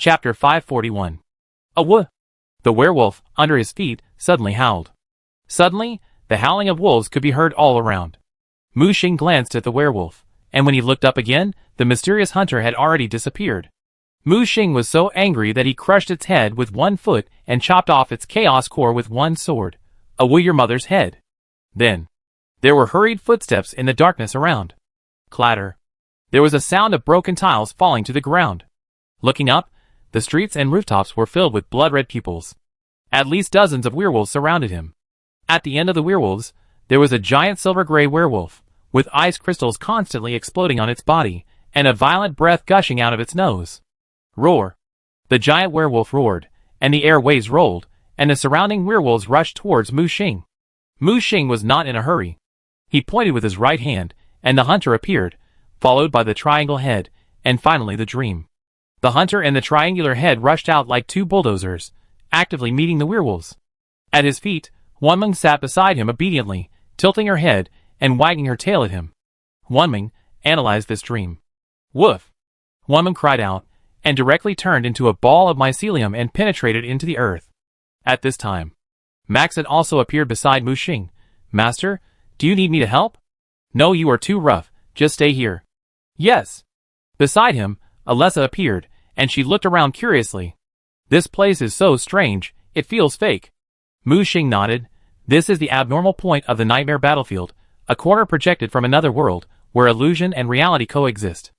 Chapter 541. Awooh! The werewolf, under his feet, suddenly howled. Suddenly, the howling of wolves could be heard all around. Mu Xing glanced at the werewolf, and when he looked up again, the mysterious hunter had already disappeared. Mu Xing was so angry that he crushed its head with one foot and chopped off its chaos core with one sword. Awooh, your mother's head! Then, there were hurried footsteps in the darkness around. Clatter. There was a sound of broken tiles falling to the ground. Looking up, the streets and rooftops were filled with blood-red pupils. At least dozens of werewolves surrounded him. At the end of the werewolves, there was a giant silver-gray werewolf, with ice crystals constantly exploding on its body, and a violent breath gushing out of its nose. Roar! The giant werewolf roared, and the air waves rolled, and the surrounding werewolves rushed towards Mu Xing. Mu Xing was not in a hurry. He pointed with his right hand, and the hunter appeared, followed by the triangle head, and finally the dream. The hunter and the triangular head rushed out like two bulldozers, actively meeting the werewolves. At his feet, Wanming sat beside him obediently, tilting her head and wagging her tail at him. Wanming analyzed this dream. Woof! Wanming cried out, and directly turned into a ball of mycelium and penetrated into the earth. At this time, Maxon also appeared beside Mu Xing. Master, do you need me to help? No, you are too rough, just stay here. Yes. Beside him, Alessa appeared, and she looked around curiously. This place is so strange, it feels fake. Mu Xing nodded. This is the abnormal point of the nightmare battlefield, a corner projected from another world, where illusion and reality coexist.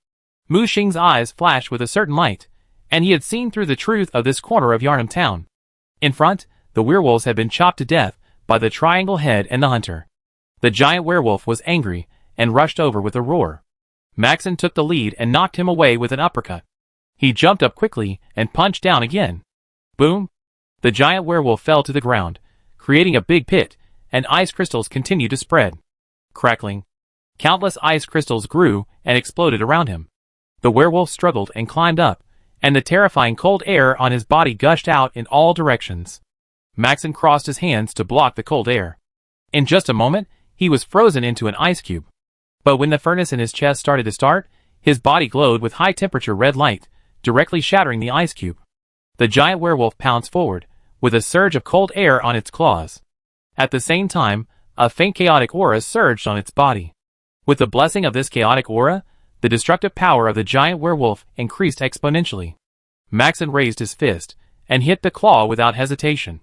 Mu Xing's eyes flashed with a certain light, and he had seen through the truth of this corner of Yarnum town. In front, the werewolves had been chopped to death by the triangle head and the hunter. The giant werewolf was angry, and rushed over with a roar. Maxon took the lead and knocked him away with an uppercut. He jumped up quickly and punched down again. Boom! The giant werewolf fell to the ground, creating a big pit, and ice crystals continued to spread. Crackling. Countless ice crystals grew and exploded around him. The werewolf struggled and climbed up, and the terrifying cold air on his body gushed out in all directions. Maxon crossed his hands to block the cold air. In just a moment, he was frozen into an ice cube. But when the furnace in his chest started to start, his body glowed with high-temperature red light, directly shattering the ice cube. The giant werewolf pounced forward, with a surge of cold air on its claws. At the same time, a faint chaotic aura surged on its body. With the blessing of this chaotic aura, the destructive power of the giant werewolf increased exponentially. Maxon raised his fist, and hit the claw without hesitation.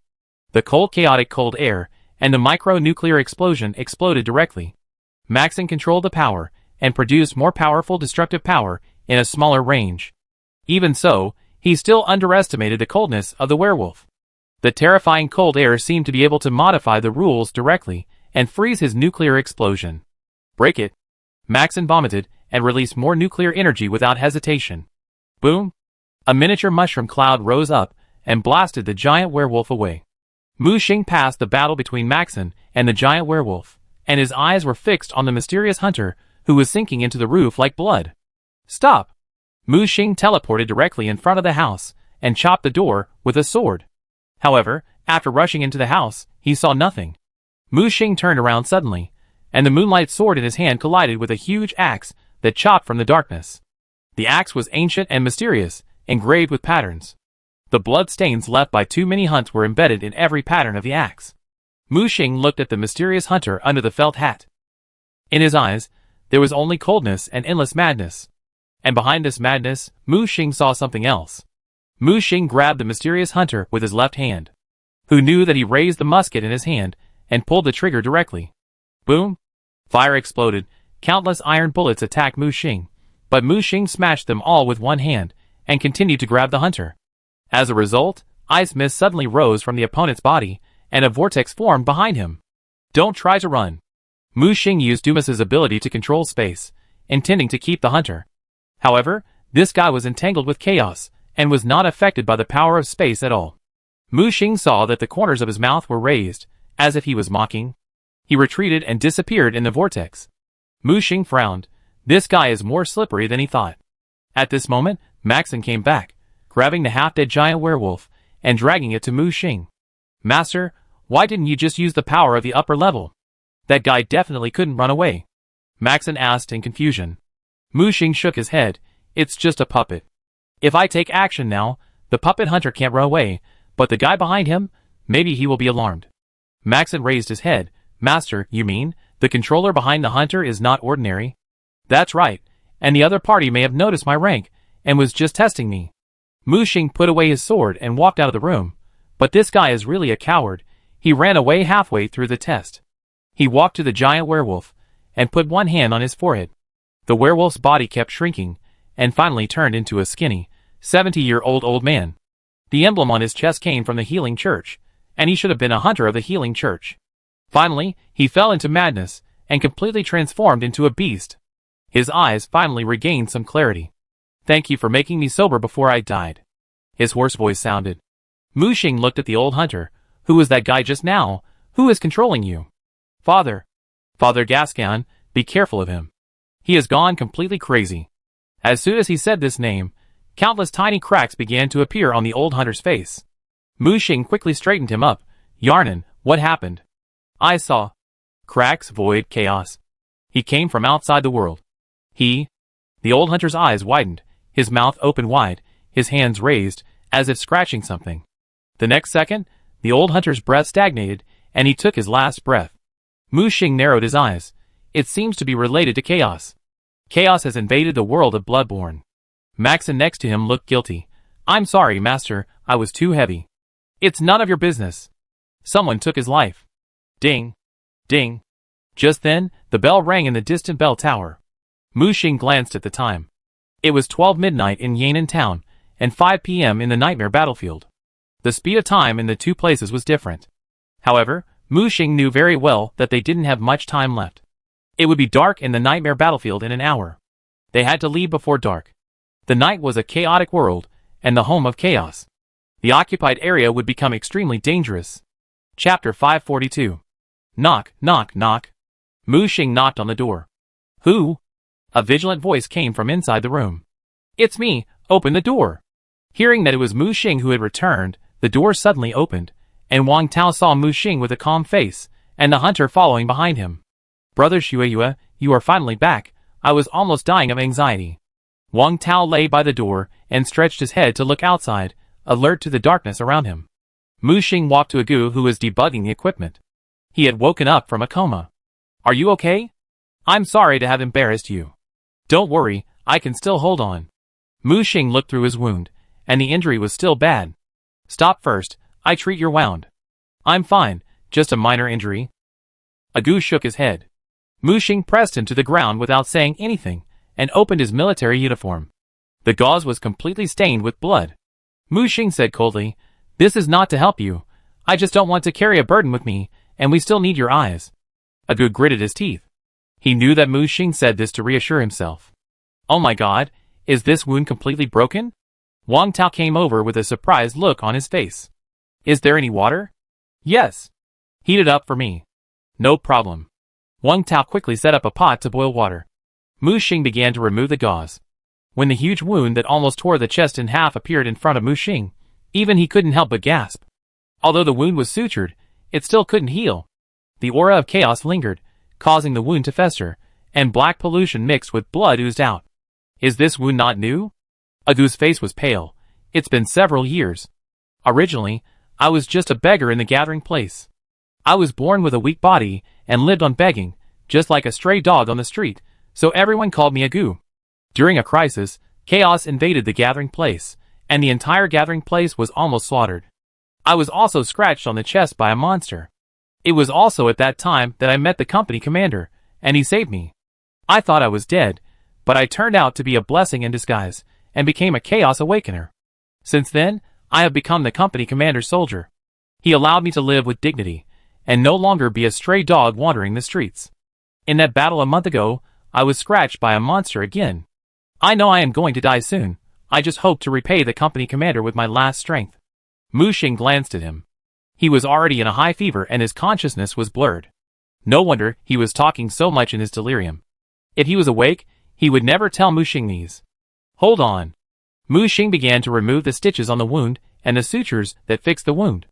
The chaotic cold air, and the micro-nuclear explosion exploded directly. Maxon controlled the power, and produced more powerful destructive power in a smaller range. Even so, he still underestimated the coldness of the werewolf. The terrifying cold air seemed to be able to modify the rules directly, and freeze his nuclear explosion. Break it! Maxon vomited, and released more nuclear energy without hesitation. Boom! A miniature mushroom cloud rose up, and blasted the giant werewolf away. Mu Xing passed the battle between Maxon and the giant werewolf, and his eyes were fixed on the mysterious hunter, who was sinking into the roof like blood. Stop! Mu Xing teleported directly in front of the house, and chopped the door with a sword. However, after rushing into the house, he saw nothing. Mu Xing turned around suddenly, and the moonlight sword in his hand collided with a huge axe that chopped from the darkness. The axe was ancient and mysterious, engraved with patterns. The blood stains left by too many hunts were embedded in every pattern of the axe. Mu Xing looked at the mysterious hunter under the felt hat. In his eyes, there was only coldness and endless madness. And behind this madness, Mu Xing saw something else. Mu Xing grabbed the mysterious hunter with his left hand. Who knew that he raised the musket in his hand, and pulled the trigger directly. Boom! Fire exploded, countless iron bullets attacked Mu Xing, but Mu Xing smashed them all with one hand, and continued to grab the hunter. As a result, ice mist suddenly rose from the opponent's body, and a vortex formed behind him. Don't try to run. Mu Xing used Dumas's ability to control space, intending to keep the hunter. However, this guy was entangled with chaos, and was not affected by the power of space at all. Mu Xing saw that the corners of his mouth were raised, as if he was mocking. He retreated and disappeared in the vortex. Mu Xing frowned. This guy is more slippery than he thought. At this moment, Maxon came back, grabbing the half-dead giant werewolf, and dragging it to Mu Xing. Master, why didn't you just use the power of the upper level? That guy definitely couldn't run away. Maxon asked in confusion. Mu Xing shook his head. It's just a puppet. If I take action now, The puppet hunter can't run away, but the guy behind him, maybe he will be alarmed. Maxon raised his head. Master, you mean, the controller behind the hunter is not ordinary? That's right, and the other party may have noticed my rank, and was just testing me. Mu Xing put away his sword and walked out of the room. But this guy is really a coward. He ran away halfway through the test. He walked to the giant werewolf, and put one hand on his forehead. The werewolf's body kept shrinking, and finally turned into a skinny, 70-year-old old man. The emblem on his chest came from the Healing Church, and he should have been a hunter of the Healing Church. Finally, he fell into madness, and completely transformed into a beast. His eyes finally regained some clarity. Thank you for making me sober before I died. His hoarse voice sounded. Mu Xing looked at the old hunter. Who is that guy just now? Who is controlling you? Father Gascon, be careful of him. He has gone completely crazy. As soon as he said this name, countless tiny cracks began to appear on the old hunter's face. Mu Xing quickly straightened him up. Yarnan, what happened? I saw. Cracks, void, chaos. He came from outside the world. The old hunter's eyes widened, his mouth opened wide, his hands raised, as if scratching something. The next second, the old hunter's breath stagnated, and he took his last breath. Mu Xing narrowed his eyes. It seems to be related to chaos. Chaos has invaded the world of Bloodborne. Maxon next to him looked guilty. I'm sorry, Master, I was too heavy. It's none of your business. Someone took his life. Ding. Ding. Just then, the bell rang in the distant bell tower. Mu Xing glanced at the time. It was 12 midnight in Yan'an town, and 5 p.m. in the Nightmare Battlefield. The speed of time in the two places was different. However, Mu Xing knew very well that they didn't have much time left. It would be dark in the Nightmare Battlefield in an hour. They had to leave before dark. The night was a chaotic world, and the home of chaos. The occupied area would become extremely dangerous. Chapter 542. Knock, knock, knock. Mu Xing knocked on the door. Who? A vigilant voice came from inside the room. It's me, open the door. Hearing that it was Mu Xing who had returned, the door suddenly opened, and Wang Tao saw Mu Xing with a calm face, and the hunter following behind him. Brother Xueyue, you are finally back. I was almost dying of anxiety. Wang Tao lay by the door, and stretched his head to look outside, alert to the darkness around him. Mu Xing walked to Agu who was debugging the equipment. He had woken up from a coma. Are you okay? I'm sorry to have embarrassed you. Don't worry, I can still hold on. Mu Xing looked through his wound, and the injury was still bad. Stop first, I treat your wound. I'm fine, just a minor injury. Agu shook his head. Mu Xing pressed him to the ground without saying anything, and opened his military uniform. The gauze was completely stained with blood. Mu Xing said coldly, This is not to help you. I just don't want to carry a burden with me, and we still need your eyes. Agu gritted his teeth. He knew that Mu Xing said this to reassure himself. Oh my god, is this wound completely broken? Wang Tao came over with a surprised look on his face. Is there any water? Yes. Heat it up for me. No problem. Wang Tao quickly set up a pot to boil water. Mu Xing began to remove the gauze. When the huge wound that almost tore the chest in half appeared in front of Mu Xing, even he couldn't help but gasp. Although the wound was sutured, it still couldn't heal. The aura of chaos lingered, causing the wound to fester, and black pollution mixed with blood oozed out. Is this wound not new? Agu's face was pale. It's been several years. Originally, I was just a beggar in the gathering place. I was born with a weak body and lived on begging, just like a stray dog on the street, so everyone called me Agu. During a crisis, chaos invaded the gathering place, and the entire gathering place was almost slaughtered. I was also scratched on the chest by a monster. It was also at that time that I met the company commander, and he saved me. I thought I was dead, but I turned out to be a blessing in disguise, and became a chaos awakener. Since then, I have become the company commander's soldier. He allowed me to live with dignity, and no longer be a stray dog wandering the streets. In that battle a month ago, I was scratched by a monster again. I know I am going to die soon. I just hope to repay the company commander with my last strength. Mu Xing glanced at him. He was already in a high fever and his consciousness was blurred. No wonder he was talking so much in his delirium. If he was awake, he would never tell Mu Xing these. Hold on. Mu Xing began to remove the stitches on the wound and the sutures that fixed the wound.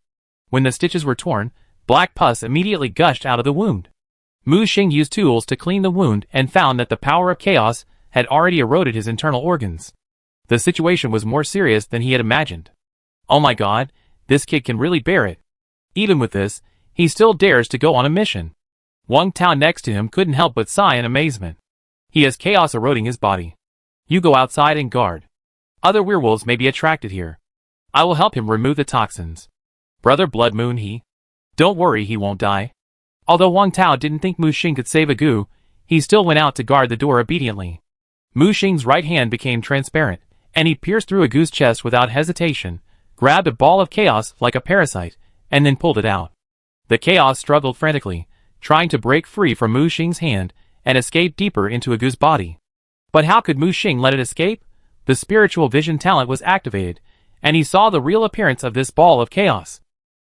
When the stitches were torn, black pus immediately gushed out of the wound. Mu Xing used tools to clean the wound and found that the power of chaos had already eroded his internal organs. The situation was more serious than he had imagined. Oh my god, this kid can really bear it. Even with this, he still dares to go on a mission. Wang Tao next to him couldn't help but sigh in amazement. He has chaos eroding his body. You go outside and guard. Other werewolves may be attracted here. I will help him remove the toxins. Brother Blood Moon he. Don't worry, he won't die. Although Wang Tao didn't think Mu Xing could save a Gu, he still went out to guard the door obediently. Mu Xing's right hand became transparent, and he pierced through a Gu's chest without hesitation, grabbed a ball of chaos like a parasite, and then pulled it out. The chaos struggled frantically, trying to break free from Mu Xing's hand and escape deeper into a Gu's body. But how could Mu Xing let it escape? The spiritual vision talent was activated, and he saw the real appearance of this ball of chaos.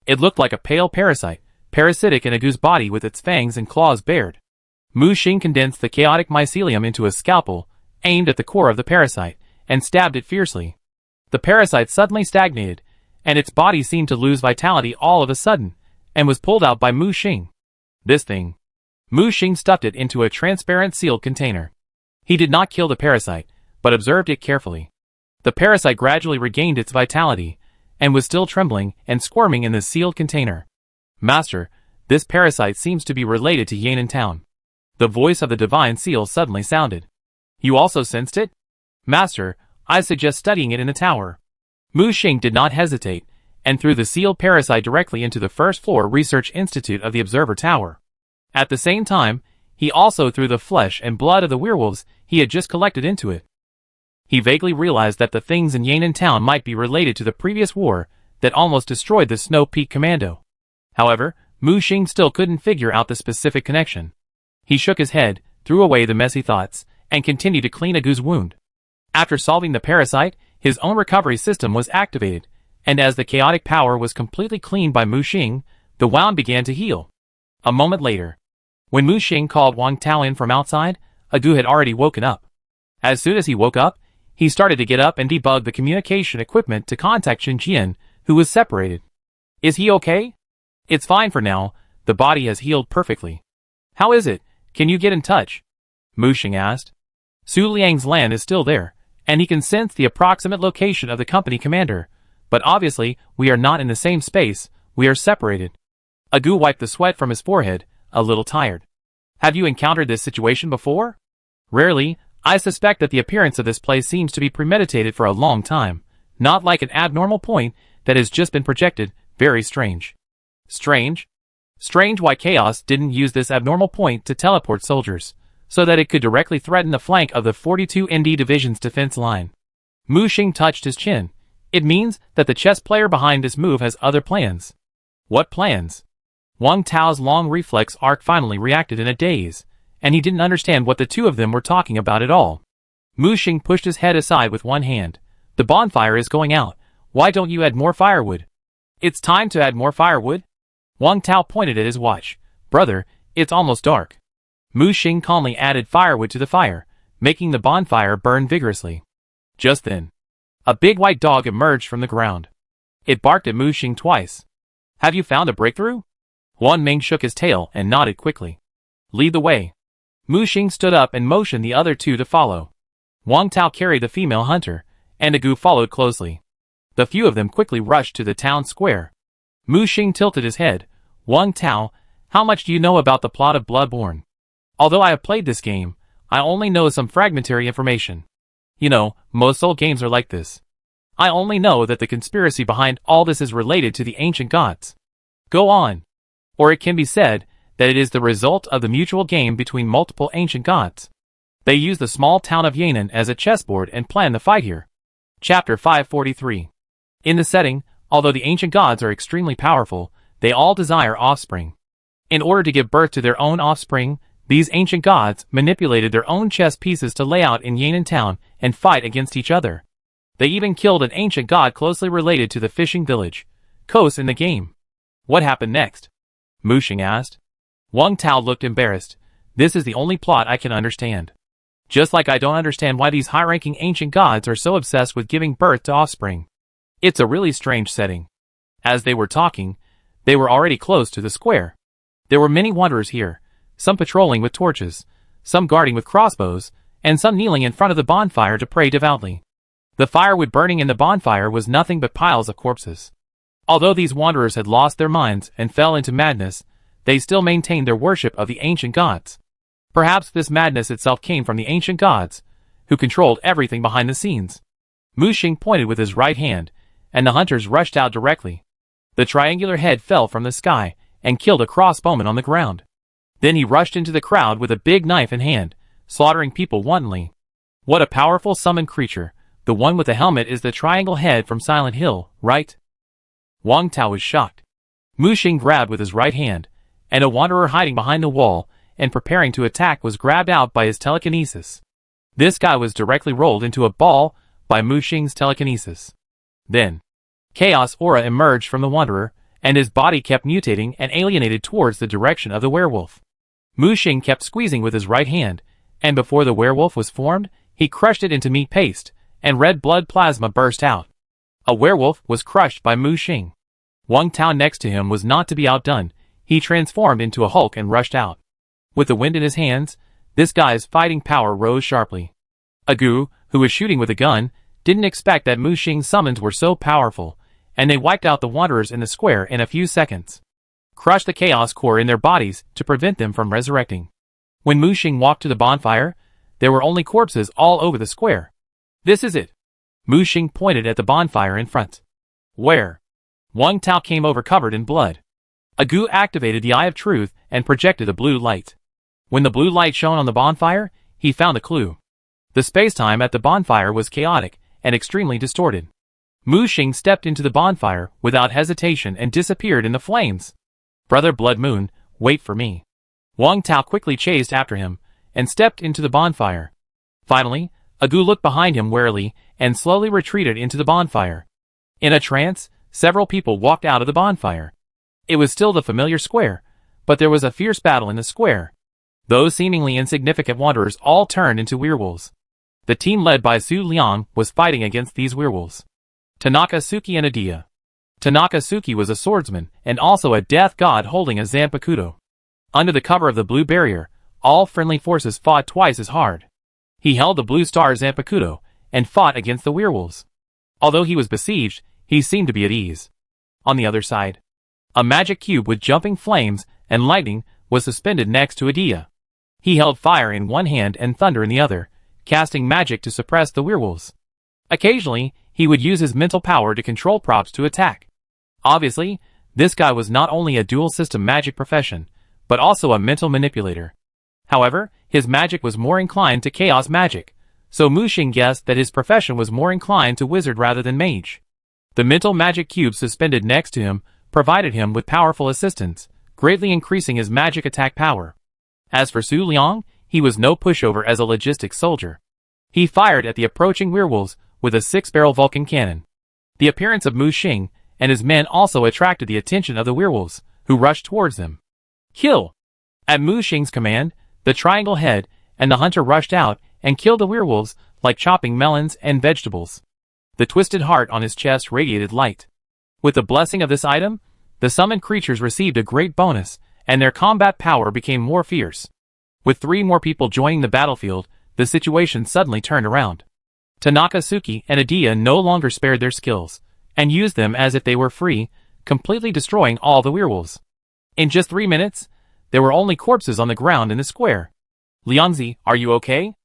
It looked like a pale parasite, parasitic in a Gu's body with its fangs and claws bared. Mu Xing condensed the chaotic mycelium into a scalpel, aimed at the core of the parasite, and stabbed it fiercely. The parasite suddenly stagnated, and its body seemed to lose vitality all of a sudden, and was pulled out by Mu Xing. This thing. Mu Xing stuffed it into a transparent sealed container. He did not kill the parasite, but observed it carefully. The parasite gradually regained its vitality, and was still trembling and squirming in the sealed container. Master, this parasite seems to be related to Yan'an Town. The voice of the divine seal suddenly sounded. You also sensed it? Master, I suggest studying it in the tower. Mu Xing did not hesitate, and threw the sealed parasite directly into the first floor research institute of the observer tower. At the same time, he also threw the flesh and blood of the werewolves he had just collected into it. He vaguely realized that the things in Yan'an Town might be related to the previous war that almost destroyed the Snow Peak Commando. However, Mu Xing still couldn't figure out the specific connection. He shook his head, threw away the messy thoughts, and continued to clean a Gu's wound. After solving the parasite, his own recovery system was activated, and as the chaotic power was completely cleaned by Mu Xing, the wound began to heal. A moment later, when Mu Xing called Wang Tao in from outside, a Gu had already woken up. As soon as he woke up, he started to get up and debug the communication equipment to contact Xinjian, who was separated. Is he okay? It's fine for now, the body has healed perfectly. How is it? Can you get in touch? Mu Xing asked. Su Liang's land is still there, and he can sense the approximate location of the company commander, but obviously we are not in the same space, we are separated. A Gu wiped the sweat from his forehead, a little tired. Have you encountered this situation before? Rarely. I suspect that the appearance of this place seems to be premeditated for a long time, not like an abnormal point that has just been projected. Very strange. Strange? Strange why Chaos didn't use this abnormal point to teleport soldiers, so that it could directly threaten the flank of the 42 ND Division's defense line. Mu Xing touched his chin. It means that the chess player behind this move has other plans. What plans? Wang Tao's long reflex arc finally reacted in a daze, and he didn't understand what the two of them were talking about at all. Mu Xing pushed his head aside with one hand. The bonfire is going out. Why don't you add more firewood? It's time to add more firewood? Wang Tao pointed at his watch. Brother, it's almost dark. Mu Xing calmly added firewood to the fire, making the bonfire burn vigorously. Just then, a big white dog emerged from the ground. It barked at Mu Xing twice. Have you found a breakthrough? Huan Ming shook his tail and nodded quickly. Lead the way. Mu Xing stood up and motioned the other two to follow. Wang Tao carried the female hunter, and a Gu followed closely. The few of them quickly rushed to the town square. Mu Xing tilted his head. Wang Tao, how much do you know about the plot of Bloodborne? Although I have played this game, I only know some fragmentary information. You know, most old games are like this. I only know that the conspiracy behind all this is related to the ancient gods. Go on. Or it can be said that it is the result of the mutual game between multiple ancient gods. They use the small town of Yan'an as a chessboard and plan the fight here. Chapter 543. In the setting, although the ancient gods are extremely powerful, they all desire offspring. In order to give birth to their own offspring, these ancient gods manipulated their own chess pieces to lay out in Yan'an Town and fight against each other. They even killed an ancient god closely related to the fishing village, Kos, in the game. What happened next? Mu Xing asked. Wang Tao looked embarrassed. This is the only plot I can understand. Just like I don't understand why these high-ranking ancient gods are so obsessed with giving birth to offspring. It's a really strange setting. As they were talking, they were already close to the square. There were many wanderers here, some patrolling with torches, some guarding with crossbows, and some kneeling in front of the bonfire to pray devoutly. The firewood burning in the bonfire was nothing but piles of corpses. Although these wanderers had lost their minds and fell into madness, they still maintained their worship of the ancient gods. Perhaps this madness itself came from the ancient gods, who controlled everything behind the scenes. Muxing pointed with his right hand, and the hunters rushed out directly. The triangular head fell from the sky and killed a crossbowman on the ground. Then he rushed into the crowd with a big knife in hand, slaughtering people wantonly. What a powerful summoned creature! The one with the helmet is the triangle head from Silent Hill, right? Wang Tao was shocked. Muxing grabbed with his right hand, and a wanderer hiding behind the wall and preparing to attack was grabbed out by his telekinesis. This guy was directly rolled into a ball by Muxing's telekinesis. Then, chaos aura emerged from the wanderer, and his body kept mutating and alienated towards the direction of the werewolf. Muxing kept squeezing with his right hand, and before the werewolf was formed, he crushed it into meat paste, and red blood plasma burst out. A werewolf was crushed by Muxing. Wang Tao next to him was not to be outdone. He transformed into a Hulk and rushed out. With the wind in his hands, this guy's fighting power rose sharply. Agu, who was shooting with a gun, didn't expect that Muxing's summons were so powerful, and they wiped out the wanderers in the square in a few seconds. Crushed the chaos core in their bodies to prevent them from resurrecting. When Muxing walked to the bonfire, there were only corpses all over the square. This is it. Muxing pointed at the bonfire in front. Where? Wang Tao came over covered in blood. Agu activated the Eye of Truth and projected a blue light. When the blue light shone on the bonfire, he found a clue. The space-time at the bonfire was chaotic and extremely distorted. Muxing stepped into the bonfire without hesitation and disappeared in the flames. Brother Blood Moon, wait for me. Wang Tao quickly chased after him and stepped into the bonfire. Finally, Agu looked behind him warily and slowly retreated into the bonfire. In a trance, several people walked out of the bonfire. It was still the familiar square, but there was a fierce battle in the square. Those seemingly insignificant wanderers all turned into werewolves. The team led by Su Liang was fighting against these werewolves. Tanaka Suki and Adia. Tanaka Suki was a swordsman and also a death god holding a zanpakuto. Under the cover of the blue barrier, all friendly forces fought twice as hard. He held the blue star zanpakuto and fought against the werewolves. Although he was besieged, he seemed to be at ease. On the other side, a magic cube with jumping flames and lightning was suspended next to Adia. He held fire in one hand and thunder in the other, casting magic to suppress the werewolves. Occasionally, he would use his mental power to control props to attack. Obviously, this guy was not only a dual-system magic profession, but also a mental manipulator. However, his magic was more inclined to chaos magic, so Muxing guessed that his profession was more inclined to wizard rather than mage. The mental magic cube suspended next to him provided him with powerful assistance, greatly increasing his magic attack power. As for Su Liang, he was no pushover as a logistics soldier. He fired at the approaching werewolves with a 6-barrel Vulcan cannon. The appearance of Muxing and his men also attracted the attention of the werewolves, who rushed towards them. Kill! At Muxing's command, the triangle head and the hunter rushed out and killed the werewolves like chopping melons and vegetables. The twisted heart on his chest radiated light. With the blessing of this item, the summoned creatures received a great bonus, and their combat power became more fierce. With 3 more people joining the battlefield, the situation suddenly turned around. Tanaka Suki and Adia no longer spared their skills, and used them as if they were free, completely destroying all the werewolves. In just 3 minutes, there were only corpses on the ground in the square. Liangzi, are you okay?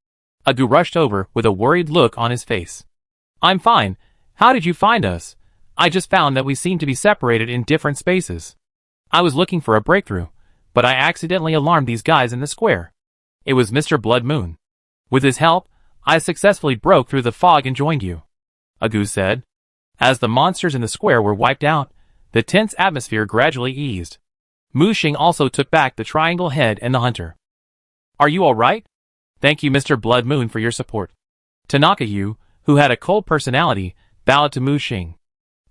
Agu rushed over with a worried look on his face. I'm fine. How did you find us? I just found that we seem to be separated in different spaces. I was looking for a breakthrough, but I accidentally alarmed these guys in the square. It was Mr. Blood Moon. With his help, I successfully broke through the fog and joined you, Agu said. As the monsters in the square were wiped out, the tense atmosphere gradually eased. Muxing also took back the triangle head and the hunter. Are you alright? Thank you, Mr. Blood Moon, for your support. Tanaka Yu, who had a cold personality, bowed to Muxing.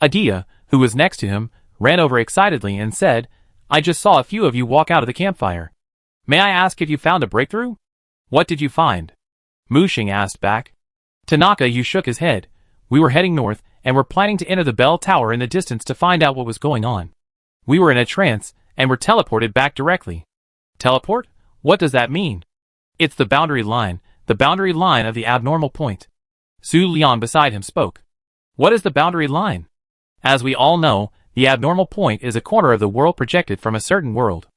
Adia, who was next to him, ran over excitedly and said, I just saw a few of you walk out of the campfire. May I ask if you found a breakthrough? What did you find? Muxing asked back. Tanaka Yu shook his head. We were heading north and were planning to enter the bell tower in the distance to find out what was going on. We were in a trance and were teleported back directly. Teleport? What does that mean? It's the boundary line of the abnormal point. Su Liang beside him spoke. What is the boundary line? As we all know, the abnormal point is a corner of the world projected from a certain world.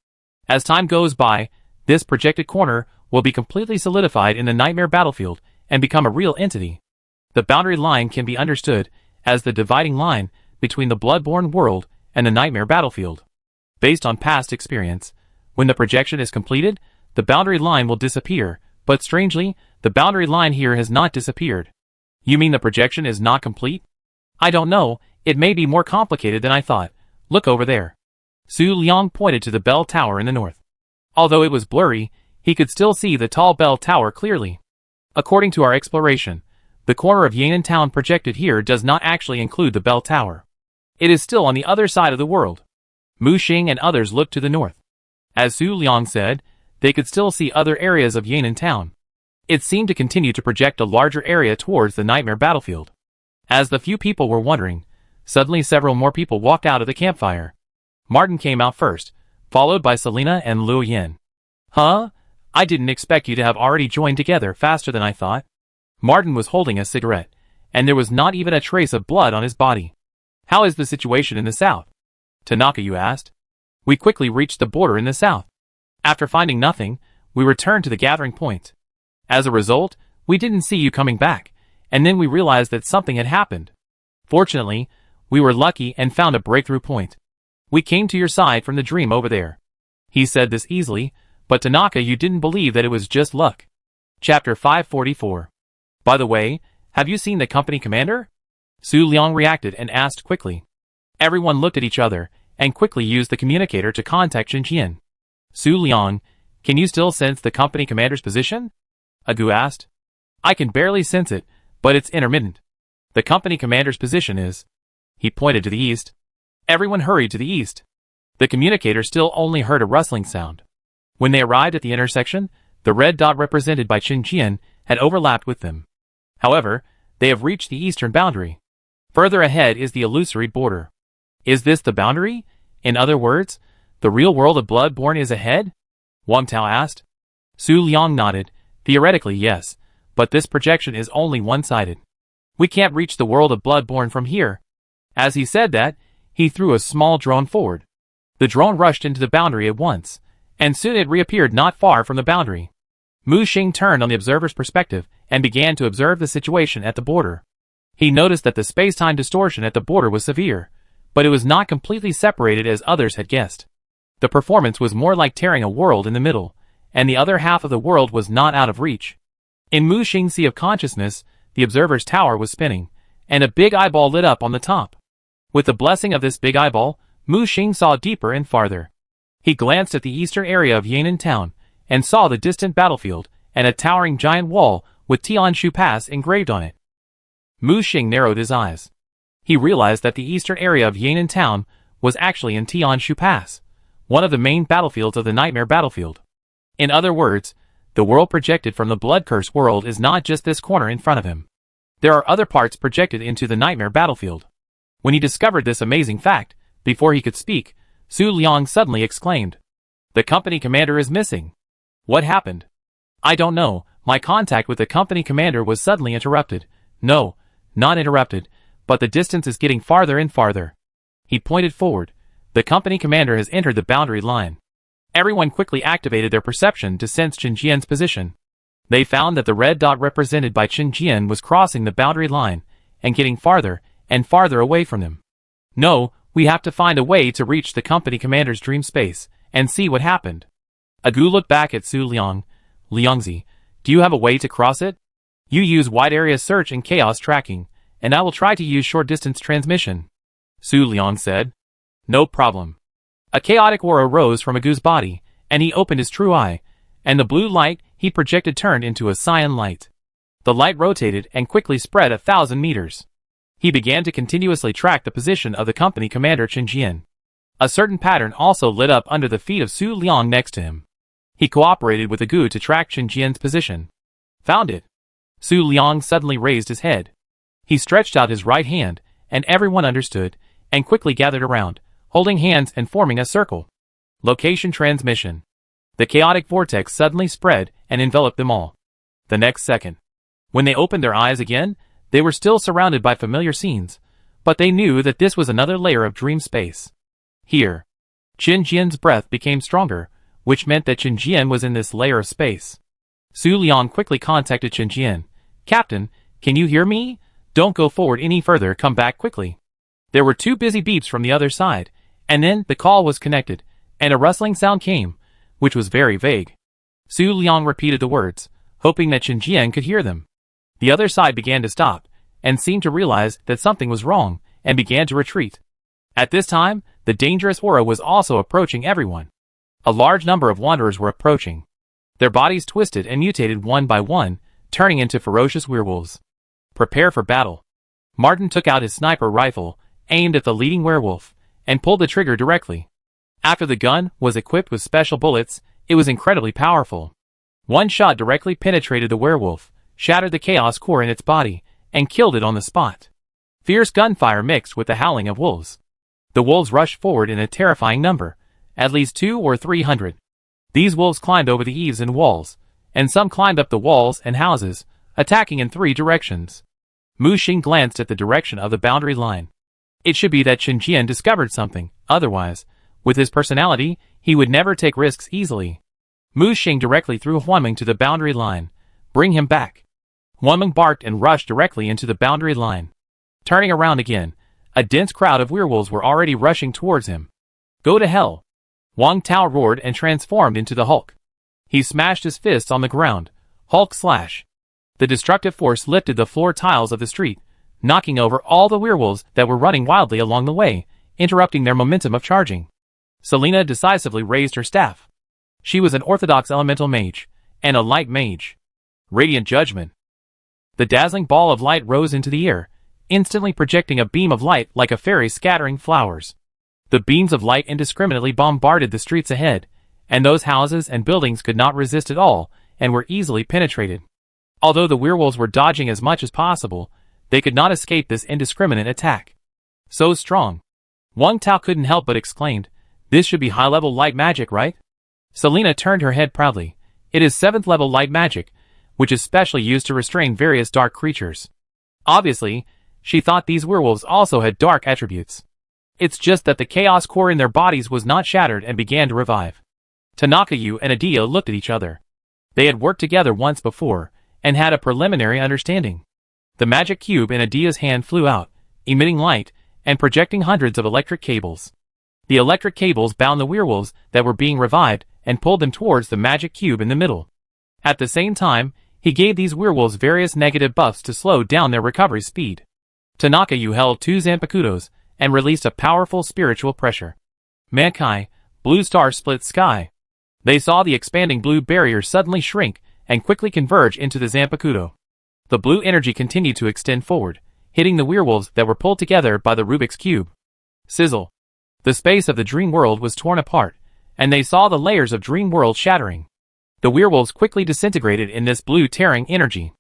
As time goes by, this projected corner will be completely solidified in the nightmare battlefield and become a real entity. The boundary line can be understood as the dividing line between the bloodborne world and the nightmare battlefield. Based on past experience, when the projection is completed, the boundary line will disappear, but strangely, the boundary line here has not disappeared. You mean the projection is not complete? I don't know, it may be more complicated than I thought. Look over there. Su Liang pointed to the bell tower in the north. Although it was blurry, he could still see the tall bell tower clearly. According to our exploration, the corner of Yan'an town projected here does not actually include the bell tower. It is still on the other side of the world. Mu Xing and others looked to the north. As Su Liang said, they could still see other areas of Yan'an town. It seemed to continue to project a larger area towards the nightmare battlefield. As the few people were wondering, suddenly several more people walked out of the campfire. Martin came out first, followed by Selena and Luo Yin. Huh? I didn't expect you to have already joined together faster than I thought. Martin was holding a cigarette, and there was not even a trace of blood on his body. How is the situation in the south? Tanaka, you asked. We quickly reached the border in the south. After finding nothing, we returned to the gathering point. As a result, we didn't see you coming back, and then we realized that something had happened. Fortunately, we were lucky and found a breakthrough point. We came to your side from the dream over there. He said this easily, but Tanaka, you didn't believe that it was just luck. Chapter 544. By the way, have you seen the company commander? Su Liang reacted and asked quickly. Everyone looked at each other, and quickly used the communicator to contact Xinjian. Su Liang, can you still sense the company commander's position? Agu asked. I can barely sense it, but it's intermittent. The company commander's position is... He pointed to the east. Everyone hurried to the east. The communicator still only heard a rustling sound. When they arrived at the intersection, the red dot represented by Xinjian had overlapped with them. However, they have reached the eastern boundary. Further ahead is the illusory border. Is this the boundary? In other words, the real world of Bloodborne is ahead? Wang Tao asked. Su Liang nodded. Theoretically, yes, but this projection is only one-sided. We can't reach the world of Bloodborne from here. As he said that, he threw a small drone forward. The drone rushed into the boundary at once, and soon it reappeared not far from the boundary. Mu Xing turned on the observer's perspective and began to observe the situation at the border. He noticed that the space-time distortion at the border was severe, but it was not completely separated as others had guessed. The performance was more like tearing a world in the middle, and the other half of the world was not out of reach. In Mu Xing's sea of consciousness, the observer's tower was spinning, and a big eyeball lit up on the top. With the blessing of this big eyeball, Mu Xing saw deeper and farther. He glanced at the eastern area of Yan'an town, and saw the distant battlefield, and a towering giant wall with Tianshu Pass engraved on it. Mu Xing narrowed his eyes. He realized that the eastern area of Yan'an town was actually in Tianshu Pass, one of the main battlefields of the Nightmare Battlefield. In other words, the world projected from the Blood Curse world is not just this corner in front of him. There are other parts projected into the Nightmare Battlefield. When he discovered this amazing fact, before he could speak, Su Liang suddenly exclaimed, "The company commander is missing. What happened?" "I don't know, my contact with the company commander was suddenly interrupted. No, not interrupted, but the distance is getting farther and farther." He pointed forward. The company commander has entered the boundary line. Everyone quickly activated their perception to sense Xinjian's position. They found that the red dot represented by Xinjian was crossing the boundary line and getting farther and farther away from them. "No, we have to find a way to reach the company commander's dream space and see what happened." Agu looked back at Su Liang. "Liangzi, do you have a way to cross it? You use wide area search and chaos tracking, and I will try to use short distance transmission." Su Liang said. "No problem." A chaotic aura rose from Agu's body, and he opened his true eye, and the blue light he projected turned into a cyan light. The light rotated and quickly spread 1,000 meters. He began to continuously track the position of the company commander Xinjian. A certain pattern also lit up under the feet of Su Liang next to him. He cooperated with Agu to track Xinjian's position. "Found it." Su Liang suddenly raised his head. He stretched out his right hand, and everyone understood, and quickly gathered around, holding hands and forming a circle. Location transmission. The chaotic vortex suddenly spread and enveloped them all. The next second, when they opened their eyes again, They were still surrounded by familiar scenes, but they knew that this was another layer of dream space. Here, Qin Jian's breath became stronger, which meant that Qin Jian was in this layer of space. Su Liang quickly contacted Qin Jian. Captain, can you hear me? Don't go forward any further, come back quickly. There were 2 busy beeps from the other side, and then the call was connected, and a rustling sound came, which was very vague. Su Liang repeated the words, hoping that Qin Jian could hear them. The other side began to stop, and seemed to realize that something was wrong, and began to retreat. At this time, the dangerous aura was also approaching everyone. A large number of wanderers were approaching. Their bodies twisted and mutated one by one, turning into ferocious werewolves. Prepare for battle. Martin took out his sniper rifle, aimed at the leading werewolf, and pulled the trigger directly. After the gun was equipped with special bullets, it was incredibly powerful. One shot directly penetrated the werewolf, shattered the chaos core in its body, and killed it on the spot. Fierce gunfire mixed with the howling of wolves. The wolves rushed forward in a terrifying number, at least 200 or 300. These wolves climbed over the eaves and walls, and some climbed up the walls and houses, attacking in 3 directions. Mu Xing glanced at the direction of the boundary line. It should be that Qin Jian discovered something, otherwise, with his personality, he would never take risks easily. Mu Xing directly threw Huanmeng to the boundary line. Bring him back. Huanmeng barked and rushed directly into the boundary line. Turning around again, a dense crowd of werewolves were already rushing towards him. Go to hell! Wang Tao roared and transformed into the Hulk. He smashed his fists on the ground. Hulk slash. The destructive force lifted the floor tiles of the street, knocking over all the werewolves that were running wildly along the way, interrupting their momentum of charging. Selena decisively raised her staff. She was an orthodox elemental mage, and a light mage. Radiant Judgment. The dazzling ball of light rose into the air, instantly projecting a beam of light like a fairy scattering flowers. The beams of light indiscriminately bombarded the streets ahead, and those houses and buildings could not resist at all, and were easily penetrated. Although the werewolves were dodging as much as possible, they could not escape this indiscriminate attack. So strong. Wang Tao couldn't help but exclaimed, "This should be high-level light magic, right?" Selena turned her head proudly. It is 7th-level light magic, which is specially used to restrain various dark creatures. Obviously, she thought these werewolves also had dark attributes. It's just that the chaos core in their bodies was not shattered and began to revive. Tanaka Yu and Adia looked at each other. They had worked together once before, and had a preliminary understanding. The magic cube in Adia's hand flew out, emitting light, and projecting hundreds of electric cables. The electric cables bound the werewolves that were being revived and pulled them towards the magic cube in the middle. At the same time, he gave these werewolves various negative buffs to slow down their recovery speed. Tanaka Yu held 2 Zanpakutos and released a powerful spiritual pressure. Mankai, blue star split sky. They saw the expanding blue barrier suddenly shrink and quickly converge into the Zanpakuto. The blue energy continued to extend forward, hitting the werewolves that were pulled together by the Rubik's Cube. Sizzle. The space of the dream world was torn apart, and they saw the layers of dream world shattering. The werewolves quickly disintegrated in this blue tearing energy.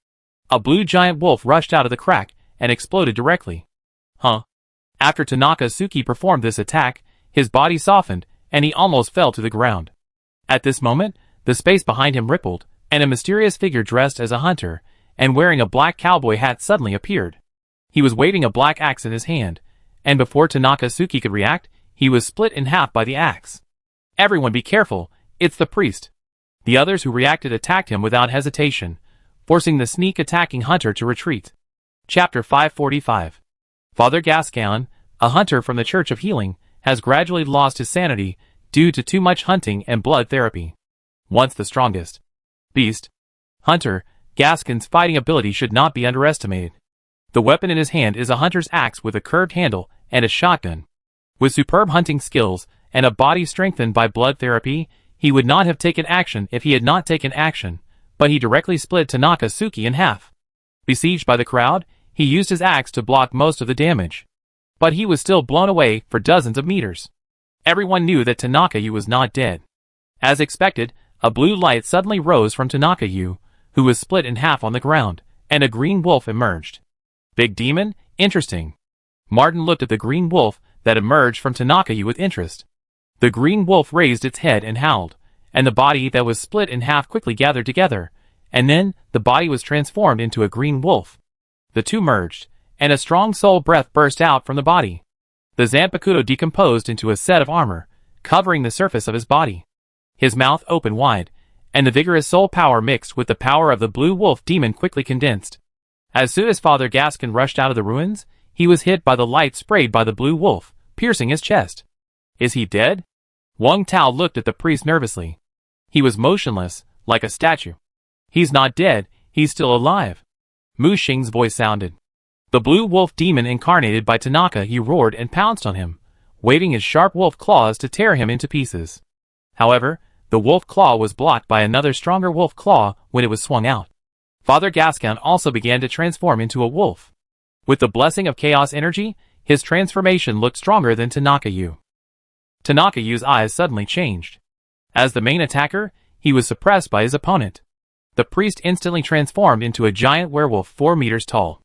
A blue giant wolf rushed out of the crack and exploded directly. Huh? After Tanaka Suki performed this attack, his body softened, and he almost fell to the ground. At this moment, the space behind him rippled, and a mysterious figure dressed as a hunter, and wearing a black cowboy hat suddenly appeared. He was waving a black axe in his hand, and before Tanaka Suki could react, he was split in half by the axe. Everyone be careful, it's the priest. The others who reacted attacked him without hesitation, forcing the sneak-attacking hunter to retreat. Chapter 545. Father Gascon, a hunter from the Church of Healing, has gradually lost his sanity due to too much hunting and blood therapy. Once the strongest beast hunter, Gascon's fighting ability should not be underestimated. The weapon in his hand is a hunter's axe with a curved handle and a shotgun. With superb hunting skills and a body strengthened by blood therapy, he would not have taken action if he had not taken action, but he directly split Tanaka Suki in half. Besieged by the crowd, he used his axe to block most of the damage. But he was still blown away for dozens of meters. Everyone knew that Tanaka Yu was not dead. As expected, a blue light suddenly rose from Tanaka Yu, who was split in half on the ground, and a green wolf emerged. Big demon? Interesting. Martin looked at the green wolf that emerged from Tanaka Yu with interest. The green wolf raised its head and howled, and the body that was split in half quickly gathered together, and then the body was transformed into a green wolf. The two merged, and a strong soul breath burst out from the body. The Zanpakuto decomposed into a set of armor, covering the surface of his body. His mouth opened wide, and the vigorous soul power mixed with the power of the blue wolf demon quickly condensed. As soon as Father Gaskin rushed out of the ruins, he was hit by the light sprayed by the blue wolf, piercing his chest. Is he dead? Wang Tao looked at the priest nervously. He was motionless, like a statue. He's not dead, he's still alive. Mu Xing's voice sounded. The blue wolf demon incarnated by Tanaka, he roared and pounced on him, waving his sharp wolf claws to tear him into pieces. However, the wolf claw was blocked by another stronger wolf claw when it was swung out. Father Gascon also began to transform into a wolf. With the blessing of chaos energy, his transformation looked stronger than Tanaka Yu. Tanaka Yu's eyes suddenly changed. As the main attacker, he was suppressed by his opponent. The priest instantly transformed into a giant werewolf 4 meters tall.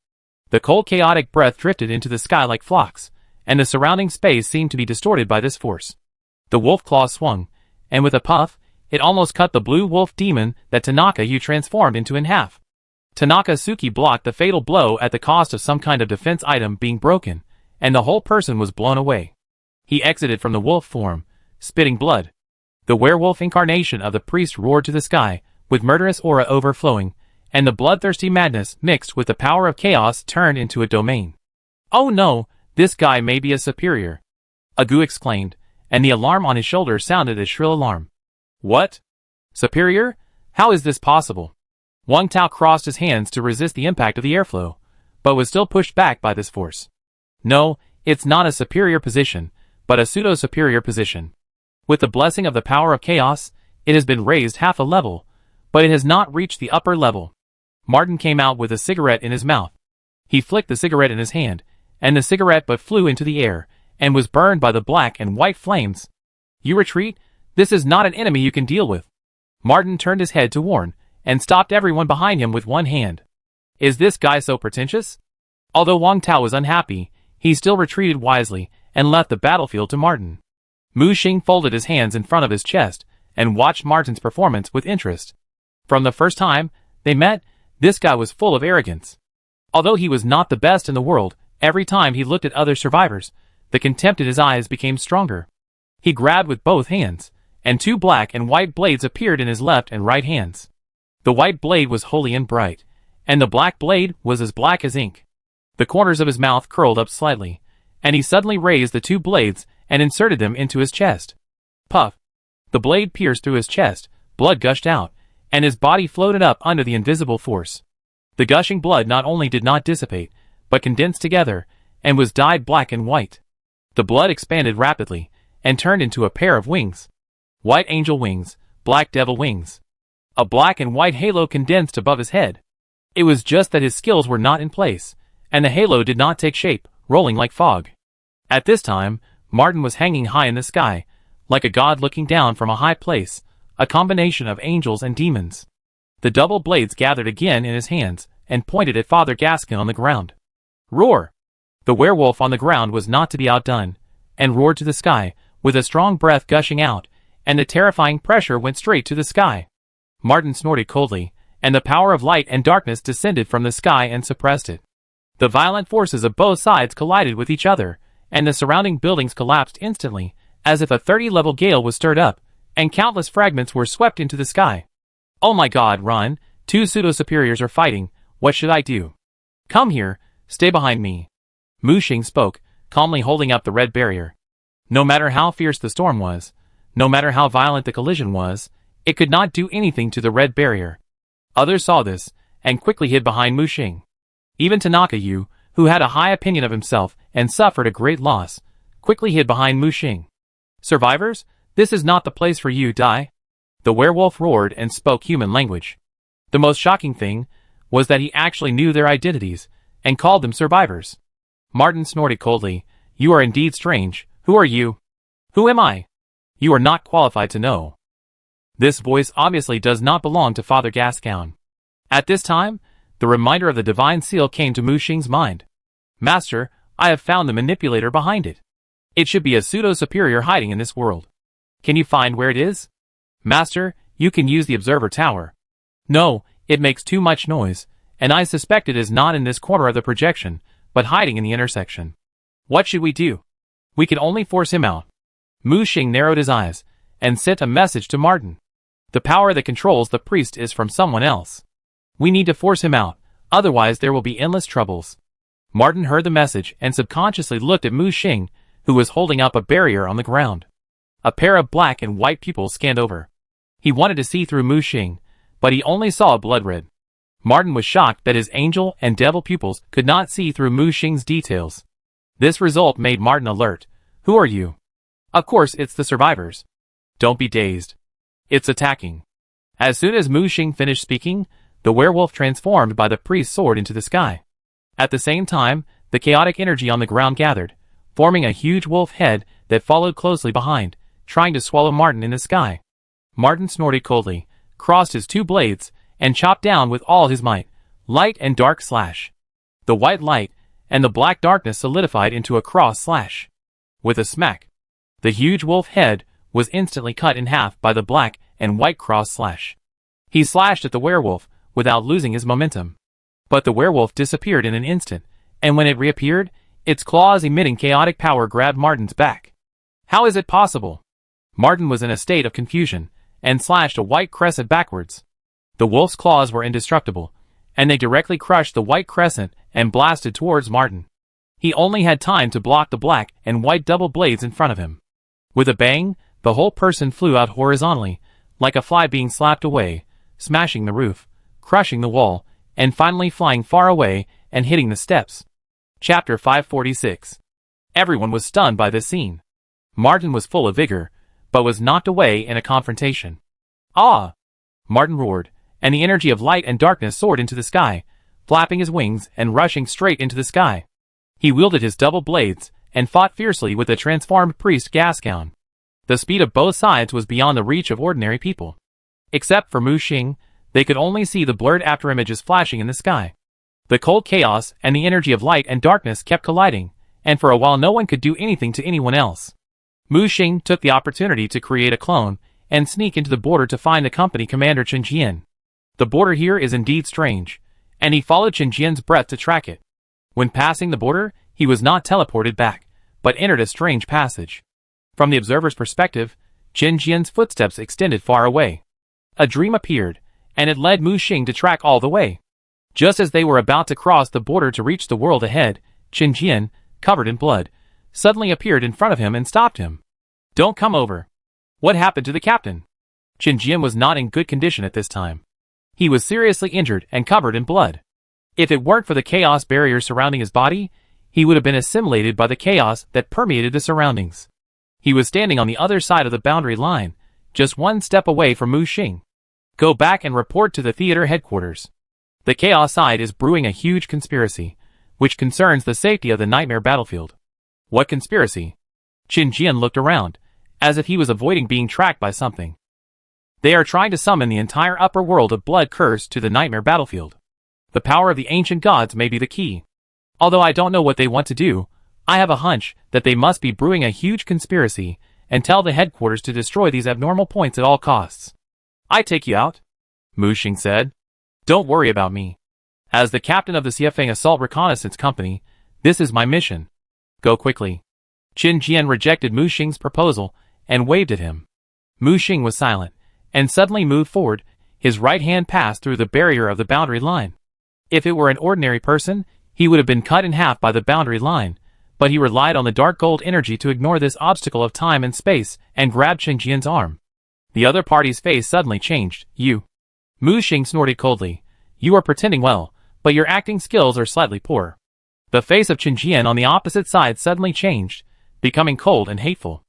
The cold chaotic breath drifted into the sky like flocks, and the surrounding space seemed to be distorted by this force. The wolf claw swung, and with a puff, it almost cut the blue wolf demon that Tanaka Yu transformed into in half. Tanaka Suki blocked the fatal blow at the cost of some kind of defense item being broken, and the whole person was blown away. He exited from the wolf form, spitting blood. The werewolf incarnation of the priest roared to the sky, with murderous aura overflowing, and the bloodthirsty madness mixed with the power of chaos turned into a domain. Oh no, this guy may be a superior. Agu exclaimed, and the alarm on his shoulder sounded a shrill alarm. What? Superior? How is this possible? Wang Tao crossed his hands to resist the impact of the airflow, but was still pushed back by this force. No, it's not a superior position, but a pseudo-superior position. With the blessing of the power of chaos, it has been raised half a level, but it has not reached the upper level. Martin came out with a cigarette in his mouth. He flicked the cigarette in his hand, and the cigarette butt flew into the air, and was burned by the black and white flames. You retreat? This is not an enemy you can deal with. Martin turned his head to warn, and stopped everyone behind him with one hand. Is this guy so pretentious? Although Wang Tao was unhappy, he still retreated wisely, and left the battlefield to Martin. Mu Xing folded his hands in front of his chest, and watched Martin's performance with interest. From the first time they met, this guy was full of arrogance. Although he was not the best in the world, every time he looked at other survivors, the contempt in his eyes became stronger. He grabbed with both hands, and 2 black and white blades appeared in his left and right hands. The white blade was holy and bright, and the black blade was as black as ink. The corners of his mouth curled up slightly, and he suddenly raised the 2 blades and inserted them into his chest. Puff! The blade pierced through his chest, blood gushed out, and his body floated up under the invisible force. The gushing blood not only did not dissipate, but condensed together, and was dyed black and white. The blood expanded rapidly, and turned into a pair of wings. White angel wings, black devil wings. A black and white halo condensed above his head. It was just that his skills were not in place, and the halo did not take shape, rolling like fog. At this time, Martin was hanging high in the sky, like a god looking down from a high place, a combination of angels and demons. The double blades gathered again in his hands, and pointed at Father Gaskin on the ground. Roar! The werewolf on the ground was not to be outdone, and roared to the sky, with a strong breath gushing out, and the terrifying pressure went straight to the sky. Martin snorted coldly, and the power of light and darkness descended from the sky and suppressed it. The violent forces of both sides collided with each other, and the surrounding buildings collapsed instantly, as if a 30-level gale was stirred up, and countless fragments were swept into the sky. Oh my god, run! 2 pseudo-superiors are fighting, what should I do? Come here, stay behind me. Mu Xing spoke, calmly holding up the red barrier. No matter how fierce the storm was, no matter how violent the collision was, it could not do anything to the red barrier. Others saw this, and quickly hid behind Mu Xing. Even Tanaka Yu, who had a high opinion of himself and suffered a great loss, quickly hid behind Mu Xing. Survivors, this is not the place for you, die. The werewolf roared and spoke human language. The most shocking thing was that he actually knew their identities, and called them survivors. Martin snorted coldly, You are indeed strange, who are you? Who am I? You are not qualified to know. This voice obviously does not belong to Father Gascon. At this time, the reminder of the divine seal came to Mu Xing's mind. Master, I have found the manipulator behind it. It should be a pseudo-superior hiding in this world. Can you find where it is? Master, you can use the observer tower. No, it makes too much noise, and I suspect it is not in this corner of the projection, but hiding in the intersection. What should we do? We can only force him out. Mu Xing narrowed his eyes, and sent a message to Martin. The power that controls the priest is from someone else. We need to force him out, otherwise there will be endless troubles. Martin heard the message and subconsciously looked at Mu Xing, who was holding up a barrier on the ground. A pair of black and white pupils scanned over. He wanted to see through Mu Xing, but he only saw a blood red. Martin was shocked that his angel and devil pupils could not see through Mu Xing's details. This result made Martin alert. Who are you? Of course it's the survivors. Don't be dazed. It's attacking. As soon as Mu Xing finished speaking, the werewolf transformed by the priest's sword into the sky. At the same time, the chaotic energy on the ground gathered, forming a huge wolf head that followed closely behind, trying to swallow Martin in the sky. Martin snorted coldly, crossed his two blades, and chopped down with all his might, light and dark slash. The white light and the black darkness solidified into a cross slash. With a smack, the huge wolf head was instantly cut in half by the black and white cross slash. He slashed at the werewolf without losing his momentum. But the werewolf disappeared in an instant, and when it reappeared, its claws emitting chaotic power grabbed Martin's back. How is it possible? Martin was in a state of confusion, and slashed a white crescent backwards. The wolf's claws were indestructible, and they directly crushed the white crescent and blasted towards Martin. He only had time to block the black and white double blades in front of him. With a bang, the whole person flew out horizontally, like a fly being slapped away, smashing the roof, crushing the wall, and finally flying far away and hitting the steps. Chapter 546. Everyone was stunned by this scene. Martin was full of vigor, but was knocked away in a confrontation. Ah! Martin roared, and the energy of light and darkness soared into the sky, flapping his wings and rushing straight into the sky. He wielded his double blades and fought fiercely with the transformed priest Gascon. The speed of both sides was beyond the reach of ordinary people. Except for Mu Xing, they could only see the blurred afterimages flashing in the sky. The cold chaos and the energy of light and darkness kept colliding, and for a while no one could do anything to anyone else. Mu Xing took the opportunity to create a clone and sneak into the border to find the company commander Chen Jian. The border here is indeed strange, and he followed Chen Jian's breath to track it. When passing the border, he was not teleported back, but entered a strange passage. From the observer's perspective, Chen Jian's footsteps extended far away. A dream appeared, and it led Mu Xing to track all the way. Just as they were about to cross the border to reach the world ahead, Chen Jian, covered in blood, suddenly appeared in front of him and stopped him. Don't come over. What happened to the captain? Chen Jian was not in good condition at this time. He was seriously injured and covered in blood. If it weren't for the chaos barrier surrounding his body, he would have been assimilated by the chaos that permeated the surroundings. He was standing on the other side of the boundary line, just one step away from Mu Xing. Go back and report to the theater headquarters. The chaos side is brewing a huge conspiracy, which concerns the safety of the nightmare battlefield. What conspiracy? Chen Jian looked around, as if he was avoiding being tracked by something. They are trying to summon the entire upper world of blood curse to the nightmare battlefield. The power of the ancient gods may be the key. Although I don't know what they want to do, I have a hunch that they must be brewing a huge conspiracy and tell the headquarters to destroy these abnormal points at all costs. I take you out, Mu Xing said. Don't worry about me. As the captain of the Xiefeng Assault Reconnaissance Company, this is my mission. Go quickly. Chen Jian rejected Mu Xing's proposal and waved at him. Mu Xing was silent, and suddenly moved forward. His right hand passed through the barrier of the boundary line. If it were an ordinary person, he would have been cut in half by the boundary line, but he relied on the dark gold energy to ignore this obstacle of time and space and grabbed Chen Jian's arm. The other party's face suddenly changed. You. Mu Xing snorted coldly. You are pretending well, but your acting skills are slightly poor. The face of Chen Jian on the opposite side suddenly changed, becoming cold and hateful.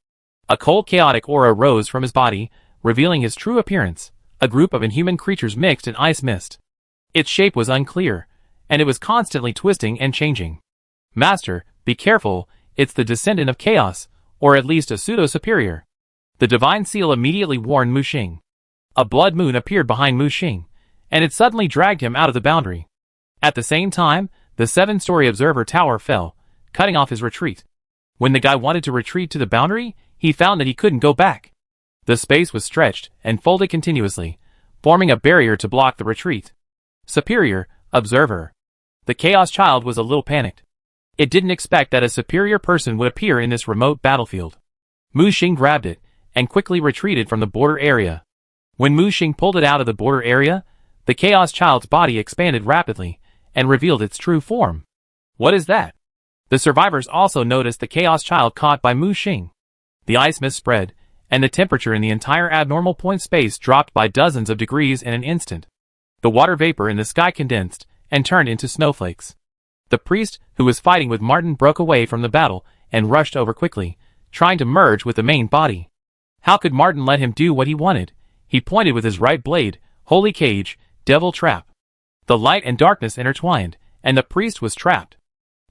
A cold chaotic aura rose from his body, revealing his true appearance, a group of inhuman creatures mixed in ice mist. Its shape was unclear, and it was constantly twisting and changing. Master, be careful, it's the descendant of chaos, or at least a pseudo-superior. The divine seal immediately warned Mu Xing. A blood moon appeared behind Mu Xing, and it suddenly dragged him out of the boundary. At the same time, the 7-story observer tower fell, cutting off his retreat. When the guy wanted to retreat to the boundary, he found that he couldn't go back. The space was stretched and folded continuously, forming a barrier to block the retreat. Superior, Observer. The Chaos Child was a little panicked. It didn't expect that a superior person would appear in this remote battlefield. Mu Xing grabbed it, and quickly retreated from the border area. When Mu Xing pulled it out of the border area, the Chaos Child's body expanded rapidly, and revealed its true form. What is that? The survivors also noticed the Chaos Child caught by Mu Xing. The ice mist spread, and the temperature in the entire abnormal point space dropped by dozens of degrees in an instant. The water vapor in the sky condensed, and turned into snowflakes. The priest, who was fighting with Martin, broke away from the battle, and rushed over quickly, trying to merge with the main body. How could Martin let him do what he wanted? He pointed with his right blade, holy cage, devil trap. The light and darkness intertwined, and the priest was trapped.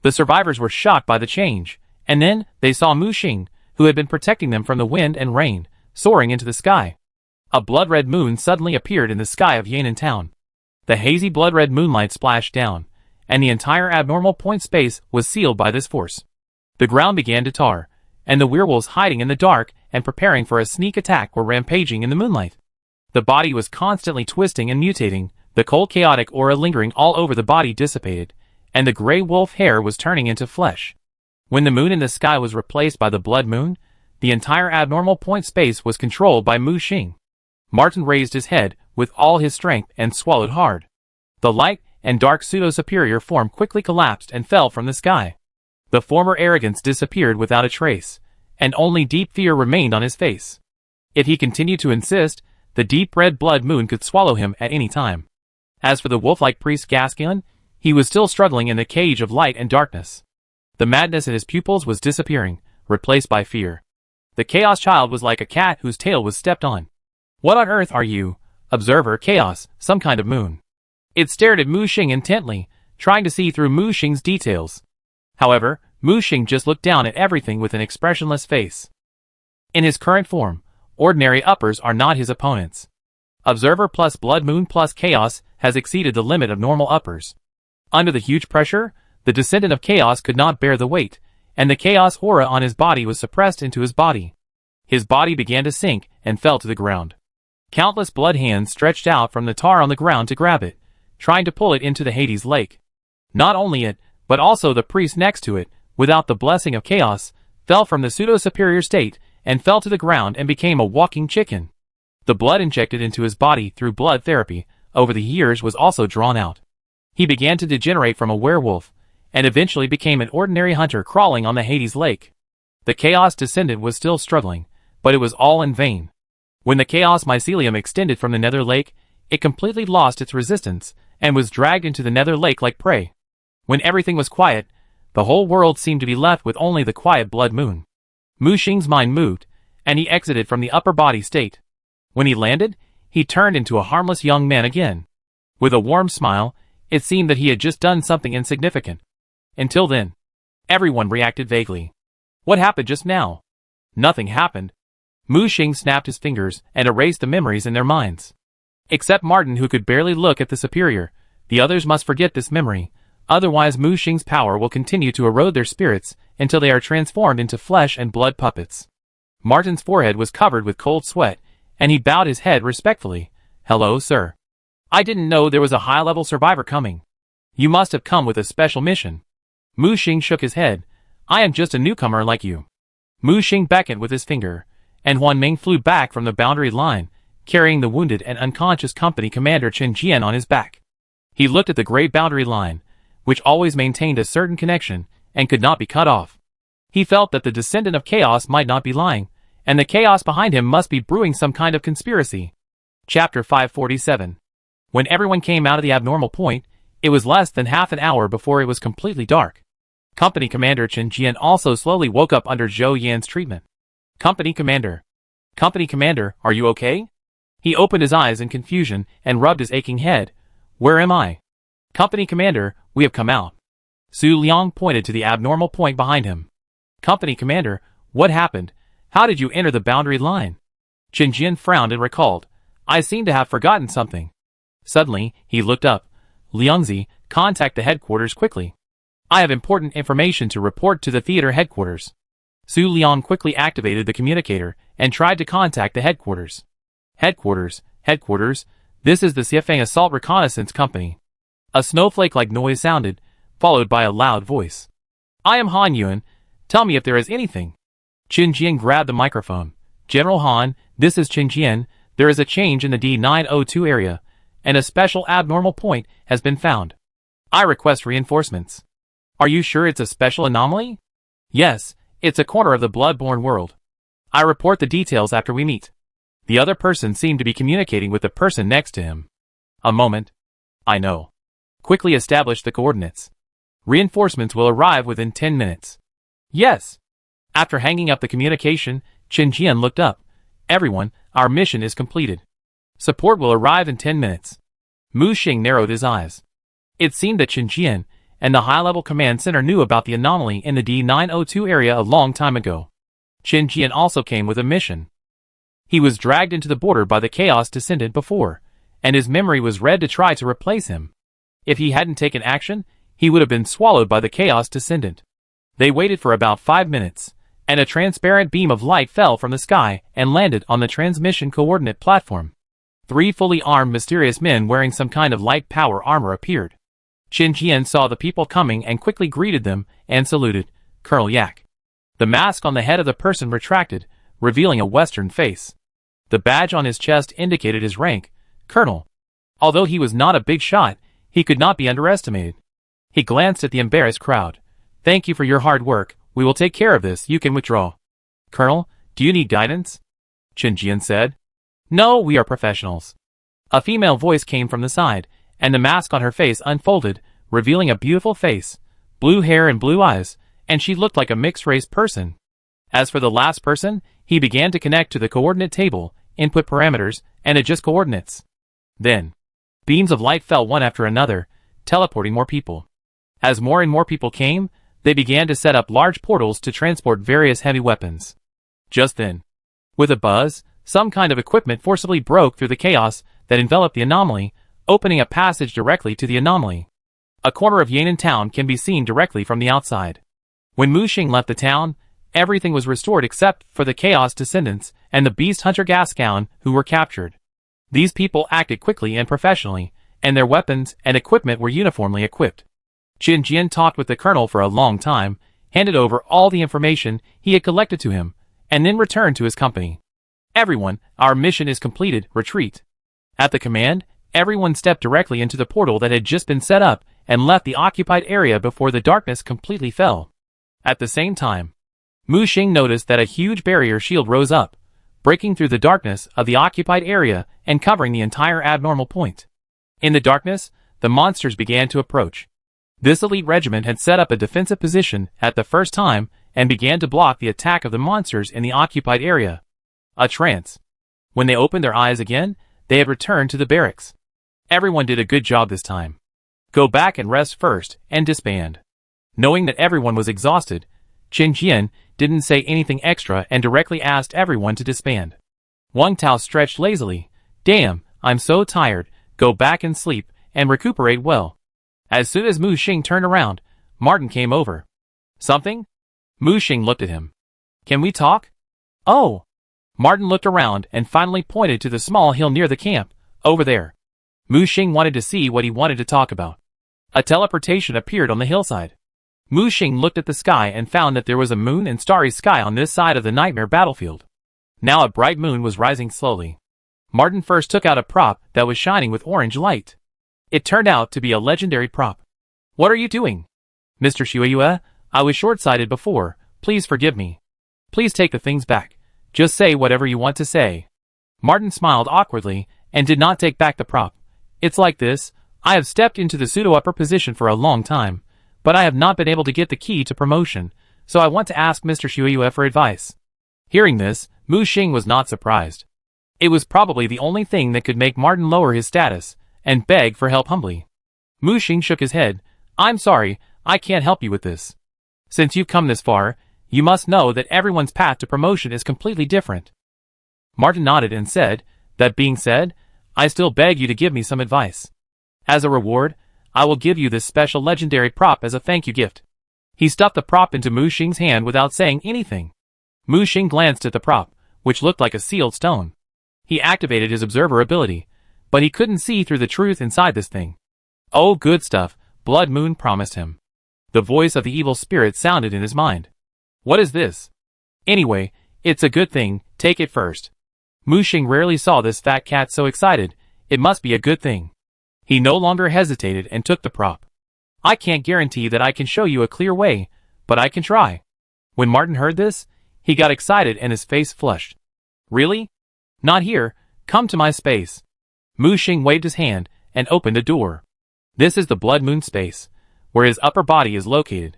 The survivors were shocked by the change, and then they saw Mu Xing, who had been protecting them from the wind and rain, soaring into the sky. A blood-red moon suddenly appeared in the sky of Yan'an town. The hazy blood-red moonlight splashed down, and the entire abnormal point space was sealed by this force. The ground began to tar, and the werewolves hiding in the dark and preparing for a sneak attack were rampaging in the moonlight. The body was constantly twisting and mutating, the cold chaotic aura lingering all over the body dissipated, and the gray wolf hair was turning into flesh. When the moon in the sky was replaced by the blood moon, the entire abnormal point space was controlled by Mu Xing. Martin raised his head with all his strength and swallowed hard. The light and dark pseudo-superior form quickly collapsed and fell from the sky. The former arrogance disappeared without a trace, and only deep fear remained on his face. If he continued to insist, the deep red blood moon could swallow him at any time. As for the wolf-like priest Gaskelin, he was still struggling in the cage of light and darkness. The madness in his pupils was disappearing, replaced by fear. The Chaos Child was like a cat whose tail was stepped on. What on earth are you, observer Chaos, some kind of moon? It stared at Mu Xing intently, trying to see through Mu Xing's details. However, Mu Xing just looked down at everything with an expressionless face. In his current form, ordinary uppers are not his opponents. Observer plus Blood Moon plus Chaos has exceeded the limit of normal uppers. Under the huge pressure, the descendant of Chaos could not bear the weight, and the Chaos aura on his body was suppressed into his body. His body began to sink and fell to the ground. Countless blood hands stretched out from the tar on the ground to grab it, trying to pull it into the Hades lake. Not only it, but also the priest next to it, without the blessing of Chaos, fell from the pseudo-superior state and fell to the ground and became a walking chicken. The blood injected into his body through blood therapy over the years was also drawn out. He began to degenerate from a werewolf, and eventually became an ordinary hunter crawling on the Hades lake. The Chaos descendant was still struggling, but it was all in vain. When the Chaos mycelium extended from the nether lake, it completely lost its resistance, and was dragged into the nether lake like prey. When everything was quiet, the whole world seemed to be left with only the quiet blood moon. Mu Xing's mind moved, and he exited from the upper body state. When he landed, he turned into a harmless young man again. With a warm smile, it seemed that he had just done something insignificant. Until then, everyone reacted vaguely. What happened just now? Nothing happened. Mu Xing snapped his fingers and erased the memories in their minds. Except Martin, who could barely look at the superior, the others must forget this memory, otherwise Mu Xing's power will continue to erode their spirits until they are transformed into flesh and blood puppets. Martin's forehead was covered with cold sweat, and he bowed his head respectfully. Hello, sir. I didn't know there was a high-level survivor coming. You must have come with a special mission. Mu Xing shook his head. I am just a newcomer like you. Mu Xing beckoned with his finger, and Huan Ming flew back from the boundary line, carrying the wounded and unconscious company commander Chen Jian on his back. He looked at the great boundary line, which always maintained a certain connection, and could not be cut off. He felt that the descendant of Chaos might not be lying, and the Chaos behind him must be brewing some kind of conspiracy. Chapter 547. When everyone came out of the abnormal point, it was less than half an hour before it was completely dark. Company Commander Chen Jian also slowly woke up under Zhou Yan's treatment. Company Commander, are you okay? He opened his eyes in confusion and rubbed his aching head. Where am I? Company Commander, we have come out. Su Liang pointed to the abnormal point behind him. Company Commander, what happened? How did you enter the boundary line? Chen Jian frowned and recalled. I seem to have forgotten something. Suddenly, he looked up. Liangzi, contact the headquarters quickly. I have important information to report to the theater headquarters. Su Liang quickly activated the communicator and tried to contact the headquarters. Headquarters, this is the Xiefeng Assault Reconnaissance Company. A snowflake-like noise sounded, followed by a loud voice. I am Han Yuan. Tell me if there is anything. Qin Jian grabbed the microphone. General Han, this is Qin Jian. There is a change in the D902 area, and a special abnormal point has been found. I request reinforcements. Are you sure it's a special anomaly? Yes, it's a corner of the blood-borne world. I report the details after we meet. The other person seemed to be communicating with the person next to him. A moment. I know. Quickly establish the coordinates. Reinforcements will arrive within 10 minutes. Yes. After hanging up the communication, Qin Jian looked up. Everyone, our mission is completed. Support will arrive in 10 minutes. Mu Xing narrowed his eyes. It seemed that Qin Jian and the high-level command center knew about the anomaly in the D902 area a long time ago. Qin Jian also came with a mission. He was dragged into the border by the Chaos Descendant before, and his memory was read to try to replace him. If he hadn't taken action, he would have been swallowed by the Chaos Descendant. They waited for about 5 minutes, and a transparent beam of light fell from the sky and landed on the transmission coordinate platform. 3 fully armed mysterious men wearing some kind of light power armor appeared. Qin Jian saw the people coming and quickly greeted them and saluted, Colonel Yak. The mask on the head of the person retracted, revealing a Western face. The badge on his chest indicated his rank, Colonel. Although he was not a big shot, he could not be underestimated. He glanced at the embarrassed crowd. Thank you for your hard work. We will take care of this. You can withdraw. Colonel, do you need guidance? Qin Jian said. No, we are professionals. A female voice came from the side, and the mask on her face unfolded, revealing a beautiful face, blue hair and blue eyes, and she looked like a mixed-race person. As for the last person, he began to connect to the coordinate table, input parameters, and adjust coordinates. Then, beams of light fell one after another, teleporting more people. As more and more people came, they began to set up large portals to transport various heavy weapons. Just then, with a buzz, some kind of equipment forcibly broke through the chaos that enveloped the anomaly, opening a passage directly to the anomaly. A corner of Yan'an town can be seen directly from the outside. When Mu Xing left the town, everything was restored except for the Chaos Descendants and the Beast Hunter Gascown who were captured. These people acted quickly and professionally, and their weapons and equipment were uniformly equipped. Qin Jian talked with the colonel for a long time, handed over all the information he had collected to him, and then returned to his company. Everyone, our mission is completed, retreat. At the command, everyone stepped directly into the portal that had just been set up and left the occupied area before the darkness completely fell. At the same time, Mu Xing noticed that a huge barrier shield rose up, breaking through the darkness of the occupied area and covering the entire abnormal point. In the darkness, the monsters began to approach. This elite regiment had set up a defensive position at the first time and began to block the attack of the monsters in the occupied area. A trance. When they opened their eyes again, they had returned to the barracks. Everyone did a good job this time. Go back and rest first and disband. Knowing that everyone was exhausted, Qin Jian didn't say anything extra and directly asked everyone to disband. Wang Tao stretched lazily. Damn, I'm so tired. Go back and sleep and recuperate well. As soon as Mu Xing turned around, Martin came over. Something? Mu Xing looked at him. Can we talk? Oh. Martin looked around and finally pointed to the small hill near the camp, over there. Mu Xing wanted to see what he wanted to talk about. A teleportation appeared on the hillside. Mu Xing looked at the sky and found that there was a moon and starry sky on this side of the nightmare battlefield. Now a bright moon was rising slowly. Martin first took out a prop that was shining with orange light. It turned out to be a legendary prop. What are you doing? Mr. Shueyue, I was short-sighted before. Please forgive me. Please take the things back. Just say whatever you want to say. Martin smiled awkwardly and did not take back the prop. It's like this. I have stepped into the pseudo-upper position for a long time, but I have not been able to get the key to promotion, so I want to ask Mr. Shueyue for advice. Hearing this, Mu Xing was not surprised. It was probably the only thing that could make Martin lower his status and beg for help humbly. Mu Xing shook his head. I'm sorry, I can't help you with this. Since you've come this far, you must know that everyone's path to promotion is completely different. Martin nodded and said, that being said, I still beg you to give me some advice. As a reward, I will give you this special legendary prop as a thank you gift. He stuffed the prop into Mu Xing's hand without saying anything. Mu Xing glanced at the prop, which looked like a sealed stone. He activated his observer ability, but he couldn't see through the truth inside this thing. Oh, good stuff, Blood Moon promised him. The voice of the evil spirit sounded in his mind. What is this? Anyway, it's a good thing, take it first. Muxing rarely saw this fat cat so excited, it must be a good thing. He no longer hesitated and took the prop. I can't guarantee that I can show you a clear way, but I can try. When Martin heard this, he got excited and his face flushed. Really? Not here, come to my space. Muxing waved his hand and opened a door. This is the Blood Moon space, where his upper body is located.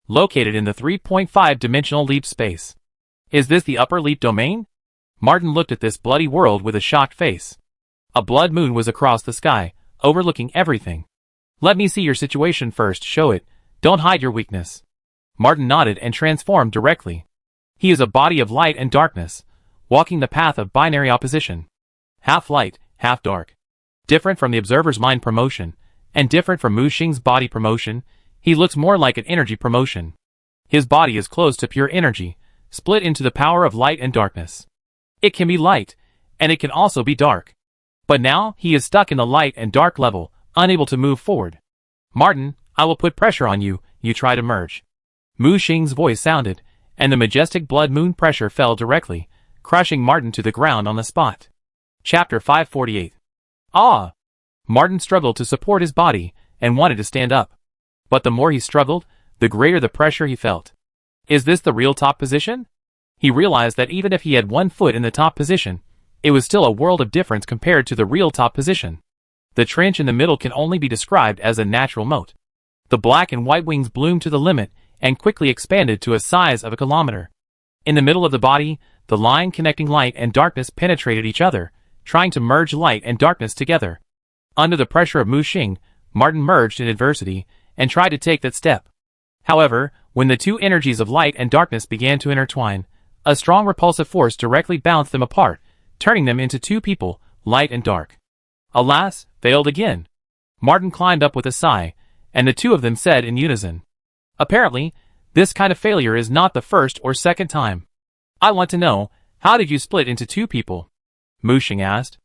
Located in the 3.5-dimensional leap space. Is this the upper leap domain? Martin looked at this bloody world with a shocked face. A blood moon was across the sky, overlooking everything. Let me see your situation first, show it, don't hide your weakness. Martin nodded and transformed directly. He is a body of light and darkness, walking the path of binary opposition. Half light, half dark. Different from the observer's mind promotion, and different from Muxing's body promotion, he looks more like an energy promotion. His body is close to pure energy, split into the power of light and darkness. It can be light, and it can also be dark. But now, he is stuck in the light and dark level, unable to move forward. Martin, I will put pressure on you, you try to merge. Muxing's voice sounded, and the majestic blood moon pressure fell directly, crushing Martin to the ground on the spot. Chapter 548. Ah! Martin struggled to support his body, and wanted to stand up. But the more he struggled, the greater the pressure he felt. Is this the real top position? He realized that even if he had one foot in the top position, it was still a world of difference compared to the real top position. The trench in the middle can only be described as a natural moat. The black and white wings bloomed to the limit, and quickly expanded to a size of a kilometer. In the middle of the body, the line connecting light and darkness penetrated each other, trying to merge light and darkness together. Under the pressure of Muxing, Martin merged in adversity, and tried to take that step. However, when the two energies of light and darkness began to intertwine, a strong repulsive force directly bounced them apart, turning them into two people, light and dark. Alas, failed again. Martin climbed up with a sigh, and the two of them said in unison. Apparently, this kind of failure is not the first or second time. I want to know, how did you split into two people? Muxing asked.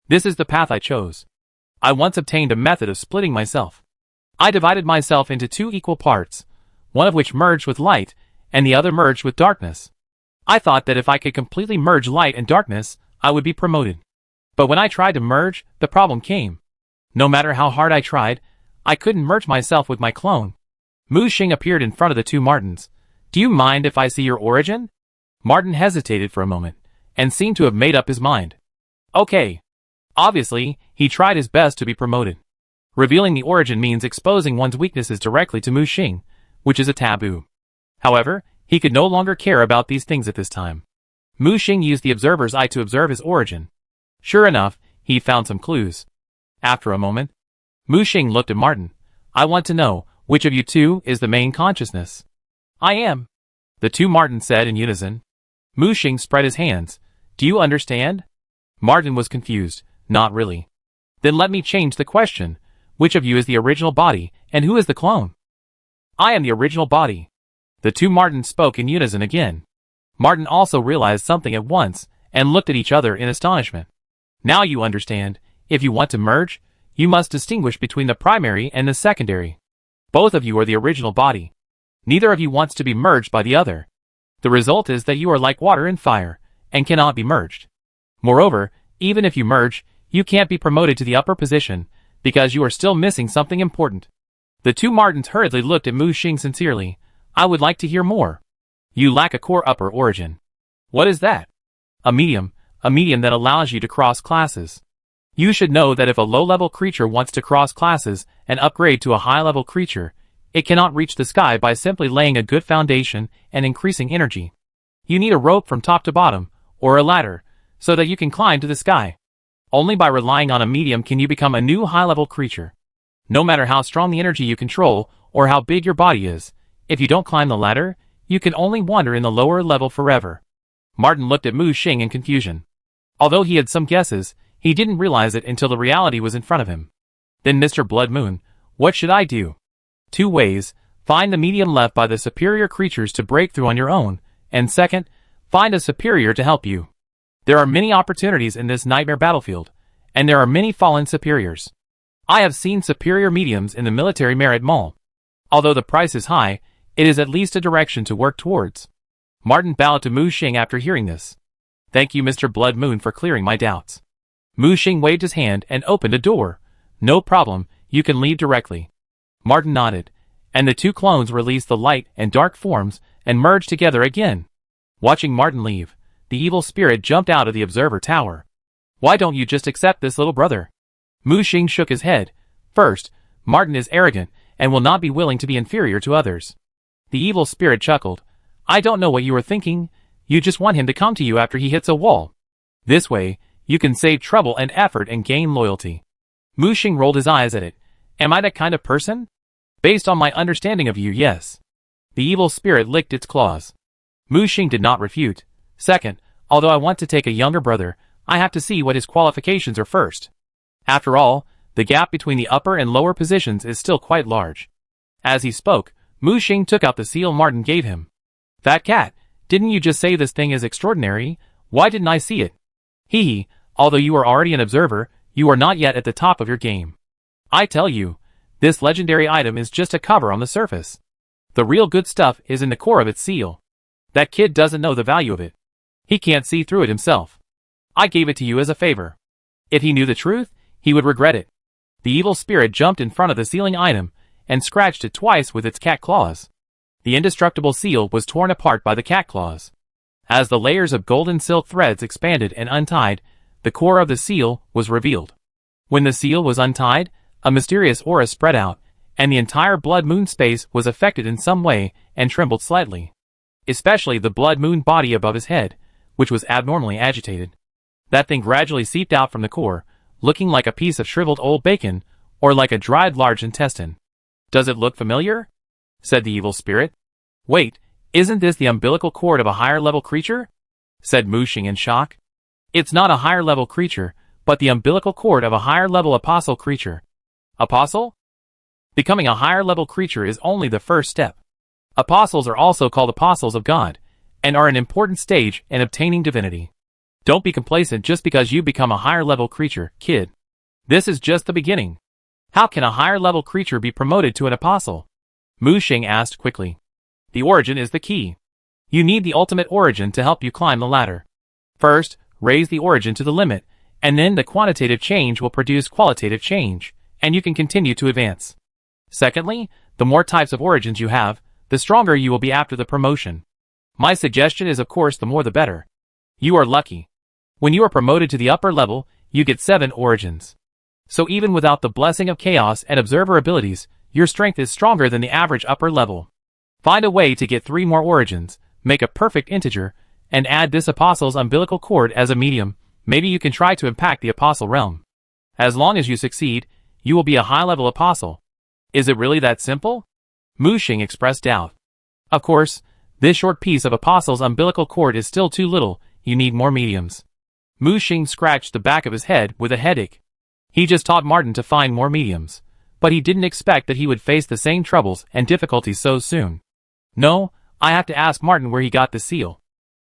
This is the path I chose. I once obtained a method of splitting myself. I divided myself into two equal parts, one of which merged with light, and the other merged with darkness. I thought that if I could completely merge light and darkness, I would be promoted. But when I tried to merge, the problem came. No matter how hard I tried, I couldn't merge myself with my clone. Muxing appeared in front of the two Martins. Do you mind if I see your origin? Martin hesitated for a moment, and seemed to have made up his mind. Okay. Obviously, he tried his best to be promoted. Revealing the origin means exposing one's weaknesses directly to Muxing, which is a taboo. However, he could no longer care about these things at this time. Muxing used the observer's eye to observe his origin. Sure enough, he found some clues. After a moment, Muxing looked at Martin. I want to know, which of you two is the main consciousness? I am. The two Martins said in unison. Muxing spread his hands. Do you understand? Martin was confused. Not really. Then let me change the question. Which of you is the original body, and who is the clone? I am the original body. The two Martins spoke in unison again. Martin also realized something at once, and looked at each other in astonishment. Now you understand, if you want to merge, you must distinguish between the primary and the secondary. Both of you are the original body. Neither of you wants to be merged by the other. The result is that you are like water and fire, and cannot be merged. Moreover, even if you merge, you can't be promoted to the upper position, because you are still missing something important. The two Martins hurriedly looked at Muxing sincerely. I would like to hear more. You lack a core upper origin. What is that? A medium that allows you to cross classes. You should know that if a low-level creature wants to cross classes and upgrade to a high-level creature, it cannot reach the sky by simply laying a good foundation and increasing energy. You need a rope from top to bottom, or a ladder, so that you can climb to the sky. Only by relying on a medium can you become a new high-level creature. No matter how strong the energy you control, or how big your body is, if you don't climb the ladder, you can only wander in the lower level forever. Martin looked at Muxing in confusion. Although he had some guesses, he didn't realize it until the reality was in front of him. Then Mr. Blood Moon, what should I do? 2 ways, find the medium left by the superior creatures to break through on your own, and second, find a superior to help you. There are many opportunities in this nightmare battlefield, and there are many fallen superiors. I have seen superior mediums in the military merit mall. Although the price is high, it is at least a direction to work towards. Martin bowed to Mu Xing after hearing this. Thank you, Mr. Blood Moon, for clearing my doubts. Mu Xing waved his hand and opened a door. No problem, you can leave directly. Martin nodded, and the two clones released the light and dark forms and merged together again. Watching Martin leave, the evil spirit jumped out of the observer tower. Why don't you just accept this, little brother? Mu Xing shook his head. First, Martin is arrogant and will not be willing to be inferior to others. The evil spirit chuckled. I don't know what you are thinking. You just want him to come to you after he hits a wall. This way, you can save trouble and effort and gain loyalty. Mu Xing rolled his eyes at it. Am I that kind of person? Based on my understanding of you, yes. The evil spirit licked its claws. Mu Xing did not refute. Second, although I want to take a younger brother, I have to see what his qualifications are first. After all, the gap between the upper and lower positions is still quite large. As he spoke, Mu Xing took out the seal Martin gave him. Fat cat, didn't you just say this thing is extraordinary? Why didn't I see it? Hee, although you are already an observer, you are not yet at the top of your game. I tell you, this legendary item is just a cover on the surface. The real good stuff is in the core of its seal. That kid doesn't know the value of it. He can't see through it himself. I gave it to you as a favor. If he knew the truth, he would regret it. The evil spirit jumped in front of the sealing item and scratched it twice with its cat claws. The indestructible seal was torn apart by the cat claws. As the layers of golden silk threads expanded and untied, the core of the seal was revealed. When the seal was untied, a mysterious aura spread out, and the entire Blood Moon space was affected in some way and trembled slightly. Especially the Blood Moon body above his head, which was abnormally agitated. That thing gradually seeped out from the core, looking like a piece of shriveled old bacon, or like a dried large intestine. Does it look familiar? Said the evil spirit. Wait, isn't this the umbilical cord of a higher-level creature? Said Mu Xing in shock. It's not a higher-level creature, but the umbilical cord of a higher-level apostle creature. Apostle? Becoming a higher-level creature is only the first step. Apostles are also called apostles of God, and are an important stage in obtaining divinity. Don't be complacent just because you become a higher-level creature, kid. This is just the beginning. How can a higher-level creature be promoted to an apostle? Mu Xing asked quickly. The origin is the key. You need the ultimate origin to help you climb the ladder. First, raise the origin to the limit, and then the quantitative change will produce qualitative change, and you can continue to advance. Secondly, the more types of origins you have, the stronger you will be after the promotion. My suggestion is, of course, the more the better. You are lucky. When you are promoted to the upper level, you get 7 origins. So even without the blessing of chaos and observer abilities, your strength is stronger than the average upper level. Find a way to get 3 more origins, make a perfect integer, and add this apostle's umbilical cord as a medium. Maybe you can try to impact the apostle realm. As long as you succeed, you will be a high-level apostle. Is it really that simple? Mu Xing expressed doubt. Of course, this short piece of apostle's umbilical cord is still too little. You need more mediums. Mu Xing scratched the back of his head with a headache. He just taught Martin to find more mediums, but he didn't expect that he would face the same troubles and difficulties so soon. No, I have to ask Martin where he got the seal.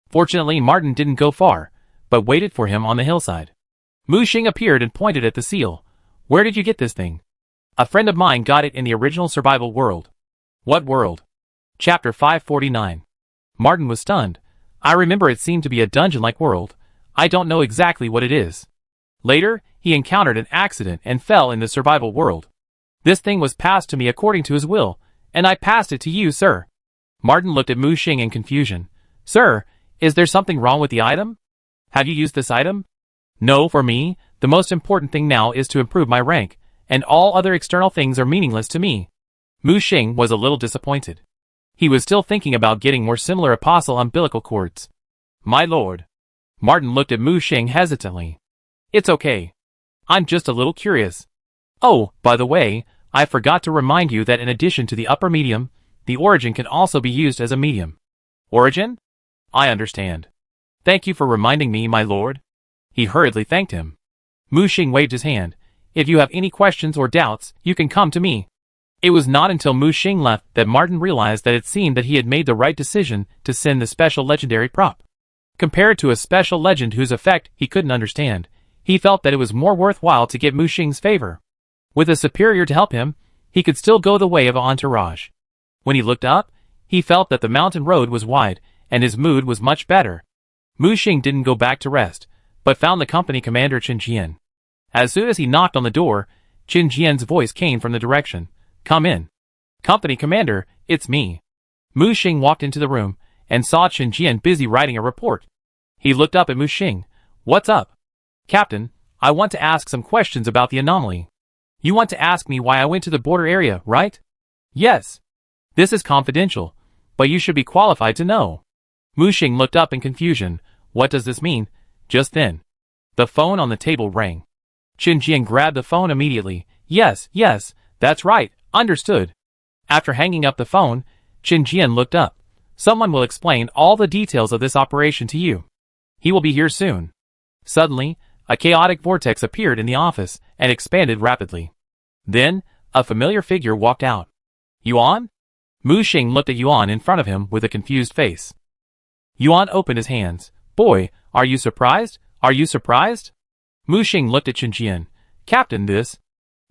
Fortunately, Martin didn't go far, but waited for him on the hillside. Mu Xing appeared and pointed at the seal. Where did you get this thing? A friend of mine got it in the original survival world. What world? Chapter 549. Martin was stunned. I remember it seemed to be a dungeon-like world. I don't know exactly what it is. Later, he encountered an accident and fell in the survival world. This thing was passed to me according to his will, and I passed it to you, sir. Martin looked at Mu Xing in confusion. Sir, is there something wrong with the item? Have you used this item? No, for me, the most important thing now is to improve my rank, and all other external things are meaningless to me. Mu Xing was a little disappointed. He was still thinking about getting more similar apostle umbilical cords. My lord. Martin looked at Mu Xing hesitantly. It's okay. I'm just a little curious. Oh, by the way, I forgot to remind you that in addition to the upper medium, the origin can also be used as a medium. Origin? I understand. Thank you for reminding me, my lord. He hurriedly thanked him. Mu Xing waved his hand. If you have any questions or doubts, you can come to me. It was not until Mu Xing left that Martin realized that it seemed that he had made the right decision to send the special legendary prop. Compared to a special legend whose effect he couldn't understand, he felt that it was more worthwhile to get Mu Xing's favor. With a superior to help him, he could still go the way of an entourage. When he looked up, he felt that the mountain road was wide, and his mood was much better. Mu Xing didn't go back to rest, but found the company commander Qin Jian. As soon as he knocked on the door, Qin Jian's voice came from the direction. "Come in." "Company commander, it's me." Mu Xing walked into the room, and saw Qin Jian busy writing a report. He looked up at Mu Xing. "What's up?" "Captain, I want to ask some questions about the anomaly." "You want to ask me why I went to the border area, right?" "Yes." "This is confidential, but you should be qualified to know." Mu Xing looked up in confusion. "What does this mean?" Just then, the phone on the table rang. Qin Jian grabbed the phone immediately. Yes, that's right, understood." After hanging up the phone, Qin Jian looked up. "Someone will explain all the details of this operation to you. He will be here soon." Suddenly, a chaotic vortex appeared in the office and expanded rapidly. Then, a familiar figure walked out. "Yuan?" Mu Xing looked at Yuan in front of him with a confused face. Yuan opened his hands. "Boy, are you surprised? Are you surprised?" Mu Xing looked at Qin Jian. "Captain, this."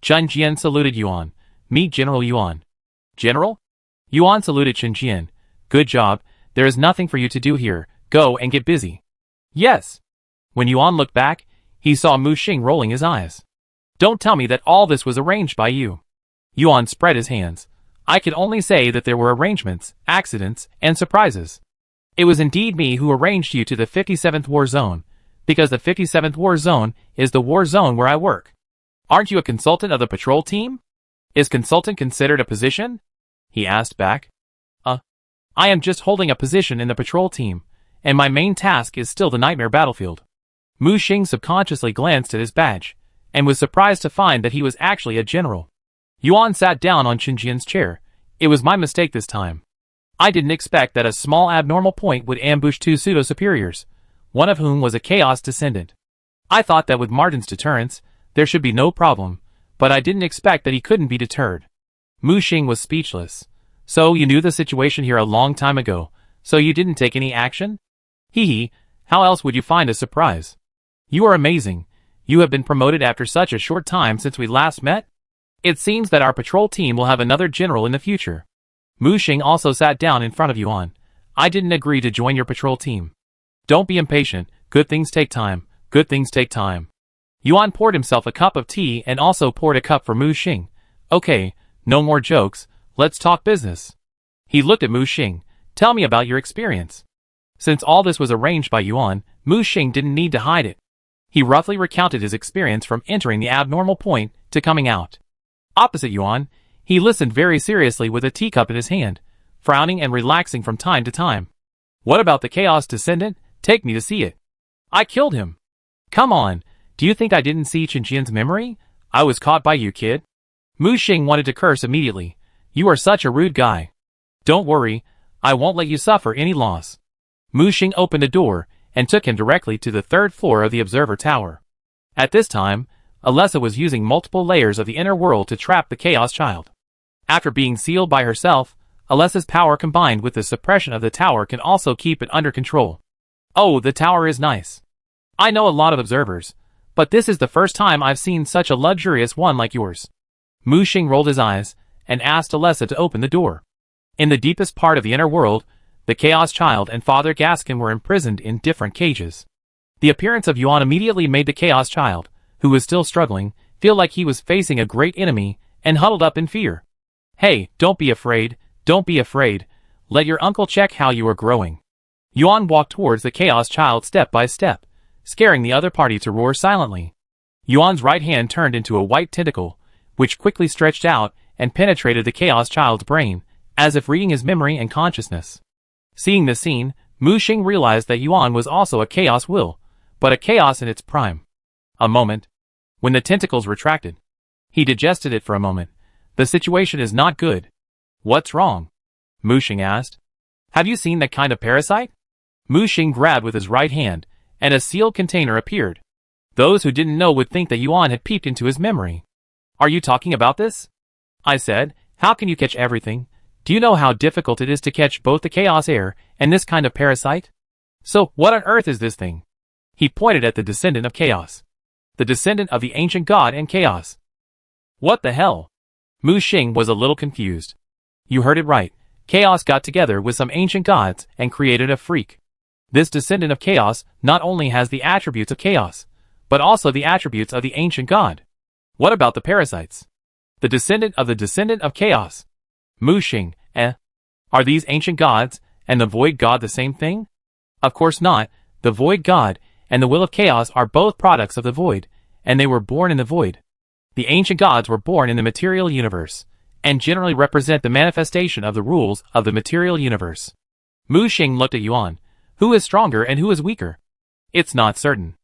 Qin Jian saluted Yuan. "Meet General Yuan." "General?" Yuan saluted Qin Jian. "Good job, there is nothing for you to do here, go and get busy." "Yes." When Yuan looked back, he saw Mu Xing rolling his eyes. "Don't tell me that all this was arranged by you." Yuan spread his hands. "I can only say that there were arrangements, accidents, and surprises. It was indeed me who arranged you to the 57th War Zone, because the 57th War Zone is the war zone where I work." "Aren't you a consultant of the patrol team? Is consultant considered a position?" he asked back. I am just holding a position in the patrol team, and my main task is still the nightmare battlefield." Mu Xing subconsciously glanced at his badge, and was surprised to find that he was actually a general. Yuan sat down on Qin Jian's chair. "It was my mistake this time. I didn't expect that a small abnormal point would ambush two pseudo-superiors, one of whom was a chaos descendant. I thought that with Martin's deterrence, there should be no problem, but I didn't expect that he couldn't be deterred." Mu Xing was speechless. "So you knew the situation here a long time ago, so you didn't take any action?" Hee, how else would you find a surprise? "You are amazing. You have been promoted after such a short time since we last met? It seems that our patrol team will have another general in the future." Mu Xing also sat down in front of Yuan. "I didn't agree to join your patrol team. Don't be impatient, good things take time, good things take time." Yuan poured himself a cup of tea and also poured a cup for Mu Xing. "Okay, no more jokes, let's talk business." He looked at Mu Xing. "Tell me about your experience." Since all this was arranged by Yuan, Mu Xing didn't need to hide it. He roughly recounted his experience from entering the abnormal point to coming out. Opposite Yuan, he listened very seriously with a teacup in his hand, frowning and relaxing from time to time. "What about the Chaos Descendant? Take me to see it." "I killed him." "Come on, do you think I didn't see Qin Jian's memory? I was caught by you, kid." Mu Xing wanted to curse immediately. "You are such a rude guy." "Don't worry, I won't let you suffer any loss." Mu Xing opened a door and took him directly to the 3rd floor of the observer tower. At this time, Alessa was using multiple layers of the inner world to trap the Chaos Child. After being sealed by herself, Alessa's power combined with the suppression of the tower can also keep it under control. "Oh, the tower is nice. I know a lot of observers, but this is the first time I've seen such a luxurious one like yours." Mu Xing rolled his eyes and asked Alessa to open the door. In the deepest part of the inner world, the Chaos Child and Father Gaskin were imprisoned in different cages. The appearance of Yuan immediately made the Chaos Child, who was still struggling, feel like he was facing a great enemy and huddled up in fear. "Hey, don't be afraid, don't be afraid. Let your uncle check how you are growing." Yuan walked towards the Chaos Child step by step, scaring the other party to roar silently. Yuan's right hand turned into a white tentacle, which quickly stretched out and penetrated the Chaos Child's brain, as if reading his memory and consciousness. Seeing the scene, Mu Xing realized that Yuan was also a Chaos Will, but a Chaos in its prime. A moment. When the tentacles retracted. He digested it for a moment. The situation is not good. "What's wrong?" Mu Xing asked. "Have you seen that kind of parasite?" Mu Xing grabbed with his right hand, and a sealed container appeared. Those who didn't know would think that Yuan had peeped into his memory. "Are you talking about this?" I said. "How can you catch everything? Do you know how difficult it is to catch both the chaos air and this kind of parasite? So, what on earth is this thing?" He pointed at the descendant of chaos. The descendant of the ancient god and chaos. What the hell? Mu Xing was a little confused. You heard it right. Chaos got together with some ancient gods and created a freak. This descendant of chaos not only has the attributes of chaos, but also the attributes of the ancient god. What about the parasites? The descendant of chaos. Mu Xing, Are these ancient gods and the void god the same thing? Of course not. The void god and the will of chaos are both products of the void, and they were born in the void. The ancient gods were born in the material universe, and generally represent the manifestation of the rules of the material universe. Mu Xing looked at Yuan. Who is stronger and who is weaker? It's not certain.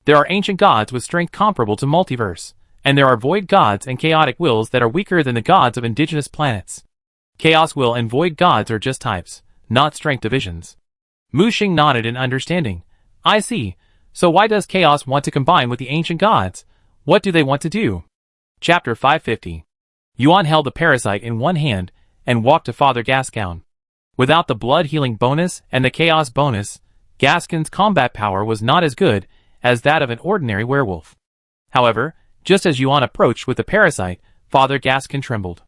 There are ancient gods with strength comparable to multiverse, and there are void gods and chaotic wills that are weaker than the gods of indigenous planets. Chaos will and void gods are just types, not strength divisions. Mu Xing nodded in understanding. I see. So why does chaos want to combine with the ancient gods? What do they want to do? Chapter 550. Yuan held the parasite in one hand and walked to Father Gascoigne. Without the blood healing bonus and the chaos bonus, Gascoigne's combat power was not as good as that of an ordinary werewolf. However, just as Yuan approached with the parasite, Father Gascoigne trembled.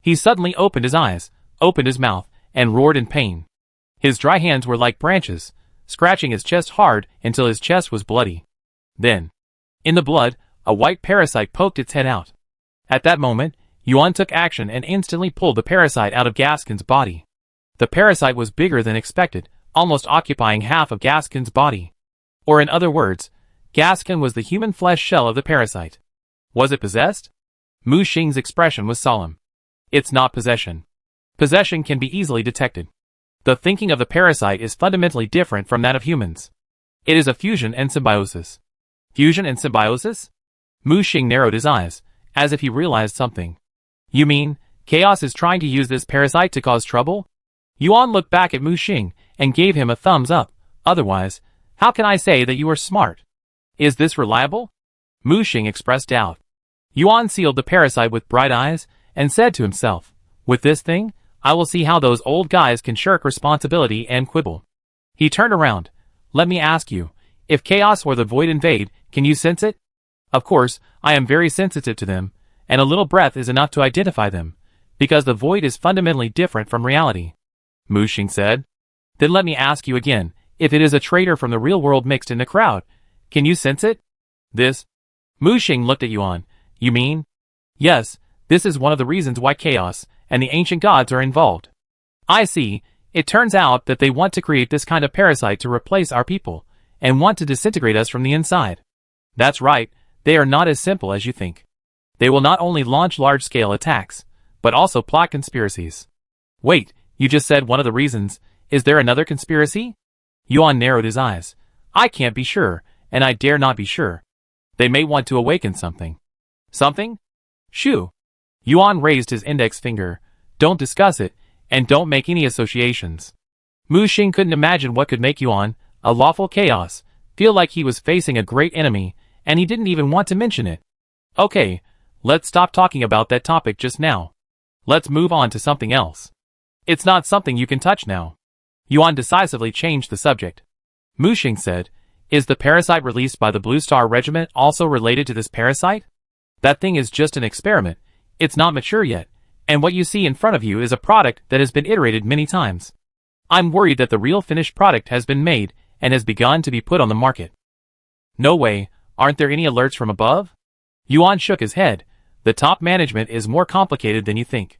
He suddenly opened his eyes, opened his mouth, and roared in pain. His dry hands were like branches, scratching his chest hard until his chest was bloody. Then, in the blood, a white parasite poked its head out. At that moment, Yuan took action and instantly pulled the parasite out of Gascoigne's body. The parasite was bigger than expected, almost occupying half of Gascoigne's body. Or in other words, Gascoigne was the human flesh shell of the parasite. Was it possessed? Mu Xing's expression was solemn. It's not possession. Possession can be easily detected. The thinking of the parasite is fundamentally different from that of humans. It is a fusion and symbiosis. Fusion and symbiosis? Mu Xing narrowed his eyes, as if he realized something. You mean, chaos is trying to use this parasite to cause trouble? Yuan looked back at Mu Xing and gave him a thumbs up. Otherwise, how can I say that you are smart? Is this reliable? Mu Xing expressed doubt. Yuan sealed the parasite with bright eyes and said to himself, with this thing, I will see how those old guys can shirk responsibility and quibble. He turned around. Let me ask you, if chaos or the void invade, can you sense it? Of course, I am very sensitive to them, and a little breath is enough to identify them, because the void is fundamentally different from reality. Mu Xing said. Then let me ask you again, if it is a traitor from the real world mixed in the crowd, can you sense it? This? Mu Xing looked at Yuan. You mean? Yes, this is one of the reasons why chaos and the ancient gods are involved. I see. It turns out that they want to create this kind of parasite to replace our people, and want to disintegrate us from the inside. That's right, they are not as simple as you think. They will not only launch large-scale attacks, but also plot conspiracies. Wait, you just said one of the reasons. Is there another conspiracy? Yuan narrowed his eyes. I can't be sure, and I dare not be sure. They may want to awaken something. Something? Shoo. Yuan raised his index finger. Don't discuss it, and don't make any associations. Mu Xing couldn't imagine what could make Yuan, a lawful chaos, feel like he was facing a great enemy, and he didn't even want to mention it. Okay, let's stop talking about that topic just now. Let's move on to something else. It's not something you can touch now. Yuan decisively changed the subject. Mu Xing said, is the parasite released by the Blue Star Regiment also related to this parasite? That thing is just an experiment. It's not mature yet, and what you see in front of you is a product that has been iterated many times. I'm worried that the real finished product has been made and has begun to be put on the market. No way, aren't there any alerts from above? Yuan shook his head. The top management is more complicated than you think.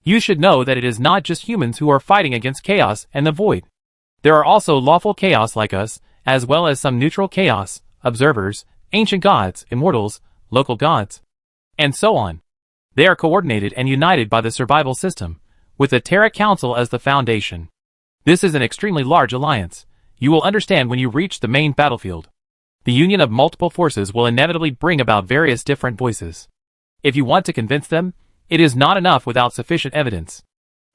You should know that it is not just humans who are fighting against chaos and the void. There are also lawful chaos like us, as well as some neutral chaos, observers, ancient gods, immortals, local gods, and so on. They are coordinated and united by the survival system, with the Terra Council as the foundation. This is an extremely large alliance. You will understand when you reach the main battlefield. The union of multiple forces will inevitably bring about various different voices. If you want to convince them, it is not enough without sufficient evidence.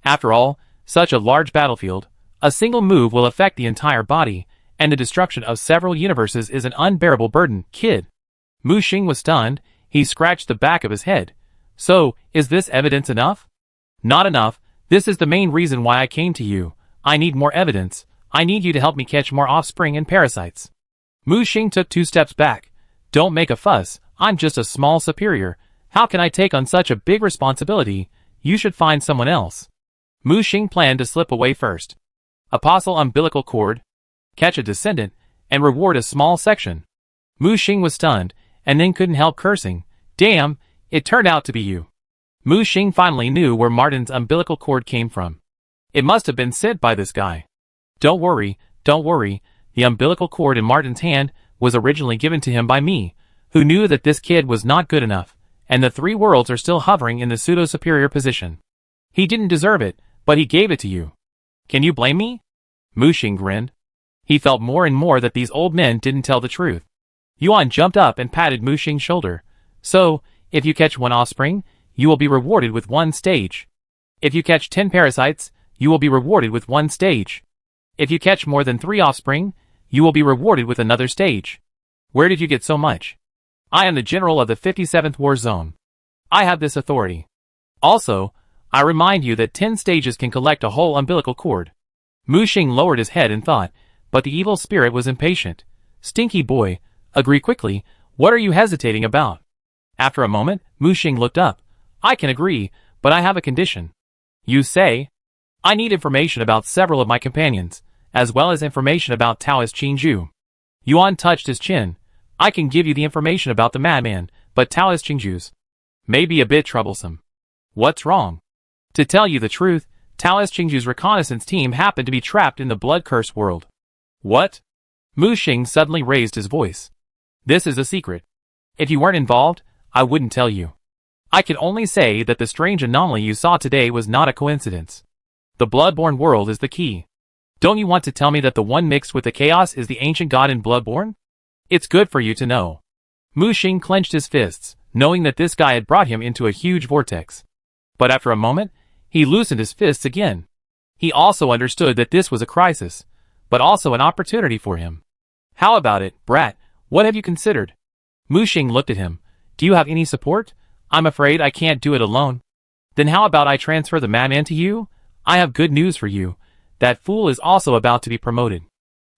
After all, such a large battlefield, a single move will affect the entire body, and the destruction of several universes is an unbearable burden, kid. Mu Xing was stunned. He scratched the back of his head. So, is this evidence enough? Not enough. This is the main reason why I came to you. I need more evidence. I need you to help me catch more offspring and parasites. Mu Xing took 2 steps back. Don't make a fuss. I'm just a small superior, How can I take on such a big responsibility? You should find someone else. Mu Xing planned to slip away first. Apostle umbilical cord, catch a descendant, and reward a small section. Mu Xing was stunned, and then couldn't help cursing. Damn, it turned out to be you. Mu Xing finally knew where Martin's umbilical cord came from. It must have been sent by this guy. Don't worry, the umbilical cord in Martin's hand was originally given to him by me, who knew that this kid was not good enough, and the three worlds are still hovering in the pseudo-superior position. He didn't deserve it, but he gave it to you. Can you blame me? Mu Xing grinned. He felt more and more that these old men didn't tell the truth. Yuan jumped up and patted Mu Xing's shoulder. So, if you catch 1 offspring, you will be rewarded with 1 stage. If you catch 10 parasites, you will be rewarded with 1 stage. If you catch more than 3 offspring, you will be rewarded with another stage. Where did you get so much? I am the general of the 57th War Zone. I have this authority. Also, I remind you that 10 stages can collect a whole umbilical cord. Mu Xing lowered his head in thought, but the evil spirit was impatient. Stinky boy, agree quickly, what are you hesitating about? After a moment, Mu Xing looked up. I can agree, but I have a condition. You say? I need information about several of my companions, as well as information about Taoist Qingzhu. Yuan touched his chin. I can give you the information about the madman, but Taoist Qingzhu's may be a bit troublesome. What's wrong? To tell you the truth, Taoist Qingzhu's reconnaissance team happened to be trapped in the blood-cursed world. What? Mu Xing suddenly raised his voice. This is a secret. If you weren't involved, I wouldn't tell you. I can only say that the strange anomaly you saw today was not a coincidence. The Bloodborne world is the key. Don't you want to tell me that the one mixed with the chaos is the ancient god in Bloodborne? It's good for you to know. Mu Xing clenched his fists, knowing that this guy had brought him into a huge vortex. But after a moment, he loosened his fists again. He also understood that this was a crisis, but also an opportunity for him. How about it, brat? What have you considered? Mu Xing looked at him. Do you have any support? I'm afraid I can't do it alone. Then how about I transfer the madman to you? I have good news for you. That fool is also about to be promoted.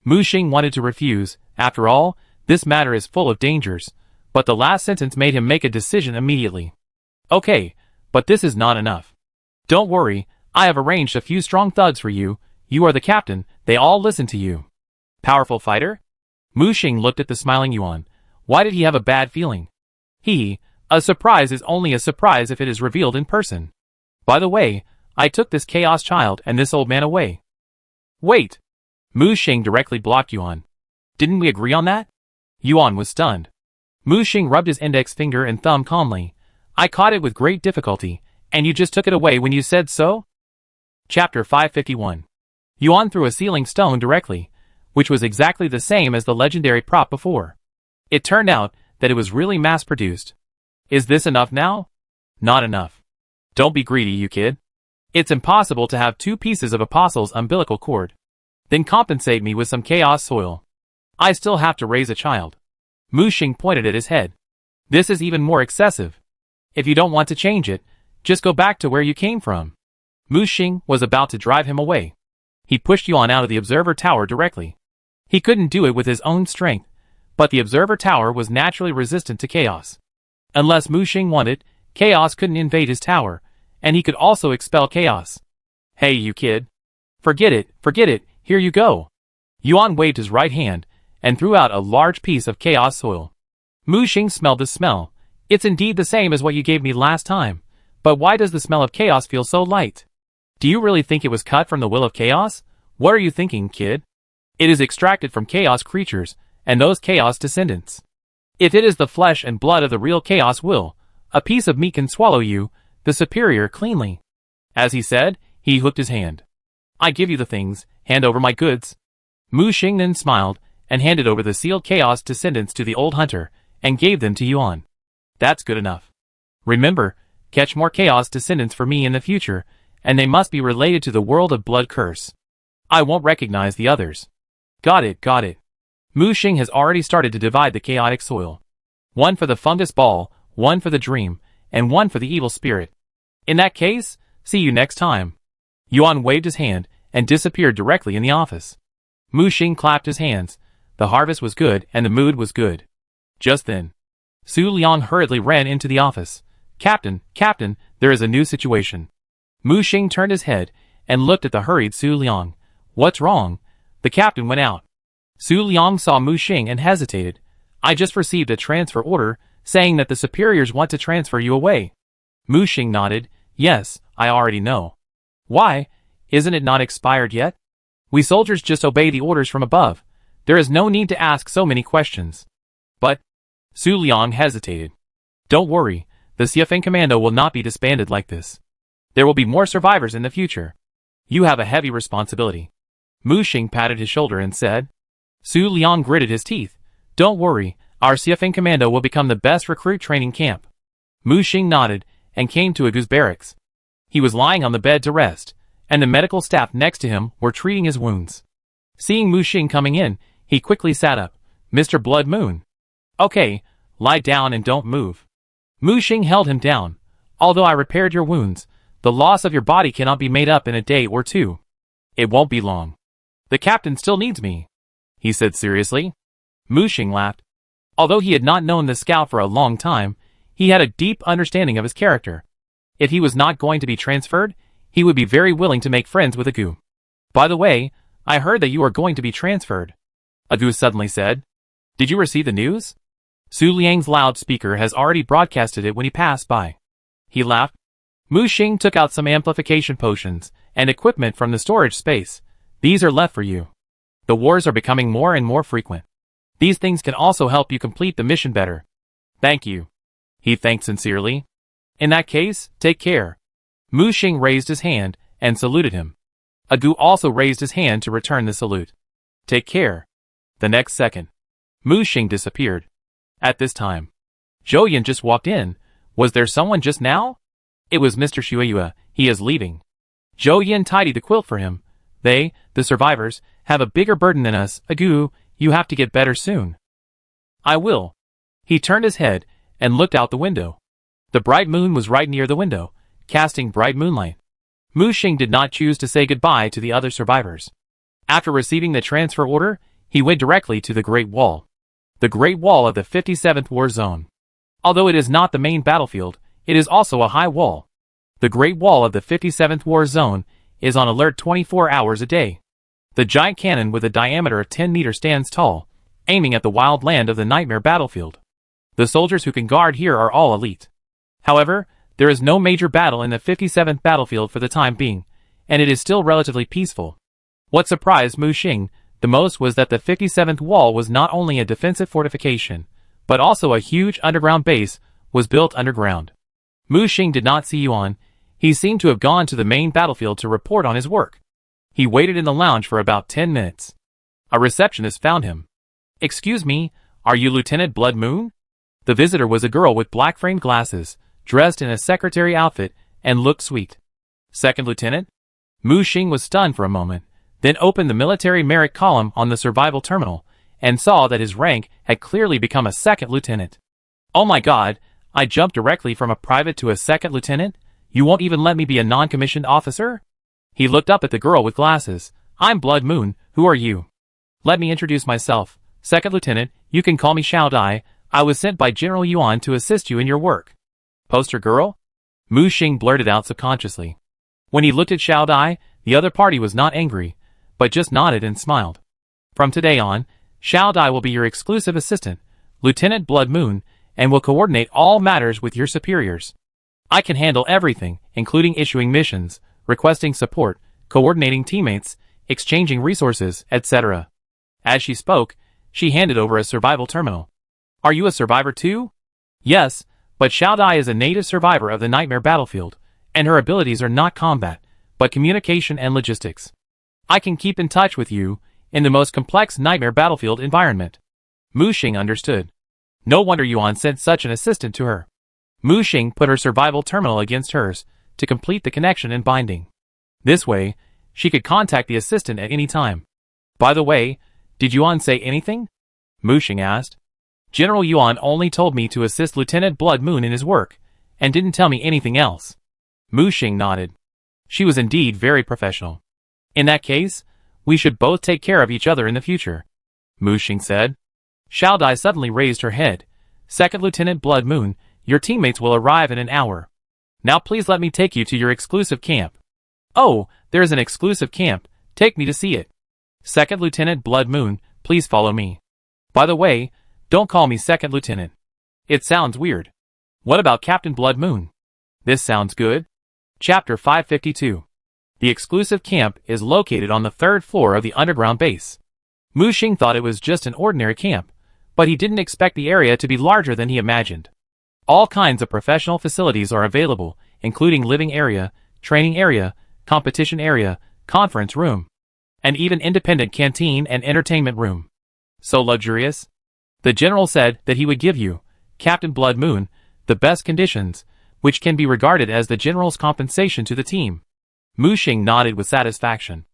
Mu Xing wanted to refuse. After all, this matter is full of dangers. But the last sentence made him make a decision immediately. Okay, but this is not enough. Don't worry, I have arranged a few strong thugs for you. You are the captain, they all listen to you. Powerful fighter? Mu Xing looked at the smiling Yuan. Why did he have a bad feeling? A surprise is only a surprise if it is revealed in person. By the way, I took this chaos child and this old man away. Wait! Mu Xing directly blocked Yuan. Didn't we agree on that? Yuan was stunned. Mu Xing rubbed his index finger and thumb calmly. I caught it with great difficulty, and you just took it away when you said so? Chapter 551. Yuan threw a ceiling stone directly, which was exactly the same as the legendary prop before. It turned out that it was really mass-produced. Is this enough now? Not enough. Don't be greedy, you kid. It's impossible to have 2 pieces of Apostle's umbilical cord. Then compensate me with some chaos soil. I still have to raise a child. Mu Xing pointed at his head. This is even more excessive. If you don't want to change it, just go back to where you came from. Mu Xing was about to drive him away. He pushed Yuan out of the observer tower directly. He couldn't do it with his own strength, but the observer tower was naturally resistant to chaos. Unless Mu Xing wanted, chaos couldn't invade his tower, and he could also expel chaos. Hey, you kid. Forget it, here you go. Yuan waved his right hand, and threw out a large piece of chaos soil. Mu Xing smelled the smell. It's indeed the same as what you gave me last time, but why does the smell of chaos feel so light? Do you really think it was cut from the will of chaos? What are you thinking, kid? It is extracted from chaos creatures, and those chaos descendants. If it is the flesh and blood of the real chaos will, a piece of meat can swallow you, the superior, cleanly. As he said, he hooked his hand. I give you the things, hand over my goods. Mu Xing then smiled, and handed over the sealed chaos descendants to the old hunter, and gave them to Yuan. That's good enough. Remember, catch more chaos descendants for me in the future, and they must be related to the world of blood curse. I won't recognize the others. Got it. Mu Xing has already started to divide the chaotic soil. 1 for the fungus ball, 1 for the dream, and 1 for the evil spirit. In that case, see you next time. Yuan waved his hand, and disappeared directly in the office. Mu Xing clapped his hands. The harvest was good, and the mood was good. Just then, Su Liang hurriedly ran into the office. Captain, there is a new situation. Mu Xing turned his head and looked at the hurried Su Liang. What's wrong? The captain went out. Su Liang saw Mu Xing and hesitated. I just received a transfer order saying that the superiors want to transfer you away. Mu Xing nodded. Yes, I already know. Why? Isn't it not expired yet? We soldiers just obey the orders from above. There is no need to ask so many questions. But Su Liang hesitated. Don't worry, the CFN Commando will not be disbanded like this. There will be more survivors in the future. You have a heavy responsibility. Mu Xing patted his shoulder and said. Su Liang gritted his teeth. Don't worry, our CFN Commando will become the best recruit training camp. Mu Xing nodded and came to Agu's barracks. He was lying on the bed to rest, and the medical staff next to him were treating his wounds. Seeing Mu Xing coming in, he quickly sat up. Mr. Blood Moon. Okay, lie down and don't move. Mu Xing held him down. Although I repaired your wounds, the loss of your body cannot be made up in a day or two. It won't be long. The captain still needs me, he said seriously. Mu Xing laughed. Although he had not known the scout for a long time, he had a deep understanding of his character. If he was not going to be transferred, he would be very willing to make friends with Agu. By the way, I heard that you are going to be transferred, Agu suddenly said. Did you receive the news? Su Liang's loudspeaker has already broadcasted it when he passed by. He laughed. Mu Xing took out some amplification potions and equipment from the storage space. These are left for you. The wars are becoming more and more frequent. These things can also help you complete the mission better. Thank you. He thanked sincerely. In that case, take care. Mu Xing raised his hand and saluted him. Agu also raised his hand to return the salute. Take care. The next second, Mu Xing disappeared. At this time, Zhou Yan just walked in. Was there someone just now? It was Mr. Xueyue. He is leaving. Zhou Yan tidied the quilt for him. They, the survivors, have a bigger burden than us. Agu, you have to get better soon. I will. He turned his head and looked out the window. The bright moon was right near the window, casting bright moonlight. Mu Xing did not choose to say goodbye to the other survivors. After receiving the transfer order, he went directly to the Great Wall. The Great Wall of the 57th War Zone. Although it is not the main battlefield, it is also a high wall. The Great Wall of the 57th War Zone is on alert 24 hours a day. The giant cannon with a diameter of 10 meters stands tall, aiming at the wild land of the nightmare battlefield. The soldiers who can guard here are all elite. However, there is no major battle in the 57th battlefield for the time being, and it is still relatively peaceful. What surprised Mu Xing the most was that the 57th wall was not only a defensive fortification, but also a huge underground base was built underground. Mu Xing did not see Yuan. He seemed to have gone to the main battlefield to report on his work. He waited in the lounge for about 10 minutes. A receptionist found him. Excuse me, are you Lieutenant Blood Moon? The visitor was a girl with black-framed glasses, dressed in a secretary outfit, and looked sweet. Second Lieutenant? Mu Xing was stunned for a moment, then opened the military merit column on the survival terminal, and saw that his rank had clearly become a second lieutenant. Oh my god, I jumped directly from a private to a second lieutenant? You won't even let me be a non-commissioned officer? He looked up at the girl with glasses. I'm Blood Moon, who are you? Let me introduce myself. Second Lieutenant, you can call me Xiao Dai. I was sent by General Yuan to assist you in your work. Poster girl? Mu Xing blurted out subconsciously. When he looked at Xiao Dai, the other party was not angry, but just nodded and smiled. From today on, Xiao Dai will be your exclusive assistant, Lieutenant Blood Moon, and will coordinate all matters with your superiors. I can handle everything, including issuing missions, requesting support, coordinating teammates, exchanging resources, etc. As she spoke, she handed over a survival terminal. Are you a survivor too? Yes, but Xiao Dai is a native survivor of the nightmare battlefield, and her abilities are not combat, but communication and logistics. I can keep in touch with you in the most complex nightmare battlefield environment. Mu Xing understood. No wonder Yuan sent such an assistant to her. Mu Xing put her survival terminal against hers to complete the connection and binding. This way, she could contact the assistant at any time. By the way, did Yuan say anything? Mu Xing asked. General Yuan only told me to assist Lieutenant Blood Moon in his work, and didn't tell me anything else. Mu Xing nodded. She was indeed very professional. In that case, we should both take care of each other in the future, Mu Xing said. Xiao Dai suddenly raised her head. Second Lieutenant Blood Moon, Your teammates will arrive in an hour. Now please let me take you to your exclusive camp. Oh, there is an exclusive camp. Take me to see it. Second Lieutenant Blood Moon, please follow me. By the way, don't call me Second Lieutenant. It sounds weird. What about Captain Blood Moon? This sounds good. Chapter 552. The exclusive camp is located on the 3rd floor of the underground base. Mu Xing thought it was just an ordinary camp, but he didn't expect the area to be larger than he imagined. All kinds of professional facilities are available, including living area, training area, competition area, conference room, and even independent canteen and entertainment room. So luxurious? The general said that he would give you, Captain Blood Moon, the best conditions, which can be regarded as the general's compensation to the team. Mu Xing nodded with satisfaction.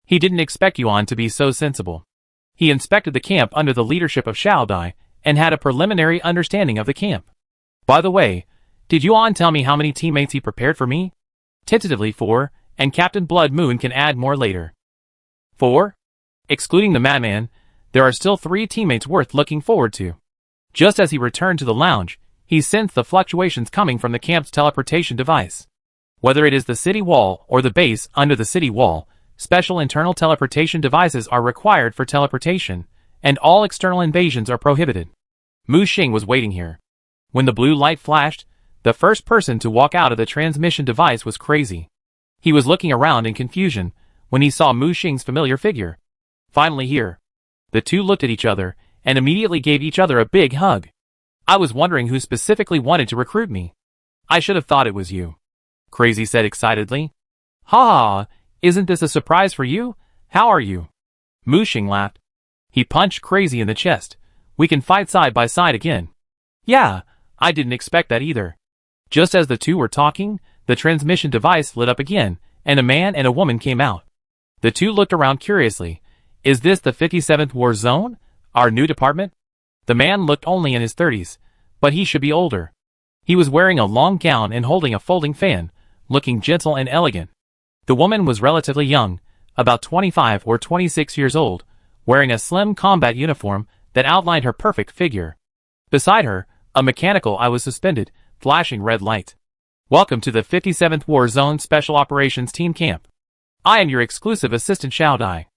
He didn't expect Yuan to be so sensible. He inspected the camp under the leadership of Xiao Dai, and had a preliminary understanding of the camp. By the way, did Yuan tell me how many teammates he prepared for me? Tentatively 4, and Captain Blood Moon can add more later. 4? Excluding the madman, there are still 3 teammates worth looking forward to. Just as he returned to the lounge, he sensed the fluctuations coming from the camp's teleportation device. Whether it is the city wall or the base under the city wall, special internal teleportation devices are required for teleportation, and all external invasions are prohibited. Mu Xing was waiting here. When the blue light flashed, the first person to walk out of the transmission device was Crazy. He was looking around in confusion when he saw Mu Xing's familiar figure. Finally here. The two looked at each other and immediately gave each other a big hug. I was wondering who specifically wanted to recruit me. I should have thought it was you. Crazy said excitedly. Ha! Isn't this a surprise for you? How are you? Mu Xing laughed. He punched Crazy in the chest. We can fight side by side again. Yeah, I didn't expect that either. Just as the two were talking, the transmission device lit up again, and a man and a woman came out. The two looked around curiously. Is this the 57th War Zone? Our new department? The man looked only in his 30s, but he should be older. He was wearing a long gown and holding a folding fan, looking gentle and elegant. The woman was relatively young, about 25 or 26 years old, wearing a slim combat uniform that outlined her perfect figure. Beside her, a mechanical eye was suspended, flashing red light. Welcome to the 57th War Zone Special Operations Team Camp. I am your exclusive assistant Xiao Dai.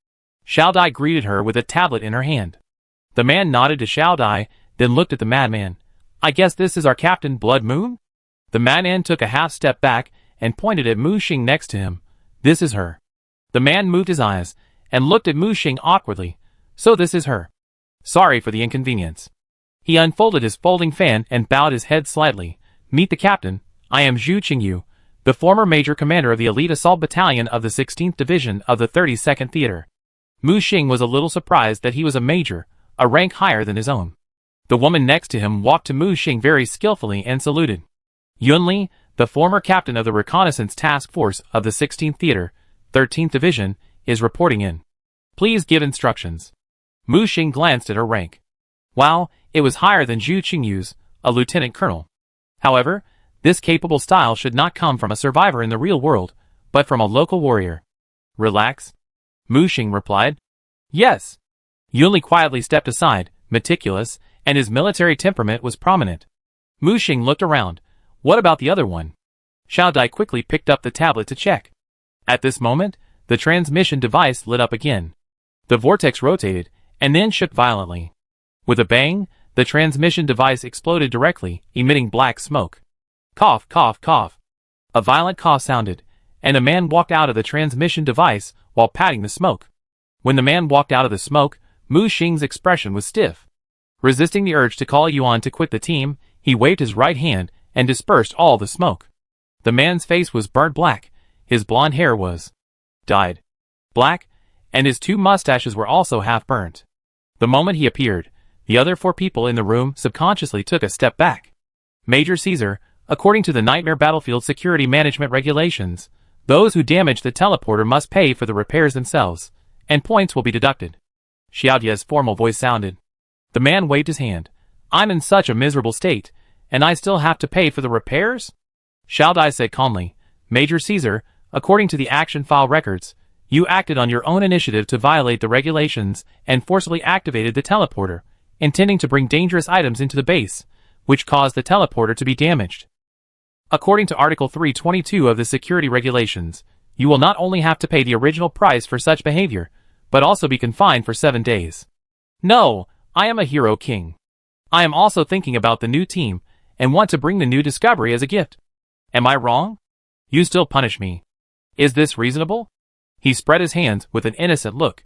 Xiao Dai greeted her with a tablet in her hand. The man nodded to Xiao Dai, then looked at the madman. I guess this is our Captain Blood Moon? The madman took a half step back and pointed at Mu Xing next to him. This is her. The man moved his eyes and looked at Mu Xing awkwardly. So this is her. Sorry for the inconvenience. He unfolded his folding fan and bowed his head slightly. Meet the captain. I am Zhu Qingyu, the former major commander of the elite assault battalion of the 16th Division of the 32nd Theater. Mu Xing was a little surprised that he was a major, a rank higher than his own. The woman next to him walked to Mu Xing very skillfully and saluted. Yunli, the former captain of the reconnaissance task force of the 16th Theater, 13th Division, is reporting in. Please give instructions. Mu Xing glanced at her rank. Wow, it was higher than Zhu Qingyu's, a lieutenant colonel. However, this capable style should not come from a survivor in the real world, but from a local warrior. Relax. Mu Xing replied. Yes. Yunli quietly stepped aside, meticulous, and his military temperament was prominent. Mu Xing looked around. What about the other one? Xiao Dai quickly picked up the tablet to check. At this moment, the transmission device lit up again. The vortex rotated, and then shook violently. With a bang, the transmission device exploded directly, emitting black smoke. Cough, cough, cough. A violent cough sounded, and a man walked out of the transmission device while patting the smoke. When the man walked out of the smoke, Mu Xing's expression was stiff. Resisting the urge to call Yuan to quit the team, he waved his right hand and dispersed all the smoke. The man's face was burnt black, his blonde hair was dyed black, and his 2 mustaches were also half burnt. The moment he appeared, the other 4 people in the room subconsciously took a step back. Major Caesar, according to the Nightmare Battlefield Security Management Regulations, those who damage the teleporter must pay for the repairs themselves, and points will be deducted. Xiaodia's formal voice sounded. The man waved his hand. I'm in such a miserable state, and I still have to pay for the repairs? Xiao Dai said calmly. Major Caesar, according to the action file records, you acted on your own initiative to violate the regulations and forcibly activated the teleporter, intending to bring dangerous items into the base, which caused the teleporter to be damaged. According to Article 322 of the Security Regulations, you will not only have to pay the original price for such behavior, but also be confined for 7 days. No, I am a hero king. I am also thinking about the new team, and want to bring the new discovery as a gift. Am I wrong? You still punish me. Is this reasonable? He spread his hands with an innocent look.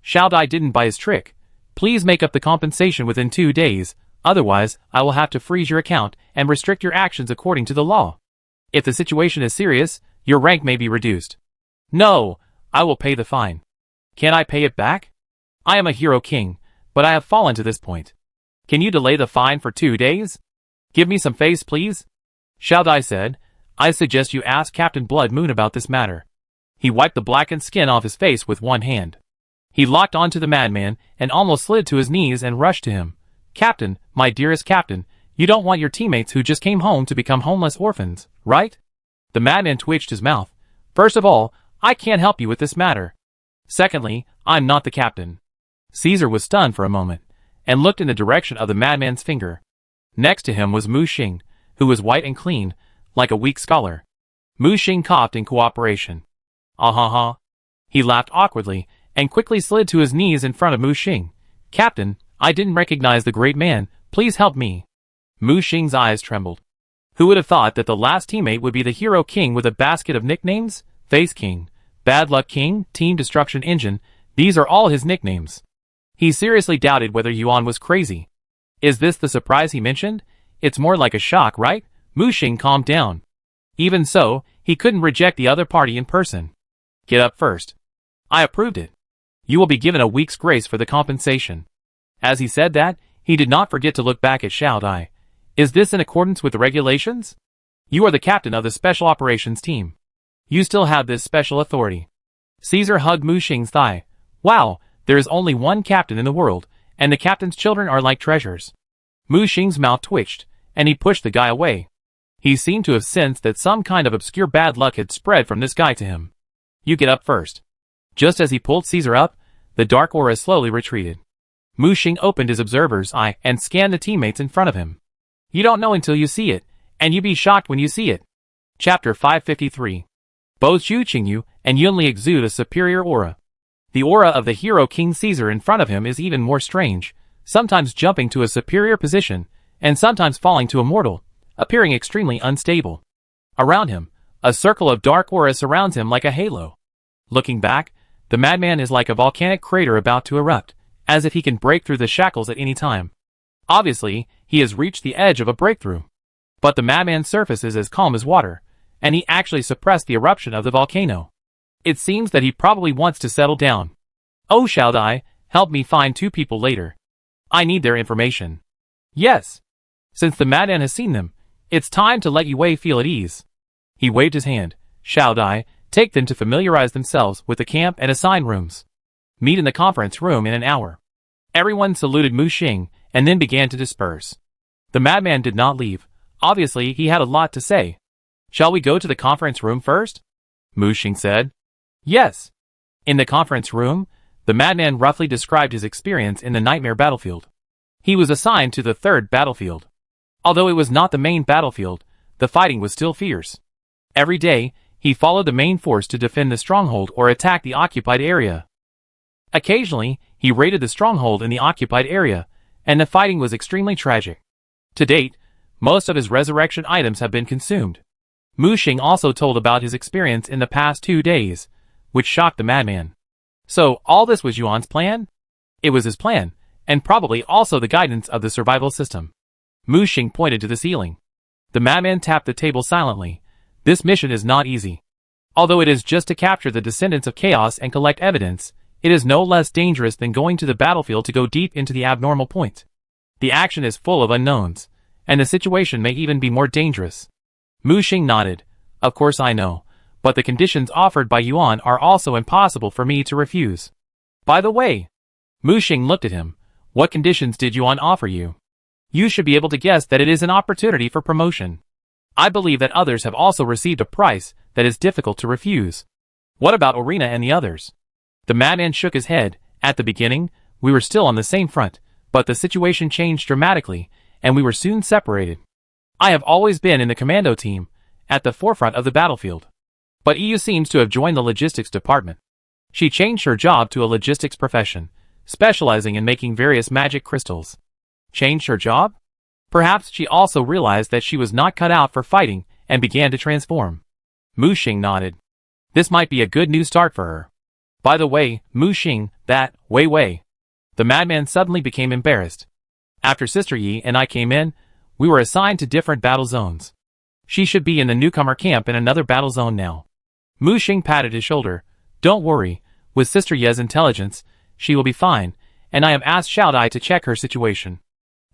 Xiao Dai didn't buy his trick. Please make up the compensation within 2 days, otherwise I will have to freeze your account and restrict your actions according to the law. If the situation is serious, your rank may be reduced. No, I will pay the fine. Can I pay it back? I am a hero king, but I have fallen to this point. Can you delay the fine for 2 days? Give me some face, please. Xiao Dai said, I suggest you ask Captain Blood Moon about this matter. He wiped the blackened skin off his face with one hand. He locked onto the madman and almost slid to his knees and rushed to him. Captain, my dearest captain, you don't want your teammates who just came home to become homeless orphans, right? The madman twitched his mouth. First of all, I can't help you with this matter. Secondly, I'm not the captain. Caesar was stunned for a moment, and looked in the direction of the madman's finger. Next to him was Mu Xing, who was white and clean, like a weak scholar. Mu Xing coughed in cooperation. Ah-ha-ha. He laughed awkwardly, and quickly slid to his knees in front of Mu Xing. Captain, I didn't recognize the great man, please help me. Mu Xing's eyes trembled. Who would have thought that the last teammate would be the hero king with a basket of nicknames? Face King, Bad Luck King, Team Destruction Engine, these are all his nicknames. He seriously doubted whether Yuan was crazy. Is this the surprise he mentioned? It's more like a shock, right? Mu Xing calmed down. Even so, he couldn't reject the other party in person. Get up first. I approved it. You will be given a week's grace for the compensation. As he said that, he did not forget to look back at Xiao Dai. Is this in accordance with the regulations? You are the captain of the Special Operations Team. You still have this special authority. Caesar hugged Mu Xing's thigh. Wow, there is only one captain in the world, and the captain's children are like treasures. Mu Xing's mouth twitched, and he pushed the guy away. He seemed to have sensed that some kind of obscure bad luck had spread from this guy to him. You get up first. Just as he pulled Caesar up, the dark aura slowly retreated. Mu Xing opened his observer's eye and scanned the teammates in front of him. You don't know until you see it, and you be shocked when you see it. Chapter 553. Both Zhu Qingyu and Yunli exude a superior aura. The aura of the hero King Caesar in front of him is even more strange, sometimes jumping to a superior position, and sometimes falling to a mortal, appearing extremely unstable. Around him, a circle of dark aura surrounds him like a halo. Looking back, the madman is like a volcanic crater about to erupt, as if he can break through the shackles at any time. Obviously, he has reached the edge of a breakthrough. But the madman's surface is as calm as water, and he actually suppressed the eruption of the volcano. It seems that he probably wants to settle down. Oh Xiao Dai, help me find 2 people later. I need their information. Yes. Since the madman has seen them, it's time to let Yue feel at ease. He waved his hand. Xiao Dai, take them to familiarize themselves with the camp and assign rooms. Meet in the conference room in an hour. Everyone saluted Mu Xing, and then began to disperse. The madman did not leave. Obviously, he had a lot to say. Shall we go to the conference room first? Mu Xing said. Yes. In the conference room, the madman roughly described his experience in the nightmare battlefield. He was assigned to the 3rd battlefield. Although it was not the main battlefield, the fighting was still fierce. Every day, he followed the main force to defend the stronghold or attack the occupied area. Occasionally, he raided the stronghold in the occupied area, and the fighting was extremely tragic. To date, most of his resurrection items have been consumed. Mu Xing also told about his experience in the past 2 days, which shocked the madman. So, all this was Yuan's plan? It was his plan, and probably also the guidance of the survival system. Mu Xing pointed to the ceiling. The madman tapped the table silently. This mission is not easy. Although it is just to capture the descendants of chaos and collect evidence, it is no less dangerous than going to the battlefield to go deep into the abnormal point. The action is full of unknowns, and the situation may even be more dangerous. Mu Xing nodded. Of course I know, but the conditions offered by Yuan are also impossible for me to refuse. By the way, Mu Xing looked at him. What conditions did Yuan offer you? You should be able to guess that it is an opportunity for promotion. I believe that others have also received a price that is difficult to refuse. What about Orina and the others? The madman shook his head. At the beginning, we were still on the same front, but the situation changed dramatically, and we were soon separated. I have always been in the commando team, at the forefront of the battlefield. But EU seems to have joined the logistics department. She changed her job to a logistics profession, specializing in making various magic crystals. Changed her job? Perhaps she also realized that she was not cut out for fighting and began to transform. Mu Xing nodded. This might be a good new start for her. By the way, Mu Xing, that, Wei. The madman suddenly became embarrassed. After Sister Yi and I came in, we were assigned to different battle zones. She should be in the newcomer camp in another battle zone now. Mu Xing patted his shoulder. Don't worry, with Sister Ye's intelligence, she will be fine, and I have asked Xiao Dai to check her situation.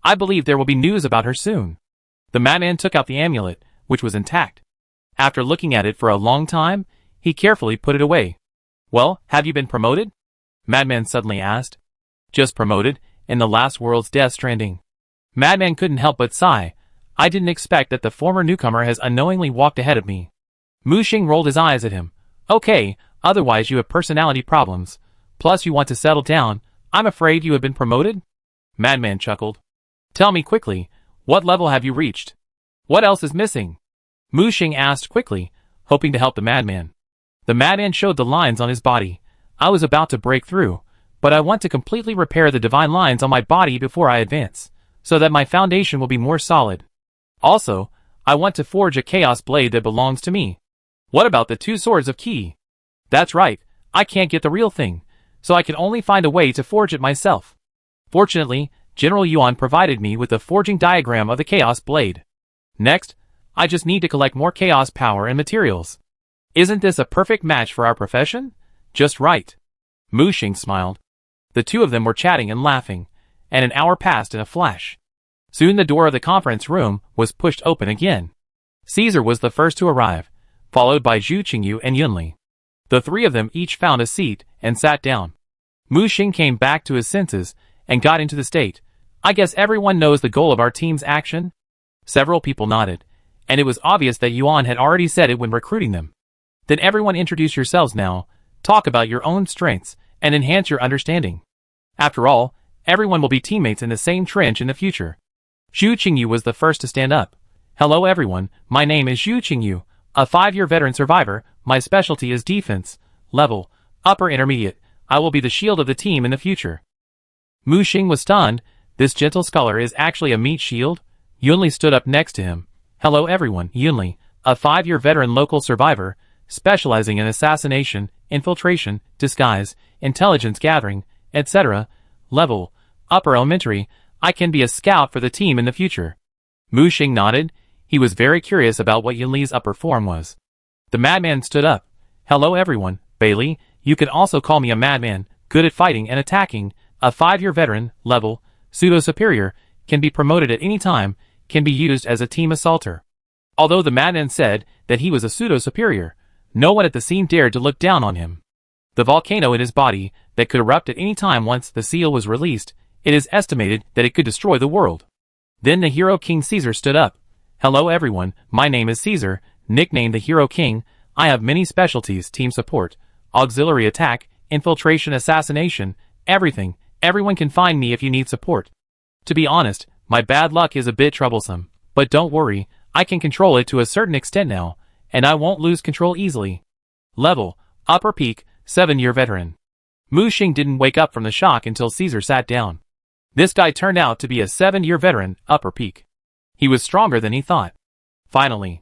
I believe there will be news about her soon. The madman took out the amulet, which was intact. After looking at it for a long time, he carefully put it away. Well, have you been promoted? Madman suddenly asked. Just promoted, in the last world's Death Stranding. Madman couldn't help but sigh. I didn't expect that the former newcomer has unknowingly walked ahead of me. Mu Xing rolled his eyes at him. Okay, otherwise you have personality problems. Plus you want to settle down. I'm afraid you have been promoted? Madman chuckled. Tell me quickly, what level have you reached? What else is missing? Mu Xing asked quickly, hoping to help the madman. The madman showed the lines on his body. I was about to break through, but I want to completely repair the divine lines on my body before I advance, so that my foundation will be more solid. Also, I want to forge a chaos blade that belongs to me. What about the 2 swords of Qi? That's right, I can't get the real thing, so I can only find a way to forge it myself. Fortunately, General Yuan provided me with a forging diagram of the chaos blade. Next, I just need to collect more chaos power and materials. Isn't this a perfect match for our profession? Just right. Mu Xing smiled. The two of them were chatting and laughing, and an hour passed in a flash. Soon the door of the conference room was pushed open again. Caesar was the first to arrive, followed by Zhu Qingyu and Yunli. The 3 of them each found a seat and sat down. Mu Xing came back to his senses and got into the state. I guess everyone knows the goal of our team's action? Several people nodded, and it was obvious that Yuan had already said it when recruiting them. Then everyone introduce yourselves now, talk about your own strengths, and enhance your understanding. After all, everyone will be teammates in the same trench in the future. Zhu Qingyu was the first to stand up. Hello everyone, my name is Zhu Qingyu, a 5-year veteran survivor. My specialty is defense, level, upper intermediate. I will be the shield of the team in the future. Mu Xing was stunned. This gentle scholar is actually a meat shield? Yunli stood up next to him. Hello everyone, Yunli, a 5-year veteran local survivor, specializing in assassination, infiltration, disguise, intelligence gathering, etc. Level, upper elementary. I can be a scout for the team in the future. Mu Xing nodded. He was very curious about what Yunli's upper form was. The madman stood up. Hello everyone, Bailey, you can also call me a madman, good at fighting and attacking, a 5-year veteran, level, pseudo-superior, can be promoted at any time, can be used as a team assaulter. Although the madman said that he was a pseudo-superior, no one at the scene dared to look down on him. The volcano in his body that could erupt at any time once the seal was released, it is estimated that it could destroy the world. Then the hero King Caesar stood up. Hello everyone, my name is Caesar, nicknamed the Hero King. I have many specialties: team support, auxiliary attack, infiltration, assassination, everything. Everyone can find me if you need support. To be honest, my bad luck is a bit troublesome, but don't worry, I can control it to a certain extent now, and I won't lose control easily. Level, upper peak, 7-year veteran. Mu Xing didn't wake up from the shock until Caesar sat down. This guy turned out to be a 7-year veteran, upper peak. He was stronger than he thought. Finally,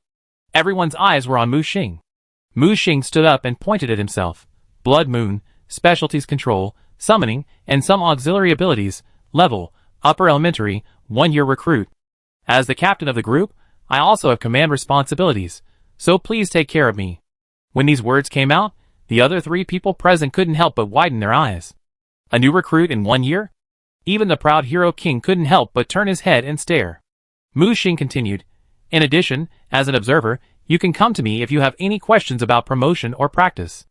everyone's eyes were on Mu Xing. Mu Xing stood up and pointed at himself. Blood Moon, specialties control, summoning, and some auxiliary abilities, level, upper elementary, 1-year recruit. As the captain of the group, I also have command responsibilities, so please take care of me. When these words came out, the other 3 people present couldn't help but widen their eyes. A new recruit in 1 year? Even the proud Hero King couldn't help but turn his head and stare. Mu Xing continued, in addition, as an observer, you can come to me if you have any questions about promotion or practice.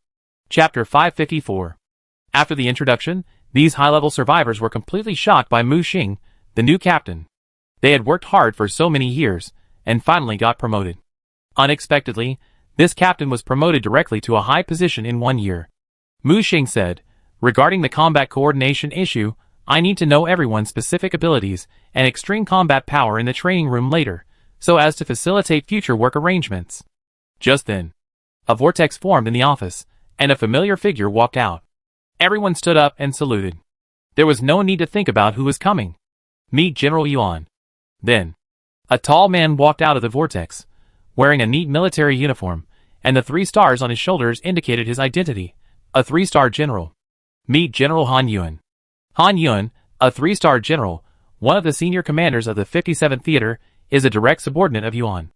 Chapter 554. After the introduction, these high-level survivors were completely shocked by Mu Xing, the new captain. They had worked hard for so many years, and finally got promoted. Unexpectedly, this captain was promoted directly to a high position in 1 year. Mu Xing said, regarding the combat coordination issue, I need to know everyone's specific abilities and extreme combat power in the training room later, so as to facilitate future work arrangements. Just then, a vortex formed in the office, and a familiar figure walked out. Everyone stood up and saluted. There was no need to think about who was coming. Meet General Yuan. Then, a tall man walked out of the vortex, wearing a neat military uniform, and the 3 stars on his shoulders indicated his identity, a 3-star general. Meet General Han Yuan. Han Yuan, a 3-star general, one of the senior commanders of the 57th Theater, is a direct subordinate of Yuan.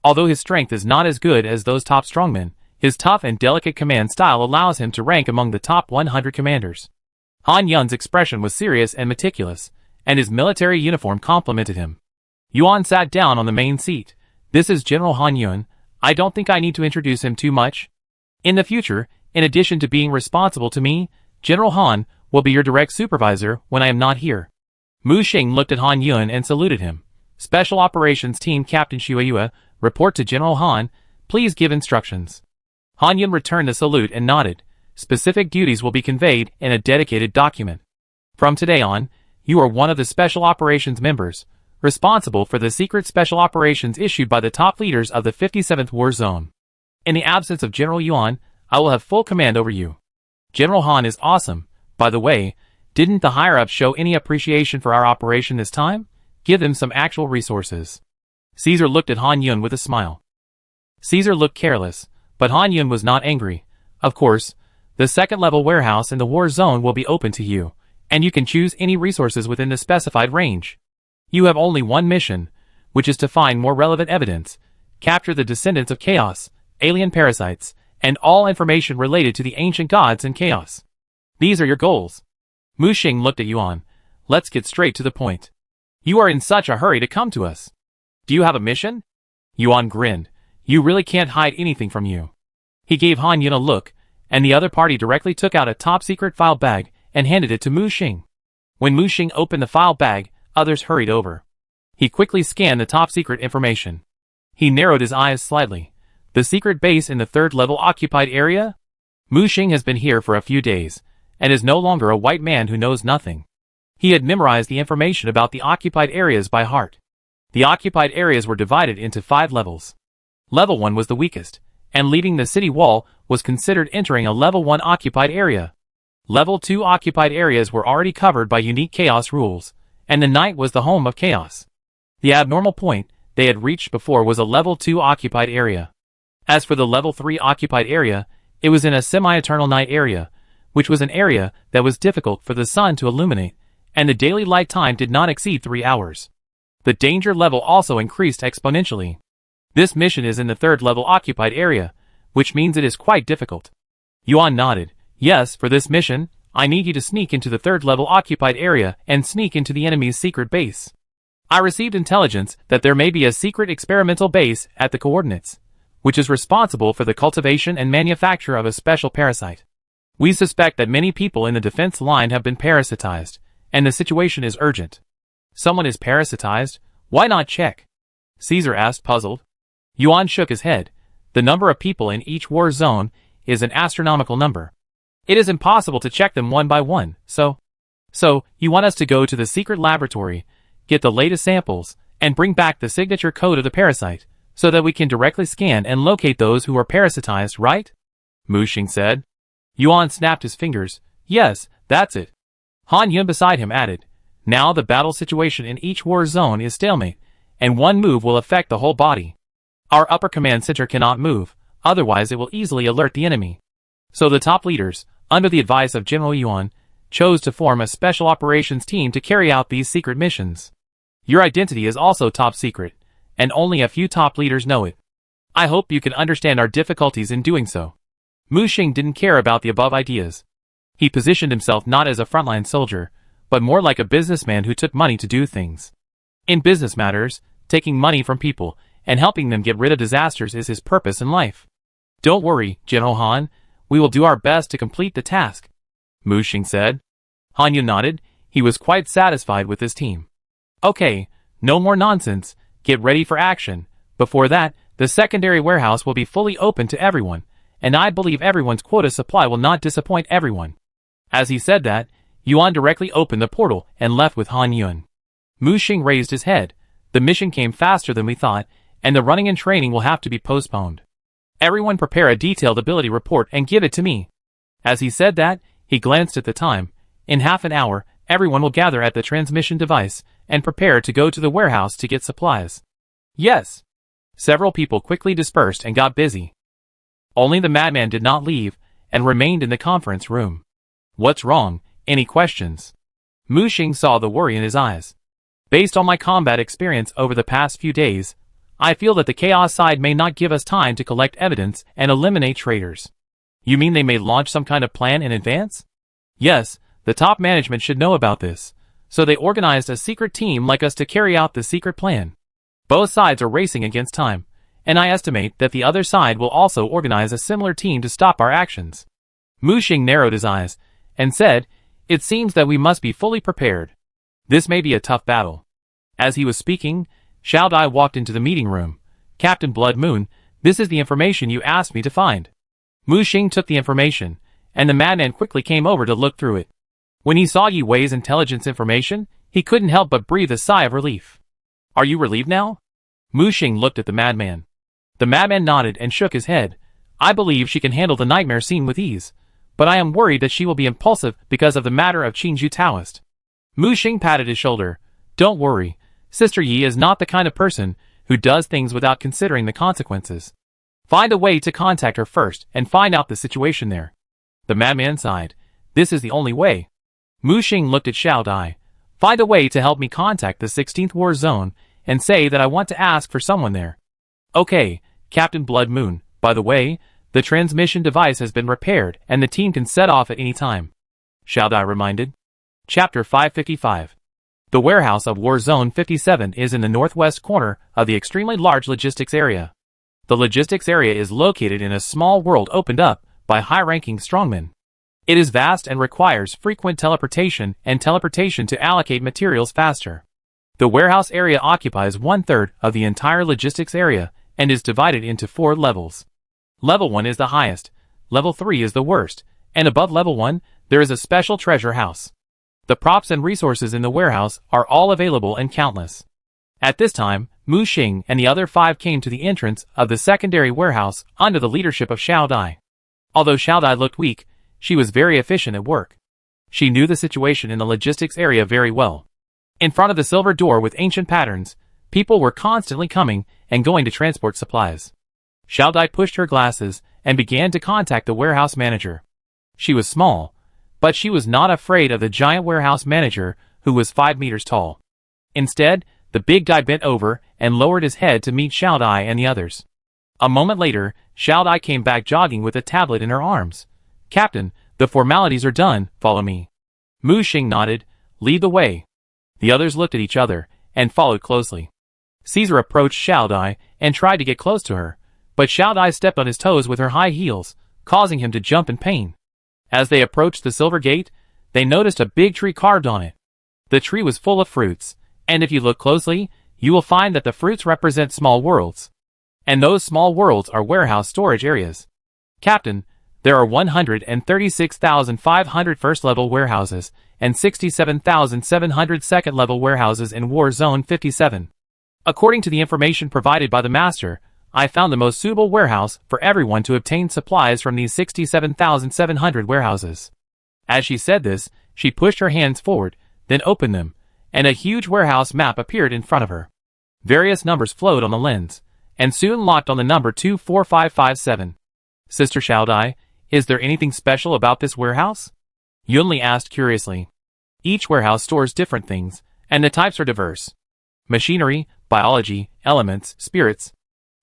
Although his strength is not as good as those top strongmen, his tough and delicate command style allows him to rank among the top 100 commanders. Han Yuan's expression was serious and meticulous, and his military uniform complimented him. Yuan sat down on the main seat. This is General Han Yuan. I don't think I need to introduce him too much. In the future, in addition to being responsible to me, General Han will be your direct supervisor when I am not here. Mu Xing looked at Han Yuan and saluted him. Special Operations Team Captain Shuayue, report to General Han. Please give instructions. Han Yuan returned the salute and nodded. Specific duties will be conveyed in a dedicated document. From today on, you are one of the Special Operations members, responsible for the secret special operations issued by the top leaders of the 57th War Zone. In the absence of General Yuan, I will have full command over you. General Han is awesome. By the way, didn't the higher-ups show any appreciation for our operation this time? Give them some actual resources. Caesar looked at Han Yuan with a smile. Caesar looked careless, but Han Yuan was not angry. Of course, the second-level warehouse in the war zone will be open to you, and you can choose any resources within the specified range. You have only one mission, which is to find more relevant evidence, capture the descendants of chaos, alien parasites, and all information related to the ancient gods and chaos. These are your goals. Mu Xing looked at Yuan. Let's get straight to the point. You are in such a hurry to come to us. Do you have a mission? Yuan grinned. You really can't hide anything from you. He gave Han Yuan a look, and the other party directly took out a top-secret file bag and handed it to Mu Xing. When Mu Xing opened the file bag, others hurried over. He quickly scanned the top-secret information. He narrowed his eyes slightly. The secret base in the 3rd-level occupied area? Mu Xing has been here for a few days, and is no longer a white man who knows nothing. He had memorized the information about the occupied areas by heart. The occupied areas were divided into 5 levels. Level 1 was the weakest, and leaving the city wall was considered entering a Level 1 occupied area. Level 2 occupied areas were already covered by unique chaos rules, and the night was the home of chaos. The abnormal point they had reached before was a Level 2 occupied area. As for the Level 3 occupied area, it was in a semi-eternal night area, which was an area that was difficult for the sun to illuminate, and the daily light time did not exceed 3 hours. The danger level also increased exponentially. This mission is in the 3rd-level occupied area, which means it is quite difficult. Yuan nodded. Yes, for this mission, I need you to sneak into the 3rd-level occupied area and sneak into the enemy's secret base. I received intelligence that there may be a secret experimental base at the coordinates, which is responsible for the cultivation and manufacture of a special parasite. We suspect that many people in the defense line have been parasitized, and the situation is urgent. Someone is parasitized? Why not check? Caesar asked, puzzled. Yuan shook his head. The number of people in each war zone is an astronomical number. It is impossible to check them one by one, so you want us to go to the secret laboratory, get the latest samples, and bring back the signature code of the parasite, so that we can directly scan and locate those who are parasitized, right? Mu Xing said. Yuan snapped his fingers. Yes, that's it. Han Yuan beside him added. Now the battle situation in each war zone is stalemate, and one move will affect the whole body. Our upper command center cannot move, otherwise it will easily alert the enemy. So the top leaders, under the advice of General Yuan, chose to form a special operations team to carry out these secret missions. Your identity is also top secret, and only a few top leaders know it. I hope you can understand our difficulties in doing so. Mu Xing didn't care about the above ideas. He positioned himself not as a frontline soldier, but more like a businessman who took money to do things. In business matters, taking money from people and helping them get rid of disasters is his purpose in life. Don't worry, General Han, we will do our best to complete the task, Mu Xing said. Han Yuan nodded. He was quite satisfied with his team. Okay, no more nonsense, get ready for action. Before that, the secondary warehouse will be fully open to everyone, and I believe everyone's quota supply will not disappoint everyone. As he said that, Yuan directly opened the portal and left with Han Yun. Mu Xing raised his head. The mission came faster than we thought, and the running and training will have to be postponed. Everyone prepare a detailed ability report and give it to me. As he said that, he glanced at the time. In half an hour, everyone will gather at the transmission device and prepare to go to the warehouse to get supplies. Yes. Several people quickly dispersed and got busy. Only the madman did not leave and remained in the conference room. What's wrong? Any questions? Mu Xing saw the worry in his eyes. Based on my combat experience over the past few days, I feel that the chaos side may not give us time to collect evidence and eliminate traitors. You mean they may launch some kind of plan in advance? Yes, the top management should know about this, so they organized a secret team like us to carry out the secret plan. Both sides are racing against time, and I estimate that the other side will also organize a similar team to stop our actions. Mu Xing narrowed his eyes and said, "It seems that we must be fully prepared. This may be a tough battle." As he was speaking, Xiao Dai walked into the meeting room. "Captain Blood Moon, this is the information you asked me to find." Mu Xing took the information, and the madman quickly came over to look through it. When he saw Yi Wei's intelligence information, he couldn't help but breathe a sigh of relief. "Are you relieved now?" Mu Xing looked at the madman. The madman nodded and shook his head. "I believe she can handle the nightmare scene with ease, but I am worried that she will be impulsive because of the matter of Qingju Taoist." Mu Xing patted his shoulder. "Don't worry. Sister Yi is not the kind of person who does things without considering the consequences. Find a way to contact her first and find out the situation there." The madman sighed. "This is the only way." Mu Xing looked at Xiao Dai. "Find a way to help me contact the 16th War Zone and say that I want to ask for someone there." "Okay, Captain Blood Moon. By the way, the transmission device has been repaired and the team can set off at any time," Xiao Dai reminded. Chapter 555. The warehouse of War Zone 57 is in the northwest corner of the extremely large logistics area. The logistics area is located in a small world opened up by high-ranking strongmen. It is vast and requires frequent teleportation to allocate materials faster. The warehouse area occupies 1/3 of the entire logistics area and is divided into 4 levels. Level 1 is the highest, Level 3 is the worst, and above Level 1, there is a special treasure house. The props and resources in the warehouse are all available and countless. At this time, Mu Xing and the other 5 came to the entrance of the secondary warehouse under the leadership of Xiao Dai. Although Xiao Dai looked weak, she was very efficient at work. She knew the situation in the logistics area very well. In front of the silver door with ancient patterns, people were constantly coming and going to transport supplies. Xiao Dai pushed her glasses and began to contact the warehouse manager. She was small, but she was not afraid of the giant warehouse manager who was 5 meters tall. Instead, the big guy bent over and lowered his head to meet Xiao Dai and the others. A moment later, Xiao Dai came back jogging with a tablet in her arms. "Captain, the formalities are done, follow me." Mu Xing nodded. "Lead the way." The others looked at each other and followed closely. Caesar approached Xiao Dai and tried to get close to her, but Xiao Dai stepped on his toes with her high heels, causing him to jump in pain. As they approached the silver gate, they noticed a big tree carved on it. The tree was full of fruits, and if you look closely, you will find that the fruits represent small worlds. And those small worlds are warehouse storage areas. "Captain, there are 136,500 first-level warehouses and 67,700 second-level warehouses in War Zone 57. According to the information provided by the Master, I found the most suitable warehouse for everyone to obtain supplies from these 67,700 warehouses." As she said this, she pushed her hands forward, then opened them, and a huge warehouse map appeared in front of her. Various numbers flowed on the lens, and soon locked on the number 24557. "Sister Xiao Dai, is there anything special about this warehouse?" Yunli asked curiously. "Each warehouse stores different things, and the types are diverse. Machinery, biology, elements, spirits.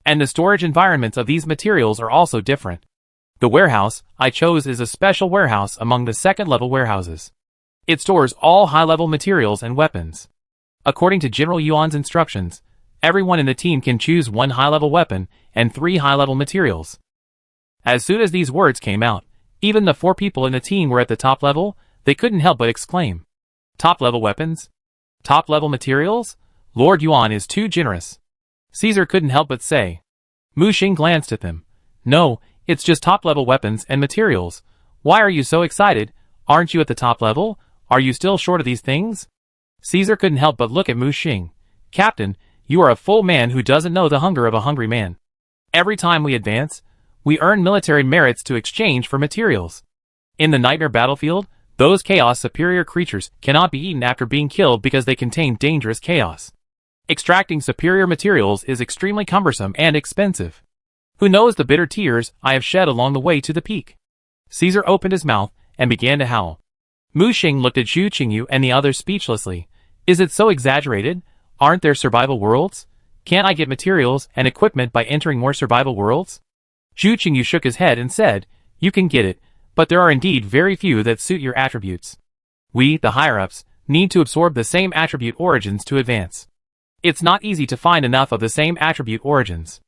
And the storage environments of these materials are also different. The warehouse I chose is a special warehouse among the second-level warehouses. It stores all high-level materials and weapons. According to General Yuan's instructions, everyone in the team can choose 1 high-level weapon and 3 high-level materials." As soon as these words came out, even the 4 people in the team were at the top level. They couldn't help but exclaim, "Top-level weapons? Top-level materials? Lord Yuan is too generous." Caesar couldn't help but say. Mu Xing glanced at them. "No, it's just top-level weapons and materials. Why are you so excited? Aren't you at the top level? Are you still short of these things? Caesar couldn't help but look at Mu Xing. Captain, you are a full man who doesn't know the hunger of a hungry man. Every time we advance, we earn military merits to exchange for materials. In the nightmare battlefield, those chaos superior creatures cannot be eaten after being killed because they contain dangerous chaos. Extracting superior materials is extremely cumbersome and expensive. Who knows the bitter tears I have shed along the way to the peak? Caesar opened his mouth and began to howl. Mu Xing looked at Zhu Qingyu and the others speechlessly. Is it so exaggerated? Aren't there survival worlds? Can't I get materials and equipment by entering more survival worlds? Zhu Qingyu shook his head and said, you can get it, but there are indeed very few that suit your attributes. We, the higher-ups, need to absorb the same attribute origins to advance. It's not easy to find enough of the same attribute origins.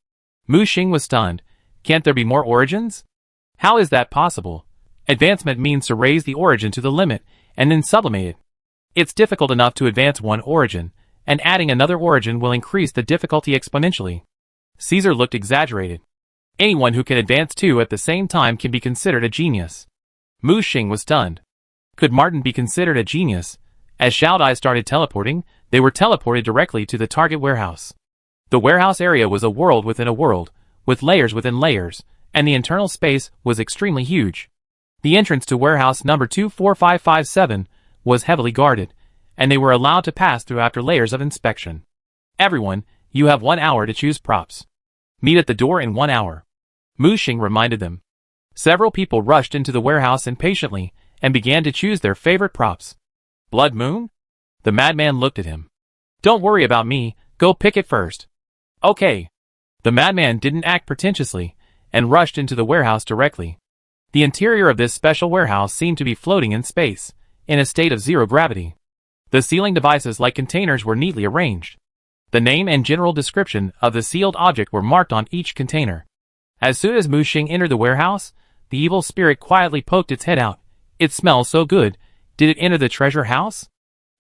Mu Xing was stunned. Can't there be more origins? How is that possible? Advancement means to raise the origin to the limit, and then sublimate it. It's difficult enough to advance one origin, and adding another origin will increase the difficulty exponentially. Caesar looked exaggerated. Anyone who can advance two at the same time can be considered a genius. Mu Xing was stunned. Could Martin be considered a genius? As Xiaodai started teleporting, they were teleported directly to the target warehouse. The warehouse area was a world within a world, with layers within layers, and the internal space was extremely huge. The entrance to warehouse number 24557 was heavily guarded, and they were allowed to pass through after layers of inspection. Everyone, you have 1 hour to choose props. Meet at the door in 1 hour. Mu Xing reminded them. Several people rushed into the warehouse impatiently and began to choose their favorite props. Blood Moon? The madman looked at him. Don't worry about me, go pick it first. Okay. The madman didn't act pretentiously and rushed into the warehouse directly. The interior of this special warehouse seemed to be floating in space, in a state of zero gravity. The sealing devices like containers were neatly arranged. The name and general description of the sealed object were marked on each container. As soon as Mu Xing entered the warehouse, the evil spirit quietly poked its head out. It smells so good. Did it enter the treasure house?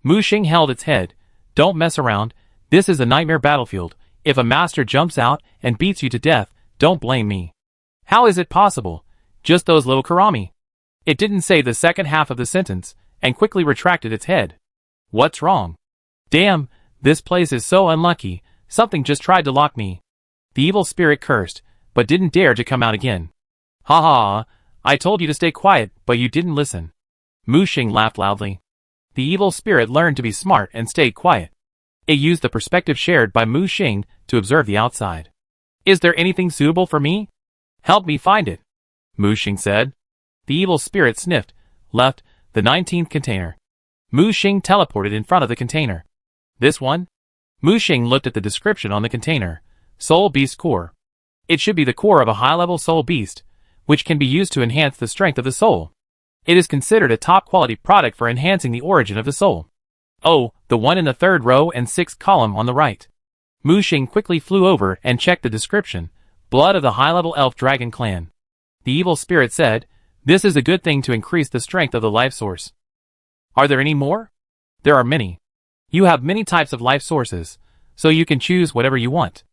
Mu Xing held its head. Don't mess around. This is a nightmare battlefield. If a master jumps out and beats you to death, don't blame me. How is it possible? Just those little karami. It didn't say the second half of the sentence, and quickly retracted its head. What's wrong? Damn, this place is so unlucky. Something just tried to lock me. The evil spirit cursed, but didn't dare to come out again. Ha ha, I told you to stay quiet, but you didn't listen. Mu Xing laughed loudly. The evil spirit learned to be smart and stayed quiet. It used the perspective shared by Mu Xing to observe the outside. Is there anything suitable for me? Help me find it, Mu Xing said. The evil spirit sniffed, left, the 19th container. Mu Xing teleported in front of the container. This one? Mu Xing looked at the description on the container. Soul Beast Core. It should be the core of a high-level soul beast, which can be used to enhance the strength of the soul. It is considered a top-quality product for enhancing the origin of the soul. Oh, the one in the 3rd row and 6th column on the right. Mu Xing quickly flew over and checked the description. Blood of the high-level elf dragon clan. The evil spirit said, this is a good thing to increase the strength of the life source. Are there any more? There are many. You have many types of life sources, so you can choose whatever you want.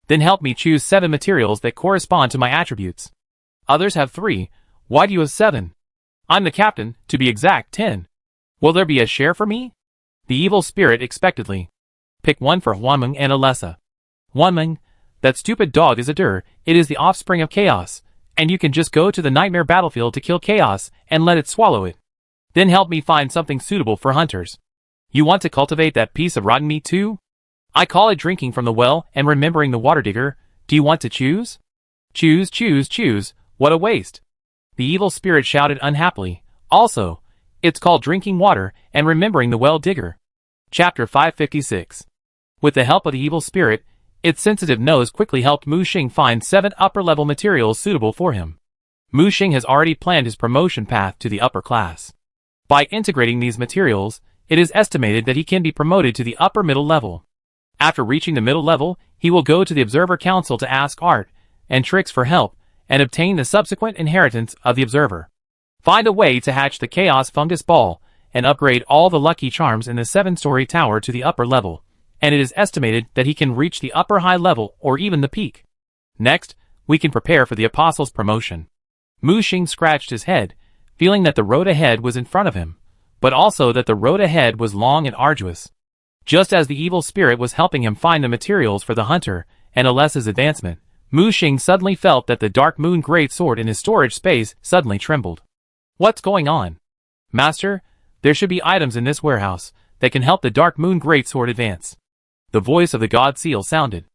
Then help me choose 7 materials that correspond to my attributes. Others have 3. Why do you have 7? I'm the captain, to be exact, 10. Will there be a share for me? The evil spirit expectedly. Pick one for Huanmeng and Alessa. Huanmeng, that stupid dog is a dir, it is the offspring of chaos, and you can just go to the nightmare battlefield to kill chaos and let it swallow it. Then help me find something suitable for hunters. You want to cultivate that piece of rotten meat too? I call it drinking from the well and remembering the water digger. Do you want to choose? Choose, choose, choose. What a waste. The evil spirit shouted unhappily. Also, it's called drinking water and remembering the well digger. Chapter 556. With the help of the evil spirit, its sensitive nose quickly helped Mu Xing find 7 upper-level materials suitable for him. Mu Xing has already planned his promotion path to the upper class. By integrating these materials, it is estimated that he can be promoted to the upper middle level. After reaching the middle level, he will go to the Observer Council to ask art and tricks for help and obtain the subsequent inheritance of the Observer. Find a way to hatch the Chaos Fungus Ball and upgrade all the lucky charms in the 7-story tower to the upper level, and it is estimated that he can reach the upper high level or even the peak. Next, we can prepare for the Apostle's promotion. Mu Xing scratched his head, feeling that the road ahead was in front of him, but also that the road ahead was long and arduous. Just as the evil spirit was helping him find the materials for the hunter and Alessa's advancement, Mu Xing suddenly felt that the Dark Moon Great Sword in his storage space suddenly trembled. What's going on? Master, there should be items in this warehouse that can help the Dark Moon Great Sword advance. The voice of the God Seal sounded.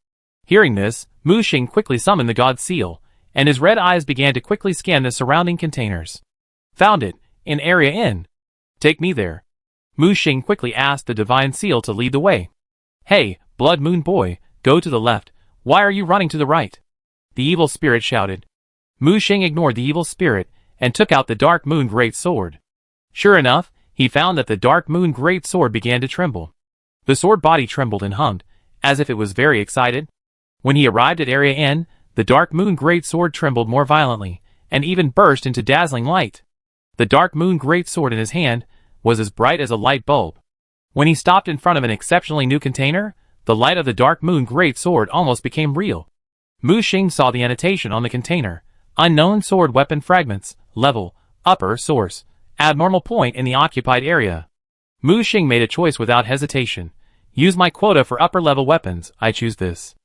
Hearing this, Mu Xing quickly summoned the God Seal, and his red eyes began to quickly scan the surrounding containers. Found it, in Area N. Take me there. Mu Xing quickly asked the Divine Seal to lead the way. Hey, Blood Moon Boy, go to the left. Why are you running to the right? The evil spirit shouted. Mu Xing ignored the evil spirit and took out the Dark Moon Great Sword. Sure enough, he found that the Dark Moon Great Sword began to tremble. The sword body trembled and hummed, as if it was very excited. When he arrived at Area N, the Dark Moon Great Sword trembled more violently, and even burst into dazzling light. The Dark Moon Great Sword in his hand was as bright as a light bulb. When he stopped in front of an exceptionally new container, the light of the Dark Moon Great Sword almost became real. Mu Xing saw the annotation on the container. Unknown sword weapon fragments, level, upper source, abnormal point in the occupied area. Mu Xing made a choice without hesitation. Use my quota for upper level weapons, I choose this.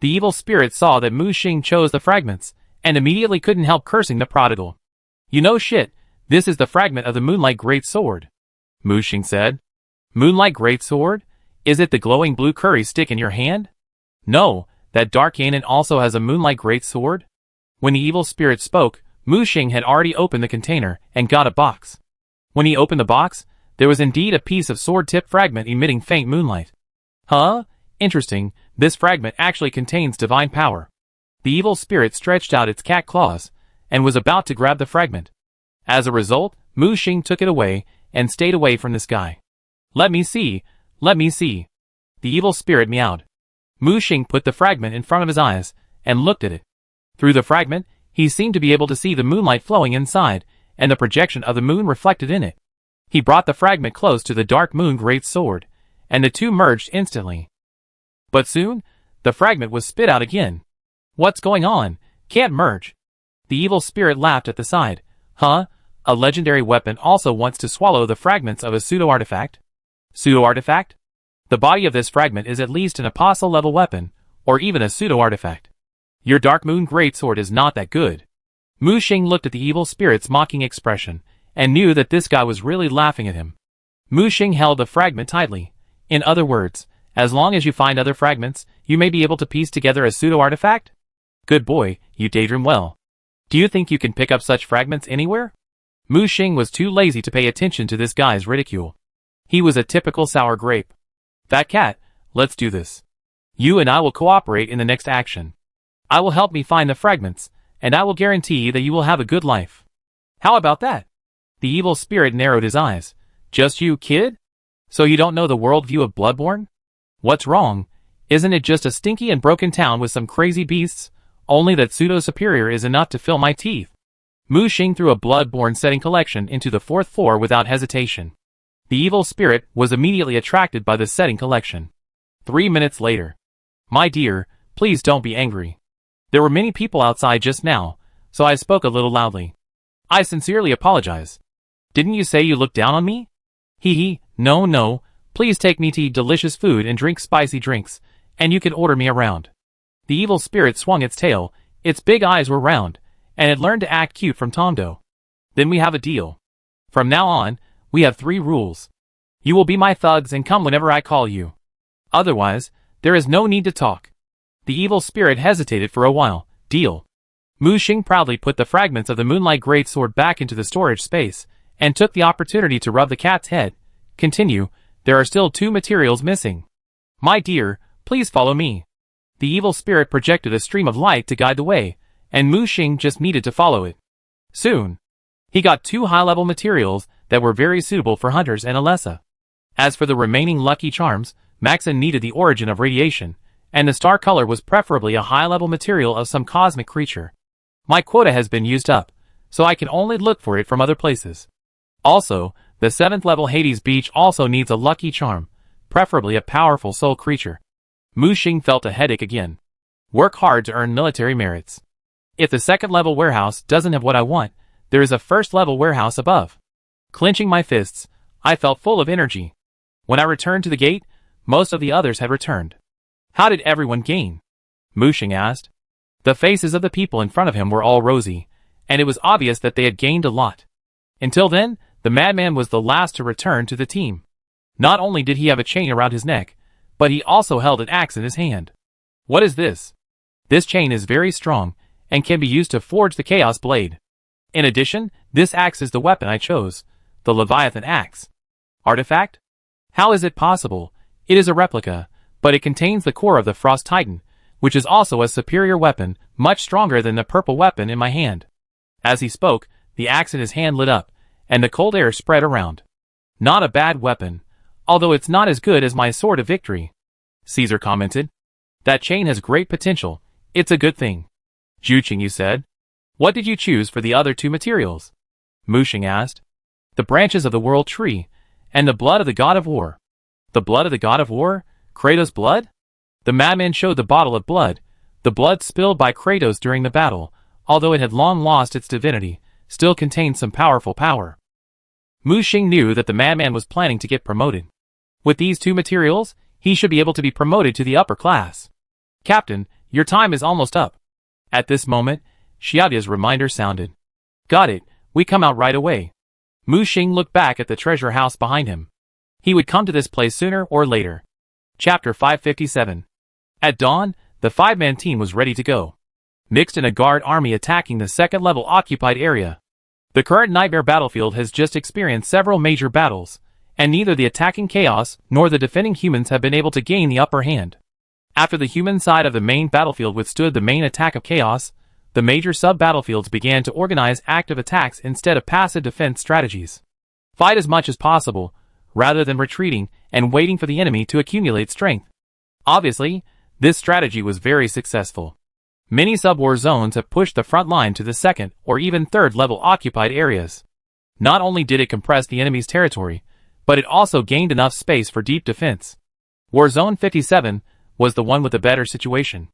The evil spirit saw that Mu Xing chose the fragments, and immediately couldn't help cursing the prodigal. You know shit, this is the fragment of the Moonlight Great Sword. Mu Xing said. Moonlight Great Sword? Is it the glowing blue curry stick in your hand? No, that Dark Anon also has a Moonlight Great Sword? When the evil spirit spoke, Mu Xing had already opened the container and got a box. When he opened the box, there was indeed a piece of sword-tip fragment emitting faint moonlight. Huh? Interesting, this fragment actually contains divine power. The evil spirit stretched out its cat claws, and was about to grab the fragment. As a result, Mu Xing took it away, and stayed away from this guy. Let me see, let me see. The evil spirit meowed. Mu Xing put the fragment in front of his eyes, and looked at it. Through the fragment, he seemed to be able to see the moonlight flowing inside, and the projection of the moon reflected in it. He brought the fragment close to the Dark Moon Great Sword, and the two merged instantly. But soon, the fragment was spit out again. What's going on? Can't merge. The evil spirit laughed at the side. Huh? A legendary weapon also wants to swallow the fragments of a pseudo-artifact? Pseudo-artifact? The body of this fragment is at least an apostle-level weapon, or even a pseudo-artifact. Your Dark Moon Great Sword is not that good. Mu Xing looked at the evil spirit's mocking expression, and knew that this guy was really laughing at him. Mu Xing held the fragment tightly. In other words, as long as you find other fragments, you may be able to piece together a pseudo-artifact? Good boy, you daydream well. Do you think you can pick up such fragments anywhere? Mu Xing was too lazy to pay attention to this guy's ridicule. He was a typical sour grape. Fat cat, let's do this. You and I will cooperate in the next action. I will help me find the fragments, and I will guarantee that you will have a good life. How about that? The evil spirit narrowed his eyes. Just you, kid? So you don't know the worldview of Bloodborne? What's wrong? Isn't it just a stinky and broken town with some crazy beasts? Only that pseudo-superior is enough to fill my teeth. Mu Xing threw a Bloodborne setting collection into the 4th floor without hesitation. The evil spirit was immediately attracted by the setting collection. 3 minutes later. My dear, please don't be angry. There were many people outside just now, so I spoke a little loudly. I sincerely apologize. Didn't you say you looked down on me? Hee, no, please take me to eat delicious food and drink spicy drinks, and you can order me around. The evil spirit swung its tail, its big eyes were round, and it learned to act cute from Tomdo. Then we have a deal. From now on, we have 3 rules. You will be my thugs and come whenever I call you. Otherwise, there is no need to talk. The evil spirit hesitated for a while. Deal. Mu Xing proudly put the fragments of the Moonlight Great Sword back into the storage space, and took the opportunity to rub the cat's head. Continue, there are still 2 materials missing. My dear, please follow me. The evil spirit projected a stream of light to guide the way, and Mu Xing just needed to follow it. Soon, he got 2 high-level materials that were very suitable for hunters and Alessa. As for the remaining lucky charms, Maxon needed the origin of radiation, and the star color was preferably a high-level material of some cosmic creature. My quota has been used up, so I can only look for it from other places. Also, the 7th level Hades Beach also needs a lucky charm, preferably a powerful soul creature. Mu Xing felt a headache again. Work hard to earn military merits. If the 2nd level warehouse doesn't have what I want, there is a 1st level warehouse above. Clenching my fists, I felt full of energy. When I returned to the gate, most of the others had returned. How did everyone gain? Mushing asked. The faces of the people in front of him were all rosy, and it was obvious that they had gained a lot. Until then, the madman was the last to return to the team. Not only did he have a chain around his neck, but he also held an axe in his hand. What is this? This chain is very strong, and can be used to forge the Chaos Blade. In addition, this axe is the weapon I chose, the Leviathan Axe. Artifact? How is it possible? It is a replica, but it contains the core of the Frost Titan, which is also a superior weapon, much stronger than the purple weapon in my hand. As he spoke, the axe in his hand lit up, and the cold air spread around. Not a bad weapon, although it's not as good as my Sword of Victory, Caesar commented. That chain has great potential. It's a good thing. Juching, you said. What did you choose for the other two materials? Mushing asked. The branches of the World Tree, and the blood of the God of War. The blood of the God of War? Kratos' blood? The madman showed the bottle of blood, the blood spilled by Kratos during the battle, although it had long lost its divinity, still contained some powerful power. Mushing knew that the madman was planning to get promoted. With these two materials, he should be able to be promoted to the upper class. Captain, your time is almost up. At this moment, Xiaoda's reminder sounded. Got it, we come out right away. Mushing looked back at the treasure house behind him. He would come to this place sooner or later. Chapter 557. At dawn, the 5-man team was ready to go. Mixed in a guard army attacking the second-level occupied area. The current Nightmare battlefield has just experienced several major battles, and neither the attacking Chaos nor the defending humans have been able to gain the upper hand. After the human side of the main battlefield withstood the main attack of Chaos, the major sub-battlefields began to organize active attacks instead of passive defense strategies. Fight as much as possible, rather than retreating and waiting for the enemy to accumulate strength. Obviously, this strategy was very successful. Many sub-war zones have pushed the front line to the second or even third level occupied areas. Not only did it compress the enemy's territory, but it also gained enough space for deep defense. War Zone 57 was the one with the better situation.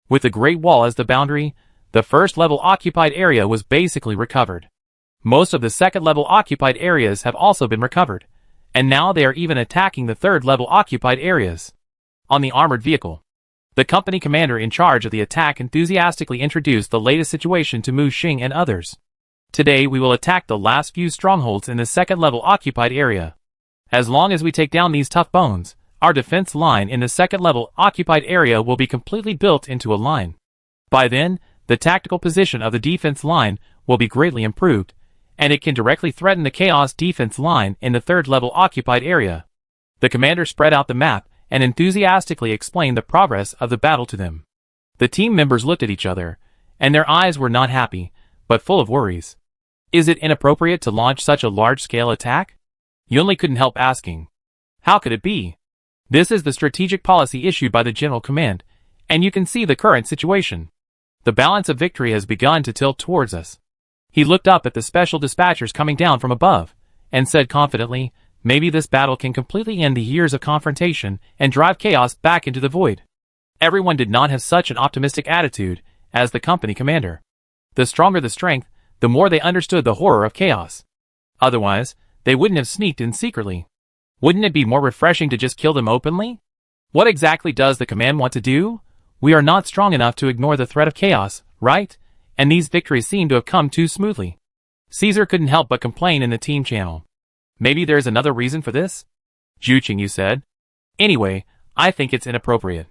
With the Great Wall as the boundary, the first level occupied area was basically recovered. Most of the second level occupied areas have also been recovered, and now they are even attacking the third level occupied areas. On the armored vehicle, the company commander in charge of the attack enthusiastically introduced the latest situation to Mu Xing and others. Today we will attack the last few strongholds in the second level occupied area. As long as we take down these tough bones, our defense line in the second level occupied area will be completely built into a line. By then, the tactical position of the defense line will be greatly improved, and it can directly threaten the Chaos defense line in the third level occupied area. The commander spread out the map and enthusiastically explained the progress of the battle to them. The team members looked at each other, and their eyes were not happy, but full of worries. Is it inappropriate to launch such a large-scale attack? Yunli couldn't help asking. How could it be? This is the strategic policy issued by the General Command, and you can see the current situation. The balance of victory has begun to tilt towards us. He looked up at the special dispatchers coming down from above, and said confidently, maybe this battle can completely end the years of confrontation and drive Chaos back into the void. Everyone did not have such an optimistic attitude as the company commander. The stronger the strength, the more they understood the horror of Chaos. Otherwise, they wouldn't have sneaked in secretly. Wouldn't it be more refreshing to just kill them openly? What exactly does the command want to do? We are not strong enough to ignore the threat of Chaos, right? And these victories seem to have come too smoothly. Caesar couldn't help but complain in the team channel. Maybe there's another reason for this? Juching, you said. Anyway, I think it's inappropriate.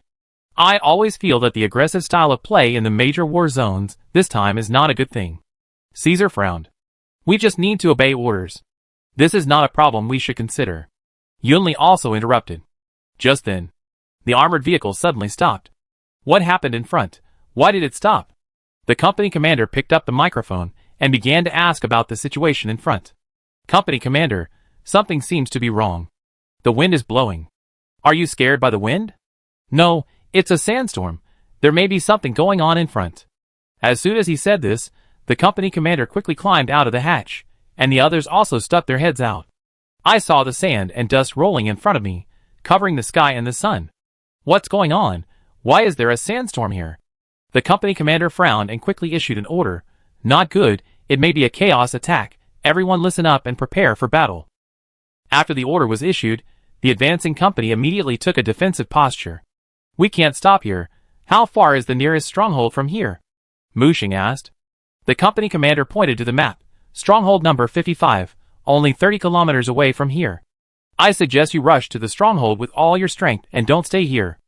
I always feel that the aggressive style of play in the major war zones this time is not a good thing. Caesar frowned. We just need to obey orders. This is not a problem we should consider. Yunli also interrupted. Just then, the armored vehicle suddenly stopped. What happened in front? Why did it stop? The company commander picked up the microphone and began to ask about the situation in front. Company commander, something seems to be wrong. The wind is blowing. Are you scared by the wind? No, it's a sandstorm. There may be something going on in front. As soon as he said this, the company commander quickly climbed out of the hatch, and the others also stuck their heads out. I saw the sand and dust rolling in front of me, covering the sky and the sun. What's going on? Why is there a sandstorm here? The company commander frowned and quickly issued an order. Not good, it may be a Chaos attack. Everyone listen up and prepare for battle. After the order was issued, the advancing company immediately took a defensive posture. We can't stop here. How far is the nearest stronghold from here? Mu Xing asked. The company commander pointed to the map. Stronghold number 55, only 30 kilometers away from here. I suggest you rush to the stronghold with all your strength and don't stay here.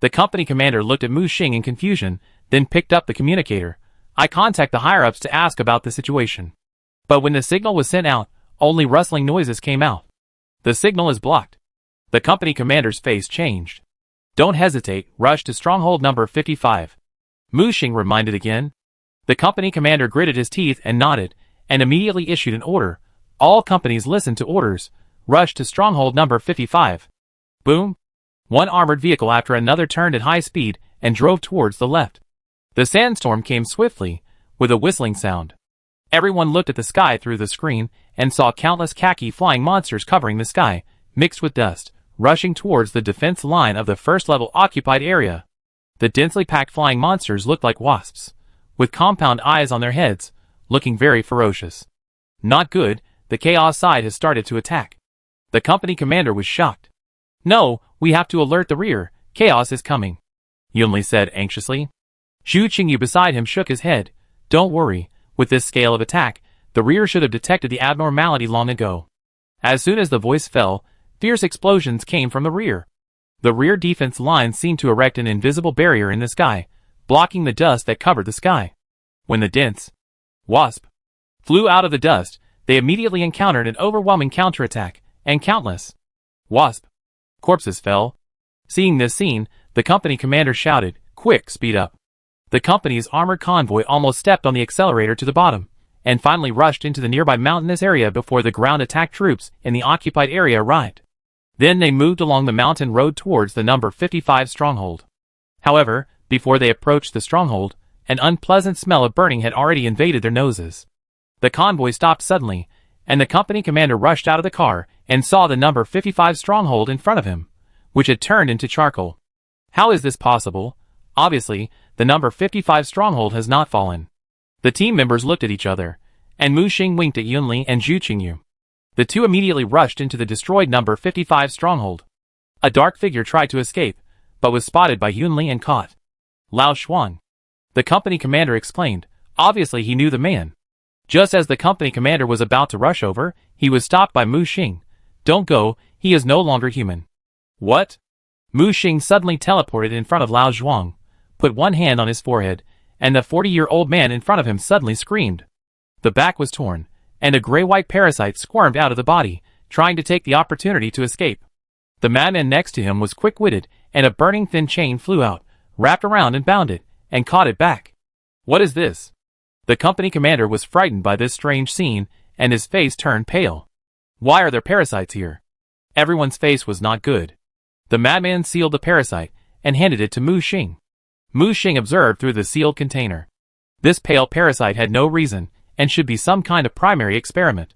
The company commander looked at Mu Xing in confusion, then picked up the communicator. I contact the higher-ups to ask about the situation. But when the signal was sent out, only rustling noises came out. The signal is blocked. The company commander's face changed. Don't hesitate, rush to stronghold number 55. Mu Xing reminded again. The company commander gritted his teeth and nodded, and immediately issued an order. All companies listened to orders. Rush to stronghold number 55. Boom! One armored vehicle after another turned at high speed and drove towards the left. The sandstorm came swiftly, with a whistling sound. Everyone looked at the sky through the screen and saw countless khaki flying monsters covering the sky, mixed with dust, rushing towards the defense line of the first-level occupied area. The densely packed flying monsters looked like wasps, with compound eyes on their heads, looking very ferocious. Not good, the Chaos side has started to attack. The company commander was shocked. No, we have to alert the rear. Chaos is coming, Yunli said anxiously. Zhu Qingyu beside him shook his head. Don't worry, with this scale of attack, the rear should have detected the abnormality long ago. As soon as the voice fell, fierce explosions came from the rear. The rear defense line seemed to erect an invisible barrier in the sky, blocking the dust that covered the sky. When the dense wasp flew out of the dust, they immediately encountered an overwhelming counterattack, and countless wasp corpses fell. Seeing this scene, the company commander shouted, Quick, speed up. The company's armored convoy almost stepped on the accelerator to the bottom, and finally rushed into the nearby mountainous area before the ground attack troops in the occupied area arrived. Then they moved along the mountain road towards the number 55 stronghold. However, before they approached the stronghold, an unpleasant smell of burning had already invaded their noses. The convoy stopped suddenly, and the company commander rushed out of the car and saw the number 55 stronghold in front of him, which had turned into charcoal. How is this possible? Obviously, the number 55 stronghold has not fallen. The team members looked at each other, and Mu Xing winked at Yunli and Zhu Qingyu. The two immediately rushed into the destroyed number 55 stronghold. A dark figure tried to escape, but was spotted by Yunli and caught. Lao Shuang. The company commander exclaimed. Obviously he knew the man. Just as the company commander was about to rush over, he was stopped by Mu Xing. Don't go, he is no longer human. What? Mu Xing suddenly teleported in front of Lao Zhuang, put one hand on his forehead, and the 40-year-old man in front of him suddenly screamed. The back was torn, and a gray-white parasite squirmed out of the body, trying to take the opportunity to escape. The madman next to him was quick-witted, and a burning thin chain flew out, wrapped around and bound it, and caught it back. What is this? The company commander was frightened by this strange scene, and his face turned pale. Why are there parasites here? Everyone's face was not good. The madman sealed the parasite, and handed it to Mu Xing. Mu Xing observed through the sealed container. This pale parasite had no reason, and should be some kind of primary experiment.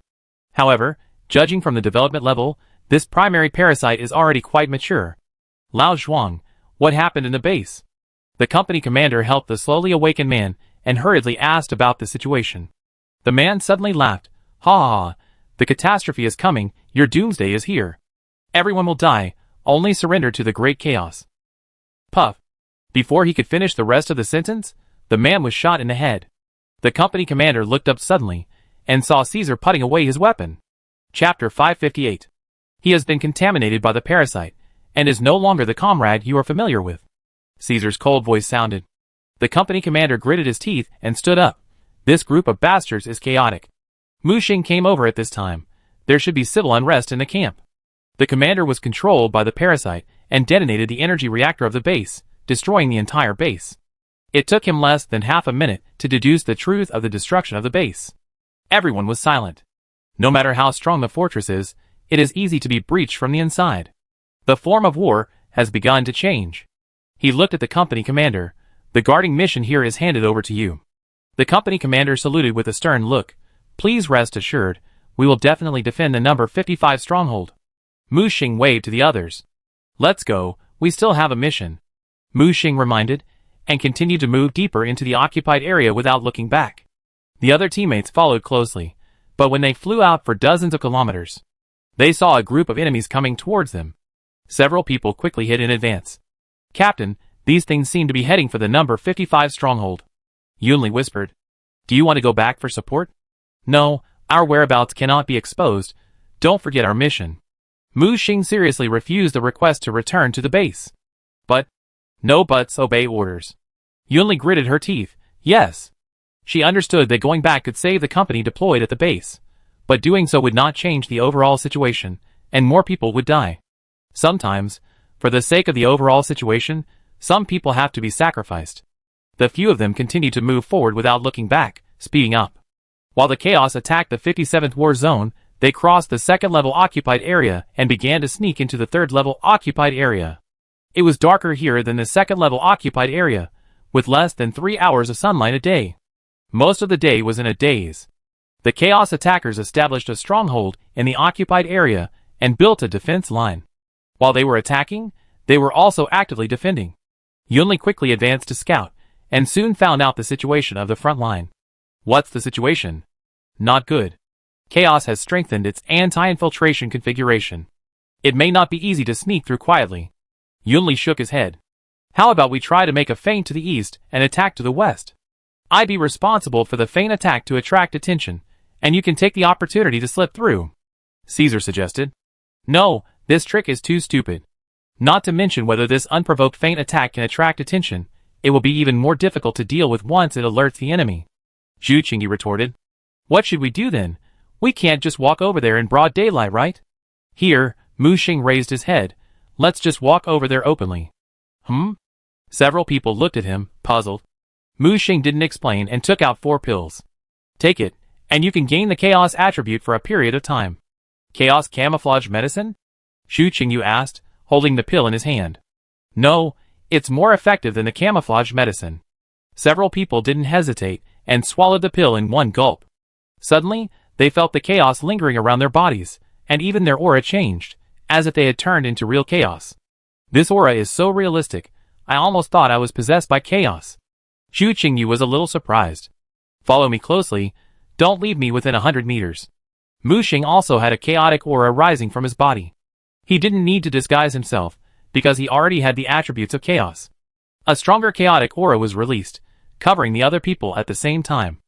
However, judging from the development level, this primary parasite is already quite mature. Lao Zhuang, what happened in the base? The company commander helped the slowly awakened man, and hurriedly asked about the situation. The man suddenly laughed. Ha ha ha, the catastrophe is coming, your doomsday is here. Everyone will die, only surrender to the great chaos. Puff. Before he could finish the rest of the sentence, the man was shot in the head. The company commander looked up suddenly, and saw Caesar putting away his weapon. Chapter 558. He has been contaminated by the parasite, and is no longer the comrade you are familiar with. Caesar's cold voice sounded. The company commander gritted his teeth and stood up. This group of bastards is chaotic. Mu Xing came over at this time. There should be civil unrest in the camp. The commander was controlled by the parasite and detonated the energy reactor of the base, destroying the entire base. It took him less than half a minute to deduce the truth of the destruction of the base. Everyone was silent. No matter how strong the fortress is, it is easy to be breached from the inside. The form of war has begun to change. He looked at the company commander. The guarding mission here is handed over to you. The company commander saluted with a stern look. Please rest assured, we will definitely defend the number 55 stronghold. Mu Xing waved to the others. Let's go, we still have a mission. Mu Xing reminded, and continued to move deeper into the occupied area without looking back. The other teammates followed closely, but when they flew out for dozens of kilometers, They saw a group of enemies coming towards them. Several people quickly hid in advance. Captain, these things seem to be heading for the number 55 stronghold. Yunli whispered. Do you want to go back for support? No, our whereabouts cannot be exposed. Don't forget our mission. Mu Xing seriously refused the request to return to the base. But, no buts, obey orders. Yunli gritted her teeth. Yes. She understood that going back could save the company deployed at the base, but doing so would not change the overall situation, and more people would die. Sometimes, for the sake of the overall situation, some people have to be sacrificed. The few of them continued to move forward without looking back, speeding up. While the Chaos attacked the 57th War Zone, they crossed the 2nd level occupied area and began to sneak into the 3rd level occupied area. It was darker here than the 2nd level occupied area, with less than 3 hours of sunlight a day. Most of the day was in a daze. The Chaos attackers established a stronghold in the occupied area and built a defense line. While they were attacking, they were also actively defending. Yunli quickly advanced to scout, and soon found out the situation of the front line. What's the situation? Not good. Chaos has strengthened its anti-infiltration configuration. It may not be easy to sneak through quietly. Yunli shook his head. How about we try to make a feint to the east and attack to the west? I'd be responsible for the feint attack to attract attention, and you can take the opportunity to slip through. Caesar suggested. No, this trick is too stupid. Not to mention whether this unprovoked feint attack can attract attention, it will be even more difficult to deal with once it alerts the enemy. Zhu Qingyi retorted. What should we do then? We can't just walk over there in broad daylight, right? Here, Mu Xing raised his head. Let's just walk over there openly. Several people looked at him, puzzled. Mu Xing didn't explain and took out 4 pills. Take it, and you can gain the Chaos attribute for a period of time. Chaos camouflage medicine? Zhu Qingyu asked, holding the pill in his hand. No, it's more effective than the camouflage medicine. Several people didn't hesitate and swallowed the pill in one gulp. Suddenly, they felt the chaos lingering around their bodies, and even their aura changed, as if they had turned into real chaos. This aura is so realistic, I almost thought I was possessed by chaos. Zhu Qingyu was a little surprised. Follow me closely, don't leave me within 100 meters. Mu Xing also had a chaotic aura rising from his body. He didn't need to disguise himself, because he already had the attributes of chaos. A stronger chaotic aura was released, covering the other people at the same time.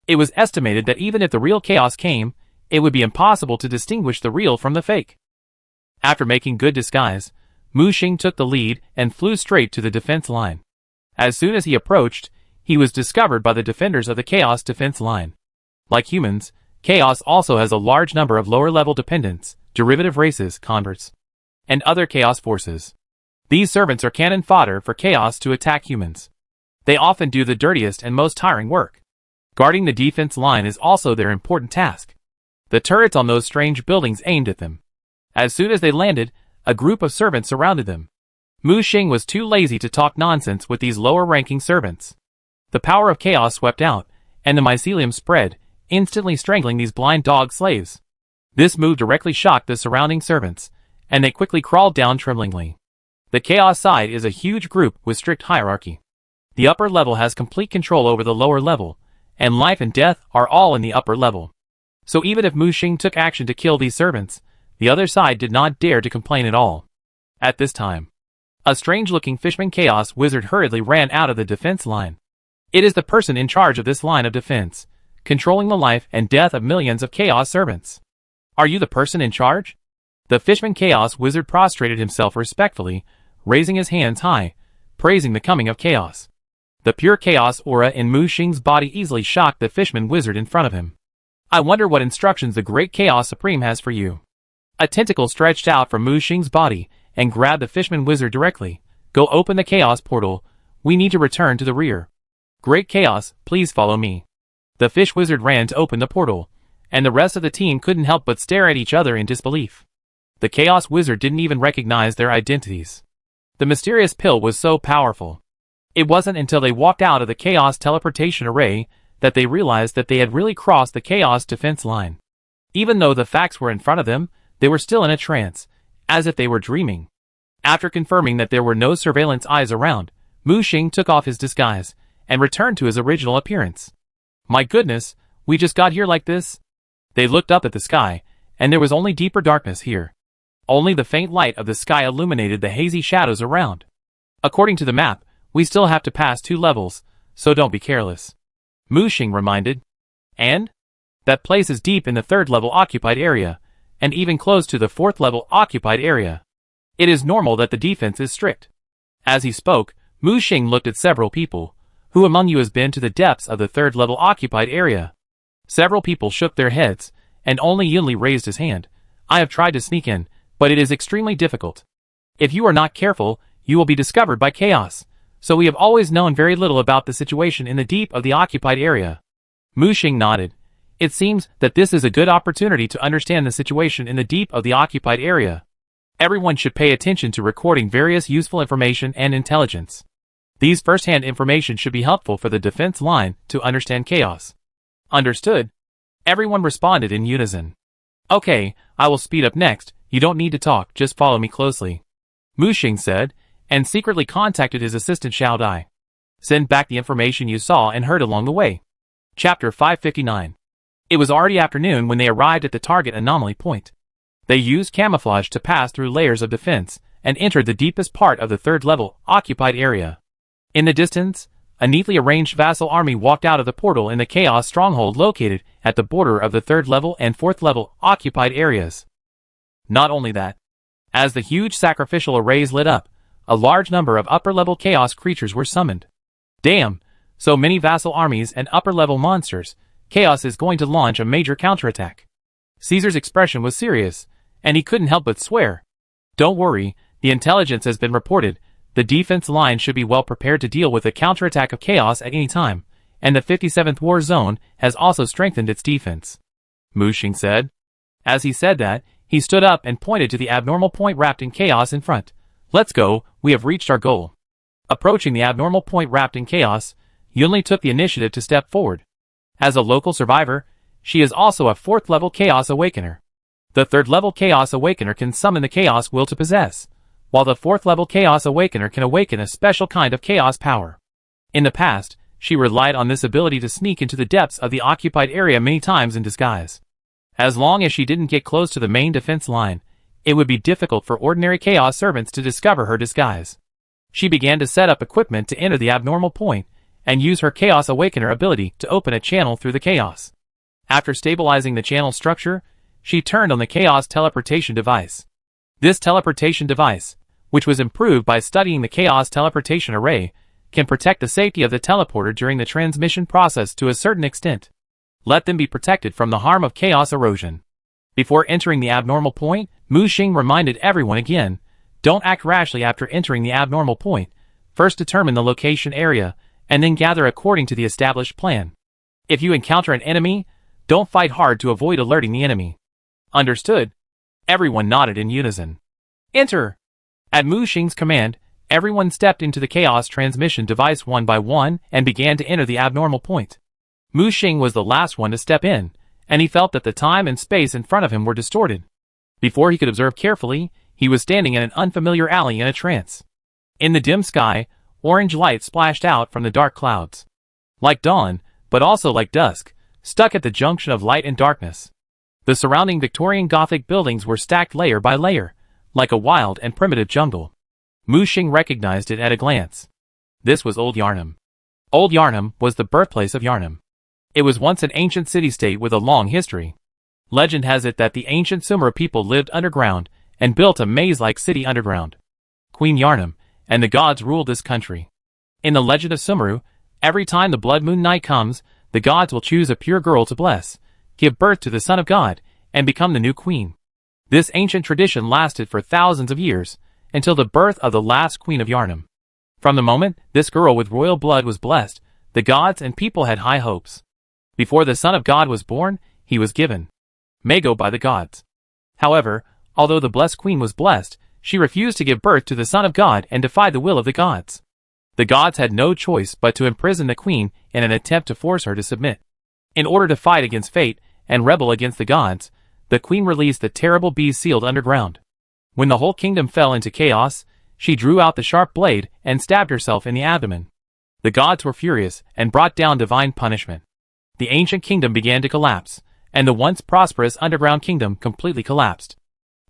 It was estimated that even if the real chaos came, it would be impossible to distinguish the real from the fake. After making good disguise, Mu Xing took the lead and flew straight to the defense line. As soon as he approached, he was discovered by the defenders of the Chaos defense line. Like humans, Chaos also has a large number of lower-level dependents, derivative races, converts, and other Chaos forces. These servants are cannon fodder for Chaos to attack humans. They often do the dirtiest and most tiring work. Guarding the defense line is also their important task. The turrets on those strange buildings aimed at them. As soon as they landed, a group of servants surrounded them. Mu Xing was too lazy to talk nonsense with these lower-ranking servants. The power of chaos swept out, and the mycelium spread, instantly strangling these blind dog slaves. This move directly shocked the surrounding servants, and they quickly crawled down tremblingly. The chaos side is a huge group with strict hierarchy. The upper level has complete control over the lower level, and life and death are all in the upper level. So even if Mu Xing took action to kill these servants, the other side did not dare to complain at all. At this time, a strange-looking fishman chaos wizard hurriedly ran out of the defense line. It is the person in charge of this line of defense, controlling the life and death of millions of chaos servants. Are you the person in charge? The fishman chaos wizard prostrated himself respectfully, raising his hands high, praising the coming of chaos. The pure chaos aura in Mu Xing's body easily shocked the fishman wizard in front of him. I wonder what instructions the great Chaos Supreme has for you. A tentacle stretched out from Mu Xing's body and grabbed the fishman wizard directly. Go open the chaos portal. We need to return to the rear. Great Chaos, please follow me. The fish wizard ran to open the portal, and the rest of the team couldn't help but stare at each other in disbelief. The chaos wizard didn't even recognize their identities. The mysterious pill was so powerful. It wasn't until they walked out of the chaos teleportation array that they realized that they had really crossed the chaos defense line. Even though the facts were in front of them, they were still in a trance, as if they were dreaming. After confirming that there were no surveillance eyes around, Mu Xing took off his disguise and returned to his original appearance. My goodness, we just got here like this? They looked up at the sky and there was only deeper darkness here. Only the faint light of the sky illuminated the hazy shadows around. According to the map, we still have to pass 2 levels, so don't be careless. Mu Xing reminded. And? That place is deep in the 3rd level occupied area, and even close to the 4th level occupied area. It is normal that the defense is strict. As he spoke, Mu Xing looked at several people. Who among you has been to the depths of the 3rd level occupied area? Several people shook their heads, and only Yunli raised his hand. I have tried to sneak in, but it is extremely difficult. If you are not careful, you will be discovered by chaos. So we have always known very little about the situation in the deep of the occupied area. Mu Xing nodded. It seems that this is a good opportunity to understand the situation in the deep of the occupied area. Everyone should pay attention to recording various useful information and intelligence. These first-hand information should be helpful for the defense line to understand chaos. Understood? Everyone responded in unison. Okay, I will speed up next. You don't need to talk, just follow me closely. Mu Xing said, and secretly contacted his assistant Xiao Dai. Send back the information you saw and heard along the way. Chapter 559. It was already afternoon when they arrived at the target anomaly point. They used camouflage to pass through layers of defense and entered the deepest part of the 3rd level occupied area. In the distance, a neatly arranged vassal army walked out of the portal in the Chaos Stronghold located at the border of the 3rd level and 4th level occupied areas. Not only that, as the huge sacrificial arrays lit up, a large number of upper-level chaos creatures were summoned. Damn, so many vassal armies and upper-level monsters. Chaos is going to launch a major counterattack. Caesar's expression was serious, and he couldn't help but swear. Don't worry, the intelligence has been reported. The defense line should be well prepared to deal with a counterattack of chaos at any time, and the 57th War Zone has also strengthened its defense. Mu Xing said. As he said that, he stood up and pointed to the abnormal point wrapped in chaos in front. Let's go, we have reached our goal. Approaching the abnormal point wrapped in chaos, Yunli took the initiative to step forward. As a local survivor, she is also a 4th level Chaos Awakener. The 3rd level Chaos Awakener can summon the Chaos Will to possess, while the 4th level Chaos Awakener can awaken a special kind of chaos power. In the past, she relied on this ability to sneak into the depths of the occupied area many times in disguise. As long as she didn't get close to the main defense line, it would be difficult for ordinary Chaos servants to discover her disguise. She began to set up equipment to enter the abnormal point, and use her Chaos Awakener ability to open a channel through the chaos. After stabilizing the channel structure, she turned on the Chaos Teleportation device. This teleportation device, which was improved by studying the Chaos Teleportation Array, can protect the safety of the teleporter during the transmission process to a certain extent. Let them be protected from the harm of chaos erosion. Before entering the abnormal point, Mu Xing reminded everyone again, don't act rashly after entering the abnormal point. First determine the location area, and then gather according to the established plan. If you encounter an enemy, don't fight hard to avoid alerting the enemy. Understood? Everyone nodded in unison. Enter! At Mu Xing's command, everyone stepped into the chaos transmission device one by one and began to enter the abnormal point. Mu Xing was the last one to step in, and he felt that the time and space in front of him were distorted. Before he could observe carefully, he was standing in an unfamiliar alley in a trance. In the dim sky, orange light splashed out from the dark clouds. Like dawn, but also like dusk, stuck at the junction of light and darkness. The surrounding Victorian Gothic buildings were stacked layer by layer, like a wild and primitive jungle. Mu Xing recognized it at a glance. This was Old Yarnum. Old Yarnum was the birthplace of Yarnum. It was once an ancient city-state with a long history. Legend has it that the ancient Sumer people lived underground and built a maze-like city underground. Queen Yarnum and the gods ruled this country. In the legend of Sumeru, every time the blood moon night comes, the gods will choose a pure girl to bless, give birth to the son of God, and become the new queen. This ancient tradition lasted for thousands of years, until the birth of the last queen of Yarnum. From the moment this girl with royal blood was blessed, the gods and people had high hopes. Before the son of God was born, he was given Mago by the gods. However, although the blessed queen was blessed, she refused to give birth to the son of God and defied the will of the gods. The gods had no choice but to imprison the queen in an attempt to force her to submit. In order to fight against fate and rebel against the gods, the queen released the terrible beast sealed underground. When the whole kingdom fell into chaos, she drew out the sharp blade and stabbed herself in the abdomen. The gods were furious and brought down divine punishment. The ancient kingdom began to collapse, and the once prosperous underground kingdom completely collapsed.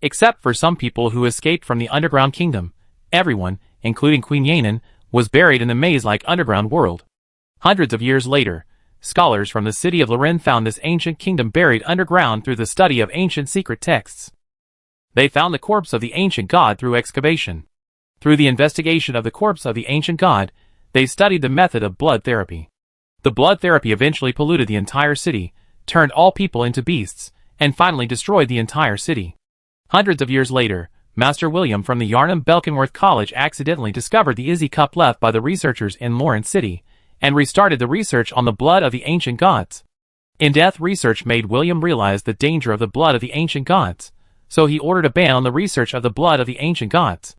Except for some people who escaped from the underground kingdom, everyone, including Queen Yanin, was buried in the maze-like underground world. Hundreds of years later, scholars from the city of Loren found this ancient kingdom buried underground through the study of ancient secret texts. They found the corpse of the ancient god through excavation. Through the investigation of the corpse of the ancient god, they studied the method of blood therapy. The blood therapy eventually polluted the entire city, turned all people into beasts, and finally destroyed the entire city. Hundreds of years later, Master William from the Yarnum Belkenworth College accidentally discovered the Izzy cup left by the researchers in Lawrence City, and restarted the research on the blood of the ancient gods. In-depth research made William realize the danger of the blood of the ancient gods, so he ordered a ban on the research of the blood of the ancient gods.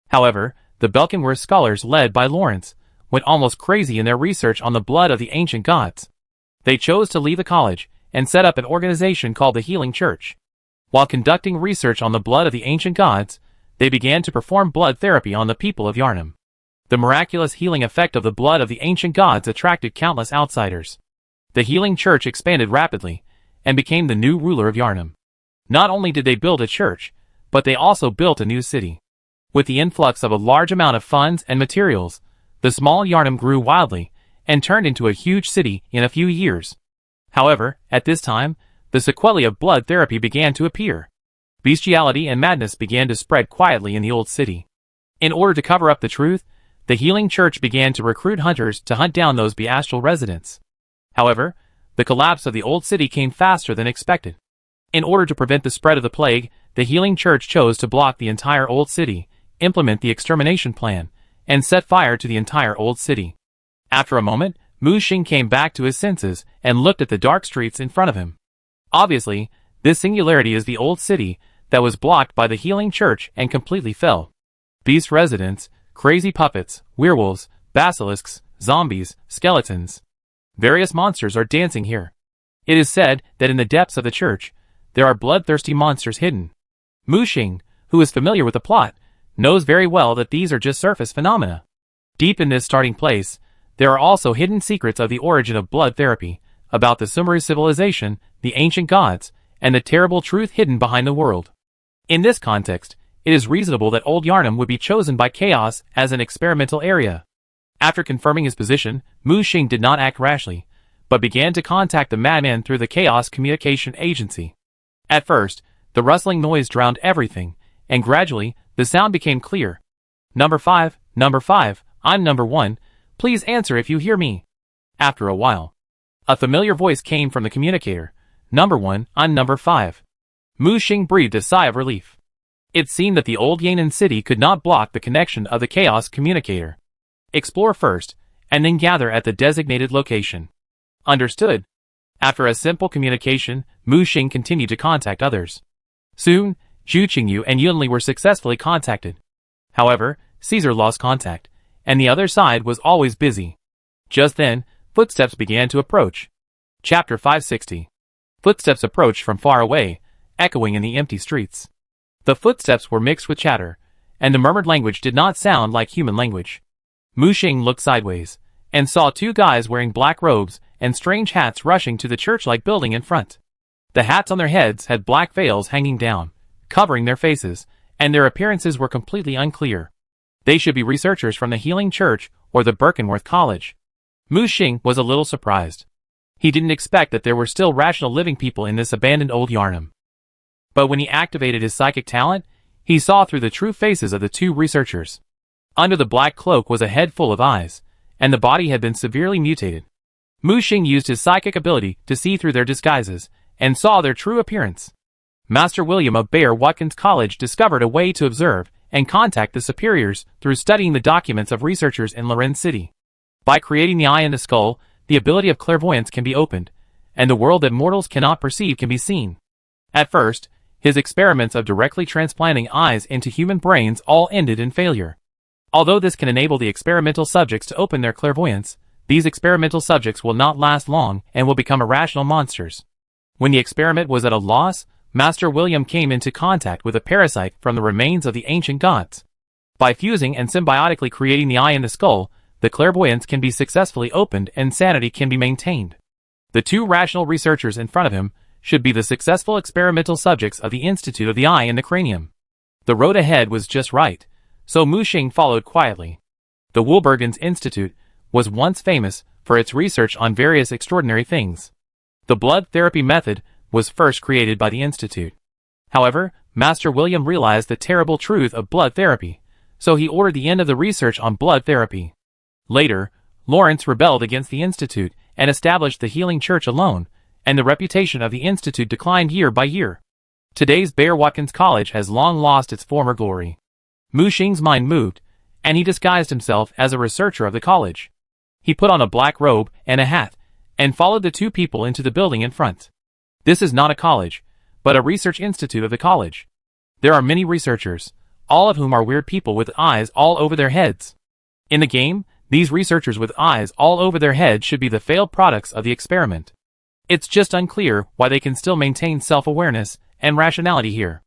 However, the Belkenworth scholars led by Lawrence went almost crazy in their research on the blood of the ancient gods. They chose to leave the college and set up an organization called the Healing Church. While conducting research on the blood of the ancient gods, they began to perform blood therapy on the people of Yarnum. The miraculous healing effect of the blood of the ancient gods attracted countless outsiders. The Healing Church expanded rapidly and became the new ruler of Yarnum. Not only did they build a church, but they also built a new city. With the influx of a large amount of funds and materials, the small Yarnum grew wildly and turned into a huge city in a few years. However, at this time, the sequelae of blood therapy began to appear. Bestiality and madness began to spread quietly in the old city. In order to cover up the truth, the Healing Church began to recruit hunters to hunt down those bestial residents. However, the collapse of the old city came faster than expected. In order to prevent the spread of the plague, the Healing Church chose to block the entire old city, implement the extermination plan, and set fire to the entire old city. After a moment, Mu Xing came back to his senses and looked at the dark streets in front of him. Obviously, this singularity is the old city that was blocked by the Healing Church and completely fell. Beast residents, crazy puppets, werewolves, basilisks, zombies, skeletons. Various monsters are dancing here. It is said that in the depths of the church, there are bloodthirsty monsters hidden. Mu Xing, who is familiar with the plot, knows very well that these are just surface phenomena. Deep in this starting place, there are also hidden secrets of the origin of blood therapy, about the Sumerian civilization, the ancient gods, and the terrible truth hidden behind the world. In this context, it is reasonable that Old Yarnum would be chosen by Chaos as an experimental area. After confirming his position, Mu Xing did not act rashly, but began to contact the madman through the Chaos Communication Agency. At first, the rustling noise drowned everything, and gradually, the sound became clear. Number 5, I'm number 1, please answer if you hear me. After a while, a familiar voice came from the communicator. Number 1, I'm number 5. Mu Xing breathed a sigh of relief. It seemed that the old Yan'an city could not block the connection of the Chaos Communicator. Explore first, and then gather at the designated location. Understood. After a simple communication, Mu Xing continued to contact others. Soon, Zhu Qingyu and Yunli were successfully contacted. However, Caesar lost contact, and the other side was always busy. Just then, footsteps began to approach. Chapter 560. Footsteps approached from far away, echoing in the empty streets. The footsteps were mixed with chatter, and the murmured language did not sound like human language. Mu Xing looked sideways, and saw two guys wearing black robes and strange hats rushing to the church-like building in front. The hats on their heads had black veils hanging down, covering their faces, and their appearances were completely unclear. They should be researchers from the Healing Church or the Belkenworth College. Mu Xing was a little surprised. He didn't expect that there were still rational living people in this abandoned old Yarnum. But when he activated his psychic talent, he saw through the true faces of the two researchers. Under the black cloak was a head full of eyes, and the body had been severely mutated. Mu Xing used his psychic ability to see through their disguises, and saw their true appearance. Master William of Bayer Watkins College discovered a way to observe and contact the superiors through studying the documents of researchers in Loren City. By creating the eye in the skull, the ability of clairvoyance can be opened, and the world that mortals cannot perceive can be seen. At first, his experiments of directly transplanting eyes into human brains all ended in failure. Although this can enable the experimental subjects to open their clairvoyance, these experimental subjects will not last long and will become irrational monsters. When the experiment was at a loss, Master William came into contact with a parasite from the remains of the ancient gods. By fusing and symbiotically creating the eye in the skull, the clairvoyance can be successfully opened and sanity can be maintained. The two rational researchers in front of him should be the successful experimental subjects of the Institute of the Eye and the Cranium. The road ahead was just right, so Mu Xing followed quietly. The Woolbergens Institute was once famous for its research on various extraordinary things. The blood therapy method was first created by the Institute. However, Master William realized the terrible truth of blood therapy, so he ordered the end of the research on blood therapy. Later, Lawrence rebelled against the Institute and established the Healing Church alone, and the reputation of the Institute declined year by year. Today's Bayer Watkins College has long lost its former glory. Mu Xing's mind moved, and he disguised himself as a researcher of the college. He put on a black robe and a hat, and followed the two people into the building in front. This is not a college, but a research institute of the college. There are many researchers, all of whom are weird people with eyes all over their heads. In the game, these researchers with eyes all over their heads should be the failed products of the experiment. It's just unclear why they can still maintain self-awareness and rationality here.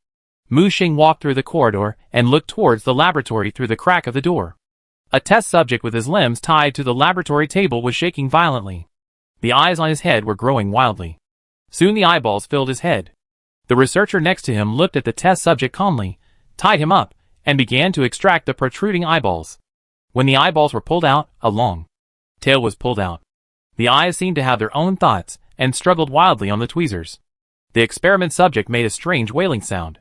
Mu Xing walked through the corridor and looked towards the laboratory through the crack of the door. A test subject with his limbs tied to the laboratory table was shaking violently. The eyes on his head were growing wildly. Soon the eyeballs filled his head. The researcher next to him looked at the test subject calmly, tied him up, and began to extract the protruding eyeballs. When the eyeballs were pulled out, a long tail was pulled out. The eyes seemed to have their own thoughts and struggled wildly on the tweezers. The experiment subject made a strange wailing sound.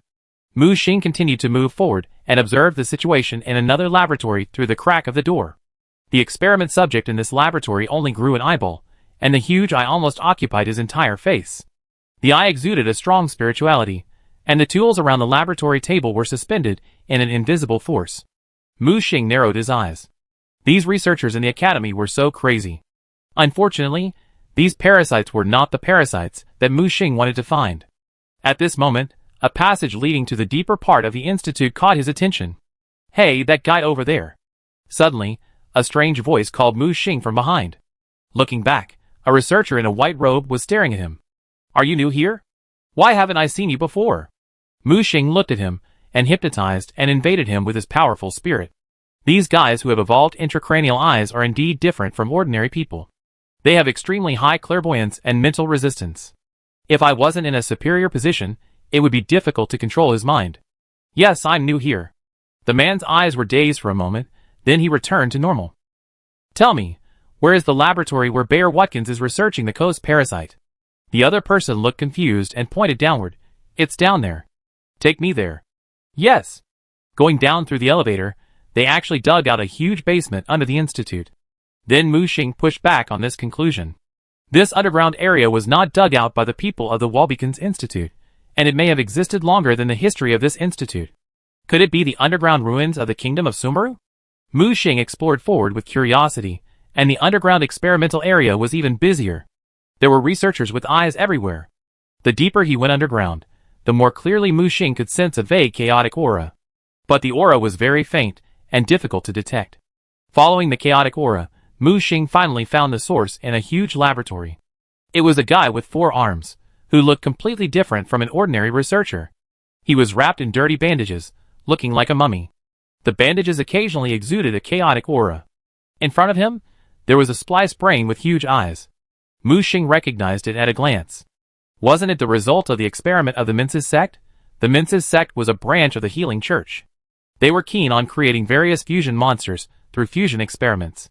Mu Xing continued to move forward and observed the situation in another laboratory through the crack of the door. The experiment subject in this laboratory only grew an eyeball, and the huge eye almost occupied his entire face. The eye exuded a strong spirituality, and the tools around the laboratory table were suspended in an invisible force. Mu Xing narrowed his eyes. These researchers in the academy were so crazy. Unfortunately, these parasites were not the parasites that Mu Xing wanted to find. At this moment, a passage leading to the deeper part of the institute caught his attention. "Hey, that guy over there." Suddenly, a strange voice called Mu Xing from behind. Looking back, a researcher in a white robe was staring at him. "Are you new here? Why haven't I seen you before?" Mu Xing looked at him, and hypnotized and invaded him with his powerful spirit. These guys who have evolved intracranial eyes are indeed different from ordinary people. They have extremely high clairvoyance and mental resistance. If I wasn't in a superior position, it would be difficult to control his mind. "Yes, I'm new here." The man's eyes were dazed for a moment, then he returned to normal. "Tell me, where is the laboratory where Bayer Watkins is researching the Coast parasite?" The other person looked confused and pointed downward. "It's down there." "Take me there." "Yes." Going down through the elevator, they actually dug out a huge basement under the institute. Then Mu Xing pushed back on this conclusion. This underground area was not dug out by the people of the Woolbergens Institute, and it may have existed longer than the history of this institute. Could it be the underground ruins of the kingdom of Sumeru? Mu Xing explored forward with curiosity, and the underground experimental area was even busier. There were researchers with eyes everywhere. The deeper he went underground, the more clearly Mu Xing could sense a vague chaotic aura. But the aura was very faint and difficult to detect. Following the chaotic aura, Mu Xing finally found the source in a huge laboratory. It was a guy with 4 arms, who looked completely different from an ordinary researcher. He was wrapped in dirty bandages, looking like a mummy. The bandages occasionally exuded a chaotic aura. In front of him, there was a spliced brain with huge eyes. Mu Xing recognized it at a glance. Wasn't it the result of the experiment of the Menses sect? The Menses sect was a branch of the Healing Church. They were keen on creating various fusion monsters through fusion experiments.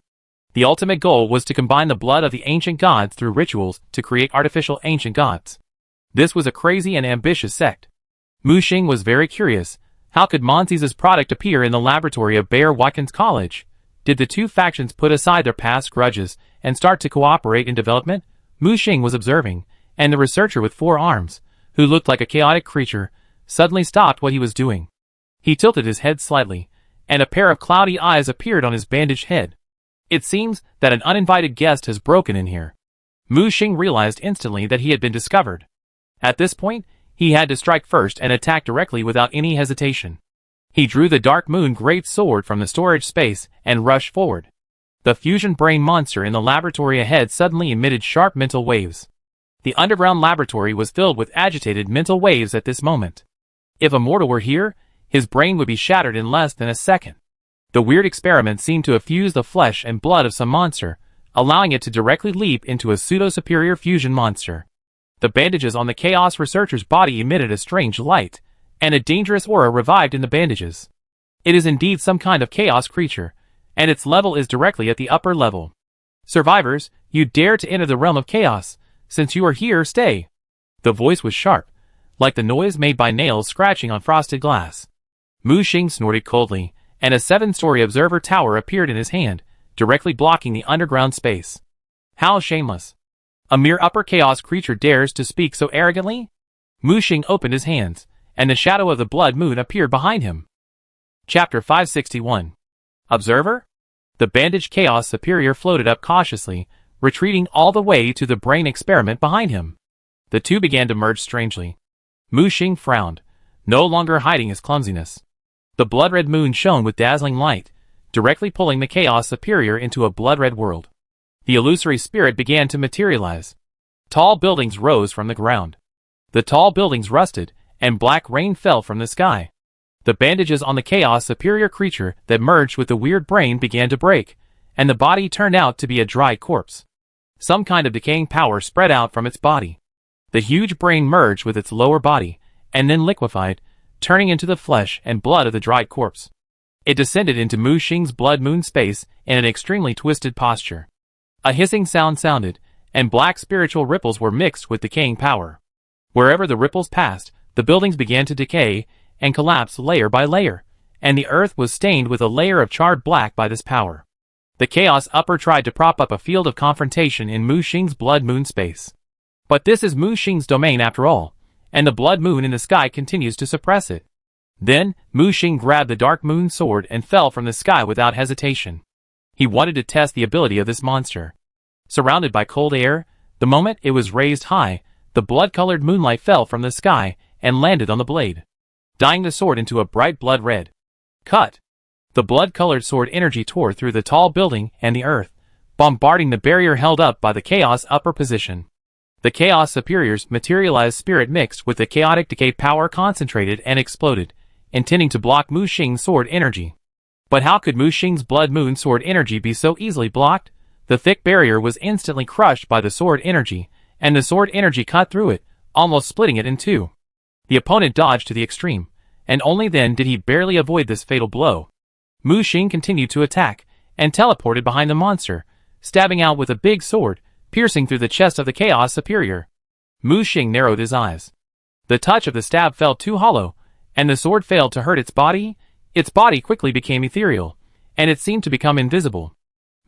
The ultimate goal was to combine the blood of the ancient gods through rituals to create artificial ancient gods. This was a crazy and ambitious sect. Mu Xing was very curious. How could Monsi's product appear in the laboratory of Bayer Watkins College? Did the two factions put aside their past grudges and start to cooperate in development? Mu Xing was observing, and the researcher with 4 arms, who looked like a chaotic creature, suddenly stopped what he was doing. He tilted his head slightly, and a pair of cloudy eyes appeared on his bandaged head. "It seems that an uninvited guest has broken in here." Mu Xing realized instantly that he had been discovered. At this point, he had to strike first and attack directly without any hesitation. He drew the Dark Moon Great Sword from the storage space and rushed forward. The fusion brain monster in the laboratory ahead suddenly emitted sharp mental waves. The underground laboratory was filled with agitated mental waves at this moment. If a mortal were here, his brain would be shattered in less than a second. The weird experiment seemed to have fused the flesh and blood of some monster, allowing it to directly leap into a pseudo-superior fusion monster. The bandages on the Chaos Researcher's body emitted a strange light, and a dangerous aura revived in the bandages. It is indeed some kind of chaos creature, and its level is directly at the upper level. Survivors, you dare to enter the realm of chaos. Since you are here, stay. The voice was sharp, like the noise made by nails scratching on frosted glass. Mu Xing snorted coldly, and a 7-story observer tower appeared in his hand, directly blocking the underground space. How shameless! A mere upper chaos creature dares to speak so arrogantly? Mu Xing opened his hands, and the shadow of the blood moon appeared behind him. Chapter 561. Observer? The bandaged Chaos Superior floated up cautiously, retreating all the way to the brain experiment behind him. The two began to merge strangely. Mu Xing frowned, no longer hiding his clumsiness. The blood-red moon shone with dazzling light, directly pulling the Chaos Superior into a blood-red world. The illusory spirit began to materialize. Tall buildings rose from the ground. The tall buildings rusted, and black rain fell from the sky. The bandages on the Chaos Superior creature that merged with the weird brain began to break, and the body turned out to be a dry corpse. Some kind of decaying power spread out from its body. The huge brain merged with its lower body, and then liquefied, turning into the flesh and blood of the dried corpse. It descended into Mu Xing's blood moon space in an extremely twisted posture. A hissing sound sounded, and black spiritual ripples were mixed with decaying power. Wherever the ripples passed, the buildings began to decay and collapse layer by layer, and the earth was stained with a layer of charred black by this power. The Chaos Upper tried to prop up a field of confrontation in Mu Xing's blood moon space. But this is Mu Xing's domain after all, and the blood moon in the sky continues to suppress it. Then, Mu Xing grabbed the dark moon sword and fell from the sky without hesitation. He wanted to test the ability of this monster. Surrounded by cold air, the moment it was raised high, the blood-colored moonlight fell from the sky and landed on the blade, dyeing the sword into a bright blood red. Cut! The blood-colored sword energy tore through the tall building and the earth, bombarding the barrier held up by the Chaos Upper position. The Chaos Superior's materialized spirit mixed with the chaotic decay power concentrated and exploded, intending to block Mu Xing's sword energy. But how could Mu Xing's blood moon sword energy be so easily blocked? The thick barrier was instantly crushed by the sword energy, and the sword energy cut through it, almost splitting it in two. The opponent dodged to the extreme, and only then did he barely avoid this fatal blow. Mu Xing continued to attack, and teleported behind the monster, stabbing out with a big sword, piercing through the chest of the Chaos Superior. Mu Xing narrowed his eyes. The touch of the stab felt too hollow, and the sword failed to hurt its body. Its body quickly became ethereal, and it seemed to become invisible.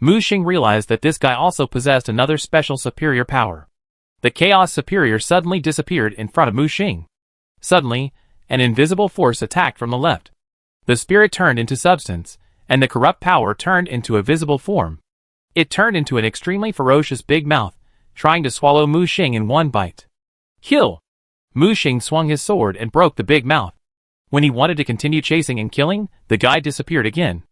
Mu Xing realized that this guy also possessed another special superior power. The Chaos Superior suddenly disappeared in front of Mu Xing. Suddenly, an invisible force attacked from the left. The spirit turned into substance, and the corrupt power turned into a visible form. It turned into an extremely ferocious big mouth, trying to swallow Mu Xing in one bite. Kill! Mu Xing swung his sword and broke the big mouth. When he wanted to continue chasing and killing, the guy disappeared again.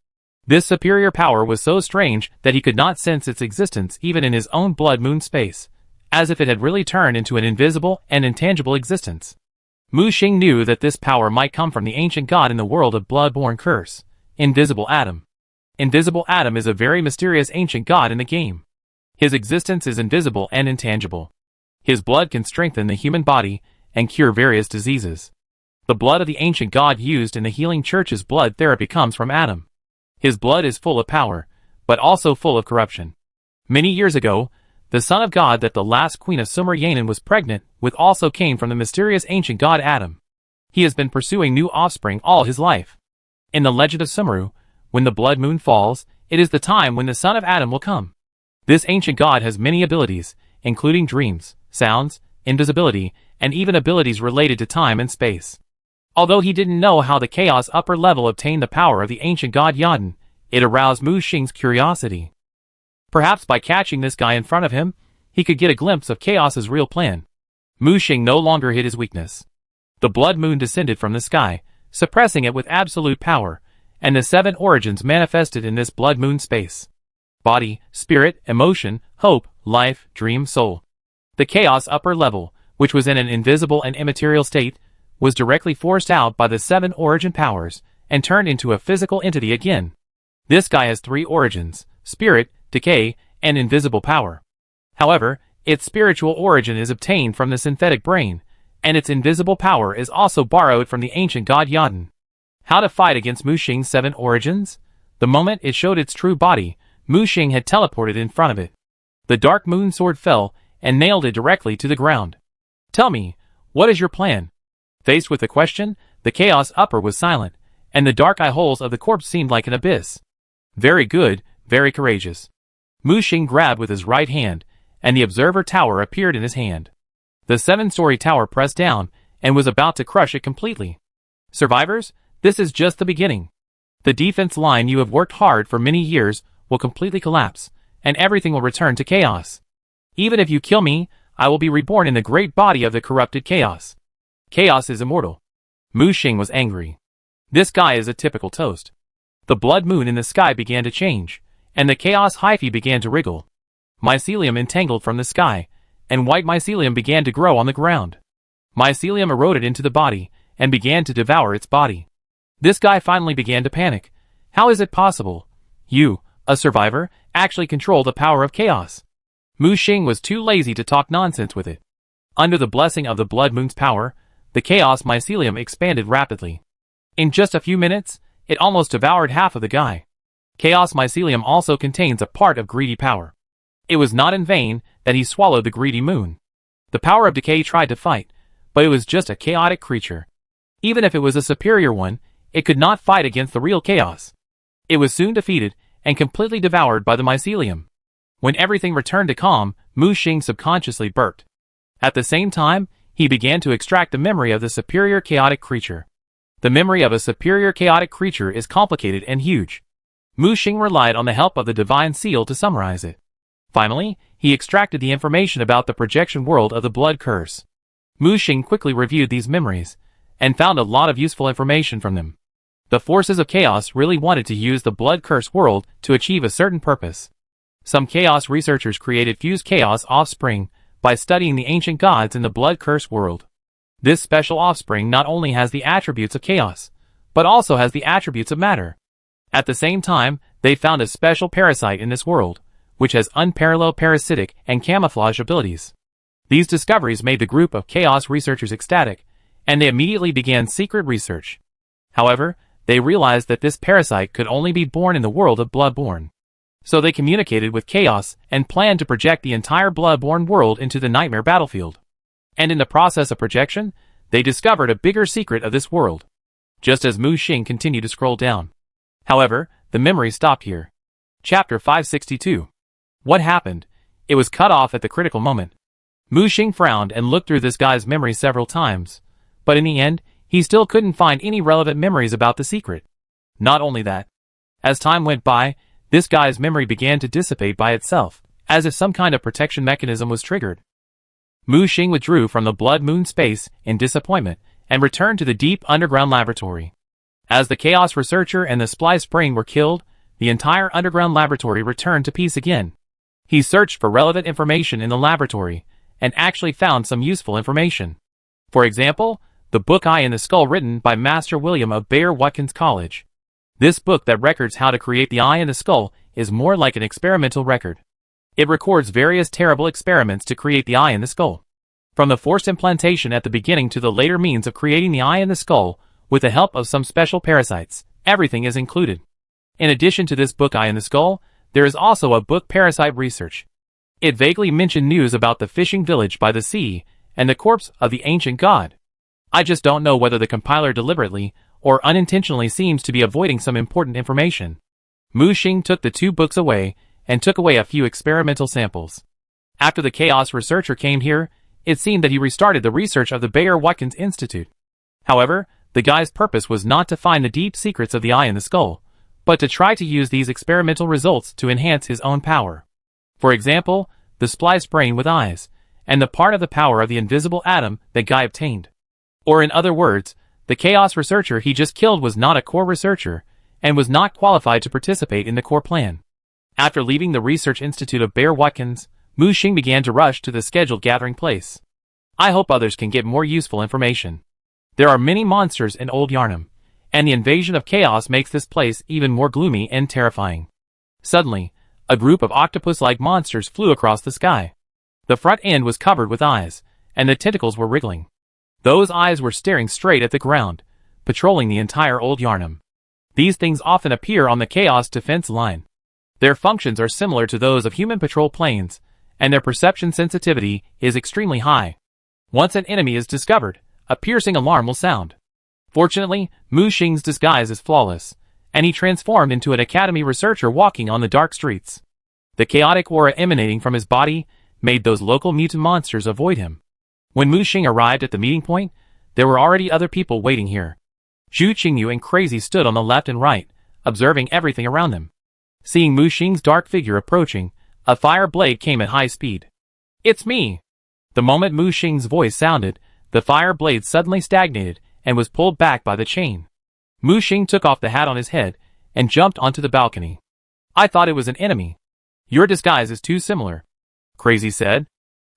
This superior power was so strange that he could not sense its existence even in his own blood moon space, as if it had really turned into an invisible and intangible existence. Mu Xing knew that this power might come from the ancient god in the world of blood-born curse, Invisible Adam. Invisible Adam is a very mysterious ancient god in the game. His existence is invisible and intangible. His blood can strengthen the human body and cure various diseases. The blood of the ancient god used in the healing church's blood therapy comes from Adam. His blood is full of power, but also full of corruption. Many years ago, the son of God that the last queen of Sumer Yanran was pregnant with also came from the mysterious ancient god Adam. He has been pursuing new offspring all his life. In the legend of Sumeru, when the blood moon falls, it is the time when the son of Adam will come. This ancient god has many abilities, including dreams, sounds, invisibility, and even abilities related to time and space. Although he didn't know how the Chaos Upper level obtained the power of the ancient god Yadin, it aroused Mu Xing's curiosity. Perhaps by catching this guy in front of him, he could get a glimpse of Chaos's real plan. Mu Xing no longer hid his weakness. The blood moon descended from the sky, suppressing it with absolute power, and the 7 origins manifested in this blood moon space. Body, spirit, emotion, hope, life, dream, soul. The Chaos Upper level, which was in an invisible and immaterial state, was directly forced out by the 7 origin powers, and turned into a physical entity again. This guy has 3 origins: spirit, decay, and invisible power. However, its spiritual origin is obtained from the synthetic brain, and its invisible power is also borrowed from the ancient god Yodin. How to fight against Muxing's 7 origins? The moment it showed its true body, Muxing had teleported in front of it. The dark moon sword fell and nailed it directly to the ground. Tell me, what is your plan? Faced with the question, the Chaos Upper was silent, and the dark eye holes of the corpse seemed like an abyss. Very good, very courageous. Muxing grabbed with his right hand, and the observer tower appeared in his hand. The 7-story tower pressed down, and was about to crush it completely. Survivors, this is just the beginning. The defense line you have worked hard for many years will completely collapse, and everything will return to chaos. Even if you kill me, I will be reborn in the great body of the corrupted chaos. Chaos is immortal. Muxing was angry. This guy is a typical toast. The blood moon in the sky began to change, and the chaos hyphae began to wriggle. Mycelium entangled from the sky, and white mycelium began to grow on the ground. Mycelium eroded into the body, and began to devour its body. This guy finally began to panic. How is it possible? You, a survivor, actually control the power of chaos. Muxing was too lazy to talk nonsense with it. Under the blessing of the blood moon's power, the chaos mycelium expanded rapidly. In just a few minutes, it almost devoured half of the guy. Chaos mycelium also contains a part of greedy power. It was not in vain that he swallowed the greedy moon. The power of decay tried to fight, but it was just a chaotic creature. Even if it was a superior one, it could not fight against the real chaos. It was soon defeated and completely devoured by the mycelium. When everything returned to calm, Muxing subconsciously burped. At the same time, he began to extract the memory of the superior chaotic creature. The memory of a superior chaotic creature is complicated and huge. Muxing relied on the help of the divine seal to summarize it. Finally, he extracted the information about the projection world of the blood curse. Muxing quickly reviewed these memories, and found a lot of useful information from them. The forces of chaos really wanted to use the blood curse world to achieve a certain purpose. Some chaos researchers created fused chaos offspring by studying the ancient gods in the blood curse world. This special offspring not only has the attributes of chaos, but also has the attributes of matter. At the same time, they found a special parasite in this world, which has unparalleled parasitic and camouflage abilities. These discoveries made the group of chaos researchers ecstatic, and they immediately began secret research. However, they realized that this parasite could only be born in the world of Bloodborne. So they communicated with Chaos and planned to project the entire Bloodborne world into the nightmare battlefield. And in the process of projection, they discovered a bigger secret of this world. Just as Muxing continued to scroll down. However, the memory stopped here. Chapter 562. What happened? It was cut off at the critical moment. Muxing frowned and looked through this guy's memory several times, but in the end, he still couldn't find any relevant memories about the secret. Not only that, as time went by, this guy's memory began to dissipate by itself, as if some kind of protection mechanism was triggered. Muxing withdrew from the blood moon space in disappointment and returned to the deep underground laboratory. As the chaos researcher and the splice brain were killed, the entire underground laboratory returned to peace again. He searched for relevant information in the laboratory and actually found some useful information. For example, the book Eye in the Skull written by Master William of Bayer Watkins College. This book that records how to create the eye in the skull is more like an experimental record. It records various terrible experiments to create the eye in the skull. From the forced implantation at the beginning to the later means of creating the eye in the skull with the help of some special parasites, everything is included. In addition to this book Eye in the Skull, there is also a book Parasite Research. It vaguely mentioned news about the fishing village by the sea and the corpse of the ancient god. I just don't know whether the compiler deliberately or unintentionally seems to be avoiding some important information. Muxing took the 2 books away and took away a few experimental samples. After the chaos researcher came here, it seemed that he restarted the research of the Bayer Watkins Institute. However, the guy's purpose was not to find the deep secrets of the eye in the skull, but to try to use these experimental results to enhance his own power. For example, the spliced brain with eyes, and the part of the power of the invisible atom that guy obtained. Or in other words, the chaos researcher he just killed was not a core researcher, and was not qualified to participate in the core plan. After leaving the Research Institute of Bayer Watkins, Muxing began to rush to the scheduled gathering place. I hope others can get more useful information. There are many monsters in Old Yarnum, and the invasion of chaos makes this place even more gloomy and terrifying. Suddenly, a group of octopus-like monsters flew across the sky. The front end was covered with eyes, and the tentacles were wriggling. Those eyes were staring straight at the ground, patrolling the entire old Yarnum. These things often appear on the Chaos defense line. Their functions are similar to those of human patrol planes, and their perception sensitivity is extremely high. Once an enemy is discovered, a piercing alarm will sound. Fortunately, Mu Xing's disguise is flawless, and he transformed into an academy researcher walking on the dark streets. The chaotic aura emanating from his body made those local mutant monsters avoid him. When Mu Xing arrived at the meeting point, there were already other people waiting here. Zhu Qingyu and Crazy stood on the left and right, observing everything around them. Seeing Mu Xing's dark figure approaching, a fire blade came at high speed. "It's me!" The moment Mu Xing's voice sounded, the fire blade suddenly stagnated and was pulled back by the chain. Mu Xing took off the hat on his head and jumped onto the balcony. "I thought it was an enemy. Your disguise is too similar," Crazy said.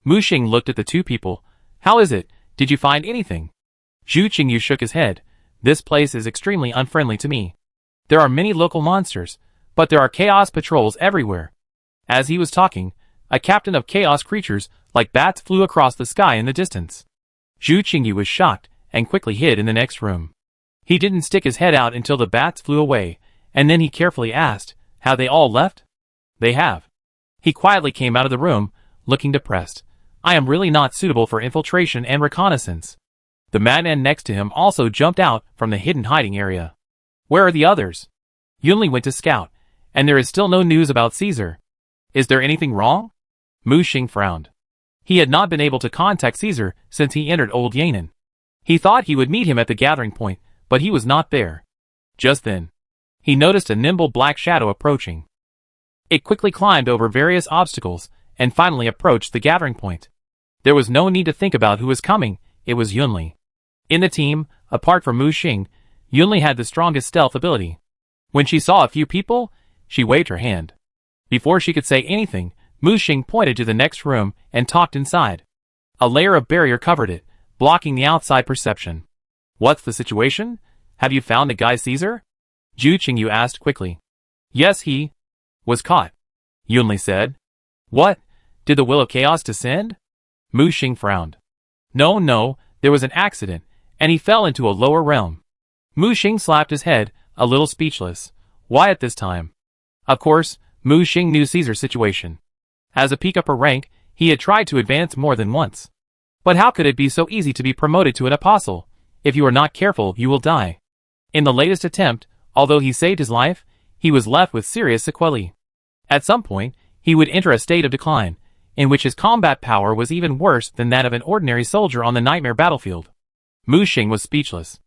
Mu Xing looked at the two people. "How is it? Did you find anything?" Zhu Qingyu shook his head. "This place is extremely unfriendly to me. There are many local monsters, but there are chaos patrols everywhere." As he was talking, a captain of chaos creatures like bats flew across the sky in the distance. Zhu Qingyu was shocked and quickly hid in the next room. He didn't stick his head out until the bats flew away, and then he carefully asked, "Have they all left?" "They have." He quietly came out of the room, looking depressed. "I am really not suitable for infiltration and reconnaissance." The madman next to him also jumped out from the hidden hiding area. "Where are the others?" Yunli went to scout, and there is still no news about Caesar. "Is there anything wrong?" Mu Xing frowned. He had not been able to contact Caesar since he entered Old Yan'an. He thought he would meet him at the gathering point, but he was not there. Just then, he noticed a nimble black shadow approaching. It quickly climbed over various obstacles and finally approached the gathering point. There was no need to think about who was coming, it was Yunli. In the team, apart from Mu Xing, Yunli had the strongest stealth ability. When she saw a few people, she waved her hand. Before she could say anything, Mu Xing pointed to the next room and talked inside. A layer of barrier covered it, blocking the outside perception. "What's the situation? Have you found the guy Caesar?" Zhu Qingyu asked quickly. "Yes, he was caught," Yunli said. "What? Did the will of chaos descend?" Mu Xing frowned. No, there was an accident, and he fell into a lower realm." Mu Xing slapped his head, a little speechless. Why at this time? Of course, Mu Xing knew Caesar's situation. As a peak upper rank, he had tried to advance more than once. But how could it be so easy to be promoted to an apostle? If you are not careful, you will die. In the latest attempt, although he saved his life, he was left with serious sequelae. At some point, he would enter a state of decline, in which his combat power was even worse than that of an ordinary soldier on the nightmare battlefield. Mu Xing was speechless.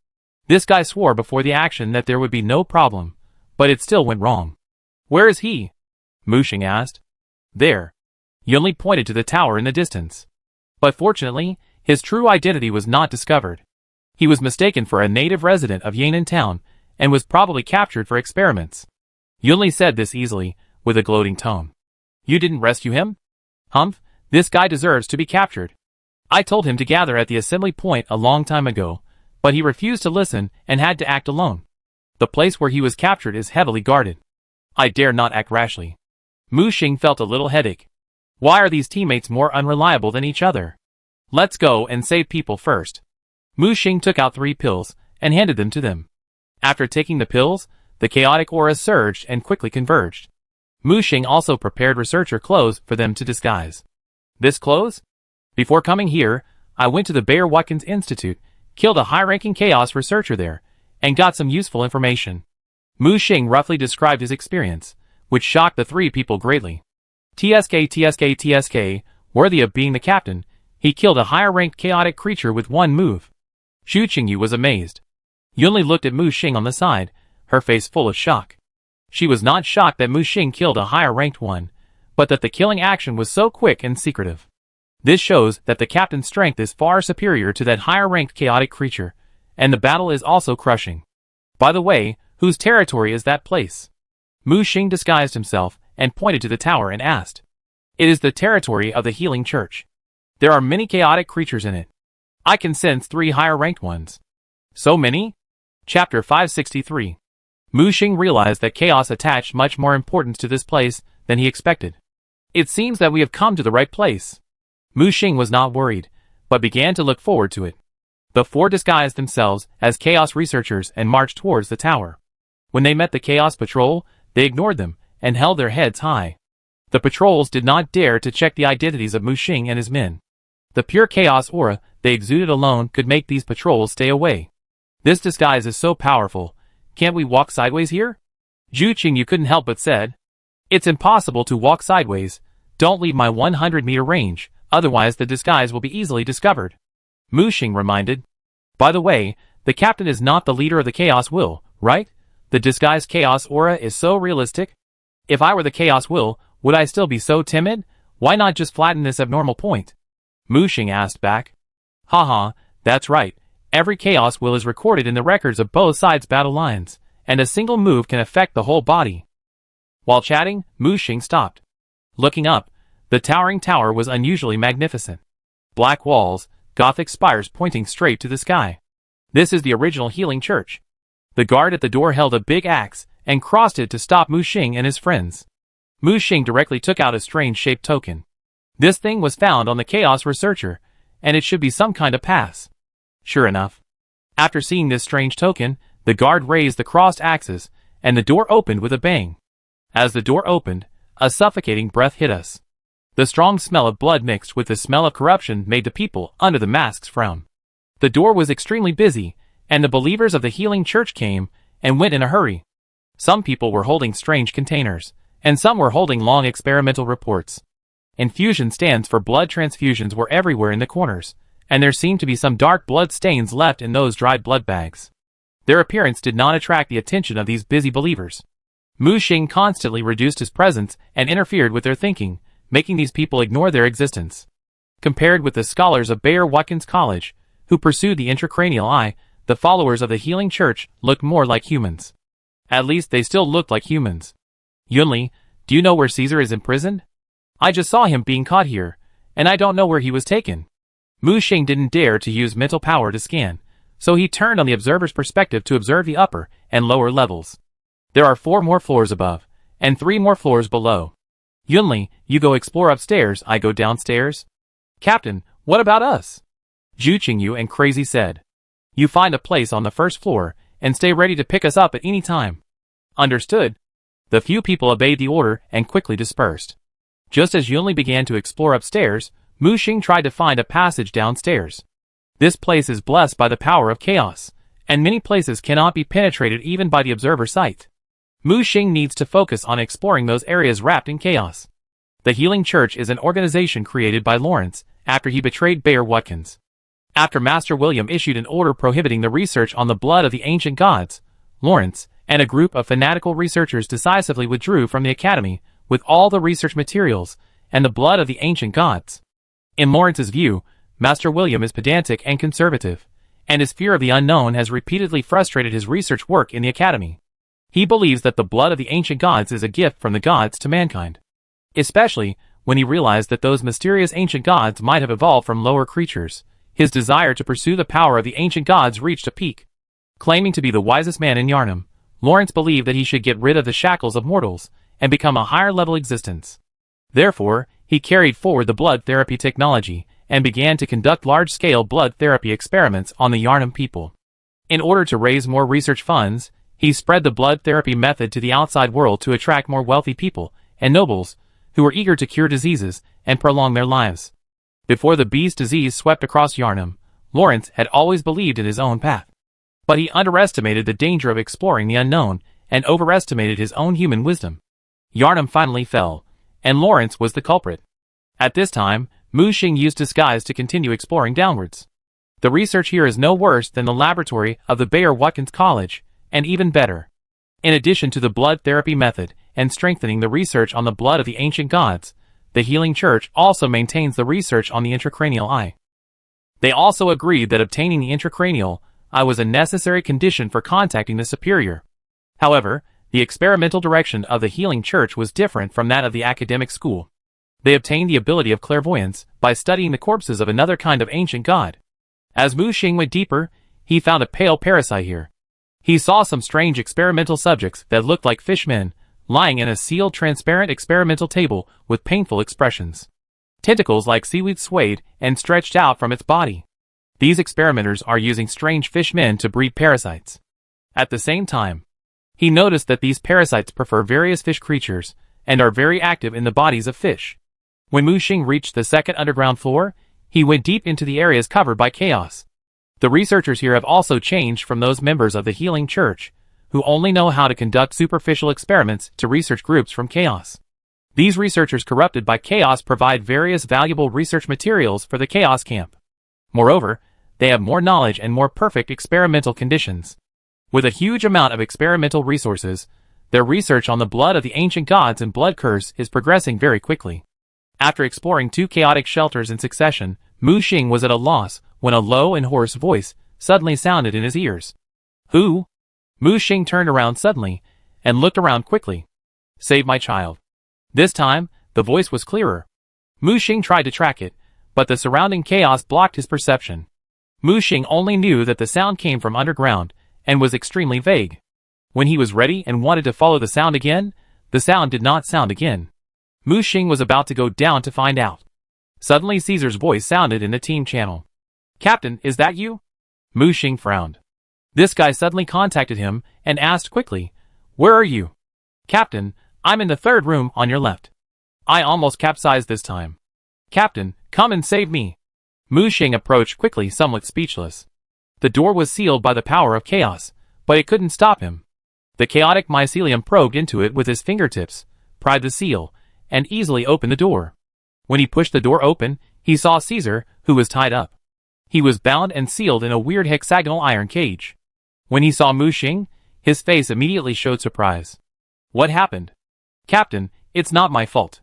This guy swore before the action that there would be no problem, but it still went wrong. "Where is he?" Mu Xing asked. "There." Yunli pointed to the tower in the distance. But fortunately, his true identity was not discovered. He was mistaken for a native resident of Yan'an town, and was probably captured for experiments. Yunli said this easily, with a gloating tone. "You didn't rescue him? Humph, this guy deserves to be captured. I told him to gather at the assembly point a long time ago, but he refused to listen and had to act alone. The place where he was captured is heavily guarded. I dare not act rashly." Mu Xing felt a little headache. Why are these teammates more unreliable than each other? "Let's go and save people first." Mu Xing took out 3 pills and handed them to them. After taking the pills, the chaotic aura surged and quickly converged. Mu Xing also prepared researcher clothes for them to disguise. "This clothes? Before coming here, I went to the Bayer Watkins Institute, killed a high-ranking chaos researcher there, and got some useful information." Mu Xing roughly described his experience, which shocked the 3 people greatly. TSK, worthy of being the captain, he killed a higher-ranked chaotic creature with 1 move. Zhu Qingyu was amazed. Yunli looked at Mu Xing on the side, her face full of shock. She was not shocked that Mu Xing killed a higher-ranked one, but that the killing action was so quick and secretive. This shows that the captain's strength is far superior to that higher-ranked chaotic creature, and the battle is also crushing. By the way, whose territory is that place? Mu Xing disguised himself and pointed to the tower and asked. "It is the territory of the Healing Church. There are many chaotic creatures in it. I can sense 3 higher-ranked ones." "So many?" Chapter 563. Mu Xing realized that chaos attached much more importance to this place than he expected. "It seems that we have come to the right place." Mu Xing was not worried, but began to look forward to it. The four disguised themselves as Chaos researchers and marched towards the tower. When they met the Chaos Patrol, they ignored them and held their heads high. The patrols did not dare to check the identities of Mu Xing and his men. The pure Chaos aura they exuded alone could make these patrols stay away. This disguise is so powerful. Can't we walk sideways here? Zhu Qingyu couldn't help but said. It's impossible to walk sideways. Don't leave my 100-meter range, otherwise the disguise will be easily discovered. Mu Xing reminded. By the way, the captain is not the leader of the Chaos Will, right? The disguised Chaos aura is so realistic. If I were the Chaos Will, would I still be so timid? Why not just flatten this abnormal point? Mu Xing asked back. Haha, that's right. Every Chaos Will is recorded in the records of both sides' battle lines, and a single move can affect the whole body. While chatting, Mu Xing stopped. Looking up, the towering tower was unusually magnificent. Black walls, Gothic spires pointing straight to the sky. This is the original healing church. The guard at the door held a big axe and crossed it to stop Mu Xing and his friends. Mu Xing directly took out a strange-shaped token. This thing was found on the Chaos Researcher, and it should be some kind of pass. Sure enough. After seeing this strange token, the guard raised the crossed axes, and the door opened with a bang. As the door opened, a suffocating breath hit us. The strong smell of blood mixed with the smell of corruption made the people under the masks frown. The door was extremely busy, and the believers of the healing church came and went in a hurry. Some people were holding strange containers, and some were holding long experimental reports. Infusion stands for blood transfusions were everywhere in the corners, and there seemed to be some dark blood stains left in those dried blood bags. Their appearance did not attract the attention of these busy believers. Mu Xing constantly reduced his presence and interfered with their thinking, making these people ignore their existence. Compared with the scholars of Bayer Watkins College, who pursued the intracranial eye, the followers of the healing church looked more like humans. At least they still looked like humans. Yunli, do you know where Caesar is imprisoned? I just saw him being caught here, and I don't know where he was taken. Mu Xing didn't dare to use mental power to scan, so he turned on the observer's perspective to observe the upper and lower levels. There are 4 more floors above, and 3 more floors below. Yunli, you go explore upstairs, I go downstairs. Captain, what about us? Zhu Qingyu and Crazy said. You find a place on the first floor, and stay ready to pick us up at any time. Understood. The few people obeyed the order and quickly dispersed. Just as Yunli began to explore upstairs, Mu Xing tried to find a passage downstairs. This place is blessed by the power of chaos, and many places cannot be penetrated even by the observer's sight. Mu Xing needs to focus on exploring those areas wrapped in chaos. The Healing Church is an organization created by Lawrence after he betrayed Bayer Watkins. After Master William issued an order prohibiting the research on the blood of the ancient gods, Lawrence and a group of fanatical researchers decisively withdrew from the academy with all the research materials and the blood of the ancient gods. In Lawrence's view, Master William is pedantic and conservative, and his fear of the unknown has repeatedly frustrated his research work in the academy. He believes that the blood of the ancient gods is a gift from the gods to mankind. Especially when he realized that those mysterious ancient gods might have evolved from lower creatures, his desire to pursue the power of the ancient gods reached a peak. Claiming to be the wisest man in Yarnum, Lawrence believed that he should get rid of the shackles of mortals and become a higher-level existence. Therefore, he carried forward the blood therapy technology and began to conduct large-scale blood therapy experiments on the Yarnum people. In order to raise more research funds, he spread the blood therapy method to the outside world to attract more wealthy people and nobles who were eager to cure diseases and prolong their lives. Before the beast disease swept across Yarnum, Lawrence had always believed in his own path. But he underestimated the danger of exploring the unknown and overestimated his own human wisdom. Yarnum finally fell, and Lawrence was the culprit. At this time, Mu Xing used disguise to continue exploring downwards. The research here is no worse than the laboratory of the Bayer Watkins College, and even better. In addition to the blood therapy method and strengthening the research on the blood of the ancient gods, the Healing Church also maintains the research on the intracranial eye. They also agreed that obtaining the intracranial eye was a necessary condition for contacting the superior. However, the experimental direction of the Healing Church was different from that of the academic school. They obtained the ability of clairvoyance by studying the corpses of another kind of ancient god. As Mu Xing went deeper, he found a pale parasite here. He saw some strange experimental subjects that looked like fishmen, lying in a sealed transparent experimental table with painful expressions. Tentacles like seaweed swayed and stretched out from its body. These experimenters are using strange fishmen to breed parasites. At the same time, he noticed that these parasites prefer various fish creatures and are very active in the bodies of fish. When Mu Xing reached the second underground floor, he went deep into the areas covered by chaos. The researchers here have also changed from those members of the Healing Church, who only know how to conduct superficial experiments, to research groups from chaos. These researchers corrupted by chaos provide various valuable research materials for the chaos camp. Moreover, they have more knowledge and more perfect experimental conditions. With a huge amount of experimental resources, their research on the blood of the ancient gods and blood curse is progressing very quickly. After exploring 2 chaotic shelters in succession, Mu Xing was at a loss when a low and hoarse voice suddenly sounded in his ears. Who? Mu Xing turned around suddenly and looked around quickly. Save my child. This time, the voice was clearer. Mu Xing tried to track it, but the surrounding chaos blocked his perception. Mu Xing only knew that the sound came from underground and was extremely vague. When he was ready and wanted to follow the sound again, the sound did not sound again. Mu Xing was about to go down to find out. Suddenly Caesar's voice sounded in the team channel. Captain, is that you? Mu Xing frowned. This guy suddenly contacted him and asked quickly, Where are you? Captain, I'm in the 3rd room on your left. I almost capsized this time. Captain, come and save me. Mu Xing approached quickly, somewhat speechless. The door was sealed by the power of chaos, but it couldn't stop him. The chaotic mycelium probed into it with his fingertips, pried the seal, and easily opened the door. When he pushed the door open, he saw Caesar, who was tied up. He was bound and sealed in a weird hexagonal iron cage. When he saw Mu Xing, his face immediately showed surprise. What happened? Captain, it's not my fault.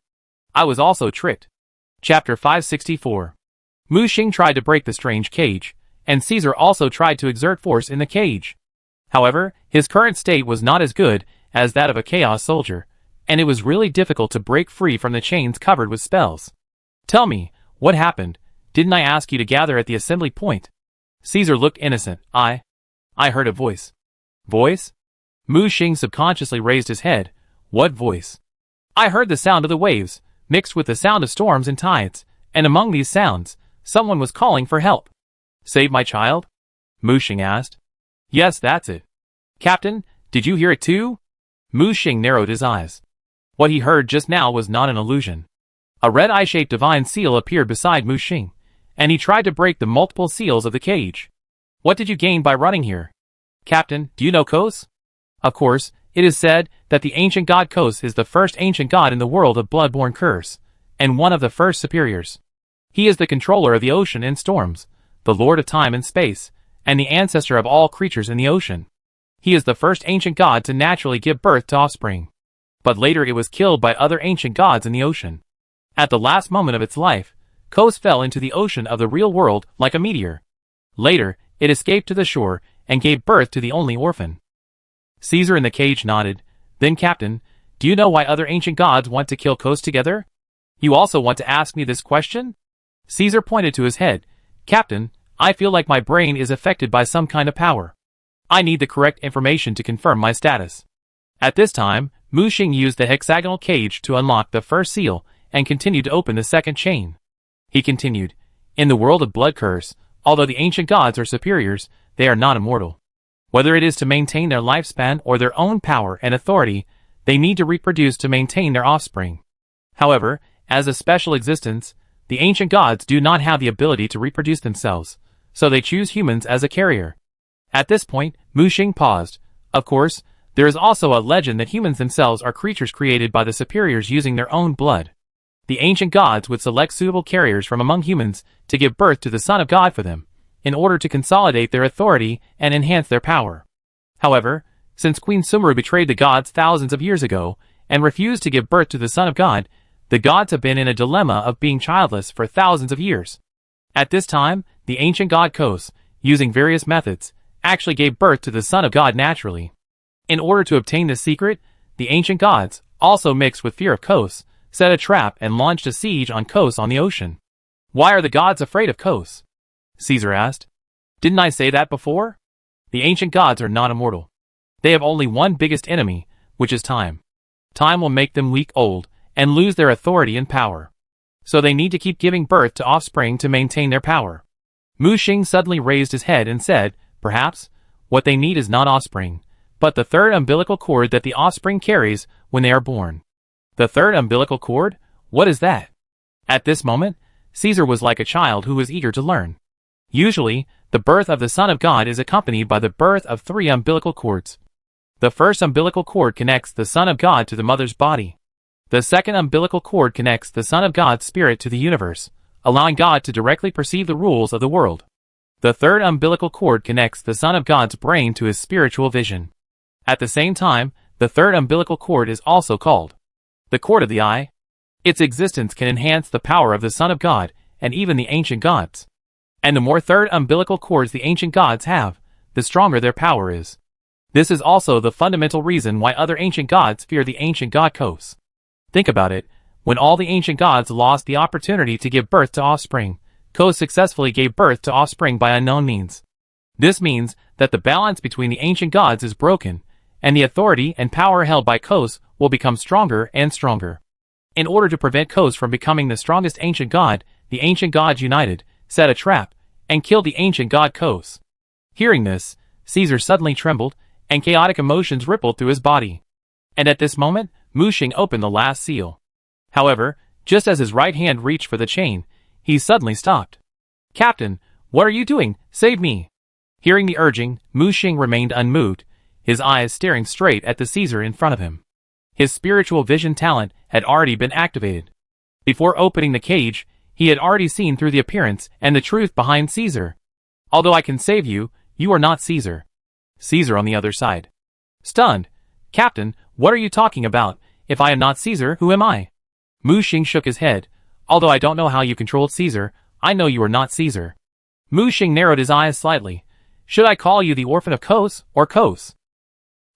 I was also tricked. Chapter 564. Mu Xing tried to break the strange cage, and Caesar also tried to exert force in the cage. However, his current state was not as good as that of a chaos soldier, and it was really difficult to break free from the chains covered with spells. Tell me, what happened? Didn't I ask you to gather at the assembly point? Caesar looked innocent. I heard a voice. Voice? Mu Xing subconsciously raised his head. What voice? I heard the sound of the waves, mixed with the sound of storms and tides, and among these sounds, someone was calling for help. Save my child? Mu Xing asked. Yes, that's it. Captain, did you hear it too? Mu Xing narrowed his eyes. What he heard just now was not an illusion. A red eye-shaped divine seal appeared beside Mu Xing, and he tried to break the multiple seals of the cage. What did you gain by running here? Captain, do you know Kos? Of course, it is said that the ancient god Kos is the first ancient god in the world of bloodborne curse, and one of the first superiors. He is the controller of the ocean and storms, the lord of time and space, and the ancestor of all creatures in the ocean. He is the first ancient god to naturally give birth to offspring. But later it was killed by other ancient gods in the ocean. At the last moment of its life, Kos fell into the ocean of the real world like a meteor. Later, it escaped to the shore and gave birth to the only orphan. Caesar in the cage nodded. Then, Captain, do you know why other ancient gods want to kill Kos together? You also want to ask me this question? Caesar pointed to his head. Captain, I feel like my brain is affected by some kind of power. I need the correct information to confirm my status. At this time, Mu Xing used the hexagonal cage to unlock the first seal and continued to open the second chain. He continued, In the world of blood curse, although the ancient gods are superiors, they are not immortal. Whether it is to maintain their lifespan or their own power and authority, they need to reproduce to maintain their offspring. However, as a special existence, the ancient gods do not have the ability to reproduce themselves, so they choose humans as a carrier. At this point, Mu Xing paused. Of course, there is also a legend that humans themselves are creatures created by the superiors using their own blood. The ancient gods would select suitable carriers from among humans to give birth to the Son of God for them, in order to consolidate their authority and enhance their power. However, since Queen Sumeru betrayed the gods thousands of years ago and refused to give birth to the Son of God, the gods have been in a dilemma of being childless for thousands of years. At this time, the ancient god Kos, using various methods, actually gave birth to the Son of God naturally. In order to obtain this secret, the ancient gods, also mixed with fear of Kos, set a trap and launched a siege on Kos on the ocean. Why are the gods afraid of Kos? Caesar asked. Didn't I say that before? The ancient gods are not immortal. They have only one biggest enemy, which is time. Time will make them weak, old, and lose their authority and power. so they need to keep giving birth to offspring to maintain their power. Mu Xing suddenly raised his head and said, perhaps, what they need is not offspring, but the third umbilical cord that the offspring carries when they are born. The third umbilical cord? What is that? At this moment, Caesar was like a child who was eager to learn. Usually, the birth of the Son of God is accompanied by the birth of 3 umbilical cords. The first umbilical cord connects the Son of God to the mother's body. The second umbilical cord connects the Son of God's spirit to the universe, allowing God to directly perceive the rules of the world. The third umbilical cord connects the Son of God's brain to his spiritual vision. At the same time, the third umbilical cord is also called the cord of the eye. Its existence can enhance the power of the Son of God and even the ancient gods. And the more third umbilical cords the ancient gods have, the stronger their power is. This is also the fundamental reason why other ancient gods fear the ancient god Kos. Think about it, when all the ancient gods lost the opportunity to give birth to offspring, Kos successfully gave birth to offspring by unknown means. This means that the balance between the ancient gods is broken, and the authority and power held by Kos will become stronger and stronger. In order to prevent Kos from becoming the strongest ancient god, the ancient gods united, set a trap, and killed the ancient god Kos. Hearing this, Caesar suddenly trembled, and chaotic emotions rippled through his body. And at this moment, Mu Xing opened the last seal. However, just as his right hand reached for the chain, he suddenly stopped. "Captain, what are you doing? Save me!" Hearing the urging, Mu Xing remained unmoved, his eyes staring straight at the Caesar in front of him. His spiritual vision talent had already been activated. Before opening the cage, he had already seen through the appearance and the truth behind Caesar. "Although I can save you, you are not Caesar." Caesar on the other side. Stunned. "Captain, what are you talking about? If I am not Caesar, who am I?" Mu Xing shook his head. "Although I don't know how you controlled Caesar, I know you are not Caesar." Mu Xing narrowed his eyes slightly. "Should I call you the orphan of Kos, or Kos?"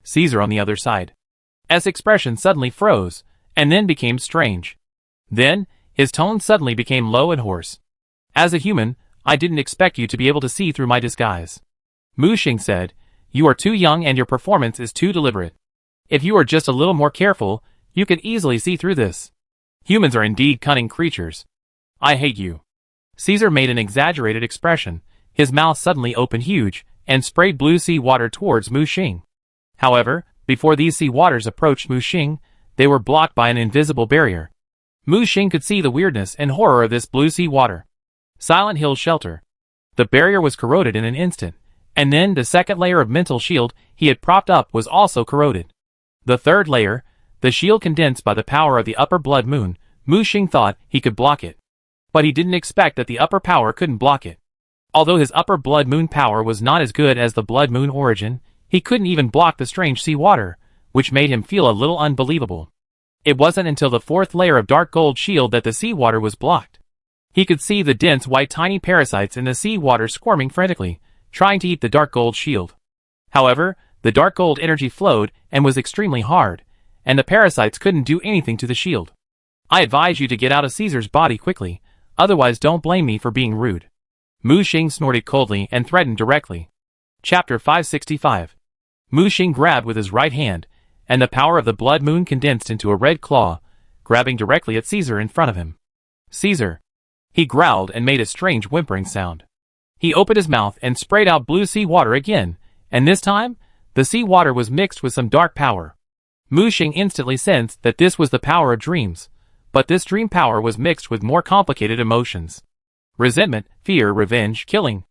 Caesar on the other side. S expression suddenly froze, and then became strange. Then, his tone suddenly became low and hoarse. "As a human, I didn't expect you to be able to see through my disguise." Mu Xing said, "You are too young and your performance is too deliberate. If you are just a little more careful, you could easily see through this. Humans are indeed cunning creatures. I hate you." Caesar made an exaggerated expression. His mouth suddenly opened huge, and sprayed blue sea water towards Mu Xing. However, before these sea waters approached Mu Xing, they were blocked by an invisible barrier. Mu Xing could see the weirdness and horror of this blue sea water. Silent Hill's shelter. The barrier was corroded in an instant, and then the second layer of mental shield he had propped up was also corroded. The third layer, the shield condensed by the power of the upper blood moon, Mu Xing thought he could block it. But he didn't expect that the upper power couldn't block it. Although his upper blood moon power was not as good as the blood moon origin, he couldn't even block the strange sea water, which made him feel a little unbelievable. It wasn't until the fourth layer of dark gold shield that the sea water was blocked. He could see the dense white tiny parasites in the sea water squirming frantically, trying to eat the dark gold shield. However, the dark gold energy flowed and was extremely hard, and the parasites couldn't do anything to the shield. "I advise you to get out of Caesar's body quickly, otherwise don't blame me for being rude." Mu Xing snorted coldly and threatened directly. Chapter 565. Mu Xing grabbed with his right hand, and the power of the blood moon condensed into a red claw, grabbing directly at Caesar in front of him. "Caesar!" He growled and made a strange whimpering sound. He opened his mouth and sprayed out blue sea water again, and this time, the sea water was mixed with some dark power. Mu Xing instantly sensed that this was the power of dreams, but this dream power was mixed with more complicated emotions. Resentment, fear, revenge, killing.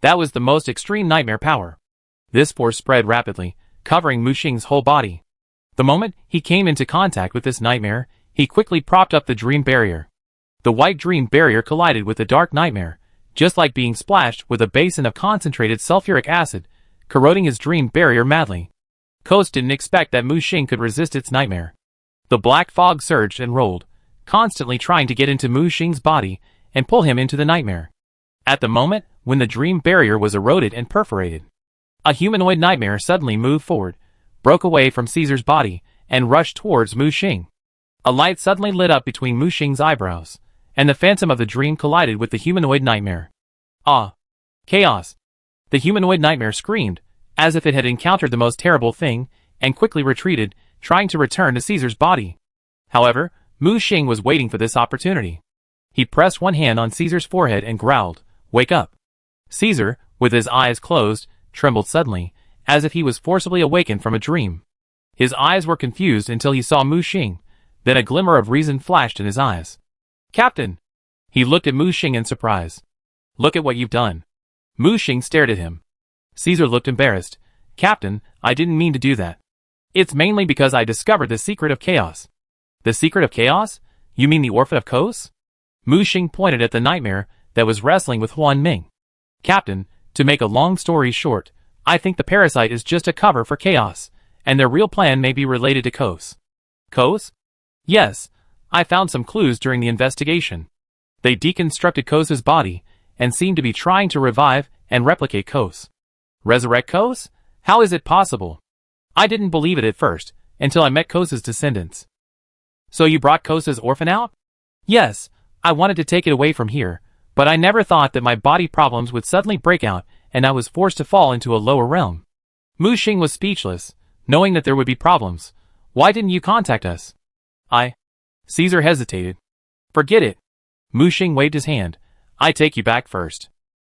That was the most extreme nightmare power. This force spread rapidly, covering Mu Xing's whole body. The moment he came into contact with this nightmare, he quickly propped up the dream barrier. The white dream barrier collided with the dark nightmare, just like being splashed with a basin of concentrated sulfuric acid, corroding his dream barrier madly. Kos didn't expect that Mu Xing could resist its nightmare. The black fog surged and rolled, constantly trying to get into Mu Xing's body and pull him into the nightmare. At the moment when the dream barrier was eroded and perforated, a humanoid nightmare suddenly moved forward, broke away from Caesar's body, and rushed towards Mu Xing. A light suddenly lit up between Mu Xing's eyebrows, and the phantom of the dream collided with the humanoid nightmare. Ah! Chaos! The humanoid nightmare screamed, as if it had encountered the most terrible thing, and quickly retreated, trying to return to Caesar's body. However, Mu Xing was waiting for this opportunity. He pressed one hand on Caesar's forehead and growled, "Wake up." Caesar, with his eyes closed, trembled suddenly, as if he was forcibly awakened from a dream. His eyes were confused until he saw Mu Xing, then a glimmer of reason flashed in his eyes. "Captain!" He looked at Mu Xing in surprise. "Look at what you've done." Mu Xing stared at him. Caesar looked embarrassed. "Captain, I didn't mean to do that. It's mainly because I discovered the secret of chaos." "The secret of chaos? You mean the orphan of Kos?" Mu Xing pointed at the nightmare that was wrestling with Huan Ming. "Captain, to make a long story short, I think the parasite is just a cover for chaos, and their real plan may be related to Kos." "Kos?" "Yes, I found some clues during the investigation. They deconstructed Kos's body, and seem to be trying to revive and replicate Kos." "Resurrect Kos? How is it possible?" "I didn't believe it at first, until I met Kos's descendants." "So you brought Kos's orphan out?" "Yes, I wanted to take it away from here, but I never thought that my body problems would suddenly break out and I was forced to fall into a lower realm." Mu Xing was speechless, knowing that there would be problems. "Why didn't you contact us?" Caesar hesitated. "Forget it." Mu Xing waved his hand. "I take you back first."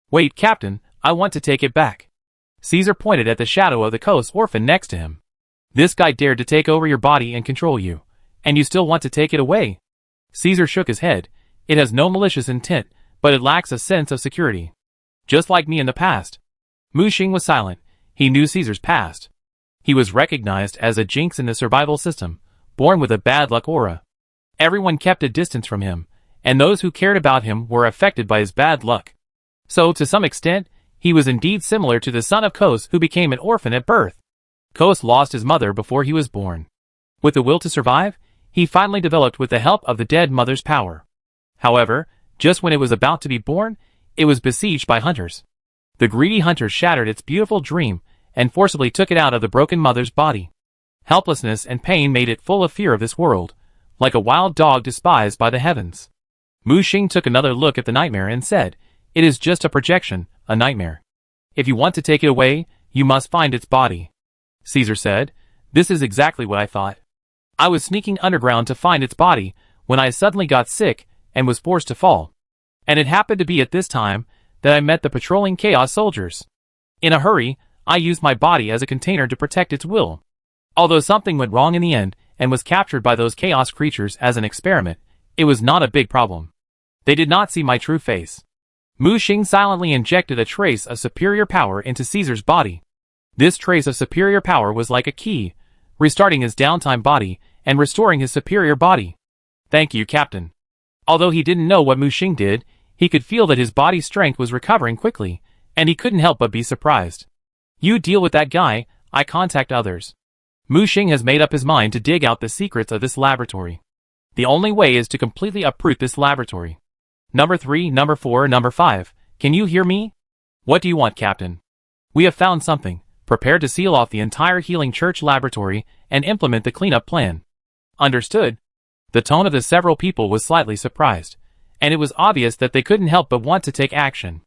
"Wait, Captain, I want to take it back." Caesar pointed at the shadow of the Kos orphan next to him. "This guy dared to take over your body and control you, and you still want to take it away?" Caesar shook his head. "It has no malicious intent, but it lacks a sense of security. Just like me in the past." Mu Xing was silent. He knew Caesar's past. He was recognized as a jinx in the survival system, born with a bad luck aura. Everyone kept a distance from him, and those who cared about him were affected by his bad luck. So, to some extent, he was indeed similar to the son of Kos who became an orphan at birth. Kos lost his mother before he was born. With the will to survive, he finally developed with the help of the dead mother's power. However, just when it was about to be born, it was besieged by hunters. The greedy hunters shattered its beautiful dream and forcibly took it out of the broken mother's body. Helplessness and pain made it full of fear of this world, like a wild dog despised by the heavens. Mu Xing took another look at the nightmare and said, "It is just a projection, a nightmare. If you want to take it away, you must find its body." Caesar said, "This is exactly what I thought. I was sneaking underground to find its body when I suddenly got sick and was forced to fall. And it happened to be at this time that I met the patrolling Chaos soldiers. In a hurry, I used my body as a container to protect its will. Although something went wrong in the end and was captured by those Chaos creatures as an experiment, it was not a big problem. They did not see my true face." Mu Xing silently injected a trace of superior power into Caesar's body. This trace of superior power was like a key, restarting his downtime body and restoring his superior body. "Thank you, Captain." Although he didn't know what Mu Xing did, he could feel that his body's strength was recovering quickly, and he couldn't help but be surprised. "You deal with that guy, I contact others." Mu Xing has made up his mind to dig out the secrets of this laboratory. The only way is to completely uproot this laboratory. Number 3, Number 4, Number 5, can you hear me? "What do you want, Captain?" "We have found something. Prepare to seal off the entire Healing Church laboratory and implement the cleanup plan." "Understood." The tone of the several people was slightly surprised, and it was obvious that they couldn't help but want to take action.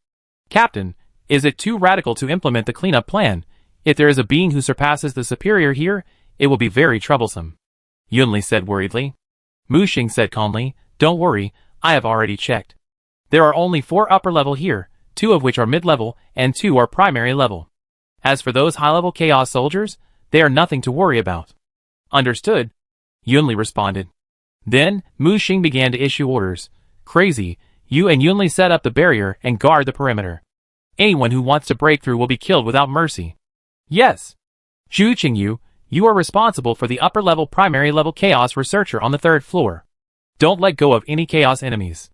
"Captain, is it too radical to implement the cleanup plan? If there is a being who surpasses the superior here, it will be very troublesome," Yunli said worriedly. Mu Xing said calmly, "Don't worry, I have already checked. There are only 4 upper level here, 2 of which are mid-level and 2 are primary level. As for those high-level Chaos soldiers, they are nothing to worry about." "Understood," Yunli responded. Then, Mu Xing began to issue orders. "Crazy, you and Yunli set up the barrier and guard the perimeter. Anyone who wants to break through will be killed without mercy." "Yes." "Zhu Qingyu, you are responsible for the upper-level primary-level Chaos researcher on the 3rd floor. Don't let go of any Chaos enemies."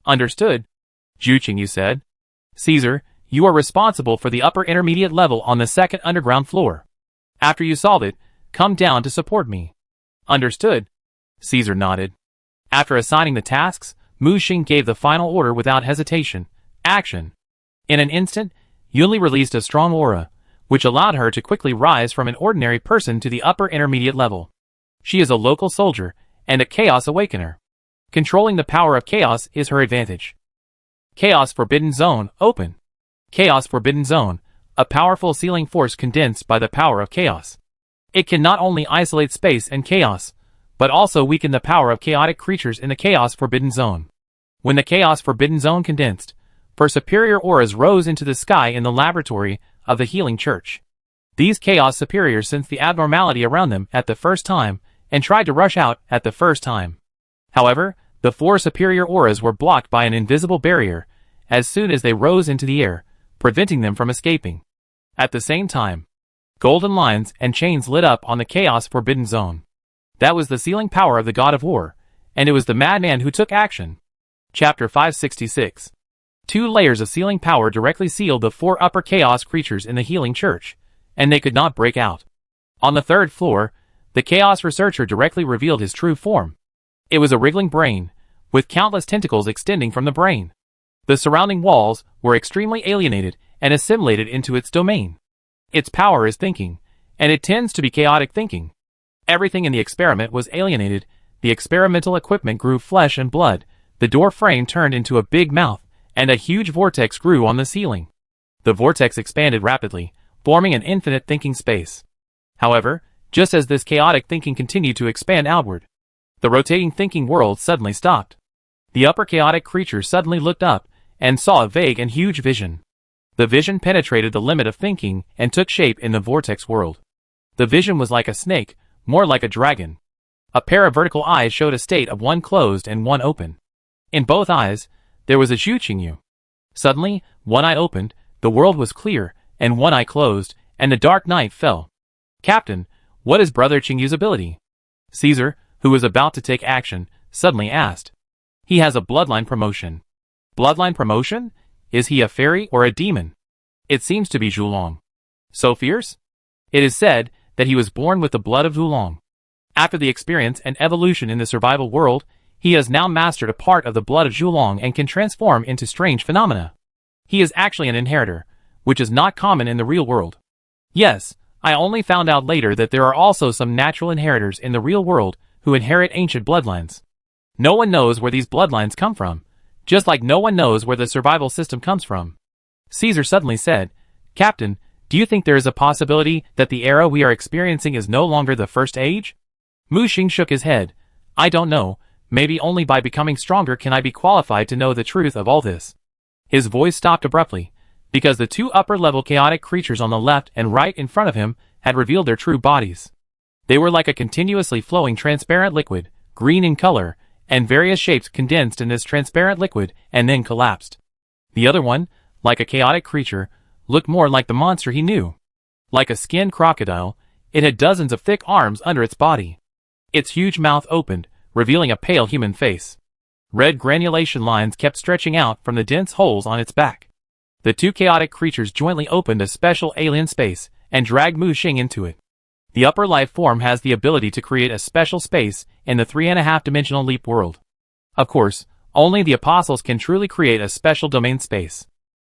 "Understood," Zhu Qingyu said. "Caesar, you are responsible for the upper intermediate level on the 2nd underground floor. After you solve it, come down to support me." "Understood," Caesar nodded. After assigning the tasks, Mu Xing gave the final order without hesitation. "Action." In an instant, Yunli released a strong aura, which allowed her to quickly rise from an ordinary person to the upper intermediate level. She is a local soldier and a Chaos Awakener. Controlling the power of Chaos is her advantage. Chaos Forbidden Zone, open. Chaos Forbidden Zone, a powerful sealing force condensed by the power of Chaos. It can not only isolate space and chaos, but also weaken the power of chaotic creatures in the Chaos Forbidden Zone. When the chaos forbidden zone condensed, four superior auras rose into the sky in the laboratory of the healing church. These chaos superiors sensed the abnormality around them at the first time and tried to rush out at the first time. However, the four superior auras were blocked by an invisible barrier as soon as they rose into the air, preventing them from escaping. At the same time, golden lines and chains lit up on the chaos forbidden zone. That was the sealing power of the god of war, and it was the madman who took action. Chapter 566. 2 layers of sealing power directly sealed the 4 upper chaos creatures in the healing church, and they could not break out. On the 3rd floor, the chaos researcher directly revealed his true form. It was a wriggling brain, with countless tentacles extending from the brain. The surrounding walls were extremely alienated and assimilated into its domain. Its power is thinking, and it tends to be chaotic thinking. Everything in the experiment was alienated, the experimental equipment grew flesh and blood, the door frame turned into a big mouth, and a huge vortex grew on the ceiling. The vortex expanded rapidly, forming an infinite thinking space. However, just as this chaotic thinking continued to expand outward, the rotating thinking world suddenly stopped. The upper chaotic creature suddenly looked up and saw a vague and huge vision. The vision penetrated the limit of thinking and took shape in the vortex world. The vision was like a snake, more like a dragon. A pair of vertical eyes showed a state of one closed and one open. In both eyes, there was a Zhu Qingyu. Suddenly, one eye opened, the world was clear, and one eye closed, and the dark night fell. Captain, what is Brother Qingyu's ability? Caesar, who was about to take action, suddenly asked. He has a bloodline promotion. Bloodline promotion? Is he a fairy or a demon? It seems to be Zhulong. So fierce? It is said that he was born with the blood of Zhulong. After the experience and evolution in the survival world, he has now mastered a part of the blood of Zhulong and can transform into strange phenomena. He is actually an inheritor, which is not common in the real world. Yes, I only found out later that there are also some natural inheritors in the real world who inherit ancient bloodlines. No one knows where these bloodlines come from, just like no one knows where the survival system comes from. Caesar suddenly said, Captain, do you think there is a possibility that the era we are experiencing is no longer the first age? Mu Xing shook his head. I don't know. Maybe only by becoming stronger can I be qualified to know the truth of all this. His voice stopped abruptly, because the 2 upper-level chaotic creatures on the left and right in front of him had revealed their true bodies. They were like a continuously flowing transparent liquid, green in color, and various shapes condensed in this transparent liquid and then collapsed. The other one, like a chaotic creature, looked more like the monster he knew. Like a skinned crocodile, it had dozens of thick arms under its body. Its huge mouth opened, revealing a pale human face. Red granulation lines kept stretching out from the dense holes on its back. The 2 chaotic creatures jointly opened a special alien space and dragged Mu Xing into it. The upper life form has the ability to create a special space in the 3.5-dimensional leap world. Of course, only the apostles can truly create a special domain space.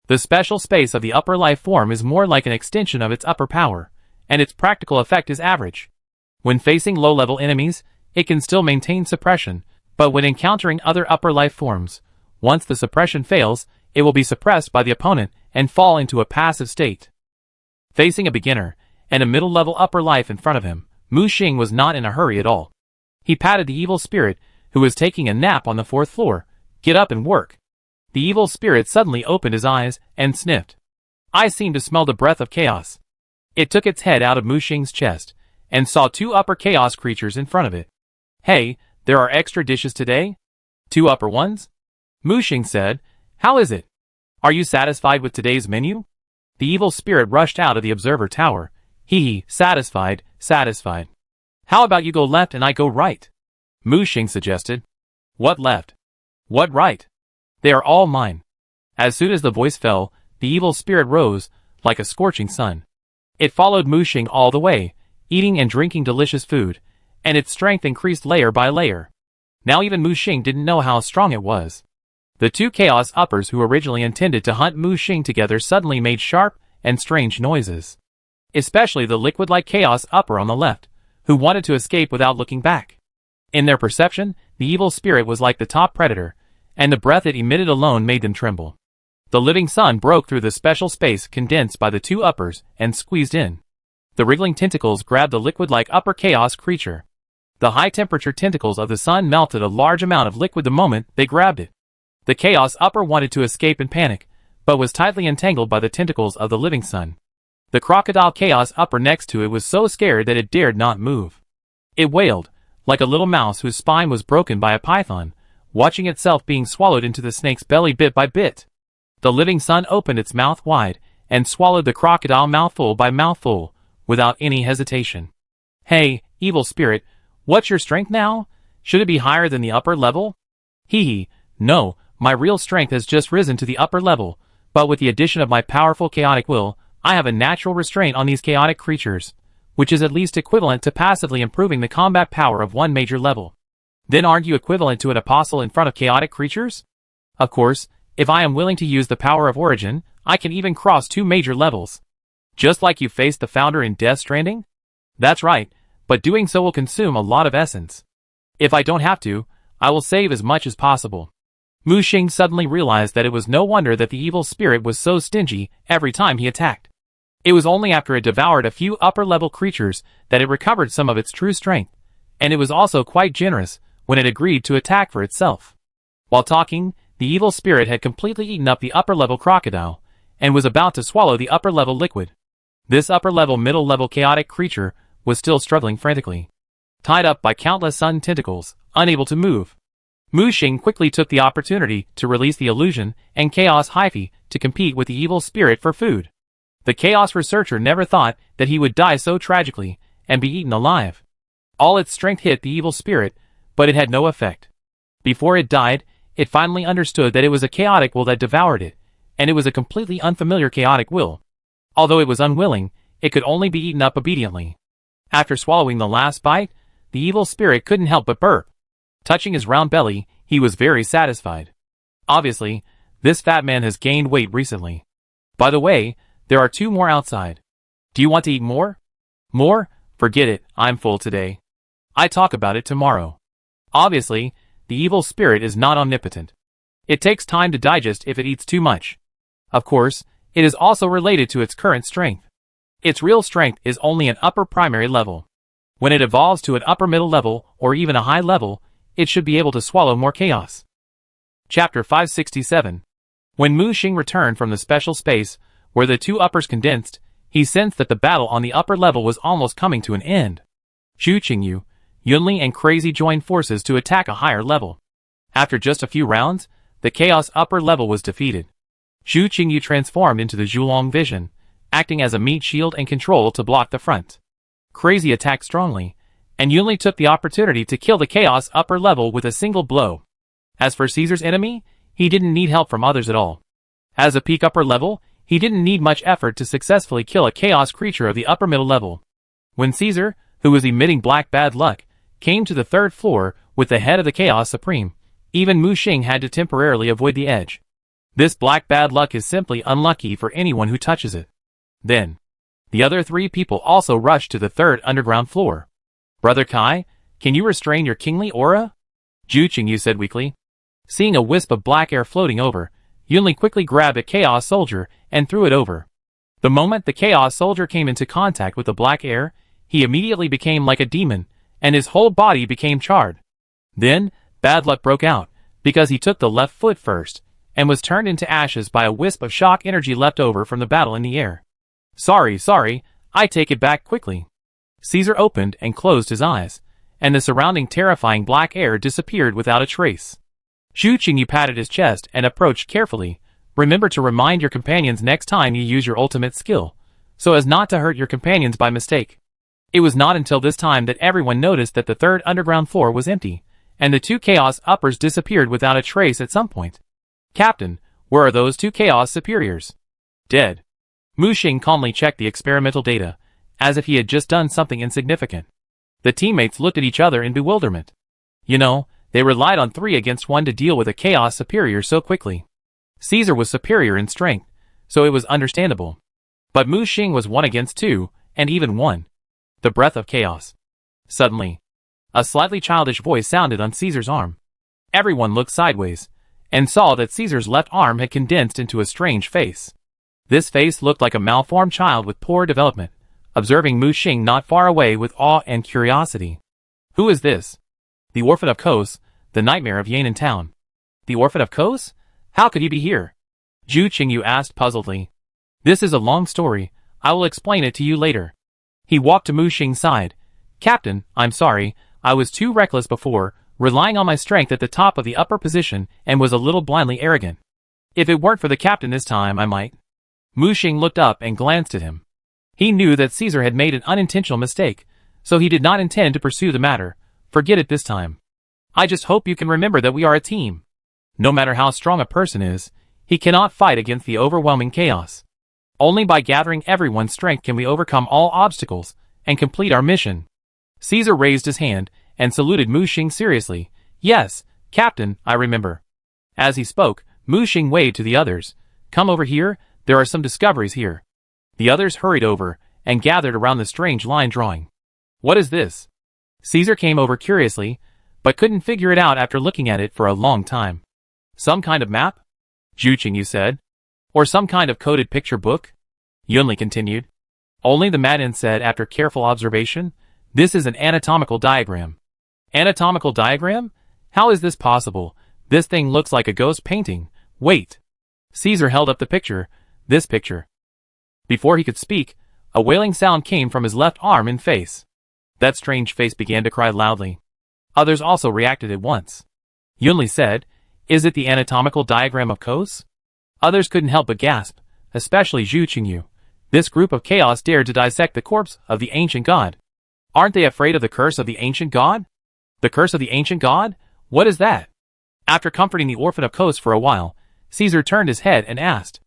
The special space of the upper life form is more like an extension of its upper power, and its practical effect is average. When facing low-level enemies, it can still maintain suppression, but when encountering other upper life forms, once the suppression fails, it will be suppressed by the opponent and fall into a passive state. Facing a beginner, and a middle-level upper life in front of him, Mu Xing was not in a hurry at all. He patted the evil spirit, who was taking a nap on the 4th floor. Get up and work. The evil spirit suddenly opened his eyes and sniffed. I seemed to smell the breath of chaos. It took its head out of Mu Xing's chest, and saw 2 upper chaos creatures in front of it. Hey, there are extra dishes today? 2 upper ones? Mu Xing said, how is it? Are you satisfied with today's menu? The evil spirit rushed out of the observer tower. Satisfied, satisfied. How about you go left and I go right? Mu Xing suggested. What left? What right? They are all mine. As soon as the voice fell, the evil spirit rose, like a scorching sun. It followed Mu Xing all the way, eating and drinking delicious food, and its strength increased layer by layer. Now even Mu Xing didn't know how strong it was. The 2 chaos uppers who originally intended to hunt Mu Xing together suddenly made sharp and strange noises. Especially the liquid-like chaos upper on the left, who wanted to escape without looking back. In their perception, the evil spirit was like the top predator, and the breath it emitted alone made them tremble. The living sun broke through the special space condensed by the 2 uppers and squeezed in. The wriggling tentacles grabbed the liquid-like upper chaos creature. The high-temperature tentacles of the sun melted a large amount of liquid the moment they grabbed it. The Chaos Upper wanted to escape in panic, but was tightly entangled by the tentacles of the living sun. The crocodile Chaos Upper next to it was so scared that it dared not move. It wailed, like a little mouse whose spine was broken by a python, watching itself being swallowed into the snake's belly bit by bit. The living sun opened its mouth wide, and swallowed the crocodile mouthful by mouthful, without any hesitation. Hey, evil spirit, what's your strength now? Should it be higher than the upper level? Hee, no, my real strength has just risen to the upper level, but with the addition of my powerful chaotic will, I have a natural restraint on these chaotic creatures, which is at least equivalent to passively improving the combat power of one major level. Then aren't you equivalent to an apostle in front of chaotic creatures? Of course, if I am willing to use the power of origin, I can even cross 2 major levels. Just like you faced the founder in Death Stranding? That's right, but doing so will consume a lot of essence. If I don't have to, I will save as much as possible. Mu Xing suddenly realized that it was no wonder that the evil spirit was so stingy every time he attacked. It was only after it devoured a few upper-level creatures that it recovered some of its true strength, and it was also quite generous when it agreed to attack for itself. While talking, the evil spirit had completely eaten up the upper-level crocodile, and was about to swallow the upper-level liquid. This upper-level middle-level chaotic creature was still struggling frantically, tied up by countless sun tentacles, unable to move. Mu Xing quickly took the opportunity to release the illusion and chaos hyphae to compete with the evil spirit for food. The chaos researcher never thought that he would die so tragically and be eaten alive. All its strength hit the evil spirit, but it had no effect. Before it died, it finally understood that it was a chaotic will that devoured it, and it was a completely unfamiliar chaotic will. Although it was unwilling, it could only be eaten up obediently. After swallowing the last bite, the evil spirit couldn't help but burp. Touching his round belly, he was very satisfied. Obviously, this fat man has gained weight recently. By the way, there are 2 more outside. Do you want to eat more? More? Forget it, I'm full today. I talk about it tomorrow. Obviously, the evil spirit is not omnipotent. It takes time to digest if it eats too much. Of course, it is also related to its current strength. Its real strength is only an upper primary level. When it evolves to an upper middle level, or even a high level, it should be able to swallow more chaos. Chapter 567. When Mu Xing returned from the special space, where the 2 uppers condensed, he sensed that the battle on the upper level was almost coming to an end. Xu Qingyu, Yunli and Crazy joined forces to attack a higher level. After just a few rounds, the Chaos upper level was defeated. Xu Qingyu transformed into the Zhulong Vision, acting as a meat shield and control to block the front. Crazy attacked strongly, and Yunli took the opportunity to kill the Chaos upper level with a single blow. As for Caesar's enemy, he didn't need help from others at all. As a peak upper level, he didn't need much effort to successfully kill a chaos creature of the upper middle level. When Caesar, who was emitting black bad luck, came to the 3rd floor with the head of the Chaos Supreme, even Mu Xing had to temporarily avoid the edge. This black bad luck is simply unlucky for anyone who touches it. Then, the other 3 people also rushed to the 3rd underground floor. Brother Kai, can you restrain your kingly aura? Zhu Qingyu said weakly. Seeing a wisp of black air floating over, Yunli quickly grabbed a Chaos Soldier and threw it over. The moment the Chaos Soldier came into contact with the black air, he immediately became like a demon, and his whole body became charred. Then, bad luck broke out, because he took the left foot first, and was turned into ashes by a wisp of shock energy left over from the battle in the air. Sorry, I take it back quickly. Caesar opened and closed his eyes, and the surrounding terrifying black air disappeared without a trace. Xu Qingyu patted his chest and approached carefully. Remember to remind your companions next time you use your ultimate skill, so as not to hurt your companions by mistake. It was not until this time that everyone noticed that the 3rd underground floor was empty, and the 2 Chaos uppers disappeared without a trace at some point. Captain, where are those 2 Chaos superiors? Dead. Mu Xing calmly checked the experimental data, as if he had just done something insignificant. The teammates looked at each other in bewilderment. You know, they relied on 3 against 1 to deal with a Chaos superior so quickly. Caesar was superior in strength, so it was understandable. But Mu Xing was 1 against 2, and even 1. The breath of chaos. Suddenly, a slightly childish voice sounded on Caesar's arm. Everyone looked sideways, and saw that Caesar's left arm had condensed into a strange face. This face looked like a malformed child with poor development, observing Mu Xing not far away with awe and curiosity. Who is this? The Orphan of Kos, the nightmare of Yan'an Town. The Orphan of Kos? How could he be here? Zhu Qingyu asked puzzledly. This is a long story. I will explain it to you later. He walked to Mu Xing's side. Captain, I'm sorry. I was too reckless before, relying on my strength at the top of the upper position, and was a little blindly arrogant. If it weren't for the captain this time, I might. Mu Xing looked up and glanced at him. He knew that Caesar had made an unintentional mistake, so he did not intend to pursue the matter. Forget it this time. I just hope you can remember that we are a team. No matter how strong a person is, he cannot fight against the overwhelming chaos. Only by gathering everyone's strength can we overcome all obstacles and complete our mission. Caesar raised his hand and saluted Mu Xing seriously. Yes, Captain, I remember. As he spoke, Mu Xing waved to the others. Come over here, there are some discoveries here. The others hurried over and gathered around the strange line drawing. What is this? Caesar came over curiously, but couldn't figure it out after looking at it for a long time. Some kind of map? Zhu Qingyu said. Or some kind of coded picture book? Yunli continued. Only the Madin said after careful observation, this is an anatomical diagram. Anatomical diagram? How is this possible? This thing looks like a ghost painting. Wait. Caesar held up the picture. This picture. Before he could speak, a wailing sound came from his left arm and face. That strange face began to cry loudly. Others also reacted at once. Yunli said, Is it the anatomical diagram of Kos? Others couldn't help but gasp, especially Zhu Qingyu. This group of chaos dared to dissect the corpse of the ancient god. Aren't they afraid of the curse of the ancient god? The curse of the ancient god? What is that? After comforting the orphan of Kos for a while, Caesar turned his head and asked.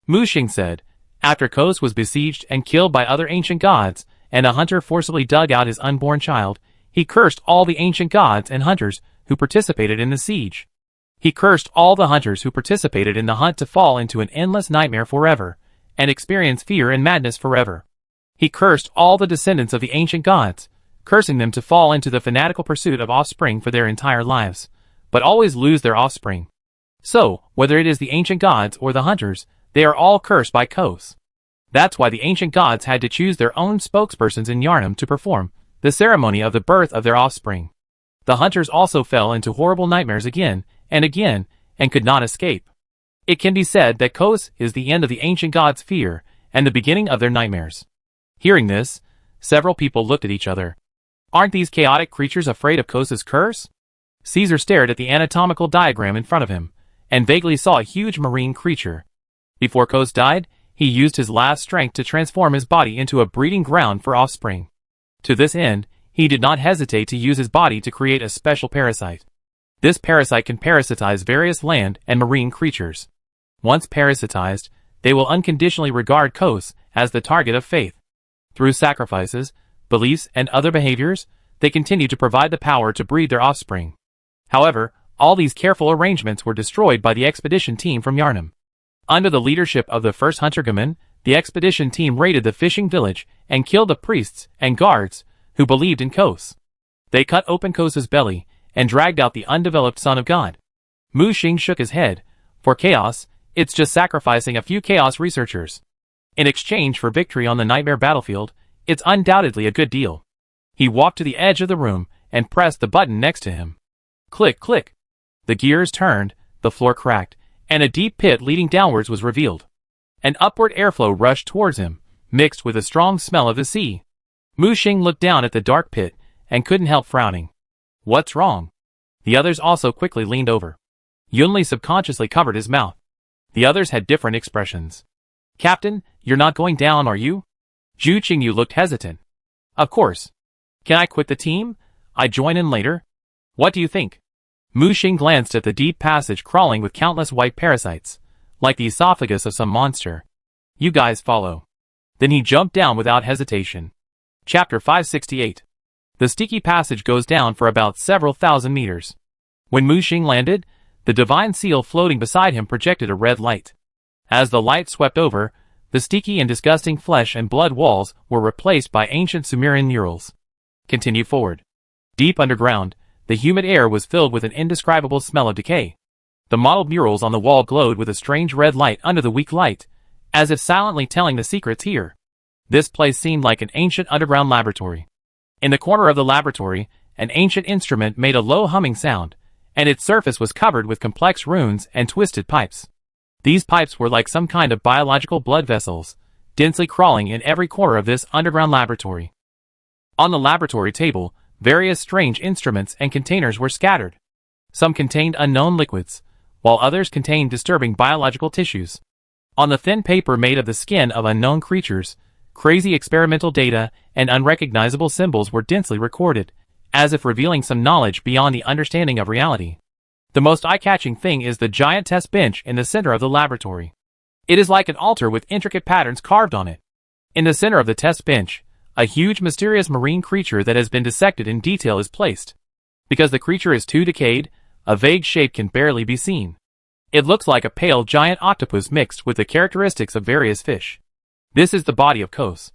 Mu Xing said, After Kos was besieged and killed by other ancient gods, and a hunter forcibly dug out his unborn child, he cursed all the ancient gods and hunters who participated in the siege. He cursed all the hunters who participated in the hunt to fall into an endless nightmare forever, and experience fear and madness forever. He cursed all the descendants of the ancient gods, cursing them to fall into the fanatical pursuit of offspring for their entire lives, but always lose their offspring. So, whether it is the ancient gods or the hunters, they are all cursed by Kos. That's why the ancient gods had to choose their own spokespersons in Yharnam to perform the ceremony of the birth of their offspring. The hunters also fell into horrible nightmares again, and could not escape. It can be said that Kos is the end of the ancient gods' fear, and the beginning of their nightmares. Hearing this, several people looked at each other. Aren't these chaotic creatures afraid of Kos's curse? Caesar stared at the anatomical diagram in front of him, and vaguely saw a huge marine creature. Before Kos died, he used his last strength to transform his body into a breeding ground for offspring. To this end, he did not hesitate to use his body to create a special parasite. This parasite can parasitize various land and marine creatures. Once parasitized, they will unconditionally regard Kos as the target of faith. Through sacrifices, beliefs, and other behaviors, they continue to provide the power to breed their offspring. However, all these careful arrangements were destroyed by the expedition team from Yharnam. Under the leadership of the first hunter-gamin, the expedition team raided the fishing village and killed the priests and guards who believed in Kos. They cut open Kos's belly and dragged out the undeveloped son of God. Mu Xing shook his head. For chaos, it's just sacrificing a few chaos researchers. In exchange for victory on the nightmare battlefield, it's undoubtedly a good deal. He walked to the edge of the room and pressed the button next to him. Click, click. The gears turned, the floor cracked, and a deep pit leading downwards was revealed. An upward airflow rushed towards him, mixed with a strong smell of the sea. Mu Xing looked down at the dark pit and couldn't help frowning. What's wrong? The others also quickly leaned over. Yunli subconsciously covered his mouth. The others had different expressions. Captain, you're not going down, are you? Zhu Qingyu looked hesitant. Of course. Can I quit the team? I join in later? What do you think? Mu Xing glanced at the deep passage crawling with countless white parasites, like the esophagus of some monster. You guys follow. Then he jumped down without hesitation. Chapter 568. The sticky passage goes down for about several thousand meters. When Mu Xing landed, the divine seal floating beside him projected a red light. As the light swept over, the sticky and disgusting flesh and blood walls were replaced by ancient Sumerian murals. Continue forward. Deep underground, the humid air was filled with an indescribable smell of decay. The modeled murals on the wall glowed with a strange red light under the weak light, as if silently telling the secrets here. This place seemed like an ancient underground laboratory. In the corner of the laboratory, an ancient instrument made a low humming sound, and its surface was covered with complex runes and twisted pipes. These pipes were like some kind of biological blood vessels, densely crawling in every corner of this underground laboratory. On the laboratory table, various strange instruments and containers were scattered. Some contained unknown liquids, while others contained disturbing biological tissues. On the thin paper made of the skin of unknown creatures, crazy experimental data and unrecognizable symbols were densely recorded, as if revealing some knowledge beyond the understanding of reality. The most eye-catching thing is the giant test bench in the center of the laboratory. It is like an altar with intricate patterns carved on it. In the center of the test bench, a huge mysterious marine creature that has been dissected in detail is placed. Because the creature is too decayed, a vague shape can barely be seen. It looks like a pale giant octopus mixed with the characteristics of various fish. This is the body of Kos.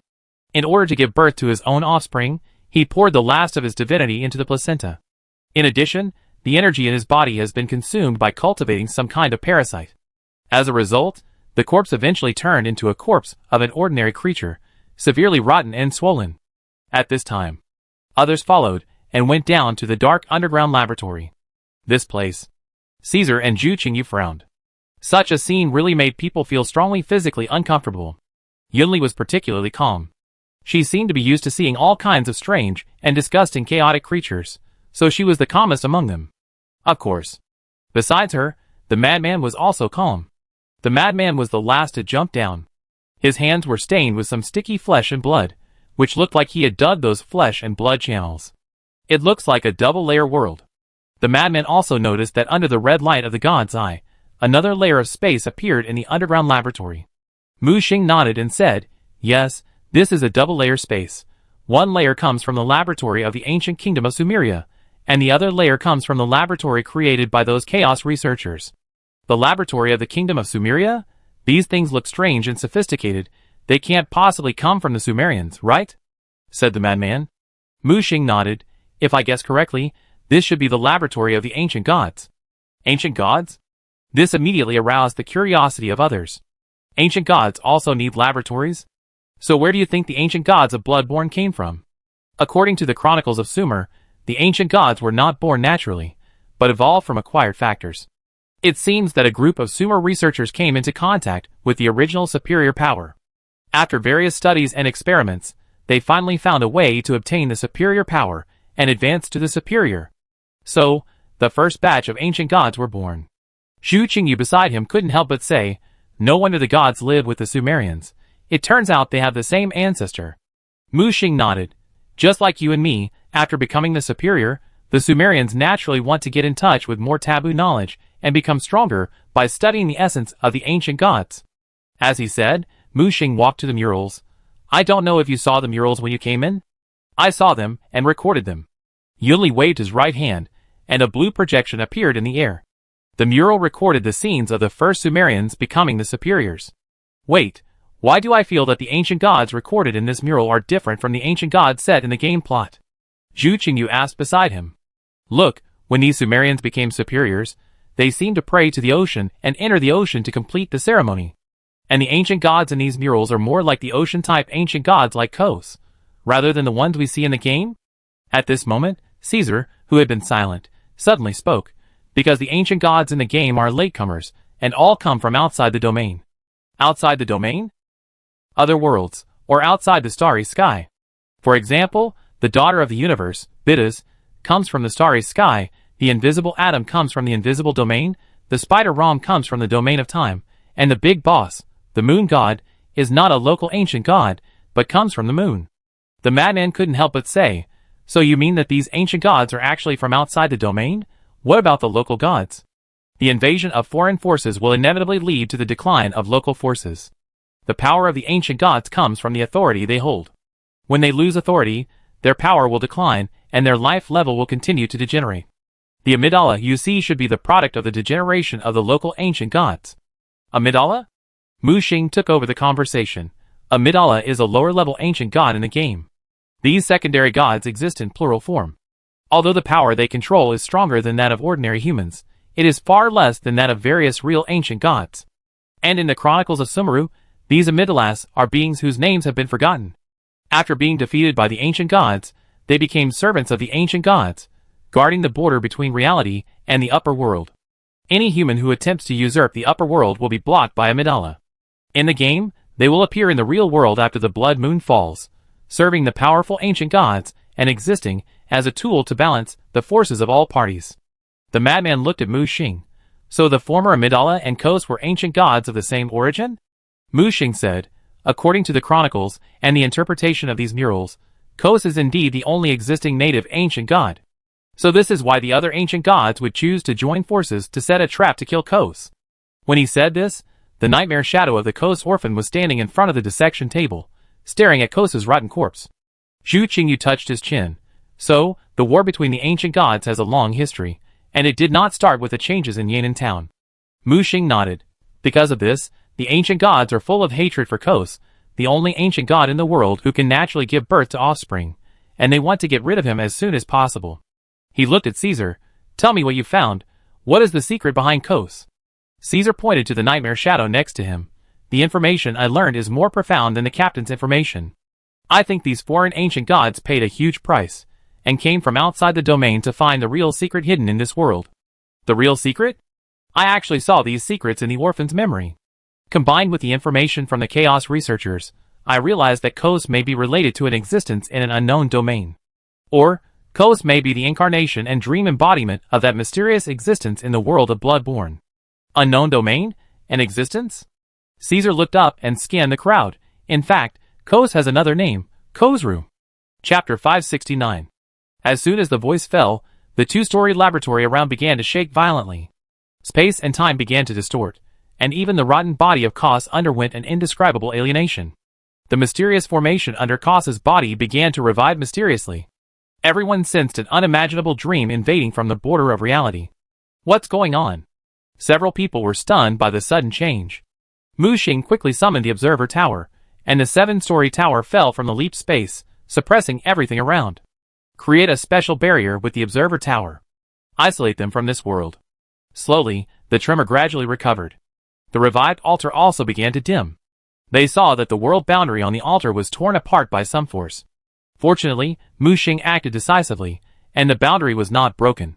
In order to give birth to his own offspring, he poured the last of his divinity into the placenta. In addition, the energy in his body has been consumed by cultivating some kind of parasite. As a result, the corpse eventually turned into a corpse of an ordinary creature, severely rotten and swollen. At this time, others followed and went down to the dark underground laboratory. This place. Caesar and Zhu Qingyu frowned. Such a scene really made people feel strongly physically uncomfortable. Yunli was particularly calm. She seemed to be used to seeing all kinds of strange and disgusting chaotic creatures, so she was the calmest among them. Of course. Besides her, the madman was also calm. The madman was the last to jump down. His hands were stained with some sticky flesh and blood, which looked like he had dug those flesh and blood channels. It looks like a double-layer world. The madman also noticed that under the red light of the god's eye, another layer of space appeared in the underground laboratory. Mu Xing nodded and said, "Yes, this is a double-layer space. One layer comes from the laboratory of the ancient kingdom of Sumeria, and the other layer comes from the laboratory created by those chaos researchers." The laboratory of the kingdom of Sumeria? These things look strange and sophisticated. They can't possibly come from the Sumerians, right? Said the madman. Mu Xing nodded. If I guess correctly, this should be the laboratory of the ancient gods. Ancient gods? This immediately aroused the curiosity of others. Ancient gods also need laboratories? So where do you think the ancient gods of Bloodborne came from? According to the Chronicles of Sumer, the ancient gods were not born naturally, but evolved from acquired factors. It seems that a group of Sumer researchers came into contact with the original superior power. After various studies and experiments, they finally found a way to obtain the superior power and advance to the superior. So, the first batch of ancient gods were born. Zhu Qingyu beside him couldn't help but say, "No wonder the gods live with the Sumerians. It turns out they have the same ancestor." Mu Xing nodded. "Just like you and me, after becoming the superior, the Sumerians naturally want to get in touch with more taboo knowledge and become stronger by studying the essence of the ancient gods." As he said, Mu Xing walked to the murals. "I don't know if you saw the murals when you came in?" "I saw them and recorded them." Yunli waved his right hand, and a blue projection appeared in the air. The mural recorded the scenes of the first Sumerians becoming the superiors. Wait, why do I feel that the ancient gods recorded in this mural are different from the ancient gods set in the game plot? Zhu Qingyu asked beside him. Look, when these Sumerians became superiors, they seemed to pray to the ocean and enter the ocean to complete the ceremony. And the ancient gods in these murals are more like the ocean-type ancient gods like Kos, rather than the ones we see in the game? At this moment, Caesar, who had been silent, suddenly spoke, because the ancient gods in the game are latecomers, and all come from outside the domain. Outside the domain? Other worlds, or outside the starry sky. For example, the daughter of the universe, Bidas, comes from the starry sky, the invisible atom comes from the invisible domain, the spider Ram comes from the domain of time, and the big boss, the moon god, is not a local ancient god, but comes from the moon. The madman couldn't help but say, "So you mean that these ancient gods are actually from outside the domain? What about the local gods?" The invasion of foreign forces will inevitably lead to the decline of local forces. The power of the ancient gods comes from the authority they hold. When they lose authority, their power will decline, and their life level will continue to degenerate. The Amidala you see should be the product of the degeneration of the local ancient gods. Amidala? Mu Xing took over the conversation. Amidala is a lower-level ancient god in the game. These secondary gods exist in plural form. Although the power they control is stronger than that of ordinary humans, it is far less than that of various real ancient gods. And in the Chronicles of Sumeru, these Amidalas are beings whose names have been forgotten. After being defeated by the ancient gods, they became servants of the ancient gods, guarding the border between reality and the upper world. Any human who attempts to usurp the upper world will be blocked by Amidala. In the game, they will appear in the real world after the blood moon falls, serving the powerful ancient gods and existing as a tool to balance the forces of all parties. The madman looked at Mu Xing. So the former Amidala and Kos were ancient gods of the same origin? Mu Xing said, according to the chronicles and the interpretation of these murals, Kos is indeed the only existing native ancient god. So this is why the other ancient gods would choose to join forces to set a trap to kill Kos. When he said this, the nightmare shadow of the Kos orphan was standing in front of the dissection table, staring at Kos's rotten corpse. Zhu Qingyu touched his chin. So, the war between the ancient gods has a long history, and it did not start with the changes in Yan'an town. Mu Xing nodded. Because of this, the ancient gods are full of hatred for Kos, the only ancient god in the world who can naturally give birth to offspring, and they want to get rid of him as soon as possible. He looked at Caesar. Tell me what you found. What is the secret behind Kos? Caesar pointed to the nightmare shadow next to him. The information I learned is more profound than the captain's information. I think these foreign ancient gods paid a huge price, and came from outside the domain to find the real secret hidden in this world. The real secret? I actually saw these secrets in the orphan's memory. Combined with the information from the Chaos researchers, I realized that Kos may be related to an existence in an unknown domain. Or, Kos may be the incarnation and dream embodiment of that mysterious existence in the world of Bloodborne. Unknown domain? An existence? Caesar looked up and scanned the crowd. In fact, Kos has another name, Kosru. Chapter 569. As soon as the voice fell, the two-story laboratory around began to shake violently. Space and time began to distort, and even the rotten body of Kos underwent an indescribable alienation. The mysterious formation under Kos's body began to revive mysteriously. Everyone sensed an unimaginable dream invading from the border of reality. What's going on? Several people were stunned by the sudden change. Mu Xing quickly summoned the observer tower, and the 7-story tower fell from the leap space, suppressing everything around. Create a special barrier with the observer tower. Isolate them from this world. Slowly, the tremor gradually recovered. The revived altar also began to dim. They saw that the world boundary on the altar was torn apart by some force. Fortunately, Mu Xing acted decisively, and the boundary was not broken.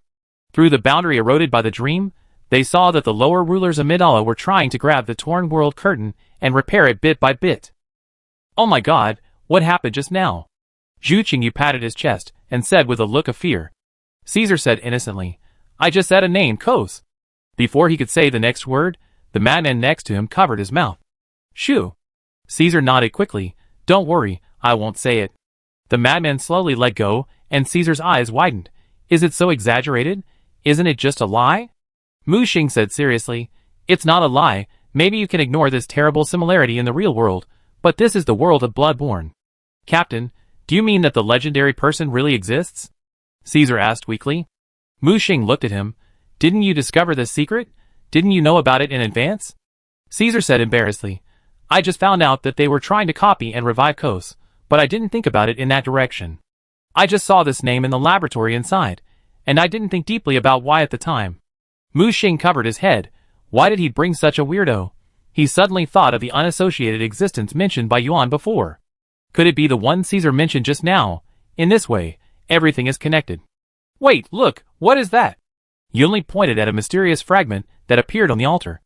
Through the boundary eroded by the dream, they saw that the lower rulers of Amidala were trying to grab the torn world curtain and repair it bit by bit. Oh my god, what happened just now? Zhu Qingyu patted his chest and said with a look of fear. Caesar said innocently, I just said a name, Kos. Before he could say the next word, the madman next to him covered his mouth. Shoo. Caesar nodded quickly. Don't worry, I won't say it. The madman slowly let go, and Caesar's eyes widened. Is it so exaggerated? Isn't it just a lie? Mu Xing said seriously, it's not a lie, maybe you can ignore this terrible similarity in the real world, but this is the world of Bloodborne. Captain, do you mean that the legendary person really exists? Caesar asked weakly. Mu Xing looked at him. Didn't you discover this secret? Didn't you know about it in advance? Caesar said embarrassedly, I just found out that they were trying to copy and revive Kos, but I didn't think about it in that direction. I just saw this name in the laboratory inside, and I didn't think deeply about why at the time. Mu Xing covered his head. Why did he bring such a weirdo? He suddenly thought of the unassociated existence mentioned by Yuan before. Could it be the one Caesar mentioned just now? In this way, everything is connected. Wait, look, what is that? Yunli pointed at a mysterious fragment that appeared on the altar.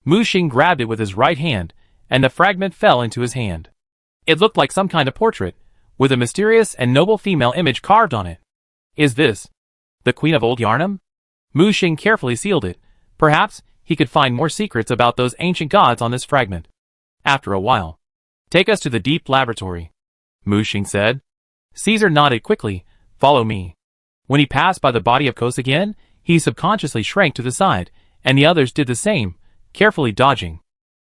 Mu Xing grabbed it with his right hand, and the fragment fell into his hand. It looked like some kind of portrait, with a mysterious and noble female image carved on it. Is this the Queen of Old Yarnum? Mu Xing carefully sealed it. Perhaps he could find more secrets about those ancient gods on this fragment. After a while. Take us to the deep laboratory, Mu Xing said. Caesar nodded quickly. Follow me. When he passed by the body of Kos again, he subconsciously shrank to the side, and the others did the same, carefully dodging.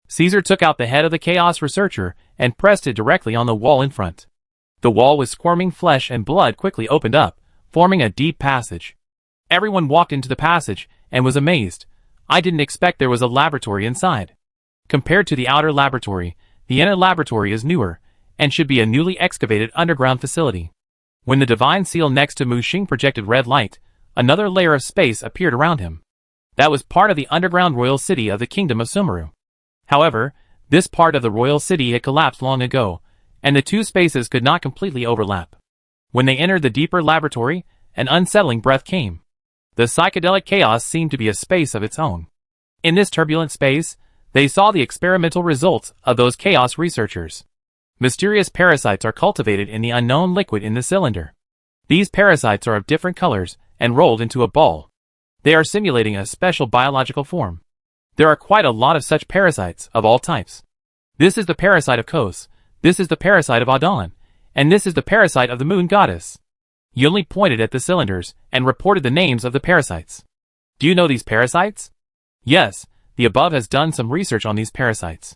Caesar took out the head of the Chaos researcher and pressed it directly on the wall in front. The wall with squirming flesh and blood quickly opened up, forming a deep passage. Everyone walked into the passage and was amazed. I didn't expect there was a laboratory inside. Compared to the outer laboratory, the inner laboratory is newer, and should be a newly excavated underground facility. When the divine seal next to Mu Xing projected red light, another layer of space appeared around him. That was part of the underground royal city of the kingdom of Sumeru. However, this part of the royal city had collapsed long ago, and the two spaces could not completely overlap. When they entered the deeper laboratory, an unsettling breath came. The psychedelic chaos seemed to be a space of its own. In this turbulent space, they saw the experimental results of those chaos researchers. Mysterious parasites are cultivated in the unknown liquid in the cylinder. These parasites are of different colors and rolled into a ball. They are simulating a special biological form. There are quite a lot of such parasites of all types. This is the parasite of Kos, this is the parasite of Adon, and this is the parasite of the moon goddess. Yunli pointed at the cylinders and reported the names of the parasites. Do you know these parasites? Yes, the above has done some research on these parasites.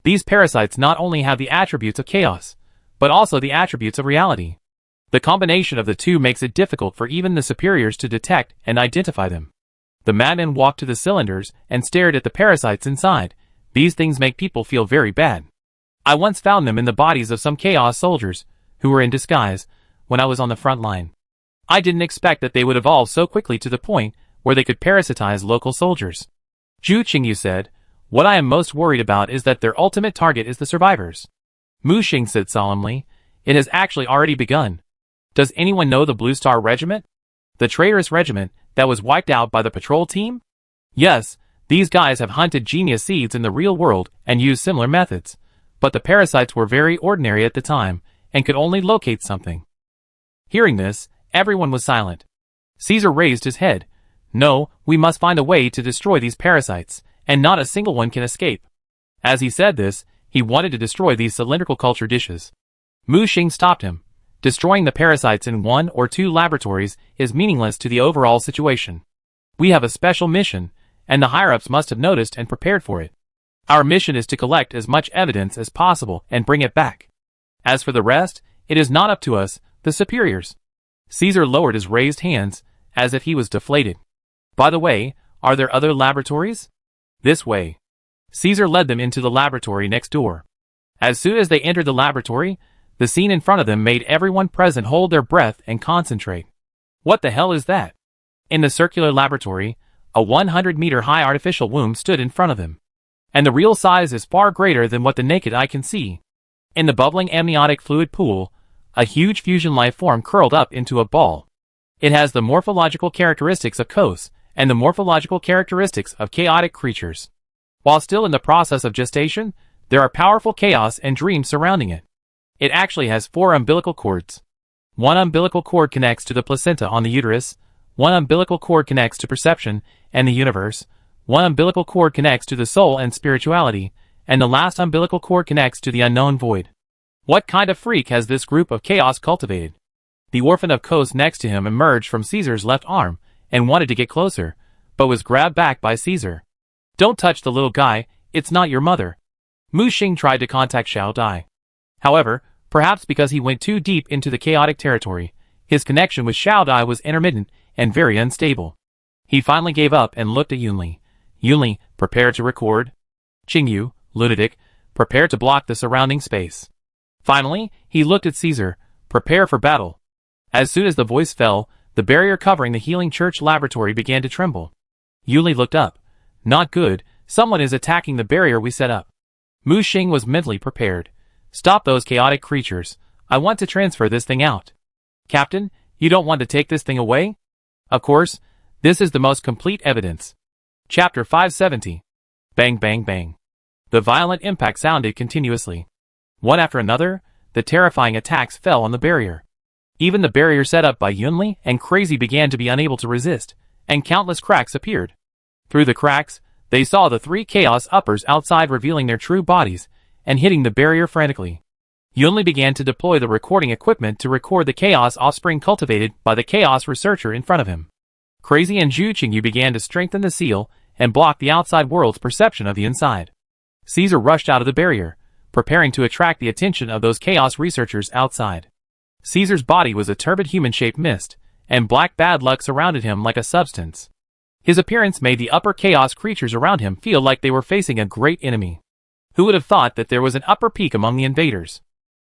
These parasites not only have the attributes of chaos, but also the attributes of reality. The combination of the two makes it difficult for even the superiors to detect and identify them. The madman walked to the cylinders and stared at the parasites inside. These things make people feel very bad. I once found them in the bodies of some chaos soldiers, who were in disguise, when I was on the front line. I didn't expect that they would evolve so quickly to the point where they could parasitize local soldiers. Zhu Qingyu said, "What I am most worried about is that their ultimate target is the survivors." Mu Xing said solemnly, "It has actually already begun. Does anyone know the Blue Star Regiment? The traitorous regiment that was wiped out by the patrol team? Yes, these guys have hunted genius seeds in the real world and used similar methods, but the parasites were very ordinary at the time and could only locate something." Hearing this, everyone was silent. Caesar raised his head. "No, we must find a way to destroy these parasites, and not a single one can escape." As he said this, he wanted to destroy these cylindrical culture dishes. Mu Xing stopped him. Destroying the parasites in 1 or 2 laboratories is meaningless to the overall situation. We have a special mission, and the higher-ups must have noticed and prepared for it. Our mission is to collect as much evidence as possible and bring it back. As for the rest, it is not up to us, the superiors. Caesar lowered his raised hands, as if he was deflated. By the way, are there other laboratories? This way. Caesar led them into the laboratory next door. As soon as they entered the laboratory, the scene in front of them made everyone present hold their breath and concentrate. What the hell is that? In the circular laboratory, a 100-meter-high artificial womb stood in front of them. And the real size is far greater than what the naked eye can see. In the bubbling amniotic fluid pool, a huge fusion life form curled up into a ball. It has the morphological characteristics of Kos and the morphological characteristics of chaotic creatures. While still in the process of gestation, there are powerful chaos and dreams surrounding it. It actually has 4 umbilical cords. One umbilical cord connects to the placenta on the uterus, one umbilical cord connects to perception and the universe, one umbilical cord connects to the soul and spirituality, and the last umbilical cord connects to the unknown void. What kind of freak has this group of chaos cultivated? The orphan of Kos next to him emerged from Caesar's left arm and wanted to get closer, but was grabbed back by Caesar. "Don't touch the little guy, it's not your mother." Mu Xing tried to contact Xiao Dai. However, perhaps because he went too deep into the chaotic territory, his connection with Xiao Dai was intermittent and very unstable. He finally gave up and looked at Yunli. "Yunli, prepare to record." "Qingyu, lunatic, prepare to block the surrounding space." Finally, he looked at Caesar. "Prepare for battle." As soon as the voice fell, the barrier covering the Healing Church laboratory began to tremble. Yunli looked up. "Not good, someone is attacking the barrier we set up." Mu Xing was mentally prepared. "Stop those chaotic creatures. I want to transfer this thing out." "Captain, you don't want to take this thing away?" "Of course, this is the most complete evidence." Chapter 570. Bang bang bang. The violent impact sounded continuously. One after another, the terrifying attacks fell on the barrier. Even the barrier set up by Yunli and Crazy began to be unable to resist, and countless cracks appeared. Through the cracks, they saw the 3 chaos uppers outside revealing their true bodies and hitting the barrier frantically. Yunli began to deploy the recording equipment to record the chaos offspring cultivated by the chaos researcher in front of him. Crazy and Zhu Qingyu began to strengthen the seal and block the outside world's perception of the inside. Caesar rushed out of the barrier, preparing to attract the attention of those chaos researchers outside. Caesar's body was a turbid human-shaped mist, and black bad luck surrounded him like a substance. His appearance made the upper chaos creatures around him feel like they were facing a great enemy. Who would have thought that there was an upper peak among the invaders?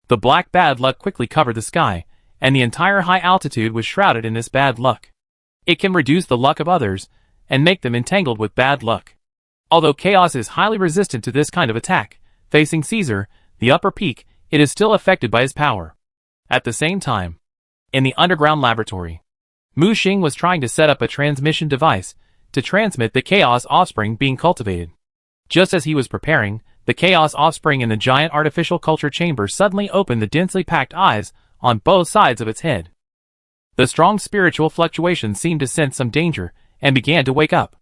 The black bad luck quickly covered the sky, and the entire high altitude was shrouded in this bad luck. It can reduce the luck of others, and make them entangled with bad luck. Although chaos is highly resistant to this kind of attack, facing Caesar, the upper peak, it is still affected by his power. At the same time, in the underground laboratory, Mu Xing was trying to set up a transmission device to transmit the Chaos Offspring being cultivated. Just as he was preparing, the Chaos Offspring in the giant artificial culture chamber suddenly opened the densely packed eyes on both sides of its head. The strong spiritual fluctuations seemed to sense some danger and began to wake up.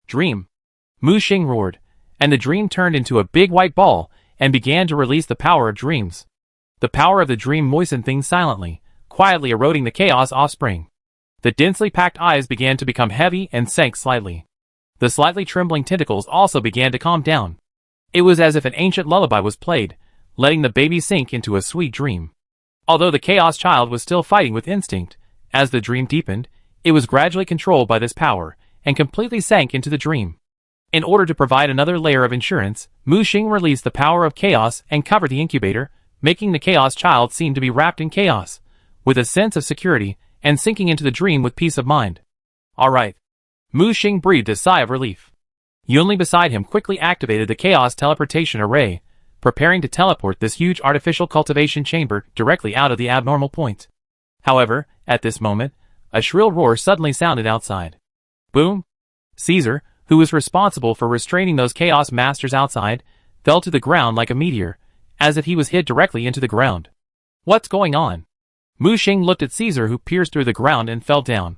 Dream! Mu Xing roared, and the dream turned into a big white ball and began to release the power of dreams. The power of the dream moistened things silently, quietly eroding the Chaos Offspring. The densely packed eyes began to become heavy and sank slightly. The slightly trembling tentacles also began to calm down. It was as if an ancient lullaby was played, letting the baby sink into a sweet dream. Although the Chaos Child was still fighting with instinct, as the dream deepened, it was gradually controlled by this power and completely sank into the dream. In order to provide another layer of insurance, Mu Xing released the power of chaos and covered the incubator, making the Chaos Child seem to be wrapped in chaos, with a sense of security and sinking into the dream with peace of mind. Alright. Mu Xing breathed a sigh of relief. Yunli beside him quickly activated the Chaos Teleportation Array, preparing to teleport this huge artificial cultivation chamber directly out of the abnormal point. However, at this moment, a shrill roar suddenly sounded outside. Boom! Caesar, who was responsible for restraining those Chaos Masters outside, fell to the ground like a meteor, as if he was hit directly into the ground. What's going on? Mu Xing looked at Caesar, who pierced through the ground and fell down.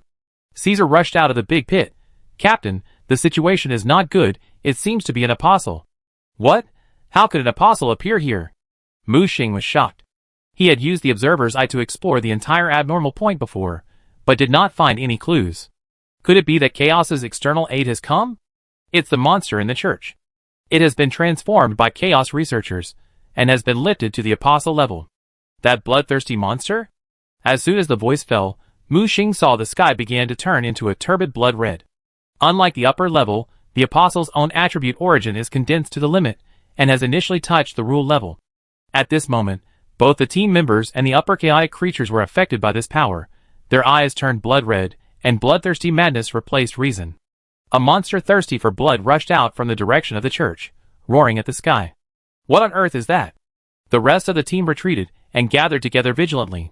Caesar rushed out of the big pit. Captain, the situation is not good, it seems to be an apostle. What? How could an apostle appear here? Mu Xing was shocked. He had used the observer's eye to explore the entire abnormal point before, but did not find any clues. Could it be that Chaos's external aid has come? It's the monster in the church. It has been transformed by Chaos researchers, and has been lifted to the apostle level. That bloodthirsty monster? As soon as the voice fell, Mu Xing saw the sky began to turn into a turbid blood red. Unlike the upper level, the apostle's own attribute origin is condensed to the limit, and has initially touched the rule level. At this moment, both the team members and the upper chaotic creatures were affected by this power. Their eyes turned blood red, and bloodthirsty madness replaced reason. A monster thirsty for blood rushed out from the direction of the church, roaring at the sky. What on earth is that? The rest of the team retreated, and gathered together vigilantly.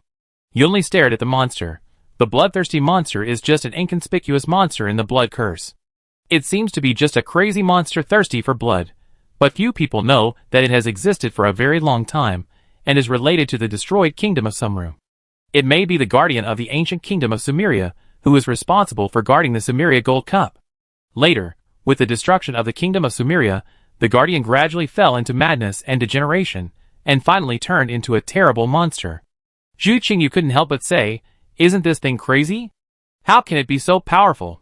Yunli stared at the monster. The bloodthirsty monster is just an inconspicuous monster in the blood curse. It seems to be just a crazy monster thirsty for blood, but few people know that it has existed for a very long time, and is related to the destroyed kingdom of Sumru. It may be the guardian of the ancient kingdom of Sumeria, who is responsible for guarding the Sumeria Gold Cup. Later, with the destruction of the kingdom of Sumeria, the guardian gradually fell into madness and degeneration, and finally turned into a terrible monster. Zhu Qing, you couldn't help but say, isn't this thing crazy? How can it be so powerful?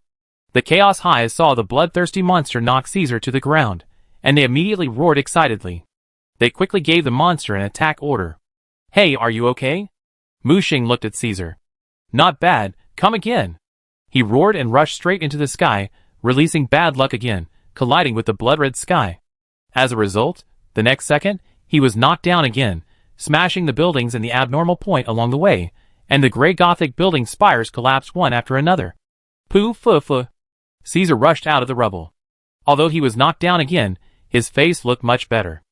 The Chaos Highs saw the bloodthirsty monster knock Caesar to the ground, and they immediately roared excitedly. They quickly gave the monster an attack order. Hey, are you okay? Mu Xing looked at Caesar. Not bad, come again. He roared and rushed straight into the sky, releasing bad luck again, colliding with the blood-red sky. As a result, the next second, he was knocked down again, smashing the buildings in the abnormal point along the way, and the grey Gothic building spires collapsed one after another. Poof. Caesar rushed out of the rubble. Although he was knocked down again, his face looked much better.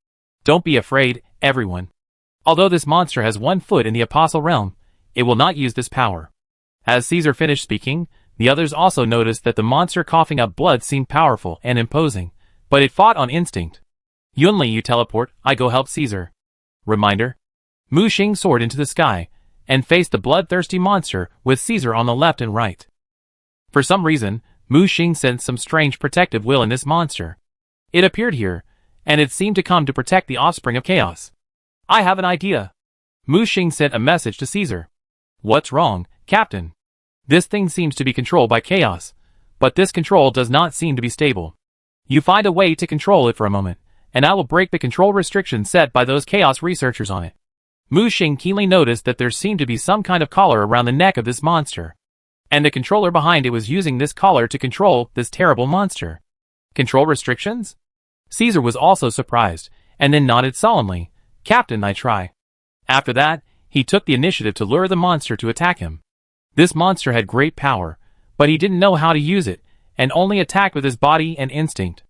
Don't be afraid, everyone. Although this monster has 1 foot in the apostle realm, it will not use this power. As Caesar finished speaking, the others also noticed that the monster coughing up blood seemed powerful and imposing, but it fought on instinct. Yunli, you teleport, I go help Caesar. Reminder. Mu Xing soared into the sky, and faced the bloodthirsty monster with Caesar on the left and right. For some reason, Mu Xing sensed some strange protective will in this monster. It appeared here, and it seemed to come to protect the offspring of chaos. I have an idea. Mu Xing sent a message to Caesar. What's wrong, Captain? This thing seems to be controlled by chaos, but this control does not seem to be stable. You find a way to control it for a moment, and I will break the control restrictions set by those chaos researchers on it. Mu Xing keenly noticed that there seemed to be some kind of collar around the neck of this monster, and the controller behind it was using this collar to control this terrible monster. Control restrictions? Caesar was also surprised, and then nodded solemnly. Captain, I try. After that, he took the initiative to lure the monster to attack him. This monster had great power, but he didn't know how to use it, and only attacked with his body and instinct.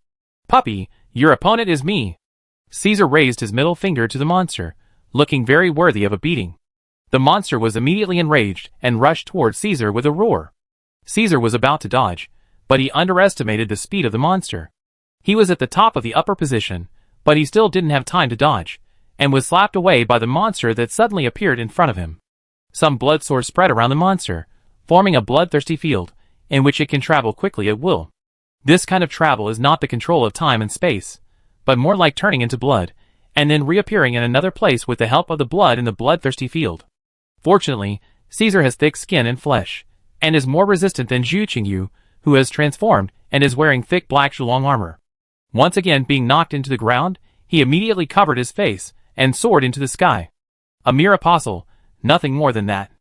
Puppy, your opponent is me. Caesar raised his middle finger to the monster, looking very worthy of a beating. The monster was immediately enraged and rushed towards Caesar with a roar. Caesar was about to dodge, but he underestimated the speed of the monster. He was at the top of the upper position, but he still didn't have time to dodge, and was slapped away by the monster that suddenly appeared in front of him. Some blood sores spread around the monster, forming a bloodthirsty field, in which it can travel quickly at will. This kind of travel is not the control of time and space, but more like turning into blood, and then reappearing in another place with the help of the blood in the bloodthirsty field. Fortunately, Caesar has thick skin and flesh, and is more resistant than Zhu Qingyu, who has transformed and is wearing thick black Zhulong armor. Once again being knocked into the ground, he immediately covered his face and soared into the sky. A mere apostle, nothing more than that.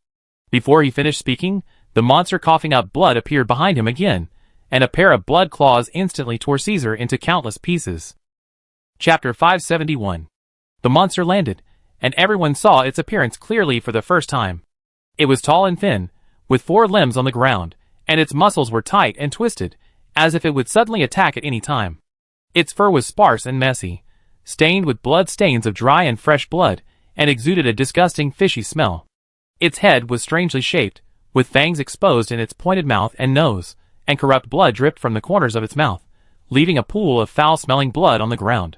Before he finished speaking, the monster coughing up blood appeared behind him again, and a pair of blood claws instantly tore Caesar into countless pieces. Chapter 571. The monster landed, and everyone saw its appearance clearly for the first time. It was tall and thin, with 4 limbs on the ground, and its muscles were tight and twisted, as if it would suddenly attack at any time. Its fur was sparse and messy, stained with blood stains of dry and fresh blood, and exuded a disgusting fishy smell. Its head was strangely shaped, with fangs exposed in its pointed mouth and nose, and corrupt blood dripped from the corners of its mouth, leaving a pool of foul-smelling blood on the ground.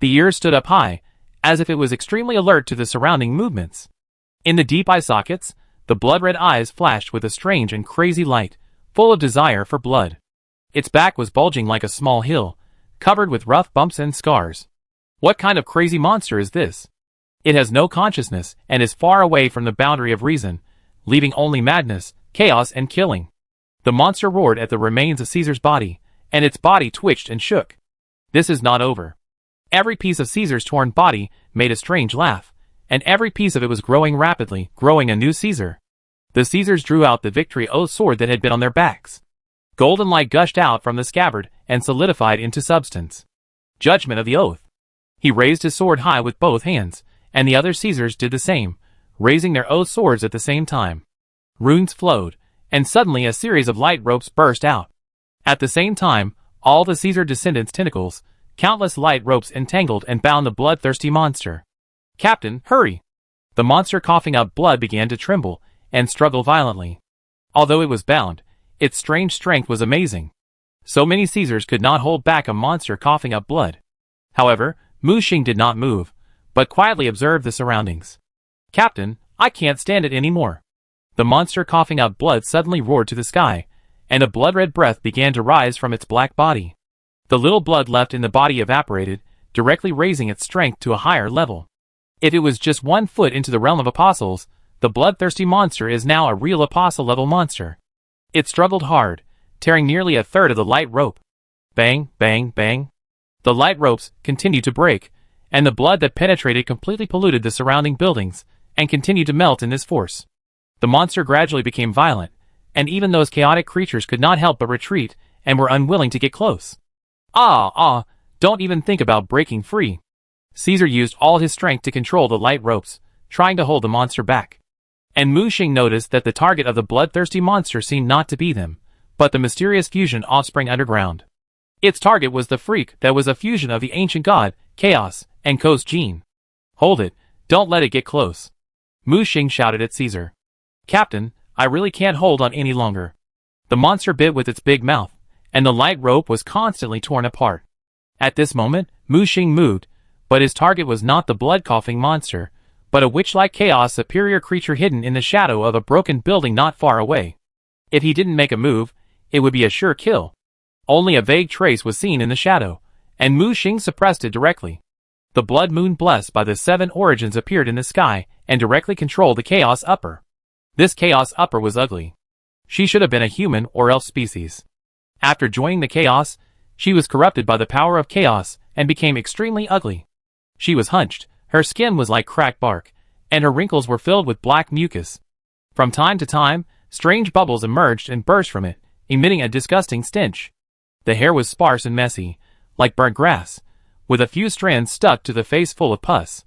The ears stood up high, as if it was extremely alert to the surrounding movements. In the deep eye sockets, the blood-red eyes flashed with a strange and crazy light, full of desire for blood. Its back was bulging like a small hill, covered with rough bumps and scars. What kind of crazy monster is this? It has no consciousness and is far away from the boundary of reason, leaving only madness, chaos, and killing. The monster roared at the remains of Caesar's body, and its body twitched and shook. This is not over. Every piece of Caesar's torn body made a strange laugh, and every piece of it was growing rapidly, growing a new Caesar. The Caesars drew out the victory oath sword that had been on their backs. Golden light gushed out from the scabbard and solidified into substance. Judgment of the oath. He raised his sword high with both hands, and the other Caesars did the same, raising their oath swords at the same time. Runes flowed, and suddenly a series of light ropes burst out. At the same time, all the Caesar descendants' tentacles, countless light ropes entangled and bound the bloodthirsty monster. "Captain, hurry!" The monster coughing up blood began to tremble and struggle violently. Although it was bound, its strange strength was amazing. So many Caesars could not hold back a monster coughing up blood. However, Mu Xing did not move, but quietly observed the surroundings. "Captain, I can't stand it anymore." The monster coughing up blood suddenly roared to the sky, and a blood-red breath began to rise from its black body. The little blood left in the body evaporated, directly raising its strength to a higher level. If it was just 1 foot into the realm of apostles, the bloodthirsty monster is now a real apostle-level monster. It struggled hard, tearing nearly a third of the light rope. Bang, bang, bang. The light ropes continued to break, and the blood that penetrated completely polluted the surrounding buildings, and continued to melt in this force. The monster gradually became violent, and even those chaotic creatures could not help but retreat, and were unwilling to get close. Don't even think about breaking free. Caesar used all his strength to control the light ropes, trying to hold the monster back. And Mu Xing noticed that the target of the bloodthirsty monster seemed not to be them, but the mysterious fusion offspring underground. Its target was the freak that was a fusion of the ancient god, Chaos, and Ko's gene. "Hold it, don't let it get close." Mu Xing shouted at Caesar. "Captain, I really can't hold on any longer." The monster bit with its big mouth, and the light rope was constantly torn apart. At this moment, Mu Xing moved, but his target was not the blood-coughing monster, but a witch-like chaos superior creature hidden in the shadow of a broken building not far away. If he didn't make a move, it would be a sure kill. Only a vague trace was seen in the shadow, and Mu Xing suppressed it directly. The blood moon blessed by the 7 origins appeared in the sky and directly controlled the Chaos Upper. This Chaos Upper was ugly. She should have been a human or else species. After joining the Chaos, she was corrupted by the power of Chaos and became extremely ugly. She was hunched, her skin was like cracked bark, and her wrinkles were filled with black mucus. From time to time, strange bubbles emerged and burst from it, emitting a disgusting stench. The hair was sparse and messy, like burnt grass, with a few strands stuck to the face full of pus.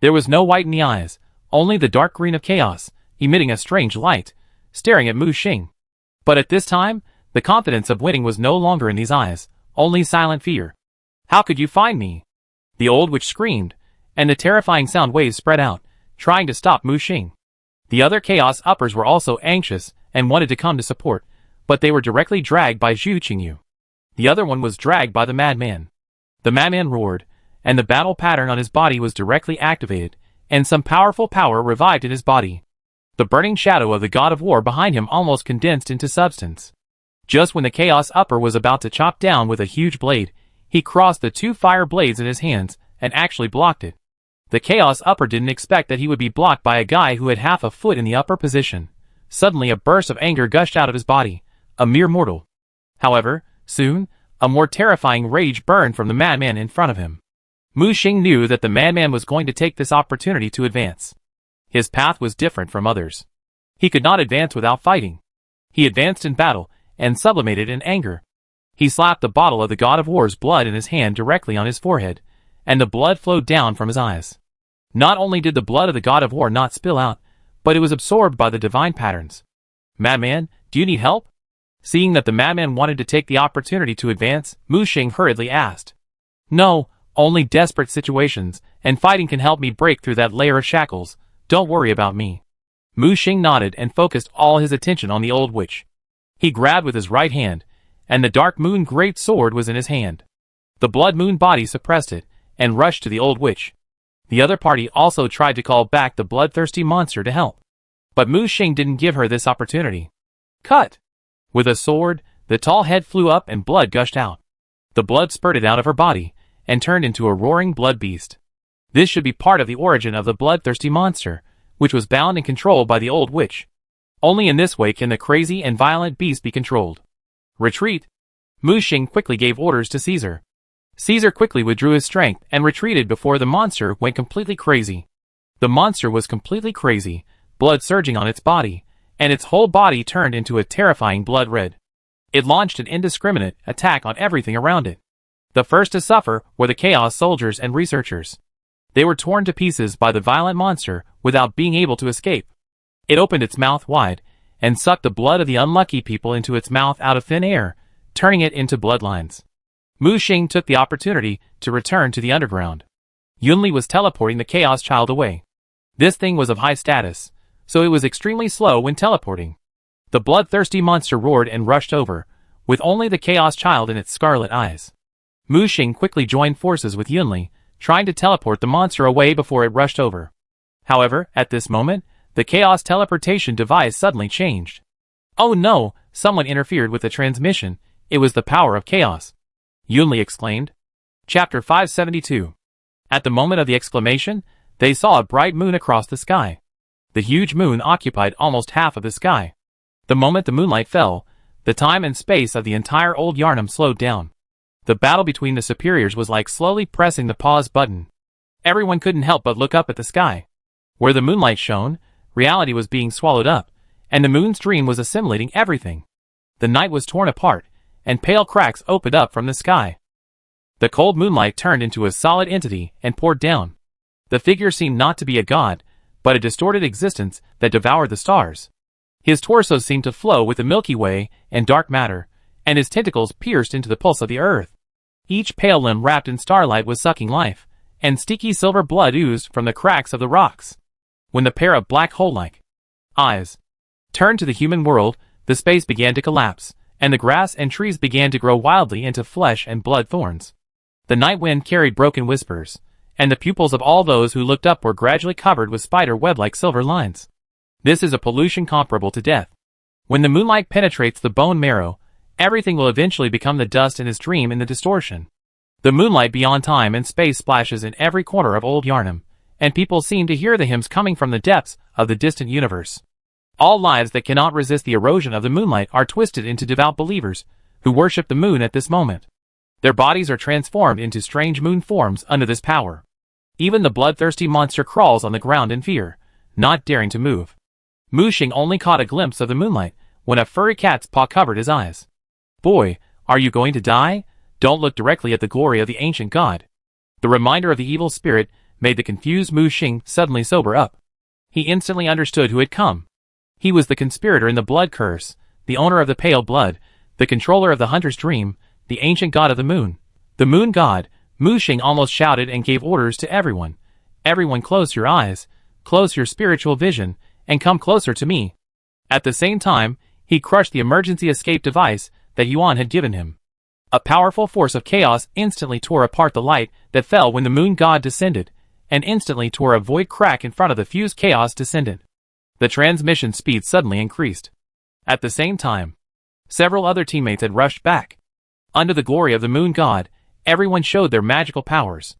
There was no white in the eyes, only the dark green of chaos, emitting a strange light, staring at Mu Xing. But at this time, the confidence of winning was no longer in these eyes, only silent fear. "How could you find me?" The old witch screamed, and the terrifying sound waves spread out, trying to stop Mu Xing. The other Chaos Uppers were also anxious and wanted to come to support, but they were directly dragged by Zhu Qingyu. The other one was dragged by the madman. The madman roared, and the battle pattern on his body was directly activated, and some powerful power revived in his body. The burning shadow of the god of war behind him almost condensed into substance. Just when the Chaos Upper was about to chop down with a huge blade, he crossed the two fire blades in his hands and actually blocked it. The Chaos Upper didn't expect that he would be blocked by a guy who had half a foot in the upper position. Suddenly a burst of anger gushed out of his body, a mere mortal. However, soon, a more terrifying rage burned from the madman in front of him. Mu Xing knew that the madman was going to take this opportunity to advance. His path was different from others. He could not advance without fighting. He advanced in battle, and sublimated in anger. He slapped the bottle of the god of war's blood in his hand directly on his forehead, and the blood flowed down from his eyes. Not only did the blood of the god of war not spill out, but it was absorbed by the divine patterns. "Madman, do you need help?" Seeing that the madman wanted to take the opportunity to advance, Mu Xing hurriedly asked. "No, only desperate situations, and fighting can help me break through that layer of shackles. Don't worry about me." Mu Xing nodded and focused all his attention on the old witch. He grabbed with his right hand, and the dark moon great sword was in his hand. The blood moon body suppressed it, and rushed to the old witch. The other party also tried to call back the bloodthirsty monster to help. But Mu Xing didn't give her this opportunity. Cut! With a sword, the tall head flew up and blood gushed out. The blood spurted out of her body, and turned into a roaring blood beast. This should be part of the origin of the bloodthirsty monster, which was bound and controlled by the old witch. Only in this way can the crazy and violent beast be controlled. Retreat! Mu Xing quickly gave orders to Caesar. Caesar quickly withdrew his strength and retreated before the monster went completely crazy. The monster was completely crazy, blood surging on its body, and its whole body turned into a terrifying blood red. It launched an indiscriminate attack on everything around it. The first to suffer were the Chaos soldiers and researchers. They were torn to pieces by the violent monster without being able to escape. It opened its mouth wide, and sucked the blood of the unlucky people into its mouth out of thin air, turning it into bloodlines. Mu Xing took the opportunity to return to the underground. Yunli was teleporting the Chaos Child away. This thing was of high status, so it was extremely slow when teleporting. The bloodthirsty monster roared and rushed over, with only the Chaos Child in its scarlet eyes. Mu Xing quickly joined forces with Yunli, trying to teleport the monster away before it rushed over. However, at this moment, the Chaos teleportation device suddenly changed. "Oh no, someone interfered with the transmission. It was the power of Chaos," Yunli exclaimed. Chapter 572. At the moment of the exclamation, they saw a bright moon across the sky. The huge moon occupied almost half of the sky. The moment the moonlight fell, the time and space of the entire old Yarnum slowed down. The battle between the superiors was like slowly pressing the pause button. Everyone couldn't help but look up at the sky. Where the moonlight shone, reality was being swallowed up, and the moon's dream was assimilating everything. The night was torn apart, and pale cracks opened up from the sky. The cold moonlight turned into a solid entity and poured down. The figure seemed not to be a god, but a distorted existence that devoured the stars. His torso seemed to flow with the Milky Way and dark matter, and his tentacles pierced into the pulse of the earth. Each pale limb wrapped in starlight was sucking life, and sticky silver blood oozed from the cracks of the rocks. When the pair of black hole-like eyes turned to the human world, the space began to collapse, and the grass and trees began to grow wildly into flesh and blood thorns. The night wind carried broken whispers, and the pupils of all those who looked up were gradually covered with spider web-like silver lines. This is a pollution comparable to death. When the moonlight penetrates the bone marrow, everything will eventually become the dust in his dream in the distortion. The moonlight beyond time and space splashes in every corner of old Yarnum, and people seem to hear the hymns coming from the depths of the distant universe. All lives that cannot resist the erosion of the moonlight are twisted into devout believers, who worship the moon at this moment. Their bodies are transformed into strange moon forms under this power. Even the bloodthirsty monster crawls on the ground in fear, not daring to move. Mu Xing only caught a glimpse of the moonlight, when a furry cat's paw covered his eyes. "Boy, are you going to die? Don't look directly at the glory of the ancient god." The reminder of the evil spirit made the confused Mu Xing suddenly sober up. He instantly understood who had come. He was the conspirator in the blood curse, the owner of the pale blood, the controller of the hunter's dream, the ancient god of the moon. The moon god, Mu Xing almost shouted and gave orders to everyone. "Everyone close your eyes, close your spiritual vision, and come closer to me." At the same time, he crushed the emergency escape device that Yuan had given him. A powerful force of chaos instantly tore apart the light that fell when the moon god descended, and instantly tore a void crack in front of the fused chaos descendant. The transmission speed suddenly increased. At the same time, several other teammates had rushed back. Under the glory of the moon god, everyone showed their magical powers.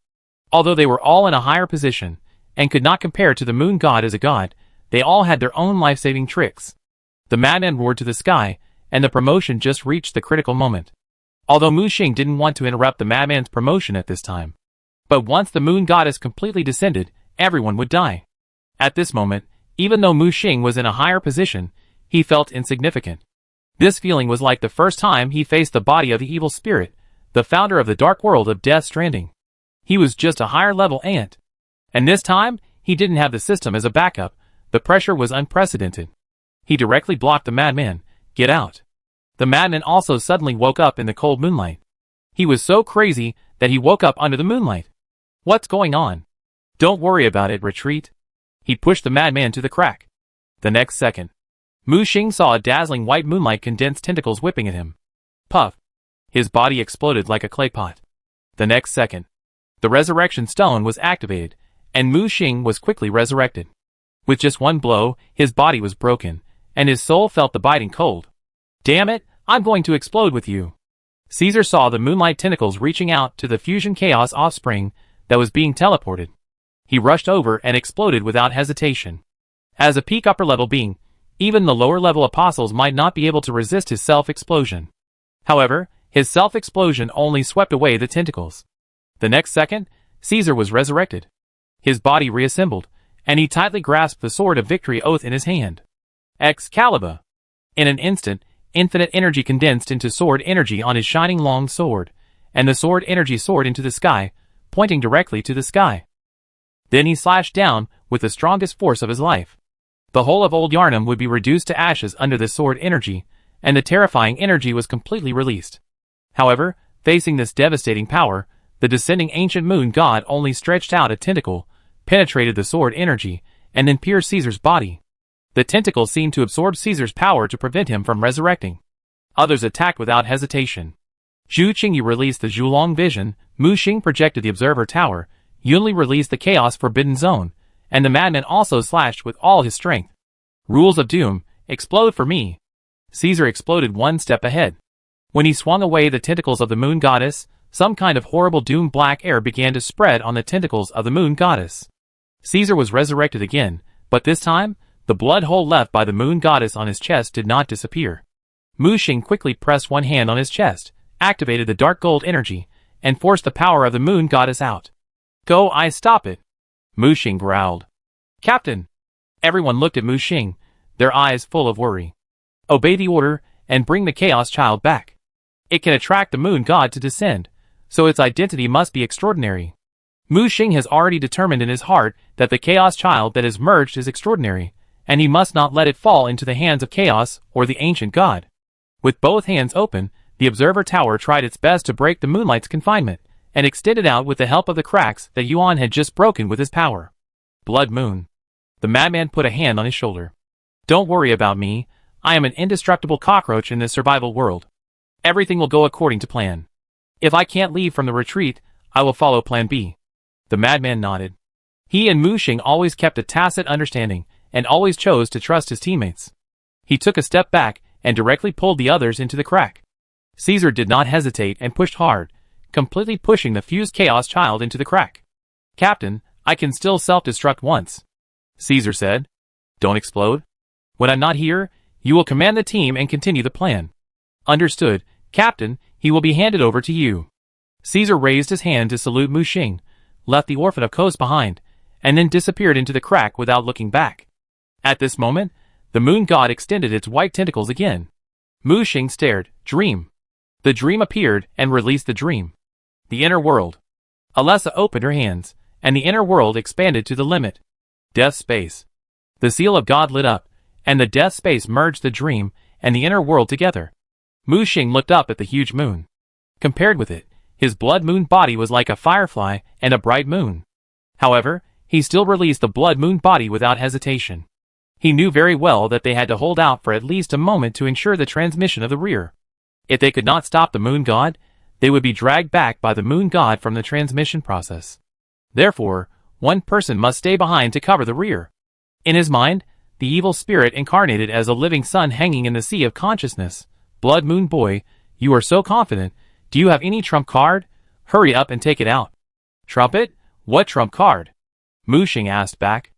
Although they were all in a higher position, and could not compare to the moon god as a god, they all had their own life-saving tricks. The madman roared to the sky, and the promotion just reached the critical moment. Although Mu Xing didn't want to interrupt the madman's promotion at this time. But once the moon goddess completely descended, everyone would die. At this moment, even though Mu Xing was in a higher position, he felt insignificant. This feeling was like the first time he faced the body of the evil spirit, the founder of the dark world of Death Stranding. He was just a higher level ant. And this time, he didn't have the system as a backup. The pressure was unprecedented. He directly blocked the madman. Get out. The madman also suddenly woke up in the cold moonlight. He was so crazy that he woke up under the moonlight. What's going on? Don't worry about it, retreat. He pushed the madman to the crack. The next second, Mu Xing saw a dazzling white moonlight condensed tentacles whipping at him. Puff. His body exploded like a clay pot. The next second, the resurrection stone was activated, and Mu Xing was quickly resurrected. With just one blow, his body was broken, and his soul felt the biting cold. Damn it, I'm going to explode with you. Caesar saw the moonlight tentacles reaching out to the fusion chaos offspring that was being teleported. He rushed over and exploded without hesitation. As a peak upper level being, even the lower level apostles might not be able to resist his self-explosion. However, his self-explosion only swept away the tentacles. The next second, Caesar was resurrected. His body reassembled, and he tightly grasped the sword of victory oath in his hand. Excalibur! In an instant, infinite energy condensed into sword energy on his shining long sword, and the sword energy soared into the sky, pointing directly to the sky. Then he slashed down with the strongest force of his life. The whole of Old Yarnum would be reduced to ashes under the sword energy, and the terrifying energy was completely released. However, facing this devastating power, the descending ancient moon god only stretched out a tentacle, penetrated the sword energy, and then pierced Caesar's body. The tentacle seemed to absorb Caesar's power to prevent him from resurrecting. Others attacked without hesitation. Zhu Qingyu released the Zhulong vision, Mu Xing projected the observer tower, Yunli released the chaos forbidden zone, and the madman also slashed with all his strength. Rules of doom, explode for me. Caesar exploded one step ahead. When he swung away the tentacles of the moon goddess, some kind of horrible doom black air began to spread on the tentacles of the moon goddess. Caesar was resurrected again, but this time, the blood hole left by the moon goddess on his chest did not disappear. Mu Xing quickly pressed one hand on his chest, activated the dark gold energy, and forced the power of the moon goddess out. Go, I stop it. Mu Xing growled. Captain! Everyone looked at Mu Xing, their eyes full of worry. Obey the order, and bring the Chaos Child back. It can attract the moon god to descend, so its identity must be extraordinary. Mu Xing has already determined in his heart that the Chaos Child that has merged is extraordinary, and he must not let it fall into the hands of Chaos or the ancient god. With both hands open, the observer tower tried its best to break the moonlight's confinement, and extended out with the help of the cracks that Yuan had just broken with his power. Blood Moon. The madman put a hand on his shoulder. Don't worry about me, I am an indestructible cockroach in this survival world. Everything will go according to plan. If I can't leave from the retreat, I will follow plan B. The madman nodded. He and Mu Xing always kept a tacit understanding, and always chose to trust his teammates. He took a step back, and directly pulled the others into the crack. Caesar did not hesitate and pushed hard, completely pushing the fused Chaos Child into the crack. Captain, I can still self-destruct once. Caesar said. Don't explode. When I'm not here, you will command the team and continue the plan. Understood, Captain, he will be handed over to you. Caesar raised his hand to salute Mu Xing, left the Orphan of Kos behind, and then disappeared into the crack without looking back. At this moment, the moon god extended its white tentacles again. Mu Xing stared. Dream. The dream appeared and released the dream. The inner world. Alessa opened her hands, and the inner world expanded to the limit. Death space. The seal of God lit up, and the death space merged the dream and the inner world together. Mu Xing looked up at the huge moon. Compared with it, his blood moon body was like a firefly and a bright moon. However, he still released the blood moon body without hesitation. He knew very well that they had to hold out for at least a moment to ensure the transmission of the rear. If they could not stop the moon god, they would be dragged back by the moon god from the transmission process. Therefore, one person must stay behind to cover the rear. In his mind, the evil spirit incarnated as a living sun hanging in the sea of consciousness. Blood Moon Boy, you are so confident. Do you have any trump card? Hurry up and take it out. Trumpet? What trump card? Mu Xing asked back.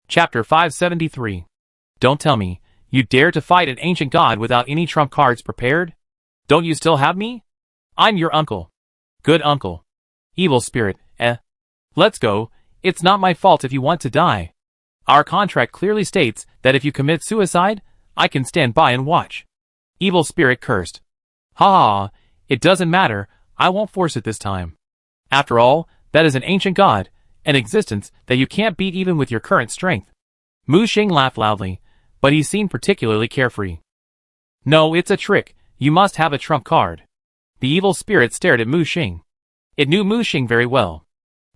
Chapter 573. Don't tell me, you dare to fight an ancient god without any trump cards prepared? Don't you still have me? I'm your uncle. Good uncle. Evil spirit, Let's go, it's not my fault if you want to die. Our contract clearly states that if you commit suicide, I can stand by and watch. Evil spirit cursed. Ha ha, it doesn't matter, I won't force it this time. After all, that is an ancient god, an existence that you can't beat even with your current strength. Mu Xing laughed loudly, but he seemed particularly carefree. No, it's a trick, you must have a trump card. The evil spirit stared at Mu Xing. It knew Mu Xing very well.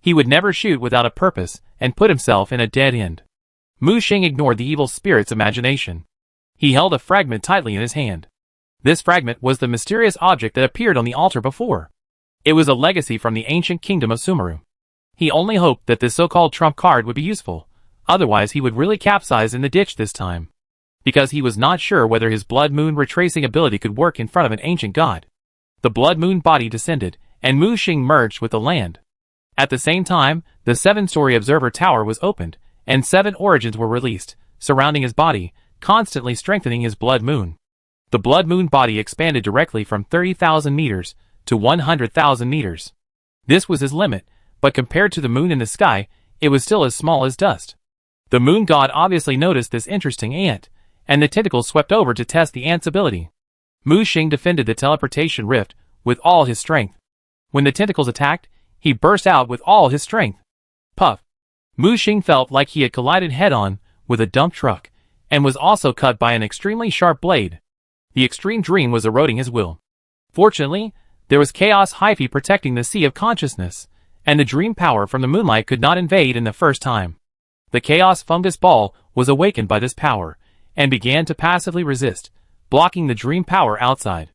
He would never shoot without a purpose and put himself in a dead end. Mu Xing ignored the evil spirit's imagination. He held a fragment tightly in his hand. This fragment was the mysterious object that appeared on the altar before. It was a legacy from the ancient kingdom of Sumeru. He only hoped that this so-called trump card would be useful, otherwise he would really capsize in the ditch this time. Because he was not sure whether his blood moon retracing ability could work in front of an ancient god. The blood moon body descended, and Mu Xing merged with the land. At the same time, the 7-story observer tower was opened, and 7 origins were released, surrounding his body, constantly strengthening his blood moon. The blood moon body expanded directly from 30,000 meters to 100,000 meters. This was his limit, but compared to the moon in the sky, it was still as small as dust. The moon god obviously noticed this interesting ant, and the tentacles swept over to test the ant's ability. Mu Xing defended the teleportation rift with all his strength. When the tentacles attacked, he burst out with all his strength. Puff! Mu Xing felt like he had collided head-on with a dump truck, and was also cut by an extremely sharp blade. The extreme dream was eroding his will. Fortunately, there was chaos hyphae protecting the sea of consciousness, and the dream power from the moonlight could not invade in the first time. The chaos fungus ball was awakened by this power, and began to passively resist, blocking the dream power outside.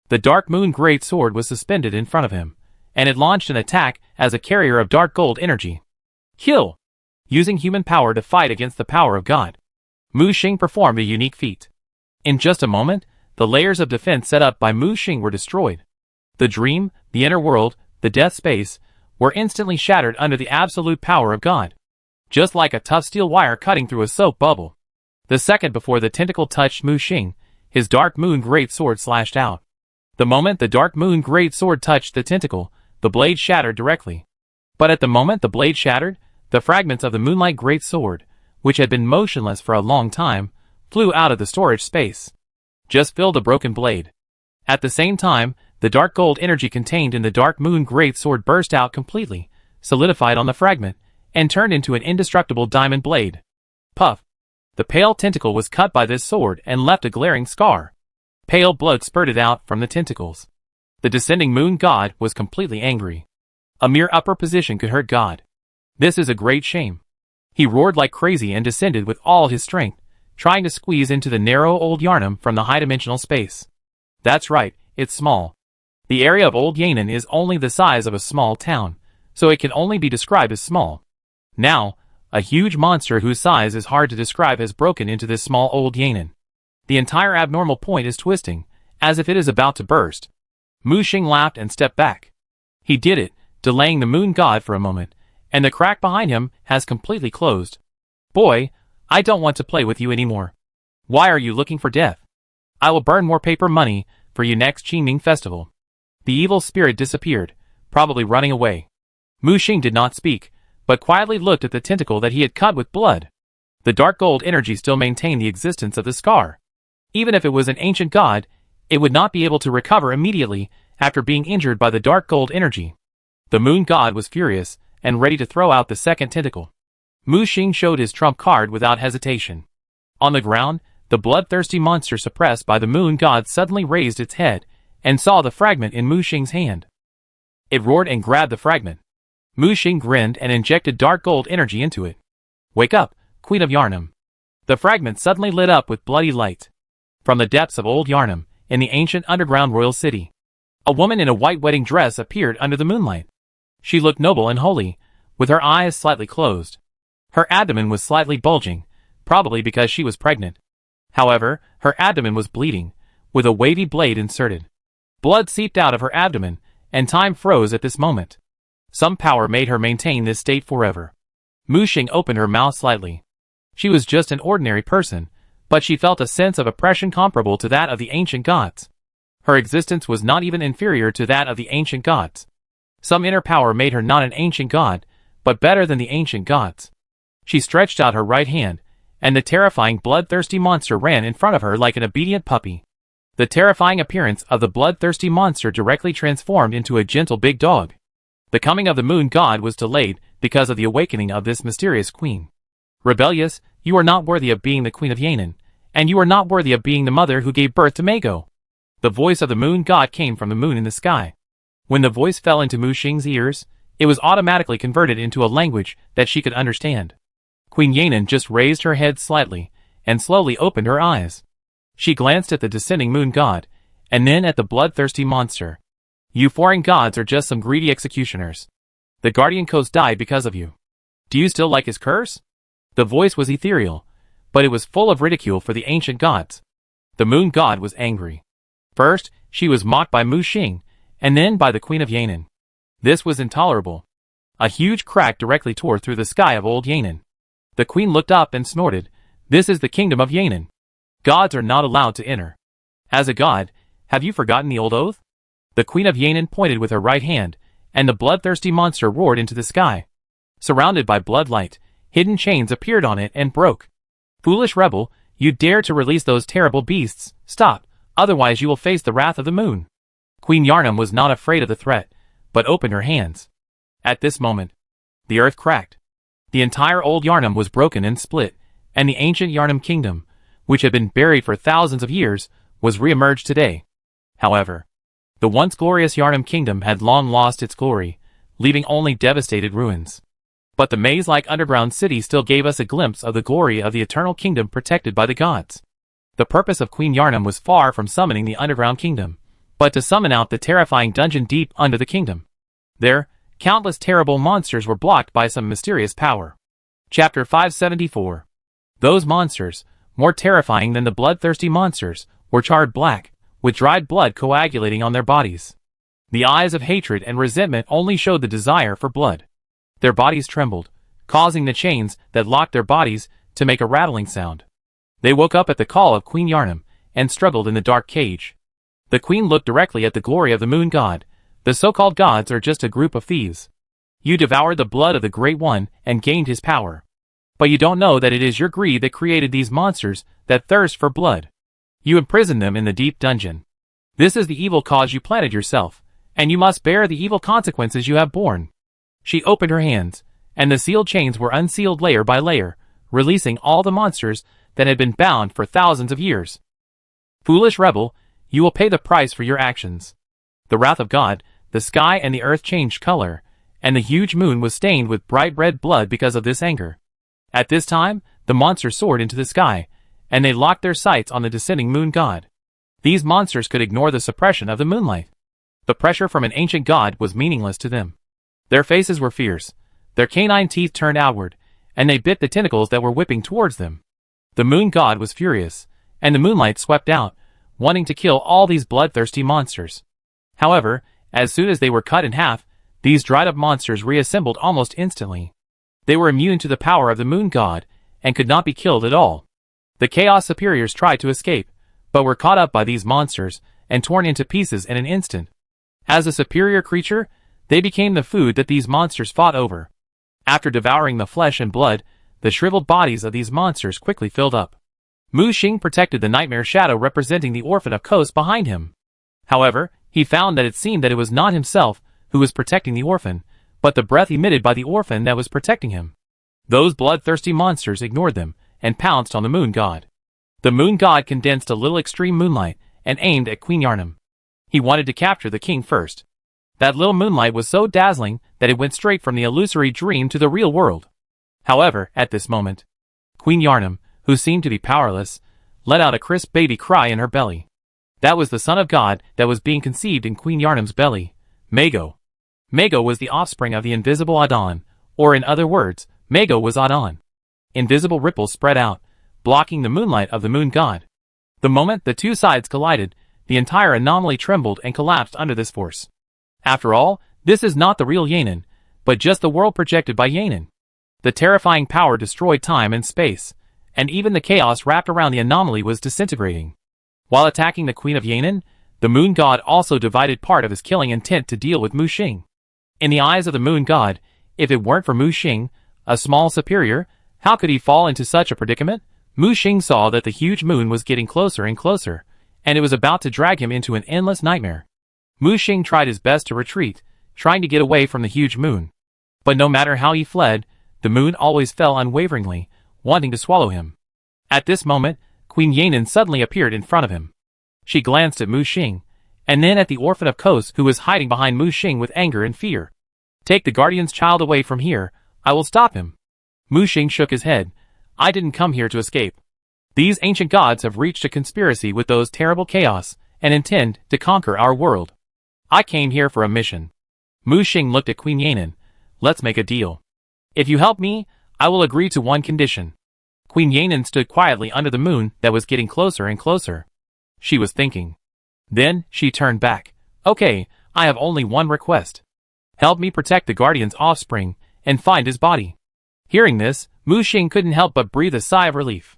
The dark moon great sword was suspended in front of him, and it launched an attack as a carrier of dark gold energy. Kill! Using human power to fight against the power of God. Mu Xing performed a unique feat. In just a moment, the layers of defense set up by Mu Xing were destroyed. The dream, the inner world, the death space, were instantly shattered under the absolute power of God. Just like a tough steel wire cutting through a soap bubble. The second before the tentacle touched Mu Xing, his dark moon great sword slashed out. The moment the dark moon great sword touched the tentacle, the blade shattered directly. But at the moment the blade shattered, the fragments of the moonlight great sword, which had been motionless for a long time, flew out of the storage space. Just filled the broken blade. At the same time, the dark gold energy contained in the dark moon great sword burst out completely, solidified on the fragment, and turned into an indestructible diamond blade. Puff! The pale tentacle was cut by this sword and left a glaring scar. Pale blood spurted out from the tentacles. The descending moon god was completely angry. A mere upper position could hurt God. This is a great shame. He roared like crazy and descended with all his strength, trying to squeeze into the narrow old Yarnum from the high-dimensional space. That's right, it's small. The area of Old Yan'an is only the size of a small town, so it can only be described as small. Now, a huge monster whose size is hard to describe has broken into this small Old Yan'an. The entire abnormal point is twisting, as if it is about to burst. Mu Xing laughed and stepped back. He did it, delaying the moon god for a moment, and the crack behind him has completely closed. Boy, I don't want to play with you anymore. Why are you looking for death? I will burn more paper money for you next Qingming festival. The evil spirit disappeared, probably running away. Mu Xing did not speak, but quietly looked at the tentacle that he had cut with blood. The dark gold energy still maintained the existence of the scar. Even if it was an ancient god, it would not be able to recover immediately after being injured by the dark gold energy. The moon god was furious and ready to throw out the second tentacle. Mu Xing showed his trump card without hesitation. On the ground, the bloodthirsty monster suppressed by the moon god suddenly raised its head and saw the fragment in Mu Xing's hand. It roared and grabbed the fragment. Mu Xing grinned and injected dark gold energy into it. Wake up, Queen of Yarnum. The fragment suddenly lit up with bloody light. From the depths of Old Yarnum, in the ancient underground royal city, a woman in a white wedding dress appeared under the moonlight. She looked noble and holy, with her eyes slightly closed. Her abdomen was slightly bulging, probably because she was pregnant. However, her abdomen was bleeding, with a wavy blade inserted. Blood seeped out of her abdomen, and time froze at this moment. Some power made her maintain this state forever. Mu Xing opened her mouth slightly. She was just an ordinary person, but she felt a sense of oppression comparable to that of the ancient gods. Her existence was not even inferior to that of the ancient gods. Some inner power made her not an ancient god, but better than the ancient gods. She stretched out her right hand, and the terrifying bloodthirsty monster ran in front of her like an obedient puppy. The terrifying appearance of the bloodthirsty monster directly transformed into a gentle big dog. The coming of the moon god was delayed because of the awakening of this mysterious queen. Rebellious, you are not worthy of being the queen of Yan'an, and you are not worthy of being the mother who gave birth to Mago. The voice of the moon god came from the moon in the sky. When the voice fell into Mu Xing's ears, it was automatically converted into a language that she could understand. Queen Yan'an just raised her head slightly, and slowly opened her eyes. She glanced at the descending moon god, and then at the bloodthirsty monster. You foreign gods are just some greedy executioners. The guardian coast died because of you. Do you still like his curse? The voice was ethereal, but it was full of ridicule for the ancient gods. The moon god was angry. First, she was mocked by Mu Xing, and then by the queen of Yan'an. This was intolerable. A huge crack directly tore through the sky of old Yan'an. The queen looked up and snorted, "This is the kingdom of Yan'an. Gods are not allowed to enter. As a god, have you forgotten the old oath?" The queen of Yan'an pointed with her right hand, and the bloodthirsty monster roared into the sky. Surrounded by bloodlight, hidden chains appeared on it and broke. "Foolish rebel, you dare to release those terrible beasts, stop, otherwise you will face the wrath of the moon." Queen Yarnum was not afraid of the threat, but opened her hands. At this moment, the earth cracked. The entire old Yarnum was broken and split, and the ancient Yarnum kingdom, which had been buried for thousands of years, was re-emerged today. However, the once glorious Yarnum kingdom had long lost its glory, leaving only devastated ruins. But the maze-like underground city still gave us a glimpse of the glory of the eternal kingdom protected by the gods. The purpose of Queen Yarnum was far from summoning the underground kingdom, but to summon out the terrifying dungeon deep under the kingdom. There, countless terrible monsters were blocked by some mysterious power. Chapter 574. Those monsters, more terrifying than the bloodthirsty monsters, were charred black, with dried blood coagulating on their bodies. The eyes of hatred and resentment only showed the desire for blood. Their bodies trembled, causing the chains that locked their bodies to make a rattling sound. They woke up at the call of Queen Yarnum, and struggled in the dark cage. The queen looked directly at the glory of the moon god. The so-called gods are just a group of thieves. You devoured the blood of the Great One and gained his power. But you don't know that it is your greed that created these monsters that thirst for blood. You imprisoned them in the deep dungeon. This is the evil cause you planted yourself, and you must bear the evil consequences you have borne. She opened her hands, and the sealed chains were unsealed layer by layer, releasing all the monsters that had been bound for thousands of years. Foolish rebel, you will pay the price for your actions. The wrath of God, the sky and the earth changed color, and the huge moon was stained with bright red blood because of this anger. At this time, the monsters soared into the sky, and they locked their sights on the descending moon god. These monsters could ignore the suppression of the moonlight. The pressure from an ancient god was meaningless to them. Their faces were fierce, their canine teeth turned outward, and they bit the tentacles that were whipping towards them. The moon god was furious, and the moonlight swept out, wanting to kill all these bloodthirsty monsters. However, as soon as they were cut in half, these dried-up monsters reassembled almost instantly. They were immune to the power of the moon god, and could not be killed at all. The Chaos Superiors tried to escape, but were caught up by these monsters, and torn into pieces in an instant. As a superior creature, they became the food that these monsters fought over. After devouring the flesh and blood, the shriveled bodies of these monsters quickly filled up. Mu Xing protected the nightmare shadow representing the orphan of Kos behind him. However, he found that it seemed that it was not himself who was protecting the orphan, but the breath emitted by the orphan that was protecting him. Those bloodthirsty monsters ignored them, and pounced on the moon god. The moon god condensed a little extreme moonlight, and aimed at Queen Yarnum. He wanted to capture the king first. That little moonlight was so dazzling that it went straight from the illusory dream to the real world. However, at this moment, Queen Yarnum, who seemed to be powerless, let out a crisp baby cry in her belly. That was the Son of God that was being conceived in Queen Yarnim's belly, Mago. Mago was the offspring of the invisible Adon, or in other words, Mago was Adon. Invisible ripples spread out, blocking the moonlight of the moon god. The moment the two sides collided, the entire anomaly trembled and collapsed under this force. After all, this is not the real Yanin, but just the world projected by Yanin. The terrifying power destroyed time and space, and even the chaos wrapped around the anomaly was disintegrating. While attacking the Queen of Yanin, the moon god also divided part of his killing intent to deal with Mu Xing. In the eyes of the moon god, if it weren't for Mu Xing, a small superior, how could he fall into such a predicament? Mu Xing saw that the huge moon was getting closer and closer, and it was about to drag him into an endless nightmare. Mu Xing tried his best to retreat, trying to get away from the huge moon. But no matter how he fled, the moon always fell unwaveringly, wanting to swallow him. At this moment, Queen Yanin suddenly appeared in front of him. She glanced at Mu Xing, and then at the orphan of Kos who was hiding behind Mu Xing with anger and fear. Take the guardian's child away from here, I will stop him. Mu Xing shook his head. I didn't come here to escape. These ancient gods have reached a conspiracy with those terrible chaos, and intend to conquer our world. I came here for a mission. Mu Xing looked at Queen Yanin. Let's make a deal. If you help me, I will agree to one condition. Queen Yanin stood quietly under the moon that was getting closer and closer. She was thinking. Then, she turned back. Okay, I have only one request. Help me protect the guardian's offspring, and find his body. Hearing this, Mu Xing couldn't help but breathe a sigh of relief.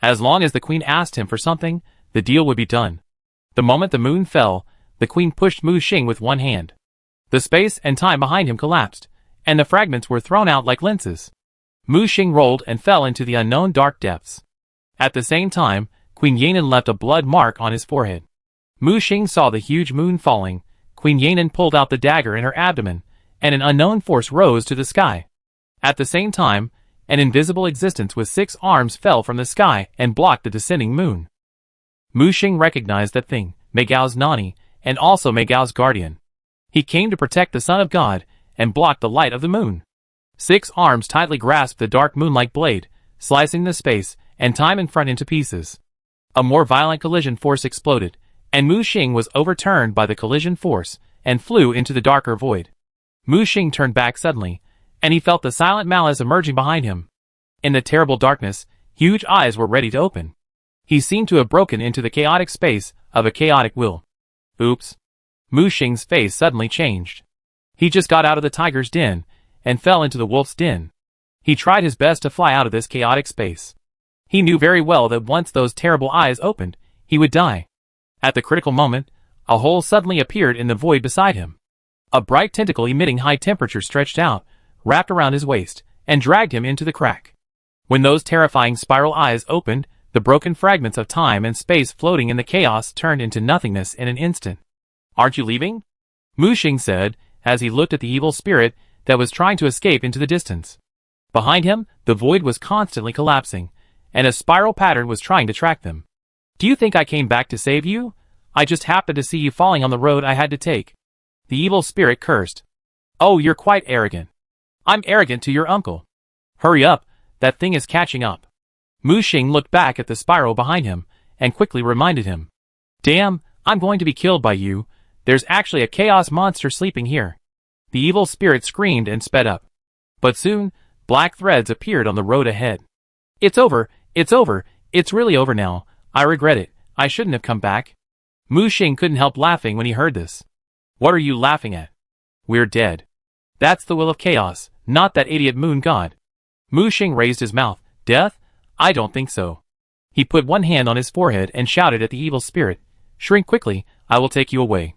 As long as the queen asked him for something, the deal would be done. The moment the moon fell, the queen pushed Mu Xing with one hand. The space and time behind him collapsed, and the fragments were thrown out like lenses. Mu Xing rolled and fell into the unknown dark depths. At the same time, Queen Yanin left a blood mark on his forehead. Mu Xing saw the huge moon falling. Queen Yanin pulled out the dagger in her abdomen, and an unknown force rose to the sky. At the same time, an invisible existence with 6 arms fell from the sky and blocked the descending moon. Mu Xing recognized that thing, Megao's Nani, and also Megao's guardian. He came to protect the Son of God, and block the light of the moon. 6 arms tightly grasped the dark moon-like blade, slicing the space and time in front into pieces. A more violent collision force exploded, and Mu Xing was overturned by the collision force, and flew into the darker void. Mu Xing turned back suddenly, and he felt the silent malice emerging behind him. In the terrible darkness, huge eyes were ready to open. He seemed to have broken into the chaotic space of a chaotic will. Oops. Mu Xing's face suddenly changed. He just got out of the tiger's den, and fell into the wolf's den. He tried his best to fly out of this chaotic space. He knew very well that once those terrible eyes opened, he would die. At the critical moment, a hole suddenly appeared in the void beside him. A bright tentacle emitting high temperature stretched out, wrapped around his waist, and dragged him into the crack. When those terrifying spiral eyes opened, the broken fragments of time and space floating in the chaos turned into nothingness in an instant. Aren't you leaving? Mu Xing said, as he looked at the evil spirit that was trying to escape into the distance. Behind him, the void was constantly collapsing, and a spiral pattern was trying to track them. Do you think I came back to save you? I just happened to see you falling on the road I had to take. The evil spirit cursed. Oh, you're quite arrogant. I'm arrogant to your uncle. Hurry up, that thing is catching up. Mu Xing looked back at the spiral behind him, and quickly reminded him. Damn, I'm going to be killed by you. There's actually a chaos monster sleeping here. The evil spirit screamed and sped up. But soon, black threads appeared on the road ahead. It's over, it's really over now. I regret it, I shouldn't have come back. Mu Xing couldn't help laughing when he heard this. What are you laughing at? We're dead. That's the will of chaos, not that idiot moon god. Mu Xing raised his mouth. Death? I don't think so. He put one hand on his forehead and shouted at the evil spirit. Shrink quickly, I will take you away.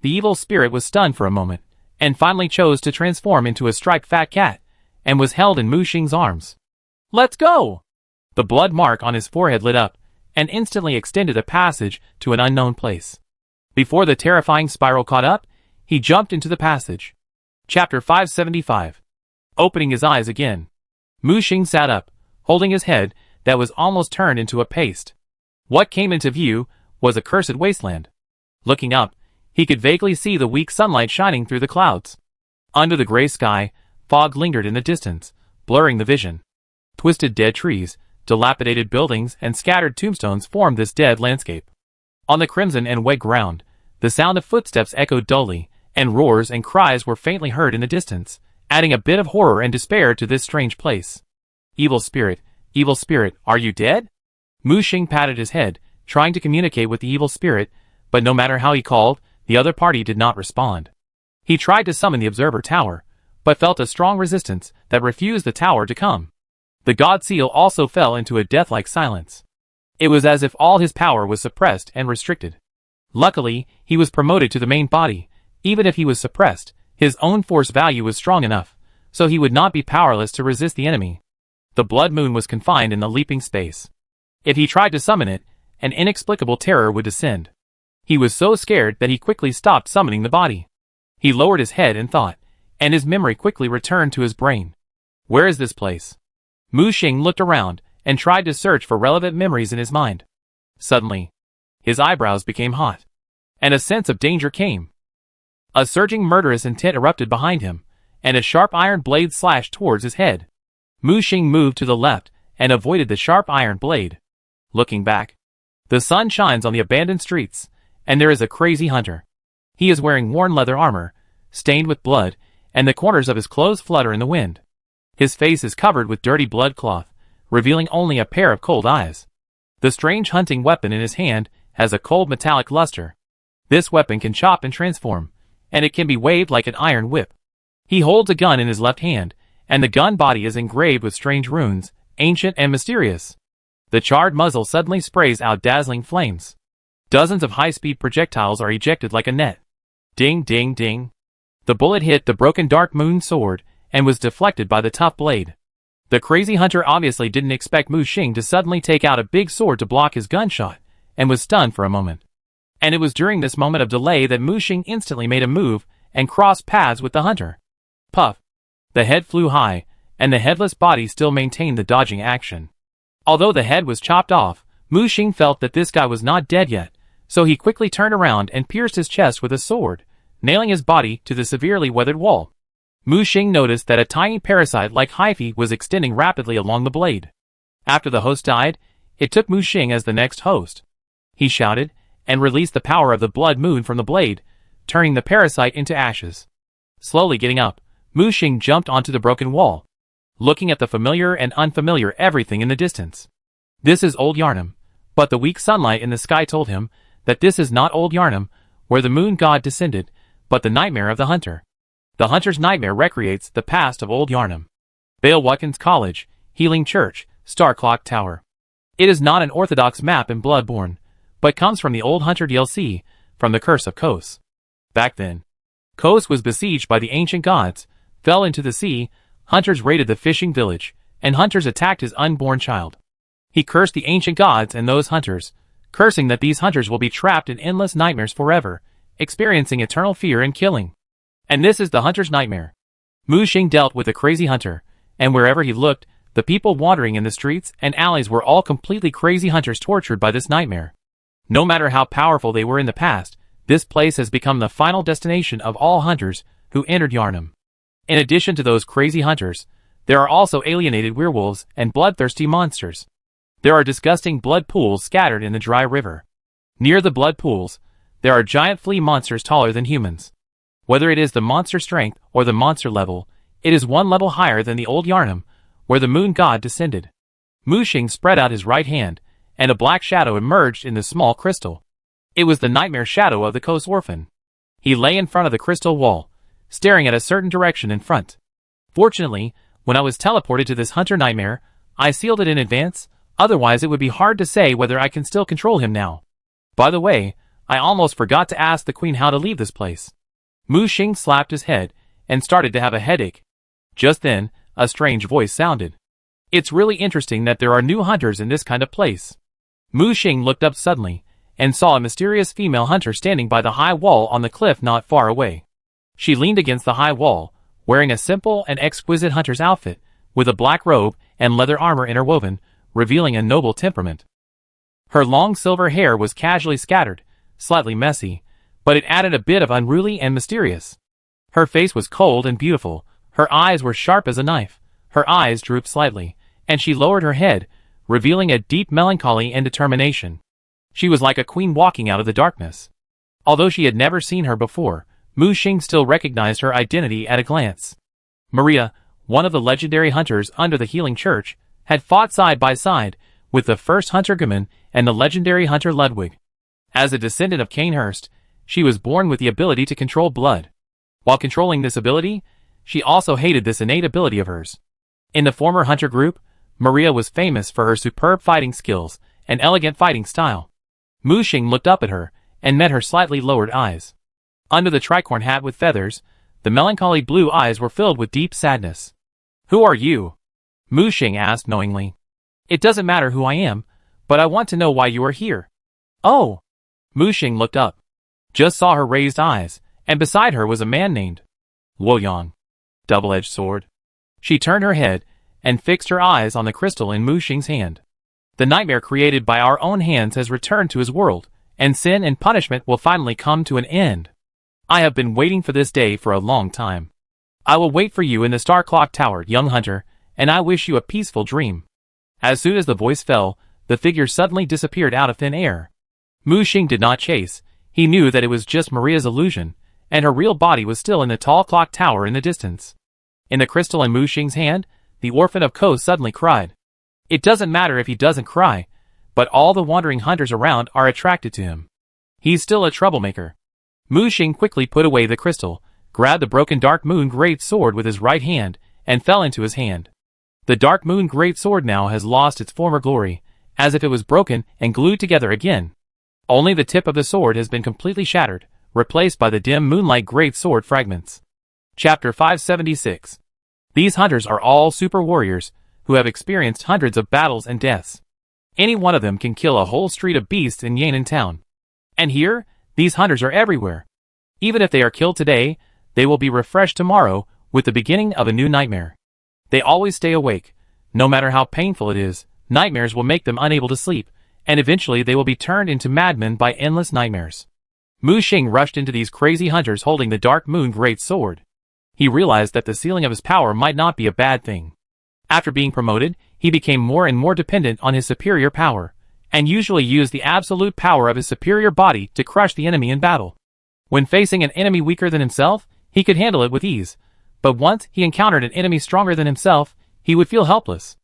The evil spirit was stunned for a moment, and finally chose to transform into a striped fat cat, and was held in Mu Xing's arms. Let's go! The blood mark on his forehead lit up, and instantly extended a passage to an unknown place. Before the terrifying spiral caught up, he jumped into the passage. Chapter 575. Opening his eyes again, Mu Xing sat up, holding his head that was almost turned into a paste. What came into view was a cursed wasteland. Looking up, he could vaguely see the weak sunlight shining through the clouds. Under the gray sky, fog lingered in the distance, blurring the vision. Twisted dead trees, dilapidated buildings, and scattered tombstones formed this dead landscape. On the crimson and wet ground, the sound of footsteps echoed dully, and roars and cries were faintly heard in the distance, adding a bit of horror and despair to this strange place. Evil spirit, are you dead? Mu Xing patted his head, trying to communicate with the evil spirit, but no matter how he called, the other party did not respond. He tried to summon the observer tower, but felt a strong resistance that refused the tower to come. The god seal also fell into a death-like silence. It was as if all his power was suppressed and restricted. Luckily, he was promoted to the main body. Even if he was suppressed, his own force value was strong enough, so he would not be powerless to resist the enemy. The blood moon was confined in the leaping space. If he tried to summon it, an inexplicable terror would descend. He was so scared that he quickly stopped summoning the body. He lowered his head and thought, and his memory quickly returned to his brain. Where is this place? Mu Xing looked around and tried to search for relevant memories in his mind. Suddenly, his eyebrows became hot, and a sense of danger came. A surging murderous intent erupted behind him, and a sharp iron blade slashed towards his head. Mu Xing moved to the left and avoided the sharp iron blade. Looking back, the sun shines on the abandoned streets, and there is a crazy hunter. He is wearing worn leather armor, stained with blood, and the corners of his clothes flutter in the wind. His face is covered with dirty blood cloth, revealing only a pair of cold eyes. The strange hunting weapon in his hand has a cold metallic luster. This weapon can chop and transform, and it can be waved like an iron whip. He holds a gun in his left hand, and the gun body is engraved with strange runes, ancient and mysterious. The charred muzzle suddenly sprays out dazzling flames. Dozens of high-speed projectiles are ejected like a net. Ding, ding, ding. The bullet hit the broken dark moon sword and was deflected by the tough blade. The crazy hunter obviously didn't expect Mu Xing to suddenly take out a big sword to block his gunshot, and was stunned for a moment. And it was during this moment of delay that Mu Xing instantly made a move and crossed paths with the hunter. Puff. The head flew high, and the headless body still maintained the dodging action. Although the head was chopped off, Mu Xing felt that this guy was not dead yet, so he quickly turned around and pierced his chest with a sword, nailing his body to the severely weathered wall. Mu Xing noticed that a tiny parasite-like hyphae was extending rapidly along the blade. After the host died, it took Mu Xing as the next host. He shouted, and released the power of the blood moon from the blade, turning the parasite into ashes. Slowly getting up, Mu Xing jumped onto the broken wall, looking at the familiar and unfamiliar everything in the distance. This is Old Yarnum, but the weak sunlight in the sky told him that this is not Old Yarnum, where the moon god descended, but the nightmare of the hunter. The hunter's nightmare recreates the past of Old Yarnum. Bale Watkins College, Healing Church, Star Clock Tower. It is not an orthodox map in Bloodborne, but comes from the old Hunter DLC, from the Curse of Kos. Back then, Kos was besieged by the ancient gods, fell into the sea, hunters raided the fishing village, and hunters attacked his unborn child. He cursed the ancient gods and those hunters, cursing that these hunters will be trapped in endless nightmares forever, experiencing eternal fear and killing. And this is the hunter's nightmare. Mu Xing dealt with a crazy hunter, and wherever he looked, the people wandering in the streets and alleys were all completely crazy hunters tortured by this nightmare. No matter how powerful they were in the past, this place has become the final destination of all hunters who entered Yarnum. In addition to those crazy hunters, there are also alienated werewolves and bloodthirsty monsters. There are disgusting blood pools scattered in the dry river. Near the blood pools, there are giant flea monsters taller than humans. Whether it is the monster strength or the monster level, it is one level higher than the old Yarnum, where the moon god descended. Mu Xing spread out his right hand, and a black shadow emerged in the small crystal. It was the nightmare shadow of the Kos orphan. He lay in front of the crystal wall, staring at a certain direction in front. Fortunately, when I was teleported to this hunter nightmare, I sealed it in advance, otherwise it would be hard to say whether I can still control him now. By the way, I almost forgot to ask the queen how to leave this place. Mu Xing slapped his head, and started to have a headache. Just then, a strange voice sounded. It's really interesting that there are new hunters in this kind of place. Mu Xing looked up suddenly, and saw a mysterious female hunter standing by the high wall on the cliff not far away. She leaned against the high wall, wearing a simple and exquisite hunter's outfit, with a black robe and leather armor interwoven, revealing a noble temperament. Her long silver hair was casually scattered, slightly messy, but it added a bit of unruly and mysterious. Her face was cold and beautiful, her eyes were sharp as a knife, her eyes drooped slightly, and she lowered her head, revealing a deep melancholy and determination. She was like a queen walking out of the darkness. Although she had never seen her before, Mu Xing still recognized her identity at a glance. Maria, one of the legendary hunters under the Healing Church, had fought side by side with the first hunter Gaman and the legendary hunter Ludwig. As a descendant of Cainhurst, she was born with the ability to control blood. While controlling this ability, she also hated this innate ability of hers. In the former hunter group, Maria was famous for her superb fighting skills and elegant fighting style. Mu Xing looked up at her and met her slightly lowered eyes. Under the tricorn hat with feathers, the melancholy blue eyes were filled with deep sadness. "Who are you?" Mu Xing asked knowingly. "It doesn't matter who I am, but I want to know why you are here." "Oh!" Mu Xing looked up. Just saw her raised eyes, and beside her was a man named Luoyang. Double-edged sword. She turned her head and fixed her eyes on the crystal in Mu Xing's hand. "The nightmare created by our own hands has returned to his world, and sin and punishment will finally come to an end. I have been waiting for this day for a long time. I will wait for you in the Star Clock Tower, young hunter, and I wish you a peaceful dream." As soon as the voice fell, the figure suddenly disappeared out of thin air. Mu Xing did not chase. He knew that it was just Maria's illusion, and her real body was still in the tall clock tower in the distance. In the crystal in Mu Xing's hand, the orphan of Ko suddenly cried. It doesn't matter if he doesn't cry, but all the wandering hunters around are attracted to him. He's still a troublemaker. Mu Xing quickly put away the crystal, grabbed the broken Dark Moon Great Sword with his right hand, and fell into his hand. The Dark Moon Great Sword now has lost its former glory, as if it was broken and glued together again. Only the tip of the sword has been completely shattered, replaced by the dim moonlight Great Sword fragments. Chapter 576. These hunters are all super warriors, who have experienced hundreds of battles and deaths. Any one of them can kill a whole street of beasts in Yan'an Town. And here, these hunters are everywhere. Even if they are killed today, they will be refreshed tomorrow with the beginning of a new nightmare. They always stay awake. No matter how painful it is, nightmares will make them unable to sleep, and eventually they will be turned into madmen by endless nightmares. Mu Xing rushed into these crazy hunters holding the Dark Moon Great Sword. He realized that the ceiling of his power might not be a bad thing. After being promoted, he became more and more dependent on his superior power, and usually used the absolute power of his superior body to crush the enemy in battle. When facing an enemy weaker than himself, he could handle it with ease, but once he encountered an enemy stronger than himself, he would feel helpless.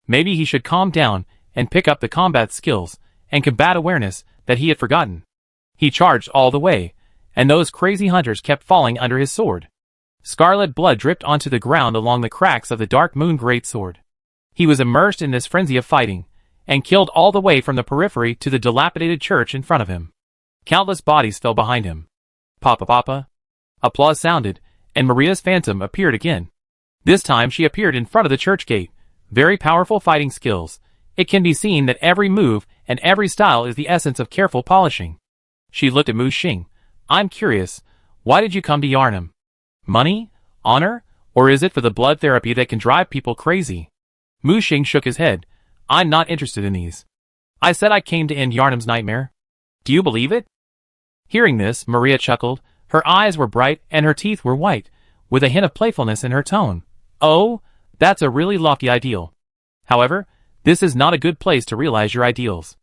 Maybe he should calm down and pick up the combat skills and combat awareness that he had forgotten. He charged all the way, and those crazy hunters kept falling under his sword. Scarlet blood dripped onto the ground along the cracks of the Dark Moon Great Sword. He was immersed in this frenzy of fighting, and killed all the way from the periphery to the dilapidated church in front of him. Countless bodies fell behind him. Papa papa. Applause sounded, and Maria's phantom appeared again. This time she appeared in front of the church gate. Very powerful fighting skills. It can be seen that every move and every style is the essence of careful polishing. She looked at Mu Xing. I'm curious, why did you come to Yarnum? Money? Honor? Or is it for the blood therapy that can drive people crazy? Mu Xing shook his head. I'm not interested in these. I said I came to end Yarnum's nightmare. Do you believe it? Hearing this, Maria chuckled. Her eyes were bright and her teeth were white, with a hint of playfulness in her tone. Oh, that's a really lofty ideal. However, this is not a good place to realize your ideals.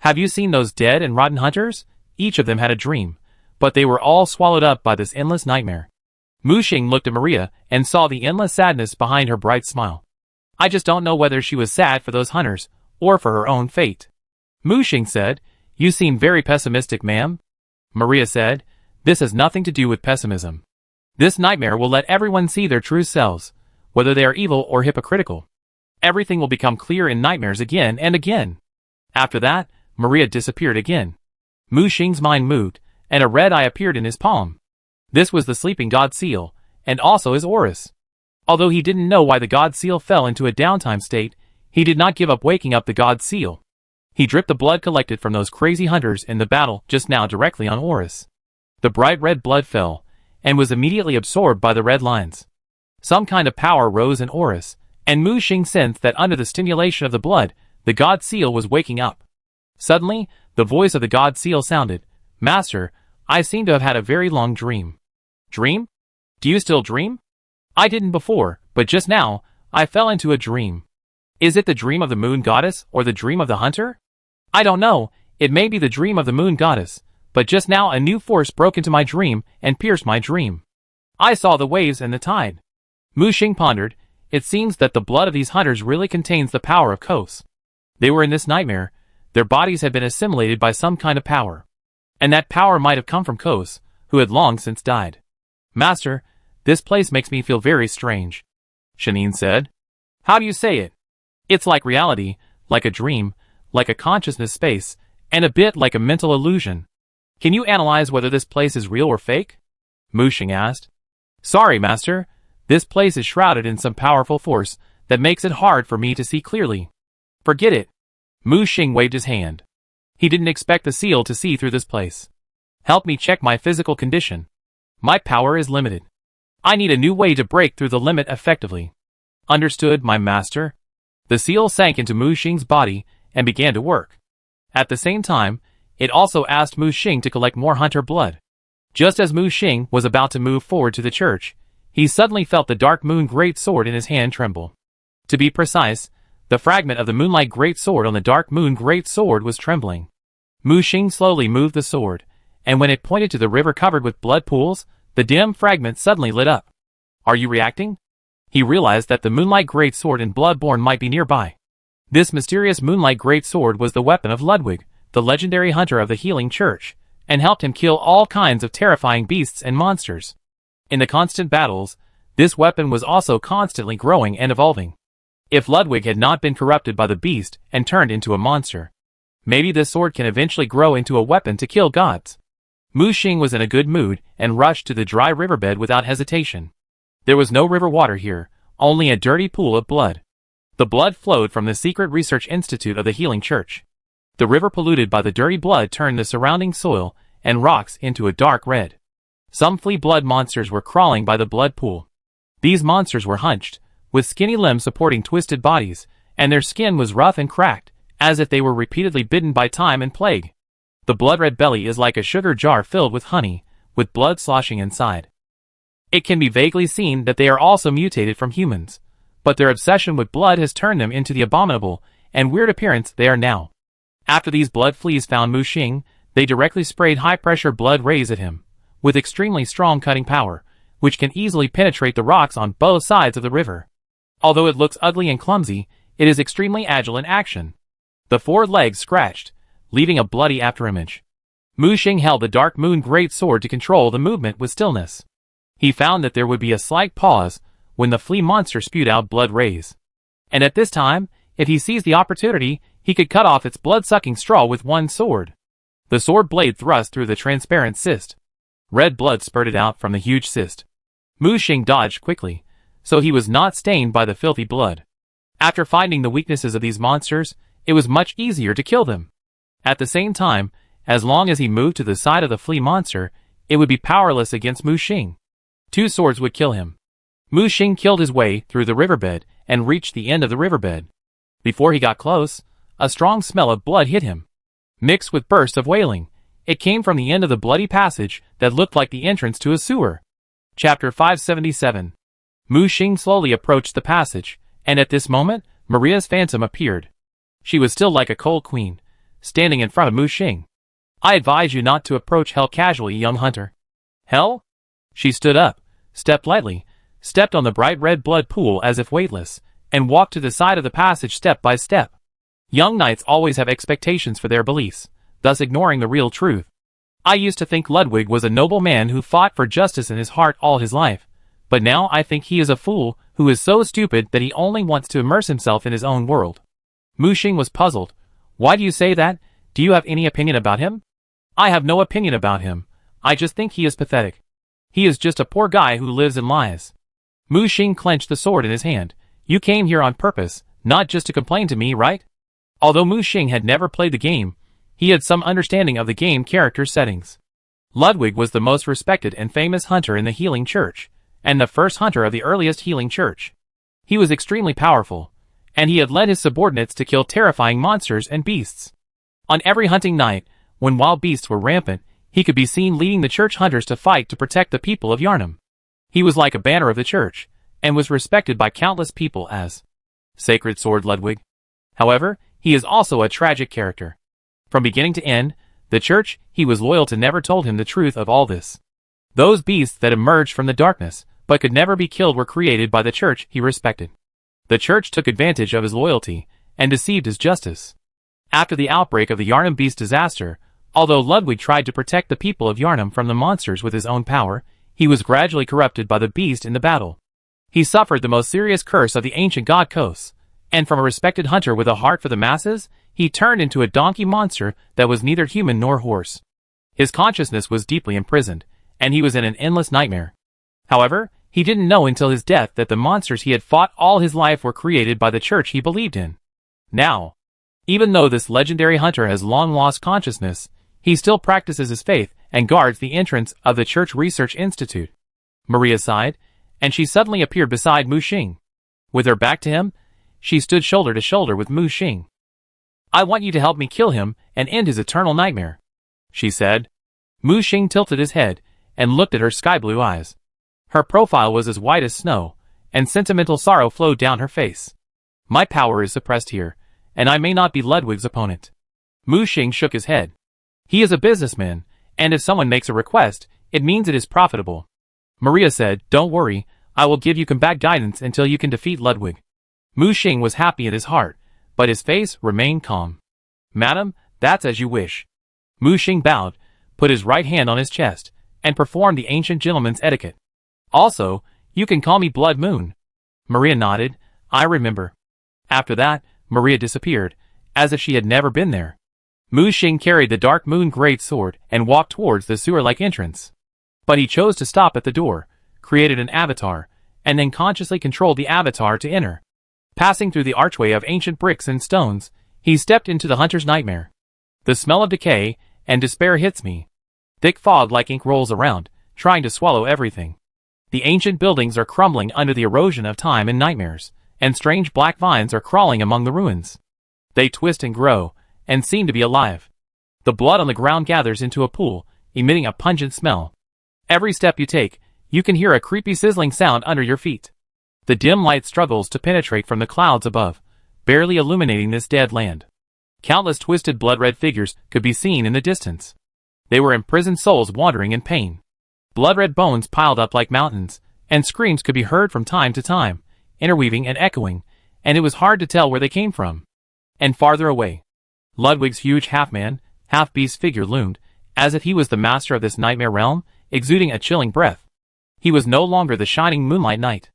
Have you seen those dead and rotten hunters? Each of them had a dream, but they were all swallowed up by this endless nightmare. Mu Xing looked at Maria and saw the endless sadness behind her bright smile. I just don't know whether she was sad for those hunters, or for her own fate. Mu Xing said, You seem very pessimistic, ma'am. Maria said, This has nothing to do with pessimism. This nightmare will let everyone see their true selves, whether they are evil or hypocritical. Everything will become clear in nightmares again and again. After that, Maria disappeared again. Mu Xing's mind moved, and a red eye appeared in his palm. This was the sleeping god seal, and also his Oris. Although he didn't know why the god seal fell into a downtime state, he did not give up waking up the god seal. He dripped the blood collected from those crazy hunters in the battle just now directly on Oris. The bright red blood fell, and was immediately absorbed by the red lines. Some kind of power rose in Oris, and Mu Xing sensed that under the stimulation of the blood, the god seal was waking up. Suddenly, the voice of the god seal sounded, Master, I seem to have had a very long dream. Dream? Do you still dream? I didn't before, but just now, I fell into a dream. Is it the dream of the moon goddess or the dream of the hunter? I don't know, it may be the dream of the moon goddess, but just now a new force broke into my dream and pierced my dream. I saw the waves and the tide. Mu Xing pondered. It seems that the blood of these hunters really contains the power of Kos. They were in this nightmare. Their bodies had been assimilated by some kind of power. And that power might have come from Kos, who had long since died. Master, this place makes me feel very strange, Shanine said. How do you say it? It's like reality, like a dream, like a consciousness space, and a bit like a mental illusion. Can you analyze whether this place is real or fake? Mu Xing asked. Sorry, Master. This place is shrouded in some powerful force that makes it hard for me to see clearly. Forget it. Mu Xing waved his hand. He didn't expect the seal to see through this place. Help me check my physical condition. My power is limited. I need a new way to break through the limit effectively. Understood, my master. The seal sank into Mu Xing's body and began to work. At the same time, it also asked Mu Xing to collect more hunter blood. Just as Mu Xing was about to move forward to the church, he suddenly felt the dark moon great sword in his hand tremble. To be precise, the fragment of the moonlight great sword on the dark moon great sword was trembling. Mu Xing slowly moved the sword, and when it pointed to the river covered with blood pools, the dim fragment suddenly lit up. Are you reacting? He realized that the moonlight great sword and Bloodborne might be nearby. This mysterious moonlight great sword was the weapon of Ludwig, the legendary hunter of the Healing Church, and helped him kill all kinds of terrifying beasts and monsters. In the constant battles, this weapon was also constantly growing and evolving. If Ludwig had not been corrupted by the beast and turned into a monster, maybe this sword can eventually grow into a weapon to kill gods. Mu Xing was in a good mood and rushed to the dry riverbed without hesitation. There was no river water here, only a dirty pool of blood. The blood flowed from the secret research institute of the Healing Church. The river polluted by the dirty blood turned the surrounding soil and rocks into a dark red. Some flea blood monsters were crawling by the blood pool. These monsters were hunched, with skinny limbs supporting twisted bodies, and their skin was rough and cracked, as if they were repeatedly bitten by time and plague. The blood-red belly is like a sugar jar filled with honey, with blood sloshing inside. It can be vaguely seen that they are also mutated from humans, but their obsession with blood has turned them into the abominable and weird appearance they are now. After these blood fleas found Mu Xing, they directly sprayed high-pressure blood rays at him, with extremely strong cutting power, which can easily penetrate the rocks on both sides of the river. Although it looks ugly and clumsy, it is extremely agile in action. The four legs scratched, leaving a bloody afterimage. Mu Xing held the dark moon great sword to control the movement with stillness. He found that there would be a slight pause when the flea monster spewed out blood rays. And at this time, if he seized the opportunity, he could cut off its blood-sucking straw with one sword. The sword blade thrust through the transparent cyst. Red blood spurted out from the huge cyst. Mu Xing dodged quickly, so he was not stained by the filthy blood. After finding the weaknesses of these monsters, it was much easier to kill them. At the same time, as long as he moved to the side of the flea monster, it would be powerless against Mu Xing. Two swords would kill him. Mu Xing killed his way through the riverbed and reached the end of the riverbed. Before he got close, a strong smell of blood hit him. Mixed with bursts of wailing, it came from the end of the bloody passage that looked like the entrance to a sewer. Chapter 577. Mu Xing slowly approached the passage, and at this moment, Maria's phantom appeared. She was still like a cold queen, standing in front of Mu Xing. I advise you not to approach hell casually, young hunter. Hell? She stood up, stepped lightly, stepped on the bright red blood pool as if weightless, and walked to the side of the passage step by step. Young knights always have expectations for their beliefs, thus ignoring the real truth. I used to think Ludwig was a noble man who fought for justice in his heart all his life, but now I think he is a fool who is so stupid that he only wants to immerse himself in his own world. Mu Xing was puzzled. Why do you say that? Do you have any opinion about him? I have no opinion about him. I just think he is pathetic. He is just a poor guy who lives in lies. Mu Xing clenched the sword in his hand. You came here on purpose, not just to complain to me, right? Although Mu Xing had never played the game, he had some understanding of the game character settings. Ludwig was the most respected and famous hunter in the Healing Church, and the first hunter of the earliest Healing Church. He was extremely powerful, and he had led his subordinates to kill terrifying monsters and beasts. On every hunting night, when wild beasts were rampant, he could be seen leading the church hunters to fight to protect the people of Yharnam. He was like a banner of the church, and was respected by countless people as Sacred sword Ludwig. However, he is also a tragic character. From beginning to end, the church he was loyal to never told him the truth of all this. Those beasts that emerged from the darkness, but could never be killed, were created by the church he respected. The church took advantage of his loyalty, and deceived his justice. After the outbreak of the Yharnam beast disaster, although Ludwig tried to protect the people of Yharnam from the monsters with his own power, he was gradually corrupted by the beast in the battle. He suffered the most serious curse of the ancient god Kos, and from a respected hunter with a heart for the masses, he turned into a donkey monster that was neither human nor horse. His consciousness was deeply imprisoned, and he was in an endless nightmare. However, he didn't know until his death that the monsters he had fought all his life were created by the church he believed in. Now, even though this legendary hunter has long lost consciousness, he still practices his faith and guards the entrance of the Church Research Institute. Maria sighed, and she suddenly appeared beside Mu Xing. With her back to him, she stood shoulder to shoulder with Mu Xing. "I want you to help me kill him and end his eternal nightmare," she said. Mu Xing tilted his head and looked at her sky-blue eyes. Her profile was as white as snow, and sentimental sorrow flowed down her face. "My power is suppressed here, and I may not be Ludwig's opponent." Mu Xing shook his head. "He is a businessman, and if someone makes a request, it means it is profitable." Maria said, "Don't worry, I will give you combat guidance until you can defeat Ludwig." Mu Xing was happy in his heart, but his face remained calm. "Madam, that's as you wish." Mu Xing bowed, put his right hand on his chest, and performed the ancient gentleman's etiquette. "Also, you can call me Blood Moon." Maria nodded. "I remember." After that, Maria disappeared, as if she had never been there. Mu Xing carried the dark moon great sword and walked towards the sewer-like entrance. But he chose to stop at the door, created an avatar, and then consciously controlled the avatar to enter. Passing through the archway of ancient bricks and stones, he stepped into the hunter's nightmare. The smell of decay and despair hits me. Thick fog like ink rolls around, trying to swallow everything. The ancient buildings are crumbling under the erosion of time and nightmares, and strange black vines are crawling among the ruins. They twist and grow, and seem to be alive. The blood on the ground gathers into a pool, emitting a pungent smell. Every step you take, you can hear a creepy sizzling sound under your feet. The dim light struggles to penetrate from the clouds above, barely illuminating this dead land. Countless twisted blood-red figures could be seen in the distance. They were imprisoned souls wandering in pain. Blood-red bones piled up like mountains, and screams could be heard from time to time, interweaving and echoing, and it was hard to tell where they came from. And farther away, Ludwig's huge half-man, half-beast figure loomed, as if he was the master of this nightmare realm, exuding a chilling breath. He was no longer the shining moonlight knight.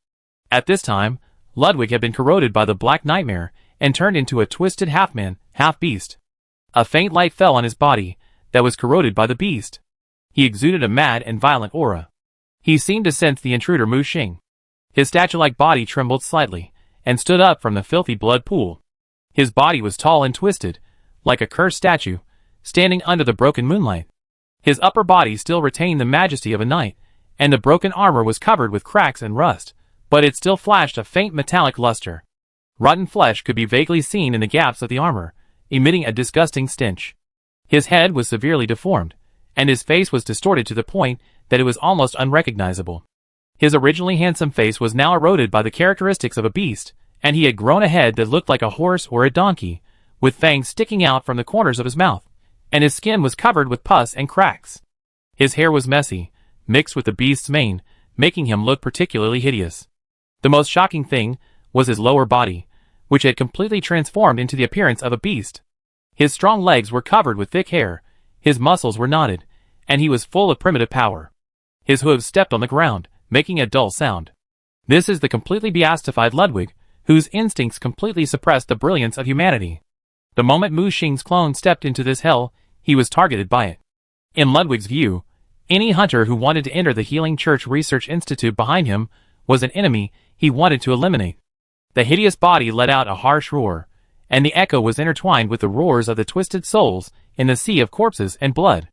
At this time, Ludwig had been corroded by the black nightmare and turned into a twisted half-man, half-beast. A faint light fell on his body that was corroded by the beast. He exuded a mad and violent aura. He seemed to sense the intruder Mu Xing. His statue-like body trembled slightly and stood up from the filthy blood pool. His body was tall and twisted, like a cursed statue, standing under the broken moonlight. His upper body still retained the majesty of a knight, and the broken armor was covered with cracks and rust, but it still flashed a faint metallic luster. Rotten flesh could be vaguely seen in the gaps of the armor, emitting a disgusting stench. His head was severely deformed, and his face was distorted to the point that it was almost unrecognizable. His originally handsome face was now eroded by the characteristics of a beast, and he had grown a head that looked like a horse or a donkey, with fangs sticking out from the corners of his mouth, and his skin was covered with pus and cracks. His hair was messy, mixed with the beast's mane, making him look particularly hideous. The most shocking thing was his lower body, which had completely transformed into the appearance of a beast. His strong legs were covered with thick hair, his muscles were knotted, and he was full of primitive power. His hooves stepped on the ground, making a dull sound. This is the completely beastified Ludwig, whose instincts completely suppressed the brilliance of humanity. The moment Mu Xing's clone stepped into this hell, he was targeted by it. In Ludwig's view, any hunter who wanted to enter the Healing Church Research Institute behind him was an enemy he wanted to eliminate. The hideous body let out a harsh roar, and the echo was intertwined with the roars of the twisted souls in the sea of corpses and blood.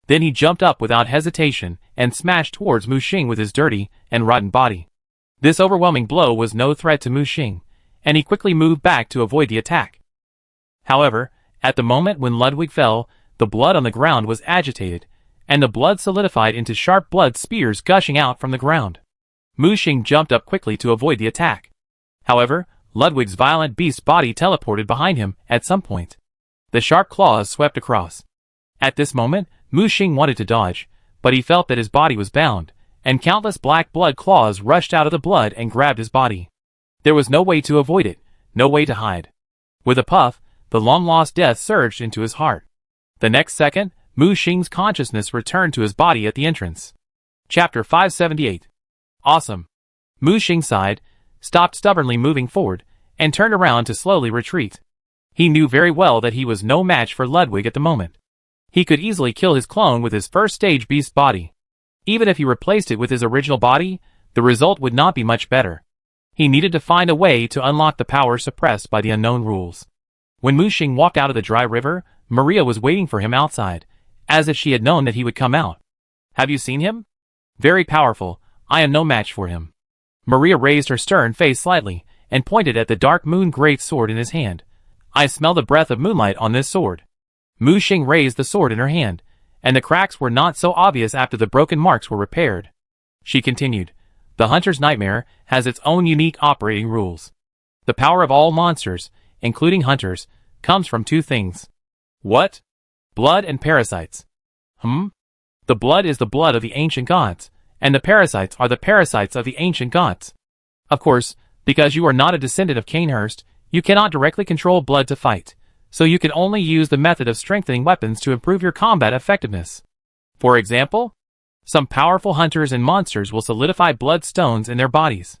Then he jumped up without hesitation and smashed towards Mu Xing with his dirty and rotten body. This overwhelming blow was no threat to Mu Xing, and he quickly moved back to avoid the attack. However, at the moment when Ludwig fell, the blood on the ground was agitated, and the blood solidified into sharp blood spears gushing out from the ground. Mu Xing jumped up quickly to avoid the attack. However, Ludwig's violent beast body teleported behind him at some point. The sharp claws swept across. At this moment, Mu Xing wanted to dodge, but he felt that his body was bound, and countless black blood claws rushed out of the blood and grabbed his body. There was no way to avoid it, no way to hide. With a puff, the long-lost death surged into his heart. The next second, Mu Xing's consciousness returned to his body at the entrance. Chapter 578. Awesome. Mu Xing sighed, stopped stubbornly moving forward, and turned around to slowly retreat. He knew very well that he was no match for Ludwig at the moment. He could easily kill his clone with his first-stage beast body. Even if he replaced it with his original body, the result would not be much better. He needed to find a way to unlock the power suppressed by the unknown rules. When Mu Xing walked out of the dry river, Maria was waiting for him outside, as if she had known that he would come out. Have you seen him? Very powerful. I am no match for him. Maria raised her stern face slightly, and pointed at the dark moon great sword in his hand. I smell the breath of moonlight on this sword. Mu Xing raised the sword in her hand, and the cracks were not so obvious after the broken marks were repaired. She continued, the hunter's nightmare has its own unique operating rules. The power of all monsters, including hunters, comes from two things. What? Blood and parasites. The blood is the blood of the ancient gods, and the parasites are the parasites of the ancient gods. Of course, because you are not a descendant of Cainhurst, you cannot directly control blood to fight, so you can only use the method of strengthening weapons to improve your combat effectiveness. For example, some powerful hunters and monsters will solidify blood stones in their bodies.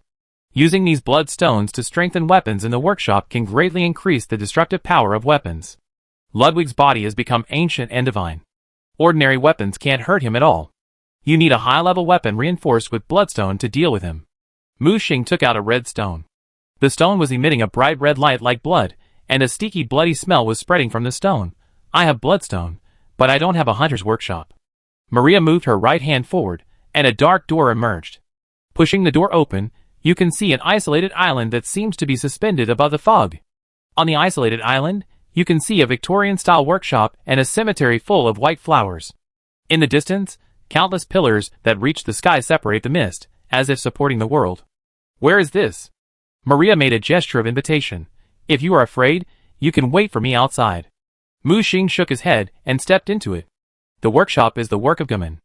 Using these blood stones to strengthen weapons in the workshop can greatly increase the destructive power of weapons. Ludwig's body has become ancient and divine. Ordinary weapons can't hurt him at all. You need a high-level weapon reinforced with bloodstone to deal with him. Mu Xing took out a red stone. The stone was emitting a bright red light like blood, and a sticky bloody smell was spreading from the stone. I have bloodstone, but I don't have a hunter's workshop. Maria moved her right hand forward, and a dark door emerged. Pushing the door open, you can see an isolated island that seems to be suspended above the fog. On the isolated island, you can see a Victorian-style workshop and a cemetery full of white flowers. In the distance, countless pillars that reach the sky separate the mist, as if supporting the world. Where is this? Maria made a gesture of invitation. If you are afraid, you can wait for me outside. Mu Xing shook his head and stepped into it. The workshop is the work of Gamen.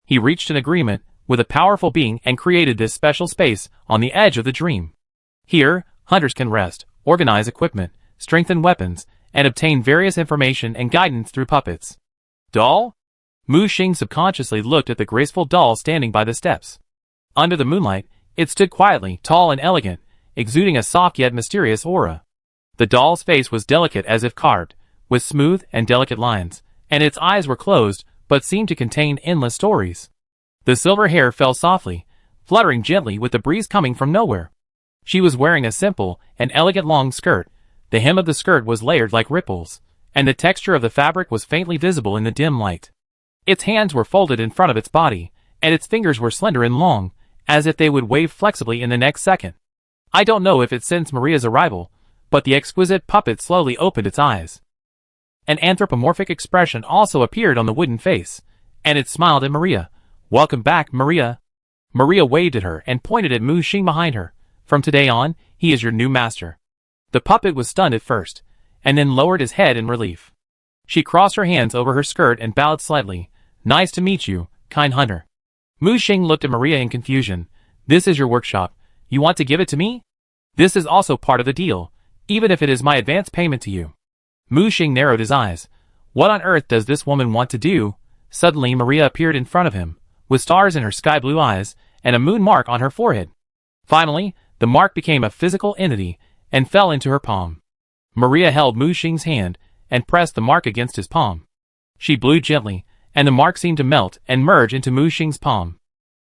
He reached an agreement with a powerful being and created this special space on the edge of the dream. Here, hunters can rest, organize equipment, strengthen weapons, and obtain various information and guidance through puppets. Doll? Mu Xing subconsciously looked at the graceful doll standing by the steps. Under the moonlight, it stood quietly, tall and elegant, exuding a soft yet mysterious aura. The doll's face was delicate as if carved, with smooth and delicate lines, and its eyes were closed, but seemed to contain endless stories. The silver hair fell softly, fluttering gently with the breeze coming from nowhere. She was wearing a simple and elegant long skirt. The hem of the skirt was layered like ripples, and the texture of the fabric was faintly visible in the dim light. Its hands were folded in front of its body, and its fingers were slender and long, as if they would wave flexibly in the next second. I don't know if it sensed Maria's arrival, but the exquisite puppet slowly opened its eyes. An anthropomorphic expression also appeared on the wooden face, and it smiled at Maria. Welcome back, Maria. Maria waved at her and pointed at Mu Xing behind her. From today on, he is your new master. The puppet was stunned at first, and then lowered his head in relief. She crossed her hands over her skirt and bowed slightly. Nice to meet you, kind hunter. Mu Xing looked at Maria in confusion. This is your workshop. You want to give it to me? This is also part of the deal, even if it is my advance payment to you. Mu Xing narrowed his eyes. What on earth does this woman want to do? Suddenly Maria appeared in front of him, with stars in her sky-blue eyes, and a moon mark on her forehead. Finally, the mark became a physical entity, and fell into her palm. Maria held Mu Xing's hand, and pressed the mark against his palm. She blew gently, and the mark seemed to melt and merge into Mu Xing's palm.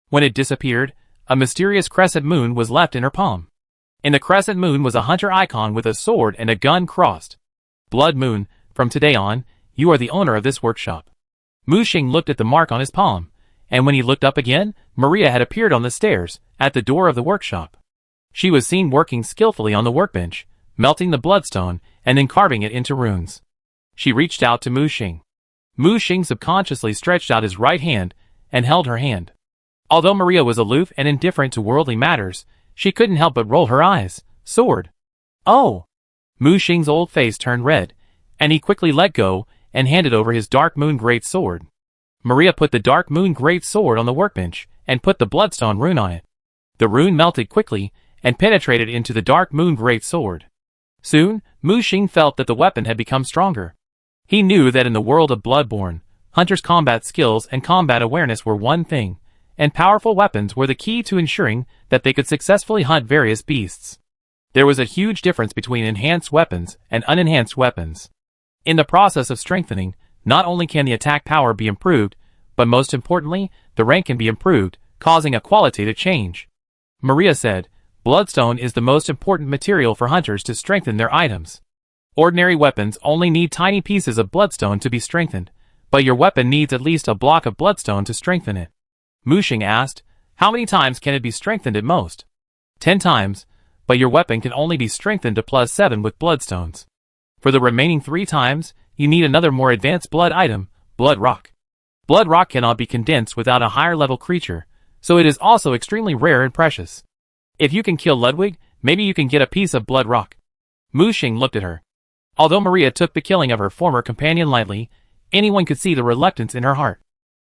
When it disappeared, a mysterious crescent moon was left in her palm. In the crescent moon was a hunter icon with a sword and a gun crossed. Blood Moon, from today on, you are the owner of this workshop. Mu Xing looked at the mark on his palm, and when he looked up again, Maria had appeared on the stairs, at the door of the workshop. She was seen working skillfully on the workbench, melting the bloodstone, and then carving it into runes. She reached out to Mu Xing. Mu Xing subconsciously stretched out his right hand, and held her hand. Although Maria was aloof and indifferent to worldly matters, she couldn't help but roll her eyes. Sword. Oh! Mu Xing's old face turned red, and he quickly let go and handed over his Dark Moon Great Sword. Maria put the Dark Moon Great Sword on the workbench and put the Bloodstone rune on it. The rune melted quickly and penetrated into the Dark Moon Great Sword. Soon, Mu Xing felt that the weapon had become stronger. He knew that in the world of Bloodborne, hunters' combat skills and combat awareness were one thing, and powerful weapons were the key to ensuring that they could successfully hunt various beasts. There was a huge difference between enhanced weapons and unenhanced weapons. In the process of strengthening, not only can the attack power be improved, but most importantly, the rank can be improved, causing a qualitative change. Maria said, "Bloodstone is the most important material for hunters to strengthen their items. Ordinary weapons only need tiny pieces of bloodstone to be strengthened, but your weapon needs at least a block of bloodstone to strengthen it." Mu Xing asked, "How many times can it be strengthened at most?" 10 times, but your weapon can only be strengthened to +7 with bloodstones. For the remaining 3 times, you need another more advanced blood item, Blood Rock. Blood Rock cannot be condensed without a higher level creature, so it is also extremely rare and precious. If you can kill Ludwig, maybe you can get a piece of Blood Rock. Mu Xing looked at her. Although Maria took the killing of her former companion lightly, anyone could see the reluctance in her heart.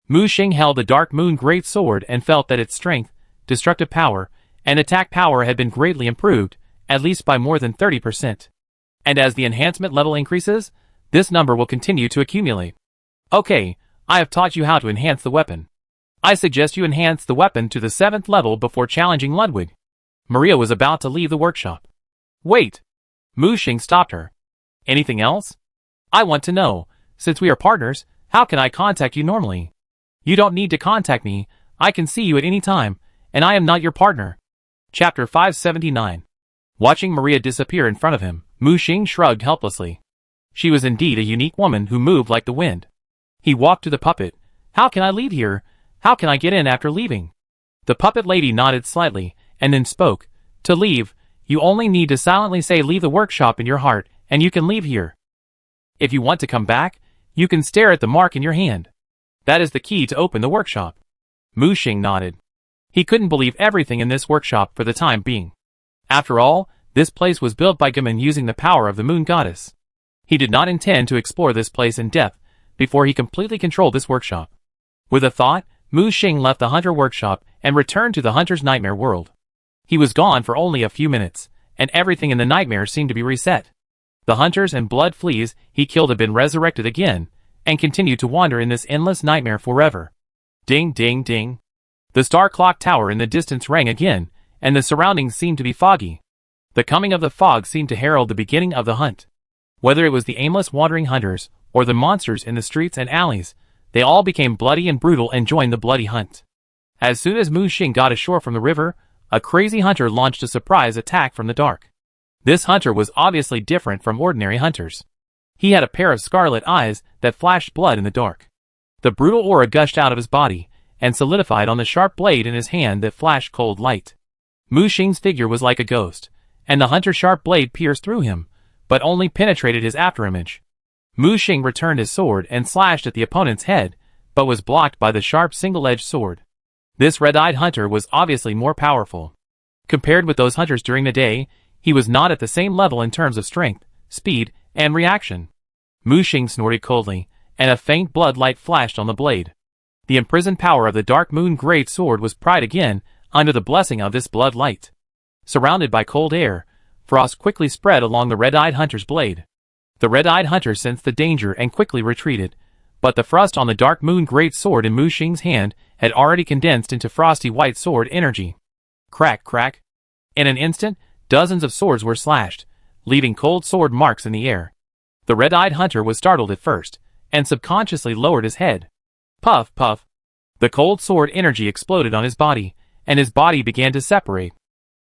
Mu Xing held the Dark Moon Great Sword and felt that its strength, destructive power, and attack power had been greatly improved, at least by more than 30%. And as the enhancement level increases, this number will continue to accumulate. Okay, I have taught you how to enhance the weapon. I suggest you enhance the weapon to the 7th level before challenging Ludwig. Maria was about to leave the workshop. Wait! Mu Xing stopped her. Anything else? I want to know, since we are partners, how can I contact you normally? You don't need to contact me, I can see you at any time, and I am not your partner. Chapter 579. Watching Maria disappear in front of him, Mu Xing shrugged helplessly. She was indeed a unique woman who moved like the wind. He walked to the puppet. How can I leave here? How can I get in after leaving? The puppet lady nodded slightly, and then spoke. To leave, you only need to silently say leave the workshop in your heart, and you can leave here. If you want to come back, you can stare at the mark in your hand. That is the key to open the workshop. Mu Xing nodded. He couldn't believe everything in this workshop for the time being. After all, this place was built by Gammon using the power of the Moon Goddess. He did not intend to explore this place in depth before he completely controlled this workshop. With a thought, Mu Xing left the hunter workshop and returned to the hunter's nightmare world. He was gone for only a few minutes, and everything in the nightmare seemed to be reset. The hunters and blood fleas he killed had been resurrected again, and continued to wander in this endless nightmare forever. Ding ding ding. The star clock tower in the distance rang again, and the surroundings seemed to be foggy. The coming of the fog seemed to herald the beginning of the hunt. Whether it was the aimless wandering hunters, or the monsters in the streets and alleys, they all became bloody and brutal and joined the bloody hunt. As soon as Mu Xing got ashore from the river, a crazy hunter launched a surprise attack from the dark. This hunter was obviously different from ordinary hunters. He had a pair of scarlet eyes that flashed blood in the dark. The brutal aura gushed out of his body, and solidified on the sharp blade in his hand that flashed cold light. Mu Xing's figure was like a ghost, and the hunter's sharp blade pierced through him, but only penetrated his afterimage. Mu Xing returned his sword and slashed at the opponent's head, but was blocked by the sharp single-edged sword. This red-eyed hunter was obviously more powerful. Compared with those hunters during the day, he was not at the same level in terms of strength, speed, and reaction. Mu Xing snorted coldly, and a faint blood light flashed on the blade. The imprisoned power of the Dark Moon Great Sword was pried again under the blessing of this blood light. Surrounded by cold air, frost quickly spread along the red-eyed hunter's blade. The red-eyed hunter sensed the danger and quickly retreated, but the frost on the Dark Moon Great Sword in Mu Xing's hand had already condensed into frosty white sword energy. Crack, crack. In an instant, dozens of swords were slashed, leaving cold sword marks in the air. The red-eyed hunter was startled at first, and subconsciously lowered his head. Puff, puff. The cold sword energy exploded on his body, and his body began to separate.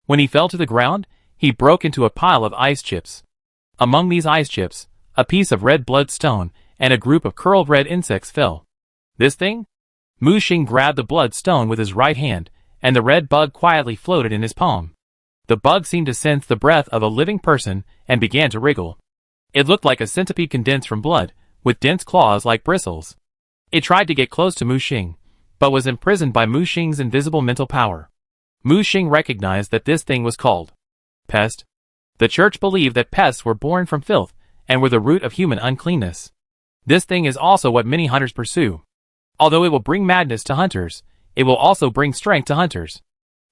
When he fell to the ground, he broke into a pile of ice chips. Among these ice chips, a piece of red bloodstone and a group of curled red insects fell. This thing? Mu Xing grabbed the bloodstone with his right hand, and the red bug quietly floated in his palm. The bug seemed to sense the breath of a living person and began to wriggle. It looked like a centipede condensed from blood, with dense claws like bristles. It tried to get close to Mu Xing, but was imprisoned by Mu Xing's invisible mental power. Mu Xing recognized that this thing was called Pest. The church believed that pests were born from filth and were the root of human uncleanness. This thing is also what many hunters pursue. Although it will bring madness to hunters, it will also bring strength to hunters.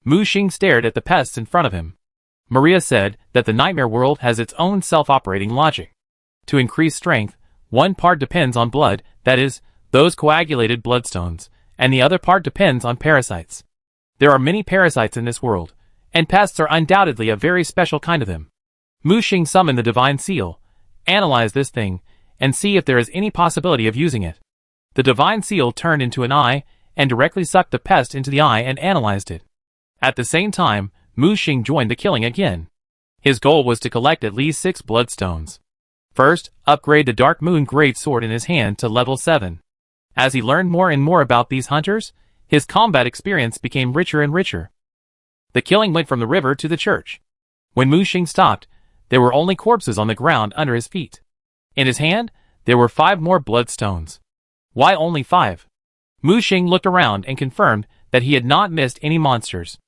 Mu Xing stared at the pests in front of him. Maria said that the nightmare world has its own self-operating logic. To increase strength, one part depends on blood, that is, those coagulated bloodstones, and the other part depends on parasites. There are many parasites in this world, and pests are undoubtedly a very special kind of them. Mu Xing summoned the divine seal, analyze this thing, and see if there is any possibility of using it. The divine seal turned into an eye, and directly sucked the pest into the eye and analyzed it. At the same time, Mu Xing joined the killing again. His goal was to collect at least 6 bloodstones. First, upgrade the Dark Moon Great Sword in his hand to level 7. As he learned more and more about these hunters, his combat experience became richer and richer. The killing went from the river to the church. When Mu Xing stopped, there were only corpses on the ground under his feet. In his hand, there were 5 more bloodstones. Why only 5? Mu Xing looked around and confirmed that he had not missed any monsters.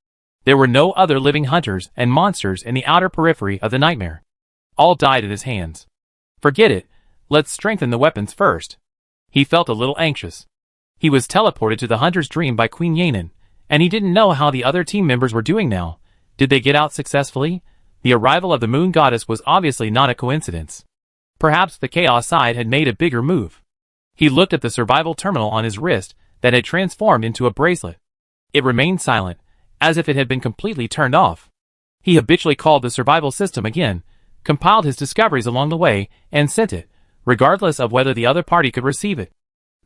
There were no other living hunters and monsters in the outer periphery of the nightmare. All died in his hands. Forget it, let's strengthen the weapons first. He felt a little anxious. He was teleported to the hunter's dream by Queen Yanin, and he didn't know how the other team members were doing now. Did they get out successfully? The arrival of the moon goddess was obviously not a coincidence. Perhaps the chaos side had made a bigger move. He looked at the survival terminal on his wrist that had transformed into a bracelet. It remained silent, as if it had been completely turned off. He habitually called the survival system again, compiled his discoveries along the way, and sent it, regardless of whether the other party could receive it.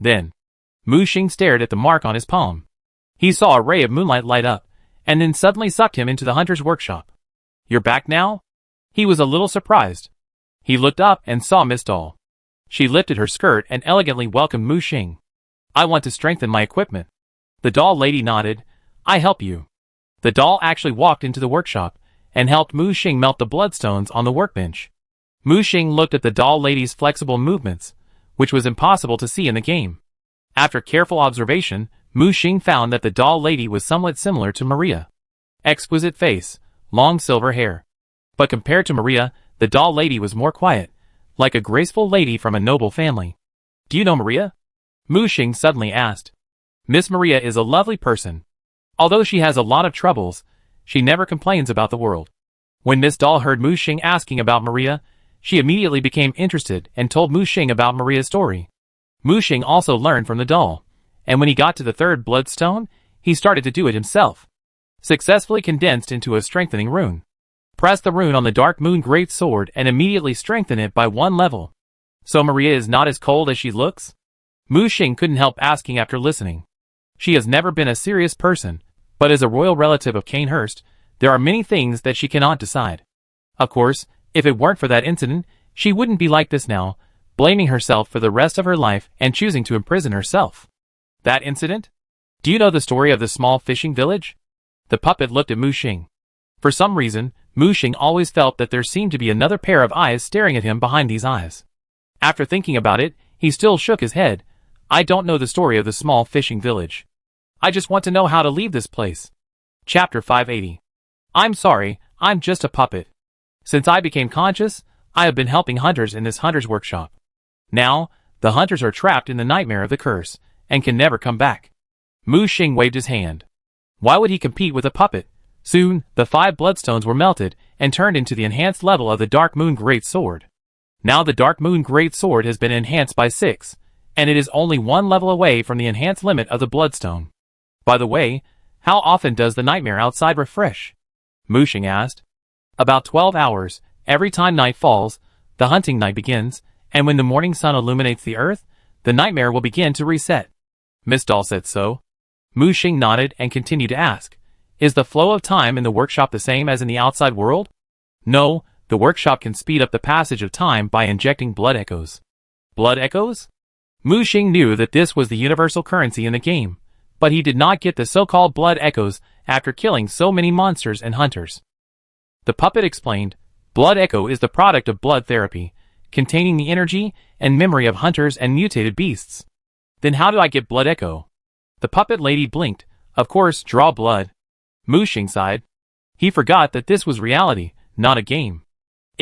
Then, Mu Xing stared at the mark on his palm. He saw a ray of moonlight light up, and then suddenly sucked him into the hunter's workshop. You're back now? He was a little surprised. He looked up and saw Miss Doll. She lifted her skirt and elegantly welcomed Mu Xing. I want to strengthen my equipment. The doll lady nodded. I help you. The doll actually walked into the workshop and helped Mu Xing melt the bloodstones on the workbench. Mu Xing looked at the doll lady's flexible movements, which was impossible to see in the game. After careful observation, Mu Xing found that the doll lady was somewhat similar to Maria. Exquisite face, long silver hair. But compared to Maria, the doll lady was more quiet, like a graceful lady from a noble family. Do you know Maria? Mu Xing suddenly asked. Miss Maria is a lovely person. Although she has a lot of troubles, she never complains about the world. When Miss Doll heard Mu Xing asking about Maria, she immediately became interested and told Mu Xing about Maria's story. Mu Xing also learned from the doll, and when he got to the 3rd bloodstone, he started to do it himself. Successfully condensed into a strengthening rune. Press the rune on the Dark Moon Great Sword and immediately strengthen it by 1 level. So Maria is not as cold as she looks? Mu Xing couldn't help asking after listening. She has never been a serious person, but as a royal relative of Canehurst, there are many things that she cannot decide. Of course, if it weren't for that incident, she wouldn't be like this now, blaming herself for the rest of her life and choosing to imprison herself. That incident? Do you know the story of the small fishing village? The puppet looked at Mu Xing. For some reason, Mu Xing always felt that there seemed to be another pair of eyes staring at him behind these eyes. After thinking about it, he still shook his head. I don't know the story of the small fishing village. I just want to know how to leave this place. Chapter 580. I'm sorry, I'm just a puppet. Since I became conscious, I have been helping hunters in this hunter's workshop. Now, the hunters are trapped in the nightmare of the curse, and can never come back. Mu Xing waved his hand. Why would he compete with a puppet? Soon, the 5 bloodstones were melted, and turned into the enhanced level of the Dark Moon Great Sword. Now the Dark Moon Great Sword has been enhanced by 6, and it is only 1 level away from the enhanced limit of the bloodstone. By the way, how often does the nightmare outside refresh? Mu Xing asked. About 12 hours, every time night falls, the hunting night begins, and when the morning sun illuminates the earth, the nightmare will begin to reset. Miss Doll said so. Mu Xing nodded and continued to ask, is the flow of time in the workshop the same as in the outside world? No, the workshop can speed up the passage of time by injecting blood echoes. Blood echoes? Mu Xing knew that this was the universal currency in the game, but he did not get the so-called blood echoes after killing so many monsters and hunters. The puppet explained, blood echo is the product of blood therapy, containing the energy and memory of hunters and mutated beasts. Then how do I get blood echo? The puppet lady blinked. Of course, draw blood. Mu Xing sighed. He forgot that this was reality, not a game.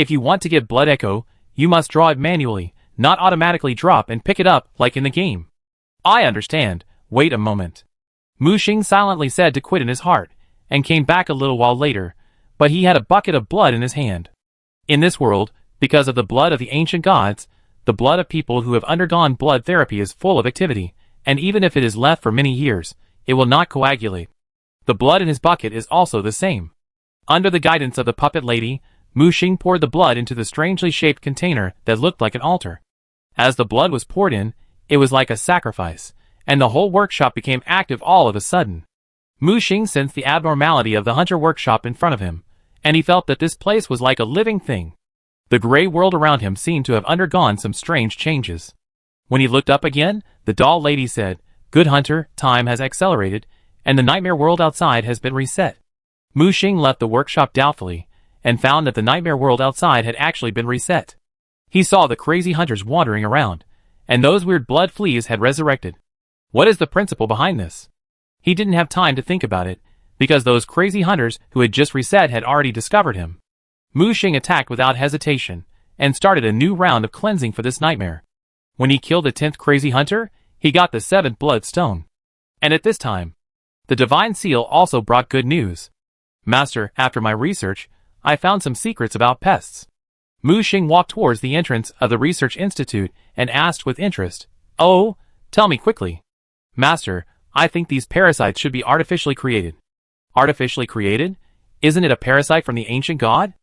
If you want to get blood echo, you must draw it manually, not automatically drop and pick it up like in the game. I understand. Wait a moment. Mu Xing silently said to quit in his heart, and came back a little while later, but he had a bucket of blood in his hand. In this world, because of the blood of the ancient gods, the blood of people who have undergone blood therapy is full of activity, and even if it is left for many years, it will not coagulate. The blood in his bucket is also the same. Under the guidance of the puppet lady, Mu Xing poured the blood into the strangely shaped container that looked like an altar. As the blood was poured in, it was like a sacrifice, and the whole workshop became active all of a sudden. Mu Xing sensed the abnormality of the hunter workshop in front of him, and he felt that this place was like a living thing. The gray world around him seemed to have undergone some strange changes. When he looked up again, the doll lady said, "Good hunter, time has accelerated, and the nightmare world outside has been reset." Mu Xing left the workshop doubtfully, and found that the nightmare world outside had actually been reset. He saw the crazy hunters wandering around, and those weird blood fleas had resurrected. What is the principle behind this? He didn't have time to think about it, because those crazy hunters who had just reset had already discovered him. Mu Xing attacked without hesitation, and started a new round of cleansing for this nightmare. When he killed the 10th crazy hunter, he got the 7th blood stone. And at this time, the divine seal also brought good news. "Master, after my research, I found some secrets about pests." Mu Xing walked towards the entrance of the research institute and asked with interest, "Oh, tell me quickly." "Master, I think these parasites should be artificially created." "Artificially created? Isn't it a parasite from the ancient god?"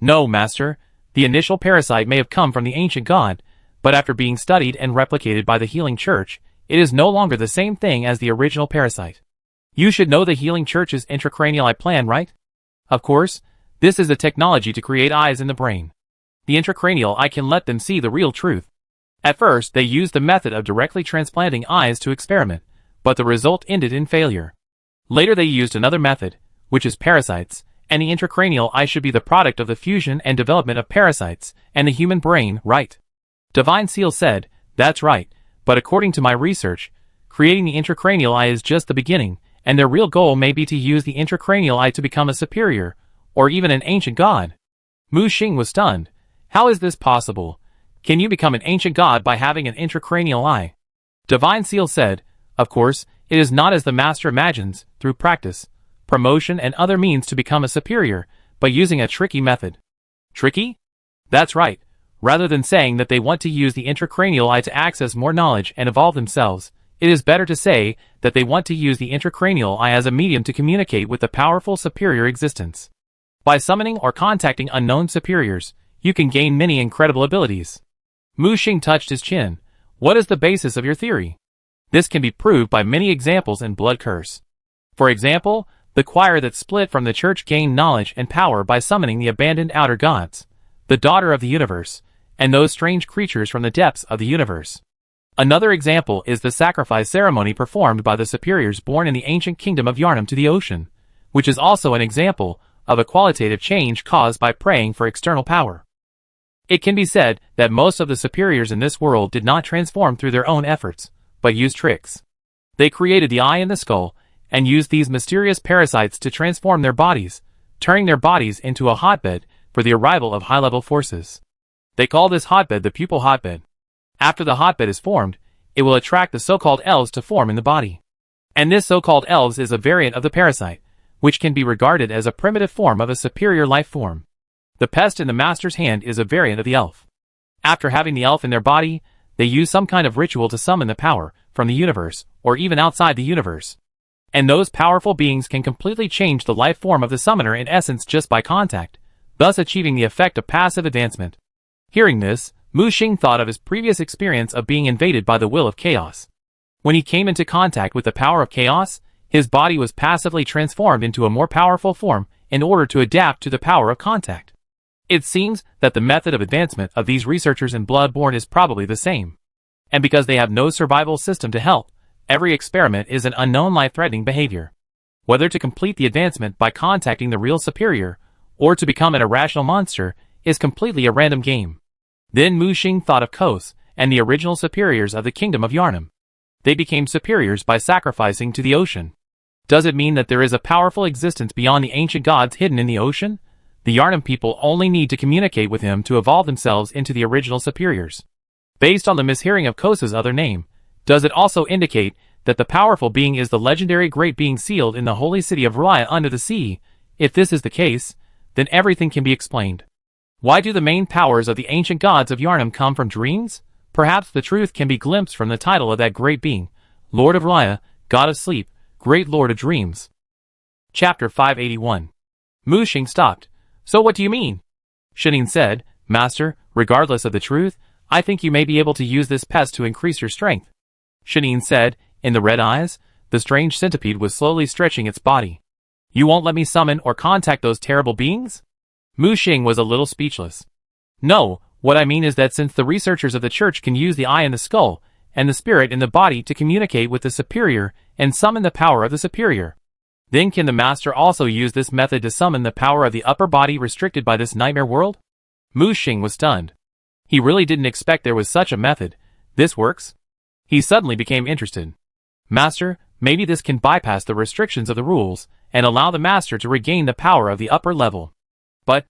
"No, master. The initial parasite may have come from the ancient god, but after being studied and replicated by the healing church, it is no longer the same thing as the original parasite." "You should know the healing church's intracranial eye plan, right?" "Of course. This is a technology to create eyes in the brain. The intracranial eye can let them see the real truth." At first, they used the method of directly transplanting eyes to experiment, but the result ended in failure. Later they used another method, which is parasites, and the intracranial eye should be the product of the fusion and development of parasites and the human brain, right? Divine Seal said, "That's right, but according to my research, creating the intracranial eye is just the beginning, and their real goal may be to use the intracranial eye to become a superior, or even an ancient god." Mu Xing was stunned. "How is this possible? Can you become an ancient god by having an intracranial eye?" Divine Seal said, "Of course, it is not as the master imagines, through practice, promotion and other means to become a superior, but using a tricky method." "Tricky?" "That's right. Rather than saying that they want to use the intracranial eye to access more knowledge and evolve themselves, it is better to say that they want to use the intracranial eye as a medium to communicate with the powerful superior existence. By summoning or contacting unknown superiors, you can gain many incredible abilities." Mu Xing touched his chin. "What is the basis of your theory?" "This can be proved by many examples in Blood Curse. For example, the choir that split from the church gained knowledge and power by summoning the abandoned outer gods, the daughter of the universe, and those strange creatures from the depths of the universe. Another example is the sacrifice ceremony performed by the superiors born in the ancient kingdom of Yarnum to the ocean, which is also an example of a qualitative change caused by praying for external power. It can be said that most of the superiors in this world did not transform through their own efforts, but used tricks. They created the eye and the skull, and used these mysterious parasites to transform their bodies, turning their bodies into a hotbed for the arrival of high-level forces. They call this hotbed the pupil hotbed. After the hotbed is formed, it will attract the so-called elves to form in the body. And this so-called elves is a variant of the parasite, which can be regarded as a primitive form of a superior life form. The pest in the master's hand is a variant of the elf. After having the elf in their body, they use some kind of ritual to summon the power from the universe, or even outside the universe. And those powerful beings can completely change the life form of the summoner in essence just by contact, thus achieving the effect of passive advancement. Hearing this, Mu Xing thought of his previous experience of being invaded by the will of chaos. When he came into contact with the power of chaos, his body was passively transformed into a more powerful form in order to adapt to the power of contact. It seems that the method of advancement of these researchers in Bloodborne is probably the same. And because they have no survival system to help, every experiment is an unknown life-threatening behavior. Whether to complete the advancement by contacting the real superior, or to become an irrational monster, is completely a random game. Then Mu Xing thought of Kos, and the original superiors of the kingdom of Yarnum. They became superiors by sacrificing to the ocean. Does it mean that there is a powerful existence beyond the ancient gods hidden in the ocean? The Yharnam people only need to communicate with him to evolve themselves into the original superiors. Based on the mishearing of Kosa's other name, does it also indicate that the powerful being is the legendary great being sealed in the holy city of Raya under the sea? If this is the case, then everything can be explained. Why do the main powers of the ancient gods of Yharnam come from dreams? Perhaps the truth can be glimpsed from the title of that great being, Lord of Raya, God of Sleep, Great Lord of Dreams. Chapter 581. Mu Xing stopped. So what do you mean? Shining said, Master, regardless of the truth, I think you may be able to use this pest to increase your strength. Shining said, in the red eyes, the strange centipede was slowly stretching its body. You won't let me summon or contact those terrible beings? Mu Xing was a little speechless. No, what I mean is that since the researchers of the church can use the eye in the skull, and the spirit in the body to communicate with the superior and summon the power of the superior, then can the master also use this method to summon the power of the upper body restricted by this nightmare world? Mu Xing was stunned. He really didn't expect there was such a method. This works? He suddenly became interested. Master, maybe this can bypass the restrictions of the rules and allow the master to regain the power of the upper level. But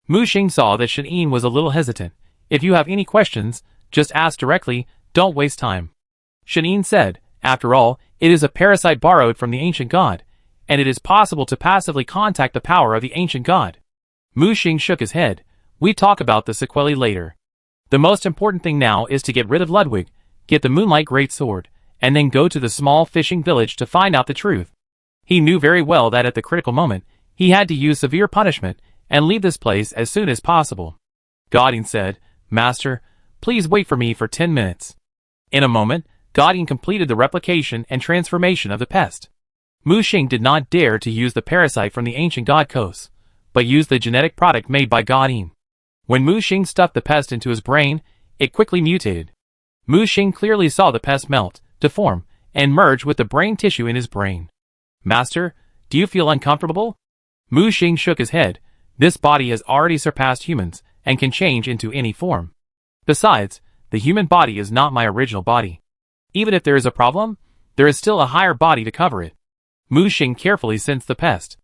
Mu Xing saw that Shining was a little hesitant. If you have any questions, just ask directly, don't waste time. Shining said, after all, it is a parasite borrowed from the ancient god, and it is possible to passively contact the power of the ancient god. Mu Xing shook his head. We talk about the sequelae later. The most important thing now is to get rid of Ludwig, get the Moonlight Great Sword, and then go to the small fishing village to find out the truth. He knew very well that at the critical moment, he had to use severe punishment and leave this place as soon as possible. Godin said, Master, please wait for me for 10 minutes. In a moment, Godin completed the replication and transformation of the pest. Mu Xing did not dare to use the parasite from the ancient god Kos, but used the genetic product made by Godin. When Mu Xing stuffed the pest into his brain, it quickly mutated. Mu Xing clearly saw the pest melt, deform, and merge with the brain tissue in his brain. Master, do you feel uncomfortable? Mu Xing shook his head. This body has already surpassed humans and can change into any form. Besides, the human body is not my original body. Even if there is a problem, there is still a higher body to cover it. Mu Xing carefully sensed the pest.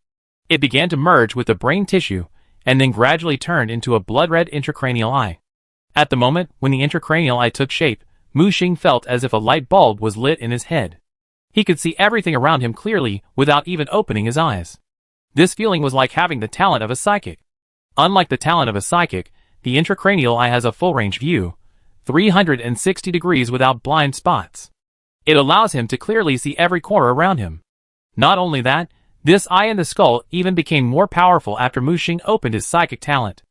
It began to merge with the brain tissue and then gradually turned into a blood-red intracranial eye. At the moment when the intracranial eye took shape, Mu Xing felt as if a light bulb was lit in his head. He could see everything around him clearly without even opening his eyes. This feeling was like having the talent of a psychic. Unlike the talent of a psychic, the intracranial eye has a full-range view, 360 degrees without blind spots. It allows him to clearly see every corner around him. Not only that, this eye in the skull even became more powerful after Mu Xing opened his psychic talent.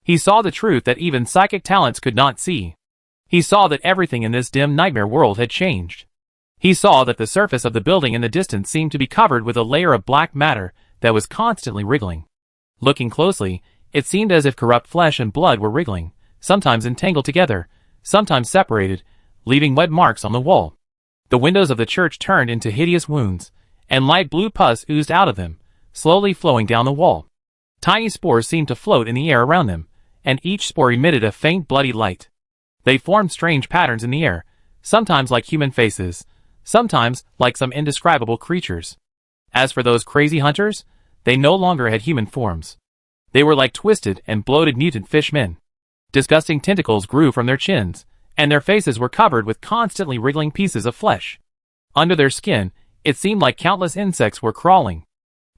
He saw the truth that even psychic talents could not see. He saw that everything in this dim nightmare world had changed. He saw that the surface of the building in the distance seemed to be covered with a layer of black matter that was constantly wriggling. Looking closely, it seemed as if corrupt flesh and blood were wriggling, sometimes entangled together, sometimes separated, leaving wet marks on the wall. The windows of the church turned into hideous wounds, and light blue pus oozed out of them, slowly flowing down the wall. Tiny spores seemed to float in the air around them, and each spore emitted a faint bloody light. They formed strange patterns in the air, sometimes like human faces, sometimes like some indescribable creatures. As for those crazy hunters, they no longer had human forms. They were like twisted and bloated mutant fishmen. Disgusting tentacles grew from their chins, and their faces were covered with constantly wriggling pieces of flesh. Under their skin, it seemed like countless insects were crawling.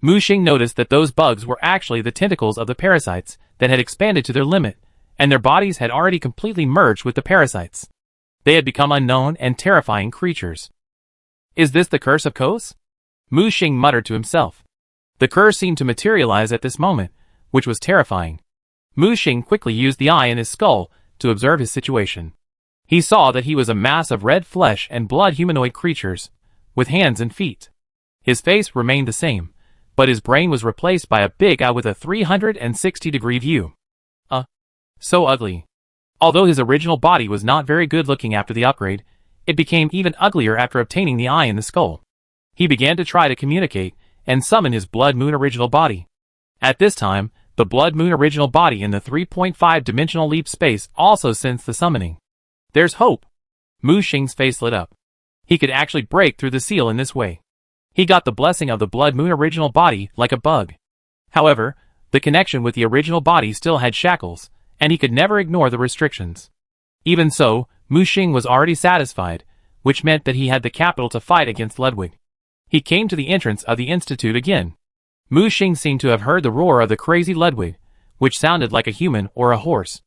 Mu Xing noticed that those bugs were actually the tentacles of the parasites that had expanded to their limit, and their bodies had already completely merged with the parasites. They had become unknown and terrifying creatures. Is this the curse of Kos? Mu Xing muttered to himself. The curse seemed to materialize at this moment, which was terrifying. Mu Xing quickly used the eye in his skull to observe his situation. He saw that he was a mass of red flesh and blood humanoid creatures, with hands and feet. His face remained the same, but his brain was replaced by a big eye with a 360-degree view. So ugly. Although his original body was not very good looking after the upgrade, it became even uglier after obtaining the eye in the skull. He began to try to communicate and summon his Blood Moon original body. At this time, the Blood Moon original body in the 3.5-dimensional leap space also sensed the summoning. There's hope. Mu Xing's face lit up. He could actually break through the seal in this way. He got the blessing of the Blood Moon original body like a bug. However, The connection with the original body still had shackles, and he could never ignore the restrictions. Even so, Mu Xing was already satisfied, which meant that he had the capital to fight against Ludwig. He came to the entrance of the institute again. Mu Xing seemed to have heard the roar of the crazy Ludwig, which sounded like a human or a horse.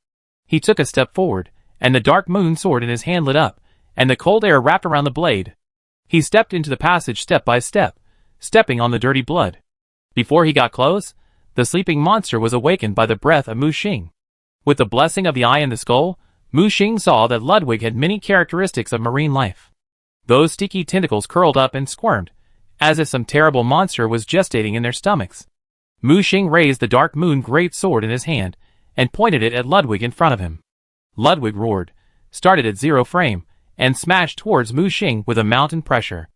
He took a step forward, and the dark moon sword in his hand lit up, and the cold air wrapped around the blade. He stepped into the passage step by step, stepping on the dirty blood. Before he got close, the sleeping monster was awakened by the breath of Mu Xing. With the blessing of the eye in the skull, Mu Xing saw that Ludwig had many characteristics of marine life. Those sticky tentacles curled up and squirmed, as if some terrible monster was gestating in their stomachs. Mu Xing raised the dark moon great sword in his hand, and pointed it at Ludwig in front of him. Ludwig roared, started at 0 frame, and smashed towards Mu Xing with a mountain pressure.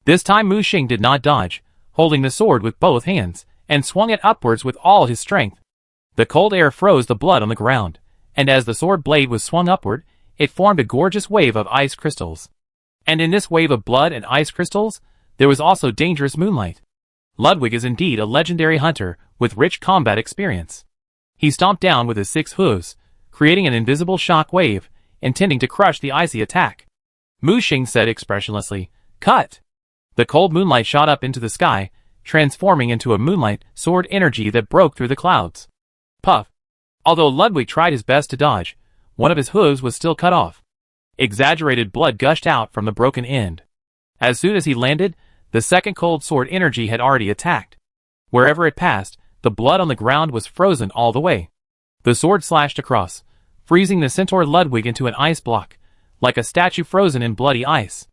This time Mu Xing did not dodge, holding the sword with both hands, and swung it upwards with all his strength. The cold air froze the blood on the ground, and as the sword blade was swung upward, it formed a gorgeous wave of ice crystals. And in this wave of blood and ice crystals, there was also dangerous moonlight. Ludwig is indeed a legendary hunter with rich combat experience. He stomped down with his 6 hooves, creating an invisible shock wave, intending to crush the icy attack. Mu Xing said expressionlessly, "Cut!" The cold moonlight shot up into the sky, transforming into a moonlight sword energy that broke through the clouds. Puff! Although Ludwig tried his best to dodge, one of his hooves was still cut off. Exaggerated blood gushed out from the broken end. As soon as he landed, the second cold sword energy had already attacked. Wherever it passed, the blood on the ground was frozen all the way. The sword slashed across, freezing the centaur Ludwig into an ice block, like a statue frozen in bloody ice.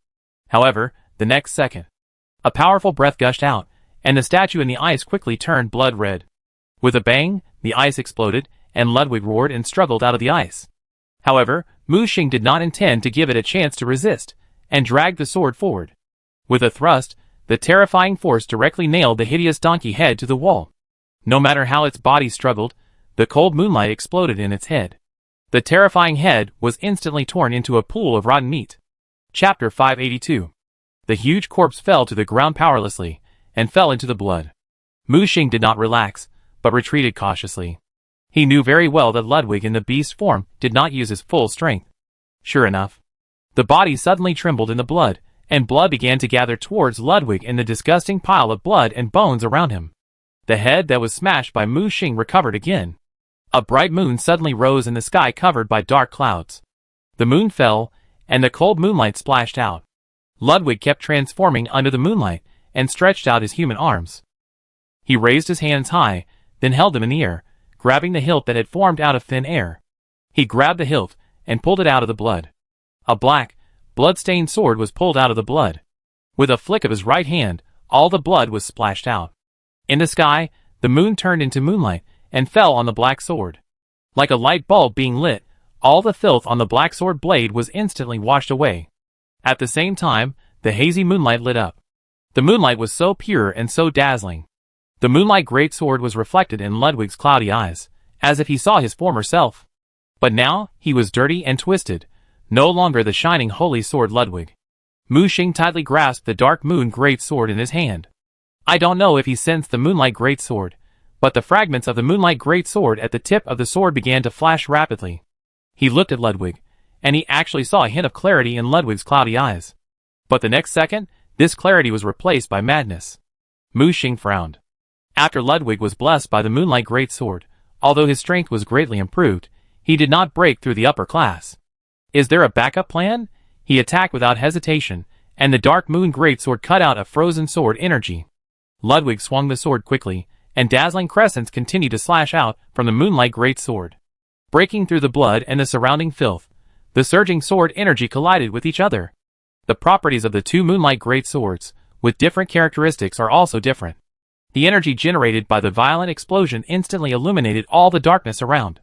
However, the next second, a powerful breath gushed out, and the statue in the ice quickly turned blood red. With a bang, the ice exploded, and Ludwig roared and struggled out of the ice. However, Mu Xing did not intend to give it a chance to resist, and dragged the sword forward. With a thrust, the terrifying force directly nailed the hideous donkey head to the wall. No matter how its body struggled, the cold moonlight exploded in its head. The terrifying head was instantly torn into a pool of rotten meat. Chapter 582. The huge corpse fell to the ground powerlessly, and fell into the blood. Mu Xing did not relax, but retreated cautiously. He knew very well that Ludwig in the beast form did not use his full strength. Sure enough, the body suddenly trembled in the blood, and blood began to gather towards Ludwig in the disgusting pile of blood and bones around him. The head that was smashed by Mu Xing recovered again. A bright moon suddenly rose in the sky covered by dark clouds. The moon fell, and the cold moonlight splashed out. Ludwig kept transforming under the moonlight, and stretched out his human arms. He raised his hands high, then held them in the air, grabbing the hilt that had formed out of thin air. He grabbed the hilt, and pulled it out of the blood. A black, blood-stained sword was pulled out of the blood. With a flick of his right hand, all the blood was splashed out. In the sky, the moon turned into moonlight, and fell on the black sword. Like a light bulb being lit, all the filth on the black sword blade was instantly washed away. At the same time, the hazy moonlight lit up. The moonlight was so pure and so dazzling. The moonlight greatsword was reflected in Ludwig's cloudy eyes, as if he saw his former self. But now, he was dirty and twisted, no longer the shining holy sword Ludwig. Mu Xing tightly grasped the dark moon greatsword in his hand. I don't know if he sensed the moonlight greatsword, but the fragments of the moonlight greatsword at the tip of the sword began to flash rapidly. He looked at Ludwig, and he actually saw a hint of clarity in Ludwig's cloudy eyes. But the next second, this clarity was replaced by madness. Mu Xing frowned. After Ludwig was blessed by the moonlight greatsword, although his strength was greatly improved, he did not break through the upper class. Is there a backup plan? He attacked without hesitation, and the dark moon greatsword cut out a frozen sword energy. Ludwig swung the sword quickly, and dazzling crescents continued to slash out from the moonlight greatsword. Breaking through the blood and the surrounding filth, the surging sword energy collided with each other. The properties of the two moonlight greatswords, with different characteristics, are also different. The energy generated by the violent explosion instantly illuminated all the darkness around.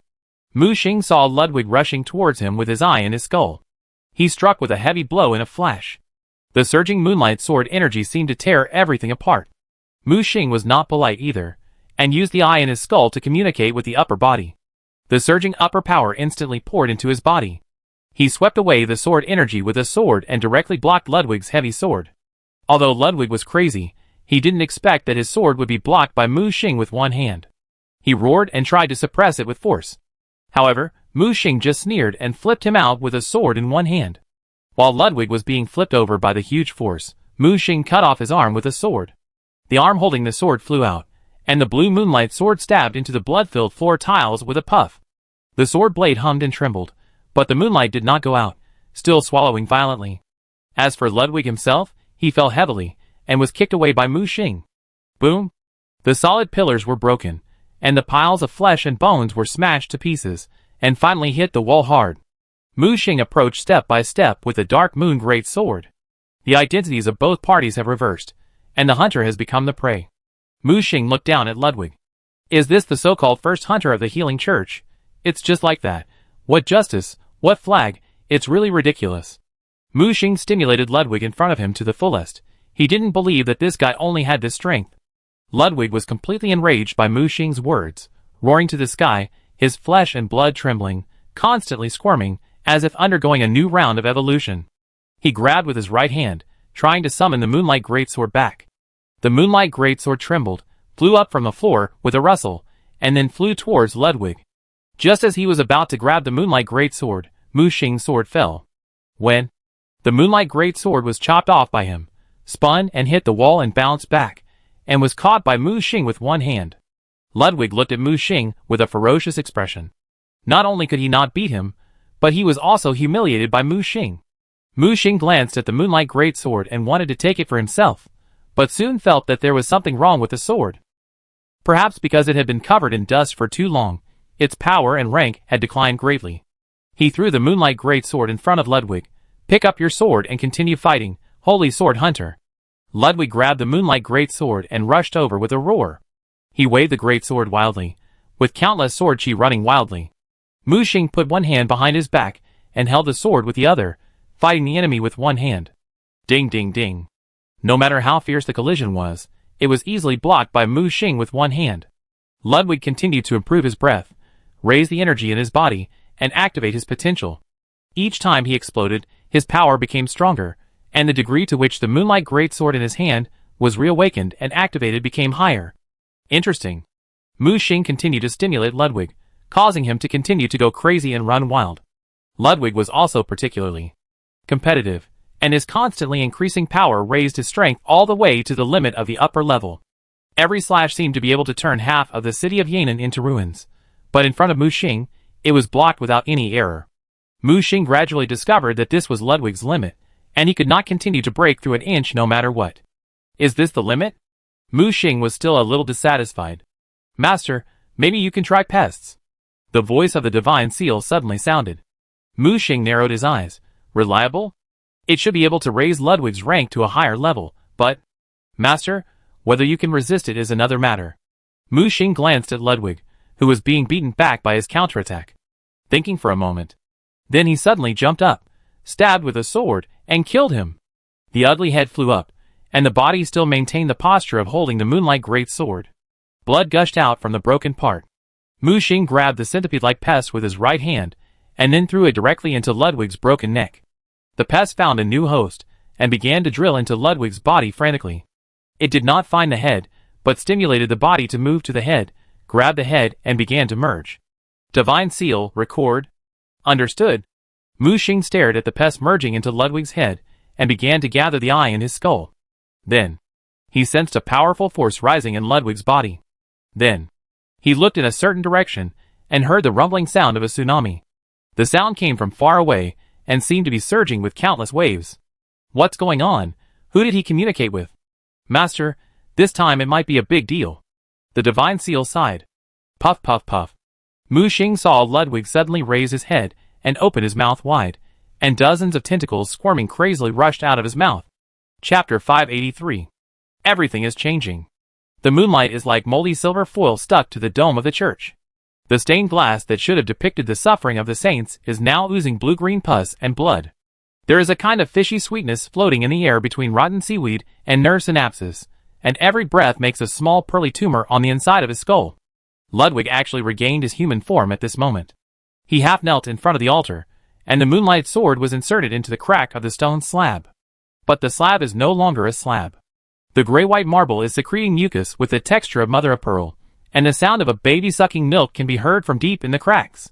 Mu Xing saw Ludwig rushing towards him with his eye in his skull. He struck with a heavy blow in a flash. The surging moonlight sword energy seemed to tear everything apart. Mu Xing was not polite either, and used the eye in his skull to communicate with the upper body. The surging upper power instantly poured into his body. He swept away the sword energy with a sword and directly blocked Ludwig's heavy sword. Although Ludwig was crazy, he didn't expect that his sword would be blocked by Mu Xing with one hand. He roared and tried to suppress it with force. However, Mu Xing just sneered and flipped him out with a sword in one hand. While Ludwig was being flipped over by the huge force, Mu Xing cut off his arm with a sword. The arm holding the sword flew out, and the blue moonlight sword stabbed into the blood-filled floor tiles with a puff. The sword blade hummed and trembled, but the moonlight did not go out, still swallowing violently. As for Ludwig himself, he fell heavily, and was kicked away by Mu Xing. Boom! The solid pillars were broken, and the piles of flesh and bones were smashed to pieces, and finally hit the wall hard. Mu Xing approached step by step with the Dark Moon Great Sword. The identities of both parties have reversed, and the hunter has become the prey. Mu Xing looked down at Ludwig. Is this the so-called first hunter of the Healing Church? It's just like that. What justice, what flag, it's really ridiculous. Mu Xing stimulated Ludwig in front of him to the fullest. He didn't believe that this guy only had this strength. Ludwig was completely enraged by Mu Xing's words, roaring to the sky, his flesh and blood trembling, constantly squirming, as if undergoing a new round of evolution. He grabbed with his right hand, trying to summon the Moonlight Greatsword back. The Moonlight Greatsword trembled, flew up from the floor with a rustle, and then flew towards Ludwig. Just as he was about to grab the Moonlight Greatsword, Mu Xing's sword fell. When the Moonlight Greatsword was chopped off by him, spun and hit the wall and bounced back, and was caught by Mu Xing with one hand. Ludwig looked at Mu Xing with a ferocious expression. Not only could he not beat him, but he was also humiliated by Mu Xing. Mu Xing glanced at the Moonlight Greatsword and wanted to take it for himself, but soon felt that there was something wrong with the sword. Perhaps because it had been covered in dust for too long, its power and rank had declined greatly. He threw the Moonlight Greatsword in front of Ludwig. Pick up your sword and continue fighting, Holy Sword Hunter. Ludwig grabbed the Moonlight Greatsword and rushed over with a roar. He waved the greatsword wildly, with countless sword chi running wildly. Mu Xing put one hand behind his back and held the sword with the other, fighting the enemy with one hand. Ding ding ding. No matter how fierce the collision was, it was easily blocked by Mu Xing with one hand. Ludwig continued to improve his breath, raise the energy in his body, and activate his potential. Each time he exploded, his power became stronger, and the degree to which the Moonlight Greatsword in his hand was reawakened and activated became higher. Interesting. Mu Xing continued to stimulate Ludwig, causing him to continue to go crazy and run wild. Ludwig was also particularly competitive, and his constantly increasing power raised his strength all the way to the limit of the upper level. Every slash seemed to be able to turn half of the city of Yan'an into ruins, but in front of Mu Xing, it was blocked without any error. Mu Xing gradually discovered that this was Ludwig's limit, and he could not continue to break through an inch no matter what. Is this the limit? Mu Xing was still a little dissatisfied. Master, maybe you can try pests. The voice of the Divine Seal suddenly sounded. Mu Xing narrowed his eyes. Reliable? It should be able to raise Ludwig's rank to a higher level, but... Master, whether you can resist it is another matter. Mu Xing glanced at Ludwig, who was being beaten back by his counterattack. Thinking for a moment. Then he suddenly jumped up, stabbed with a sword, and killed him. The ugly head flew up, and the body still maintained the posture of holding the Moonlight Greatsword. Blood gushed out from the broken part. Mu Xing grabbed the centipede-like pest with his right hand, and then threw it directly into Ludwig's broken neck. The pest found a new host, and began to drill into Ludwig's body frantically. It did not find the head, but stimulated the body to move to the head, grabbed the head, and began to merge. Divine Seal, record. Understood. Mu Xing stared at the pest merging into Ludwig's head, and began to gather the eye in his skull. Then, he sensed a powerful force rising in Ludwig's body. Then, he looked in a certain direction, and heard the rumbling sound of a tsunami. The sound came from far away, and seemed to be surging with countless waves. What's going on? Who did he communicate with? Master, this time it might be a big deal. The Divine Seal sighed. Puff puff puff. Mu Xing saw Ludwig suddenly raise his head, and open his mouth wide, and dozens of tentacles squirming crazily rushed out of his mouth. Chapter 583. Everything is changing. The moonlight is like moldy silver foil stuck to the dome of the church. The stained glass that should have depicted the suffering of the saints is now oozing blue-green pus and blood. There is a kind of fishy sweetness floating in the air between rotten seaweed and nerve synapses, and every breath makes a small pearly tumor on the inside of his skull. Ludwig actually regained his human form at this moment. He half knelt in front of the altar, and the moonlight sword was inserted into the crack of the stone slab. But the slab is no longer a slab. The gray-white marble is secreting mucus with the texture of mother of pearl, and the sound of a baby sucking milk can be heard from deep in the cracks.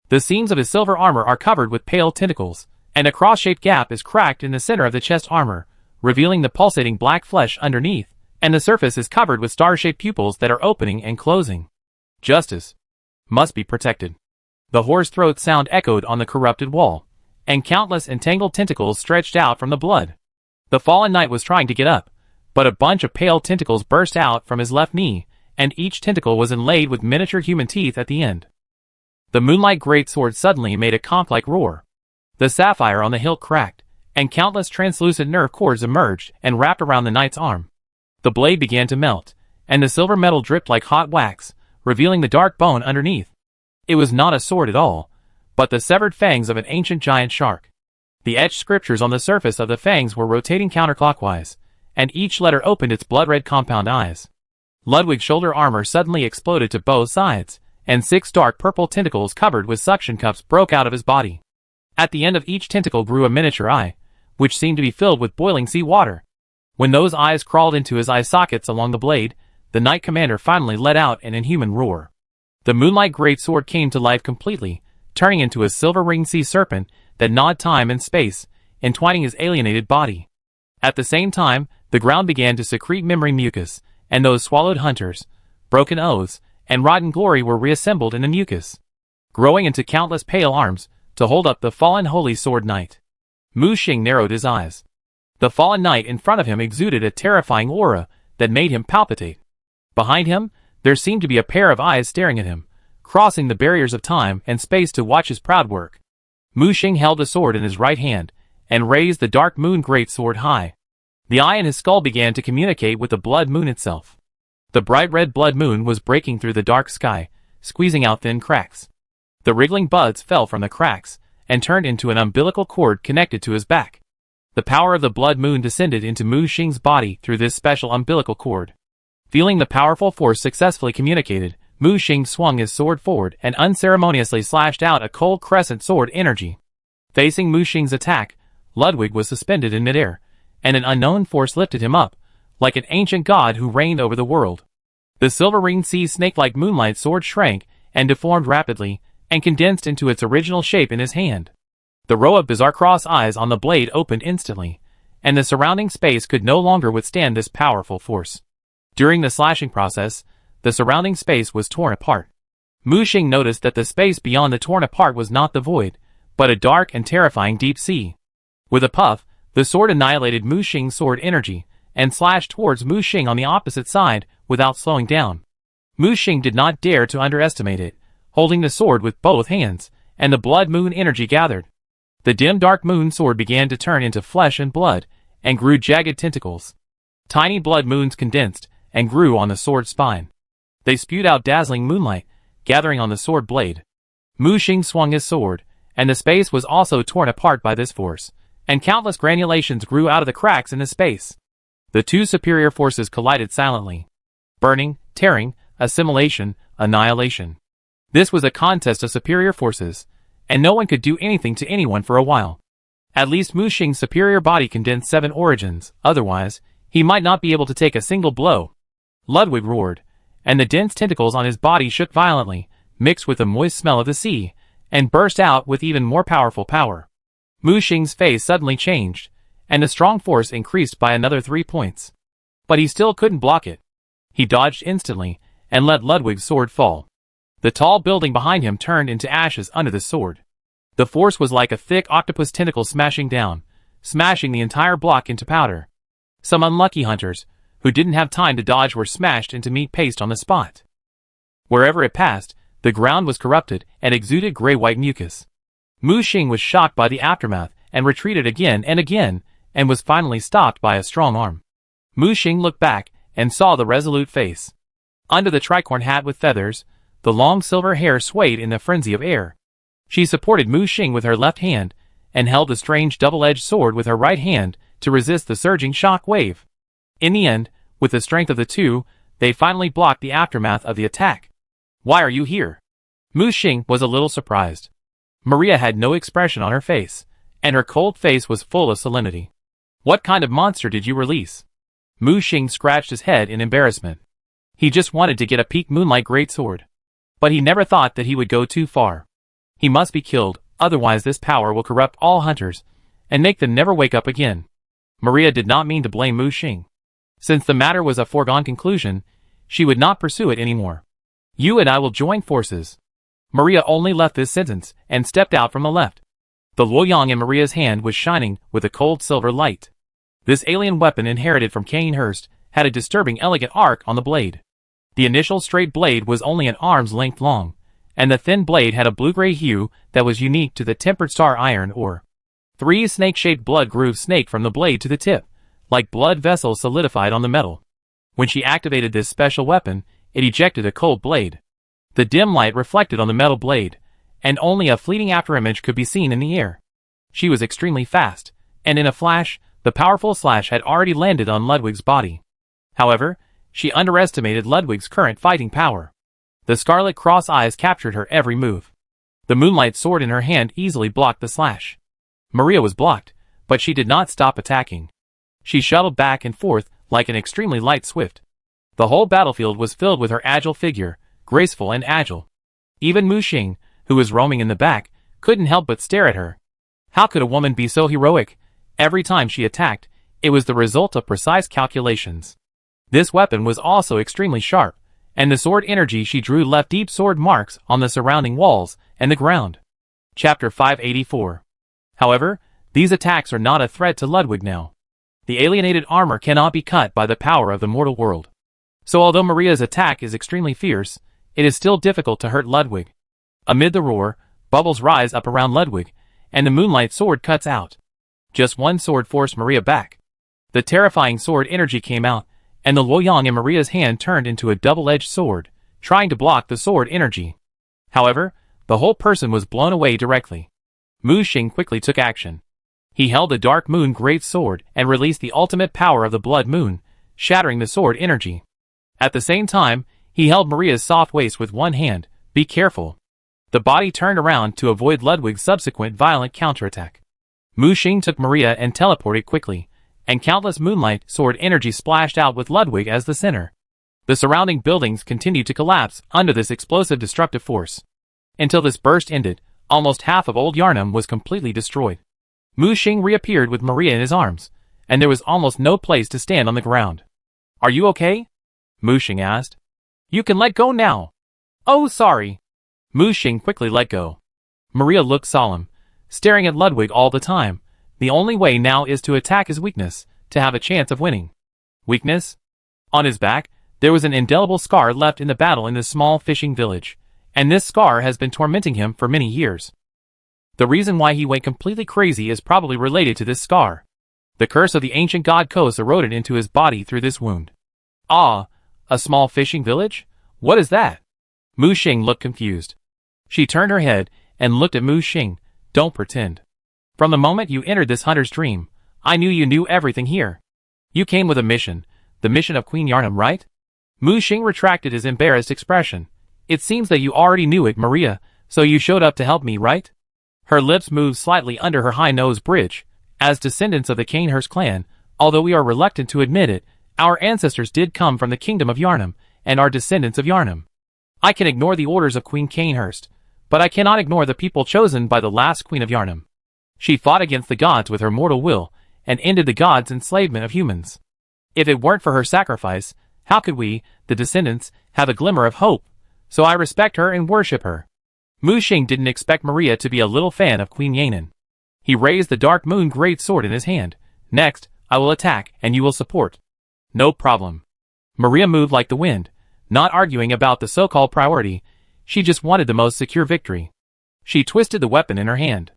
The seams of his silver armor are covered with pale tentacles, and a cross-shaped gap is cracked in the center of the chest armor, revealing the pulsating black flesh underneath, and the surface is covered with star-shaped pupils that are opening and closing. Justice must be protected. The hoarse throat sound echoed on the corrupted wall, and countless entangled tentacles stretched out from the blood. The fallen knight was trying to get up, but a bunch of pale tentacles burst out from his left knee, and each tentacle was inlaid with miniature human teeth at the end. The moonlight greatsword suddenly made a conch-like roar. The sapphire on the hilt cracked, and countless translucent nerve cords emerged and wrapped around the knight's arm. The blade began to melt, and the silver metal dripped like hot wax, revealing the dark bone underneath. It was not a sword at all, but the severed fangs of an ancient giant shark. The etched scriptures on the surface of the fangs were rotating counterclockwise, and each letter opened its blood-red compound eyes. Ludwig's shoulder armor suddenly exploded to both sides, and 6 dark purple tentacles covered with suction cups broke out of his body. At the end of each tentacle grew a miniature eye, which seemed to be filled with boiling sea water. When those eyes crawled into his eye sockets along the blade, the knight commander finally let out an inhuman roar. The moonlight greatsword came to life completely, turning into a silver-ringed sea serpent that gnawed time and space, entwining his alienated body. At the same time, the ground began to secrete memory mucus, and those swallowed hunters, broken oaths, and rotten glory were reassembled in the mucus, growing into countless pale arms to hold up the fallen holy sword knight. Mu Xing narrowed his eyes. The fallen knight in front of him exuded a terrifying aura that made him palpitate. Behind him, there seemed to be a pair of eyes staring at him, crossing the barriers of time and space to watch his proud work. Mu Xing held the sword in his right hand, and raised the dark moon greatsword high. The eye in his skull began to communicate with the blood moon itself. The bright red blood moon was breaking through the dark sky, squeezing out thin cracks. The wriggling buds fell from the cracks, and turned into an umbilical cord connected to his back. The power of the blood moon descended into Mu Xing's body through this special umbilical cord. Feeling the powerful force successfully communicated, Mu Xing swung his sword forward and unceremoniously slashed out a cold crescent sword energy. Facing Mu Xing's attack, Ludwig was suspended in midair, and an unknown force lifted him up, like an ancient god who reigned over the world. The silver-ringed sea snake-like moonlight sword shrank and deformed rapidly, and condensed into its original shape in his hand. The row of bizarre cross eyes on the blade opened instantly, and the surrounding space could no longer withstand this powerful force. During the slashing process, the surrounding space was torn apart. Mu Xing noticed that the space beyond the torn apart was not the void, but a dark and terrifying deep sea. With a puff, the sword annihilated Mu Xing's sword energy, and slashed towards Mu Xing on the opposite side, without slowing down. Mu Xing did not dare to underestimate it, holding the sword with both hands, and the blood moon energy gathered. The dim dark moon sword began to turn into flesh and blood, and grew jagged tentacles. Tiny blood moons condensed, and grew on the sword's spine. They spewed out dazzling moonlight, gathering on the sword blade. Mu Xing swung his sword, and the space was also torn apart by this force, and countless granulations grew out of the cracks in the space. The two superior forces collided silently. Burning, tearing, assimilation, annihilation. This was a contest of superior forces, and no one could do anything to anyone for a while. At least Mu Xing's superior body condensed 7 origins, otherwise, he might not be able to take a single blow. Ludwig roared, and the dense tentacles on his body shook violently, mixed with the moist smell of the sea, and burst out with even more powerful power. Mu Xing's face suddenly changed, and the strong force increased by another 3 points. But he still couldn't block it. He dodged instantly, and let Ludwig's sword fall. The tall building behind him turned into ashes under the sword. The force was like a thick octopus tentacle smashing down, smashing the entire block into powder. Some unlucky hunters, who didn't have time to dodge, were smashed into meat paste on the spot. Wherever it passed, the ground was corrupted and exuded gray-white mucus. Mu Xing was shocked by the aftermath and retreated again, and was finally stopped by a strong arm. Mu Xing looked back and saw the resolute face. Under the tricorn hat with feathers, the long silver hair swayed in the frenzy of air. She supported Mu Xing with her left hand, and held the strange double-edged sword with her right hand to resist the surging shock wave. In the end, with the strength of the two, they finally blocked the aftermath of the attack. "Why are you here?" Mu Xing was a little surprised. Maria had no expression on her face, and her cold face was full of solemnity. "What kind of monster did you release?" Mu Xing scratched his head in embarrassment. He just wanted to get a peak moonlight greatsword. But he never thought that he would go too far. He must be killed, otherwise this power will corrupt all hunters, and make them never wake up again. Maria did not mean to blame Mu Xing. Since the matter was a foregone conclusion, she would not pursue it anymore. You and I will join forces. Maria only left this sentence, and stepped out from the left. The Luoyang in Maria's hand was shining with a cold silver light. This alien weapon inherited from Cainhurst had a disturbing elegant arc on the blade. The initial straight blade was only an arm's length long, and the thin blade had a blue-gray hue that was unique to the tempered star iron ore. 3 snake-shaped blood grooves snaked from the blade to the tip, like blood vessels solidified on the metal. When she activated this special weapon, it ejected a cold blade. The dim light reflected on the metal blade, and only a fleeting afterimage could be seen in the air. She was extremely fast, and in a flash, the powerful slash had already landed on Ludwig's body. However, she underestimated Ludwig's current fighting power. The scarlet cross eyes captured her every move. The moonlight sword in her hand easily blocked the slash. Maria was blocked, but she did not stop attacking. She shuttled back and forth like an extremely light swift. The whole battlefield was filled with her agile figure, graceful and agile. Even Mu Xing, who was roaming in the back, couldn't help but stare at her. How could a woman be so heroic? Every time she attacked, it was the result of precise calculations. This weapon was also extremely sharp, and the sword energy she drew left deep sword marks on the surrounding walls and the ground. Chapter 584. However, these attacks are not a threat to Ludwig now. The alienated armor cannot be cut by the power of the mortal world. So although Maria's attack is extremely fierce, it is still difficult to hurt Ludwig. Amid the roar, bubbles rise up around Ludwig, and the moonlight sword cuts out. Just one sword forced Maria back. The terrifying sword energy came out, and the Luoyang in Maria's hand turned into a double-edged sword, trying to block the sword energy. However, the whole person was blown away directly. Mu Xing quickly took action. He held the Dark Moon Great Sword and released the ultimate power of the Blood Moon, shattering the sword energy. At the same time, he held Maria's soft waist with one hand. Be careful. The body turned around to avoid Ludwig's subsequent violent counterattack. Mu Xing took Maria and teleported quickly, and countless moonlight sword energy splashed out with Ludwig as the center. The surrounding buildings continued to collapse under this explosive destructive force. Until this burst ended, almost half of Old Yarnum was completely destroyed. Mu Xing reappeared with Maria in his arms, and there was almost no place to stand on the ground. Are you okay? Mu Xing asked. You can let go now. Oh, sorry. Mu Xing quickly let go. Maria looked solemn, staring at Ludwig all the time. The only way now is to attack his weakness, to have a chance of winning. Weakness? On his back, there was an indelible scar left in the battle in this small fishing village, and this scar has been tormenting him for many years. The reason why he went completely crazy is probably related to this scar. The curse of the ancient god Kos eroded into his body through this wound. Ah, a small fishing village? What is that? Mu Xing looked confused. She turned her head and looked at Mu Xing. Don't pretend. From the moment you entered this hunter's dream, I knew you knew everything here. You came with a mission, the mission of Queen Yarnum, right? Mu Xing retracted his embarrassed expression. It seems that you already knew it, Maria, so you showed up to help me, right? Her lips moved slightly under her high nose bridge. As descendants of the Cainhurst clan, although we are reluctant to admit it, our ancestors did come from the kingdom of Yarnum, and are descendants of Yarnum. I can ignore the orders of Queen Cainhurst, but I cannot ignore the people chosen by the last queen of Yarnum. She fought against the gods with her mortal will, and ended the gods' enslavement of humans. If it weren't for her sacrifice, how could we, the descendants, have a glimmer of hope? So I respect her and worship her. Mu Xing didn't expect Maria to be a little fan of Queen Yanan. He raised the Dark Moon Great Sword in his hand. Next, I will attack, and you will support. No problem. Maria moved like the wind, not arguing about the so-called priority. She just wanted the most secure victory. She twisted the weapon in her hand.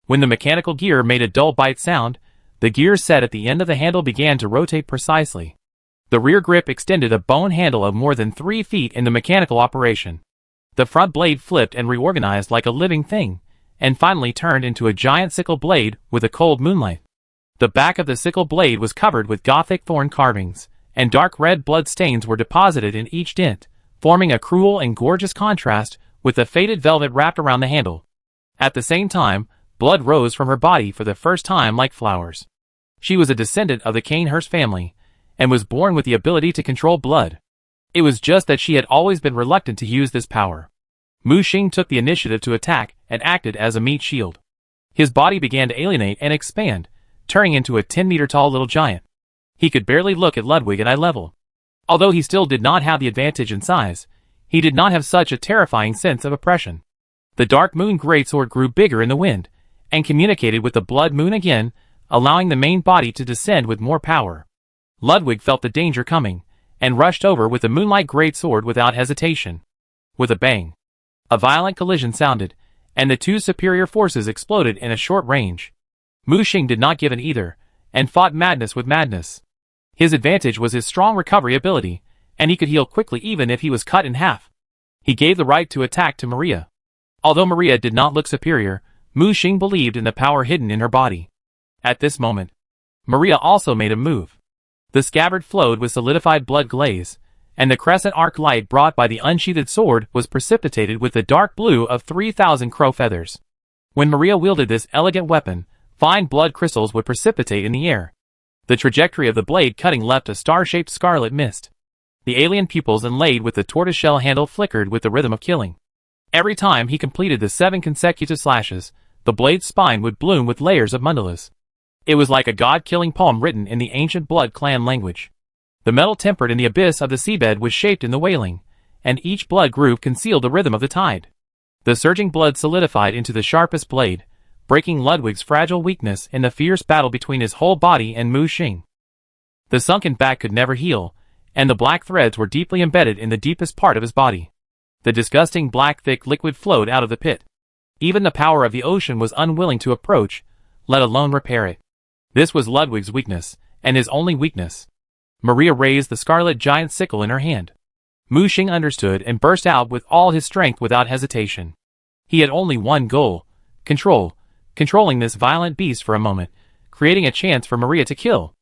When the mechanical gear made a dull bite sound, the gear set at the end of the handle began to rotate precisely. The rear grip extended a bone handle of more than 3 feet in the mechanical operation. The front blade flipped and reorganized like a living thing, and finally turned into a giant sickle blade with a cold moonlight. The back of the sickle blade was covered with Gothic thorn carvings, and dark red blood stains were deposited in each dent, forming a cruel and gorgeous contrast with the faded velvet wrapped around the handle. At the same time, blood rose from her body for the first time like flowers. She was a descendant of the Cainhurst family, and was born with the ability to control blood. It was just that she had always been reluctant to use this power. Mu Xing took the initiative to attack and acted as a meat shield. His body began to alienate and expand, turning into a 10-meter-tall little giant. He could barely look at Ludwig at eye level. Although he still did not have the advantage in size, he did not have such a terrifying sense of oppression. The Dark Moon Greatsword grew bigger in the wind, and communicated with the Blood Moon again, allowing the main body to descend with more power. Ludwig felt the danger coming, and rushed over with the Moonlight Greatsword without hesitation. With a bang, a violent collision sounded, and the two superior forces exploded in a short range. Mu Xing did not give in either, and fought madness with madness. His advantage was his strong recovery ability, and he could heal quickly even if he was cut in half. He gave the right to attack to Maria. Although Maria did not look superior, Mu Xing believed in the power hidden in her body. At this moment, Maria also made a move. The scabbard flowed with solidified blood glaze, and the crescent arc light brought by the unsheathed sword was precipitated with the dark blue of 3,000 crow feathers. When Maria wielded this elegant weapon, fine blood crystals would precipitate in the air. The trajectory of the blade cutting left a star-shaped scarlet mist. The alien pupils inlaid with the tortoiseshell handle flickered with the rhythm of killing. Every time he completed the 7 consecutive slashes, the blade's spine would bloom with layers of mandalas. It was like a god-killing poem written in the ancient Blood Clan language. The metal tempered in the abyss of the seabed was shaped in the wailing, and each blood groove concealed the rhythm of the tide. The surging blood solidified into the sharpest blade, breaking Ludwig's fragile weakness in the fierce battle between his whole body and Mu Xing. The sunken back could never heal, and the black threads were deeply embedded in the deepest part of his body. The disgusting black thick liquid flowed out of the pit. Even the power of the ocean was unwilling to approach, let alone repair it. This was Ludwig's weakness, and his only weakness. Maria raised the scarlet giant sickle in her hand. Mu Xing understood and burst out with all his strength without hesitation. He had only one goal: controlling this violent beast for a moment, creating a chance for Maria to kill.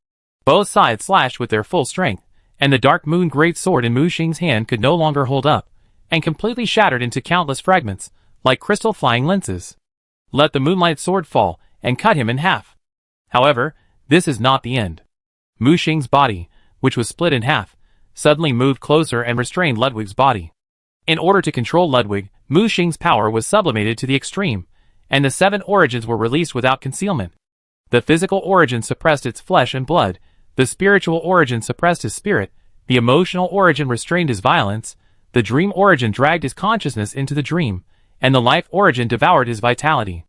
Both sides slashed with their full strength, and the Dark Moon Greatsword in Mu Xing's hand could no longer hold up, and completely shattered into countless fragments, like crystal flying lenses. Let the Moonlight Sword fall, and cut him in half. However, this is not the end. Mu Xing's body, which was split in half, suddenly moved closer and restrained Ludwig's body. In order to control Ludwig, Mu Xing's power was sublimated to the extreme, and the 7 origins were released without concealment. The physical origin suppressed its flesh and blood, the spiritual origin suppressed his spirit, the emotional origin restrained his violence, the dream origin dragged his consciousness into the dream, and the life origin devoured his vitality.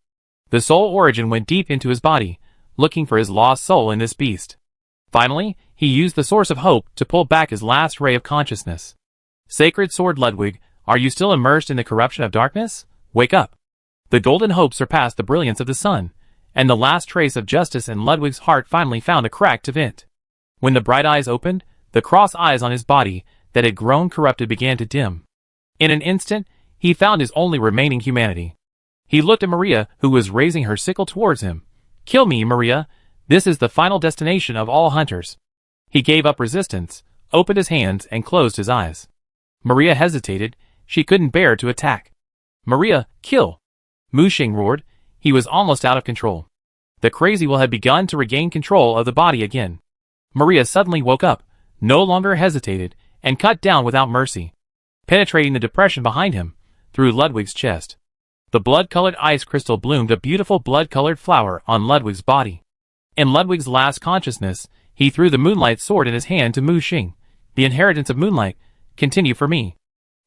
The soul origin went deep into his body, looking for his lost soul in this beast. Finally, he used the source of hope to pull back his last ray of consciousness. Sacred Sword Ludwig, are you still immersed in the corruption of darkness? Wake up! The golden hope surpassed the brilliance of the sun, and the last trace of justice in Ludwig's heart finally found a crack to vent. When the bright eyes opened, the cross eyes on his body, that had grown corrupted, began to dim. In an instant, he found his only remaining humanity. He looked at Maria, who was raising her sickle towards him. Kill me, Maria. This is the final destination of all hunters. He gave up resistance, opened his hands, and closed his eyes. Maria hesitated. She couldn't bear to attack. Maria, kill! Mu Xing roared. He was almost out of control. The crazy will had begun to regain control of the body again. Maria suddenly woke up, no longer hesitated, and cut down without mercy, penetrating the depression behind him, through Ludwig's chest. The blood-colored ice crystal bloomed a beautiful blood-colored flower on Ludwig's body. In Ludwig's last consciousness, he threw the Moonlight Sword in his hand to Mu Xing. The inheritance of moonlight. Continue for me.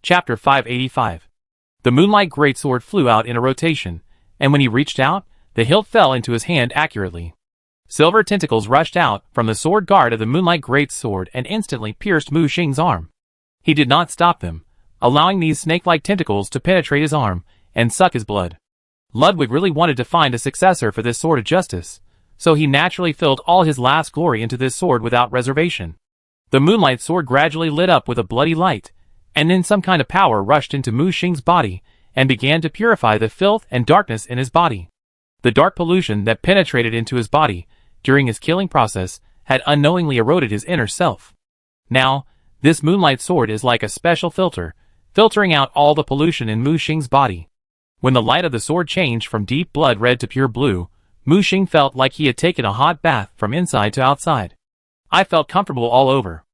Chapter 585. The Moonlight Greatsword flew out in a rotation, and when he reached out, the hilt fell into his hand accurately. Silver tentacles rushed out from the sword guard of the Moonlight Greatsword and instantly pierced Mu Xing's arm. He did not stop them, allowing these snake-like tentacles to penetrate his arm and suck his blood. Ludwig really wanted to find a successor for this sword of justice, so he naturally filled all his last glory into this sword without reservation. The Moonlight Sword gradually lit up with a bloody light, and then some kind of power rushed into Mu Xing's body and began to purify the filth and darkness in his body. The dark pollution that penetrated into his body during his killing process had unknowingly eroded his inner self. Now, this Moonlight Sword is like a special filter, filtering out all the pollution in Mu Xing's body. When the light of the sword changed from deep blood red to pure blue, Mu Xing felt like he had taken a hot bath from inside to outside. I felt comfortable all over.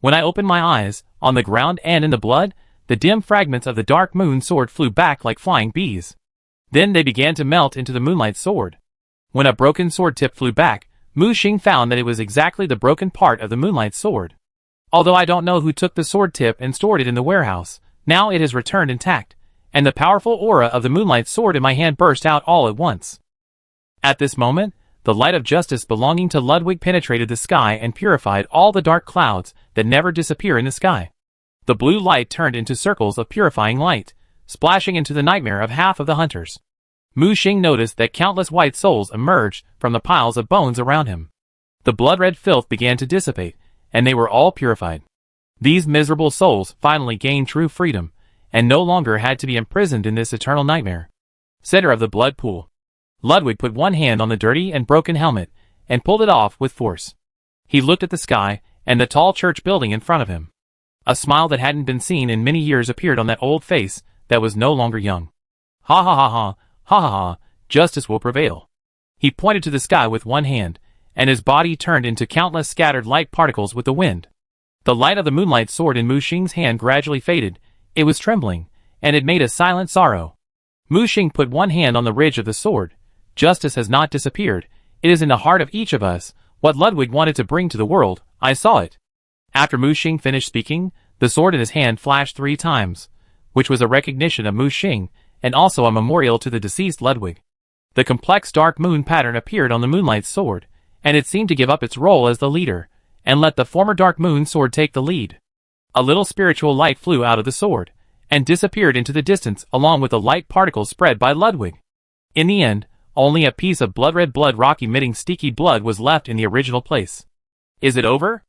When I opened my eyes, on the ground and in the blood, the dim fragments of the dark moon sword flew back like flying bees. Then they began to melt into the moonlight sword. When a broken sword tip flew back, Mu Xing found that it was exactly the broken part of the moonlight sword. Although I don't know who took the sword tip and stored it in the warehouse, now it has returned intact, and the powerful aura of the moonlight sword in my hand burst out all at once. At this moment, the light of justice belonging to Ludwig penetrated the sky and purified all the dark clouds that never disappear in the sky. The blue light turned into circles of purifying light, splashing into the nightmare of half of the hunters. Mu Xing noticed that countless white souls emerged from the piles of bones around him. The blood-red filth began to dissipate, and they were all purified. These miserable souls finally gained true freedom, and no longer had to be imprisoned in this eternal nightmare. Center of the blood pool. Ludwig put one hand on the dirty and broken helmet, and pulled it off with force. He looked at the sky, and the tall church building in front of him. A smile that hadn't been seen in many years appeared on that old face that was no longer young. Ha ha ha ha, ha ha ha, justice will prevail. He pointed to the sky with one hand, and his body turned into countless scattered light particles with the wind. The light of the moonlight sword in Mu Xing's hand gradually faded. It was trembling, and it made a silent sorrow. Mu Xing put one hand on the ridge of the sword. Justice has not disappeared. It is in the heart of each of us. What Ludwig wanted to bring to the world, I saw it. After Mu Xing finished speaking, the sword in his hand flashed 3 times, which was a recognition of Mu Xing, and also a memorial to the deceased Ludwig. The complex dark moon pattern appeared on the moonlight sword, and it seemed to give up its role as the leader, and let the former dark moon sword take the lead. A little spiritual light flew out of the sword, and disappeared into the distance along with the light particles spread by Ludwig. In the end, only a piece of blood-red blood rock emitting sticky blood was left in the original place. Is it over?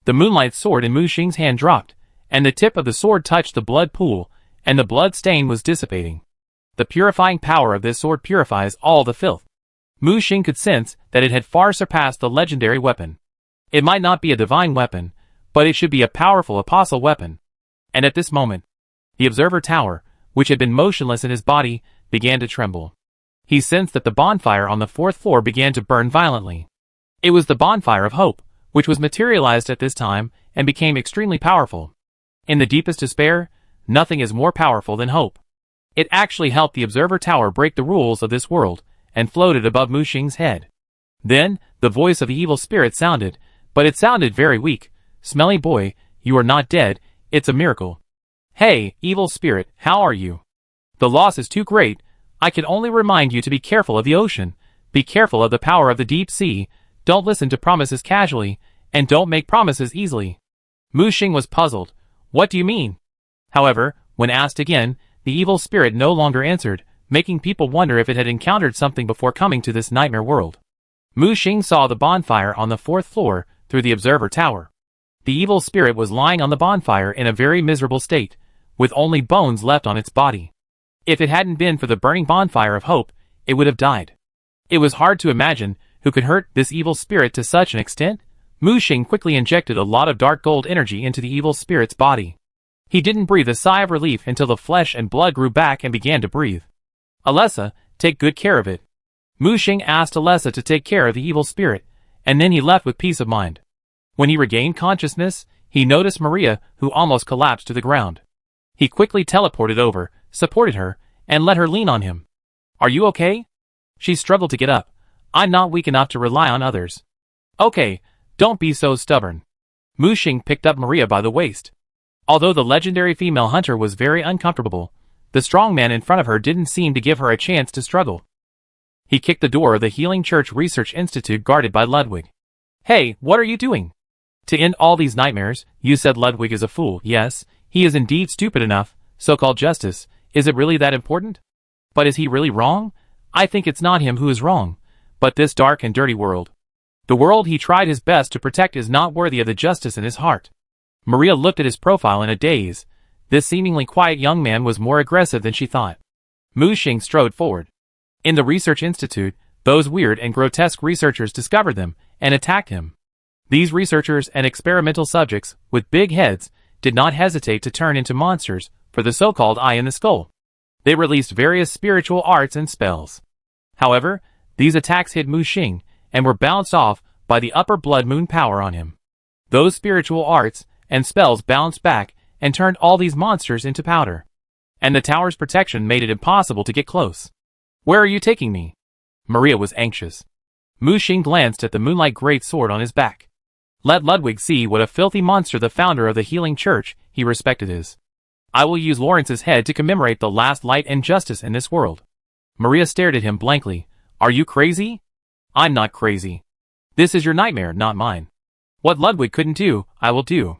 The moonlight sword in Mu Xing's hand dropped, and the tip of the sword touched the blood pool, and the blood stain was dissipating. The purifying power of this sword purifies all the filth. Mu Xing could sense that it had far surpassed the legendary weapon. It might not be a divine weapon, but it should be a powerful apostle weapon. And at this moment, the observer tower, which had been motionless in his body, began to tremble. He sensed that the bonfire on the 4th floor began to burn violently. It was the bonfire of hope, which was materialized at this time and became extremely powerful. In the deepest despair, nothing is more powerful than hope. It actually helped the observer tower break the rules of this world and floated above Mu Xing's head. Then, the voice of the evil spirit sounded, but it sounded very weak. Smelly boy, you are not dead, it's a miracle. Hey, evil spirit, how are you? The loss is too great. I can only remind you to be careful of the ocean. Be careful of the power of the deep sea. Don't listen to promises casually, and don't make promises easily. Mu Xing was puzzled. What do you mean? However, when asked again, the evil spirit no longer answered, making people wonder if it had encountered something before coming to this nightmare world. Mu Xing saw the bonfire on the 4th floor through the observer tower. The evil spirit was lying on the bonfire in a very miserable state, with only bones left on its body. If it hadn't been for the burning bonfire of hope, it would have died. It was hard to imagine who could hurt this evil spirit to such an extent. Mu Xing quickly injected a lot of dark gold energy into the evil spirit's body. He didn't breathe a sigh of relief until the flesh and blood grew back and began to breathe. Alessa, take good care of it. Mu Xing asked Alessa to take care of the evil spirit, and then he left with peace of mind. When he regained consciousness, he noticed Maria, who almost collapsed to the ground. He quickly teleported over, supported her, and let her lean on him. Are you okay? She struggled to get up. I'm not weak enough to rely on others. Okay, don't be so stubborn. Mu Xing picked up Maria by the waist. Although the legendary female hunter was very uncomfortable, the strong man in front of her didn't seem to give her a chance to struggle. He kicked the door of the Healing Church Research Institute guarded by Ludwig. Hey, what are you doing? To end all these nightmares, you said Ludwig is a fool. Yes, he is indeed stupid enough. So-called justice, is it really that important? But is he really wrong? I think it's not him who is wrong, but this dark and dirty world. The world he tried his best to protect is not worthy of the justice in his heart. Maria looked at his profile in a daze. This seemingly quiet young man was more aggressive than she thought. Mu Xing strode forward. In the research institute, those weird and grotesque researchers discovered them and attacked him. These researchers and experimental subjects, with big heads, did not hesitate to turn into monsters for the so-called eye in the skull. They released various spiritual arts and spells. However, these attacks hit Mu Xing and were bounced off by the upper blood moon power on him. Those spiritual arts, and spells bounced back and turned all these monsters into powder. And the tower's protection made it impossible to get close. Where are you taking me? Maria was anxious. Mushing glanced at the moonlight great sword on his back. Let Ludwig see what a filthy monster the founder of the healing church he respected is. I will use Lawrence's head to commemorate the last light and justice in this world. Maria stared at him blankly. Are you crazy? I'm not crazy. This is your nightmare, not mine. What Ludwig couldn't do, I will do.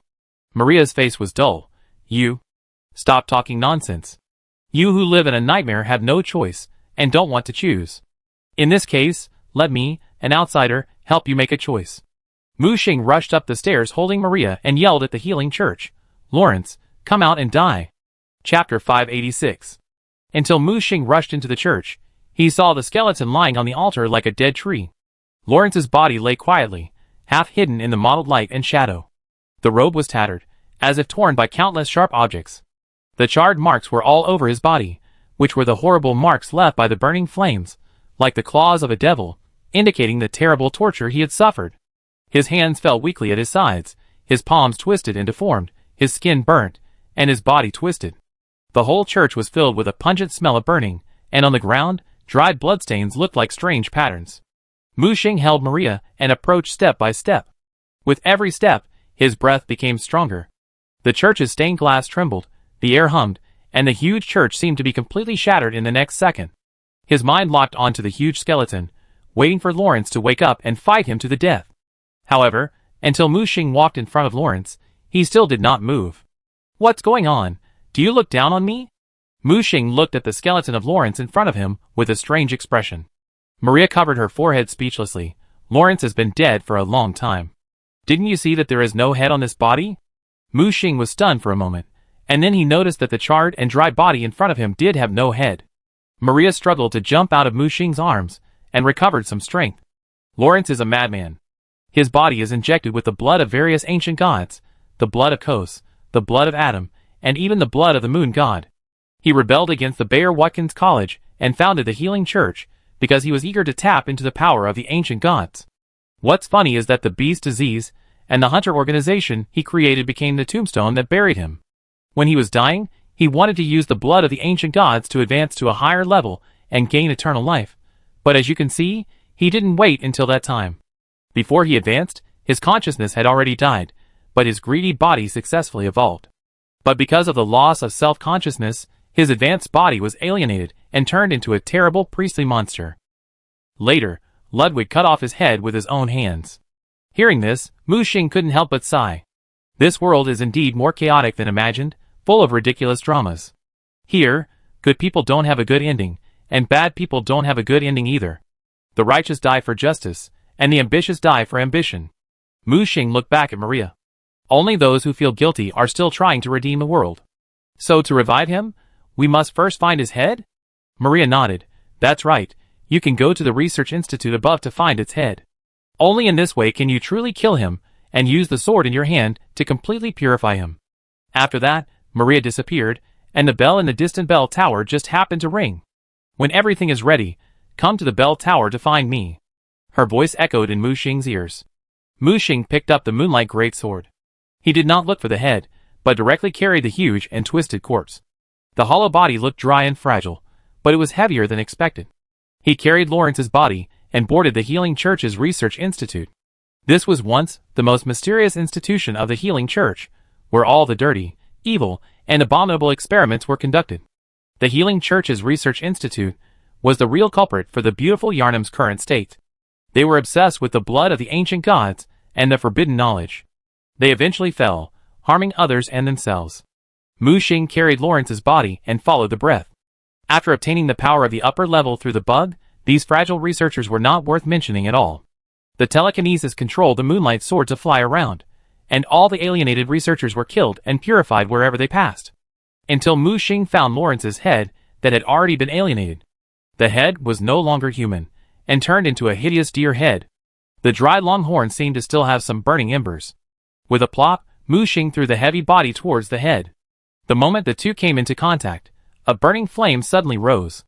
Maria's face was dull. You? Stop talking nonsense. You who live in a nightmare have no choice, and don't want to choose. In this case, let me, an outsider, help you make a choice. Mushing rushed up the stairs holding Maria and yelled at the healing church. Lawrence, come out and die. Chapter 586. Until Mushing rushed into the church, he saw the skeleton lying on the altar like a dead tree. Lawrence's body lay quietly, half hidden in the mottled light and shadow. The robe was tattered, as if torn by countless sharp objects. The charred marks were all over his body, which were the horrible marks left by the burning flames, like the claws of a devil, indicating the terrible torture he had suffered. His hands fell weakly at his sides, his palms twisted and deformed, his skin burnt, and his body twisted. The whole church was filled with a pungent smell of burning, and on the ground, dried bloodstains looked like strange patterns. Mushing held Maria and approached step by step. With every step, his breath became stronger. The church's stained glass trembled, the air hummed, and the huge church seemed to be completely shattered in the next second. His mind locked onto the huge skeleton, waiting for Lawrence to wake up and fight him to the death. However, until Mushing walked in front of Lawrence, he still did not move. What's going on? Do you look down on me? Mushing looked at the skeleton of Lawrence in front of him with a strange expression. Maria covered her forehead speechlessly. Lawrence has been dead for a long time. Didn't you see that there is no head on this body? Mushing was stunned for a moment, and then he noticed that the charred and dry body in front of him did have no head. Maria struggled to jump out of Mushing's arms, and recovered some strength. Lawrence is a madman. His body is injected with the blood of various ancient gods, the blood of Kos, the blood of Adam, and even the blood of the moon god. He rebelled against the Bayer Watkins College and founded the Healing Church because he was eager to tap into the power of the ancient gods. What's funny is that the Beast Disease and the Hunter organization he created became the tombstone that buried him. When he was dying, he wanted to use the blood of the ancient gods to advance to a higher level and gain eternal life. But as you can see, he didn't wait until that time. Before he advanced, his consciousness had already died, but his greedy body successfully evolved. But because of the loss of self-consciousness, his advanced body was alienated and turned into a terrible priestly monster. Later, Ludwig cut off his head with his own hands. Hearing this, Mushing couldn't help but sigh. This world is indeed more chaotic than imagined, full of ridiculous dramas. Here, good people don't have a good ending, and bad people don't have a good ending either. The righteous die for justice, and the ambitious die for ambition. Mushing looked back at Maria. Only those who feel guilty are still trying to redeem the world. So to revive him, we must first find his head? Maria nodded. That's right, you can go to the research institute above to find its head. Only in this way can you truly kill him, and use the sword in your hand to completely purify him. After that, Maria disappeared, and the bell in the distant bell tower just happened to ring. When everything is ready, come to the bell tower to find me. Her voice echoed in Mushing's ears. Mushing picked up the moonlight greatsword. He did not look for the head, but directly carried the huge and twisted corpse. The hollow body looked dry and fragile, but it was heavier than expected. He carried Lawrence's body and boarded the Healing Church's Research Institute. This was once the most mysterious institution of the Healing Church, where all the dirty, evil, and abominable experiments were conducted. The Healing Church's Research Institute was the real culprit for the beautiful Yarnum's current state. They were obsessed with the blood of the ancient gods and the forbidden knowledge. They eventually fell, harming others and themselves. Mushing carried Lawrence's body and followed the breath. After obtaining the power of the upper level through the bug, these fragile researchers were not worth mentioning at all. The telekinesis controlled the moonlight sword to fly around, and all the alienated researchers were killed and purified wherever they passed. Until Mushing found Lawrence's head that had already been alienated. The head was no longer human, and turned into a hideous deer head. The dried long horn seemed to still have some burning embers. With a plop, Mushing threw the heavy body towards the head. The moment the two came into contact, a burning flame suddenly rose.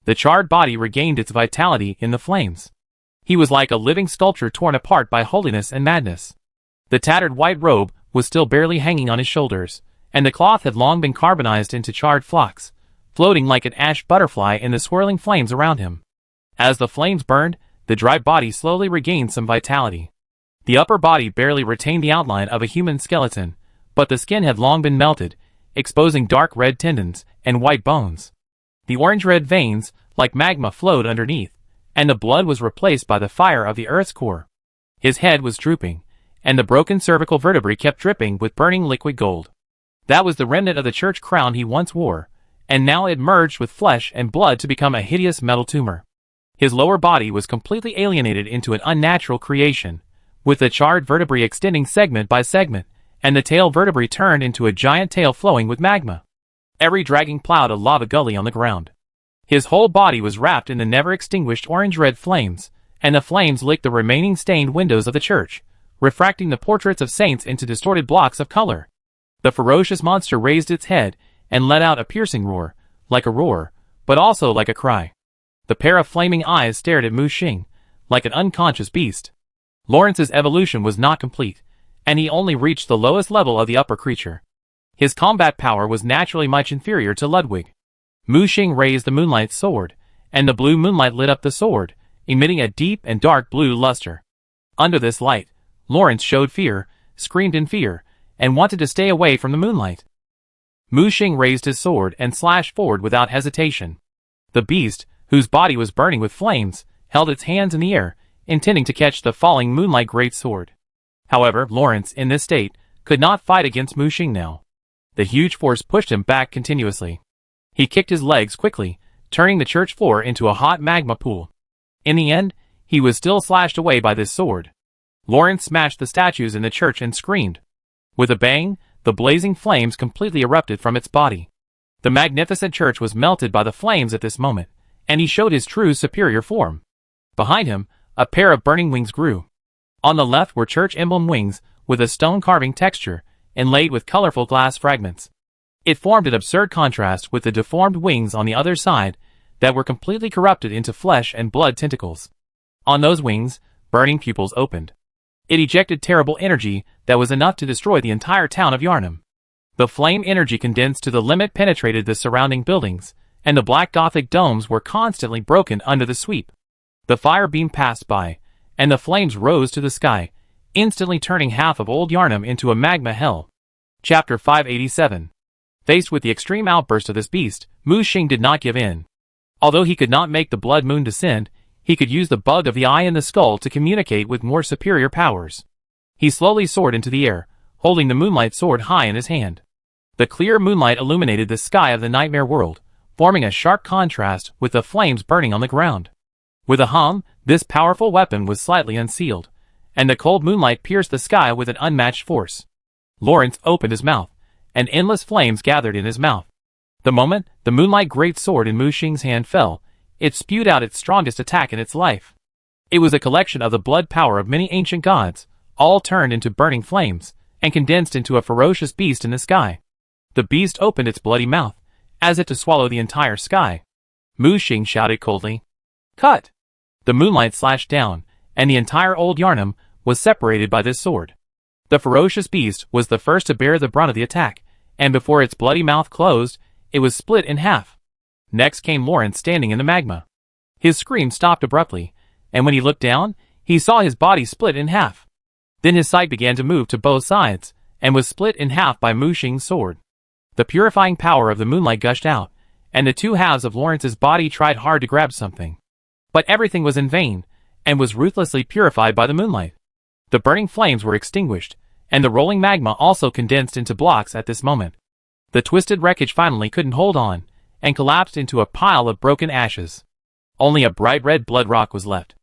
The charred body regained its vitality in the flames. He was like a living sculpture torn apart by holiness and madness. The tattered white robe was still barely hanging on his shoulders, and the cloth had long been carbonized into charred flocks, floating like an ash butterfly in the swirling flames around him. As the flames burned, the dry body slowly regained some vitality. The upper body barely retained the outline of a human skeleton, but the skin had long been melted, exposing dark red tendons and white bones. The orange-red veins, like magma, flowed underneath, and the blood was replaced by the fire of the Earth's core. His head was drooping, and the broken cervical vertebrae kept dripping with burning liquid gold. That was the remnant of the church crown he once wore, and now it merged with flesh and blood to become a hideous metal tumor. His lower body was completely alienated into an unnatural creation, with the charred vertebrae extending segment by segment, and the tail vertebrae turned into a giant tail flowing with magma. Every dragging plowed a lava gully on the ground. His whole body was wrapped in the never-extinguished orange-red flames, and the flames licked the remaining stained windows of the church, refracting the portraits of saints into distorted blocks of color. The ferocious monster raised its head and let out a piercing roar, like a roar, but also like a cry. The pair of flaming eyes stared at Mu Xing, like an unconscious beast. Lawrence's evolution was not complete, and he only reached the lowest level of the upper creature. His combat power was naturally much inferior to Ludwig. Mu Xing raised the moonlight sword, and the blue moonlight lit up the sword, emitting a deep and dark blue luster. Under this light, Lawrence showed fear, screamed in fear, and wanted to stay away from the moonlight. Mu Xing raised his sword and slashed forward without hesitation. The beast, whose body was burning with flames, held its hands in the air, intending to catch the falling moonlight great sword. However, Lawrence, in this state, could not fight against Mu Xing now. The huge force pushed him back continuously. He kicked his legs quickly, turning the church floor into a hot magma pool. In the end, he was still slashed away by this sword. Lawrence smashed the statues in the church and screamed. With a bang, the blazing flames completely erupted from its body. The magnificent church was melted by the flames at this moment, and he showed his true superior form. Behind him, a pair of burning wings grew. On the left were church emblem wings, with a stone carving texture, inlaid with colorful glass fragments. It formed an absurd contrast with the deformed wings on the other side, that were completely corrupted into flesh and blood tentacles. On those wings, burning pupils opened. It ejected terrible energy that was enough to destroy the entire town of Yharnam. The flame energy condensed to the limit penetrated the surrounding buildings, and the black Gothic domes were constantly broken under the sweep. The fire beam passed by, and the flames rose to the sky, instantly turning half of old Yharnam into a magma hell. Chapter 587. Faced with the extreme outburst of this beast, Mu Xing did not give in. Although he could not make the blood moon descend, he could use the bug of the eye in the skull to communicate with more superior powers. He slowly soared into the air, holding the moonlight sword high in his hand. The clear moonlight illuminated the sky of the nightmare world, forming a sharp contrast with the flames burning on the ground. With a hum, this powerful weapon was slightly unsealed, and the cold moonlight pierced the sky with an unmatched force. Lawrence opened his mouth, and endless flames gathered in his mouth. The moment the moonlight great sword in Mu Xing's hand fell, it spewed out its strongest attack in its life. It was a collection of the blood power of many ancient gods, all turned into burning flames, and condensed into a ferocious beast in the sky. The beast opened its bloody mouth, as if to swallow the entire sky. Mu Xing shouted coldly, "Cut!" The moonlight slashed down, and the entire old Yharnam was separated by this sword. The ferocious beast was the first to bear the brunt of the attack, and before its bloody mouth closed, it was split in half. Next came Lawrence standing in the magma. His scream stopped abruptly, and when he looked down, he saw his body split in half. Then his sight began to move to both sides, and was split in half by Mu Xing's sword. The purifying power of the moonlight gushed out, and the two halves of Lawrence's body tried hard to grab something. But everything was in vain, and was ruthlessly purified by the moonlight. The burning flames were extinguished, and the rolling magma also condensed into blocks at this moment. The twisted wreckage finally couldn't hold on, and collapsed into a pile of broken ashes. Only a bright red blood rock was left.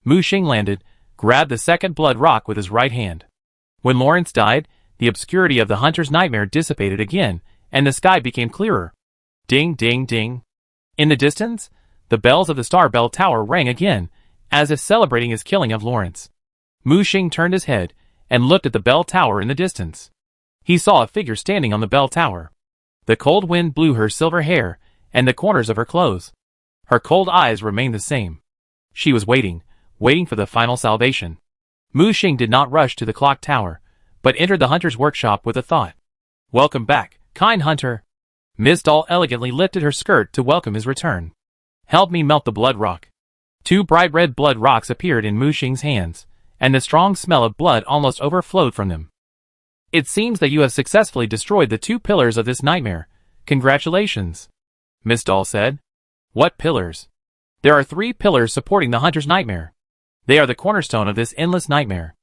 Mu Xing landed, grabbed the second blood rock with his right hand. When Lawrence died, the obscurity of the hunter's nightmare dissipated again, and the sky became clearer. Ding, ding, ding. In the distance, the bells of the Star Bell Tower rang again, as if celebrating his killing of Lawrence. Mu Xing turned his head, and looked at the bell tower in the distance. He saw a figure standing on the bell tower. The cold wind blew her silver hair, and the corners of her clothes. Her cold eyes remained the same. She was waiting for the final salvation. Mu Xing did not rush to the clock tower, but entered the hunter's workshop with a thought. "Welcome back, kind hunter." Miss Doll elegantly lifted her skirt to welcome his return. "Help me melt the blood rock." 2 bright red blood rocks appeared in Mu Xing's hands, and the strong smell of blood almost overflowed from them. "It seems that you have successfully destroyed the 2 pillars of this nightmare. Congratulations," Miss Doll said. "What pillars?" "There are 3 pillars supporting the hunter's nightmare. They are the cornerstone of this endless nightmare.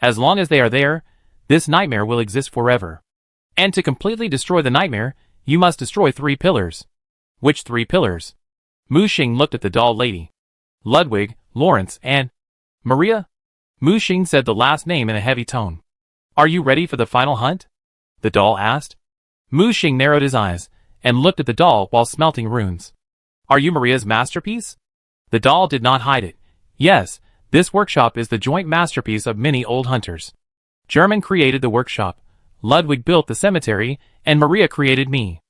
As long as they are there, this nightmare will exist forever. And to completely destroy the nightmare, you must destroy 3 pillars." "Which 3 pillars?" Mu Xing looked at the doll lady. "Ludwig, Lawrence, and Maria?" Mu Xing said the last name in a heavy tone. "Are you ready for the final hunt?" the doll asked. Mu Xing narrowed his eyes and looked at the doll while smelting runes. "Are you Maria's masterpiece?" The doll did not hide it. "Yes, this workshop is the joint masterpiece of many old hunters. German created the workshop, Ludwig built the cemetery, and Maria created me.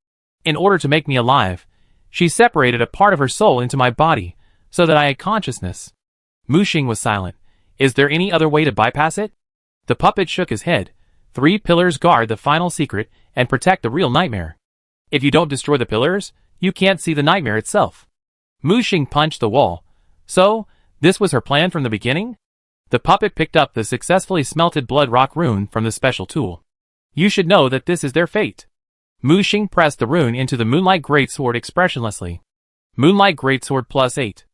In order to make me alive, she separated a part of her soul into my body, so that I had consciousness." Mu Xing was silent. "Is there any other way to bypass it?" The puppet shook his head. 3 pillars guard the final secret and protect the real nightmare. If you don't destroy the pillars, you can't see the nightmare itself. Mu Xing punched the wall. "So, this was her plan from the beginning?" The puppet picked up the successfully smelted blood rock rune from the special tool. "You should know that this is their fate." Mu Xing pressed the rune into the Moonlight Greatsword expressionlessly. Moonlight Greatsword +8.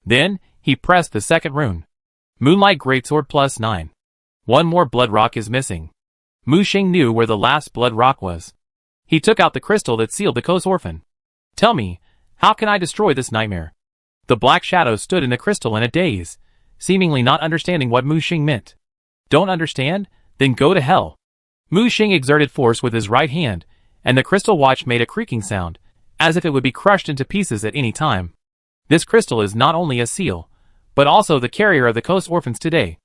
Then, he pressed the second rune. Moonlight Greatsword +9. 1 more blood rock is missing. Mu Xing knew where the last blood rock was. He took out the crystal that sealed the Kos orphan. "Tell me, how can I destroy this nightmare?" The black shadow stood in the crystal in a daze, seemingly not understanding what Mu Xing meant. "Don't understand? Then go to hell." Mu Xing exerted force with his right hand, and the crystal watch made a creaking sound, as if it would be crushed into pieces at any time. This crystal is not only a seal, but also the carrier of the Kos orphans today.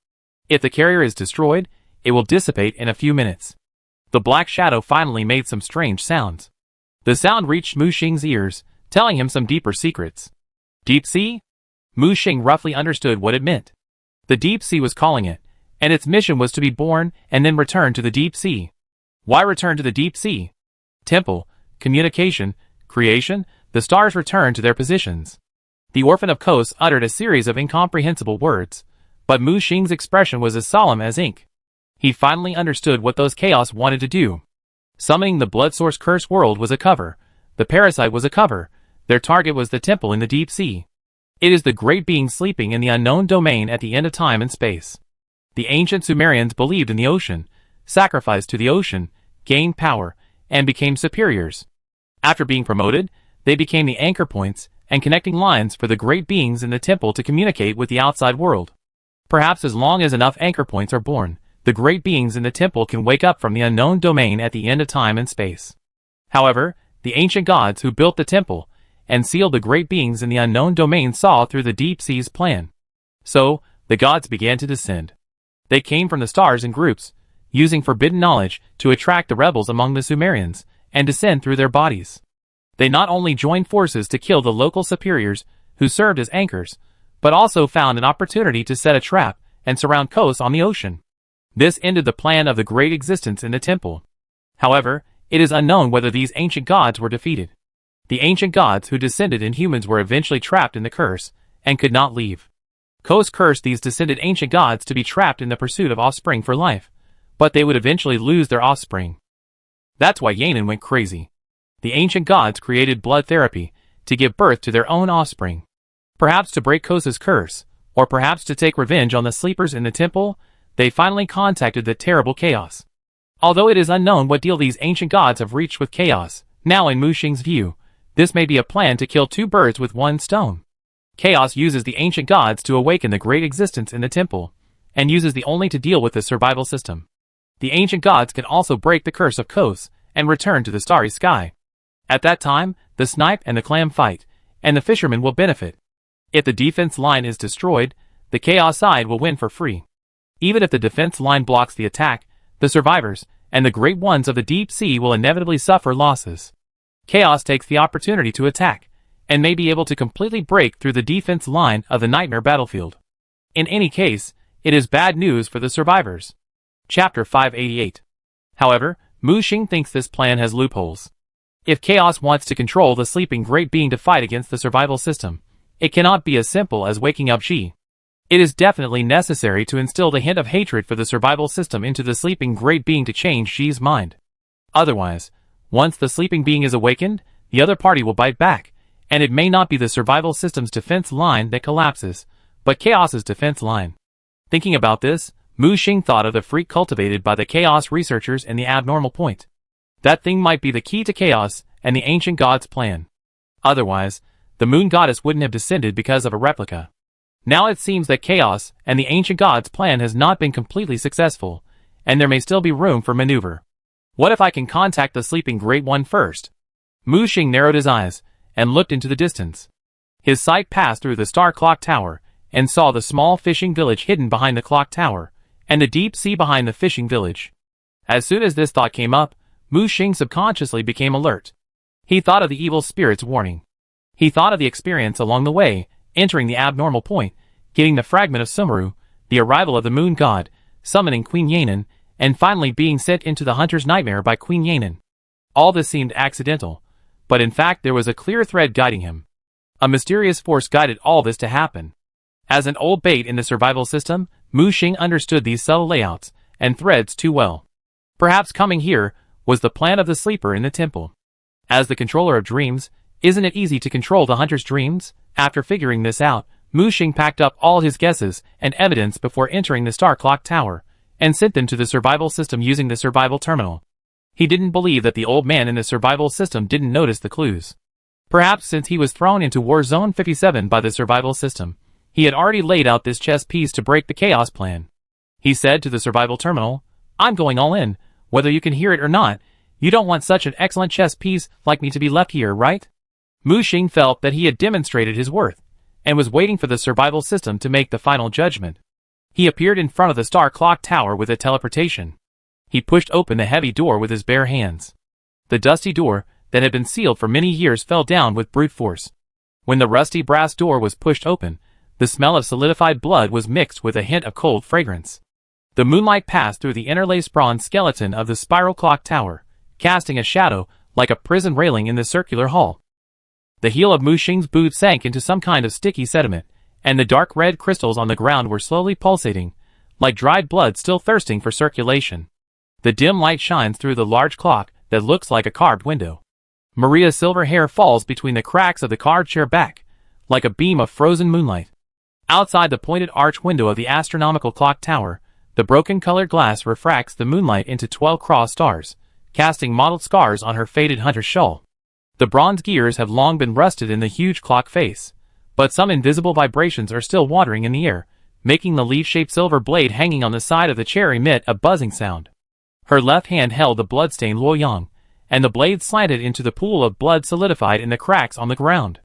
If the carrier is destroyed, it will dissipate in a few minutes. The black shadow finally made some strange sounds. The sound reached Mu Xing's ears, telling him some deeper secrets. Deep sea? Mu Xing roughly understood what it meant. The deep sea was calling it, and its mission was to be born and then return to the deep sea. Why return to the deep sea? Temple, communication, creation, the stars returned to their positions. The orphan of Kos uttered a series of incomprehensible words, but Mu Xing's expression was as solemn as ink. He finally understood what those chaos wanted to do. Summoning the blood source cursed world was a cover. The parasite was a cover. Their target was the temple in the deep sea. It is the great being sleeping in the unknown domain at the end of time and space. The ancient Sumerians believed in the ocean, sacrificed to the ocean, gained power, and became superiors. After being promoted, they became the anchor points and connecting lines for the great beings in the temple to communicate with the outside world. Perhaps as long as enough anchor points are born, the great beings in the temple can wake up from the unknown domain at the end of time and space. However, the ancient gods who built the temple and sealed the great beings in the unknown domain saw through the deep sea's plan. So, the gods began to descend. They came from the stars in groups, using forbidden knowledge to attract the rebels among the Sumerians and descend through their bodies. They not only joined forces to kill the local superiors who served as anchors, but also found an opportunity to set a trap and surround Kos on the ocean. This ended the plan of the great existence in the temple. However, it is unknown whether these ancient gods were defeated. The ancient gods who descended in humans were eventually trapped in the curse and could not leave. Kos cursed these descended ancient gods to be trapped in the pursuit of offspring for life, but they would eventually lose their offspring. That's why Yanin went crazy. The ancient gods created blood therapy to give birth to their own offspring. Perhaps to break Kos's curse, or perhaps to take revenge on the sleepers in the temple, they finally contacted the terrible chaos. Although it is unknown what deal these ancient gods have reached with chaos, now in Mu Xing's view, this may be a plan to kill 2 birds with 1 stone. Chaos uses the ancient gods to awaken the great existence in the temple, and uses the only to deal with the survival system. The ancient gods can also break the curse of Kos and return to the starry sky. At that time, the snipe and the clam fight, and the fishermen will benefit. If the defense line is destroyed, the chaos side will win for free. Even if the defense line blocks the attack, the survivors and the great ones of the deep sea will inevitably suffer losses. Chaos takes the opportunity to attack, and may be able to completely break through the defense line of the nightmare battlefield. In any case, it is bad news for the survivors. Chapter 588. However, Mu Xing thinks this plan has loopholes. If chaos wants to control the sleeping great being to fight against the survival system, it cannot be as simple as waking up Xi. It is definitely necessary to instill the hint of hatred for the survival system into the sleeping great being to change Xi's mind. Otherwise, once the sleeping being is awakened, the other party will bite back, and it may not be the survival system's defense line that collapses, but chaos's defense line. Thinking about this, Mu Xing thought of the freak cultivated by the chaos researchers and the abnormal point. That thing might be the key to chaos and the ancient god's plan. Otherwise, the moon goddess wouldn't have descended because of a replica. Now it seems that chaos and the ancient god's plan has not been completely successful, and there may still be room for maneuver. What if I can contact the sleeping great one first? Mu Xing narrowed his eyes and looked into the distance. His sight passed through the star clock tower and saw the small fishing village hidden behind the clock tower, and the deep sea behind the fishing village. As soon as this thought came up, Mu Xing subconsciously became alert. He thought of the evil spirit's warning. He thought of the experience along the way, entering the abnormal point, getting the fragment of Sumeru, the arrival of the moon god, summoning Queen Yanin, and finally being sent into the hunter's nightmare by Queen Yanin. All this seemed accidental, but in fact there was a clear thread guiding him. A mysterious force guided all this to happen. As an old bait in the survival system, Mu Xing understood these subtle layouts and threads too well. Perhaps coming here was the plan of the sleeper in the temple. As the controller of dreams, isn't it easy to control the hunter's dreams? After figuring this out, Mu Xing packed up all his guesses and evidence before entering the star clock tower, and sent them to the survival system using the survival terminal. He didn't believe that the old man in the survival system didn't notice the clues. Perhaps since he was thrown into War Zone 57 by the survival system, he had already laid out this chess piece to break the chaos plan. He said to the survival terminal, "I'm going all in, whether you can hear it or not. You don't want such an excellent chess piece like me to be left here, right?" Mu Xing felt that he had demonstrated his worth, and was waiting for the survival system to make the final judgment. He appeared in front of the star clock tower with a teleportation. He pushed open the heavy door with his bare hands. The dusty door, that had been sealed for many years, fell down with brute force. When the rusty brass door was pushed open, the smell of solidified blood was mixed with a hint of cold fragrance. The moonlight passed through the interlaced bronze skeleton of the spiral clock tower, casting a shadow like a prison railing in the circular hall. The heel of Mu Xing's boot sank into some kind of sticky sediment, and the dark red crystals on the ground were slowly pulsating, like dried blood still thirsting for circulation. The dim light shines through the large clock that looks like a carved window. Maria's silver hair falls between the cracks of the carved chair back, like a beam of frozen moonlight. Outside the pointed arch window of the astronomical clock tower, the broken colored glass refracts the moonlight into 12 cross stars, casting mottled scars on her faded hunter's shawl. The bronze gears have long been rusted in the huge clock face, but some invisible vibrations are still wandering in the air, making the leaf-shaped silver blade hanging on the side of the chair emit a buzzing sound. Her left hand held the blood-stained Luoyang, and the blade slanted into the pool of blood solidified in the cracks on the ground.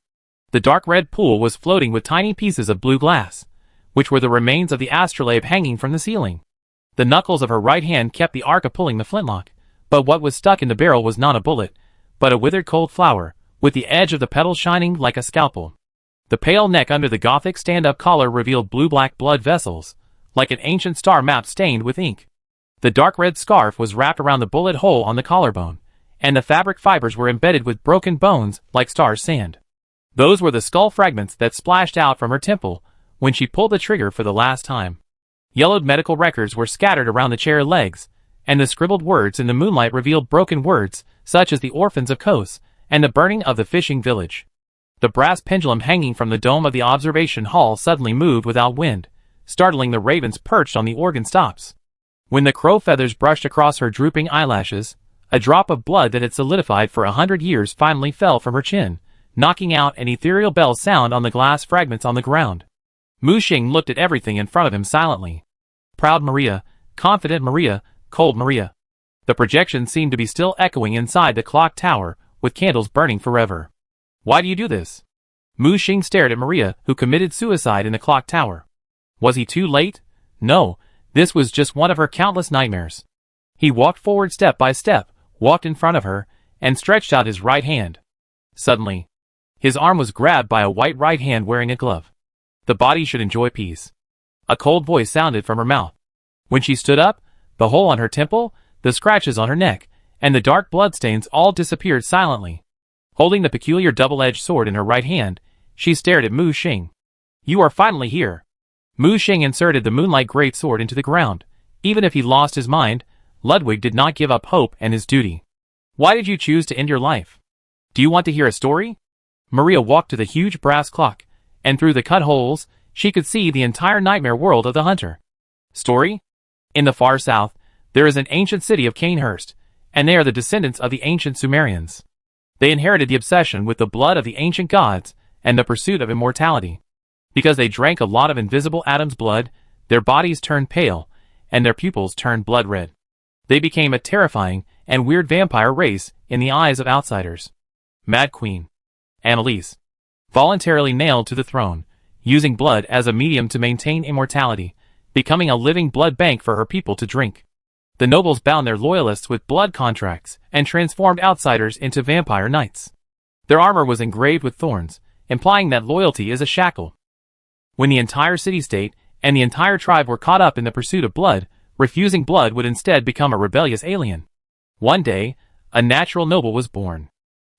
The dark red pool was floating with tiny pieces of blue glass, which were the remains of the astrolabe hanging from the ceiling. The knuckles of her right hand kept the arc of pulling the flintlock, but what was stuck in the barrel was not a bullet, but a withered cold flower, with the edge of the petal shining like a scalpel. The pale neck under the Gothic stand-up collar revealed blue-black blood vessels, like an ancient star map stained with ink. The dark red scarf was wrapped around the bullet hole on the collarbone, and the fabric fibers were embedded with broken bones like star sand. Those were the skull fragments that splashed out from her temple when she pulled the trigger for the last time. Yellowed medical records were scattered around the chair legs, and the scribbled words in the moonlight revealed broken words, such as the orphans of Kos, and the burning of the fishing village. The brass pendulum hanging from the dome of the observation hall suddenly moved without wind, startling the ravens perched on the organ stops. When the crow feathers brushed across her drooping eyelashes, a drop of blood that had solidified for 100 years finally fell from her chin, knocking out an ethereal bell sound on the glass fragments on the ground. Mu Xing looked at everything in front of him silently. Proud Maria, confident Maria, cold Maria. The projection seemed to be still echoing inside the clock tower, with candles burning forever. Why do you do this? Mu Xing stared at Maria, who committed suicide in the clock tower. Was he too late? No, this was just one of her countless nightmares. He walked forward step by step, walked in front of her, and stretched out his right hand. Suddenly, his arm was grabbed by a white right hand wearing a glove. The body should enjoy peace. A cold voice sounded from her mouth. When she stood up, The hole on her temple, the scratches on her neck, and the dark bloodstains all disappeared silently. Holding the peculiar double-edged sword in her right hand, she stared at Mu Xing. "You are finally here." Mu Xing inserted the moonlight greatsword into the ground. Even if he lost his mind, Ludwig did not give up hope and his duty. "Why did you choose to end your life? Do you want to hear a story?" Maria walked to the huge brass clock, and through the cut holes, she could see the entire nightmare world of the hunter. Story? In the far south, there is an ancient city of Canehurst, and they are the descendants of the ancient Sumerians. They inherited the obsession with the blood of the ancient gods and the pursuit of immortality. Because they drank a lot of invisible Adam's blood, their bodies turned pale, and their pupils turned blood red. They became a terrifying and weird vampire race in the eyes of outsiders. Mad Queen Annalise, voluntarily nailed to the throne, using blood as a medium to maintain immortality, becoming a living blood bank for her people to drink. The nobles bound their loyalists with blood contracts and transformed outsiders into vampire knights. Their armor was engraved with thorns, implying that loyalty is a shackle. When the entire city-state and the entire tribe were caught up in the pursuit of blood, refusing blood would instead become a rebellious alien. One day, a natural noble was born.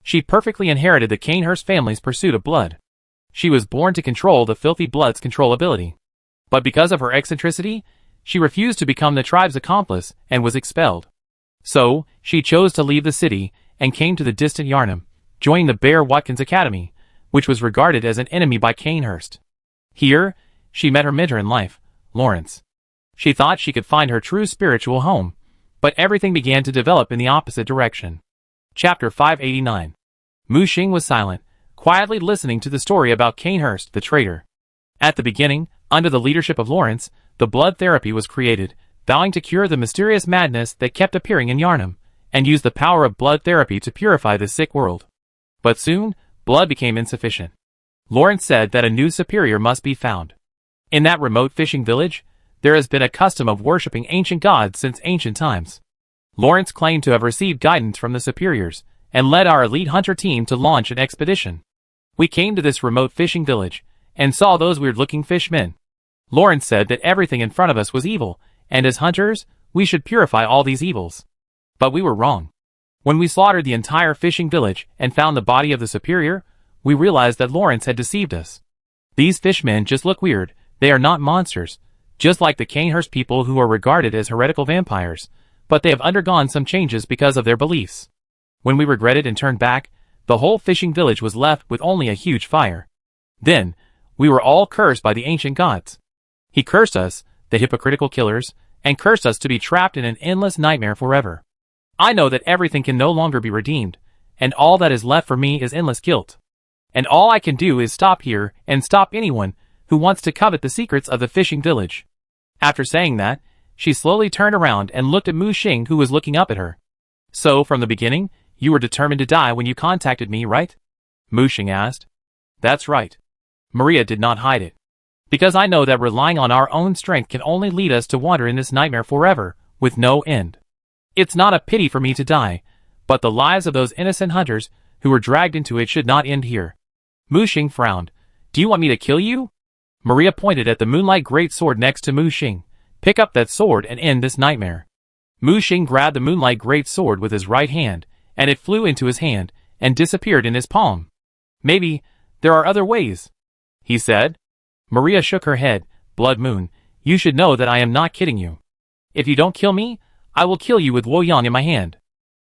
She perfectly inherited the Canehurst family's pursuit of blood. She was born to control the filthy blood's controllability. But because of her eccentricity, she refused to become the tribe's accomplice and was expelled. So, she chose to leave the city and came to the distant Yarnum, joining the Bear Watkins Academy, which was regarded as an enemy by Canehurst. Here, she met her mentor in life, Lawrence. She thought she could find her true spiritual home, but everything began to develop in the opposite direction. Chapter 589. Mu Xing was silent, quietly listening to the story about Canehurst the traitor. At the beginning, under the leadership of Lawrence, the blood therapy was created, vowing to cure the mysterious madness that kept appearing in Yarnum, and use the power of blood therapy to purify the sick world. But soon, blood became insufficient. Lawrence said that a new superior must be found. In that remote fishing village, there has been a custom of worshipping ancient gods since ancient times. Lawrence claimed to have received guidance from the superiors, and led our elite hunter team to launch an expedition. We came to this remote fishing village, and saw those weird-looking fishmen. Lawrence said that everything in front of us was evil, and as hunters, we should purify all these evils. But we were wrong. When we slaughtered the entire fishing village and found the body of the superior, we realized that Lawrence had deceived us. These fishmen just look weird, they are not monsters, just like the Canehurst people who are regarded as heretical vampires, but they have undergone some changes because of their beliefs. When we regretted and turned back, the whole fishing village was left with only a huge fire. Then, we were all cursed by the ancient gods. He cursed us, the hypocritical killers, and cursed us to be trapped in an endless nightmare forever. I know that everything can no longer be redeemed, and all that is left for me is endless guilt. And all I can do is stop here and stop anyone who wants to covet the secrets of the fishing village. After saying that, she slowly turned around and looked at Mu Xing, who was looking up at her. So, from the beginning, you were determined to die when you contacted me, right? Mu Xing asked. That's right. Maria did not hide it. Because I know that relying on our own strength can only lead us to wander in this nightmare forever, with no end. It's not a pity for me to die, but the lives of those innocent hunters who were dragged into it should not end here. Mu Xing frowned. Do you want me to kill you? Maria pointed at the moonlight greatsword next to Mu Xing. Pick up that sword and end this nightmare. Mu Xing grabbed the moonlight greatsword with his right hand, and it flew into his hand and disappeared in his palm. Maybe there are other ways, he said. Maria shook her head. Blood Moon, you should know that I am not kidding you. If you don't kill me, I will kill you with Luoyang in my hand.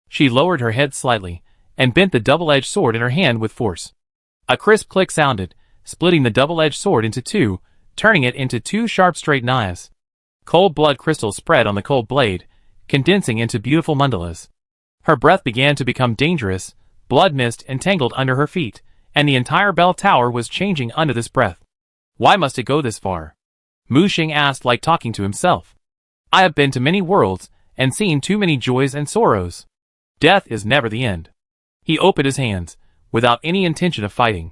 She lowered her head slightly, and bent the double-edged sword in her hand with force. A crisp click sounded, splitting the double-edged sword into two, turning it into two sharp straight knives. Cold blood crystals spread on the cold blade, condensing into beautiful mandalas. Her breath began to become dangerous, blood mist entangled under her feet, and the entire bell tower was changing under this breath. Why must it go this far? Mu Xing asked, like talking to himself. I have been to many worlds, and seen too many joys and sorrows. Death is never the end. He opened his hands, without any intention of fighting.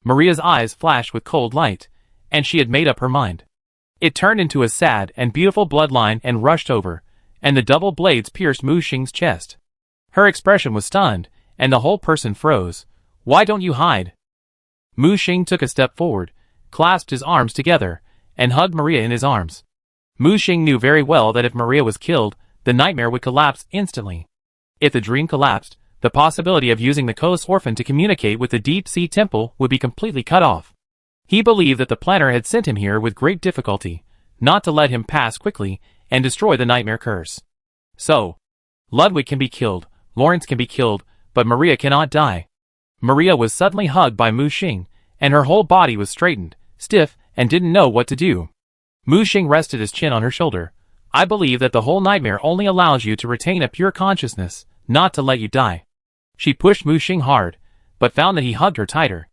Maria's eyes flashed with cold light, and she had made up her mind. It turned into a sad and beautiful bloodline and rushed over, and the double blades pierced Mu Xing's chest. Her expression was stunned, and the whole person froze. Why don't you hide? Mu Xing took a step forward, clasped his arms together, and hugged Maria in his arms. Mu Xing knew very well that if Maria was killed, the nightmare would collapse instantly. If the dream collapsed, the possibility of using the Kos orphan to communicate with the deep-sea temple would be completely cut off. He believed that the planner had sent him here with great difficulty, not to let him pass quickly and destroy the nightmare curse. So, Ludwig can be killed, Lawrence can be killed, but Maria cannot die. Maria was suddenly hugged by Mu Xing, and her whole body was straightened, stiff, and didn't know what to do. Mu Xing rested his chin on her shoulder. I believe that the whole nightmare only allows you to retain a pure consciousness, not to let you die. She pushed Mu Xing hard, but found that he hugged her tighter.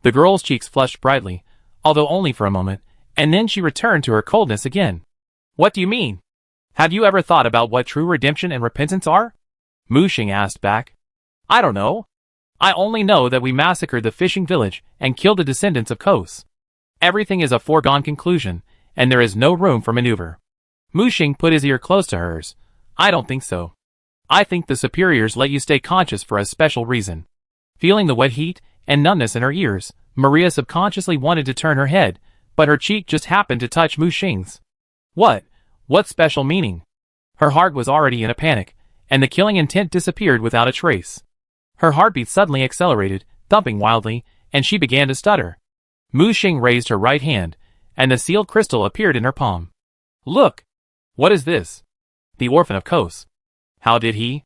The girl's cheeks flushed brightly, although only for a moment, and then she returned to her coldness again. What do you mean? Have you ever thought about what true redemption and repentance are? Mu Xing asked back. I don't know. I only know that we massacred the fishing village and killed the descendants of Kos. Everything is a foregone conclusion, and there is no room for maneuver. Mu Xing put his ear close to hers. I don't think so. I think the superiors let you stay conscious for a special reason. Feeling the wet heat and numbness in her ears, Maria subconsciously wanted to turn her head, but her cheek just happened to touch Mu Xing's. What? What special meaning? Her heart was already in a panic, and the killing intent disappeared without a trace. Her heartbeat suddenly accelerated, thumping wildly, and she began to stutter. Mu Xing raised her right hand, and the sealed crystal appeared in her palm. Look! What is this? The orphan of Kos. How did he?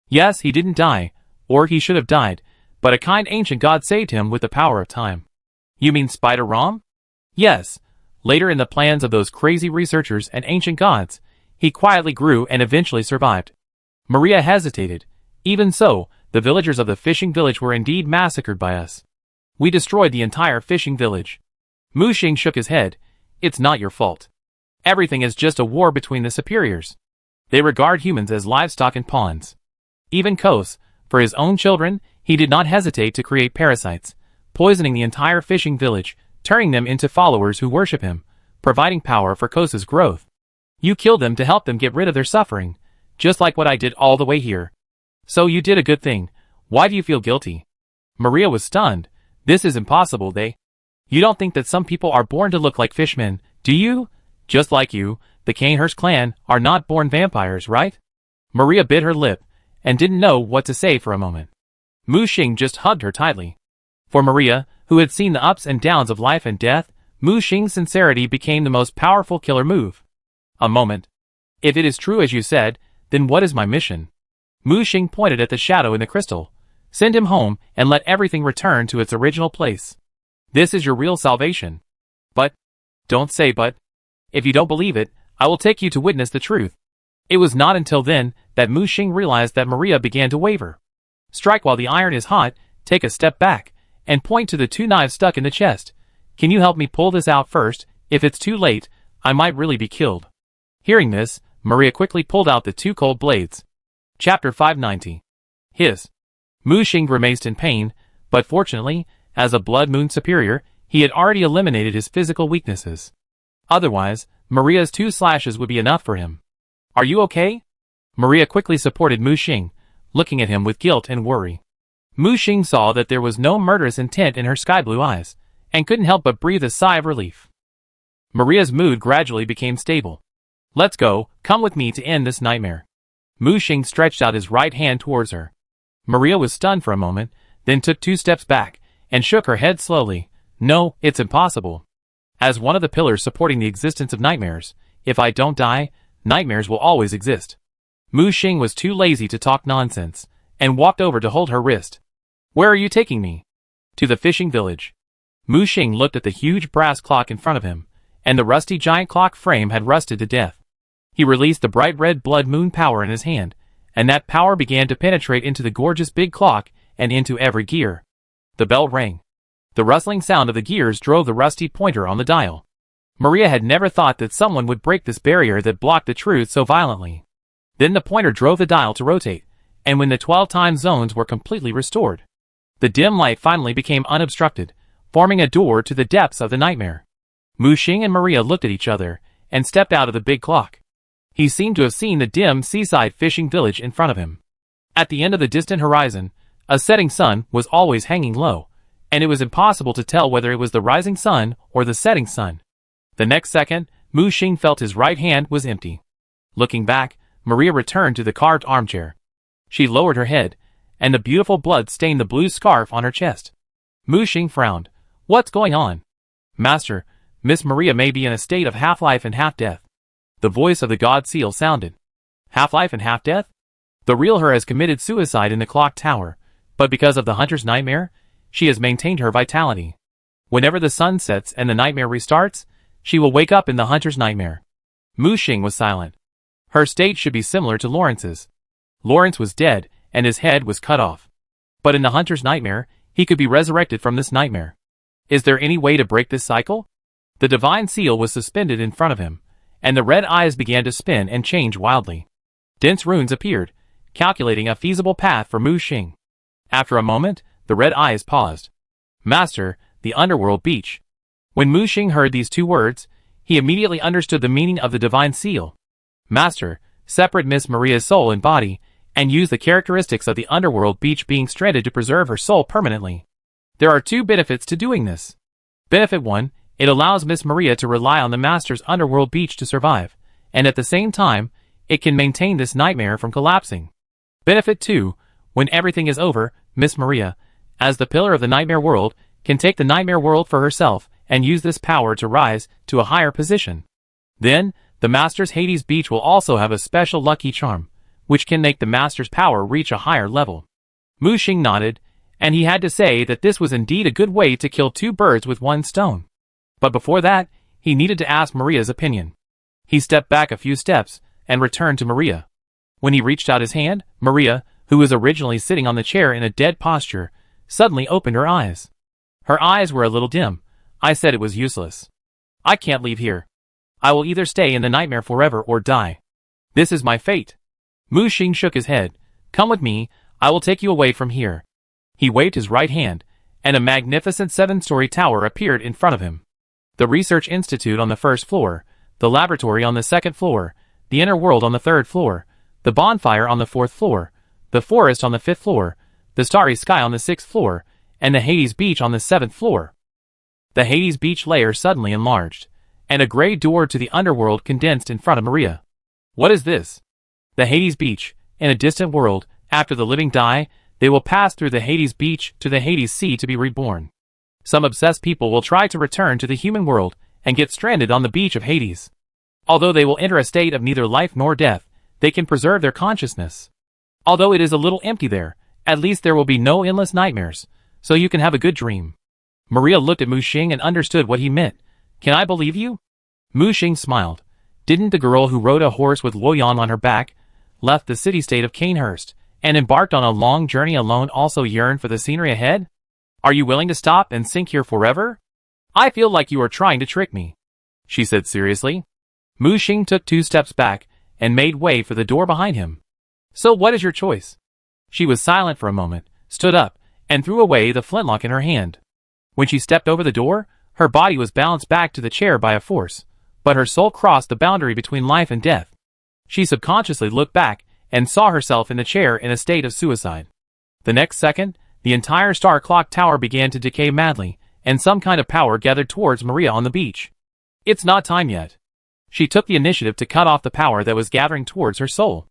Yes, he didn't die, or he should have died, but a kind ancient god saved him with the power of time. You mean Spider Rom? Yes. Later in the plans of those crazy researchers and ancient gods, he quietly grew and eventually survived. Maria hesitated. Even so, the villagers of the fishing village were indeed massacred by us. We destroyed the entire fishing village. Mu Xing shook his head. It's not your fault. Everything is just a war between the superiors. They regard humans as livestock and pawns. Even Kos, for his own children, he did not hesitate to create parasites, poisoning the entire fishing village, turning them into followers who worship him, providing power for Kos's growth. You killed them to help them get rid of their suffering, just like what I did all the way here. So you did a good thing. Why do you feel guilty? Maria was stunned. This is impossible, You don't think that some people are born to look like fishmen, do you? Just like you, the Kanehurst clan are not born vampires, right? Maria bit her lip, and didn't know what to say for a moment. Mu Xing just hugged her tightly. For Maria, who had seen the ups and downs of life and death, Mu Xing's sincerity became the most powerful killer move. A moment. If it is true as you said, then what is my mission? Mu Xing pointed at the shadow in the crystal. Send him home and let everything return to its original place. This is your real salvation. But, don't say but. If you don't believe it, I will take you to witness the truth. It was not until then that Mu Xing realized that Maria began to waver. Strike while the iron is hot, take a step back, and point to the two knives stuck in the chest. Can you help me pull this out first? If it's too late, I might really be killed. Hearing this, Maria quickly pulled out the two cold blades. Chapter 590. Hiss. Mu Xing grimaced in pain, but fortunately, as a Blood Moon superior, he had already eliminated his physical weaknesses. Otherwise, Maria's 2 slashes would be enough for him. Are you okay? Maria quickly supported Mu Xing, looking at him with guilt and worry. Mu Xing saw that there was no murderous intent in her sky-blue eyes, and couldn't help but breathe a sigh of relief. Maria's mood gradually became stable. Let's go, come with me to end this nightmare. Mu Xing stretched out his right hand towards her. Maria was stunned for a moment, then took 2 steps back, and shook her head slowly. No, it's impossible. As one of the pillars supporting the existence of nightmares, if I don't die, nightmares will always exist. Mu Xing was too lazy to talk nonsense, and walked over to hold her wrist. Where are you taking me? To the fishing village. Mu Xing looked at the huge brass clock in front of him, and the rusty giant clock frame had rusted to death. He released the bright red blood moon power in his hand, and that power began to penetrate into the gorgeous big clock and into every gear. The bell rang. The rustling sound of the gears drove the rusty pointer on the dial. Maria had never thought that someone would break this barrier that blocked the truth so violently. Then the pointer drove the dial to rotate, and when the 12 time zones were completely restored, the dim light finally became unobstructed, forming a door to the depths of the nightmare. Mu Xing and Maria looked at each other, and stepped out of the big clock. He seemed to have seen the dim seaside fishing village in front of him. At the end of the distant horizon, a setting sun was always hanging low, and it was impossible to tell whether it was the rising sun or the setting sun. The next second, Mu Xing felt his right hand was empty. Looking back, Maria returned to the carved armchair. She lowered her head, and the beautiful blood stained the blue scarf on her chest. Mu Xing frowned. What's going on? Master, Miss Maria may be in a state of half-life and half-death. The voice of the god seal sounded. Half-life and half-death? The real her has committed suicide in the clock tower, but because of the hunter's nightmare, she has maintained her vitality. Whenever the sun sets and the nightmare restarts, she will wake up in the hunter's nightmare. Mu Xing was silent. Her state should be similar to Lawrence's. Lawrence was dead, and his head was cut off. But in the hunter's nightmare, he could be resurrected from this nightmare. Is there any way to break this cycle? The divine seal was suspended in front of him, and the red eyes began to spin and change wildly. Dense runes appeared, calculating a feasible path for Mu Xing. After a moment, the red eyes paused. Master, the underworld beach. When Mu Xing heard these two words, he immediately understood the meaning of the divine seal. Master, separate Miss Maria's soul and body, and use the characteristics of the underworld beach being stranded to preserve her soul permanently. There are two benefits to doing this. Benefit 1, it allows Miss Maria to rely on the Master's underworld beach to survive, and at the same time, it can maintain this nightmare from collapsing. Benefit 2, when everything is over, Miss Maria, as the pillar of the nightmare world, can take the nightmare world for herself and use this power to rise to a higher position. Then, the Master's Hades beach will also have a special lucky charm, which can make the Master's power reach a higher level. Mu Xing nodded, and he had to say that this was indeed a good way to kill two birds with one stone. But before that, he needed to ask Maria's opinion. He stepped back a few steps and returned to Maria. When he reached out his hand, Maria, who was originally sitting on the chair in a dead posture, suddenly opened her eyes. Her eyes were a little dim. I said it was useless. I can't leave here. I will either stay in the nightmare forever or die. This is my fate. Mu Xing shook his head. Come with me, I will take you away from here. He waved his right hand, and a magnificent 7-story tower appeared in front of him. The research institute on the first floor, the laboratory on the second floor, the inner world on the third floor, the bonfire on the fourth floor, the forest on the fifth floor, the starry sky on the sixth floor, and the Hades beach on the seventh floor. The Hades beach layer suddenly enlarged, and a gray door to the underworld condensed in front of Maria. What is this? The Hades beach. In a distant world, after the living die, they will pass through the Hades beach to the Hades sea to be reborn. Some obsessed people will try to return to the human world and get stranded on the beach of Hades. Although they will enter a state of neither life nor death, they can preserve their consciousness. Although it is a little empty there, at least there will be no endless nightmares, so you can have a good dream. Maria looked at Mu Xing and understood what he meant. Can I believe you? Mu Xing smiled. Didn't the girl who rode a horse with Luoyan on her back, left the city-state of Canehurst, and embarked on a long journey alone also yearn for the scenery ahead? Are you willing to stop and sink here forever? I feel like you are trying to trick me, she said seriously. Mu Xing took 2 steps back and made way for the door behind him. So what is your choice? She was silent for a moment, stood up, and threw away the flintlock in her hand. When she stepped over the door, her body was balanced back to the chair by a force, but her soul crossed the boundary between life and death. She subconsciously looked back and saw herself in the chair in a state of suicide. The next second, the entire star clock tower began to decay madly, and some kind of power gathered towards Maria on the beach. It's not time yet. She took the initiative to cut off the power that was gathering towards her soul.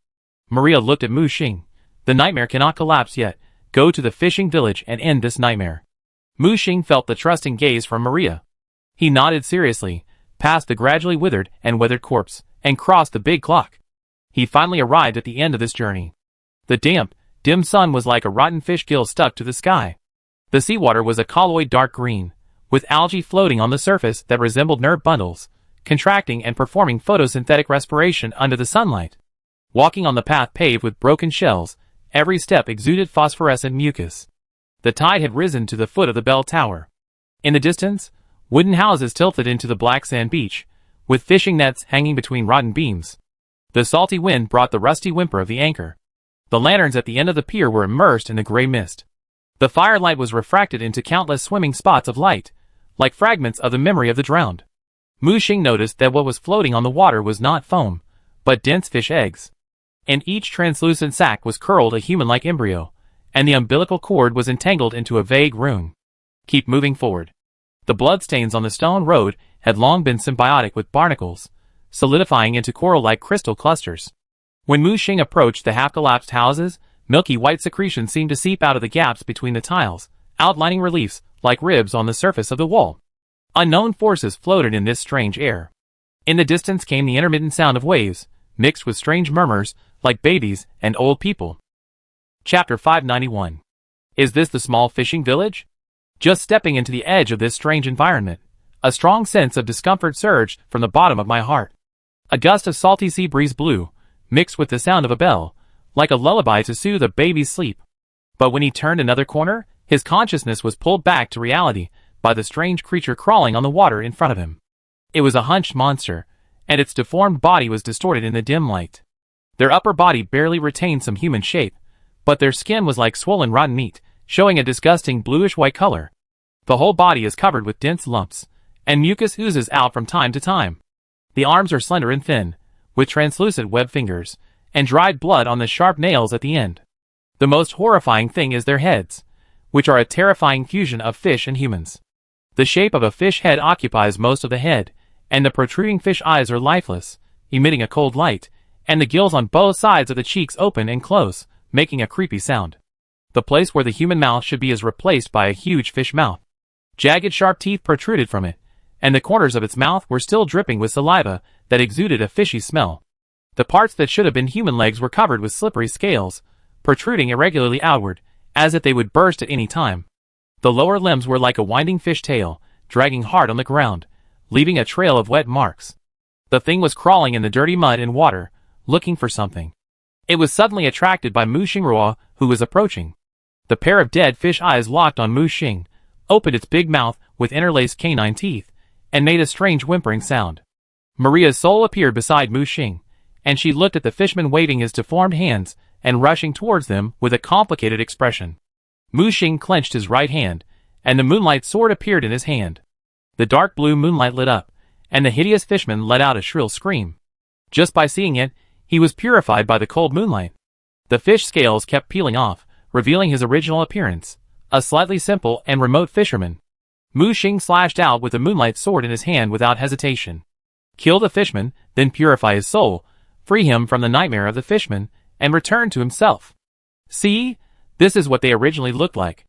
Maria looked at Mu Xing. The nightmare cannot collapse yet. Go to the fishing village and end this nightmare. Mu Xing felt the trusting gaze from Maria. He nodded seriously, passed the gradually withered and weathered corpse, and crossed the big clock. He finally arrived at the end of this journey. The damp, dim sun was like a rotten fish gill stuck to the sky. The seawater was a colloid dark green, with algae floating on the surface that resembled nerve bundles, contracting and performing photosynthetic respiration under the sunlight. Walking on the path paved with broken shells, every step exuded phosphorescent mucus. The tide had risen to the foot of the bell tower. In the distance, wooden houses tilted into the black sand beach, with fishing nets hanging between rotten beams. The salty wind brought the rusty whimper of the anchor. The lanterns at the end of the pier were immersed in the gray mist. The firelight was refracted into countless swimming spots of light, like fragments of the memory of the drowned. Mu Xing noticed that what was floating on the water was not foam, but dense fish eggs. In each translucent sac was curled a human-like embryo, and the umbilical cord was entangled into a vague rune. Keep moving forward. The bloodstains on the stone road had long been symbiotic with barnacles, solidifying into coral-like crystal clusters. When Mu Xing approached the half-collapsed houses, milky white secretion seemed to seep out of the gaps between the tiles, outlining reliefs like ribs on the surface of the wall. Unknown forces floated in this strange air. In the distance came the intermittent sound of waves, mixed with strange murmurs, like babies and old people. Chapter 591. Is this the small fishing village? Just stepping into the edge of this strange environment, a strong sense of discomfort surged from the bottom of my heart. A gust of salty sea breeze blew, mixed with the sound of a bell, like a lullaby to soothe a baby's sleep. But when he turned another corner, his consciousness was pulled back to reality by the strange creature crawling on the water in front of him. It was a hunched monster, and its deformed body was distorted in the dim light. Their upper body barely retained some human shape, but their skin was like swollen rotten meat, showing a disgusting bluish-white color. The whole body is covered with dense lumps, and mucus oozes out from time to time. The arms are slender and thin, with translucent webbed fingers, and dried blood on the sharp nails at the end. The most horrifying thing is their heads, which are a terrifying fusion of fish and humans. The shape of a fish head occupies most of the head, and the protruding fish eyes are lifeless, emitting a cold light, and the gills on both sides of the cheeks open and close, making a creepy sound. The place where the human mouth should be is replaced by a huge fish mouth. Jagged sharp teeth protruded from it, and the corners of its mouth were still dripping with saliva that exuded a fishy smell. The parts that should have been human legs were covered with slippery scales, protruding irregularly outward, as if they would burst at any time. The lower limbs were like a winding fish tail, dragging hard on the ground, leaving a trail of wet marks. The thing was crawling in the dirty mud and water, looking for something. It was suddenly attracted by Mu Xinghua, who was approaching. The pair of dead fish eyes locked on Mu Xing, opened its big mouth with interlaced canine teeth, and made a strange whimpering sound. Maria's soul appeared beside Mu Xing, and she looked at the fishman waving his deformed hands and rushing towards them with a complicated expression. Mu Xing clenched his right hand, and the moonlight sword appeared in his hand. The dark blue moonlight lit up, and the hideous fishman let out a shrill scream. Just by seeing it, he was purified by the cold moonlight. The fish scales kept peeling off, revealing his original appearance, a slightly simple and remote fisherman. Mu Xing slashed out with the moonlight sword in his hand without hesitation. Kill the fishman, then purify his soul, free him from the nightmare of the fishman, and return to himself. See? This is what they originally looked like.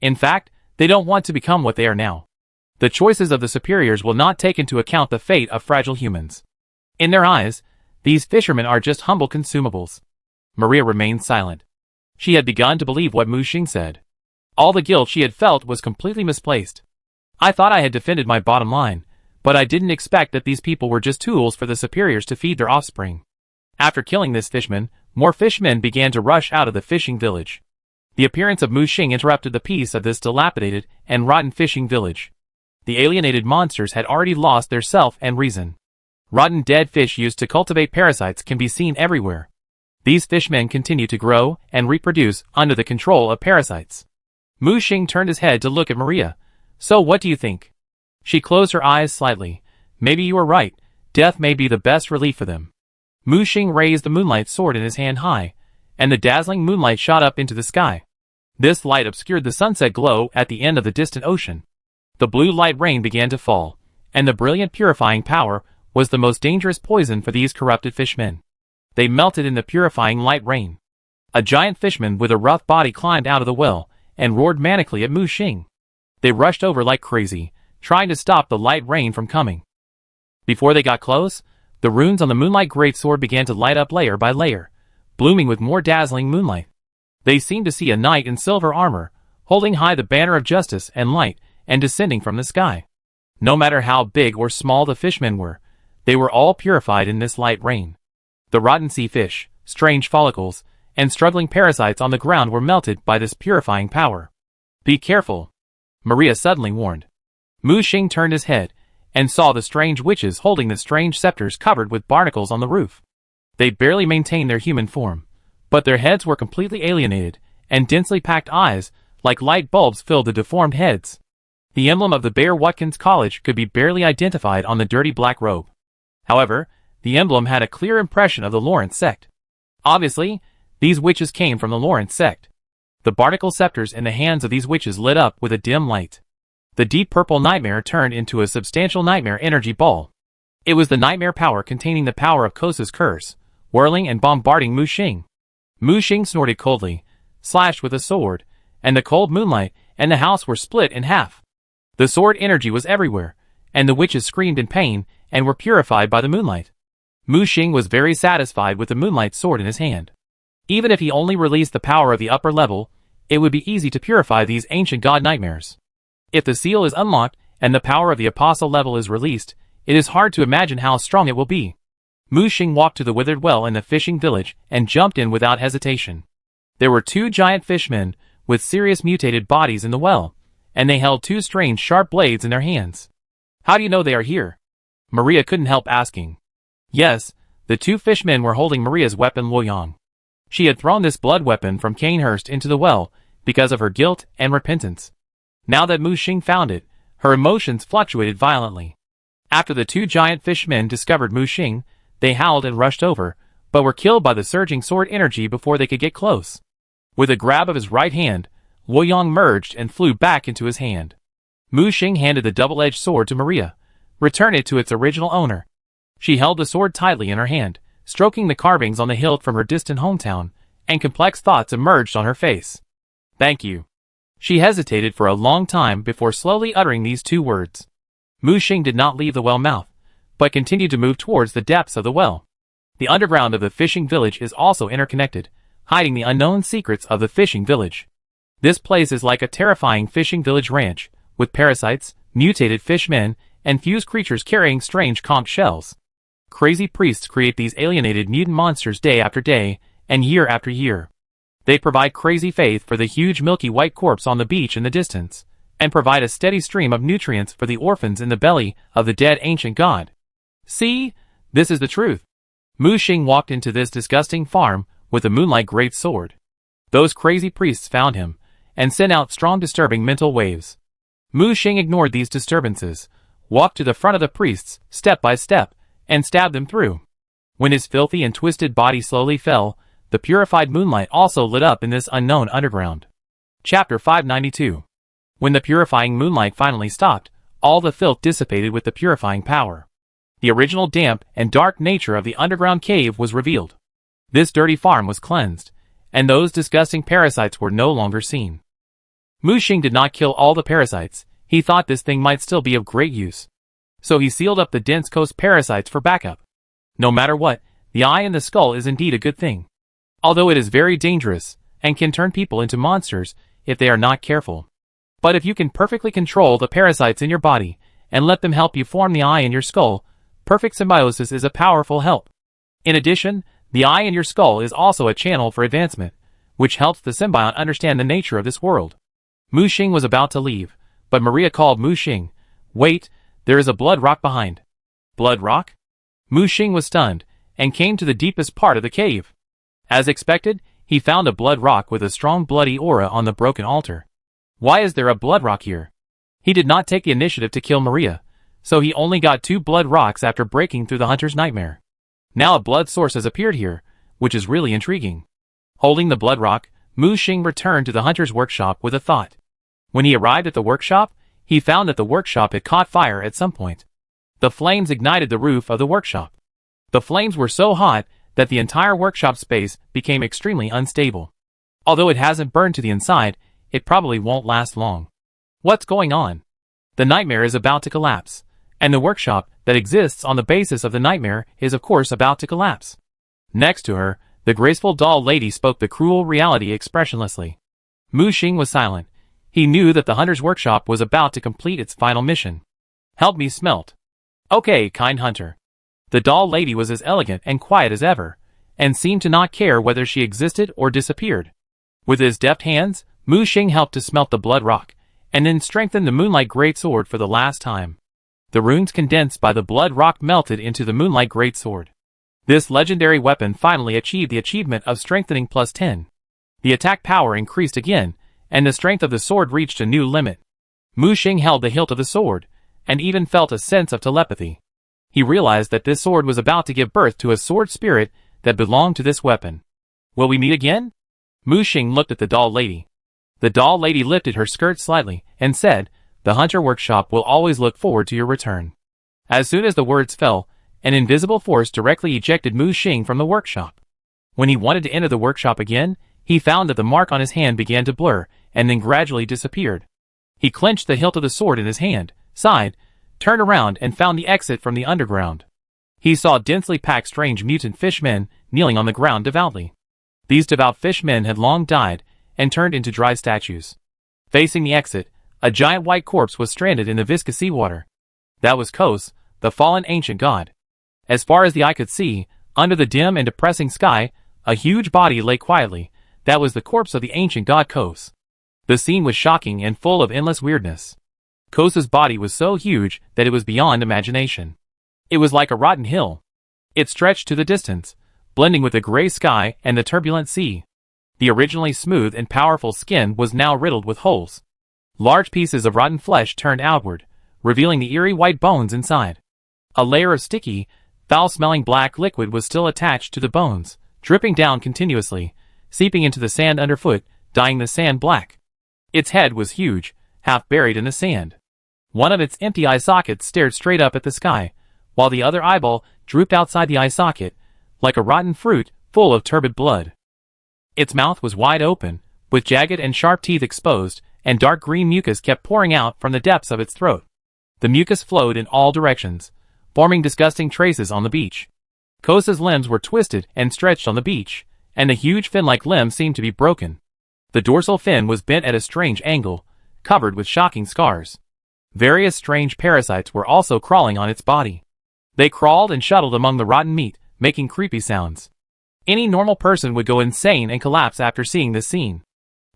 In fact, they don't want to become what they are now. The choices of the superiors will not take into account the fate of fragile humans. In their eyes, these fishermen are just humble consumables. Maria remained silent. She had begun to believe what Mu Xing said. All the guilt she had felt was completely misplaced. I thought I had defended my bottom line, but I didn't expect that these people were just tools for the superiors to feed their offspring. After killing this fishman, more fishmen began to rush out of the fishing village. The appearance of Mu Xing interrupted the peace of this dilapidated and rotten fishing village. The alienated monsters had already lost their self and reason. Rotten dead fish used to cultivate parasites can be seen everywhere. These fishmen continue to grow and reproduce under the control of parasites. Mu Xing turned his head to look at Maria. So what do you think? She closed her eyes slightly. Maybe you are right. Death may be the best relief for them. Mu Xing raised the moonlight sword in his hand high, and the dazzling moonlight shot up into the sky. This light obscured the sunset glow at the end of the distant ocean. The blue light rain began to fall, and the brilliant purifying power was the most dangerous poison for these corrupted fishmen. They melted in the purifying light rain. A giant fishman with a rough body climbed out of the well and roared manically at Mu Xing. They rushed over like crazy, trying to stop the light rain from coming. Before they got close, the runes on the moonlight greatsword began to light up layer by layer, blooming with more dazzling moonlight. They seemed to see a knight in silver armor, holding high the banner of justice and light, and descending from the sky. No matter how big or small the fishmen were, they were all purified in this light rain. The rotten sea fish, strange follicles, and struggling parasites on the ground were melted by this purifying power. Be careful, Maria suddenly warned. Mu Xing turned his head, and saw the strange witches holding the strange scepters covered with barnacles on the roof. They barely maintained their human form, but their heads were completely alienated, and densely packed eyes, like light bulbs, filled the deformed heads. The emblem of the Bear Watkins College could be barely identified on the dirty black robe. However, the emblem had a clear impression of the Lawrence sect. Obviously, these witches came from the Lawrence sect. The barnacle scepters in the hands of these witches lit up with a dim light. The deep purple nightmare turned into a substantial nightmare energy ball. It was the nightmare power containing the power of Kosa's curse, whirling and bombarding Mu Xing. Mu Xing snorted coldly, slashed with a sword, and the cold moonlight and the house were split in half. The sword energy was everywhere, and the witches screamed in pain and were purified by the moonlight. Mu Xing was very satisfied with the moonlight sword in his hand. Even if he only released the power of the upper level, it would be easy to purify these ancient god nightmares. If the seal is unlocked and the power of the apostle level is released, it is hard to imagine how strong it will be. Mu Xing walked to the withered well in the fishing village and jumped in without hesitation. There were 2 giant fishmen with serious mutated bodies in the well, and they held 2 strange sharp blades in their hands. How do you know they are here? Maria couldn't help asking. Yes, the 2 fishmen were holding Maria's weapon Luoyang. She had thrown this blood weapon from Canehurst into the well because of her guilt and repentance. Now that Mu Xing found it, her emotions fluctuated violently. After the 2 giant fishmen discovered Mu Xing, they howled and rushed over, but were killed by the surging sword energy before they could get close. With a grab of his right hand, Luoyang merged and flew back into his hand. Mu Xing handed the double-edged sword to Maria, returned it to its original owner. She held the sword tightly in her hand, stroking the carvings on the hilt from her distant hometown, and complex thoughts emerged on her face. Thank you. She hesitated for a long time before slowly uttering these 2 words. Mu Xing did not leave the well mouth, but continued to move towards the depths of the well. The underground of the fishing village is also interconnected, hiding the unknown secrets of the fishing village. This place is like a terrifying fishing village ranch, with parasites, mutated fishmen, and fused creatures carrying strange conch shells. Crazy priests create these alienated mutant monsters day after day, and year after year. They provide crazy faith for the huge milky white corpse on the beach in the distance, and provide a steady stream of nutrients for the orphans in the belly of the dead ancient god. See, this is the truth. Mu Xing walked into this disgusting farm with a moonlight great sword. Those crazy priests found him, and sent out strong disturbing mental waves. Mu Xing ignored these disturbances, walked to the front of the priests, step by step, and stabbed them through. When his filthy and twisted body slowly fell, the purified moonlight also lit up in this unknown underground. Chapter 592. When the purifying moonlight finally stopped, all the filth dissipated with the purifying power. The original damp and dark nature of the underground cave was revealed. This dirty farm was cleansed, and those disgusting parasites were no longer seen. Mu Xing did not kill all the parasites. He thought this thing might still be of great use. So he sealed up the dense coast parasites for backup. No matter what, the eye in the skull is indeed a good thing. Although it is very dangerous, and can turn people into monsters if they are not careful. But if you can perfectly control the parasites in your body, and let them help you form the eye in your skull, perfect symbiosis is a powerful help. In addition, the eye in your skull is also a channel for advancement, which helps the symbiont understand the nature of this world. Mu Xing was about to leave, but Maria called Mu Xing. Wait, there is a blood rock behind. Blood rock? Mu Xing was stunned, and came to the deepest part of the cave. As expected, he found a blood rock with a strong bloody aura on the broken altar. Why is there a blood rock here? He did not take the initiative to kill Maria, so he only got 2 blood rocks after breaking through the hunter's nightmare. Now a blood source has appeared here, which is really intriguing. Holding the blood rock, Mu Xing returned to the hunter's workshop with a thought. When he arrived at the workshop, he found that the workshop had caught fire at some point. The flames ignited the roof of the workshop. The flames were so hot that the entire workshop space became extremely unstable. Although it hasn't burned to the inside, it probably won't last long. What's going on? The nightmare is about to collapse, and the workshop that exists on the basis of the nightmare is of course about to collapse. Next to her, the graceful doll lady spoke the cruel reality expressionlessly. Mu Xing was silent. He knew that the hunter's workshop was about to complete its final mission. Help me smelt. Okay, kind hunter. The doll lady was as elegant and quiet as ever, and seemed to not care whether she existed or disappeared. With his deft hands, Mu Xing helped to smelt the blood rock, and then strengthened the moonlight greatsword for the last time. The runes condensed by the blood rock melted into the moonlight greatsword. This legendary weapon finally achieved the achievement of strengthening plus 10. The attack power increased again, and the strength of the sword reached a new limit. Mu Xing held the hilt of the sword, and even felt a sense of telepathy. He realized that this sword was about to give birth to a sword spirit that belonged to this weapon. Will we meet again? Mu Xing looked at the doll lady. The doll lady lifted her skirt slightly, and said, the Hunter Workshop will always look forward to your return." As soon as the words fell, an invisible force directly ejected Mu Xing from the workshop. When he wanted to enter the workshop again, he found that the mark on his hand began to blur, and then gradually disappeared. He clenched the hilt of the sword in his hand, sighed, turned around and found the exit from the underground. He saw densely packed strange mutant fishmen kneeling on the ground devoutly. These devout fishmen had long died and turned into dry statues. Facing the exit, a giant white corpse was stranded in the viscous seawater. That was Kos, the fallen ancient god. As far as the eye could see, under the dim and depressing sky, a huge body lay quietly. That was the corpse of the ancient god Kos. The scene was shocking and full of endless weirdness. Kos's body was so huge that it was beyond imagination. It was like a rotten hill. It stretched to the distance, blending with the gray sky and the turbulent sea. The originally smooth and powerful skin was now riddled with holes. Large pieces of rotten flesh turned outward, revealing the eerie white bones inside. A layer of sticky, foul-smelling black liquid was still attached to the bones, dripping down continuously, seeping into the sand underfoot, dyeing the sand black. Its head was huge, half buried in the sand. One of its empty eye sockets stared straight up at the sky, while the other eyeball drooped outside the eye socket, like a rotten fruit full of turbid blood. Its mouth was wide open, with jagged and sharp teeth exposed, and dark green mucus kept pouring out from the depths of its throat. The mucus flowed in all directions, forming disgusting traces on the beach. Kos's limbs were twisted and stretched on the beach, and the huge fin-like limb seemed to be broken. The dorsal fin was bent at a strange angle, covered with shocking scars. Various strange parasites were also crawling on its body. They crawled and shuttled among the rotten meat, making creepy sounds. Any normal person would go insane and collapse after seeing this scene.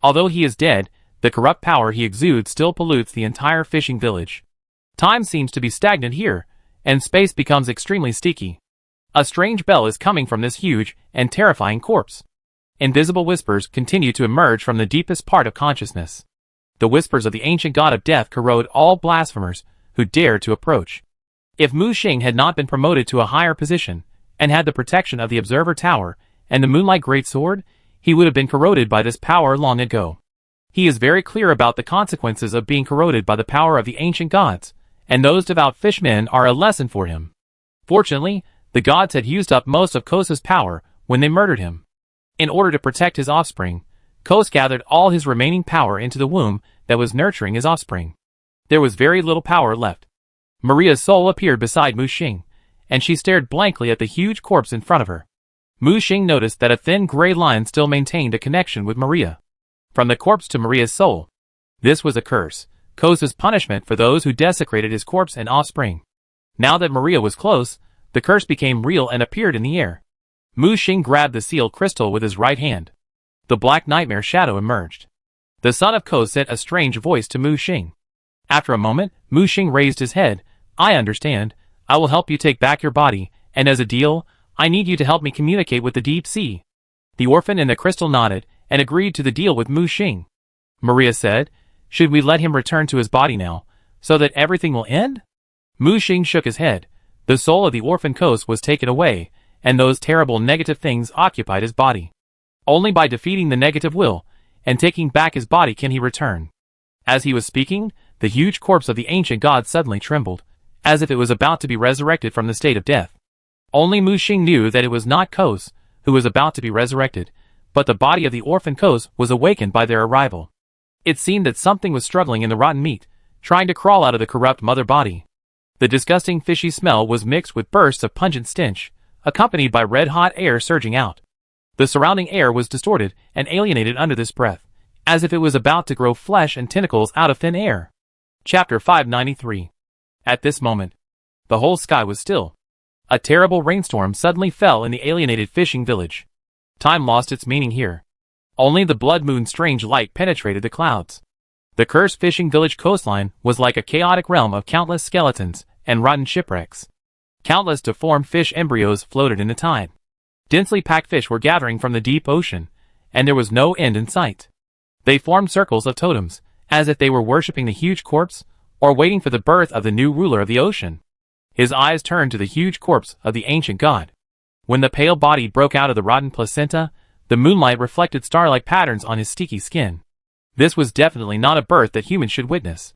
Although he is dead, the corrupt power he exudes still pollutes the entire fishing village. Time seems to be stagnant here, and space becomes extremely sticky. A strange bell is coming from this huge and terrifying corpse. Invisible whispers continue to emerge from the deepest part of consciousness. The whispers of the ancient god of death corrode all blasphemers who dare to approach. If Mu Xing had not been promoted to a higher position, and had the protection of the Observer Tower and the Moonlight Great Sword, he would have been corroded by this power long ago. He is very clear about the consequences of being corroded by the power of the ancient gods, and those devout fishmen are a lesson for him. Fortunately, the gods had used up most of Kos's power when they murdered him. In order to protect his offspring, Kos gathered all his remaining power into the womb that was nurturing his offspring. There was very little power left. Maria's soul appeared beside Mu Xing, and she stared blankly at the huge corpse in front of her. Mu Xing noticed that a thin gray line still maintained a connection with Maria. From the corpse to Maria's soul. This was a curse, Kos's punishment for those who desecrated his corpse and offspring. Now that Maria was close, the curse became real and appeared in the air. Mu Xing grabbed the sealed crystal with his right hand. The black nightmare shadow emerged. The son of Kos sent a strange voice to Mu Xing. After a moment, Mu Xing raised his head. "I understand. I will help you take back your body, and as a deal, I need you to help me communicate with the deep sea." The orphan in the crystal nodded, and agreed to the deal with Mu Xing. Maria said, "Should we let him return to his body now, so that everything will end?" Mu Xing shook his head. The soul of the orphan Kos was taken away, and those terrible negative things occupied his body. Only by defeating the negative will, and taking back his body can he return. As he was speaking, the huge corpse of the ancient god suddenly trembled, as if it was about to be resurrected from the state of death. Only Mu Xing knew that it was not Kos who was about to be resurrected, but the body of the orphan Kos was awakened by their arrival. It seemed that something was struggling in the rotten meat, trying to crawl out of the corrupt mother body. The disgusting fishy smell was mixed with bursts of pungent stench, accompanied by red-hot air surging out. The surrounding air was distorted and alienated under this breath, as if it was about to grow flesh and tentacles out of thin air. Chapter 593. At this moment, the whole sky was still. A terrible rainstorm suddenly fell in the alienated fishing village. Time lost its meaning here. Only the blood moon's strange light penetrated the clouds. The cursed fishing village coastline was like a chaotic realm of countless skeletons and rotten shipwrecks. Countless deformed fish embryos floated in the tide. Densely packed fish were gathering from the deep ocean, and there was no end in sight. They formed circles of totems, as if they were worshipping the huge corpse, or waiting for the birth of the new ruler of the ocean. His eyes turned to the huge corpse of the ancient god. When the pale body broke out of the rotten placenta, the moonlight reflected star-like patterns on his sticky skin. This was definitely not a birth that humans should witness.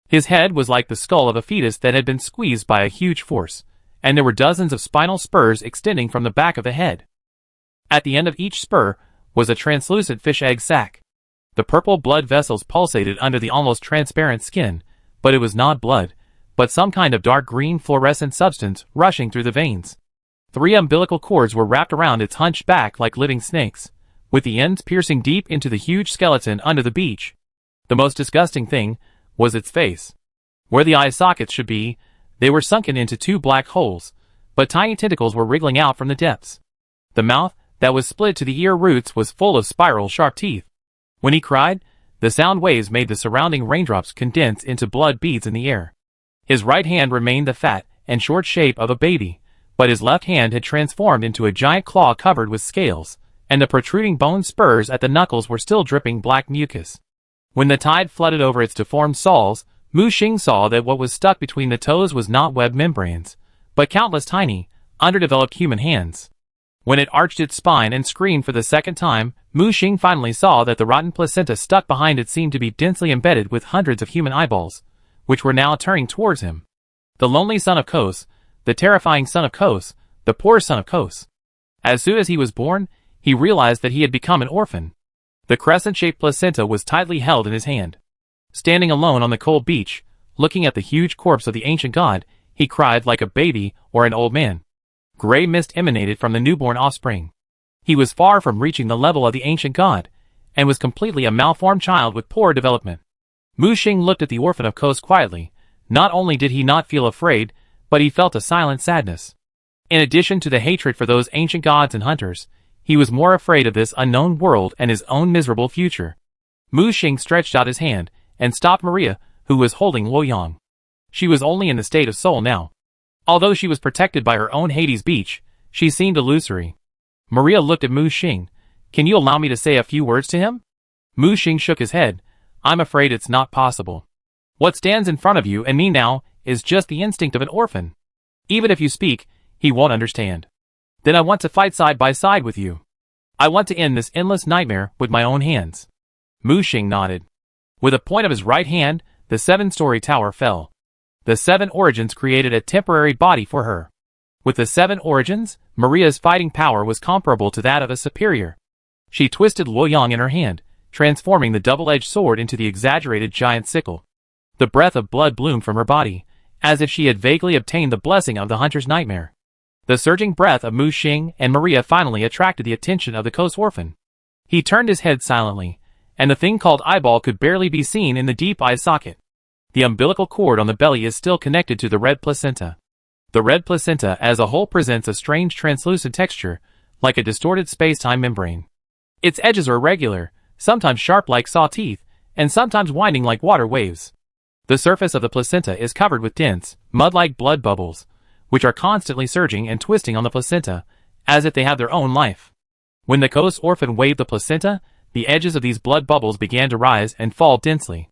His head was like the skull of a fetus that had been squeezed by a huge force, and there were dozens of spinal spurs extending from the back of the head. At the end of each spur was a translucent fish egg sac. The purple blood vessels pulsated under the almost transparent skin, but it was not blood, but some kind of dark green fluorescent substance rushing through the veins. 3 umbilical cords were wrapped around its hunched back like living snakes, with the ends piercing deep into the huge skeleton under the beach. The most disgusting thing was its face. Where the eye sockets should be, they were sunken into 2 black holes, but tiny tentacles were wriggling out from the depths. The mouth, that was split to the ear roots, was full of spiral sharp teeth. When he cried, the sound waves made the surrounding raindrops condense into blood beads in the air. His right hand remained the fat and short shape of a baby, but his left hand had transformed into a giant claw covered with scales, and the protruding bone spurs at the knuckles were still dripping black mucus. When the tide flooded over its deformed soles, Mu Xing saw that what was stuck between the toes was not web membranes, but countless tiny, underdeveloped human hands. When it arched its spine and screamed for the second time, Mu Xing finally saw that the rotten placenta stuck behind it seemed to be densely embedded with hundreds of human eyeballs, which were now turning towards him. The lonely son of Kos, the terrifying son of Kos, the poor son of Kos. As soon as he was born, he realized that he had become an orphan. The crescent-shaped placenta was tightly held in his hand. Standing alone on the cold beach, looking at the huge corpse of the ancient god, he cried like a baby or an old man. Gray mist emanated from the newborn offspring. He was far from reaching the level of the ancient god, and was completely a malformed child with poor development. Mu Xing looked at the orphan of Kos quietly. Not only did he not feel afraid, but he felt a silent sadness. In addition to the hatred for those ancient gods and hunters, he was more afraid of this unknown world and his own miserable future. Mu Xing stretched out his hand, and stopped Maria, who was holding Luoyang. She was only in the state of soul now. Although she was protected by her own Hades beach, she seemed illusory. Maria looked at Mu Xing. "Can you allow me to say a few words to him?" Mu Xing shook his head. "I'm afraid it's not possible. What stands in front of you and me now is just the instinct of an orphan. Even if you speak, he won't understand. Then I want to fight side by side with you. I want to end this endless nightmare with my own hands." Mu Xing nodded. With a point of his right hand, the 7-story tower fell. The 7 origins created a temporary body for her. With the 7 origins, Maria's fighting power was comparable to that of a superior. She twisted Luoyang in her hand, transforming the double-edged sword into the exaggerated giant sickle. The breath of blood bloomed from her body, as if she had vaguely obtained the blessing of the hunter's nightmare. The surging breath of Mu Xing and Maria finally attracted the attention of the Kos orphan. He turned his head silently, and the thing called eyeball could barely be seen in the deep eye socket. The umbilical cord on the belly is still connected to the red placenta. The red placenta as a whole presents a strange translucent texture, like a distorted space-time membrane. Its edges are irregular, sometimes sharp like saw teeth, and sometimes winding like water waves. The surface of the placenta is covered with dense, mud-like blood bubbles, which are constantly surging and twisting on the placenta, as if they have their own life. When the Kos orphan waved the placenta, the edges of these blood bubbles began to rise and fall densely.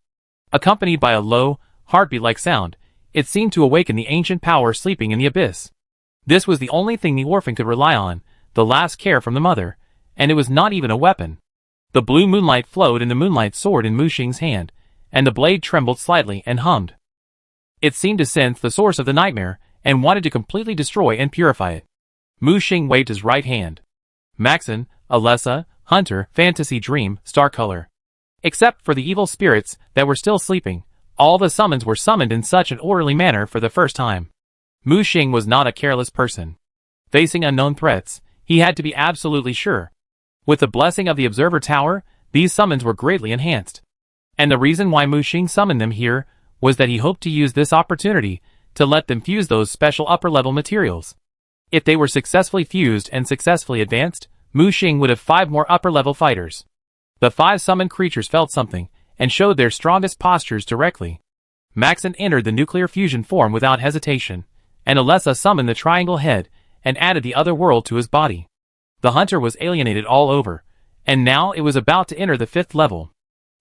Accompanied by a low, heartbeat-like sound, it seemed to awaken the ancient power sleeping in the abyss. This was the only thing the orphan could rely on, the last care from the mother, and it was not even a weapon. The blue moonlight flowed in the moonlight sword in Mu Xing's hand, and the blade trembled slightly and hummed. It seemed to sense the source of the nightmare, and wanted to completely destroy and purify it. Mu Xing waved his right hand. Maxon, Alessa, Hunter, Fantasy Dream, Star Color. Except for the evil spirits that were still sleeping, all the summons were summoned in such an orderly manner for the first time. Mu Xing was not a careless person. Facing unknown threats, he had to be absolutely sure. With the blessing of the Observer Tower, these summons were greatly enhanced. And the reason why Mu Xing summoned them here was that he hoped to use this opportunity to let them fuse those special upper-level materials. If they were successfully fused and successfully advanced, Mu Xing would have 5 more upper-level fighters. The 5 summoned creatures felt something, and showed their strongest postures directly. Maxon entered the nuclear fusion form without hesitation, and Alessa summoned the triangle head, and added the other world to his body. The hunter was alienated all over, and now it was about to enter the 5th level.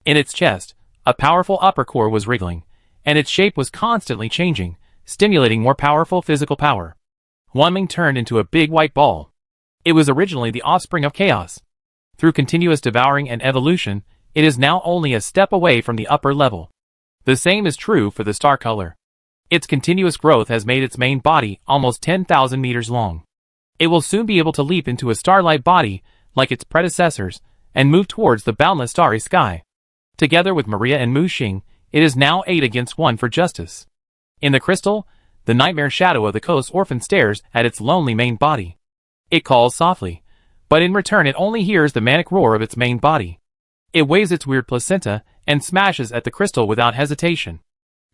In its chest, a powerful upper core was wriggling, and its shape was constantly changing, stimulating more powerful physical power. Huanming turned into a big white ball. It was originally the offspring of chaos. Through continuous devouring and evolution, it is now only a step away from the upper level. The same is true for the star color. Its continuous growth has made its main body almost 10,000 meters long. It will soon be able to leap into a starlight body like its predecessors and move towards the boundless starry sky. Together with Maria and Mu Xing, it is now 8 against 1 for justice. In the crystal, the nightmare shadow of the coast orphan stares at its lonely main body. It calls softly, but in return it only hears the manic roar of its main body. It waves its weird placenta and smashes at the crystal without hesitation.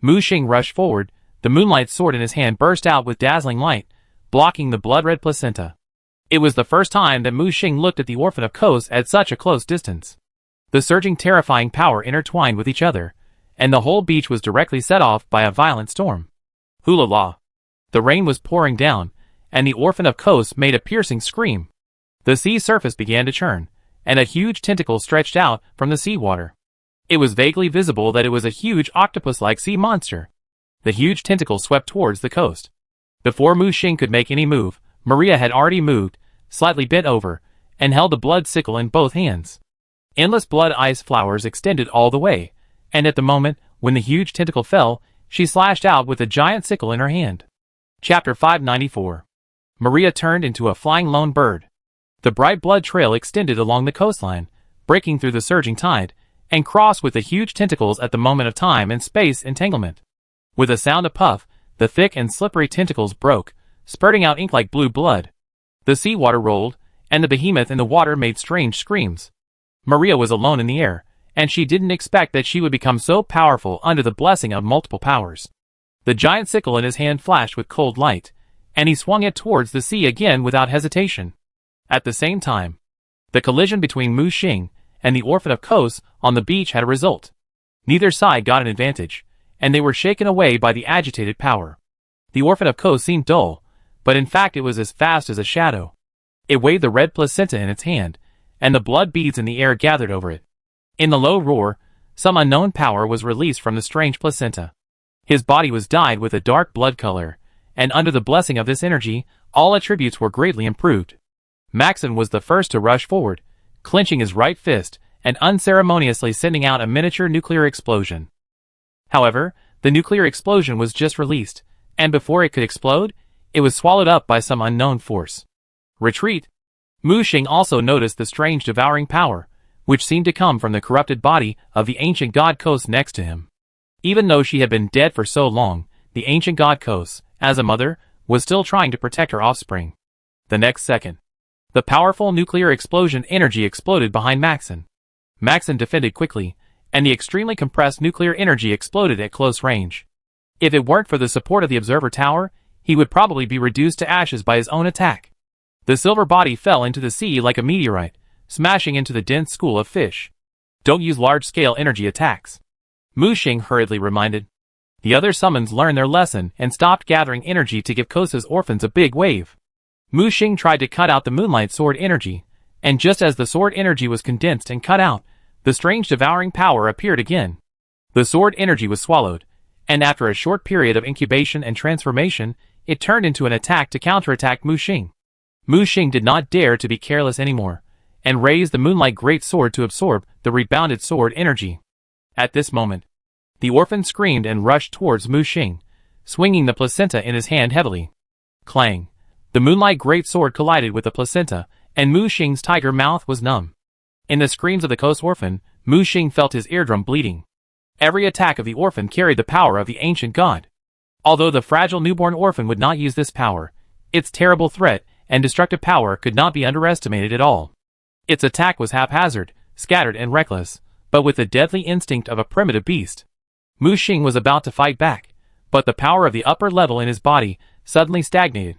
Mu Xing rushed forward, the moonlight sword in his hand burst out with dazzling light, blocking the blood-red placenta. It was the first time that Mu Xing looked at the orphan of Kos at such a close distance. The surging terrifying power intertwined with each other, and the whole beach was directly set off by a violent storm. Hula-la! The rain was pouring down, and the orphan of Kos made a piercing scream. The sea surface began to churn, and a huge tentacle stretched out from the seawater. It was vaguely visible that it was a huge octopus-like sea monster. The huge tentacle swept towards the coast. Before Mu Xing could make any move, Maria had already moved, slightly bent over, and held the blood sickle in both hands. Endless blood ice flowers extended all the way, and at the moment when the huge tentacle fell, she slashed out with a giant sickle in her hand. Chapter 594. Maria turned into a flying lone bird. The bright blood trail extended along the coastline, breaking through the surging tide, and crossed with the huge tentacles at the moment of time and space entanglement. With a sound of puff, the thick and slippery tentacles broke, spurting out ink like blue blood. The seawater rolled, and the behemoth in the water made strange screams. Maria was alone in the air, and she didn't expect that she would become so powerful under the blessing of multiple powers. The giant sickle in his hand flashed with cold light, and he swung it towards the sea again without hesitation. At the same time, the collision between Mu Xing and the orphan of Kos on the beach had a result. Neither side got an advantage, and they were shaken away by the agitated power. The orphan of Kos seemed dull, but in fact it was as fast as a shadow. It waved the red placenta in its hand, and the blood beads in the air gathered over it. In the low roar, some unknown power was released from the strange placenta. His body was dyed with a dark blood color, and under the blessing of this energy, all attributes were greatly improved. Maxon was the first to rush forward, clenching his right fist and unceremoniously sending out a miniature nuclear explosion. However, the nuclear explosion was just released, and before it could explode, it was swallowed up by some unknown force. Retreat! Mu Xing also noticed the strange devouring power, which seemed to come from the corrupted body of the ancient god Kos next to him. Even though she had been dead for so long, the ancient god Kos, as a mother, was still trying to protect her offspring. The next second, the powerful nuclear explosion energy exploded behind Maxon. Maxon defended quickly, and the extremely compressed nuclear energy exploded at close range. If it weren't for the support of the observer tower, he would probably be reduced to ashes by his own attack. The silver body fell into the sea like a meteorite, smashing into the dense school of fish. Don't use large-scale energy attacks, Mu Xing hurriedly reminded. The other summons learned their lesson and stopped gathering energy to give Kos's orphans a big wave. Mu Xing tried to cut out the moonlight sword energy, and just as the sword energy was condensed and cut out, the strange devouring power appeared again. The sword energy was swallowed, and after a short period of incubation and transformation, it turned into an attack to counterattack Mu Xing. Mu Xing did not dare to be careless anymore, and raised the moonlight great sword to absorb the rebounded sword energy. At this moment, the orphan screamed and rushed towards Mu Xing, swinging the placenta in his hand heavily. Clang! The moonlight great sword collided with the placenta, and Mu Xing's tiger mouth was numb. In the screams of the Kos orphan, Mu Xing felt his eardrum bleeding. Every attack of the orphan carried the power of the ancient god. Although the fragile newborn orphan would not use this power, its terrible threat and destructive power could not be underestimated at all. Its attack was haphazard, scattered and reckless, but with the deadly instinct of a primitive beast. Mu Xing was about to fight back, but the power of the upper level in his body suddenly stagnated.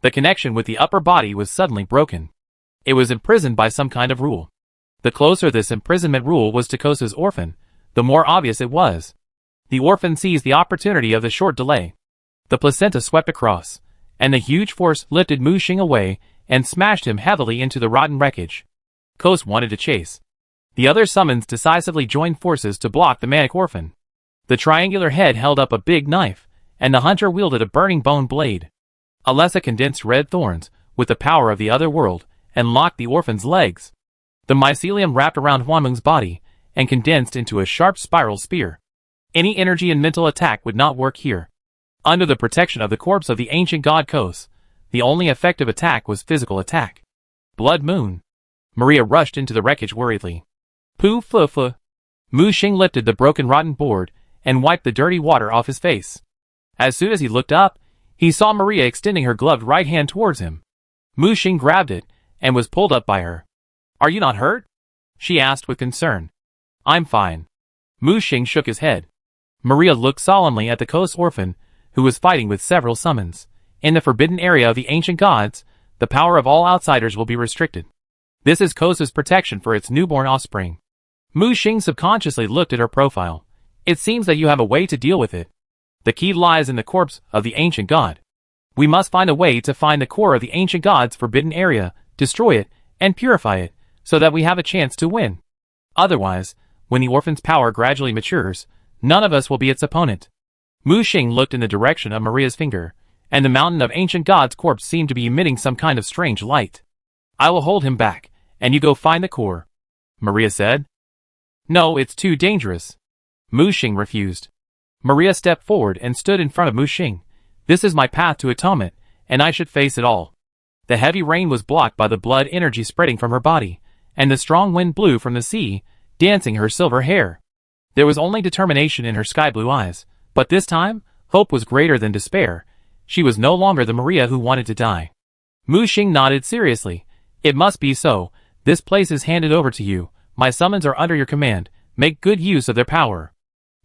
The connection with the upper body was suddenly broken. It was imprisoned by some kind of rule. The closer this imprisonment rule was to Kos's orphan, the more obvious it was. The orphan seized the opportunity of the short delay. The placenta swept across, and the huge force lifted Mu Xing away and smashed him heavily into the rotten wreckage. Kos wanted to chase. The other summons decisively joined forces to block the manic orphan. The triangular head held up a big knife, and the hunter wielded a burning bone blade. Alessa condensed red thorns, with the power of the other world, and locked the orphan's legs. The mycelium wrapped around Huanmeng's body, and condensed into a sharp spiral spear. Any energy and mental attack would not work here. Under the protection of the corpse of the ancient god Kos, the only effective attack was physical attack. Blood moon. Maria rushed into the wreckage worriedly. Pooh fu fu. Mu Xing lifted the broken rotten board and wiped the dirty water off his face. As soon as he looked up, he saw Maria extending her gloved right hand towards him. Mu Xing grabbed it and was pulled up by her. Are you not hurt? She asked with concern. I'm fine. Mu Xing shook his head. Maria looked solemnly at the Kos orphan, who was fighting with several summons. In the forbidden area of the ancient gods, the power of all outsiders will be restricted. This is Kos's protection for its newborn offspring. Mu Xing subconsciously looked at her profile. It seems that you have a way to deal with it. The key lies in the corpse of the ancient god. We must find a way to find the core of the ancient god's forbidden area, destroy it, and purify it, so that we have a chance to win. Otherwise, when the orphan's power gradually matures, none of us will be its opponent. Mu Xing looked in the direction of Maria's finger, and the mountain of ancient god's corpse seemed to be emitting some kind of strange light. I will hold him back, and you go find the core, Maria said. No, it's too dangerous. Mu Xing refused. Maria stepped forward and stood in front of Mu Xing. This is my path to atonement, and I should face it all. The heavy rain was blocked by the blood energy spreading from her body, and the strong wind blew from the sea, dancing her silver hair. There was only determination in her sky-blue eyes, but this time, hope was greater than despair. She was no longer the Maria who wanted to die. Mu Xing nodded seriously. It must be so. This place is handed over to you. My summons are under your command. Make good use of their power.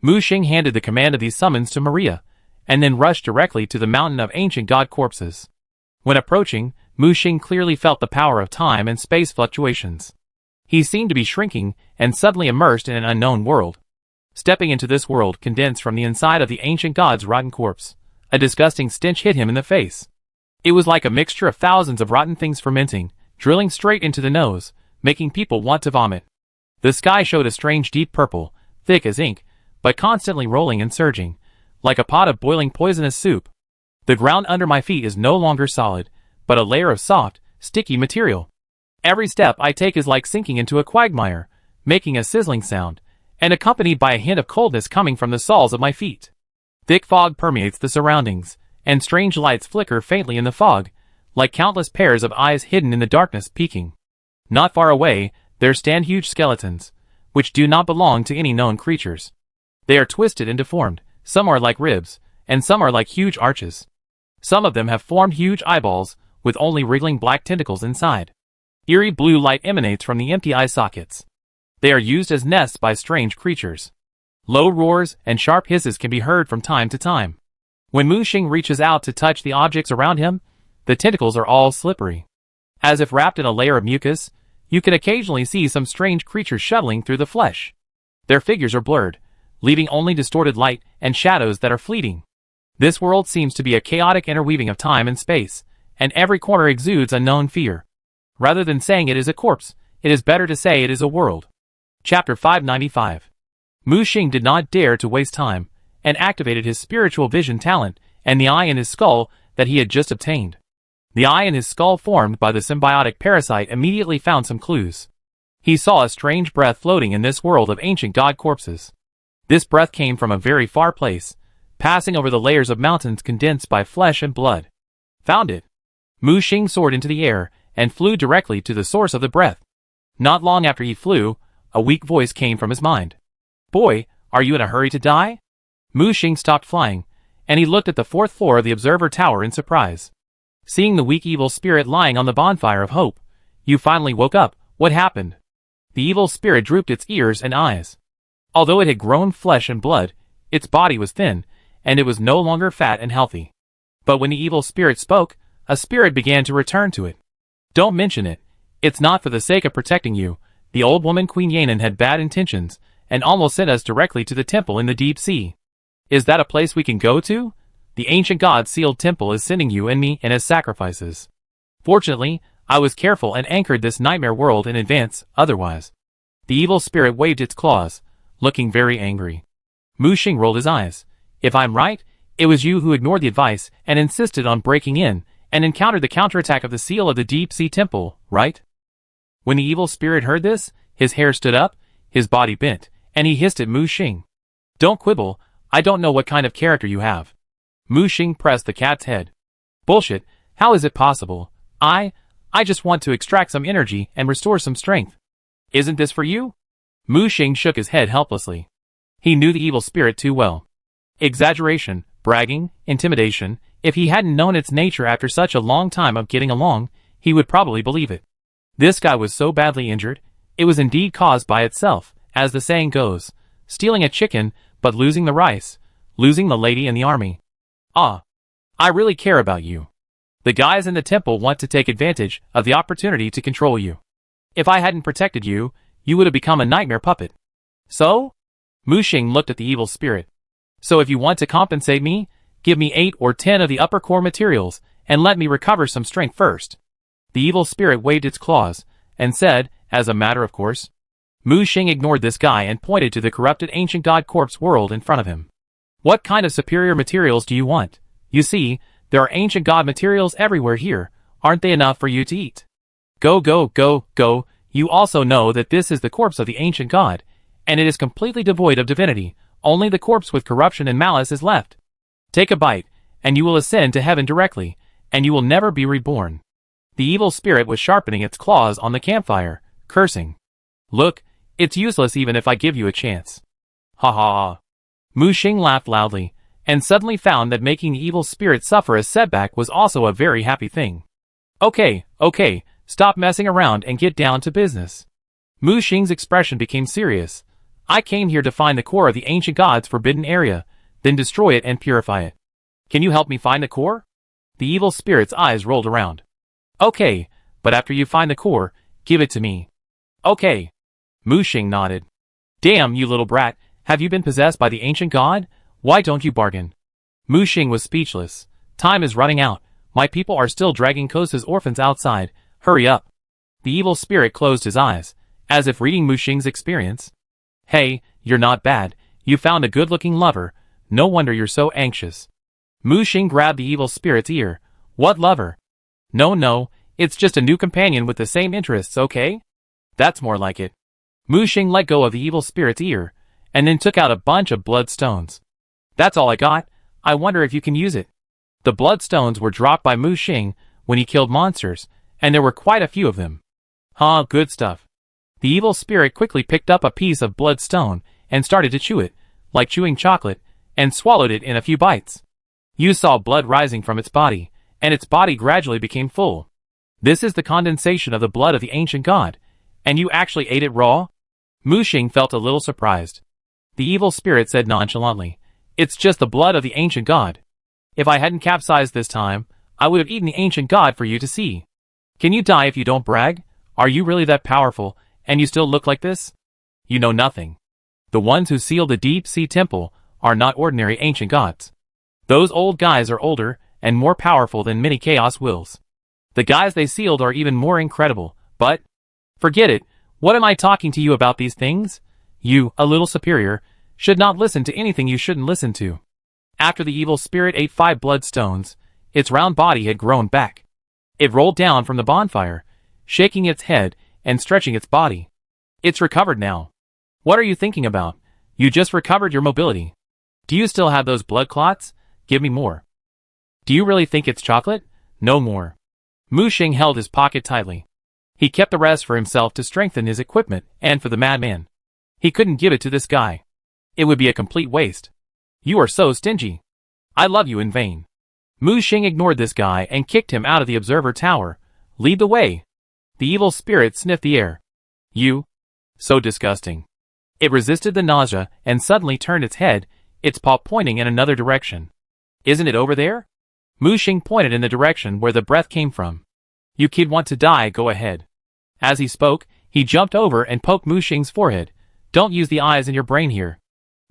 Mu Xing handed the command of these summons to Maria, and then rushed directly to the mountain of ancient god corpses. When approaching, Mu Xing clearly felt the power of time and space fluctuations. He seemed to be shrinking and suddenly immersed in an unknown world. Stepping into this world condensed from the inside of the ancient god's rotten corpse, a disgusting stench hit him in the face. It was like a mixture of thousands of rotten things fermenting, drilling straight into the nose, making people want to vomit. The sky showed a strange deep purple, thick as ink, but constantly rolling and surging, like a pot of boiling poisonous soup. The ground under my feet is no longer solid, but a layer of soft, sticky material. Every step I take is like sinking into a quagmire, making a sizzling sound, and accompanied by a hint of coldness coming from the soles of my feet. Thick fog permeates the surroundings, and strange lights flicker faintly in the fog, like countless pairs of eyes hidden in the darkness peeking. Not far away, there stand huge skeletons, which do not belong to any known creatures. They are twisted and deformed, some are like ribs, and some are like huge arches. Some of them have formed huge eyeballs, with only wriggling black tentacles inside. Eerie blue light emanates from the empty eye sockets. They are used as nests by strange creatures. Low roars and sharp hisses can be heard from time to time. When Mu Xing reaches out to touch the objects around him, the tentacles are all slippery. As if wrapped in a layer of mucus, you can occasionally see some strange creatures shuttling through the flesh. Their figures are blurred, leaving only distorted light and shadows that are fleeting. This world seems to be a chaotic interweaving of time and space, and every corner exudes unknown fear. Rather than saying it is a corpse, it is better to say it is a world. Chapter 595. Mu Xing did not dare to waste time, and activated his spiritual vision talent and the eye in his skull that he had just obtained. The eye in his skull formed by the symbiotic parasite immediately found some clues. He saw a strange breath floating in this world of ancient god corpses. This breath came from a very far place, passing over the layers of mountains condensed by flesh and blood. Found it. Mu Xing soared into the air and flew directly to the source of the breath. Not long after he flew, a weak voice came from his mind. Boy, are you in a hurry to die? Mu Xing stopped flying, and he looked at the fourth floor of the observer tower in surprise. Seeing the weak evil spirit lying on the bonfire of hope, you finally woke up. What happened? The evil spirit drooped its ears and eyes. Although it had grown flesh and blood, its body was thin, and it was no longer fat and healthy. But when the evil spirit spoke, a spirit began to return to it. Don't mention it. It's not for the sake of protecting you. The old woman Queen Yanan had bad intentions, and almost sent us directly to the temple in the deep sea. Is that a place we can go to? The ancient god's sealed temple is sending you and me in as sacrifices. Fortunately, I was careful and anchored this nightmare world in advance, otherwise. The evil spirit waved its claws, looking very angry. Mu Xing rolled his eyes. If I'm right, it was you who ignored the advice and insisted on breaking in, and encountered the counterattack of the seal of the deep sea temple, right? When the evil spirit heard this, his hair stood up, his body bent, and he hissed at Mu Xing. Don't quibble, I don't know what kind of character you have. Mu Xing pressed the cat's head. Bullshit, how is it possible? I just want to extract some energy and restore some strength. Isn't this for you? Mu Xing shook his head helplessly. He knew the evil spirit too well. Exaggeration, bragging, intimidation, if he hadn't known its nature after such a long time of getting along, he would probably believe it. This guy was so badly injured, it was indeed caused by itself, as the saying goes, stealing a chicken, but losing the rice, losing the lady in the army. Ah, I really care about you. The guys in the temple want to take advantage of the opportunity to control you. If I hadn't protected you, you would have become a nightmare puppet. So? Mu Xing looked at the evil spirit. So if you want to compensate me, give me 8 or 10 of the upper core materials, and let me recover some strength first. The evil spirit waved its claws, and said, as a matter of course. Mu Xing ignored this guy and pointed to the corrupted ancient god corpse world in front of him. What kind of superior materials do you want? You see, there are ancient god materials everywhere here, aren't they enough for you to eat? Go, go, go, go, you also know that this is the corpse of the ancient god, and it is completely devoid of divinity, only the corpse with corruption and malice is left. Take a bite, and you will ascend to heaven directly, and you will never be reborn. The evil spirit was sharpening its claws on the campfire, cursing. Look, it's useless even if I give you a chance. Ha ha ha. Mu Xing laughed loudly, and suddenly found that making the evil spirit suffer a setback was also a very happy thing. Okay, stop messing around and get down to business. Mu Xing's expression became serious. I came here to find the core of the ancient god's forbidden area, then destroy it and purify it. Can you help me find the core? The evil spirit's eyes rolled around. Okay, but after you find the core, give it to me. Okay. Mu Xing nodded. Damn, you little brat, have you been possessed by the ancient god? Why don't you bargain? Mu Xing was speechless. Time is running out. My people are still dragging Kosa's orphans outside. Hurry up. The evil spirit closed his eyes, as if reading Mu Xing's experience. Hey, you're not bad. You found a good-looking lover. No wonder you're so anxious. Mu Xing grabbed the evil spirit's ear. What lover? No, it's just a new companion with the same interests, okay? That's more like it. Mu Xing let go of the evil spirit's ear, and then took out a bunch of bloodstones. That's all I got. I wonder if you can use it. The bloodstones were dropped by Mu Xing when he killed monsters, and there were quite a few of them. Huh, good stuff. The evil spirit quickly picked up a piece of bloodstone and started to chew it, like chewing chocolate, and swallowed it in a few bites. You saw blood rising from its body, and its body gradually became full. This is the condensation of the blood of the ancient god, and you actually ate it raw? Mu Xing felt a little surprised. The evil spirit said nonchalantly, It's just the blood of the ancient god. If I hadn't capsized this time, I would have eaten the ancient god for you to see. Can you die if you don't brag? Are you really that powerful, and you still look like this? You know nothing. The ones who sealed the deep-sea temple are not ordinary ancient gods. Those old guys are older and more powerful than many chaos wills. The guys they sealed are even more incredible, but... Forget it, what am I talking to you about these things? You, a little superior, should not listen to anything you shouldn't listen to. After the evil spirit ate 5 bloodstones, its round body had grown back. It rolled down from the bonfire, shaking its head and stretching its body. It's recovered now. What are you thinking about? You just recovered your mobility. Do you still have those blood clots? Give me more. Do you really think it's chocolate? No more. Mu Xing held his pocket tightly. He kept the rest for himself to strengthen his equipment and for the madman. He couldn't give it to this guy. It would be a complete waste. You are so stingy. I love you in vain. Mu Xing ignored this guy and kicked him out of the observer tower. Lead the way. The evil spirit sniffed the air. You? So disgusting. It resisted the nausea and suddenly turned its head, its paw pointing in another direction. Isn't it over there? Mu Xing pointed in the direction where the breath came from. You kid want to die, go ahead. As he spoke, he jumped over and poked Mu Xing's forehead. Don't use the eyes in your brain here.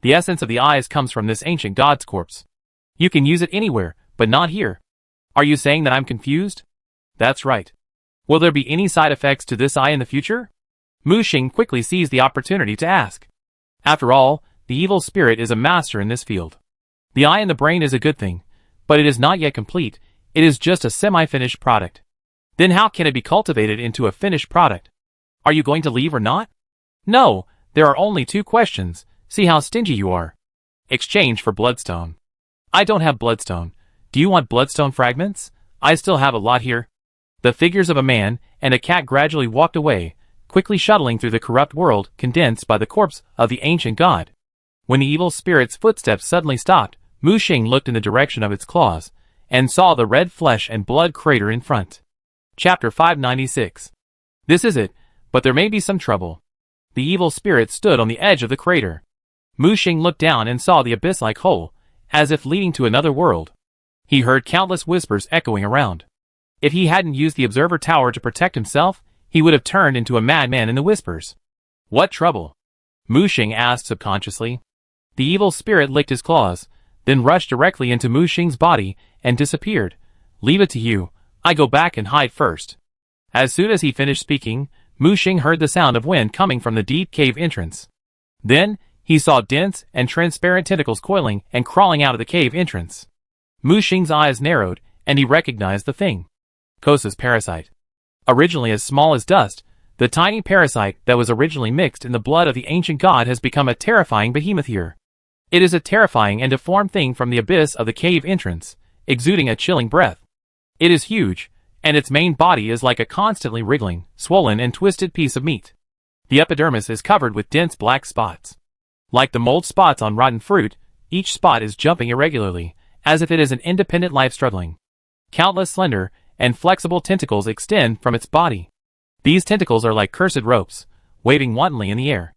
The essence of the eyes comes from this ancient god's corpse. You can use it anywhere, but not here. Are you saying that I'm confused? That's right. Will there be any side effects to this eye in the future? Mu Xing quickly seized the opportunity to ask. After all, the evil spirit is a master in this field. The eye in the brain is a good thing, but it is not yet complete. It is just a semi-finished product. Then how can it be cultivated into a finished product? Are you going to leave or not? No, there are only 2 questions. See how stingy you are. Exchange for bloodstone. I don't have bloodstone. Do you want bloodstone fragments? I still have a lot here. The figures of a man and a cat gradually walked away, quickly shuttling through the corrupt world condensed by the corpse of the ancient god. When the evil spirit's footsteps suddenly stopped, Mu Xing looked in the direction of its claws, and saw the red flesh and blood crater in front. Chapter 596. This is it, but there may be some trouble. The evil spirit stood on the edge of the crater. Mu Xing looked down and saw the abyss-like hole, as if leading to another world. He heard countless whispers echoing around. If he hadn't used the observer tower to protect himself, he would have turned into a madman in the whispers. What trouble? Mu Xing asked subconsciously. The evil spirit licked his claws, then rushed directly into Mu Xing's body and disappeared. Leave it to you. I go back and hide first. As soon as he finished speaking, Mu Xing heard the sound of wind coming from the deep cave entrance. Then, he saw dense and transparent tentacles coiling and crawling out of the cave entrance. Mu Xing's eyes narrowed, and he recognized the thing. Kosa's parasite. Originally as small as dust, the tiny parasite that was originally mixed in the blood of the ancient god has become a terrifying behemoth here. It is a terrifying and deformed thing from the abyss of the cave entrance, exuding a chilling breath. It is huge, and its main body is like a constantly wriggling, swollen and twisted piece of meat. The epidermis is covered with dense black spots. Like the mold spots on rotten fruit, each spot is jumping irregularly, as if it is an independent life struggling. Countless slender and flexible tentacles extend from its body. These tentacles are like cursed ropes, waving wantonly in the air.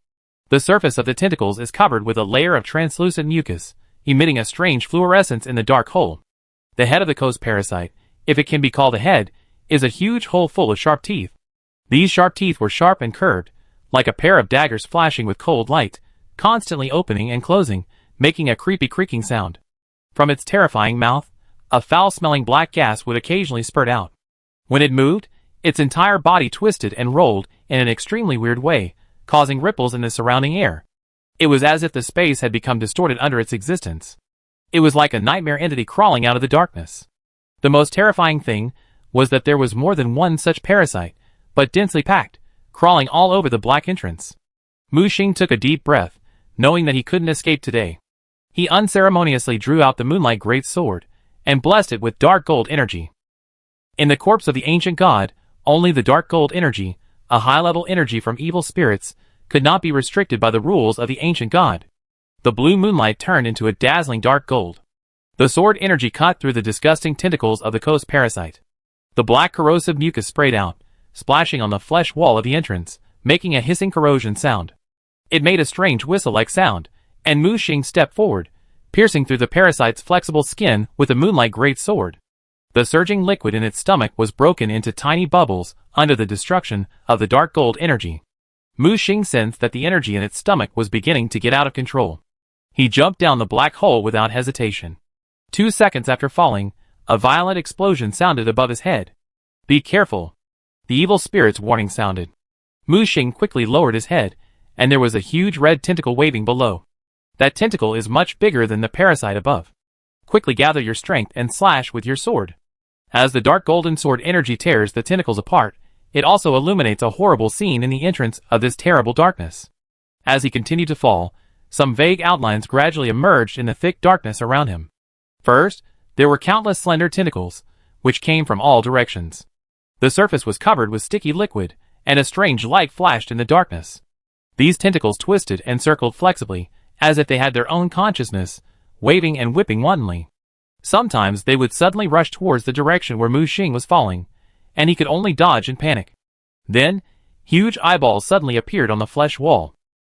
The surface of the tentacles is covered with a layer of translucent mucus, emitting a strange fluorescence in the dark hole. The head of the Kosa parasite, if it can be called a head, is a huge hole full of sharp teeth. These sharp teeth were sharp and curved, like a pair of daggers flashing with cold light, constantly opening and closing, making a creepy creaking sound. From its terrifying mouth, a foul-smelling black gas would occasionally spurt out. When it moved, its entire body twisted and rolled in an extremely weird way, causing ripples in the surrounding air. It was as if the space had become distorted under its existence. It was like a nightmare entity crawling out of the darkness. The most terrifying thing was that there was more than one such parasite, but densely packed, crawling all over the black entrance. Mu Xing took a deep breath, knowing that he couldn't escape today. He unceremoniously drew out the moonlight great sword, and blessed it with dark gold energy. In the corpse of the ancient god, only the dark gold energy, a high-level energy from evil spirits, could not be restricted by the rules of the ancient god. The blue moonlight turned into a dazzling dark gold. The sword energy cut through the disgusting tentacles of the Kosa parasite. The black corrosive mucus sprayed out, splashing on the flesh wall of the entrance, making a hissing corrosion sound. It made a strange whistle-like sound, and Mu Xing stepped forward, piercing through the parasite's flexible skin with the moonlight great sword. The surging liquid in its stomach was broken into tiny bubbles under the destruction of the dark gold energy. Mu Xing sensed that the energy in its stomach was beginning to get out of control. He jumped down the black hole without hesitation. 2 seconds after falling, a violent explosion sounded above his head. Be careful! The evil spirit's warning sounded. Mu Xing quickly lowered his head, and there was a huge red tentacle waving below. That tentacle is much bigger than the parasite above. Quickly gather your strength and slash with your sword. As the dark golden sword energy tears the tentacles apart, it also illuminates a horrible scene in the entrance of this terrible darkness. As he continued to fall, some vague outlines gradually emerged in the thick darkness around him. First, there were countless slender tentacles, which came from all directions. The surface was covered with sticky liquid, and a strange light flashed in the darkness. These tentacles twisted and circled flexibly, as if they had their own consciousness, waving and whipping wantonly. Sometimes they would suddenly rush towards the direction where Mu Xing was falling, and he could only dodge in panic. Then, huge eyeballs suddenly appeared on the flesh wall.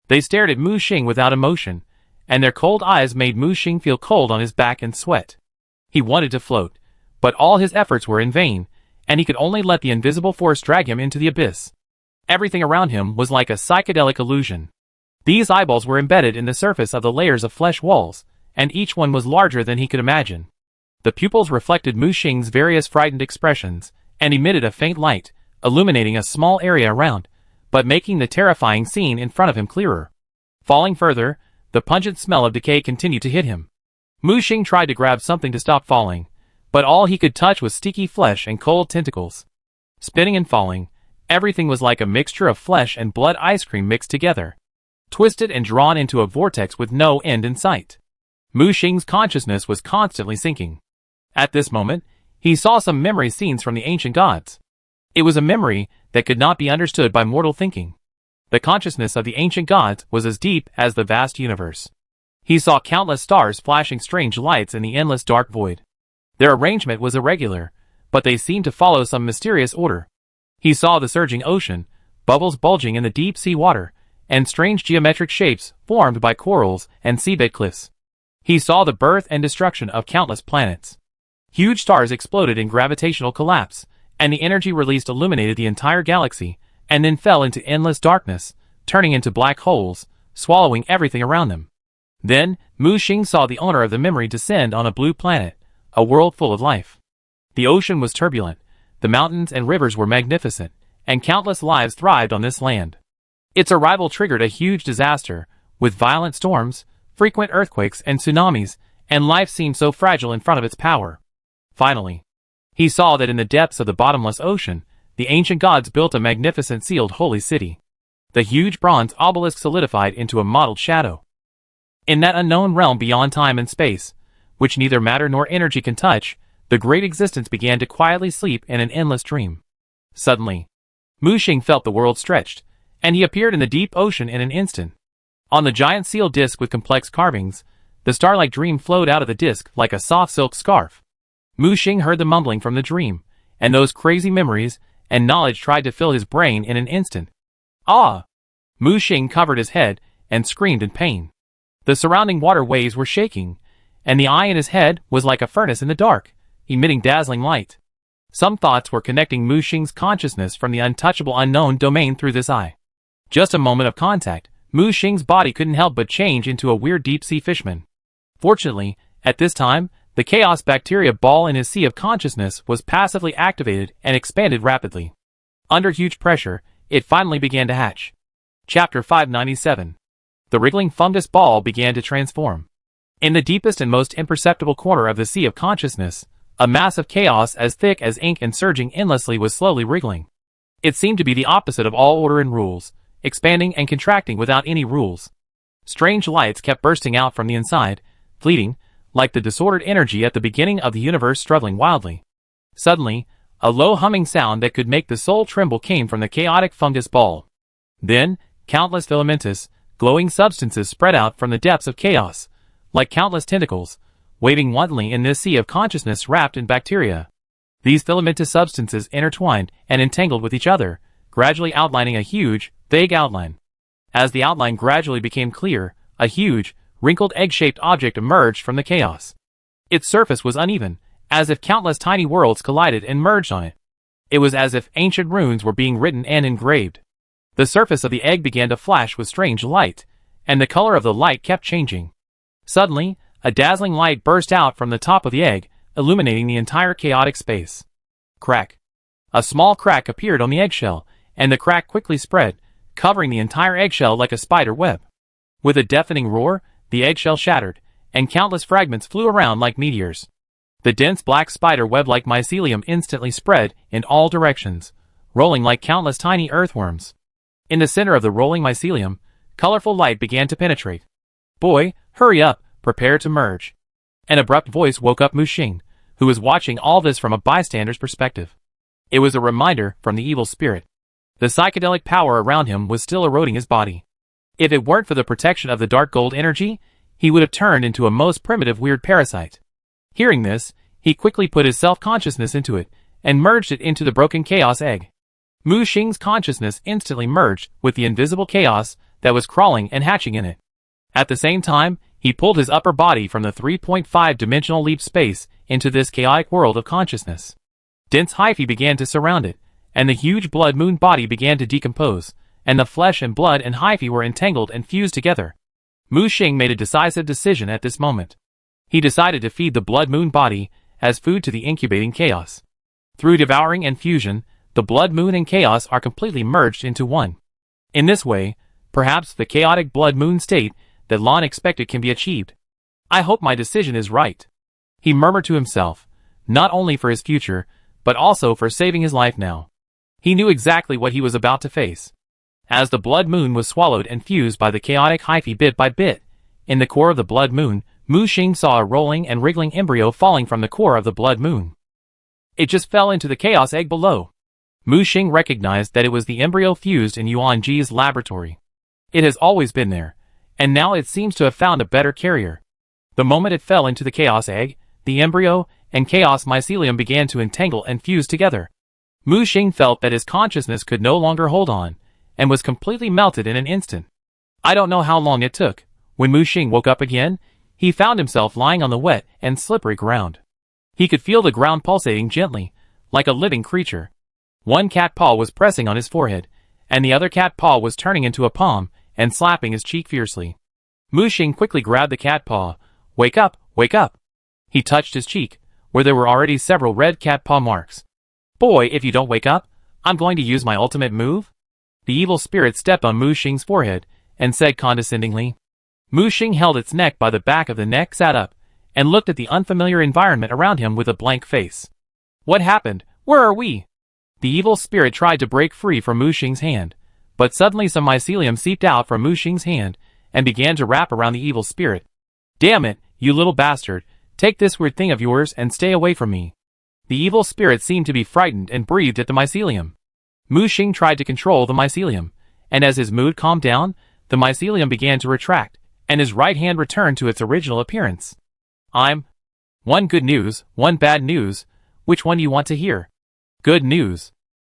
They stared at Mu Xing without emotion, and their cold eyes made Mu Xing feel cold on his back and sweat. He wanted to float, but all his efforts were in vain, and he could only let the invisible force drag him into the abyss. Everything around him was like a psychedelic illusion. These eyeballs were embedded in the surface of the layers of flesh walls, and each one was larger than he could imagine. The pupils reflected Mu Xing's various frightened expressions, and emitted a faint light, illuminating a small area around, but making the terrifying scene in front of him clearer. Falling further, the pungent smell of decay continued to hit him. Mu Xing tried to grab something to stop falling, but all he could touch was sticky flesh and cold tentacles. Spinning and falling, everything was like a mixture of flesh and blood ice cream mixed together, twisted and drawn into a vortex with no end in sight. Mu Xing's consciousness was constantly sinking. At this moment, he saw some memory scenes from the ancient gods. It was a memory that could not be understood by mortal thinking. The consciousness of the ancient gods was as deep as the vast universe. He saw countless stars flashing strange lights in the endless dark void. Their arrangement was irregular, but they seemed to follow some mysterious order. He saw the surging ocean, bubbles bulging in the deep sea water, and strange geometric shapes formed by corals and seabed cliffs. He saw the birth and destruction of countless planets. Huge stars exploded in gravitational collapse, and the energy released illuminated the entire galaxy, and then fell into endless darkness, turning into black holes, swallowing everything around them. Then, Mu Xing saw the owner of the memory descend on a blue planet, a world full of life. The ocean was turbulent, the mountains and rivers were magnificent, and countless lives thrived on this land. Its arrival triggered a huge disaster, with violent storms, frequent earthquakes and tsunamis, and life seemed so fragile in front of its power. Finally, he saw that in the depths of the bottomless ocean, the ancient gods built a magnificent sealed holy city. The huge bronze obelisk solidified into a mottled shadow. In that unknown realm beyond time and space, which neither matter nor energy can touch, the great existence began to quietly sleep in an endless dream. Suddenly, Mu Xing felt the world stretched, and he appeared in the deep ocean in an instant. On the giant sealed disc with complex carvings, the star-like dream flowed out of the disc like a soft silk scarf. Mu Xing heard the mumbling from the dream, and those crazy memories and knowledge tried to fill his brain in an instant. Ah! Mu Xing covered his head and screamed in pain. The surrounding water waves were shaking, and the eye in his head was like a furnace in the dark, emitting dazzling light. Some thoughts were connecting Mu Xing's consciousness from the untouchable unknown domain through this eye. Just a moment of contact, Mu Xing's body couldn't help but change into a weird deep-sea fishman. Fortunately, at this time, the chaos bacteria ball in his sea of consciousness was passively activated and expanded rapidly. Under huge pressure, it finally began to hatch. Chapter 597. The wriggling fungus ball began to transform. In the deepest and most imperceptible corner of the sea of consciousness, a mass of chaos as thick as ink and surging endlessly was slowly wriggling. It seemed to be the opposite of all order and rules, expanding and contracting without any rules. Strange lights kept bursting out from the inside, fleeting, like the disordered energy at the beginning of the universe struggling wildly. Suddenly, a low humming sound that could make the soul tremble came from the chaotic fungus ball. Then, countless filamentous, glowing substances spread out from the depths of chaos, like countless tentacles, waving wantonly in this sea of consciousness wrapped in bacteria. These filamentous substances intertwined and entangled with each other, gradually outlining a huge, vague outline. As the outline gradually became clear, a huge, wrinkled egg-shaped object emerged from the chaos. Its surface was uneven, as if countless tiny worlds collided and merged on it. It was as if ancient runes were being written and engraved. The surface of the egg began to flash with strange light, and the color of the light kept changing. Suddenly, a dazzling light burst out from the top of the egg, illuminating the entire chaotic space. Crack. A small crack appeared on the eggshell, and the crack quickly spread, covering the entire eggshell like a spider web. With a deafening roar, the eggshell shattered, and countless fragments flew around like meteors. The dense black spider web-like mycelium instantly spread in all directions, rolling like countless tiny earthworms. In the center of the rolling mycelium, colorful light began to penetrate. "Boy, hurry up, prepare to merge." An abrupt voice woke up Mu Xing, who was watching all this from a bystander's perspective. It was a reminder from the evil spirit. The psychedelic power around him was still eroding his body. If it weren't for the protection of the dark gold energy, he would have turned into a most primitive weird parasite. Hearing this, he quickly put his self-consciousness into it, and merged it into the broken chaos egg. Mu Xing's consciousness instantly merged with the invisible chaos that was crawling and hatching in it. At the same time, he pulled his upper body from the 3.5-dimensional leap space into this chaotic world of consciousness. Dense hyphae began to surround it, and the huge blood moon body began to decompose, and the flesh and blood and hyphae were entangled and fused together. Mu Xing made a decisive decision at this moment. He decided to feed the blood moon body as food to the incubating chaos. Through devouring and fusion, the blood moon and chaos are completely merged into one. In this way, perhaps the chaotic blood moon state that Lon expected can be achieved. "I hope my decision is right," he murmured to himself, not only for his future, but also for saving his life now. He knew exactly what he was about to face. As the blood moon was swallowed and fused by the chaotic hyphae bit by bit, in the core of the blood moon, Mu Xing saw a rolling and wriggling embryo falling from the core of the blood moon. It just fell into the chaos egg below. Mu Xing recognized that it was the embryo fused in Yuan Ji's laboratory. It has always been there, and now it seems to have found a better carrier. The moment it fell into the chaos egg, the embryo and chaos mycelium began to entangle and fuse together. Mu Xing felt that his consciousness could no longer hold on, and was completely melted in an instant. I don't know how long it took. When Mu Xing woke up again, he found himself lying on the wet and slippery ground. He could feel the ground pulsating gently, like a living creature. One cat paw was pressing on his forehead, and the other cat paw was turning into a palm and slapping his cheek fiercely. Mu Xing quickly grabbed the cat paw. Wake up, wake up. He touched his cheek, where there were already several red cat paw marks. Boy, if you don't wake up, I'm going to use my ultimate move. The evil spirit stepped on Mu Xing's forehead and said condescendingly. Mu Xing held its neck by the back of the neck, sat up, and looked at the unfamiliar environment around him with a blank face. What happened? Where are we? The evil spirit tried to break free from Mu Xing's hand, but suddenly some mycelium seeped out from Mu Xing's hand and began to wrap around the evil spirit. Damn it, you little bastard, take this weird thing of yours and stay away from me. The evil spirit seemed to be frightened and breathed at the mycelium. Mu Xing tried to control the mycelium, and as his mood calmed down, the mycelium began to retract, and his right hand returned to its original appearance. One good news, one bad news, which one do you want to hear? Good news.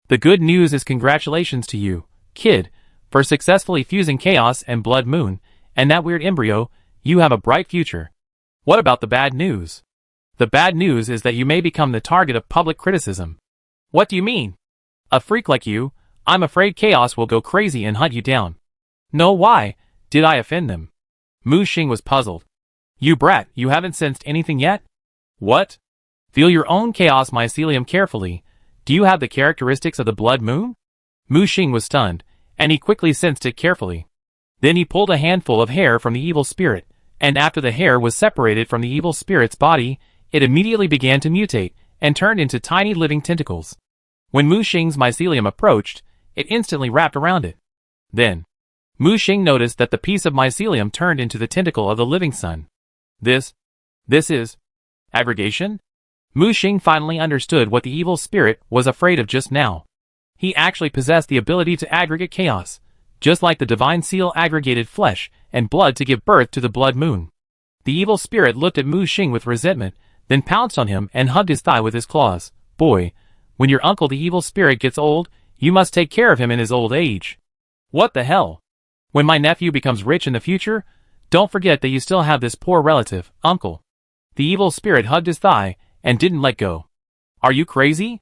The good news is congratulations to you, kid, for successfully fusing Chaos and Blood Moon, and that weird embryo. You have a bright future. What about the bad news? The bad news is that you may become the target of public criticism. What do you mean? A freak like you, I'm afraid Chaos will go crazy and hunt you down. No, why? Did I offend them? Mu Xing was puzzled. You brat, you haven't sensed anything yet? What? Feel your own Chaos mycelium carefully. Do you have the characteristics of the Blood Moon? Mu Xing was stunned, and he quickly sensed it carefully. Then he pulled a handful of hair from the evil spirit, and after the hair was separated from the evil spirit's body, it immediately began to mutate and turned into tiny living tentacles. When Mu Xing's mycelium approached, it instantly wrapped around it. Then, Mu Xing noticed that the piece of mycelium turned into the tentacle of the living sun. This is aggregation? Mu Xing finally understood what the evil spirit was afraid of just now. He actually possessed the ability to aggregate chaos, just like the divine seal aggregated flesh and blood to give birth to the blood moon. The evil spirit looked at Mu Xing with resentment, then pounced on him and hugged his thigh with his claws. Boy, when your uncle the evil spirit gets old, you must take care of him in his old age. What the hell? When my nephew becomes rich in the future, don't forget that you still have this poor relative, uncle. The evil spirit hugged his thigh and didn't let go. Are you crazy?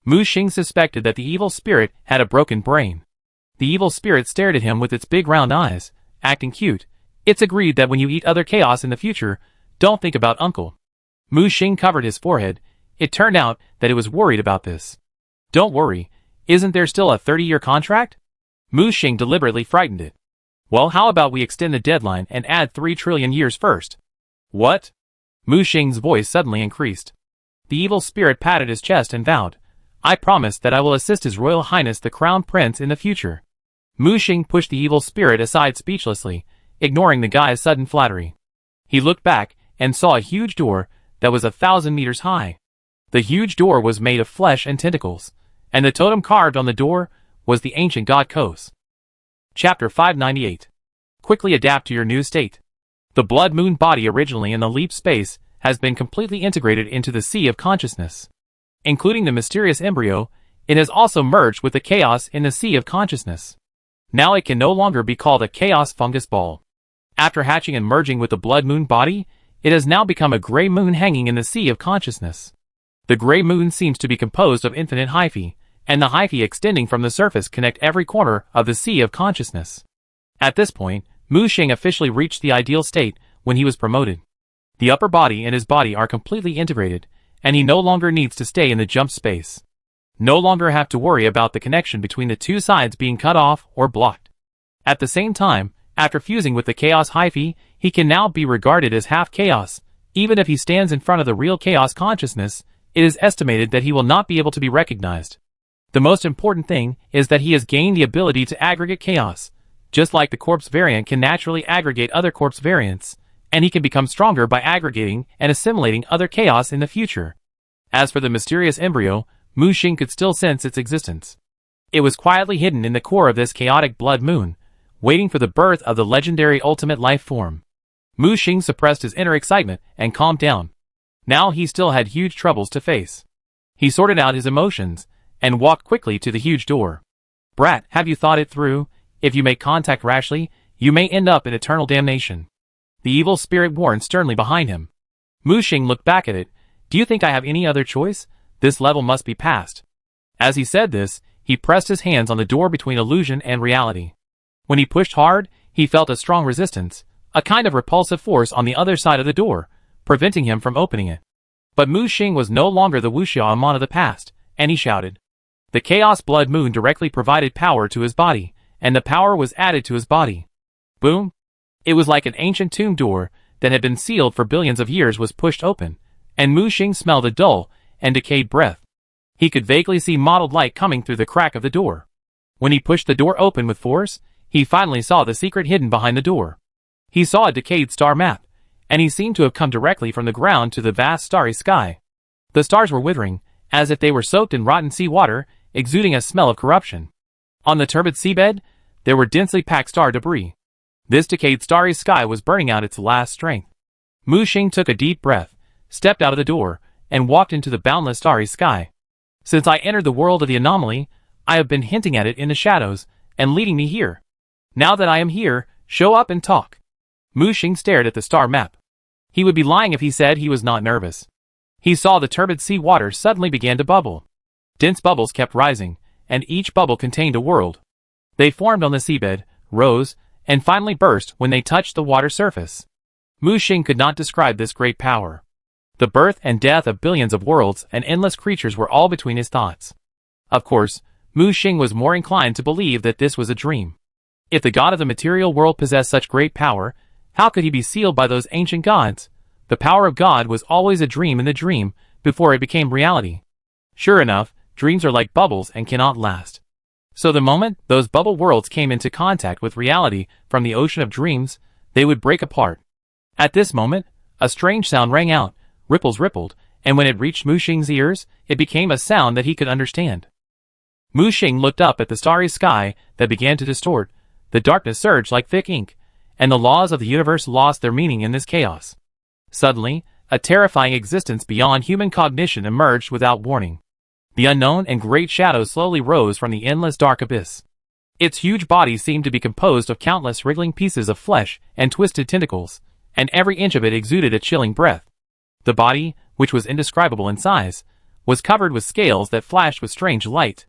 Mu Xing suspected that the evil spirit had a broken brain. The evil spirit stared at him with its big round eyes, acting cute. It's agreed that when you eat other chaos in the future, don't think about uncle. Mu Xing covered his forehead. It turned out that it was worried about this. Don't worry, isn't there still a 30-year contract? Mu Xing deliberately frightened it. Well, how about we extend the deadline and add 3 trillion years first? What? Mu Xing's voice suddenly increased. The evil spirit patted his chest and vowed, I promise that I will assist His Royal Highness the Crown Prince in the future. Mu Xing pushed the evil spirit aside speechlessly, ignoring the guy's sudden flattery. He looked back and saw a huge door that was 1,000 meters high. The huge door was made of flesh and tentacles, and the totem carved on the door was the ancient god Kos. Chapter 598. Quickly adapt to your new state. The blood moon body originally in the leap space has been completely integrated into the sea of consciousness. Including the mysterious embryo, it has also merged with the chaos in the sea of consciousness. Now it can no longer be called a chaos fungus ball. After hatching and merging with the blood moon body, it has now become a gray moon hanging in the sea of consciousness. The gray moon seems to be composed of infinite hyphae, and the hyphae extending from the surface connect every corner of the sea of consciousness. At this point, Mu Xing officially reached the ideal state when he was promoted. The upper body and his body are completely integrated, and he no longer needs to stay in the jump space. No longer have to worry about the connection between the two sides being cut off or blocked. At the same time, after fusing with the chaos hyphae, he can now be regarded as half chaos. Even if he stands in front of the real chaos consciousness, it is estimated that he will not be able to be recognized. The most important thing is that he has gained the ability to aggregate chaos, just like the corpse variant can naturally aggregate other corpse variants, and he can become stronger by aggregating and assimilating other chaos in the future. As for the mysterious embryo, Mu Xing could still sense its existence. It was quietly hidden in the core of this chaotic blood moon, waiting for the birth of the legendary ultimate life form. Mu Xing suppressed his inner excitement and calmed down. Now he still had huge troubles to face. He sorted out his emotions and walked quickly to the huge door. "Brat, have you thought it through? If you make contact rashly, you may end up in eternal damnation." The evil spirit warned sternly behind him. Mu Xing looked back at it. "Do you think I have any other choice? This level must be passed." As he said this, he pressed his hands on the door between illusion and reality. When he pushed hard, he felt a strong resistance, a kind of repulsive force on the other side of the door, preventing him from opening it. But Mu Xing was no longer the wuxia Amon of the past, and he shouted. The Chaos Blood Moon directly provided power to his body, and the power was added to his body. Boom! It was like an ancient tomb door that had been sealed for billions of years was pushed open, and Mu Xing smelled a dull and decayed breath. He could vaguely see mottled light coming through the crack of the door. When he pushed the door open with force, he finally saw the secret hidden behind the door. He saw a decayed star map, and he seemed to have come directly from the ground to the vast starry sky. The stars were withering, as if they were soaked in rotten seawater, exuding a smell of corruption. On the turbid seabed, there were densely packed star debris. This decayed starry sky was burning out its last strength. Mu Xing took a deep breath, stepped out of the door, and walked into the boundless starry sky. Since I entered the world of the anomaly, I have been hinting at it in the shadows, and leading me here. Now that I am here, show up and talk. Mu Xing stared at the star map. He would be lying if he said he was not nervous. He saw the turbid sea water suddenly began to bubble. Dense bubbles kept rising, and each bubble contained a world. They formed on the seabed, rose, and finally burst when they touched the water surface. Mu Xing could not describe this great power. The birth and death of billions of worlds and endless creatures were all between his thoughts. Of course, Mu Xing was more inclined to believe that this was a dream. If the god of the material world possessed such great power, how could he be sealed by those ancient gods? The power of God was always a dream in the dream, before it became reality. Sure enough, dreams are like bubbles and cannot last. So the moment those bubble worlds came into contact with reality from the ocean of dreams, they would break apart. At this moment, a strange sound rang out, ripples rippled, and when it reached Mu Xing's ears, it became a sound that he could understand. Mu Xing looked up at the starry sky that began to distort, the darkness surged like thick ink, and the laws of the universe lost their meaning in this chaos. Suddenly, a terrifying existence beyond human cognition emerged without warning. The unknown and great shadow slowly rose from the endless dark abyss. Its huge body seemed to be composed of countless wriggling pieces of flesh and twisted tentacles, and every inch of it exuded a chilling breath. The body, which was indescribable in size, was covered with scales that flashed with strange light.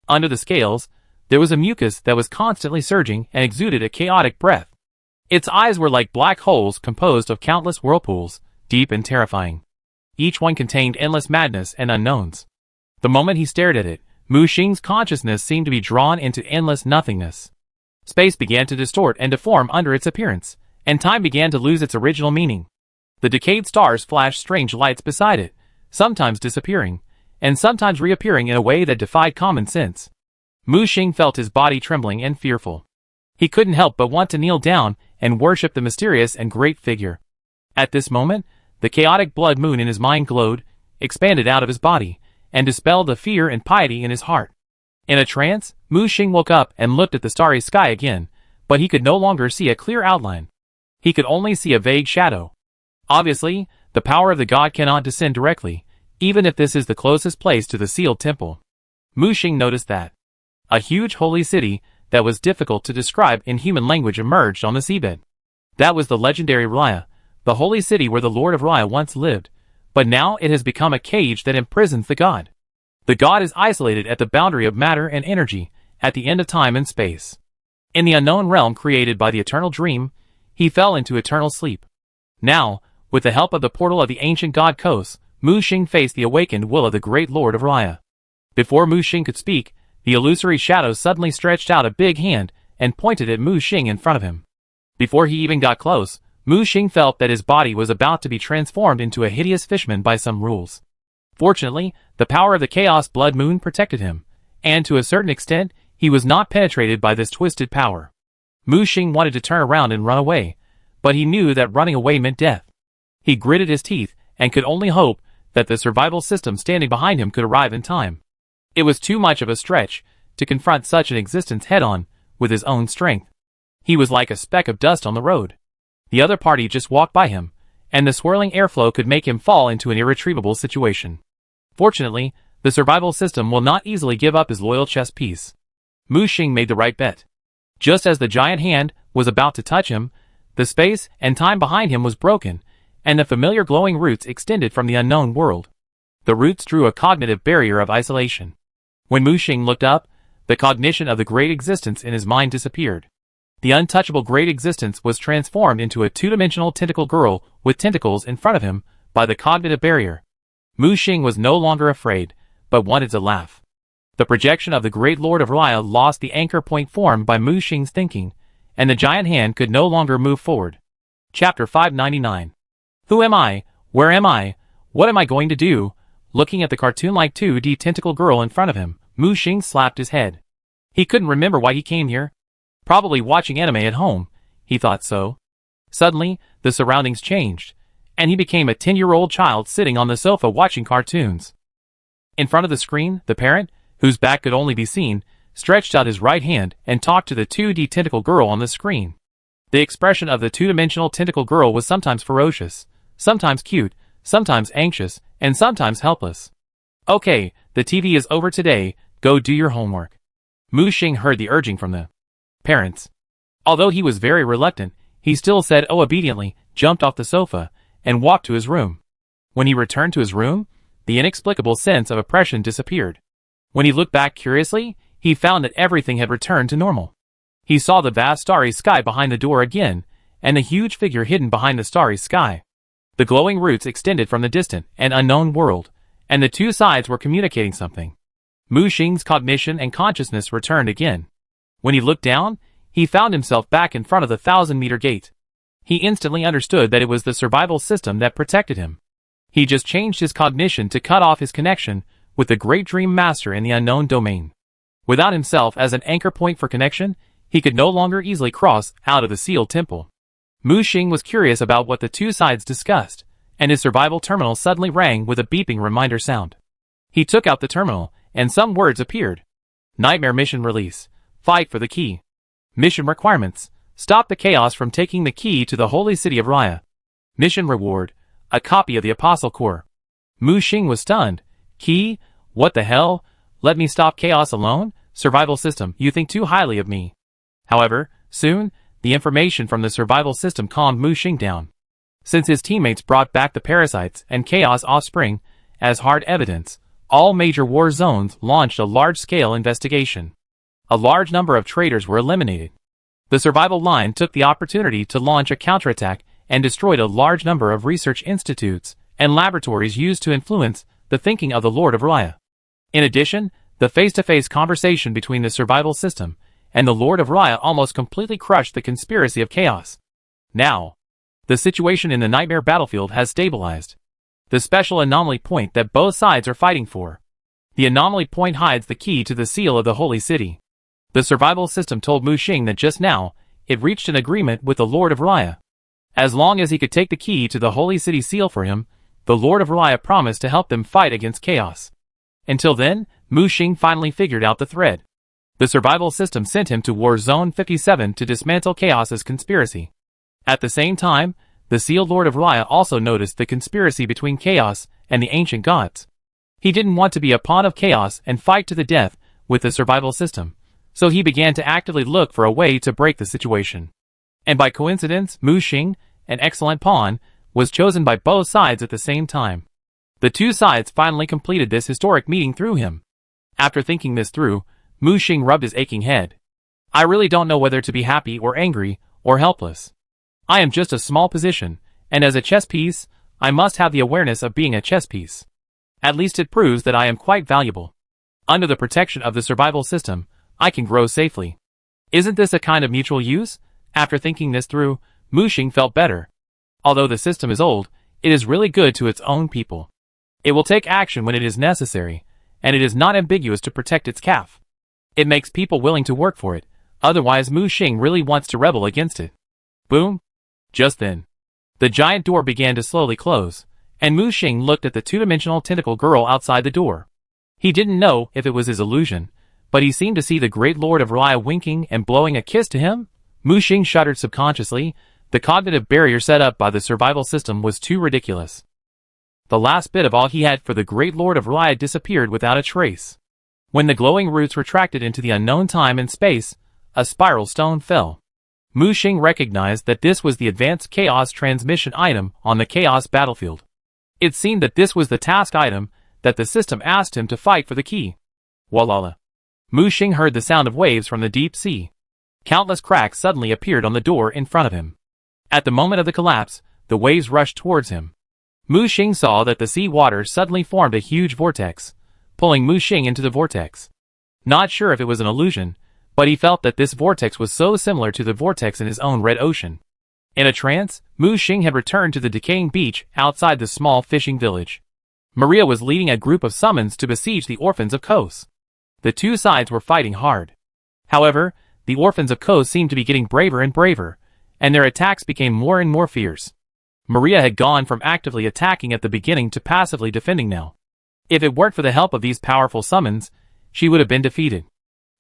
Under the scales, there was a mucus that was constantly surging and exuded a chaotic breath. Its eyes were like black holes composed of countless whirlpools, deep and terrifying. Each one contained endless madness and unknowns. The moment he stared at it, Mu Xing's consciousness seemed to be drawn into endless nothingness. Space began to distort and deform under its appearance, and time began to lose its original meaning. The decayed stars flashed strange lights beside it, sometimes disappearing, and sometimes reappearing in a way that defied common sense. Mu Xing felt his body trembling and fearful. He couldn't help but want to kneel down and worship the mysterious and great figure. At this moment, the chaotic blood moon in his mind glowed, expanded out of his body, and dispelled the fear and piety in his heart. In a trance, Mu Xing woke up and looked at the starry sky again, but he could no longer see a clear outline. He could only see a vague shadow. Obviously, the power of the god cannot descend directly, even if this is the closest place to the sealed temple. Mu Xing noticed that a huge holy city that was difficult to describe in human language emerged on the seabed. That was the legendary Raya, the holy city where the Lord of Raya once lived, but now it has become a cage that imprisons the god. The god is isolated at the boundary of matter and energy, at the end of time and space. In the unknown realm created by the eternal dream, he fell into eternal sleep. Now, with the help of the portal of the ancient god Kos, Mu Xing faced the awakened will of the great Lord of Raya. Before Mu Xing could speak, the illusory shadow suddenly stretched out a big hand and pointed at Mu Xing in front of him. Before he even got close, Mu Xing felt that his body was about to be transformed into a hideous fishman by some rules. Fortunately, the power of the Chaos Blood Moon protected him, and to a certain extent, he was not penetrated by this twisted power. Mu Xing wanted to turn around and run away, but he knew that running away meant death. He gritted his teeth and could only hope that the survival system standing behind him could arrive in time. It was too much of a stretch to confront such an existence head-on with his own strength. He was like a speck of dust on the road. The other party just walked by him, and the swirling airflow could make him fall into an irretrievable situation. Fortunately, the survival system will not easily give up his loyal chess piece. Mu Xing made the right bet. Just as the giant hand was about to touch him, the space and time behind him was broken, and the familiar glowing roots extended from the unknown world. The roots drew a cognitive barrier of isolation. When Mu Xing looked up, the cognition of the great existence in his mind disappeared. The untouchable great existence was transformed into a two-dimensional tentacle girl with tentacles in front of him by the cognitive barrier. Mu Xing was no longer afraid, but wanted to laugh. The projection of the great Lord of Raya lost the anchor point formed by Mu Xing's thinking, and the giant hand could no longer move forward. Chapter 599. Who am I? Where am I? What am I going to do? Looking at the cartoon-like 2D tentacle girl in front of him, Mu Xing slapped his head. He couldn't remember why he came here. Probably watching anime at home, he thought so. Suddenly, the surroundings changed, and he became a 10-year-old child sitting on the sofa watching cartoons. In front of the screen, the parent, whose back could only be seen, stretched out his right hand and talked to the 2D tentacle girl on the screen. The expression of the two-dimensional tentacle girl was sometimes ferocious, sometimes cute, sometimes anxious, and sometimes helpless. Okay, the TV is over today, go do your homework. Mu Xing heard the urging from the parents. Although he was very reluctant, he still said "oh" obediently, jumped off the sofa, and walked to his room. When he returned to his room, the inexplicable sense of oppression disappeared. When he looked back curiously, he found that everything had returned to normal. He saw the vast starry sky behind the door again, and the huge figure hidden behind the starry sky. The glowing roots extended from the distant and unknown world, and the two sides were communicating something. Mu Xing's cognition and consciousness returned again. When he looked down, he found himself back in front of the 1,000-meter gate. He instantly understood that it was the survival system that protected him. He just changed his cognition to cut off his connection with the great dream master in the unknown domain. Without himself as an anchor point for connection, he could no longer easily cross out of the sealed temple. Mu Xing was curious about what the two sides discussed, and his survival terminal suddenly rang with a beeping reminder sound. He took out the terminal, and some words appeared. Nightmare mission release. Fight for the key. Mission requirements. Stop the chaos from taking the key to the holy city of Raya. Mission reward. A copy of the Apostle Core. Mu Xing was stunned. Key? What the hell? Let me stop chaos alone? Survival system, you think too highly of me. However, soon, the information from the survival system calmed Mu Xing down. Since his teammates brought back the parasites and chaos offspring as hard evidence, all major war zones launched a large-scale investigation. A large number of traitors were eliminated. The survival line took the opportunity to launch a counterattack and destroyed a large number of research institutes and laboratories used to influence the thinking of the Lord of Raya. In addition, the face-to-face conversation between the survival system and the Lord of Raya almost completely crushed the conspiracy of chaos. Now, the situation in the nightmare battlefield has stabilized. The special anomaly point that both sides are fighting for. The anomaly point hides the key to the seal of the holy city. The survival system told Mu Xing that just now, it reached an agreement with the Lord of Raya. As long as he could take the key to the holy city seal for him, the Lord of Raya promised to help them fight against chaos. Until then, Mu Xing finally figured out the thread. The survival system sent him to War Zone 57 to dismantle Chaos's conspiracy. At the same time, the sealed Lord of Raya also noticed the conspiracy between Chaos and the ancient gods. He didn't want to be a pawn of Chaos and fight to the death with the survival system, so he began to actively look for a way to break the situation. And by coincidence, Mu Xing, an excellent pawn, was chosen by both sides at the same time. The two sides finally completed this historic meeting through him. After thinking this through, Mu Xing rubbed his aching head. I really don't know whether to be happy or angry or helpless. I am just a small position, and as a chess piece, I must have the awareness of being a chess piece. At least it proves that I am quite valuable. Under the protection of the survival system, I can grow safely. Isn't this a kind of mutual use? After thinking this through, Mu Xing felt better. Although the system is old, it is really good to its own people. It will take action when it is necessary, and it is not ambiguous to protect its calf. It makes people willing to work for it, otherwise Mu Xing really wants to rebel against it. Boom! Just then, the giant door began to slowly close, and Mu Xing looked at the two-dimensional tentacle girl outside the door. He didn't know if it was his illusion, but he seemed to see the great Lord of Raya winking and blowing a kiss to him. Mu Xing shuddered subconsciously. The cognitive barrier set up by the survival system was too ridiculous. The last bit of all he had for the great Lord of Raya disappeared without a trace. When the glowing roots retracted into the unknown time and space, a spiral stone fell. Mu Xing recognized that this was the advanced chaos transmission item on the chaos battlefield. It seemed that this was the task item that the system asked him to fight for the key. Walala. Mu Xing heard the sound of waves from the deep sea. Countless cracks suddenly appeared on the door in front of him. At the moment of the collapse, the waves rushed towards him. Mu Xing saw that the sea water suddenly formed a huge vortex, pulling Mu Xing into the vortex. Not sure if it was an illusion, but he felt that this vortex was so similar to the vortex in his own red ocean. In a trance, Mu Xing had returned to the decaying beach outside the small fishing village. Maria was leading a group of summons to besiege the orphans of Kos. The two sides were fighting hard. However, the orphans of Kos seemed to be getting braver and braver, and their attacks became more and more fierce. Maria had gone from actively attacking at the beginning to passively defending now. If it weren't for the help of these powerful summons, she would have been defeated.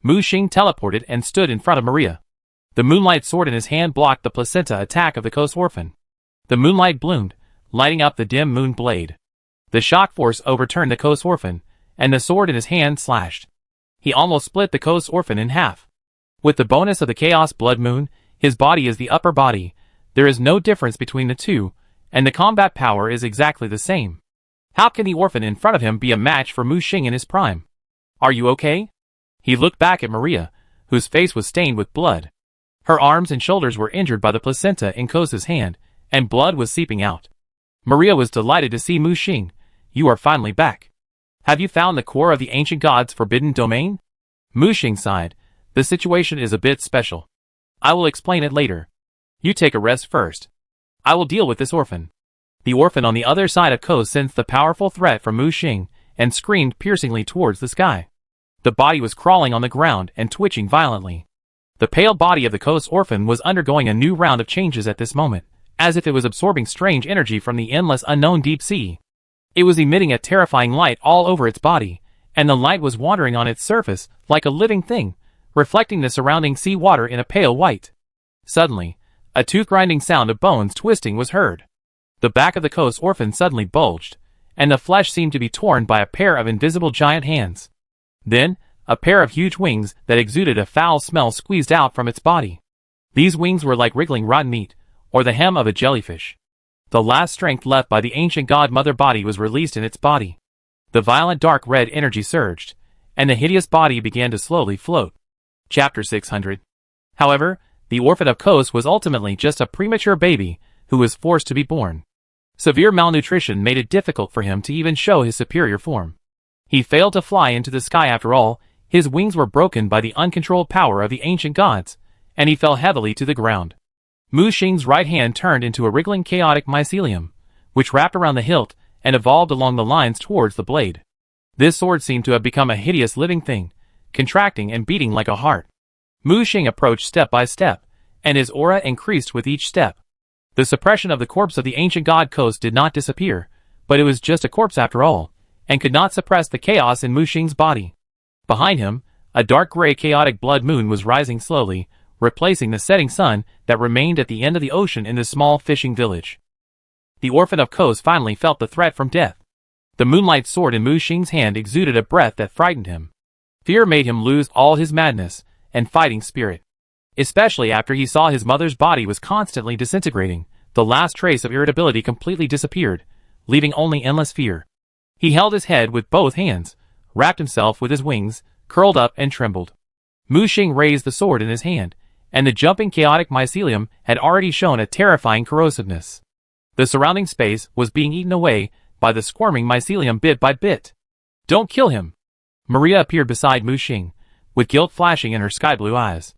Mu Xing teleported and stood in front of Maria. The moonlight sword in his hand blocked the placenta attack of the Kos orphan. The moonlight bloomed, lighting up the dim moon blade. The shock force overturned the Kos orphan, and the sword in his hand slashed. He almost split the Kos orphan in half. With the bonus of the Chaos Blood Moon, his body is the upper body. There is no difference between the two, and the combat power is exactly the same. How can the orphan in front of him be a match for Mu Xing in his prime? Are you okay? He looked back at Maria, whose face was stained with blood. Her arms and shoulders were injured by the placenta in Kos's hand, and blood was seeping out. Maria was delighted to see Mu Xing. You are finally back. Have you found the core of the ancient god's forbidden domain? Mu Xing sighed. The situation is a bit special. I will explain it later. You take a rest first. I will deal with this orphan. The orphan on the other side of Kos sensed the powerful threat from Mu Xing, and screamed piercingly towards the sky. The body was crawling on the ground and twitching violently. The pale body of the Kos orphan was undergoing a new round of changes at this moment, as if it was absorbing strange energy from the endless unknown deep sea. It was emitting a terrifying light all over its body, and the light was wandering on its surface like a living thing, reflecting the surrounding sea water in a pale white. Suddenly, a tooth-grinding sound of bones twisting was heard. The back of the Kos orphan suddenly bulged, and the flesh seemed to be torn by a pair of invisible giant hands. Then, a pair of huge wings that exuded a foul smell squeezed out from its body. These wings were like wriggling rotten meat, or the hem of a jellyfish. The last strength left by the ancient god-mother body was released in its body. The violent dark red energy surged, and the hideous body began to slowly float. Chapter 600. However, the orphan of Kos was ultimately just a premature baby who was forced to be born. Severe malnutrition made it difficult for him to even show his superior form. He failed to fly into the sky after all. His wings were broken by the uncontrolled power of the ancient gods, and he fell heavily to the ground. Mu Xing's right hand turned into a wriggling chaotic mycelium, which wrapped around the hilt and evolved along the lines towards the blade. This sword seemed to have become a hideous living thing, contracting and beating like a heart. Mu Xing approached step by step, and his aura increased with each step. The suppression of the corpse of the ancient god Kos did not disappear, but it was just a corpse after all, and could not suppress the chaos in Mu Xing's body. Behind him, a dark gray chaotic blood moon was rising slowly, replacing the setting sun that remained at the end of the ocean in the small fishing village. The orphan of Kos finally felt the threat from death. The moonlight sword in Mu Xing's hand exuded a breath that frightened him. Fear made him lose all his madness and fighting spirit. Especially after he saw his mother's body was constantly disintegrating, the last trace of irritability completely disappeared, leaving only endless fear. He held his head with both hands, wrapped himself with his wings, curled up and trembled. Mu Xing raised the sword in his hand, and the jumping chaotic mycelium had already shown a terrifying corrosiveness. The surrounding space was being eaten away by the squirming mycelium bit by bit. Don't kill him! Maria appeared beside Mu Xing, with guilt flashing in her sky-blue eyes.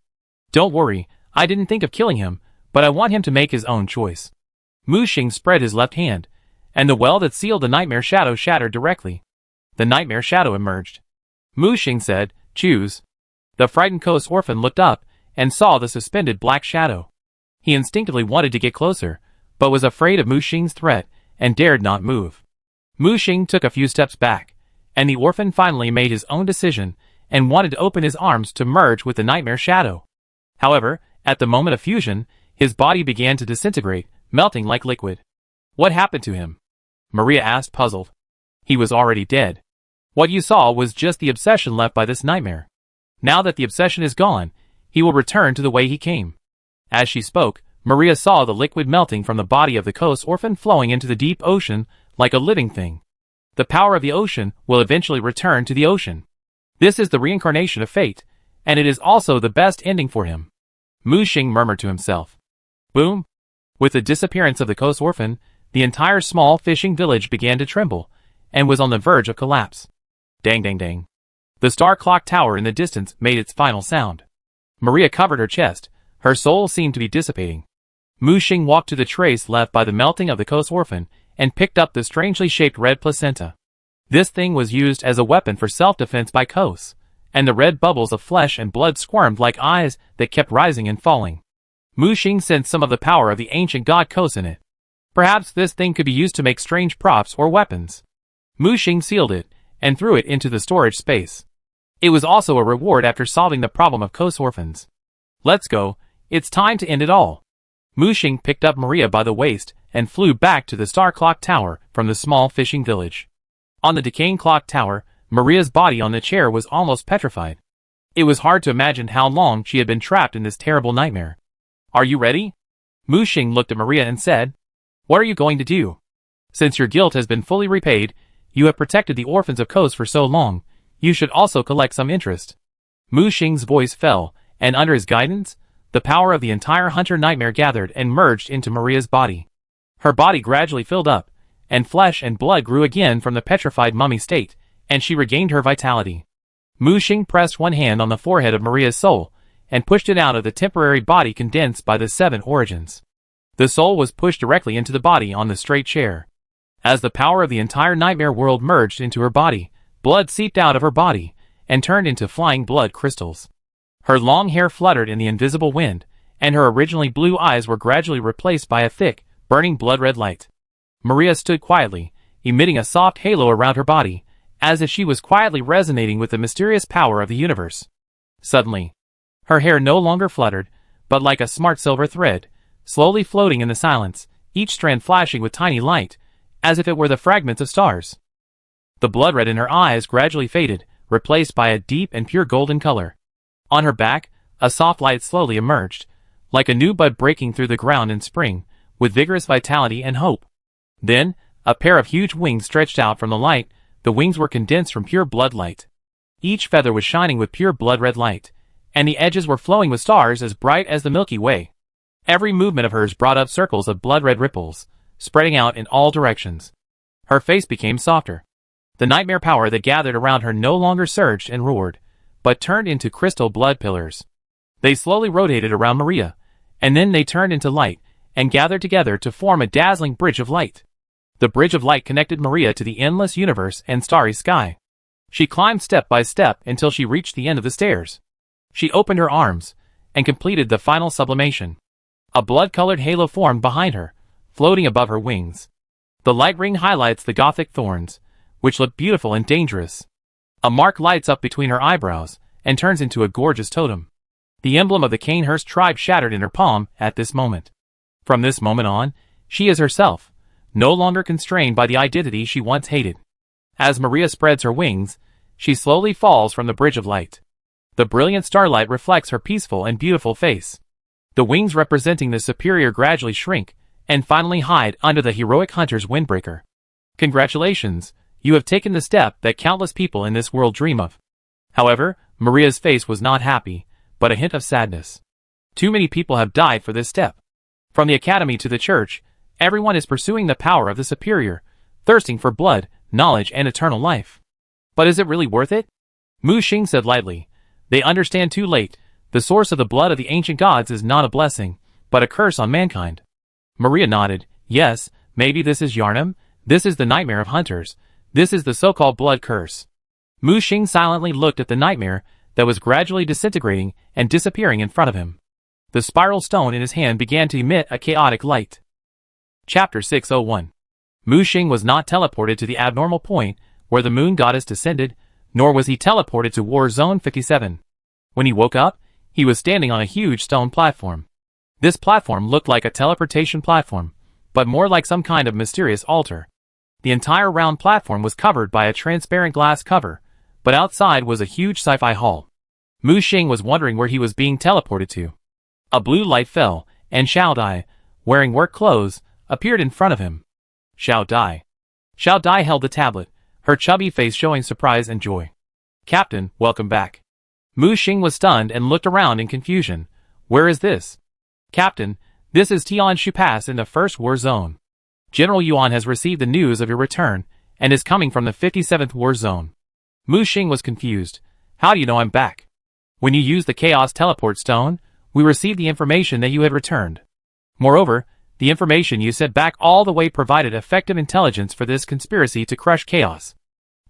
Don't worry, I didn't think of killing him, but I want him to make his own choice. Mu Xing spread his left hand, and the well that sealed the nightmare shadow shattered directly. The nightmare shadow emerged. Mu Xing said, choose. The frightened Kos orphan looked up, and saw the suspended black shadow. He instinctively wanted to get closer, but was afraid of Mu Xing's threat and dared not move. Mu Xing took a few steps back, and the orphan finally made his own decision and wanted to open his arms to merge with the nightmare shadow. However, at the moment of fusion, his body began to disintegrate, melting like liquid. What happened to him? Maria asked, puzzled. He was already dead. What you saw was just the obsession left by this nightmare. Now that the obsession is gone, he will return to the way he came. As she spoke, Maria saw the liquid melting from the body of the ghost orphan flowing into the deep ocean like a living thing. The power of the ocean will eventually return to the ocean. This is the reincarnation of fate, and it is also the best ending for him. Mu Xing murmured to himself. Boom! With the disappearance of the ghost orphan, the entire small fishing village began to tremble, and was on the verge of collapse. Dang dang dang. The star clock tower in the distance made its final sound. Maria covered her chest, her soul seemed to be dissipating. Mu Xing walked to the trace left by the melting of the ghost orphan, and picked up the strangely shaped red placenta. This thing was used as a weapon for self-defense by ghosts, and the red bubbles of flesh and blood squirmed like eyes that kept rising and falling. Mu Xing sensed some of the power of the ancient god Kos in it. Perhaps this thing could be used to make strange props or weapons. Mu Xing sealed it, and threw it into the storage space. It was also a reward after solving the problem of ghost orphans. Let's go, it's time to end it all. Mu Xing picked up Maria by the waist and flew back to the star clock tower from the small fishing village. On the decaying clock tower, Maria's body on the chair was almost petrified. It was hard to imagine how long she had been trapped in this terrible nightmare. Are you ready? Mu Xing looked at Maria and said, What are you going to do? Since your guilt has been fully repaid, you have protected the orphans of Kos for so long, you should also collect some interest. Mu Xing's voice fell, and under his guidance, the power of the entire hunter nightmare gathered and merged into Maria's body. Her body gradually filled up, and flesh and blood grew again from the petrified mummy state, and she regained her vitality. Mu Xing pressed one hand on the forehead of Maria's soul, and pushed it out of the temporary body condensed by the 7 origins. The soul was pushed directly into the body on the straight chair. As the power of the entire nightmare world merged into her body, blood seeped out of her body, and turned into flying blood crystals. Her long hair fluttered in the invisible wind, and her originally blue eyes were gradually replaced by a thick, burning blood-red light. Maria stood quietly, emitting a soft halo around her body, as if she was quietly resonating with the mysterious power of the universe. Suddenly, her hair no longer fluttered, but like a smart silver thread, slowly floating in the silence, each strand flashing with tiny light, as if it were the fragments of stars. The blood red in her eyes gradually faded, replaced by a deep and pure golden color. On her back, a soft light slowly emerged, like a new bud breaking through the ground in spring, with vigorous vitality and hope. Then, a pair of huge wings stretched out from the light. The wings were condensed from pure blood light. Each feather was shining with pure blood-red light, and the edges were flowing with stars as bright as the Milky Way. Every movement of hers brought up circles of blood-red ripples, spreading out in all directions. Her face became softer. The nightmare power that gathered around her no longer surged and roared, but turned into crystal blood pillars. They slowly rotated around Maria, and then they turned into light, and gathered together to form a dazzling bridge of light. The bridge of light connected Maria to the endless universe and starry sky. She climbed step by step until she reached the end of the stairs. She opened her arms, and completed the final sublimation. A blood-colored halo formed behind her, floating above her wings. The light ring highlights the Gothic thorns, which look beautiful and dangerous. A mark lights up between her eyebrows, and turns into a gorgeous totem. The emblem of the Canehurst tribe shattered in her palm at this moment. From this moment on, she is herself, no longer constrained by the identity she once hated. As Maria spreads her wings, she slowly falls from the bridge of light. The brilliant starlight reflects her peaceful and beautiful face. The wings representing the superior gradually shrink, and finally hide under the heroic hunter's windbreaker. Congratulations, you have taken the step that countless people in this world dream of. However, Maria's face was not happy, but a hint of sadness. Too many people have died for this step. From the academy to the church, everyone is pursuing the power of the superior, thirsting for blood, knowledge, and eternal life. But is it really worth it? Mu Xing said lightly. They understand too late. The source of the blood of the ancient gods is not a blessing, but a curse on mankind. Maria nodded. Yes, maybe this is Yarnum. This is the nightmare of hunters. This is the so-called blood curse. Mu Xing silently looked at the nightmare that was gradually disintegrating and disappearing in front of him. The spiral stone in his hand began to emit a chaotic light. Chapter 601. Muxing was not teleported to the abnormal point where the moon goddess descended, nor was he teleported to War Zone 57. When he woke up, he was standing on a huge stone platform. This platform looked like a teleportation platform, but more like some kind of mysterious altar. The entire round platform was covered by a transparent glass cover, but outside was a huge sci-fi hall. Muxing was wondering where he was being teleported to. A blue light fell, and Xiao Dai, wearing work clothes, appeared in front of him. Xiao Dai held the tablet, her chubby face showing surprise and joy. "Captain, welcome back." Muxing was stunned and looked around in confusion. "Where is this?" "Captain, this is Tianshu Pass in the First War Zone. General Yuan has received the news of your return, and is coming from the 57th War Zone." Muxing was confused. "How do you know I'm back?" "When you used the Chaos Teleport Stone, we received the information that you had returned. Moreover, the information you sent back all the way provided effective intelligence for this conspiracy to crush chaos.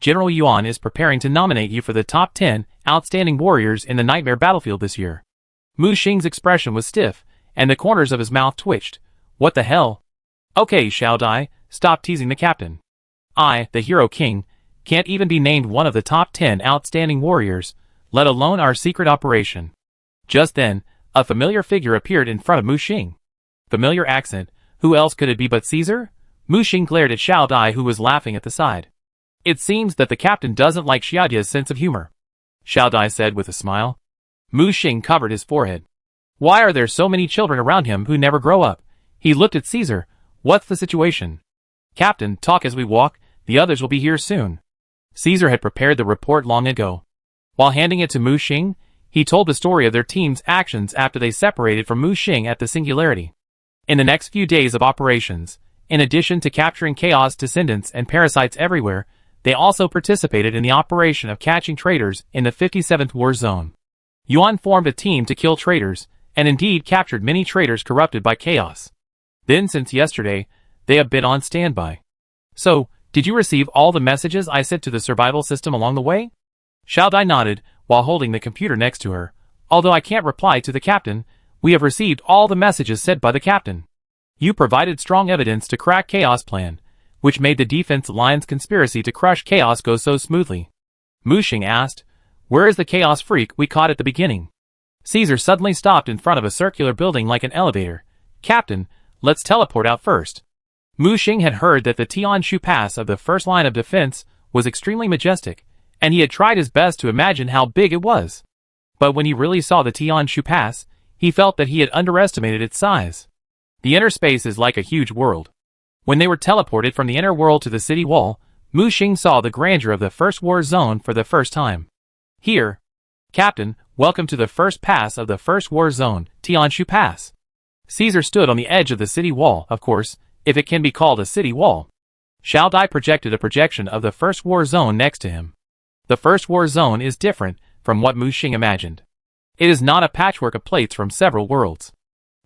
General Yuan is preparing to nominate you for the top 10 outstanding warriors in the Nightmare Battlefield this year." Muxing's expression was stiff, and the corners of his mouth twitched. "What the hell?" "Okay, Xiao Dai, stop teasing the captain. I, the Hero King, can't even be named one of the top 10 outstanding warriors, let alone our secret operation." Just then, a familiar figure appeared in front of Muxing. Familiar accent, who else could it be but Caesar? Muxing glared at Xiao Dai, who was laughing at the side. "It seems that the captain doesn't like Xiaodia's sense of humor," Xiao Dai said with a smile. Muxing covered his forehead. "Why are there so many children around him who never grow up?" He looked at Caesar. "What's the situation?" "Captain, talk as we walk, the others will be here soon." Caesar had prepared the report long ago. While handing it to Muxing, he told the story of their team's actions after they separated from Muxing at the Singularity. In the next few days of operations, in addition to capturing Chaos Descendants and parasites everywhere, they also participated in the operation of catching traitors in the 57th War Zone. Yuan formed a team to kill traitors, and indeed captured many traitors corrupted by chaos. Then since yesterday, they have been on standby. "So, did you receive all the messages I sent to the survival system along the way?" Xiao Dai nodded, while holding the computer next to her. "Although I can't reply to the captain, we have received all the messages sent by the captain. You provided strong evidence to crack Chaos plan, which made the Defense Alliance conspiracy to crush Chaos go so smoothly." Muxing asked, "Where is the Chaos freak we caught at the beginning?" Caesar suddenly stopped in front of a circular building like an elevator. "Captain, let's teleport out first." Muxing had heard that the Tianshu Pass of the first line of defense was extremely majestic, and he had tried his best to imagine how big it was. But when he really saw the Tianshu Pass, he felt that he had underestimated its size. The inner space is like a huge world. When they were teleported from the inner world to the city wall, Muxing saw the grandeur of the First War Zone for the first time. "Here. Captain, welcome to the first pass of the First War Zone, Tianshu Pass." Caesar stood on the edge of the city wall, of course, if it can be called a city wall. Xiao Dai projected a projection of the First War Zone next to him. The First War Zone is different from what Muxing imagined. It is not a patchwork of plates from several worlds.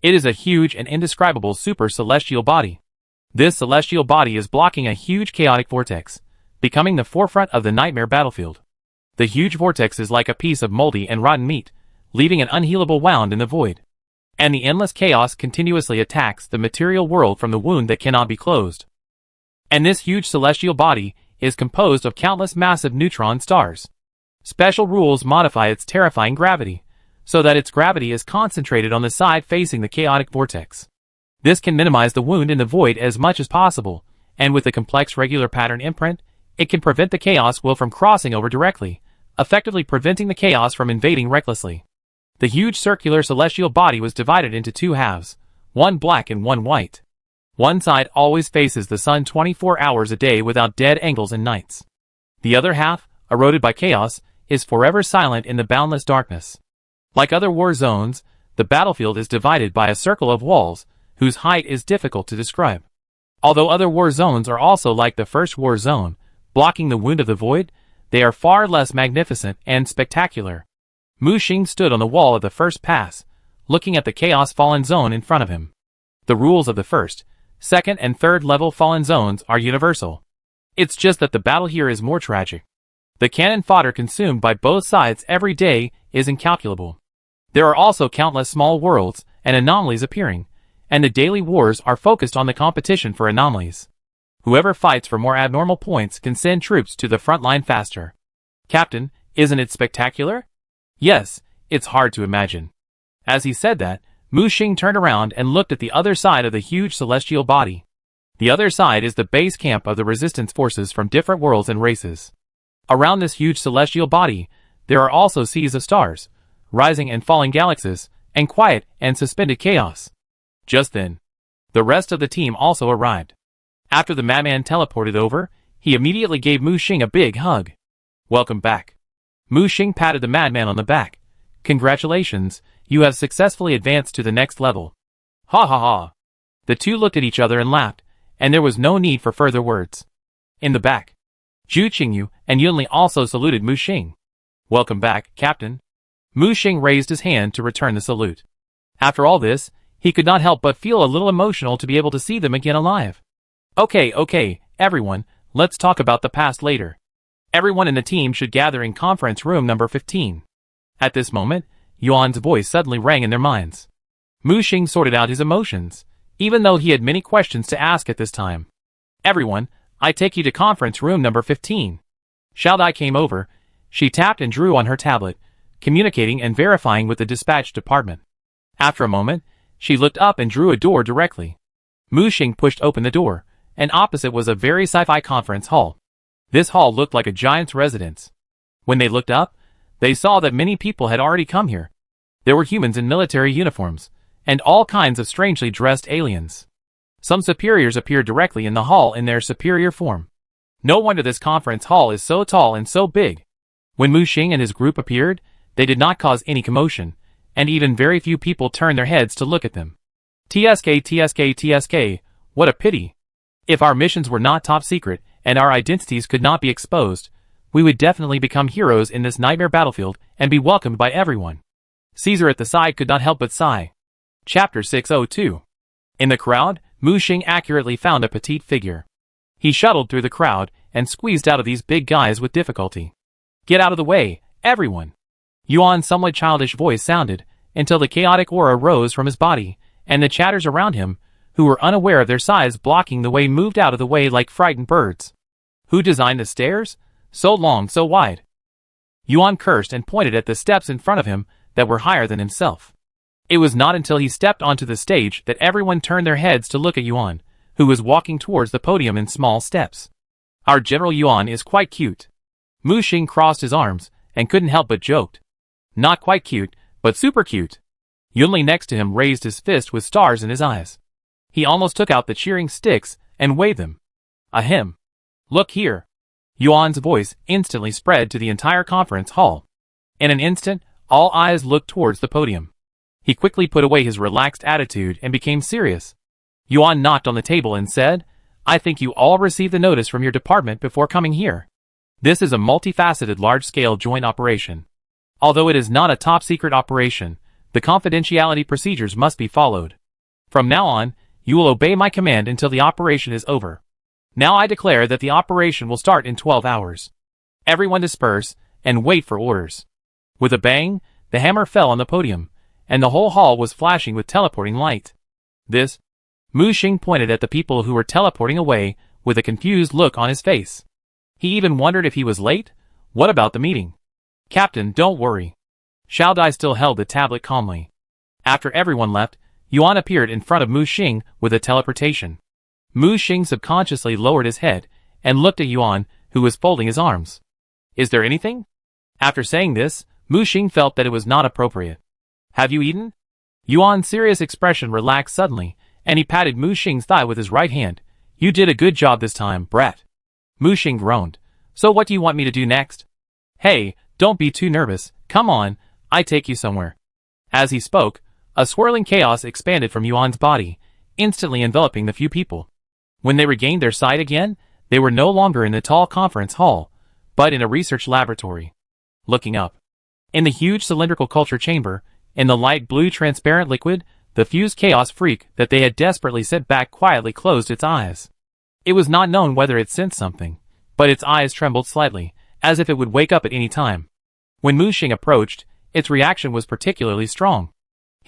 It is a huge and indescribable super-celestial body. This celestial body is blocking a huge chaotic vortex, becoming the forefront of the Nightmare Battlefield. The huge vortex is like a piece of moldy and rotten meat, leaving an unhealable wound in the void. And the endless chaos continuously attacks the material world from the wound that cannot be closed. And this huge celestial body is composed of countless massive neutron stars. Special rules modify its terrifying gravity, so that its gravity is concentrated on the side facing the chaotic vortex. This can minimize the wound in the void as much as possible, and with the complex regular pattern imprint, it can prevent the chaos will from crossing over directly, effectively preventing the chaos from invading recklessly. The huge circular celestial body was divided into two halves, one black and one white. One side always faces the sun 24 hours a day without dead angles and nights. The other half, eroded by chaos, is forever silent in the boundless darkness. Like other war zones, the battlefield is divided by a circle of walls, whose height is difficult to describe. Although other war zones are also like the first war zone, blocking the wound of the void, they are far less magnificent and spectacular. Muxing stood on the wall of the first pass, looking at the chaos fallen zone in front of him. The rules of the first, second and third level fallen zones are universal. It's just that the battle here is more tragic. The cannon fodder consumed by both sides every day is incalculable. There are also countless small worlds, and anomalies appearing, and the daily wars are focused on the competition for anomalies. Whoever fights for more abnormal points can send troops to the front line faster. Captain, isn't it spectacular? Yes, it's hard to imagine. As he said that, Mu Xing turned around and looked at the other side of the huge celestial body. The other side is the base camp of the resistance forces from different worlds and races. Around this huge celestial body, there are also seas of stars, rising and falling galaxies, and quiet and suspended chaos. Just then, the rest of the team also arrived. After the madman teleported over, he immediately gave Mu Xing a big hug. Welcome back. Mu Xing patted the madman on the back. Congratulations, you have successfully advanced to the next level. Ha ha ha. The two looked at each other and laughed, and there was no need for further words. In the back, Zhu Qingyu and Yunli also saluted Mu Xing. Welcome back, Captain. Mu Xing raised his hand to return the salute. After all this, he could not help but feel a little emotional to be able to see them again alive. Okay, everyone, let's talk about the past later. Everyone in the team should gather in conference room number 15. At this moment, Yuan's voice suddenly rang in their minds. Mu Xing sorted out his emotions, even though he had many questions to ask at this time. Everyone, I take you to conference room number 15. Xiao Dai came over. She tapped and drew on her tablet, communicating and verifying with the dispatch department. After a moment, she looked up and drew a door directly. Mu Xing pushed open the door, and opposite was a very sci-fi conference hall. This hall looked like a giant's residence. When they looked up, they saw that many people had already come here. There were humans in military uniforms, and all kinds of strangely dressed aliens. Some superiors appeared directly in the hall in their superior form. No wonder this conference hall is so tall and so big. When Mu Xing and his group appeared, they did not cause any commotion, and even very few people turned their heads to look at them. TSK, what a pity. If our missions were not top secret, and our identities could not be exposed, we would definitely become heroes in this nightmare battlefield and be welcomed by everyone. Caesar at the side could not help but sigh. Chapter 602. In the crowd, Mu Xing accurately found a petite figure. He shuttled through the crowd and squeezed out of these big guys with difficulty. Get out of the way, everyone. Yuan's somewhat childish voice sounded, until the chaotic aura rose from his body, and the chatters around him, who were unaware of their size blocking the way, moved out of the way like frightened birds. Who designed the stairs? So long, so wide. Yuan cursed and pointed at the steps in front of him that were higher than himself. It was not until he stepped onto the stage that everyone turned their heads to look at Yuan, who was walking towards the podium in small steps. Our General Yuan is quite cute. Mu Xing crossed his arms and couldn't help but joked. Not quite cute, but super cute. Yunli next to him raised his fist with stars in his eyes. He almost took out the cheering sticks and waved them. Ahem. Look here. Yuan's voice instantly spread to the entire conference hall. In an instant, all eyes looked towards the podium. He quickly put away his relaxed attitude and became serious. Yuan knocked on the table and said, I think you all received the notice from your department before coming here. This is a multifaceted large-scale joint operation. Although it is not a top-secret operation, the confidentiality procedures must be followed. From now on, you will obey my command until the operation is over. Now I declare that the operation will start in 12 hours. Everyone disperse and wait for orders. With a bang, the hammer fell on the podium, and the whole hall was flashing with teleporting light. This, Mu Xing pointed at the people who were teleporting away with a confused look on his face. He even wondered if he was late. What about the meeting? Captain, don't worry. Xiao Dai still held the tablet calmly. After everyone left, Yuan appeared in front of Mu Xing with a teleportation. Mu Xing subconsciously lowered his head and looked at Yuan, who was folding his arms. Is there anything? After saying this, Mu Xing felt that it was not appropriate. Have you eaten? Yuan's serious expression relaxed suddenly, and he patted Mu Xing's thigh with his right hand. You did a good job this time, brat. Mu Xing groaned. So what do you want me to do next? Hey, don't be too nervous. Come on, I take you somewhere. As he spoke, a swirling chaos expanded from Yuan's body, instantly enveloping the few people. When they regained their sight again, they were no longer in the tall conference hall, but in a research laboratory. Looking up. In the huge cylindrical culture chamber, in the light blue transparent liquid, the fused chaos freak that they had desperately sent back quietly closed its eyes. It was not known whether it sensed something, but its eyes trembled slightly, as if it would wake up at any time. When Mu Xing approached, its reaction was particularly strong.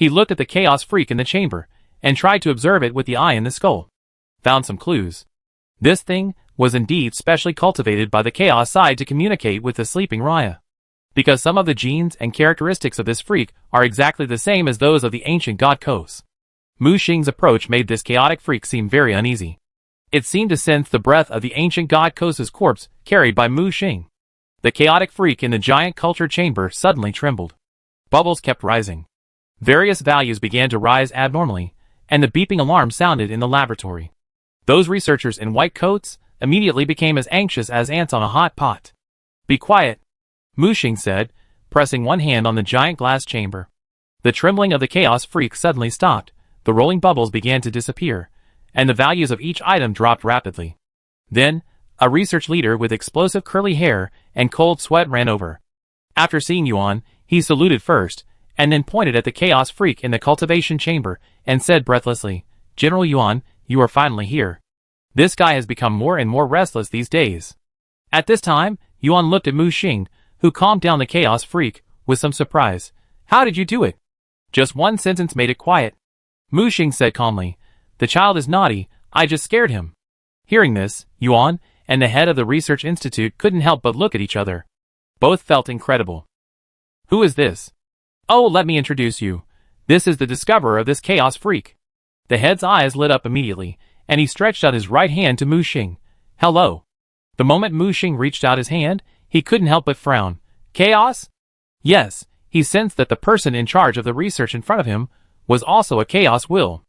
He looked at the chaos freak in the chamber, and tried to observe it with the eye in the skull. Found some clues. This thing was indeed specially cultivated by the chaos side to communicate with the sleeping Raya. Because some of the genes and characteristics of this freak are exactly the same as those of the ancient god Kos. Mu Xing's approach made this chaotic freak seem very uneasy. It seemed to sense the breath of the ancient god Kos's corpse carried by Mu Xing. The chaotic freak in the giant culture chamber suddenly trembled. Bubbles kept rising. Various values began to rise abnormally, and the beeping alarm sounded in the laboratory. Those researchers in white coats immediately became as anxious as ants on a hot pot. "Be quiet," Mu Xing said, pressing one hand on the giant glass chamber. The trembling of the chaos freak suddenly stopped, the rolling bubbles began to disappear, and the values of each item dropped rapidly. Then, a research leader with explosive curly hair and cold sweat ran over. After seeing Yuan, he saluted first, and then pointed at the chaos freak in the cultivation chamber, and said breathlessly, "General Yuan, you are finally here. This guy has become more and more restless these days." At this time, Yuan looked at Mu Xing, who calmed down the chaos freak, with some surprise. "How did you do it?" "Just one sentence made it quiet," Mu Xing said calmly. "The child is naughty, I just scared him." Hearing this, Yuan and the head of the research institute couldn't help but look at each other. Both felt incredible. "Who is this?" "Oh, let me introduce you. This is the discoverer of this chaos freak." The head's eyes lit up immediately, and he stretched out his right hand to Mu Xing. "Hello." The moment Mu Xing reached out his hand, he couldn't help but frown. "Chaos?" Yes, he sensed that the person in charge of the research in front of him was also a chaos will.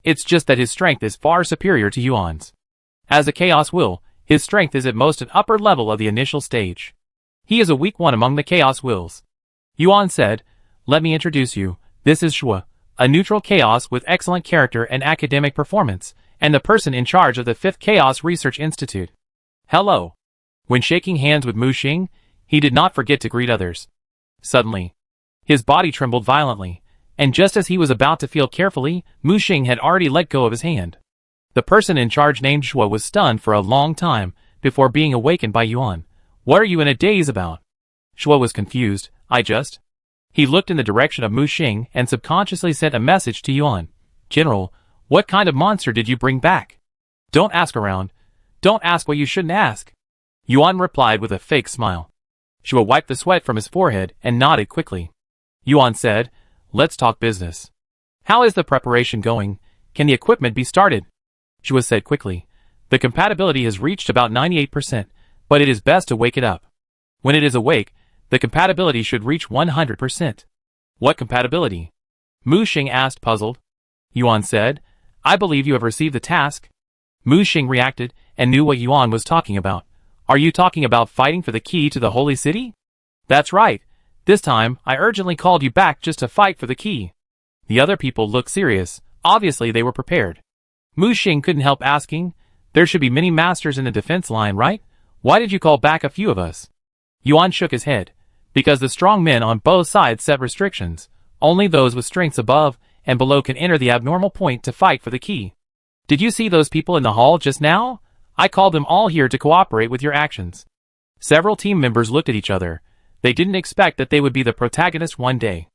It's just that his strength is far superior to Yuan's. As a chaos will, his strength is at most an upper level of the initial stage. He is a weak one among the chaos wills. Yuan said, "Let me introduce you. This is Shua, a neutral chaos with excellent character and academic performance, and the person in charge of the 5th Chaos Research Institute." "Hello." When shaking hands with Mu Xing, he did not forget to greet others. Suddenly, his body trembled violently, and just as he was about to feel carefully, Mu Xing had already let go of his hand. The person in charge named Shua was stunned for a long time before being awakened by Yuan. "What are you in a daze about?" Shua was confused. He looked in the direction of Mu Xing and subconsciously sent a message to Yuan. "General, what kind of monster did you bring back? Don't ask around. Don't ask what you shouldn't ask." Yuan replied with a fake smile. Shua wiped the sweat from his forehead and nodded quickly. Yuan said, "Let's talk business. How is the preparation going? Can the equipment be started?" Shua said quickly. "The compatibility has reached about 98%, but it is best to wake it up. When it is awake, the compatibility should reach 100%. "What compatibility?" Mu Xing asked, puzzled. Yuan said, "I believe you have received the task." Mu Xing reacted and knew what Yuan was talking about. "Are you talking about fighting for the key to the holy city?" "That's right. This time, I urgently called you back just to fight for the key." The other people looked serious. Obviously they were prepared. Mu Xing couldn't help asking, "There should be many masters in the defense line, right? Why did you call back a few of us?" Yuan shook his head. "Because the strong men on both sides set restrictions. Only those with strengths above and below can enter the abnormal point to fight for the key. Did you see those people in the hall just now? I called them all here to cooperate with your actions." Several team members looked at each other. They didn't expect that they would be the protagonist one day.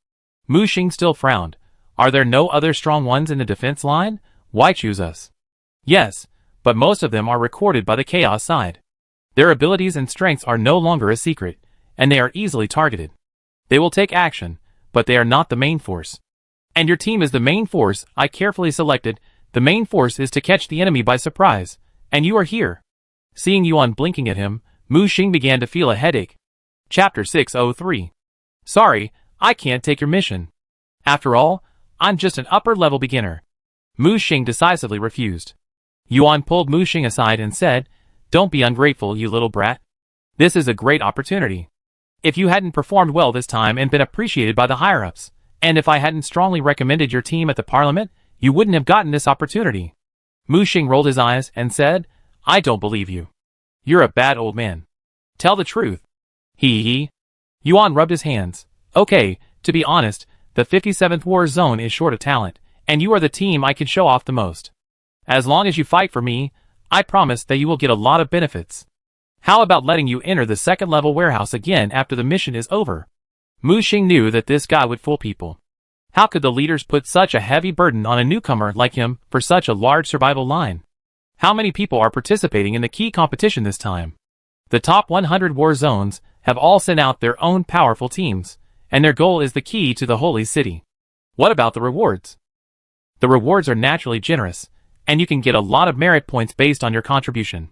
Mu Xing still frowned. "Are there no other strong ones in the defense line? Why choose us?" "Yes, but most of them are recorded by the chaos side. Their abilities and strengths are no longer a secret, and they are easily targeted. They will take action, but they are not the main force. And your team is the main force I carefully selected. The main force is to catch the enemy by surprise, and you are here." Seeing Yuan blinking at him, Mu Xing began to feel a headache. Chapter 603. "Sorry, I can't take your mission. After all, I'm just an upper-level beginner." Mu Xing decisively refused. Yuan pulled Mu Xing aside and said, "Don't be ungrateful, you little brat. This is a great opportunity. If you hadn't performed well this time and been appreciated by the higher-ups, and if I hadn't strongly recommended your team at the parliament, you wouldn't have gotten this opportunity." Mu Xing rolled his eyes and said, "I don't believe you. You're a bad old man. Tell the truth." He. Yuan rubbed his hands. "Okay, to be honest, the 57th War Zone is short of talent, and you are the team I can show off the most. As long as you fight for me, I promise that you will get a lot of benefits. How about letting you enter the second-level warehouse again after the mission is over?" Mu Xing knew that this guy would fool people. How could the leaders put such a heavy burden on a newcomer like him for such a large survival line? How many people are participating in the key competition this time? The top 100 war zones have all sent out their own powerful teams, and their goal is the key to the holy city. What about the rewards? The rewards are naturally generous, and you can get a lot of merit points based on your contribution.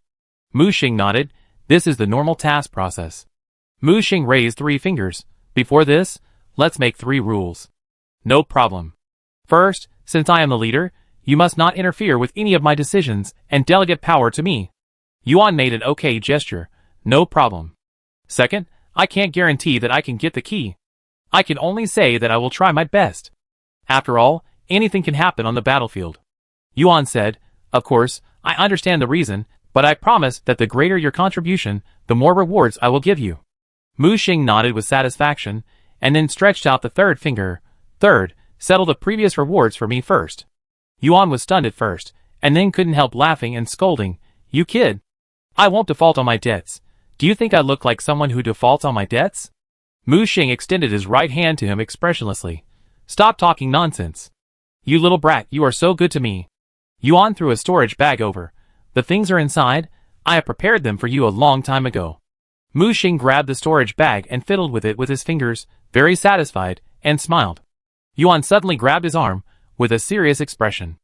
Mu Xing nodded. This is the normal task process. Mu Xing raised 3 fingers. Before this, let's make 3 rules. No problem. First, since I am the leader, you must not interfere with any of my decisions and delegate power to me. Yuan made an okay gesture. No problem. Second, I can't guarantee that I can get the key. I can only say that I will try my best. After all, anything can happen on the battlefield. Yuan said, of course, I understand the reason, but I promise that the greater your contribution, the more rewards I will give you. Mu Xing nodded with satisfaction, and then stretched out the 3rd finger. Third, settle the previous rewards for me first. Yuan was stunned at first, and then couldn't help laughing and scolding. You kid. I won't default on my debts. Do you think I look like someone who defaults on my debts? Mu Xing extended his right hand to him expressionlessly. Stop talking nonsense. You little brat, you are so good to me. Yuan threw a storage bag over. The things are inside. I have prepared them for you a long time ago. Mu Xing grabbed the storage bag and fiddled with it with his fingers, very satisfied, and smiled. Yuan suddenly grabbed his arm, with a serious expression.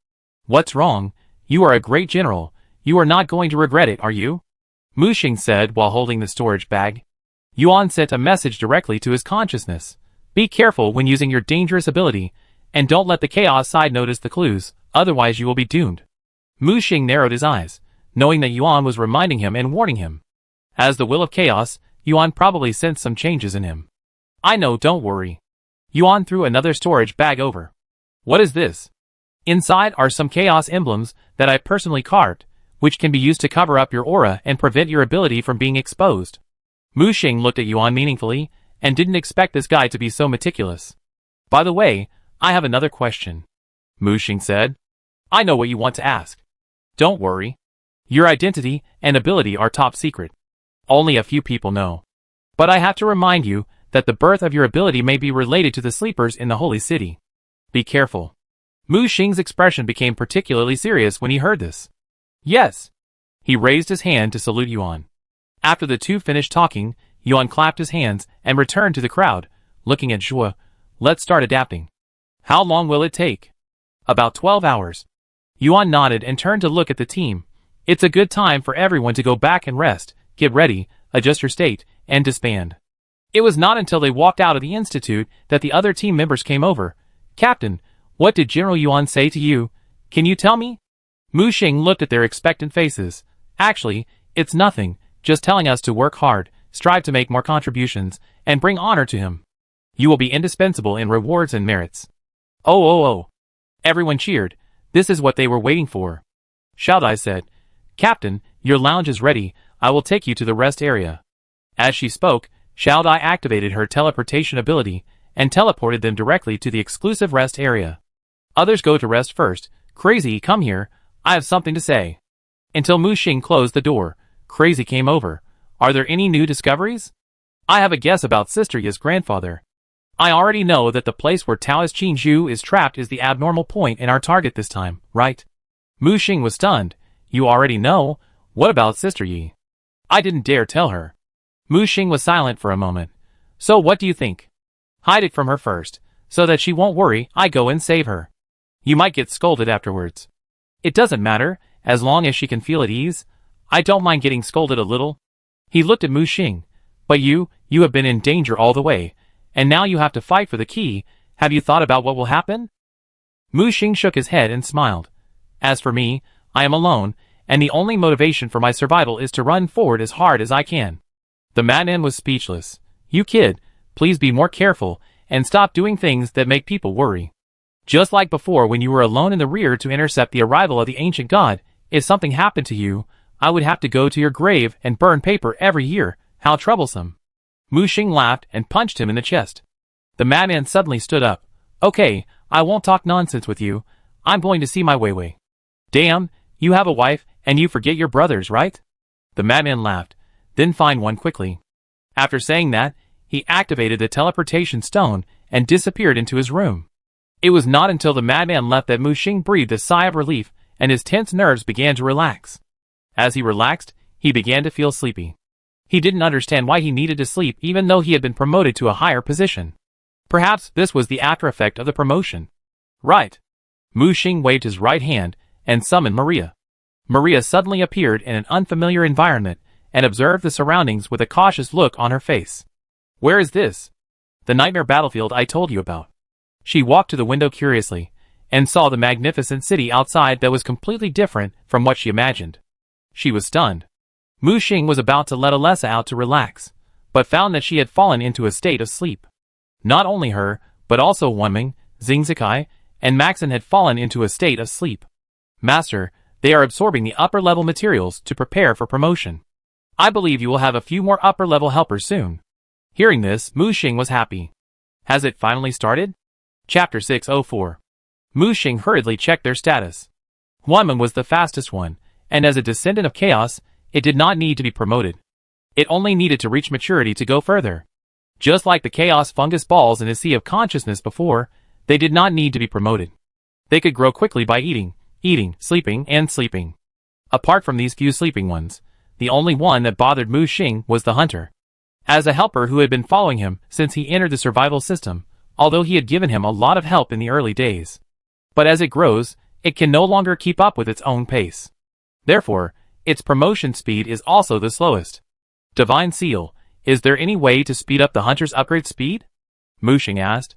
What's wrong? You are a great general. You are not going to regret it, are you? Mu Xing said while holding the storage bag. Yuan sent a message directly to his consciousness. Be careful when using your dangerous ability, and don't let the chaos side notice the clues, otherwise you will be doomed. Mu Xing narrowed his eyes, knowing that Yuan was reminding him and warning him. As the will of chaos, Yuan probably sensed some changes in him. I know, don't worry. Yuan threw another storage bag over. What is this? Inside are some chaos emblems that I personally carved, which can be used to cover up your aura and prevent your ability from being exposed. Mu Xing looked at Yuan meaningfully, and didn't expect this guy to be so meticulous. By the way, I have another question. Mu Xing said. I know what you want to ask. Don't worry. Your identity and ability are top secret. Only a few people know. But I have to remind you that the birth of your ability may be related to the sleepers in the holy city. Be careful. Mu Xing's expression became particularly serious when he heard this. Yes. He raised his hand to salute Yuan. After the two finished talking, Yuan clapped his hands and returned to the crowd, looking at Zhuo. Let's start adapting. How long will it take? About 12 hours. Yuan nodded and turned to look at the team. It's a good time for everyone to go back and rest, get ready, adjust your state, and disband. It was not until they walked out of the institute that the other team members came over. Captain, what did General Yuan say to you? Can you tell me? Mu Xing looked at their expectant faces. Actually, it's nothing, just telling us to work hard, strive to make more contributions, and bring honor to him. You will be indispensable in rewards and merits. Oh. Everyone cheered. This is what they were waiting for. Xiaodai said, Captain, your lounge is ready. I will take you to the rest area. As she spoke, Xiaodai activated her teleportation ability and teleported them directly to the exclusive rest area. Others go to rest first. Crazy, come here. I have something to say. Until Mu Xing closed the door, Crazy came over. Are there any new discoveries? I have a guess about Sister Ya's grandfather. I already know that the place where Taoist Qin Zhu is trapped is the abnormal point in our target this time, right? Mu Xing was stunned. You already know? What about Sister Yi? I didn't dare tell her. Mu Xing was silent for a moment. So what do you think? Hide it from her first, so that she won't worry. I go and save her. You might get scolded afterwards. It doesn't matter, as long as she can feel at ease. I don't mind getting scolded a little. He looked at Mu Xing. But you have been in danger all the way, and now you have to fight for the key. Have you thought about what will happen? Mu Xing shook his head and smiled. As for me, I am alone, and the only motivation for my survival is to run forward as hard as I can. The madman was speechless. You kid, please be more careful, and stop doing things that make people worry. Just like before when you were alone in the rear to intercept the arrival of the ancient god, if something happened to you, I would have to go to your grave and burn paper every year. How troublesome. Mu Xing laughed and punched him in the chest. The madman suddenly stood up. Okay, I won't talk nonsense with you. I'm going to see my Weiwei. Damn, you have a wife, and you forget your brothers, right? The madman laughed, then find one quickly. After saying that, he activated the teleportation stone and disappeared into his room. It was not until the madman left that Mu Xing breathed a sigh of relief, and his tense nerves began to relax. As he relaxed, he began to feel sleepy. He didn't understand why he needed to sleep even though he had been promoted to a higher position. Perhaps this was the after effect of the promotion. Right. Mu Xing waved his right hand and summoned Maria. Maria suddenly appeared in an unfamiliar environment and observed the surroundings with a cautious look on her face. Where is this? The nightmare battlefield I told you about. She walked to the window curiously and saw the magnificent city outside that was completely different from what she imagined. She was stunned. Mu Xing was about to let Alessa out to relax, but found that she had fallen into a state of sleep. Not only her, but also Wenming, Xingzikai, and Maxon had fallen into a state of sleep. Master, they are absorbing the upper-level materials to prepare for promotion. I believe you will have a few more upper-level helpers soon. Hearing this, Mu Xing was happy. Has it finally started? Chapter 604. Mu Xing hurriedly checked their status. Wenming was the fastest one, and as a descendant of chaos, it did not need to be promoted. It only needed to reach maturity to go further. Just like the chaos fungus balls in the sea of consciousness before, they did not need to be promoted. They could grow quickly by eating, sleeping, and sleeping. Apart from these few sleeping ones, the only one that bothered Mu Xing was the hunter. As a helper who had been following him since he entered the survival system, although he had given him a lot of help in the early days. But as it grows, it can no longer keep up with its own pace. Therefore, its promotion speed is also the slowest. Divine Seal, is there any way to speed up the hunter's upgrade speed? Mu Xing asked.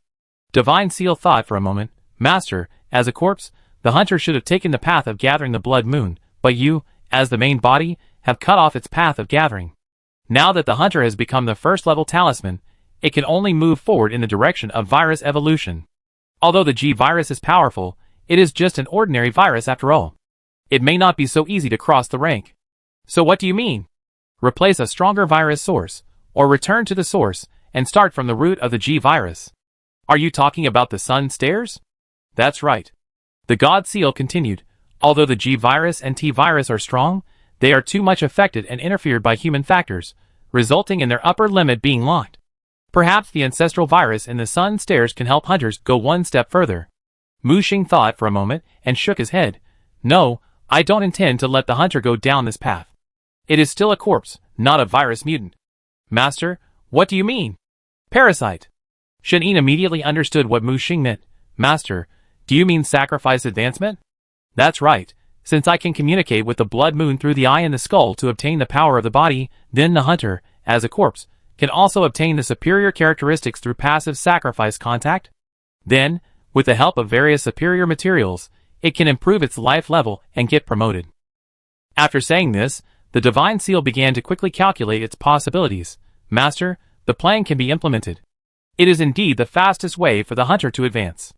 Divine Seal thought for a moment. Master, as a corpse, the hunter should have taken the path of gathering the blood moon, but you, as the main body, have cut off its path of gathering. Now that the hunter has become the first-level talisman, it can only move forward in the direction of virus evolution. Although the G virus is powerful, it is just an ordinary virus after all. It may not be so easy to cross the rank. So what do you mean? Replace a stronger virus source, or return to the source, and start from the root of the G virus. Are you talking about the Sun Stairs? That's right. The God Seal continued. Although the G virus and T virus are strong, they are too much affected and interfered by human factors, resulting in their upper limit being locked. Perhaps the ancestral virus in the Sun Stairs can help hunters go one step further. Mu Xing thought for a moment and shook his head. No, I don't intend to let the hunter go down this path. It is still a corpse, not a virus mutant. Master, what do you mean? Parasite. Shen-Yin immediately understood what Mu Xing meant. Master, do you mean sacrifice advancement? That's right. Since I can communicate with the blood moon through the eye and the skull to obtain the power of the body, then the hunter, as a corpse, can also obtain the superior characteristics through passive sacrifice contact. Then, with the help of various superior materials, it can improve its life level and get promoted. After saying this, the Divine Seal began to quickly calculate its possibilities. Master, the plan can be implemented. It is indeed the fastest way for the hunter to advance.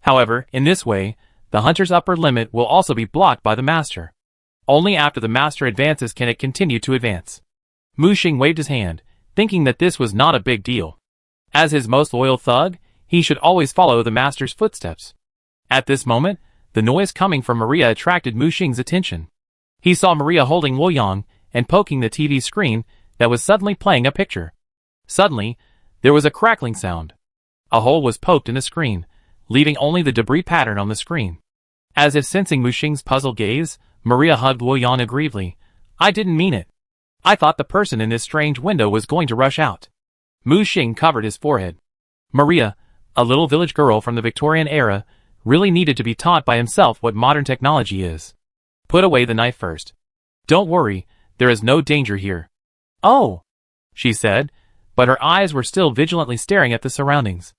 However, in this way, the hunter's upper limit will also be blocked by the master. Only after the master advances can it continue to advance. Mu Xing waved his hand, thinking that this was not a big deal. As his most loyal thug, he should always follow the master's footsteps. At this moment, the noise coming from Maria attracted Mu Xing's attention. He saw Maria holding Luoyang and poking the TV screen that was suddenly playing a picture. Suddenly, there was a crackling sound. A hole was poked in the screen, leaving only the debris pattern on the screen. As if sensing Mu Xing's puzzled gaze, Maria hugged Luoyang aggrievedly. I didn't mean it. I thought the person in this strange window was going to rush out. Mu Xing covered his forehead. Maria, a little village girl from the Victorian era, really needed to be taught by himself what modern technology is. Put away the knife first. Don't worry, there is no danger here. Oh, she said, but her eyes were still vigilantly staring at the surroundings.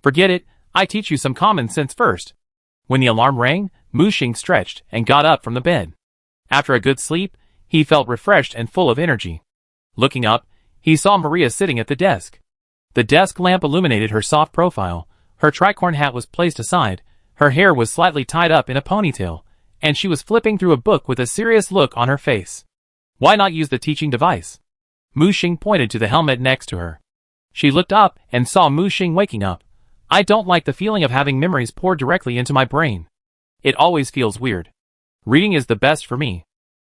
Forget it, I teach you some common sense first. When the alarm rang, Mu Xing stretched and got up from the bed. After a good sleep, he felt refreshed and full of energy. Looking up, he saw Maria sitting at the desk. The desk lamp illuminated her soft profile, her tricorn hat was placed aside, her hair was slightly tied up in a ponytail, and she was flipping through a book with a serious look on her face. Why not use the teaching device? Mu Xing pointed to the helmet next to her. She looked up and saw Mu Xing waking up. I don't like the feeling of having memories poured directly into my brain. It always feels weird. Reading is the best for me.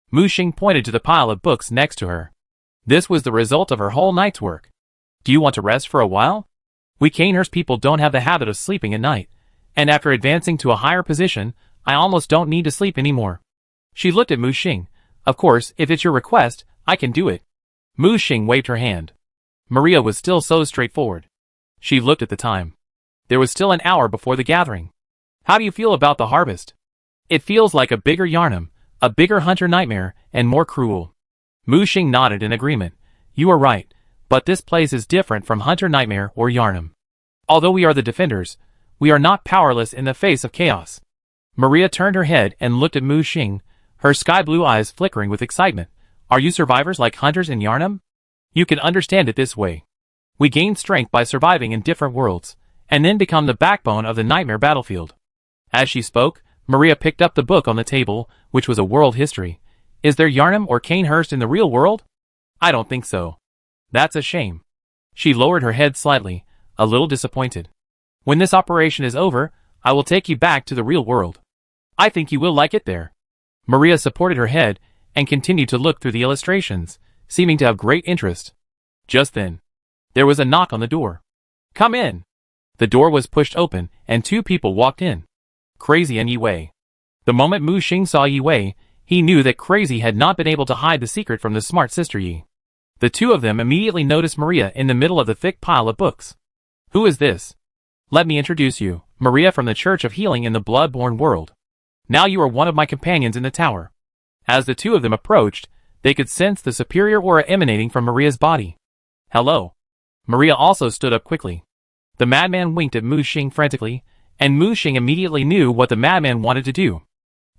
Mu Xing pointed to the pile of books next to her. This was the result of her whole night's work. Do you want to rest for a while? We Canehurst people don't have the habit of sleeping at night, And after advancing to a higher position, I almost don't need to sleep anymore. She looked at Mu Xing. Of course, if it's your request, I can do it. Mu Xing waved her hand. Maria was still so straightforward. She looked at the time. There was still an hour before the gathering. How do you feel about the harvest? It feels like a bigger Yarnum, a bigger hunter nightmare, and more cruel. Mu Xing nodded in agreement. You are right, but this place is different from hunter nightmare or Yarnum. Although we are the defenders, we are not powerless in the face of chaos. Maria turned her head and looked at Mu Xing, her sky-blue eyes flickering with excitement. Are you survivors like hunters in Yarnum? You can understand it this way. We gain strength by surviving in different worlds, and then become the backbone of the nightmare battlefield. As she spoke, Maria picked up the book on the table, which was a world history. Is there Yarnum or Canehurst in the real world? I don't think so. That's a shame. She lowered her head slightly, a little disappointed. When this operation is over, I will take you back to the real world. I think you will like it there. Maria supported her head and continued to look through the illustrations, seeming to have great interest. Just then, there was a knock on the door. Come in. The door was pushed open and two people walked in. Crazy and Yi Wei. The moment Mu Xing saw Yi Wei, he knew that Crazy had not been able to hide the secret from the smart sister Yi. The two of them immediately noticed Maria in the middle of the thick pile of books. Who is this? Let me introduce you, Maria from the Church of Healing in the Bloodborne world. Now you are one of my companions in the tower. As the two of them approached, they could sense the superior aura emanating from Maria's body. Hello. Maria also stood up quickly. The madman winked at Mu Xing frantically, and Mu Xing immediately knew what the madman wanted to do.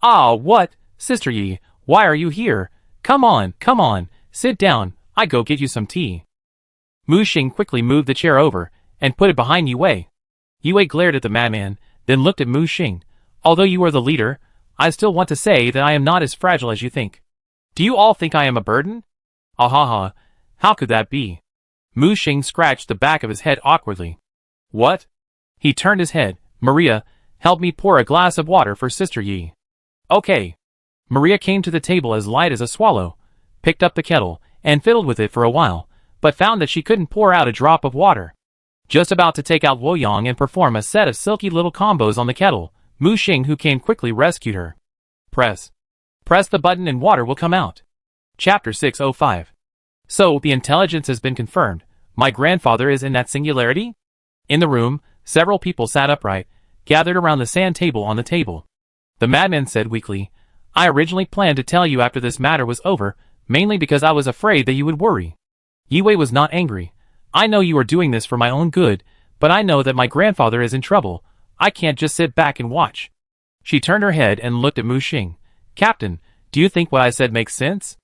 Ah, what? Sister Yi, why are you here? Come on, sit down, I go get you some tea. Mu Xing quickly moved the chair over, and put it behind Yi Wei. Yi Wei glared at the madman, then looked at Mu Xing. Although you are the leader, I still want to say that I am not as fragile as you think. Do you all think I am a burden? Ahaha, how could that be? Mu Xing scratched the back of his head awkwardly. What? He turned his head. Maria, help me pour a glass of water for Sister Yi. Okay. Maria came to the table as light as a swallow, picked up the kettle, and fiddled with it for a while, but found that she couldn't pour out a drop of water. Just about to take out Luoyang and perform a set of silky little combos on the kettle, Mu Xing, who came quickly, rescued her. Press the button and water will come out. Chapter 605. So, the intelligence has been confirmed. My grandfather is in that singularity? In the room, several people sat upright, gathered around the sand table on the table. The madman said weakly, I originally planned to tell you after this matter was over, mainly because I was afraid that you would worry. Yi Wei was not angry. I know you are doing this for my own good, but I know that my grandfather is in trouble. I can't just sit back and watch. She turned her head and looked at Mu Xing. Captain, do you think what I said makes sense?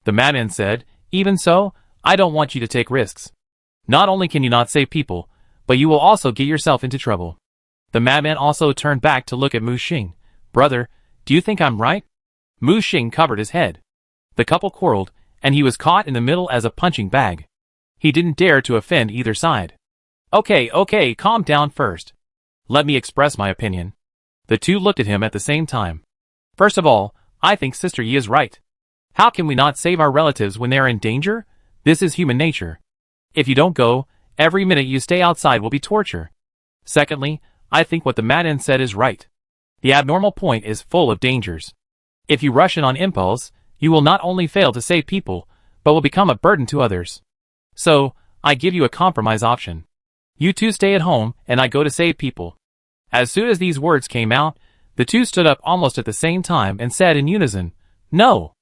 The madman said, even so, I don't want you to take risks. Not only can you not save people, but you will also get yourself into trouble. The madman also turned back to look at Mu Xing. Brother, do you think I'm right? Mu Xing covered his head. The couple quarreled, and he was caught in the middle as a punching bag. He didn't dare to offend either side. Okay, calm down first. Let me express my opinion. The two looked at him at the same time. First of all, I think Sister Yi is right. How can we not save our relatives when they are in danger? This is human nature. If you don't go, every minute you stay outside will be torture. Secondly, I think what the madman said is right. The abnormal point is full of dangers. If you rush in on impulse, you will not only fail to save people, but will become a burden to others. So, I give you a compromise option. You two stay at home, and I go to save people. As soon as these words came out, the two stood up almost at the same time and said in unison, No.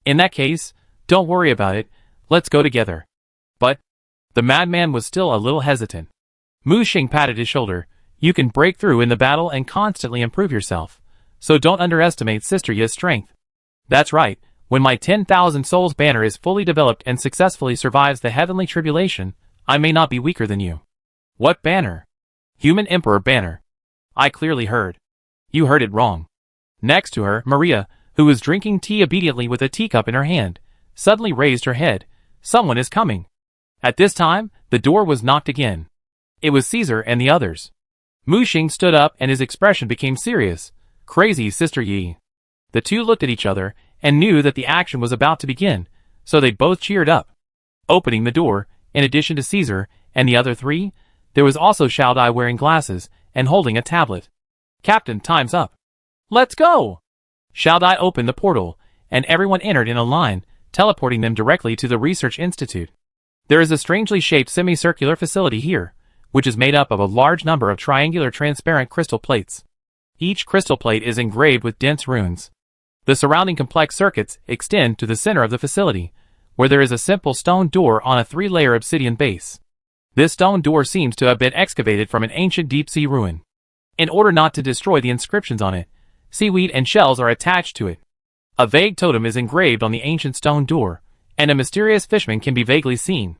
In that case, don't worry about it, let's go together. But, the madman was still a little hesitant. Mu Xing patted his shoulder. You can break through in the battle and constantly improve yourself. So don't underestimate Sister Yi's strength. That's right, when my 10,000 souls banner is fully developed and successfully survives the heavenly tribulation, I may not be weaker than you. What banner? Human Emperor banner. I clearly heard. You heard it wrong. Next to her, Maria, who was drinking tea obediently with a teacup in her hand, suddenly raised her head. Someone is coming. At this time, the door was knocked again. It was Caesar and the others. Mu Xing stood up and his expression became serious. Crazy Sister Yi. The two looked at each other and knew that the action was about to begin, so they both cheered up. Opening the door, in addition to Caesar and the other three, there was also Xiao Dai wearing glasses and holding a tablet. Captain, time's up. Let's go! Xiaodai opened the portal, and everyone entered in a line, teleporting them directly to the Research Institute. There is a strangely shaped semicircular facility here, which is made up of a large number of triangular transparent crystal plates. Each crystal plate is engraved with dense runes. The surrounding complex circuits extend to the center of the facility, where there is a simple stone door on a 3-layer obsidian base. This stone door seems to have been excavated from an ancient deep-sea ruin. In order not to destroy the inscriptions on it, seaweed and shells are attached to it. A vague totem is engraved on the ancient stone door, and a mysterious fishman can be vaguely seen.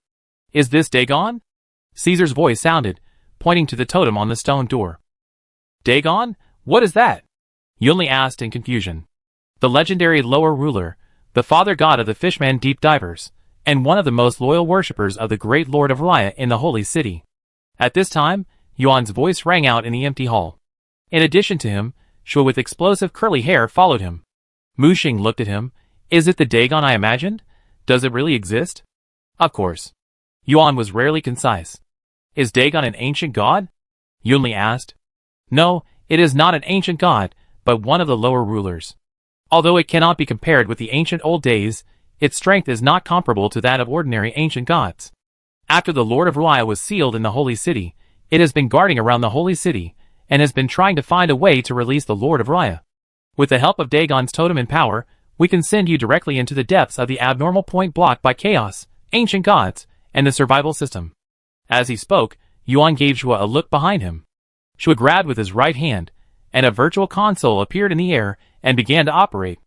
Is this Dagon? Caesar's voice sounded, pointing to the totem on the stone door. Dagon? What is that? Yunli asked in confusion. The legendary lower ruler, the father god of the Fishman deep divers, and one of the most loyal worshippers of the great Lord of Raya in the Holy City. At this time, Yuan's voice rang out in the empty hall. In addition to him, Shua with explosive curly hair followed him. Mu Xing looked at him. Is it the Dagon I imagined? Does it really exist? Of course. Yuan was rarely concise. Is Dagon an ancient god? Yunli asked. No, it is not an ancient god, but one of the lower rulers. Although it cannot be compared with the ancient old days, its strength is not comparable to that of ordinary ancient gods. After the Lord of Raya was sealed in the Holy City, it has been guarding around the Holy City, and has been trying to find a way to release the Lord of Raya. With the help of Dagon's totem and power, we can send you directly into the depths of the abnormal point blocked by chaos, ancient gods, and the survival system. As he spoke, Yuan gave Shua a look behind him. Shua grabbed with his right hand, and a virtual console appeared in the air and began to operate.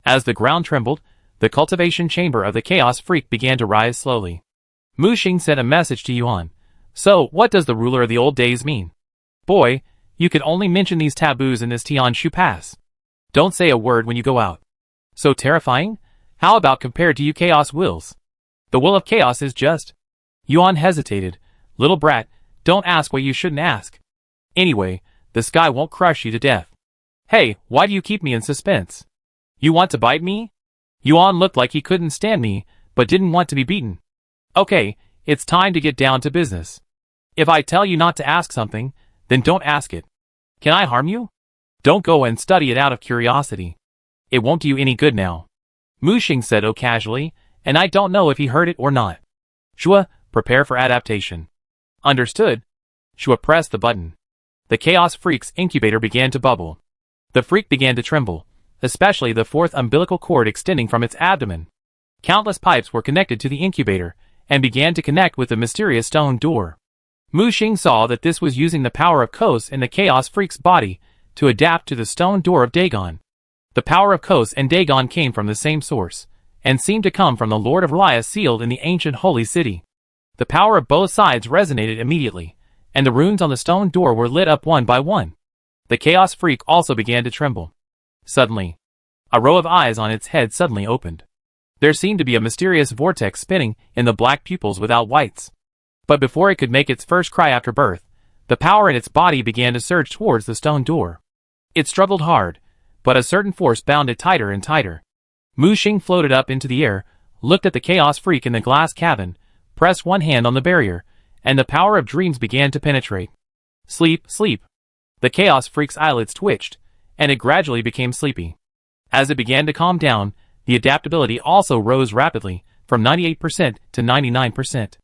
As the ground trembled, the cultivation chamber of the Chaos Freak began to rise slowly. Mu Xing sent a message to Yuan. So, what does the ruler of the old days mean? Boy, you can only mention these taboos in this Tianshu Pass. Don't say a word when you go out. So terrifying? How about compared to you Chaos wills? The will of chaos is just... Yuan hesitated. Little brat, don't ask what you shouldn't ask. Anyway, the sky won't crush you to death. Hey, why do you keep me in suspense? You want to bite me? Yuan looked like he couldn't stand me, but didn't want to be beaten. Okay, it's time to get down to business. If I tell you not to ask something, then don't ask it. Can I harm you? Don't go and study it out of curiosity. It won't do you any good now. Mu Xing said casually, and I don't know if he heard it or not. Shua, prepare for adaptation. Understood. Shua pressed the button. The Chaos Freak's incubator began to bubble. The freak began to tremble, especially the fourth umbilical cord extending from its abdomen. Countless pipes were connected to the incubator, and began to connect with the mysterious stone door. Mu Xing saw that this was using the power of Kos in the Chaos Freak's body to adapt to the stone door of Dagon. The power of Kos and Dagon came from the same source, and seemed to come from the Lord of Raya sealed in the ancient holy city. The power of both sides resonated immediately, and the runes on the stone door were lit up one by one. The Chaos Freak also began to tremble. Suddenly, a row of eyes on its head suddenly opened. There seemed to be a mysterious vortex spinning in the black pupils without whites. But before it could make its first cry after birth, the power in its body began to surge towards the stone door. It struggled hard, but a certain force bound it tighter and tighter. Mu Xing floated up into the air, looked at the Chaos Freak in the glass cabin, pressed one hand on the barrier, and the power of dreams began to penetrate. Sleep, sleep. The Chaos Freak's eyelids twitched, and it gradually became sleepy. As it began to calm down, the adaptability also rose rapidly, from 98% to 99%.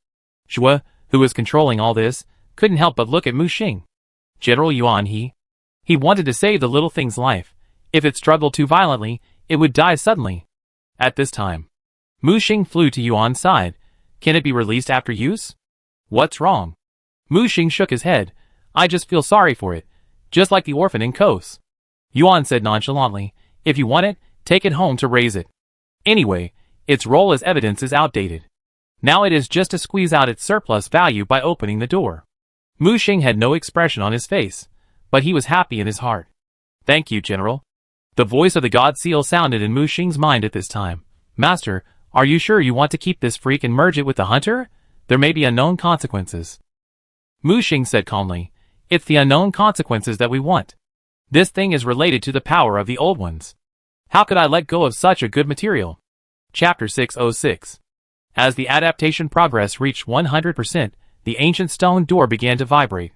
Shua, who was controlling all this, couldn't help but look at Mu Xing. General Yuan he wanted to save the little thing's life. If it struggled too violently, it would die suddenly. At this time, Mu Xing flew to Yuan's side. Can it be released after use? What's wrong? Mu Xing shook his head. I just feel sorry for it, just like the orphan in Kos. Yuan said nonchalantly, if you want it, take it home to raise it. Anyway, its role as evidence is outdated. Now it is just to squeeze out its surplus value by opening the door. Mu Xing had no expression on his face, but he was happy in his heart. Thank you, General. The voice of the God Seal sounded in Mu Xing's mind at this time. Master, are you sure you want to keep this freak and merge it with the hunter? There may be unknown consequences. Mu Xing said calmly, it's the unknown consequences that we want. This thing is related to the power of the old ones. How could I let go of such a good material? Chapter 606. As the adaptation progress reached 100%, the ancient stone door began to vibrate.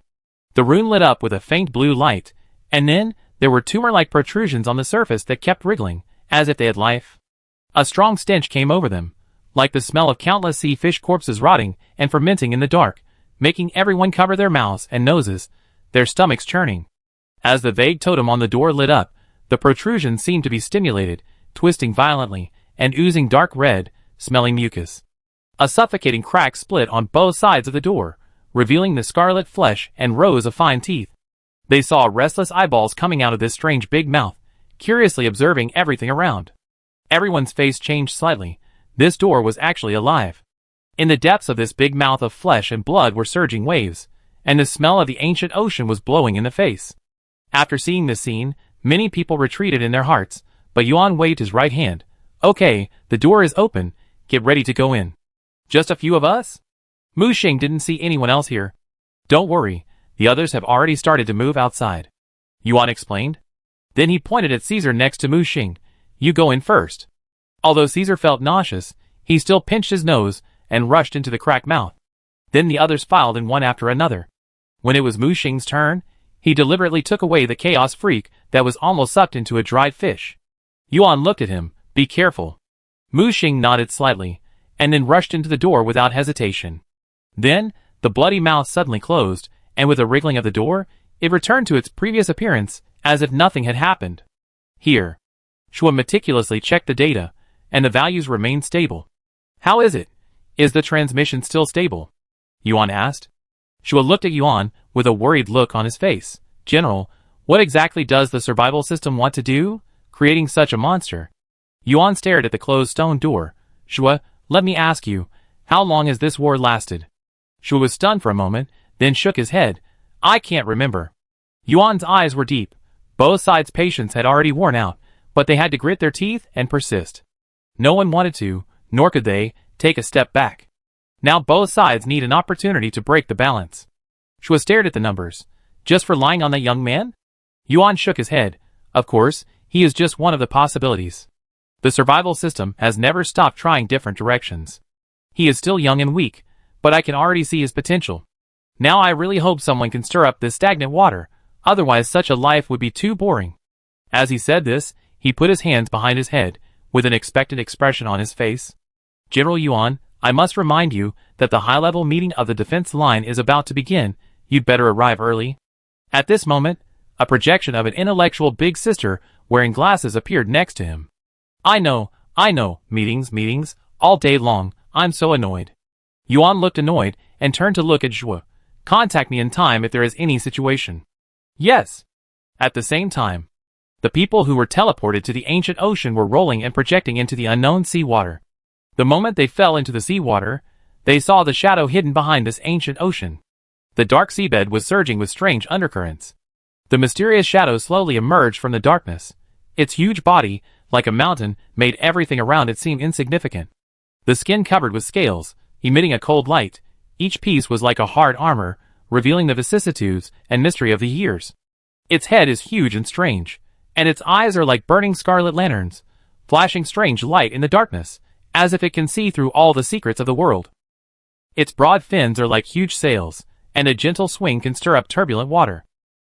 The rune lit up with a faint blue light, And then, there were tumor-like protrusions on the surface that kept wriggling, as if they had life. A strong stench came over them, like the smell of countless sea fish corpses rotting and fermenting in the dark, making everyone cover their mouths and noses, their stomachs churning. As the vague totem on the door lit up, the protrusion seemed to be stimulated, twisting violently, and oozing dark red, smelling mucus. A suffocating crack split on both sides of the door, revealing the scarlet flesh and rows of fine teeth. They saw restless eyeballs coming out of this strange big mouth, curiously observing everything around. Everyone's face changed slightly. This door was actually alive. In the depths of this big mouth of flesh and blood were surging waves, and the smell of the ancient ocean was blowing in the face. After seeing this scene, many people retreated in their hearts, but Yuan waved his right hand. Okay, the door is open, get ready to go in. Just a few of us? Mu Xing didn't see anyone else here. Don't worry, the others have already started to move outside. Yuan explained. Then he pointed at Caesar next to Mu Xing. You go in first. Although Caesar felt nauseous, he still pinched his nose and rushed into the cracked mouth. Then the others filed in one after another. When it was Mu Xing's turn, he deliberately took away the chaos freak that was almost sucked into a dried fish. Yuan looked at him. Be careful. Mu Xing nodded slightly, and then rushed into the door without hesitation. Then, the bloody mouth suddenly closed, and with a wriggling of the door, it returned to its previous appearance, as if nothing had happened. Here. Shua meticulously checked the data, and the values remained stable. How is it? Is the transmission still stable? Yuan asked. Shua looked at Yuan with a worried look on his face. General, what exactly does the survival system want to do, creating such a monster? Yuan stared at the closed stone door. Shua, let me ask you, how long has this war lasted? Shua was stunned for a moment, then shook his head. I can't remember. Yuan's eyes were deep. Both sides' patience had already worn out, but they had to grit their teeth and persist. No one wanted to, nor could they, take a step back. Now both sides need an opportunity to break the balance. Shua stared at the numbers. Just for lying on that young man? Yuan shook his head. Of course, he is just one of the possibilities. The survival system has never stopped trying different directions. He is still young and weak, but I can already see his potential. Now I really hope someone can stir up this stagnant water, otherwise such a life would be too boring. As he said this, he put his hands behind his head, with an expectant expression on his face. General Yuan, I must remind you that the high-level meeting of the defense line is about to begin. You'd better arrive early. At this moment, a projection of an intellectual big sister wearing glasses appeared next to him. I know, meetings, all day long, I'm so annoyed. Yuan looked annoyed and turned to look at Zhua. Contact me in time if there is any situation. Yes. At the same time, the people who were teleported to the ancient ocean were rolling and projecting into the unknown seawater. The moment they fell into the seawater, they saw the shadow hidden behind this ancient ocean. The dark seabed was surging with strange undercurrents. The mysterious shadow slowly emerged from the darkness. Its huge body, like a mountain, made everything around it seem insignificant. The skin covered with scales, emitting a cold light. Each piece was like a hard armor, revealing the vicissitudes and mystery of the years. Its head is huge and strange, and its eyes are like burning scarlet lanterns, flashing strange light in the darkness, as if it can see through all the secrets of the world. Its broad fins are like huge sails, and a gentle swing can stir up turbulent water.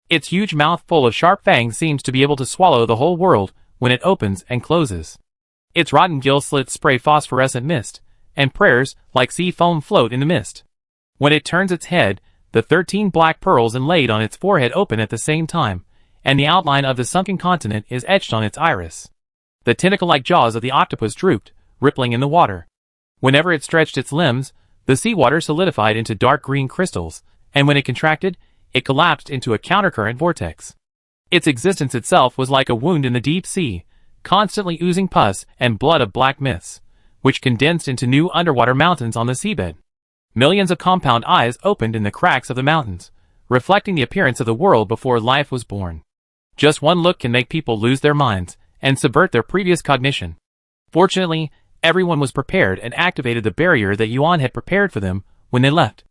Its huge mouth full of sharp fangs seems to be able to swallow the whole world when it opens and closes. Its rotten gill slits spray phosphorescent mist, and prayers, like sea foam, float in the mist. When it turns its head, the 13 black pearls inlaid on its forehead open at the same time, and the outline of the sunken continent is etched on its iris. The tentacle-like jaws of the octopus drooped, rippling in the water. Whenever it stretched its limbs, the seawater solidified into dark green crystals, and when it contracted, it collapsed into a countercurrent vortex. Its existence itself was like a wound in the deep sea, constantly oozing pus and blood of black myths, which condensed into new underwater mountains on the seabed. Millions of compound eyes opened in the cracks of the mountains, reflecting the appearance of the world before life was born. Just one look can make people lose their minds and subvert their previous cognition. Fortunately, everyone was prepared and activated the barrier that Yuan had prepared for them when they left.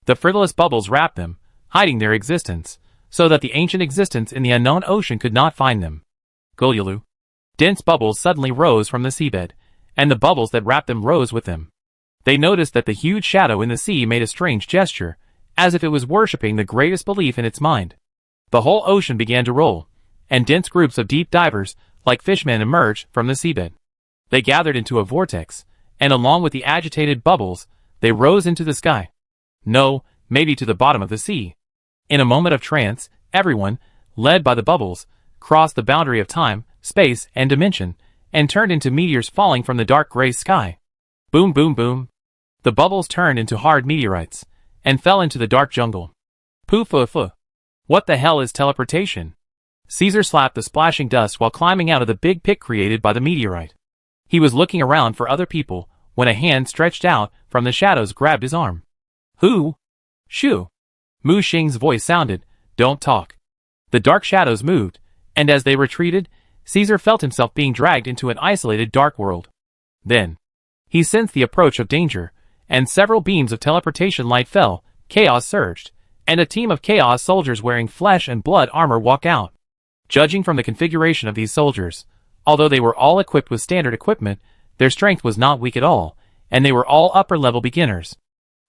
The frivolous bubbles wrapped them, hiding their existence, so that the ancient existence in the unknown ocean could not find them. Gulyalu. Dense bubbles suddenly rose from the seabed, and the bubbles that wrapped them rose with them. They noticed that the huge shadow in the sea made a strange gesture, as if it was worshipping the greatest belief in its mind. The whole ocean began to roll, and dense groups of deep divers, like fishmen, emerged from the seabed. They gathered into a vortex, and along with the agitated bubbles, they rose into the sky. No, maybe to the bottom of the sea. In a moment of trance, everyone, led by the bubbles, crossed the boundary of time, space, and dimension, and turned into meteors falling from the dark gray sky. Boom, boom, boom. The bubbles turned into hard meteorites, and fell into the dark jungle. Poof. What the hell is teleportation? Caesar slapped the splashing dust while climbing out of the big pit created by the meteorite. He was looking around for other people, when a hand stretched out from the shadows grabbed his arm. Who? Shoo. Mu Xing's voice sounded, "Don't talk." The dark shadows moved, and as they retreated, Caesar felt himself being dragged into an isolated dark world. Then, he sensed the approach of danger, and several beams of teleportation light fell, chaos surged, and a team of chaos soldiers wearing flesh and blood armor walked out. Judging from the configuration of these soldiers, although they were all equipped with standard equipment, their strength was not weak at all, and they were all upper-level beginners.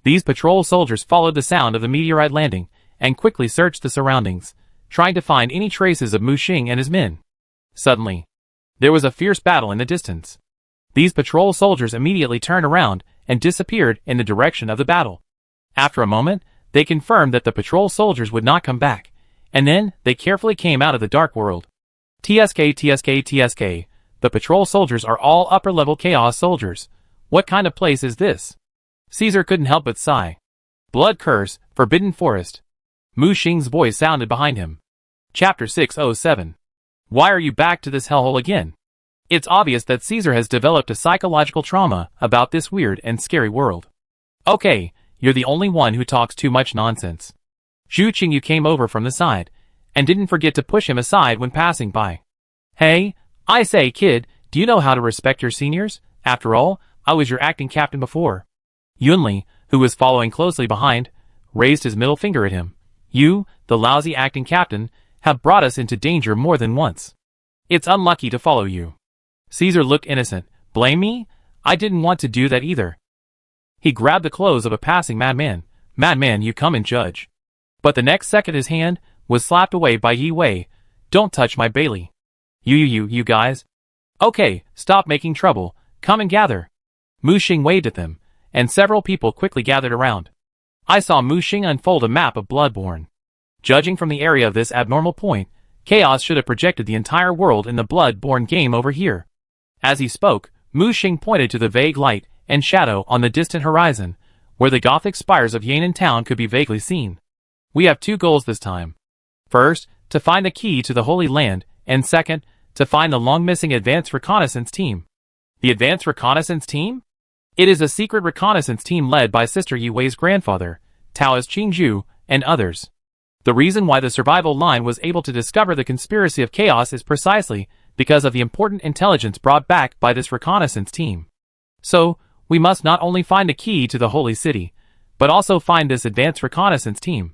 These patrol soldiers followed the sound of the meteorite landing, and quickly searched the surroundings, trying to find any traces of Mu Xing and his men. Suddenly, there was a fierce battle in the distance. These patrol soldiers immediately turned around and disappeared in the direction of the battle. After a moment, they confirmed that the patrol soldiers would not come back, and then they carefully came out of the dark world. TSK. The patrol soldiers are all upper-level chaos soldiers. What kind of place is this? Caesar couldn't help but sigh. Blood curse, Forbidden Forest. Mu Xing's voice sounded behind him. Chapter 607. Why are you back to this hellhole again? It's obvious that Caesar has developed a psychological trauma about this weird and scary world. Okay, you're the only one who talks too much nonsense. Zhu Qingyu came over from the side, and didn't forget to push him aside when passing by. Hey, I say kid, do you know how to respect your seniors? After all, I was your acting captain before. Yunli, who was following closely behind, raised his middle finger at him. You, the lousy acting captain, have brought us into danger more than once. It's unlucky to follow you. Caesar looked innocent. Blame me? I didn't want to do that either. He grabbed the clothes of a passing madman. Madman, you come and judge. But the next second his hand was slapped away by Yi Wei. Don't touch my Bailey. You guys. Okay, stop making trouble. Come and gather. Mu Xing waved at them, and several people quickly gathered around. I saw Mu Xing unfold a map of Bloodborne. Judging from the area of this abnormal point, Chaos should have projected the entire world in the Bloodborne game over here. As he spoke, Mu Xing pointed to the vague light and shadow on the distant horizon, where the Gothic spires of Yan'an Town could be vaguely seen. We have two goals this time. First, to find the key to the Holy Land, and second, to find the long-missing Advanced Reconnaissance Team. The Advanced Reconnaissance Team? It is a secret reconnaissance team led by Sister Yi Wei's grandfather, Taoist Qingzhu, and others. The reason why the survival line was able to discover the conspiracy of chaos is precisely because of the important intelligence brought back by this reconnaissance team. So, we must not only find the key to the Holy City, but also find this advanced reconnaissance team.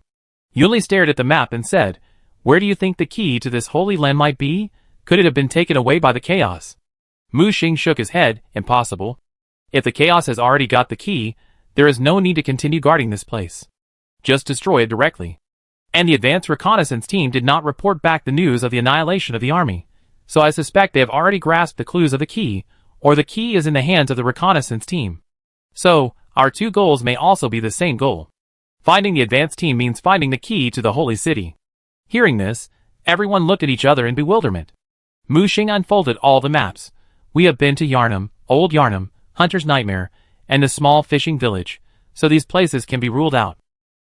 Yuli stared at the map and said, Where do you think the key to this Holy Land might be? Could it have been taken away by the chaos? Mu Xing shook his head. Impossible. If the chaos has already got the key, there is no need to continue guarding this place. Just destroy it directly. And the advanced reconnaissance team did not report back the news of the annihilation of the army, so I suspect they have already grasped the clues of the key, or the key is in the hands of the reconnaissance team. So, our two goals may also be the same goal. Finding the advanced team means finding the key to the Holy City. Hearing this, everyone looked at each other in bewilderment. Mu Xing unfolded all the maps. We have been to Yarnum, Old Yarnum, Hunter's Nightmare, and a small fishing village, so these places can be ruled out.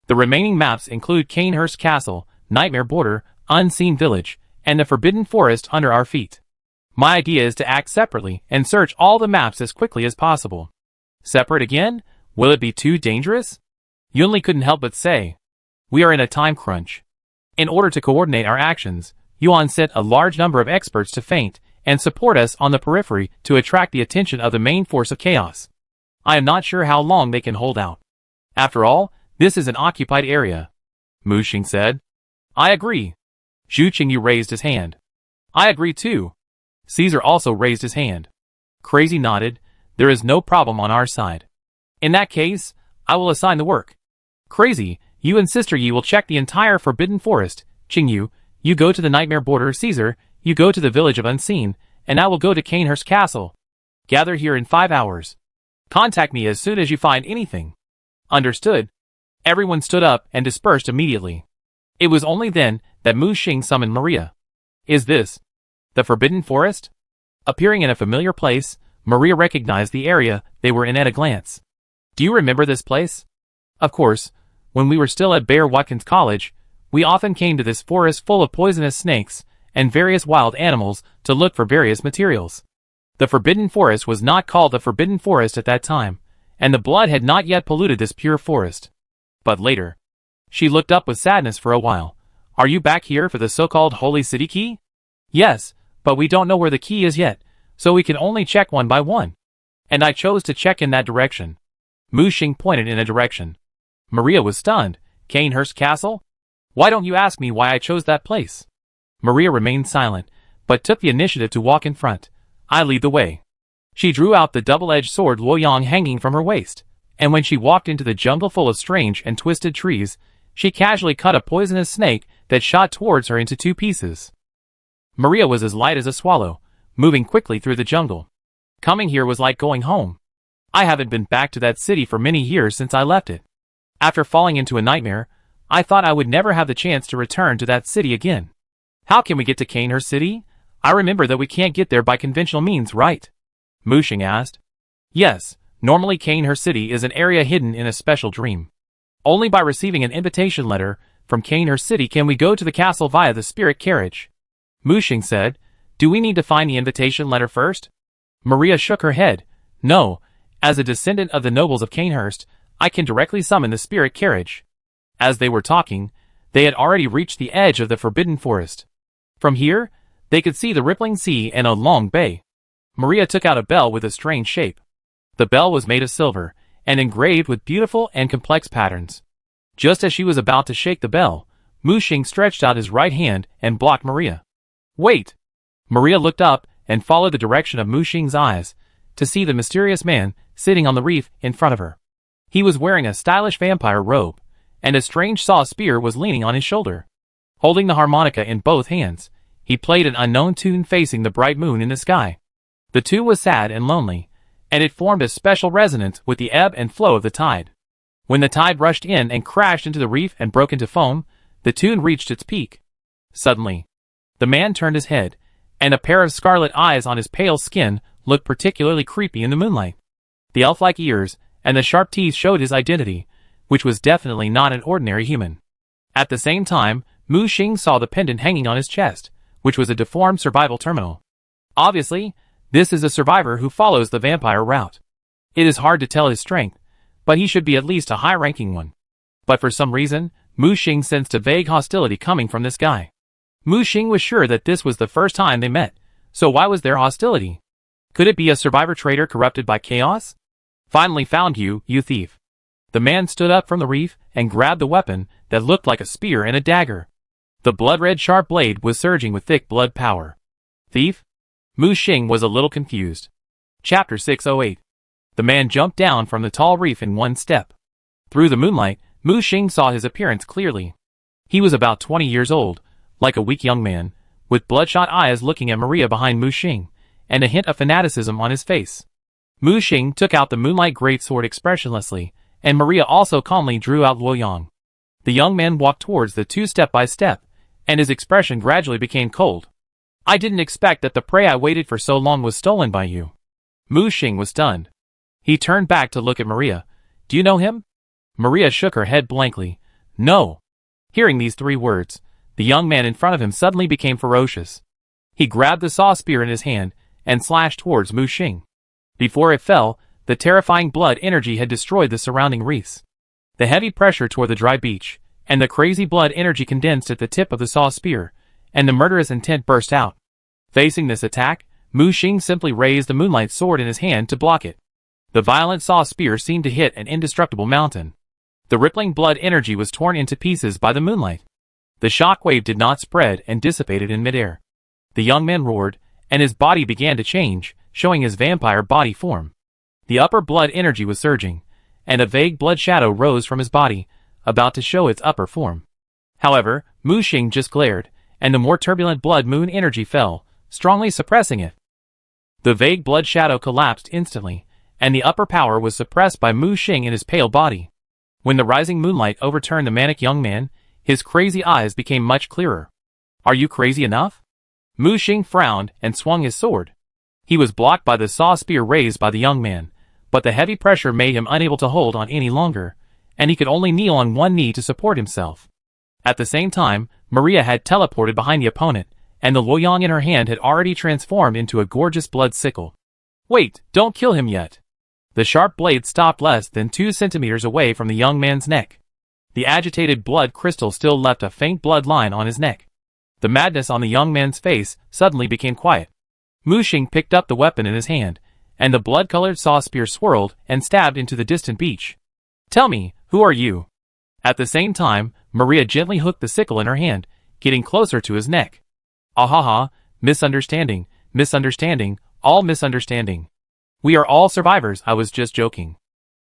The remaining maps include Canehurst Castle, Nightmare Border, Unseen Village, and the Forbidden Forest under our feet. My idea is to act separately and search all the maps as quickly as possible. Separate again? Will it be too dangerous? Yunli couldn't help but say. We are in a time crunch. In order to coordinate our actions, Yuan sent a large number of experts to feint and support us on the periphery to attract the attention of the main force of chaos. I am not sure how long they can hold out. After all, this is an occupied area. Mu Xing said. I agree. Zhu Qingyu raised his hand. I agree too. Caesar also raised his hand. Crazy nodded. There is no problem on our side. In that case, I will assign the work. Crazy, you and Sister Yi will check the entire Forbidden Forest, Ching Yu, you go to the Nightmare Border. Caesar, you go to the Village of Unseen, and I will go to Canehurst Castle. Gather here in 5 hours. Contact me as soon as you find anything. Understood. Everyone stood up and dispersed immediately. It was only then that Mu Xing summoned Maria. Is this the Forbidden Forest? Appearing in a familiar place, Maria recognized the area they were in at a glance. Do you remember this place? Of course, when we were still at Bear Watkins College, we often came to this forest full of poisonous snakes and various wild animals to look for various materials. The Forbidden Forest was not called the Forbidden Forest at that time, and the blood had not yet polluted this pure forest. But later, she looked up with sadness for a while. Are you back here for the so-called Holy City key? Yes, but we don't know where the key is yet, so we can only check one by one. And I chose to check in that direction. Mu Xing pointed in a direction. Maria was stunned. Canehurst Castle? Why don't you ask me why I chose that place? Maria remained silent, but took the initiative to walk in front. I lead the way. She drew out the double-edged sword Luoyang hanging from her waist, and when she walked into the jungle full of strange and twisted trees, she casually cut a poisonous snake that shot towards her into 2 pieces. Maria was as light as a swallow, moving quickly through the jungle. Coming here was like going home. I haven't been back to that city for many years since I left it. After falling into a nightmare, I thought I would never have the chance to return to that city again. How can we get to Canehurst City? I remember that we can't get there by conventional means, right? Mu Xing asked. Yes, normally Canehurst City is an area hidden in a special dream. Only by receiving an invitation letter from Canehurst City can we go to the castle via the spirit carriage. Mu Xing said. Do we need to find the invitation letter first? Maria shook her head. No, as a descendant of the nobles of Canehurst, I can directly summon the spirit carriage. As they were talking, they had already reached the edge of the Forbidden Forest. From here, they could see the rippling sea and a long bay. Maria took out a bell with a strange shape. The bell was made of silver, and engraved with beautiful and complex patterns. Just as she was about to shake the bell, Mu Xing stretched out his right hand and blocked Maria. Wait! Maria looked up and followed the direction of Mu Xing's eyes, to see the mysterious man sitting on the reef in front of her. He was wearing a stylish vampire robe, and a strange saw spear was leaning on his shoulder. Holding the harmonica in both hands, he played an unknown tune facing the bright moon in the sky. The tune was sad and lonely, and it formed a special resonance with the ebb and flow of the tide. When the tide rushed in and crashed into the reef and broke into foam, the tune reached its peak. Suddenly, the man turned his head, and a pair of scarlet eyes on his pale skin looked particularly creepy in the moonlight. The elf-like ears and the sharp teeth showed his identity, which was definitely not an ordinary human. At the same time, Mu Xing saw the pendant hanging on his chest, which was a deformed survival terminal. Obviously, this is a survivor who follows the vampire route. It is hard to tell his strength, but he should be at least a high-ranking one. But for some reason, Mu Xing sensed a vague hostility coming from this guy. Mu Xing was sure that this was the first time they met, so why was there hostility? Could it be a survivor traitor corrupted by chaos? Finally found you, you thief. The man stood up from the reef and grabbed the weapon that looked like a spear and a dagger. The blood-red sharp blade was surging with thick blood power. Thief? Mu Xing was a little confused. Chapter 608. The man jumped down from the tall reef in one step. Through the moonlight, Mu Xing saw his appearance clearly. He was about 20 years old, like a weak young man, with bloodshot eyes looking at Maria behind Mu Xing, and a hint of fanaticism on his face. Mu Xing took out the moonlight greatsword expressionlessly, and Maria also calmly drew out Luoyang. The young man walked towards the two step by step, and his expression gradually became cold. I didn't expect that the prey I waited for so long was stolen by you. Mu Xing was stunned. He turned back to look at Maria. Do you know him? Maria shook her head blankly. No. Hearing these 3 words, the young man in front of him suddenly became ferocious. He grabbed the saw spear in his hand and slashed towards Mu Xing. Before it fell, the terrifying blood energy had destroyed the surrounding reefs. The heavy pressure toward the dry beach, and the crazy blood energy condensed at the tip of the saw spear, and the murderous intent burst out. Facing this attack, Mu Xing simply raised the moonlight sword in his hand to block it. The violent saw spear seemed to hit an indestructible mountain. The rippling blood energy was torn into pieces by the moonlight. The shockwave did not spread and dissipated in midair. The young man roared, and his body began to change, showing his vampire body form. The upper blood energy was surging, and a vague blood shadow rose from his body, about to show its upper form. However, Mu Xing just glared, and the more turbulent blood moon energy fell, strongly suppressing it. The vague blood shadow collapsed instantly, and the upper power was suppressed by Mu Xing in his pale body. When the rising moonlight overturned the manic young man, his crazy eyes became much clearer. Are you crazy enough? Mu Xing frowned and swung his sword. He was blocked by the saw spear raised by the young man, but the heavy pressure made him unable to hold on any longer, and he could only kneel on one knee to support himself. At the same time, Maria had teleported behind the opponent, and the luoyang in her hand had already transformed into a gorgeous blood sickle. Wait, don't kill him yet. The sharp blade stopped less than 2 centimeters away from the young man's neck. The agitated blood crystal still left a faint blood line on his neck. The madness on the young man's face suddenly became quiet. Mu Xing picked up the weapon in his hand, and the blood-colored saw spear swirled and stabbed into the distant beach. Tell me, who are you? At the same time, Maria gently hooked the sickle in her hand, getting closer to his neck. Ahaha, misunderstanding, misunderstanding, all misunderstanding. We are all survivors, I was just joking.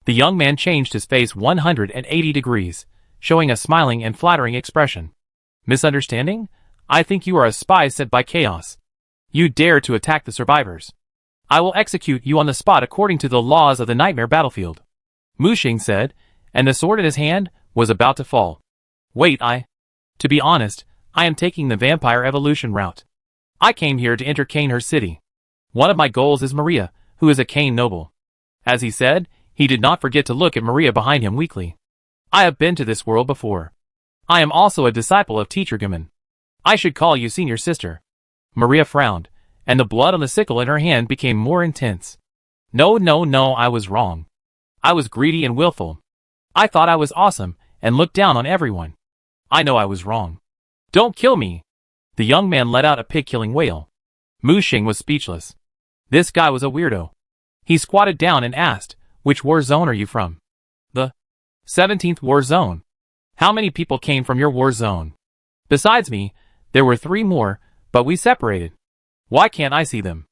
The young man changed his face 180 degrees, showing a smiling and flattering expression. Misunderstanding? I think you are a spy sent by chaos. You dare to attack the survivors. I will execute you on the spot according to the laws of the nightmare battlefield. Mu Xing said, and the sword in his hand was about to fall. Wait, To be honest, I am taking the vampire evolution route. I came here to enter Kane her city. One of my goals is Maria, who is a Kane noble. As he said, he did not forget to look at Maria behind him weakly. I have been to this world before. I am also a disciple of Teacher Gammon. I should call you senior sister. Maria frowned, and the blood on the sickle in her hand became more intense. No, I was wrong. I was greedy and willful. I thought I was awesome, and looked down on everyone. I know I was wrong. Don't kill me. The young man let out a pig-killing wail. Mu Xing was speechless. This guy was a weirdo. He squatted down and asked, which war zone are you from? The 17th war zone. How many people came from your war zone? Besides me, there were 3 more, but we separated. Why can't I see them?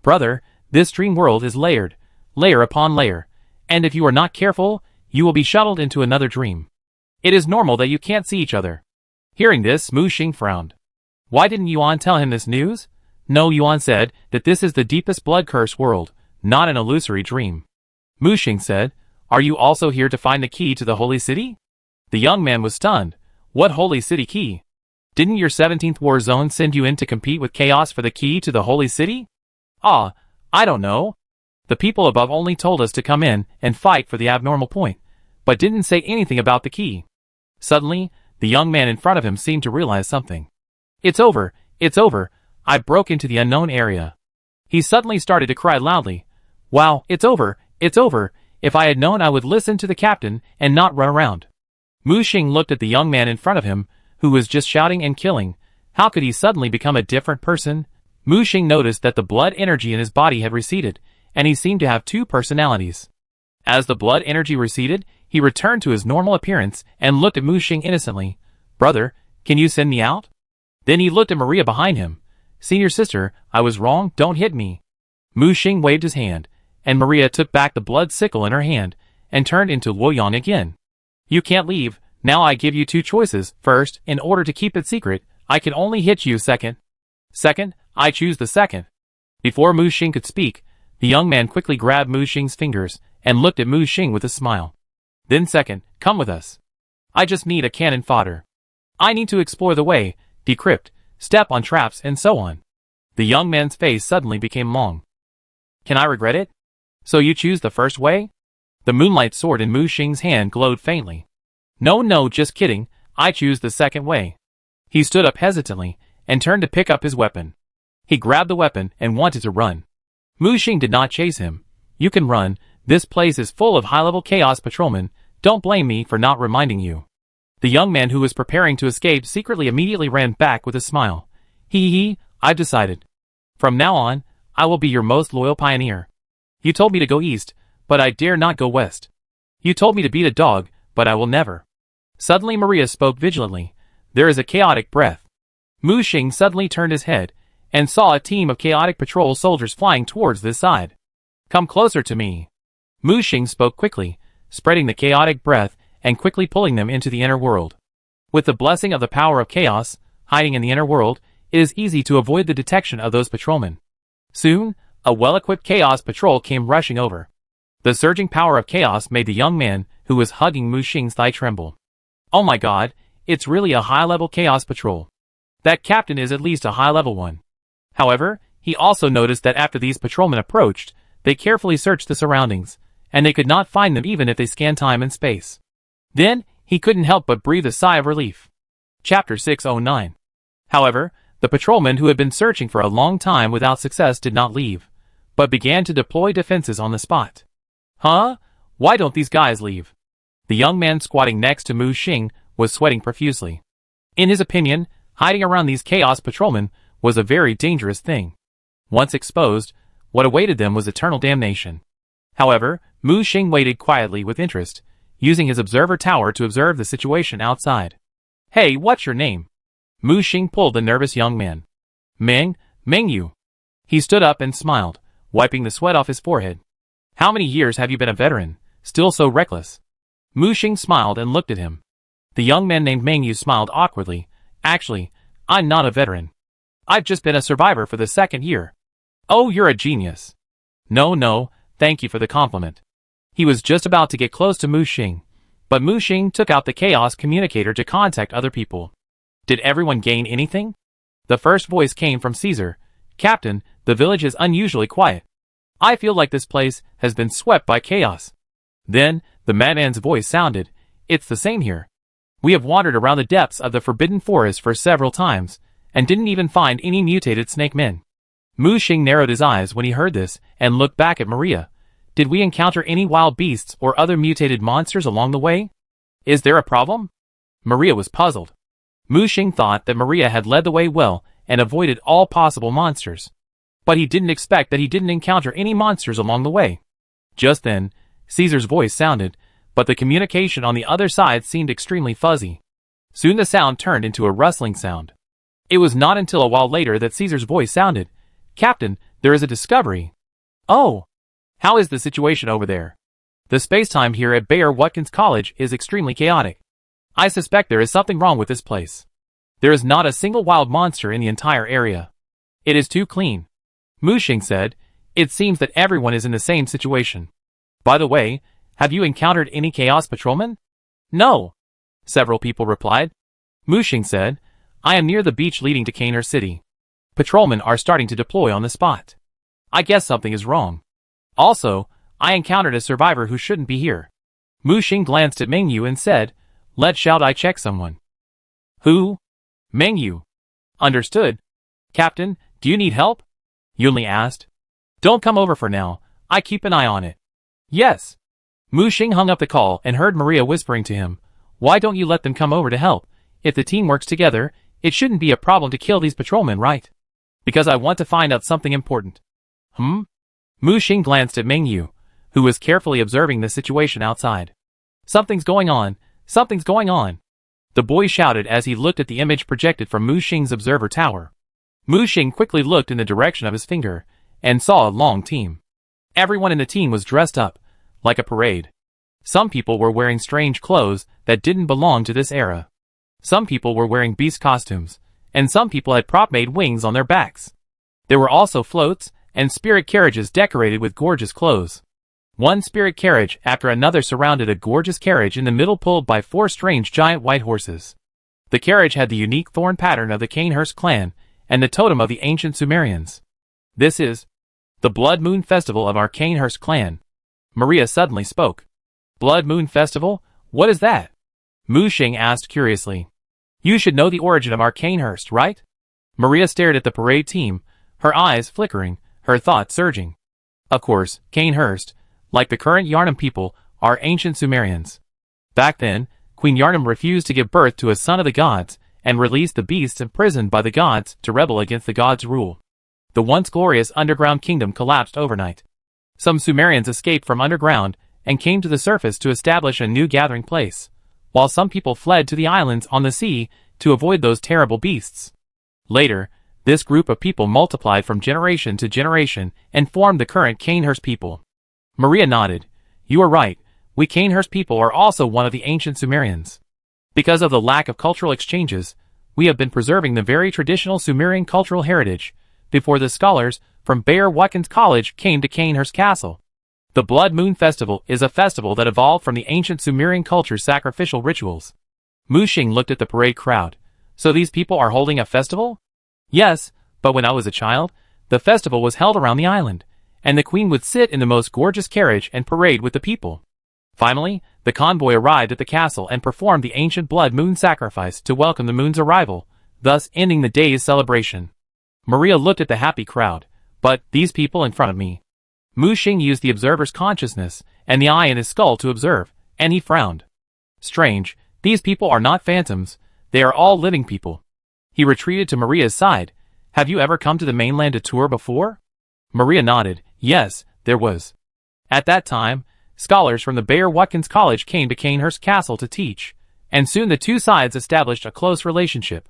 Brother, this dream world is layered, layer upon layer, and if you are not careful, you will be shuttled into another dream. It is normal that you can't see each other. Hearing this, Mu Xing frowned. Why didn't Yuan tell him this news? No, Yuan said that this is the deepest blood curse world, not an illusory dream. Mu Xing said, are you also here to find the key to the holy city? The young man was stunned. What holy city key? Didn't your 17th war zone send you in to compete with chaos for the key to the holy city? I don't know. The people above only told us to come in and fight for the abnormal point, but didn't say anything about the key. Suddenly, the young man in front of him seemed to realize something. It's over, I broke into the unknown area. He suddenly started to cry loudly. Wow, it's over, if I had known I would listen to the captain and not run around. Mu Xing looked at the young man in front of him, who was just shouting and killing. How could he suddenly become a different person? Mu Xing noticed that the blood energy in his body had receded, and he seemed to have 2 personalities. As the blood energy receded, he returned to his normal appearance and looked at Mu Xing innocently. Brother, can you send me out? Then he looked at Maria behind him. Senior sister, I was wrong, don't hit me. Mu Xing waved his hand, and Maria took back the blood sickle in her hand, and turned into Luoyang again. You can't leave. Now I give you 2 choices. First, in order to keep it secret, I can only hit you. Second, I choose the second. Before Mu Xing could speak, the young man quickly grabbed Mu Xing's fingers and looked at Mu Xing with a smile. Then second, come with us. I just need a cannon fodder. I need to explore the way, decrypt, step on traps and so on. The young man's face suddenly became long. Can I regret it? So you choose the first way? The moonlight sword in Mu Xing's hand glowed faintly. No, just kidding, I choose the second way. He stood up hesitantly, and turned to pick up his weapon. He grabbed the weapon and wanted to run. Mu Xing did not chase him. You can run, this place is full of high-level chaos patrolmen, don't blame me for not reminding you. The young man who was preparing to escape secretly immediately ran back with a smile. I've decided. From now on, I will be your most loyal pioneer. You told me to go east, but I dare not go west. You told me to beat a dog, but I will never. Suddenly Maria spoke vigilantly. There is a chaotic breath. Mu Xing suddenly turned his head, and saw a team of chaotic patrol soldiers flying towards this side. Come closer to me. Mu Xing spoke quickly, spreading the chaotic breath, and quickly pulling them into the inner world. With the blessing of the power of chaos, hiding in the inner world, it is easy to avoid the detection of those patrolmen. Soon, a well-equipped chaos patrol came rushing over. The surging power of chaos made the young man who was hugging Mu Xing's thigh tremble. Oh my god, it's really a high-level chaos patrol. That captain is at least a high-level one. However, he also noticed that after these patrolmen approached, they carefully searched the surroundings, and they could not find them even if they scanned time and space. Then, he couldn't help but breathe a sigh of relief. Chapter 609. However, the patrolmen who had been searching for a long time without success did not leave, but began to deploy defenses on the spot. Huh? Why don't these guys leave? The young man squatting next to Mu Xing was sweating profusely. In his opinion, hiding around these chaos patrolmen was a very dangerous thing. Once exposed, what awaited them was eternal damnation. However, Mu Xing waited quietly with interest, using his observer tower to observe the situation outside. Hey, what's your name? Mu Xing pulled the nervous young man. Mengyu. He stood up and smiled, wiping the sweat off his forehead. How many years have you been a veteran, still so reckless? Mu Xing smiled and looked at him. The young man named Mengyu smiled awkwardly. Actually, I'm not a veteran. I've just been a survivor for the 2nd year. Oh, you're a genius. No, thank you for the compliment. He was just about to get close to Mu Xing, but Mu Xing took out the chaos communicator to contact other people. Did everyone gain anything? The first voice came from Caesar. Captain, the village is unusually quiet. I feel like this place has been swept by chaos. Then, the madman's voice sounded. It's the same here. We have wandered around the depths of the forbidden forest for several times, and didn't even find any mutated snake men. Mu Xing narrowed his eyes when he heard this, and looked back at Maria. Did we encounter any wild beasts or other mutated monsters along the way? Is there a problem? Maria was puzzled. Mu Xing thought that Maria had led the way well, and avoided all possible monsters. But he didn't expect that he didn't encounter any monsters along the way. Just then, Caesar's voice sounded, but the communication on the other side seemed extremely fuzzy. Soon the sound turned into a rustling sound. It was not until a while later that Caesar's voice sounded. Captain, there is a discovery. Oh! How is the situation over there? The space-time here at Bayer Watkins College is extremely chaotic. I suspect there is something wrong with this place. There is not a single wild monster in the entire area. It is too clean. Mu Xing said, it seems that everyone is in the same situation. By the way, have you encountered any chaos patrolmen? No. Several people replied. Mu Xing said, I am near the beach leading to Cainhurst City. Patrolmen are starting to deploy on the spot. I guess something is wrong. Also, I encountered a survivor who shouldn't be here. Mu Xing glanced at Mengyu and said, shall I check someone? Who? Mengyu. Understood. Captain, do you need help? Yunli asked. Don't come over for now, I keep an eye on it. Yes. Mu Xing hung up the call and heard Maria whispering to him, why don't you let them come over to help? If the team works together, it shouldn't be a problem to kill these patrolmen, right? Because I want to find out something important. Mu Xing glanced at Mengyu, who was carefully observing the situation outside. Something's going on, something's going on. The boy shouted as he looked at the image projected from Mu Xing's observer tower. Mu Xing quickly looked in the direction of his finger, and saw a long team. Everyone in the team was dressed up, like a parade. Some people were wearing strange clothes that didn't belong to this era. Some people were wearing beast costumes, and some people had prop-made wings on their backs. There were also floats and spirit carriages decorated with gorgeous clothes. One spirit carriage after another surrounded a gorgeous carriage in the middle pulled by 4 strange giant white horses. The carriage had the unique thorn pattern of the Cainhurst clan and the totem of the ancient Sumerians. This is the Blood Moon Festival of our Cainhurst clan. Maria suddenly spoke. Blood Moon Festival? What is that? Mu Xing asked curiously. You should know the origin of our Cainhurst, right? Maria stared at the parade team, her eyes flickering, her thoughts surging. Of course, Cainhurst, like the current Yharnam people, are ancient Sumerians. Back then, Queen Yharnam refused to give birth to a son of the gods, and released the beasts imprisoned by the gods to rebel against the gods' rule. The once glorious underground kingdom collapsed overnight. Some Sumerians escaped from underground and came to the surface to establish a new gathering place, while some people fled to the islands on the sea to avoid those terrible beasts. Later, this group of people multiplied from generation to generation and formed the current Cainhurst people. Maria nodded. You are right, we Cainhurst people are also one of the ancient Sumerians. Because of the lack of cultural exchanges, we have been preserving the very traditional Sumerian cultural heritage before the scholars from Bayer Watkins College came to Canehurst Castle. The Blood Moon Festival is a festival that evolved from the ancient Sumerian culture's sacrificial rituals. Mu Xing looked at the parade crowd. So these people are holding a festival? Yes, but when I was a child, the festival was held around the island, and the queen would sit in the most gorgeous carriage and parade with the people. Finally, the convoy arrived at the castle and performed the ancient blood moon sacrifice to welcome the moon's arrival, thus ending the day's celebration. Maria looked at the happy crowd. But these people in front of me. Mu Xing used the observer's consciousness and the eye in his skull to observe, and he frowned. Strange, these people are not phantoms, they are all living people. He retreated to Maria's side. Have you ever come to the mainland to tour before? Maria nodded. Yes, there was. At that time, scholars from the Bayer Watkins College came to Canehurst Castle to teach, and soon the two sides established a close relationship.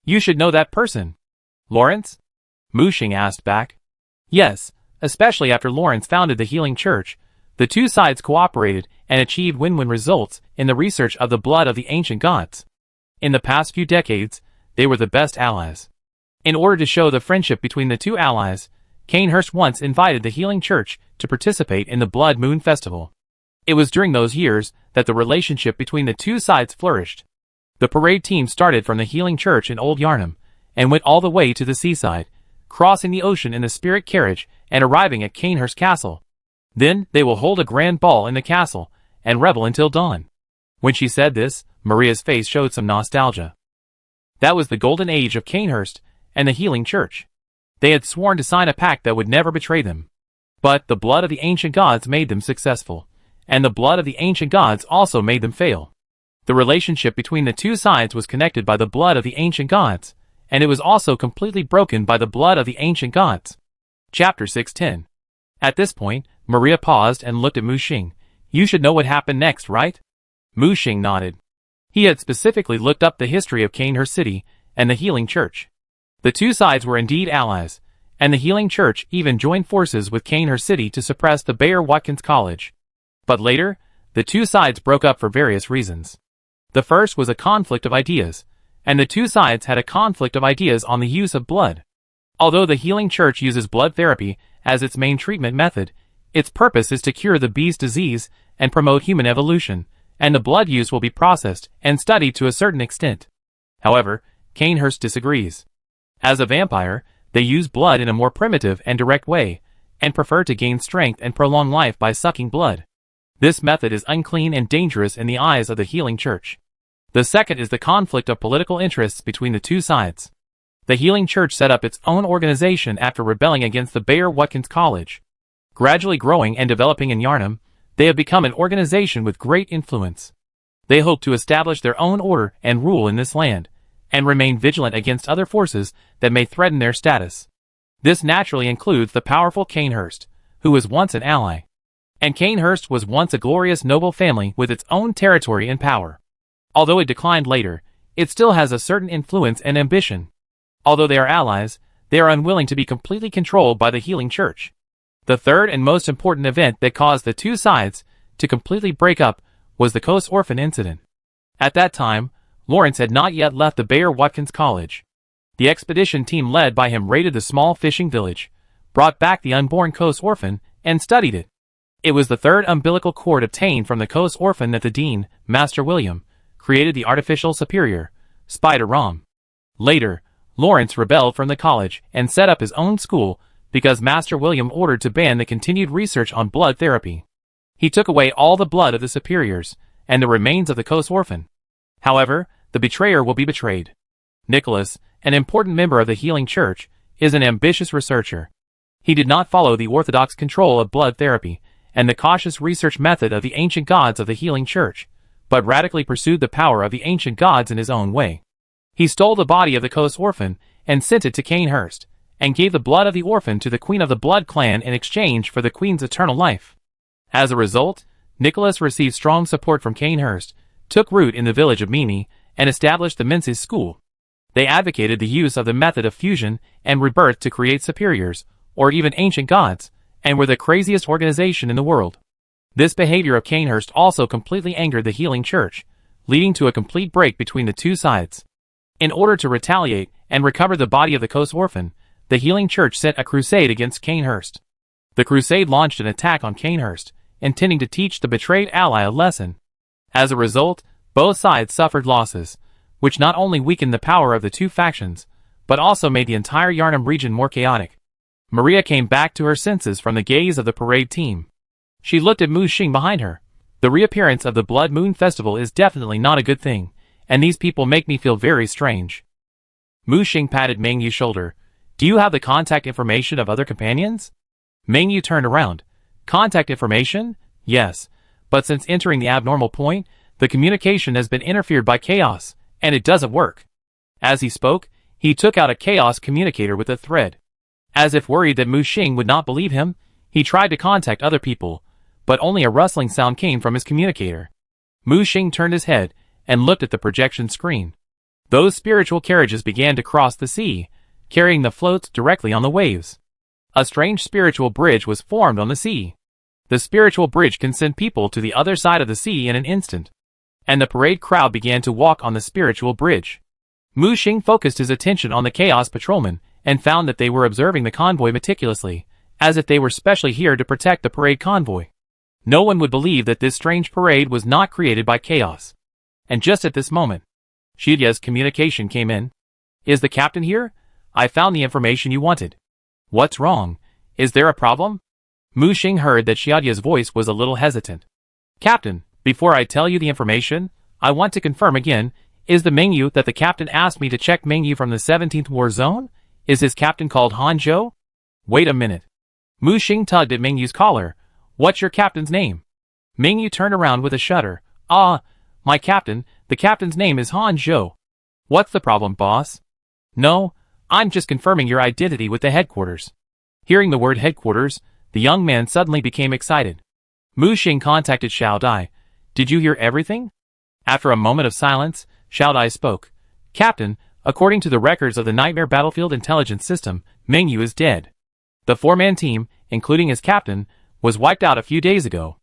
You should know that person. Lawrence? Mu Xing asked back. Yes, especially after Lawrence founded the Healing Church, the two sides cooperated and achieved win-win results in the research of the blood of the ancient gods. In the past few decades, they were the best allies. In order to show the friendship between the two allies, Canehurst once invited the Healing Church to participate in the Blood Moon Festival. It was during those years that the relationship between the two sides flourished. The parade team started from the Healing Church in Old Yarnum and went all the way to the seaside, crossing the ocean in the spirit carriage and arriving at Canehurst Castle. Then they will hold a grand ball in the castle and revel until dawn. When she said this, Maria's face showed some nostalgia. That was the golden age of Canehurst and the Healing Church. They had sworn to sign a pact that would never betray them. But the blood of the ancient gods made them successful, and the blood of the ancient gods also made them fail. The relationship between the two sides was connected by the blood of the ancient gods, and it was also completely broken by the blood of the ancient gods. Chapter 6:10. At this point, Maria paused and looked at Mu Xing. You should know what happened next, right? Mu Xing nodded. He had specifically looked up the history of Canehurst City and the Healing Church. The two sides were indeed allies, and the Healing Church even joined forces with Canehurst City to suppress the Bayer Watkins College. But later, the two sides broke up for various reasons. The first was a conflict of ideas, and the two sides had a conflict of ideas on the use of blood. Although the Healing Church uses blood therapy as its main treatment method, its purpose is to cure the beast disease and promote human evolution, and the blood use will be processed and studied to a certain extent. However, Canehurst disagrees. As a vampire, they use blood in a more primitive and direct way, and prefer to gain strength and prolong life by sucking blood. This method is unclean and dangerous in the eyes of the Healing Church. The second is the conflict of political interests between the two sides. The Healing Church set up its own organization after rebelling against the Bayer Watkins College. Gradually growing and developing in Yarnum, they have become an organization with great influence. They hope to establish their own order and rule in this land, and remain vigilant against other forces that may threaten their status. This naturally includes the powerful Canehurst, who was once an ally. And Canehurst was once a glorious noble family with its own territory and power. Although it declined later, it still has a certain influence and ambition. Although they are allies, they are unwilling to be completely controlled by the Healing Church. The third and most important event that caused the two sides to completely break up was the Coast Orphan incident. At that time, Lawrence had not yet left the Bayer Watkins College. The expedition team led by him raided the small fishing village, brought back the unborn Coast Orphan, and studied it. It was the third umbilical cord obtained from the Coast Orphan that the Dean, Master William, created the artificial superior, Spider Rom. Later, Lawrence rebelled from the college and set up his own school because Master William ordered to ban the continued research on blood therapy. He took away all the blood of the superiors and the remains of the Coast Orphan. However, the betrayer will be betrayed. Nicholas, an important member of the Healing Church, is an ambitious researcher. He did not follow the orthodox control of blood therapy and the cautious research method of the ancient gods of the Healing Church, but radically pursued the power of the ancient gods in his own way. He stole the body of the Coast Orphan and sent it to Canehurst, and gave the blood of the orphan to the Queen of the Blood Clan in exchange for the Queen's eternal life. As a result, Nicholas received strong support from Canehurst, took root in the village of Mimi, and established the Menses School. They advocated the use of the method of fusion and rebirth to create superiors, or even ancient gods, and were the craziest organization in the world. This behavior of Canehurst also completely angered the Healing Church, leading to a complete break between the two sides. In order to retaliate and recover the body of the Coast orphan, the Healing Church sent a crusade against Canehurst. The crusade launched an attack on Canehurst, intending to teach the betrayed ally a lesson. As a result, both sides suffered losses, which not only weakened the power of the two factions, but also made the entire Yarnum region more chaotic. Maria came back to her senses from the gaze of the parade team. She looked at Mu Xing behind her. The reappearance of the Blood Moon Festival is definitely not a good thing, and these people make me feel very strange. Mu Xing patted Meng Yu's shoulder. Do you have the contact information of other companions? Meng Yu turned around. Contact information? Yes. But since entering the abnormal point, the communication has been interfered by chaos, and it doesn't work. As he spoke, he took out a chaos communicator with a thread. As if worried that Mu Xing would not believe him, he tried to contact other people, but only a rustling sound came from his communicator. Mu Xing turned his head and looked at the projection screen. Those spiritual carriages began to cross the sea, carrying the floats directly on the waves. A strange spiritual bridge was formed on the sea. The spiritual bridge can send people to the other side of the sea in an instant. And the parade crowd began to walk on the spiritual bridge. Mu Xing focused his attention on the Chaos Patrolmen and found that they were observing the convoy meticulously, as if they were specially here to protect the parade convoy. No one would believe that this strange parade was not created by chaos. And just at this moment, Shidia's communication came in. Is the captain here? I found the information you wanted. What's wrong? Is there a problem? Mu Xing heard that Shidia's voice was a little hesitant. Captain, before I tell you the information, I want to confirm again, is the Meng Yu that the captain asked me to check Meng Yu from the 17th War Zone? Is his captain called Han Zhou? Wait a minute. Mu Xing tugged at Meng Yu's collar. What's your captain's name? Meng Yu turned around with a shudder. My captain, the captain's name is Han Zhou. What's the problem, boss? No, I'm just confirming your identity with the headquarters. Hearing the word headquarters, the young man suddenly became excited. Mu Xing contacted Xiao Dai. Did you hear everything? After a moment of silence, Xiao Dai spoke. Captain, according to the records of the Nightmare Battlefield Intelligence System, Meng Yu is dead. The four-man team, including his captain, was wiped out a few days ago.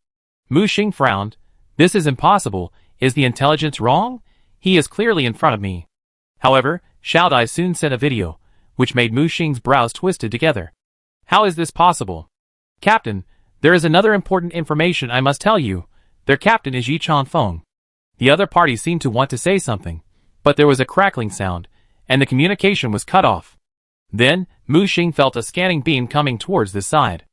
Mu Xing frowned. This is impossible. Is the intelligence wrong? He is clearly in front of me. However, Xiao Dai soon sent a video, which made Mu Xing's brows twisted together. How is this possible? Captain, there is another important information I must tell you. Their captain is Yi Chanfeng. The other party seemed to want to say something, but there was a crackling sound, and the communication was cut off. Then, Mu Xing felt a scanning beam coming towards this side.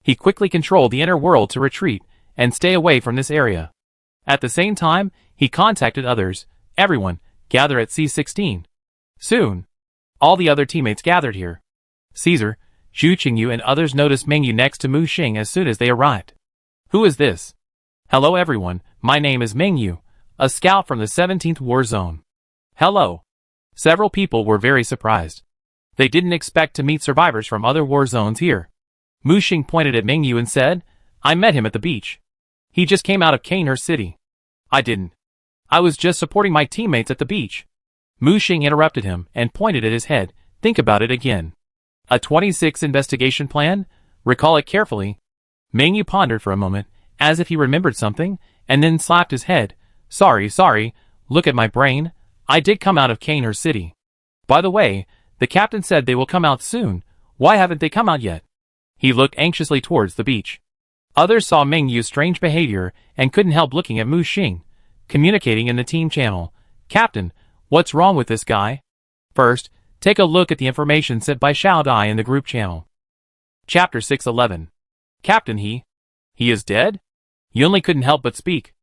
He quickly controlled the inner world to retreat and stay away from this area. At the same time, he contacted others. Everyone, gather at C16. Soon, all the other teammates gathered here. Caesar, Zhu Qingyu and others noticed Meng Yu next to Mu Xing as soon as they arrived. Who is this? Hello everyone, my name is Meng Yu, a scout from the 17th War Zone. Hello. Several people were very surprised. They didn't expect to meet survivors from other war zones here. Mu Xing pointed at Meng Yu and said, I met him at the beach. He just came out of Canehurst City. I didn't. I was just supporting my teammates at the beach. Mu Xing interrupted him and pointed at his head. Think about it again. A 26 investigation plan? Recall it carefully. Meng Yu pondered for a moment, as if he remembered something, and then slapped his head. Sorry, look at my brain. I did come out of Canehurst City. By the way, the captain said they will come out soon. Why haven't they come out yet? He looked anxiously towards the beach. Others saw Meng Yu's strange behavior and couldn't help looking at Mu Xing, communicating in the team channel. Captain, what's wrong with this guy? First, take a look at the information sent by Xiao Dai in the group channel. Chapter 611. Captain, he is dead? Yunli couldn't help but speak.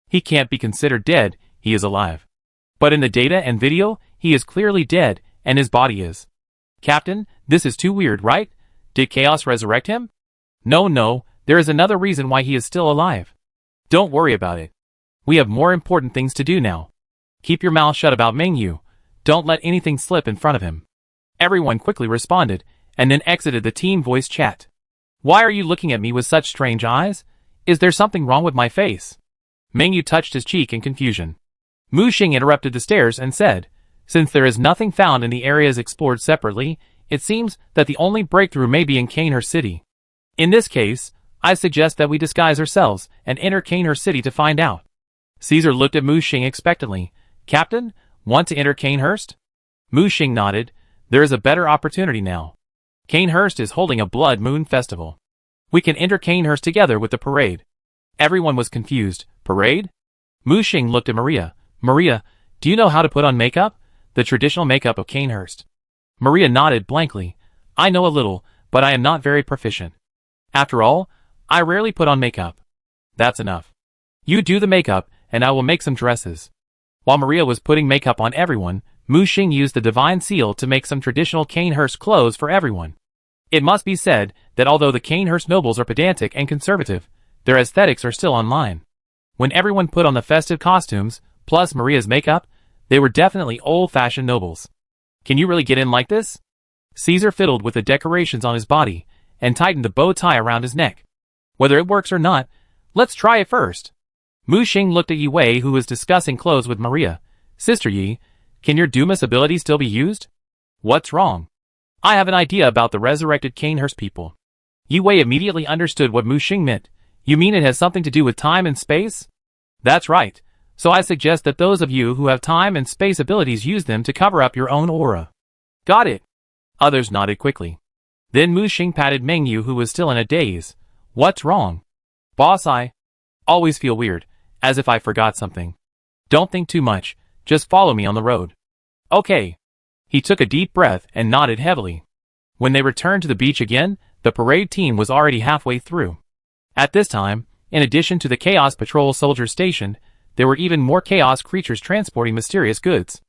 He can't be considered dead, he is alive. But in the data and video, he is clearly dead, and his body is. Captain, this is too weird, right? Did Chaos resurrect him? No, there is another reason why he is still alive. Don't worry about it. We have more important things to do now. Keep your mouth shut about Meng Yu. Don't let anything slip in front of him. Everyone quickly responded, and then exited the team voice chat. Why are you looking at me with such strange eyes? Is there something wrong with my face? Meng Yu touched his cheek in confusion. Mu Xing interrupted the stares and said, since there is nothing found in the areas explored separately, it seems that the only breakthrough may be in Canehurst City. In this case, I suggest that we disguise ourselves and enter Canehurst City to find out. Caesar looked at Mu Xing expectantly. Captain, want to enter Canehurst? Mu Xing nodded. There is a better opportunity now. Canehurst is holding a Blood Moon Festival. We can enter Canehurst together with the parade. Everyone was confused. Parade? Mu Xing looked at Maria. Maria, do you know how to put on makeup? The traditional makeup of Canehurst. Maria nodded blankly. I know a little, but I am not very proficient. After all, I rarely put on makeup. That's enough. You do the makeup, and I will make some dresses. While Maria was putting makeup on everyone, Mu Xing used the divine seal to make some traditional Canehurst clothes for everyone. It must be said that although the Canehurst nobles are pedantic and conservative, their aesthetics are still online. When everyone put on the festive costumes, plus Maria's makeup, they were definitely old-fashioned nobles. Can you really get in like this? Caesar fiddled with the decorations on his body and tightened the bow tie around his neck. Whether it works or not, let's try it first. Mu Xing looked at Yi Wei, who was discussing clothes with Maria. Sister Yi, can your Dumas ability still be used? What's wrong? I have an idea about the resurrected Canehurst people. Yi Wei immediately understood what Mu Xing meant. You mean it has something to do with time and space? That's right. So I suggest that those of you who have time and space abilities use them to cover up your own aura. Got it. Others nodded quickly. Then Mu Xing patted Meng Yu, who was still in a daze. What's wrong? Boss, I always feel weird, as if I forgot something. Don't think too much, just follow me on the road. Okay. He took a deep breath and nodded heavily. When they returned to the beach again, the parade team was already halfway through. At this time, in addition to the Chaos Patrol soldiers stationed, there were even more Chaos creatures transporting mysterious goods.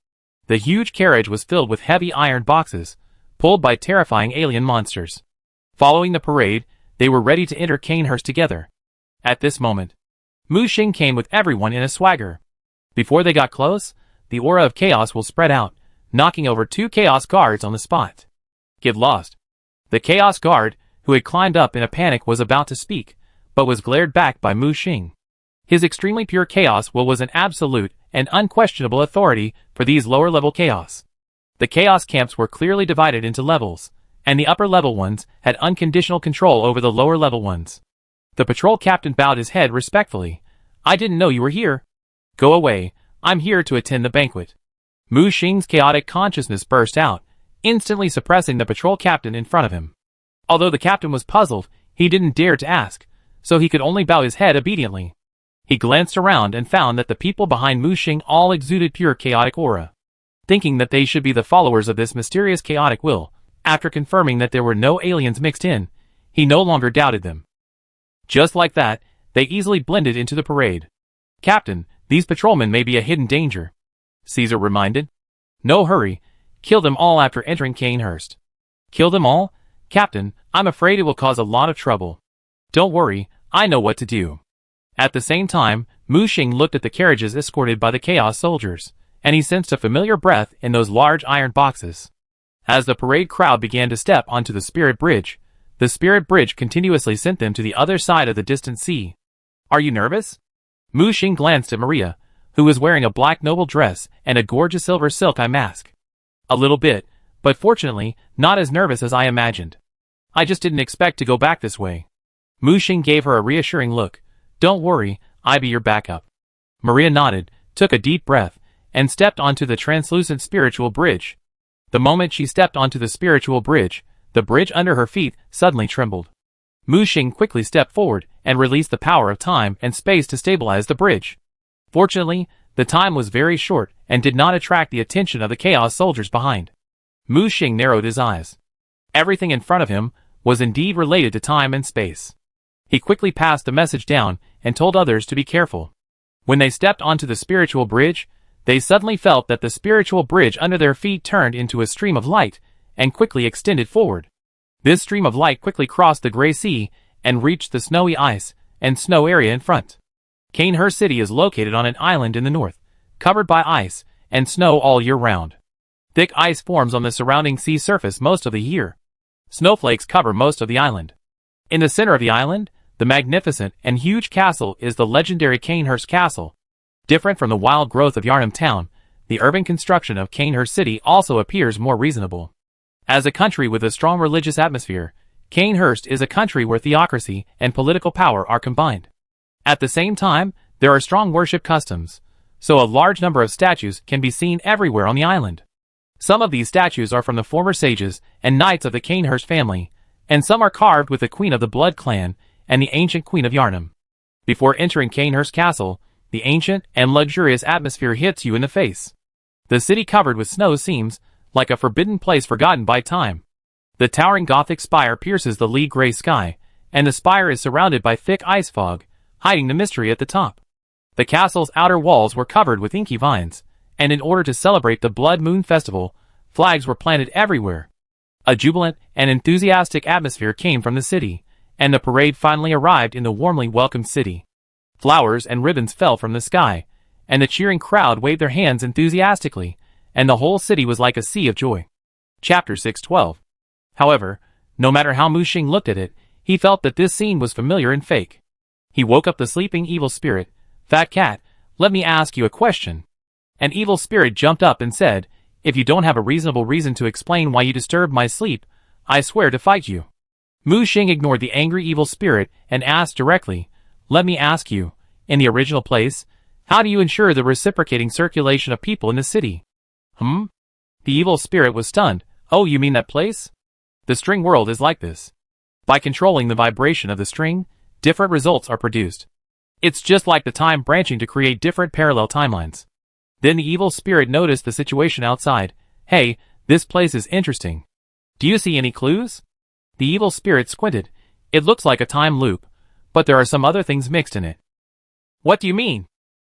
The huge carriage was filled with heavy iron boxes, pulled by terrifying alien monsters. Following the parade, they were ready to enter Canehurst together. At this moment, Mu Xing came with everyone in a swagger. Before they got close, the aura of chaos will spread out, knocking over 2 Chaos guards on the spot. Get lost. The Chaos guard, who had climbed up in a panic, was about to speak, but was glared back by Mu Xing. His extremely pure Chaos will was an absolute and unquestionable authority for these lower-level Chaos. The Chaos camps were clearly divided into levels, and the upper-level ones had unconditional control over the lower-level ones. The patrol captain bowed his head respectfully. I didn't know you were here. Go away, I'm here to attend the banquet. Mu Xing's chaotic consciousness burst out, instantly suppressing the patrol captain in front of him. Although the captain was puzzled, he didn't dare to ask, so he could only bow his head obediently. He glanced around and found that the people behind Mu Xing all exuded pure chaotic aura. Thinking that they should be the followers of this mysterious chaotic will, after confirming that there were no aliens mixed in, he no longer doubted them. Just like that, they easily blended into the parade. Captain, these patrolmen may be a hidden danger, Caesar reminded. No hurry, kill them all after entering Canehurst. Kill them all? Captain, I'm afraid it will cause a lot of trouble. Don't worry, I know what to do. At the same time, Mu Xing looked at the carriages escorted by the Chaos soldiers, and he sensed a familiar breath in those large iron boxes. As the parade crowd began to step onto the Spirit Bridge, the Spirit Bridge continuously sent them to the other side of the distant sea. Are you nervous? Mu Xing glanced at Maria, who was wearing a black noble dress and a gorgeous silver silk eye mask. A little bit, but fortunately, not as nervous as I imagined. I just didn't expect to go back this way. Mu Xing gave her a reassuring look. Don't worry, I be your backup. Maria nodded, took a deep breath, and stepped onto the translucent spiritual bridge. The moment she stepped onto the spiritual bridge, the bridge under her feet suddenly trembled. Mu Xing quickly stepped forward and released the power of time and space to stabilize the bridge. Fortunately, the time was very short and did not attract the attention of the Chaos soldiers behind. Mu Xing narrowed his eyes. Everything in front of him was indeed related to time and space. He quickly passed the message down and told others to be careful. When they stepped onto the spiritual bridge, they suddenly felt that the spiritual bridge under their feet turned into a stream of light and quickly extended forward. This stream of light quickly crossed the gray sea and reached the snowy ice and snow area in front. Canehurst City is located on an island in the north, covered by ice and snow all year round. Thick ice forms on the surrounding sea surface most of the year. Snowflakes cover most of the island. In the center of the island, the magnificent and huge castle is the legendary Canehurst Castle. Different from the wild growth of Yarnum Town, the urban construction of Canehurst City also appears more reasonable. As a country with a strong religious atmosphere, Canehurst is a country where theocracy and political power are combined. At the same time, There are strong worship customs, so a large number of statues can be seen everywhere on the island. Some of these statues are from the former sages and knights of the Canehurst family, and some are carved with the Queen of the Blood clan and the ancient Queen of Yarnham. Before entering Canehurst Castle, the ancient and luxurious atmosphere hits you in the face. The city covered with snow seems like a forbidden place forgotten by time. The towering Gothic spire pierces the lead-gray sky, and the spire is surrounded by thick ice fog, hiding the mystery at the top. The castle's outer walls were covered with inky vines, and in order to celebrate the Blood Moon Festival, flags were planted everywhere. A jubilant and enthusiastic atmosphere came from the city, and the parade finally arrived in the warmly welcomed city. Flowers and ribbons fell from the sky, and the cheering crowd waved their hands enthusiastically, and the whole city was like a sea of joy. Chapter 6:12. However, no matter how Mu Xing looked at it, he felt that this scene was familiar and fake. He woke up the sleeping evil spirit. "Fat cat, let me ask you a question." An evil spirit jumped up and said, "If you don't have a reasonable reason to explain why you disturbed my sleep, I swear to fight you." Mu Xing ignored the angry evil spirit and asked directly, "Let me ask you, in the original place, how do you ensure the reciprocating circulation of people in the city?" The evil spirit was stunned. "Oh, you mean that place? The string world is like this. By controlling the vibration of the string, different results are produced. It's just like the time branching to create different parallel timelines." Then the evil spirit noticed the situation outside. "Hey, this place is interesting. Do you see any clues?" The evil spirit squinted. "It looks like a time loop, but there are some other things mixed in it." "What do you mean?"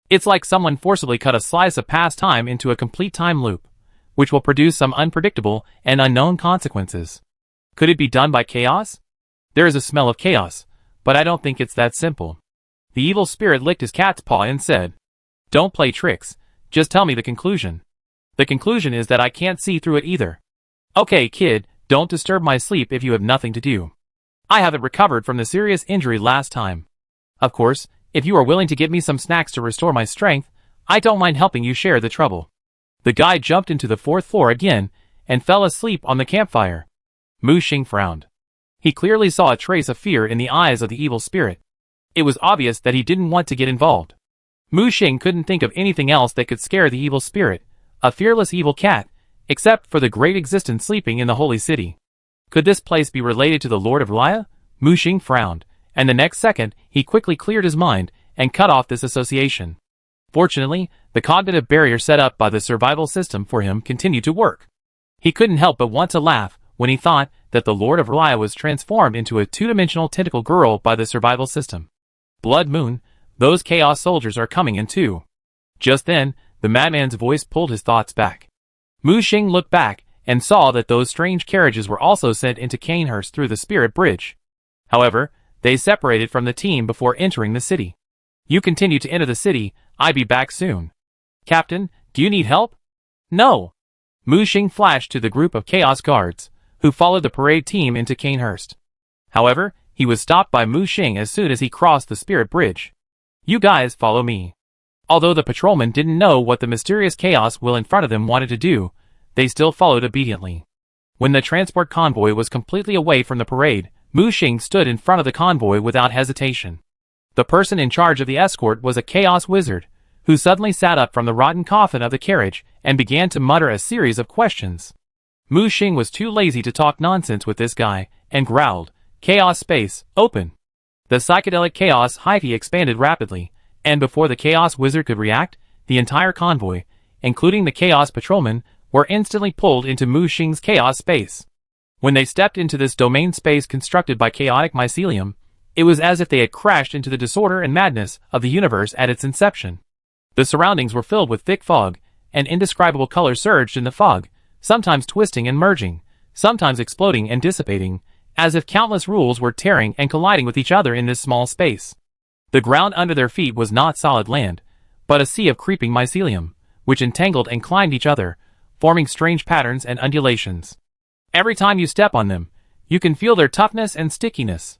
"It's like someone forcibly cut a slice of past time into a complete time loop, which will produce some unpredictable and unknown consequences." "Could it be done by chaos?" "There is a smell of chaos, but I don't think it's that simple." The evil spirit licked his cat's paw and said, "Don't play tricks, just tell me the conclusion." "The conclusion is that I can't see through it either." "Okay, kid, don't disturb my sleep if you have nothing to do. I haven't recovered from the serious injury last time. Of course, if you are willing to give me some snacks to restore my strength, I don't mind helping you share the trouble." The guy jumped into the 4th floor again and fell asleep on the campfire. Mu Xing frowned. He clearly saw a trace of fear in the eyes of the evil spirit. It was obvious that he didn't want to get involved. Mu Xing couldn't think of anything else that could scare the evil spirit, a fearless evil cat, except for the great existence sleeping in the holy city. Could this place be related to the Lord of R'lyeh? Mu Xing frowned, and the next second he quickly cleared his mind and cut off this association. Fortunately, the cognitive barrier set up by the survival system for him continued to work. He couldn't help but want to laugh when he thought that the Lord of R'lyeh was transformed into a two-dimensional tentacle girl by the survival system. "Blood Moon, those chaos soldiers are coming in too." Just then, the madman's voice pulled his thoughts back. Mu Xing looked back and saw that those strange carriages were also sent into Canehurst through the Spirit Bridge. However, they separated from the team before entering the city. "You continue to enter the city, I'll be back soon." "Captain, do you need help?" "No." Mu Xing flashed to the group of Chaos Guards, who followed the parade team into Canehurst. However, he was stopped by Mu Xing as soon as he crossed the Spirit Bridge. "You guys follow me." Although the patrolmen didn't know what the mysterious chaos will in front of them wanted to do, they still followed obediently. When the transport convoy was completely away from the parade, Mu Xing stood in front of the convoy without hesitation. The person in charge of the escort was a chaos wizard, who suddenly sat up from the rotten coffin of the carriage and began to mutter a series of questions. Mu Xing was too lazy to talk nonsense with this guy, and growled, "Chaos space, open." The psychedelic chaos hyphae expanded rapidly, and before the chaos wizard could react, the entire convoy, including the chaos patrolmen, were instantly pulled into Mu Xing's chaos space. When they stepped into this domain space constructed by chaotic mycelium, it was as if they had crashed into the disorder and madness of the universe at its inception. The surroundings were filled with thick fog, and indescribable colors surged in the fog, sometimes twisting and merging, sometimes exploding and dissipating, as if countless rules were tearing and colliding with each other in this small space. The ground under their feet was not solid land, but a sea of creeping mycelium, which entangled and climbed each other, forming strange patterns and undulations. Every time you step on them, you can feel their toughness and stickiness.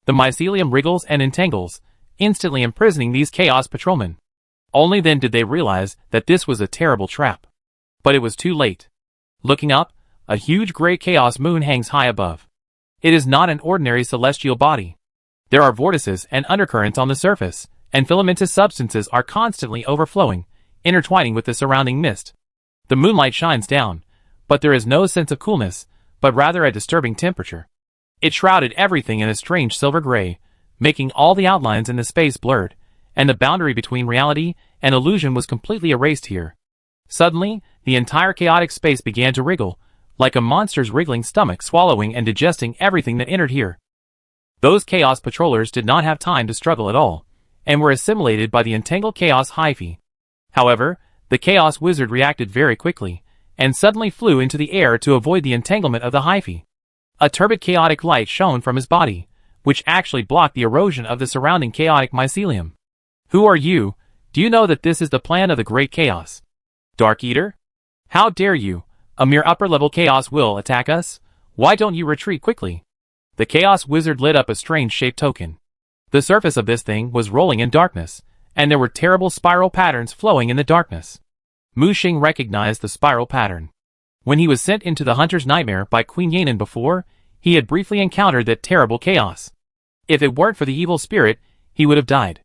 The mycelium wriggles and entangles, instantly imprisoning these chaos patrolmen. Only then did they realize that this was a terrible trap. But it was too late. Looking up, a huge gray chaos moon hangs high above. It is not an ordinary celestial body. There are vortices and undercurrents on the surface, and filamentous substances are constantly overflowing, intertwining with the surrounding mist. The moonlight shines down, but there is no sense of coolness, but rather a disturbing temperature. It shrouded everything in a strange silver gray, making all the outlines in the space blurred, and the boundary between reality and illusion was completely erased here. Suddenly, the entire chaotic space began to wriggle, like a monster's wriggling stomach swallowing and digesting everything that entered here. Those chaos patrollers did not have time to struggle at all, and were assimilated by the entangled chaos hyphae. However, the chaos wizard reacted very quickly, and suddenly flew into the air to avoid the entanglement of the hyphae. A turbid chaotic light shone from his body, which actually blocked the erosion of the surrounding chaotic mycelium. Who are you? Do you know that this is the plan of the Great Chaos? Dark Eater? How dare you? A mere upper-level chaos will attack us? Why don't you retreat quickly? The chaos wizard lit up a strange-shaped token. The surface of this thing was rolling in darkness, and there were terrible spiral patterns flowing in the darkness. Mu Xing recognized the spiral pattern. When he was sent into the hunter's nightmare by Queen Yanin before, he had briefly encountered that terrible chaos. If it weren't for the evil spirit, he would have died.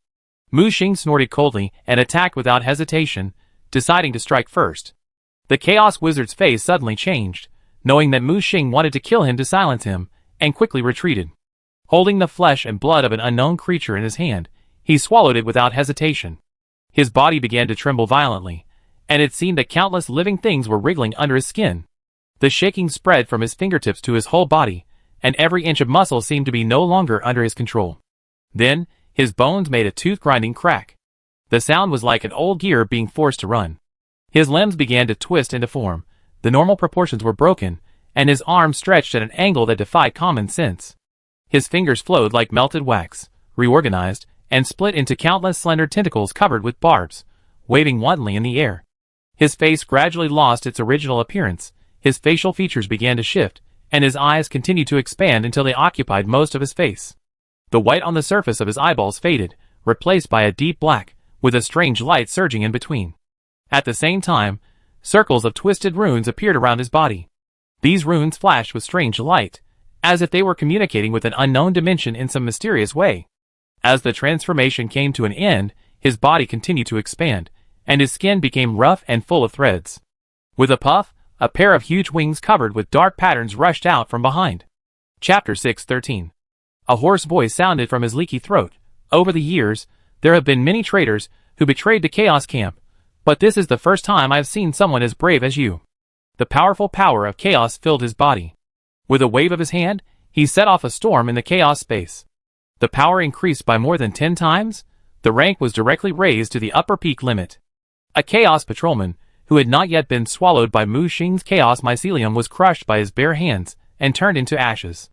Mu Xing snorted coldly and attacked without hesitation, deciding to strike first. The chaos wizard's face suddenly changed, knowing that Mu Xing wanted to kill him to silence him, and quickly retreated. Holding the flesh and blood of an unknown creature in his hand, he swallowed it without hesitation. His body began to tremble violently, and it seemed that countless living things were wriggling under his skin. The shaking spread from his fingertips to his whole body, and every inch of muscle seemed to be no longer under his control. Then, his bones made a tooth-grinding crack. The sound was like an old gear being forced to run. His limbs began to twist into form, the normal proportions were broken, and his arms stretched at an angle that defied common sense. His fingers flowed like melted wax, reorganized, and split into countless slender tentacles covered with barbs, waving wantonly in the air. His face gradually lost its original appearance, his facial features began to shift, and his eyes continued to expand until they occupied most of his face. The white on the surface of his eyeballs faded, replaced by a deep black, with a strange light surging in between. At the same time, circles of twisted runes appeared around his body. These runes flashed with strange light, as if they were communicating with an unknown dimension in some mysterious way. As the transformation came to an end, his body continued to expand, and his skin became rough and full of threads. With a puff, a pair of huge wings covered with dark patterns rushed out from behind. Chapter 6:13. A hoarse voice sounded from his leaky throat. Over the years, there have been many traitors who betrayed the Chaos Camp, but this is the first time I have seen someone as brave as you. The powerful power of chaos filled his body. With a wave of his hand, he set off a storm in the chaos space. The power increased by more than 10 times. The rank was directly raised to the upper peak limit. A chaos patrolman, who had not yet been swallowed by Mu Xing's chaos mycelium, was crushed by his bare hands and turned into ashes.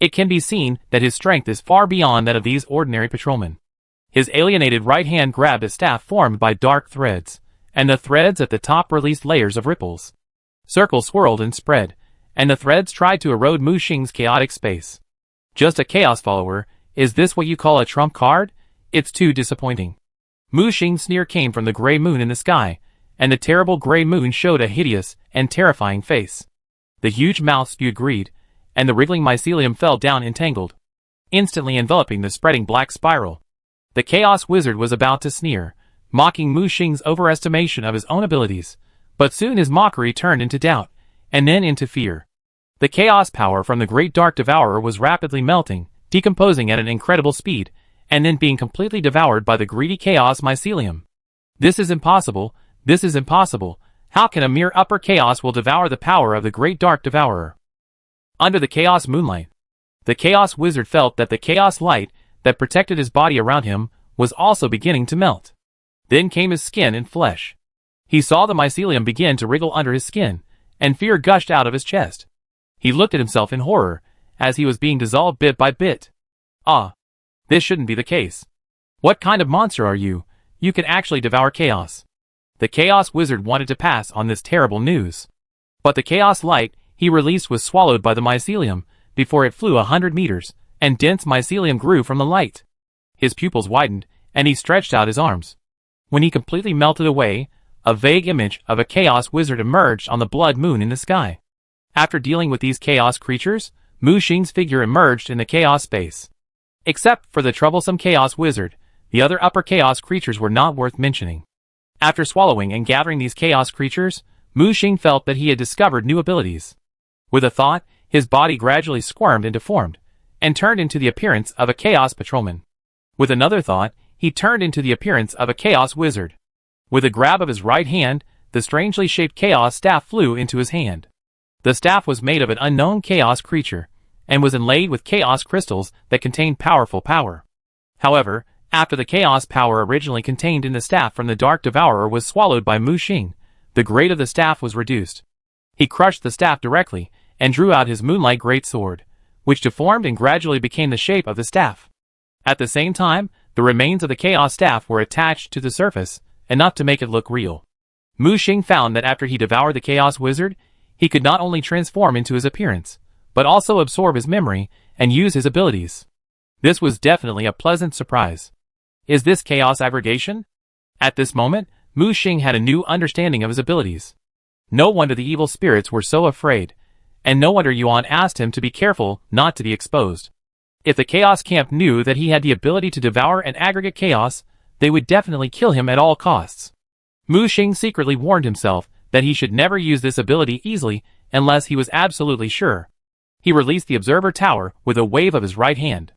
It can be seen that his strength is far beyond that of these ordinary patrolmen. His alienated right hand grabbed a staff formed by dark threads, and the threads at the top released layers of ripples. Circles swirled and spread, and the threads tried to erode Mu Xing's chaotic space. Just a chaos follower, is this what you call a trump card? It's too disappointing. Mu Xing's sneer came from the gray moon in the sky, and the terrible gray moon showed a hideous and terrifying face. The huge mouth spewed greed, and the wriggling mycelium fell down entangled, instantly enveloping the spreading black spiral. The chaos wizard was about to sneer, mocking Mu Xing's overestimation of his own abilities, but soon his mockery turned into doubt, and then into fear. The chaos power from the great dark devourer was rapidly melting, decomposing at an incredible speed, and then being completely devoured by the greedy chaos mycelium. This is impossible, this is impossible. How can a mere upper chaos will devour the power of the great dark devourer? Under the chaos moonlight, the chaos wizard felt that the chaos light that protected his body around him was also beginning to melt. Then came his skin and flesh. He saw the mycelium begin to wriggle under his skin, and fear gushed out of his chest. He looked at himself in horror, as he was being dissolved bit by bit. Ah, this shouldn't be the case. What kind of monster are you? You can actually devour chaos. The chaos wizard wanted to pass on this terrible news. But the chaos light he released was swallowed by the mycelium before it flew 100 meters, and dense mycelium grew from the light. His pupils widened, and he stretched out his arms. When he completely melted away, a vague image of a chaos wizard emerged on the blood moon in the sky. After dealing with these chaos creatures, Mu Xing's figure emerged in the chaos space. Except for the troublesome chaos wizard, The other upper chaos creatures were not worth mentioning. After swallowing and gathering these chaos creatures, Mu Xing felt that he had discovered new abilities. With a thought, his body gradually squirmed and deformed, and turned into the appearance of a chaos patrolman. With another thought, he turned into the appearance of a chaos wizard. With a grab of his right hand, the strangely shaped chaos staff flew into his hand. The staff was made of an unknown chaos creature, and was inlaid with chaos crystals that contained powerful power. However, after the chaos power originally contained in the staff from the Dark Devourer was swallowed by Mu Xing, the grade of the staff was reduced. He crushed the staff directly, and drew out his Moonlight Greatsword, which deformed and gradually became the shape of the staff. At the same time, the remains of the chaos staff were attached to the surface, enough to make it look real. Mu Xing found that after he devoured the chaos wizard, he could not only transform into his appearance, but also absorb his memory and use his abilities. This was definitely a pleasant surprise. Is this chaos aggregation? At this moment, Mu Xing had a new understanding of his abilities. No wonder the evil spirits were so afraid, and no wonder Yuan asked him to be careful not to be exposed. If the Chaos Camp knew that he had the ability to devour and aggregate chaos, they would definitely kill him at all costs. Mu Xing secretly warned himself that he should never use this ability easily unless he was absolutely sure. He released the Observer Tower with a wave of his right hand.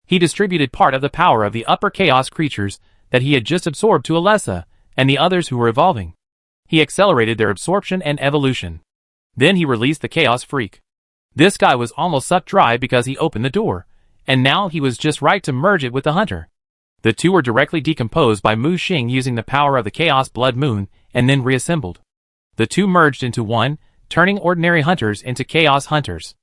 He distributed part of the power of the upper chaos creatures that he had just absorbed to Alessa and the others who were evolving. He accelerated their absorption and evolution. Then he released the Chaos Freak. This guy was almost sucked dry because he opened the door, and now he was just right to merge it with the hunter. The two were directly decomposed by Mu Xing using the power of the Chaos Blood Moon, and then reassembled. The two merged into one, turning ordinary hunters into Chaos Hunters.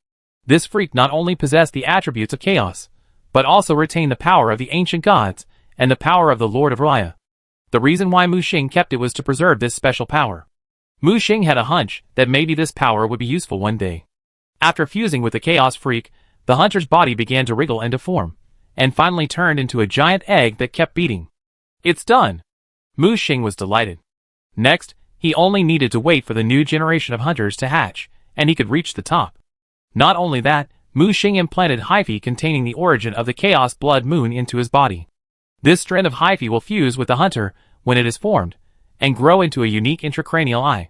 This freak not only possessed the attributes of chaos, but also retained the power of the ancient gods, and the power of the Lord of Raya. The reason why Mu Xing kept it was to preserve this special power. Mu Xing had a hunch that maybe this power would be useful one day. After fusing with the Chaos Freak, the hunter's body began to wriggle and deform, and finally turned into a giant egg that kept beating. It's done! Mu Xing was delighted. Next, he only needed to wait for the new generation of hunters to hatch, and he could reach the top. Not only that, Mu Xing implanted hyphae containing the origin of the Chaos Blood Moon into his body. This strand of hyphae will fuse with the hunter when it is formed, and grow into a unique intracranial eye.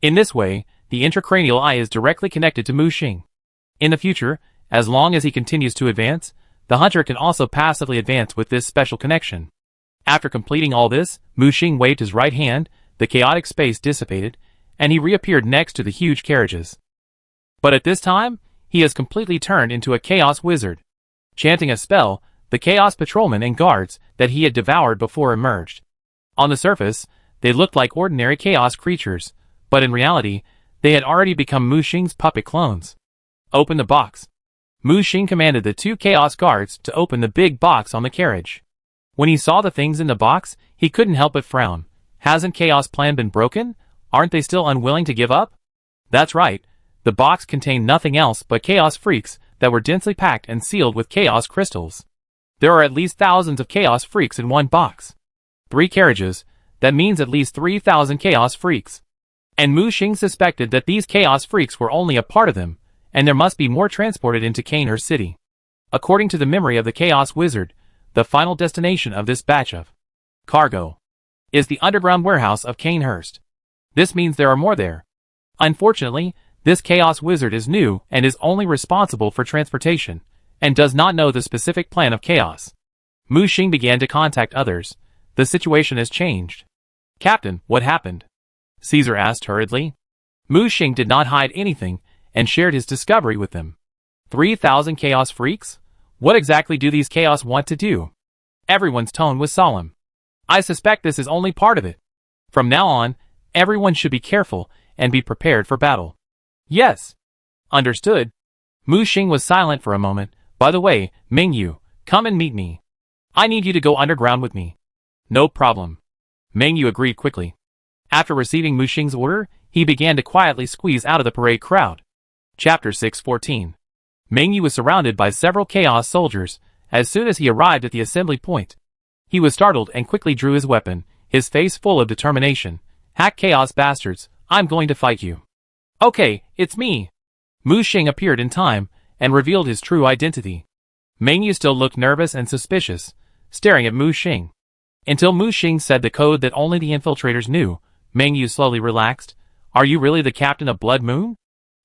In this way, the intracranial eye is directly connected to Mu Xing. In the future, as long as he continues to advance, the hunter can also passively advance with this special connection. After completing all this, Mu Xing waved his right hand, the chaotic space dissipated, and he reappeared next to the huge carriages. But at this time, he has completely turned into a chaos wizard. Chanting a spell, the chaos patrolmen and guards that he had devoured before emerged. On the surface, they looked like ordinary chaos creatures, but in reality, they had already become Mu Xing's puppet clones. Open the box. Mu Xing commanded the two chaos guards to open the big box on the carriage. When he saw the things in the box, he couldn't help but frown. Hasn't Chaos Plan been broken? Aren't they still unwilling to give up? That's right. The box contained nothing else but chaos freaks that were densely packed and sealed with chaos crystals. There are at least thousands of chaos freaks in one box. 3 carriages, that means at least 3,000 chaos freaks. And Mu Xing suspected that these chaos freaks were only a part of them, and there must be more transported into Canehurst City. According to the memory of the Chaos Wizard, the final destination of this batch of cargo is the underground warehouse of Canehurst. This means there are more there. Unfortunately, this Chaos Wizard is new and is only responsible for transportation, and does not know the specific plan of chaos. Mu Xing began to contact others. The situation has changed. Captain, what happened? Caesar asked hurriedly. Mu Xing did not hide anything, and shared his discovery with them. 3,000 chaos freaks? What exactly do these chaos want to do? Everyone's tone was solemn. I suspect this is only part of it. From now on, everyone should be careful and be prepared for battle. Yes. Understood. Mu Xing was silent for a moment. By the way, Mingyu, come and meet me. I need you to go underground with me. No problem. Mingyu agreed quickly. After receiving Mu Xing's order, he began to quietly squeeze out of the parade crowd. Chapter 614. Mingyu was surrounded by several chaos soldiers as soon as he arrived at the assembly point. He was startled and quickly drew his weapon, his face full of determination. Hack chaos bastards, I'm going to fight you. Okay, it's me. Mu Xing appeared in time and revealed his true identity. Mingyu still looked nervous and suspicious, staring at Mu Xing. Until Mu Xing said the code that only the infiltrators knew, Meng Yu slowly relaxed. Are you really the captain of Blood Moon?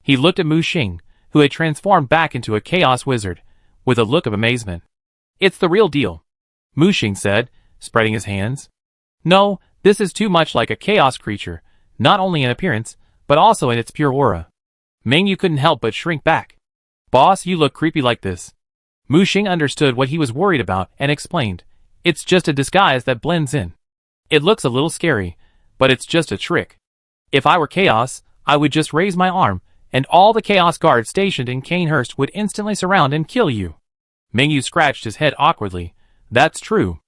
He looked at Mu Xing, who had transformed back into a chaos wizard, with a look of amazement. It's the real deal, Mu Xing said, spreading his hands. No, this is too much like a chaos creature, not only in appearance, but also in its pure aura. Meng Yu couldn't help but shrink back. Boss, you look creepy like this. Mu Xing understood what he was worried about and explained. It's just a disguise that blends in. It looks a little scary, but it's just a trick. If I were chaos, I would just raise my arm, and all the chaos guards stationed in Canehurst would instantly surround and kill you. Meng Yu scratched his head awkwardly. That's true.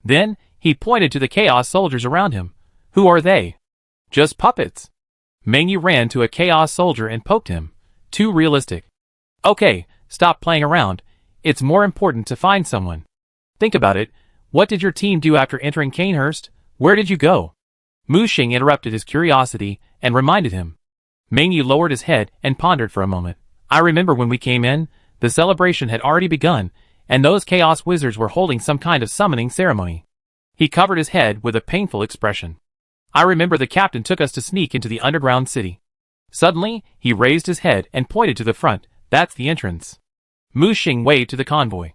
Then, he pointed to the chaos soldiers around him. Who are they? Just puppets. Meng Yu ran to a chaos soldier and poked him. Too realistic. Okay, stop playing around. It's more important to find someone. Think about it. What did your team do after entering Canehurst? Where did you go? Mu Xing interrupted his curiosity and reminded him. Meng Yu lowered his head and pondered for a moment. I remember when we came in, the celebration had already begun, and those chaos wizards were holding some kind of summoning ceremony. He covered his head with a painful expression. I remember the captain took us to sneak into the underground city. Suddenly, he raised his head and pointed to the front. That's the entrance. Mu Xing waved to the convoy.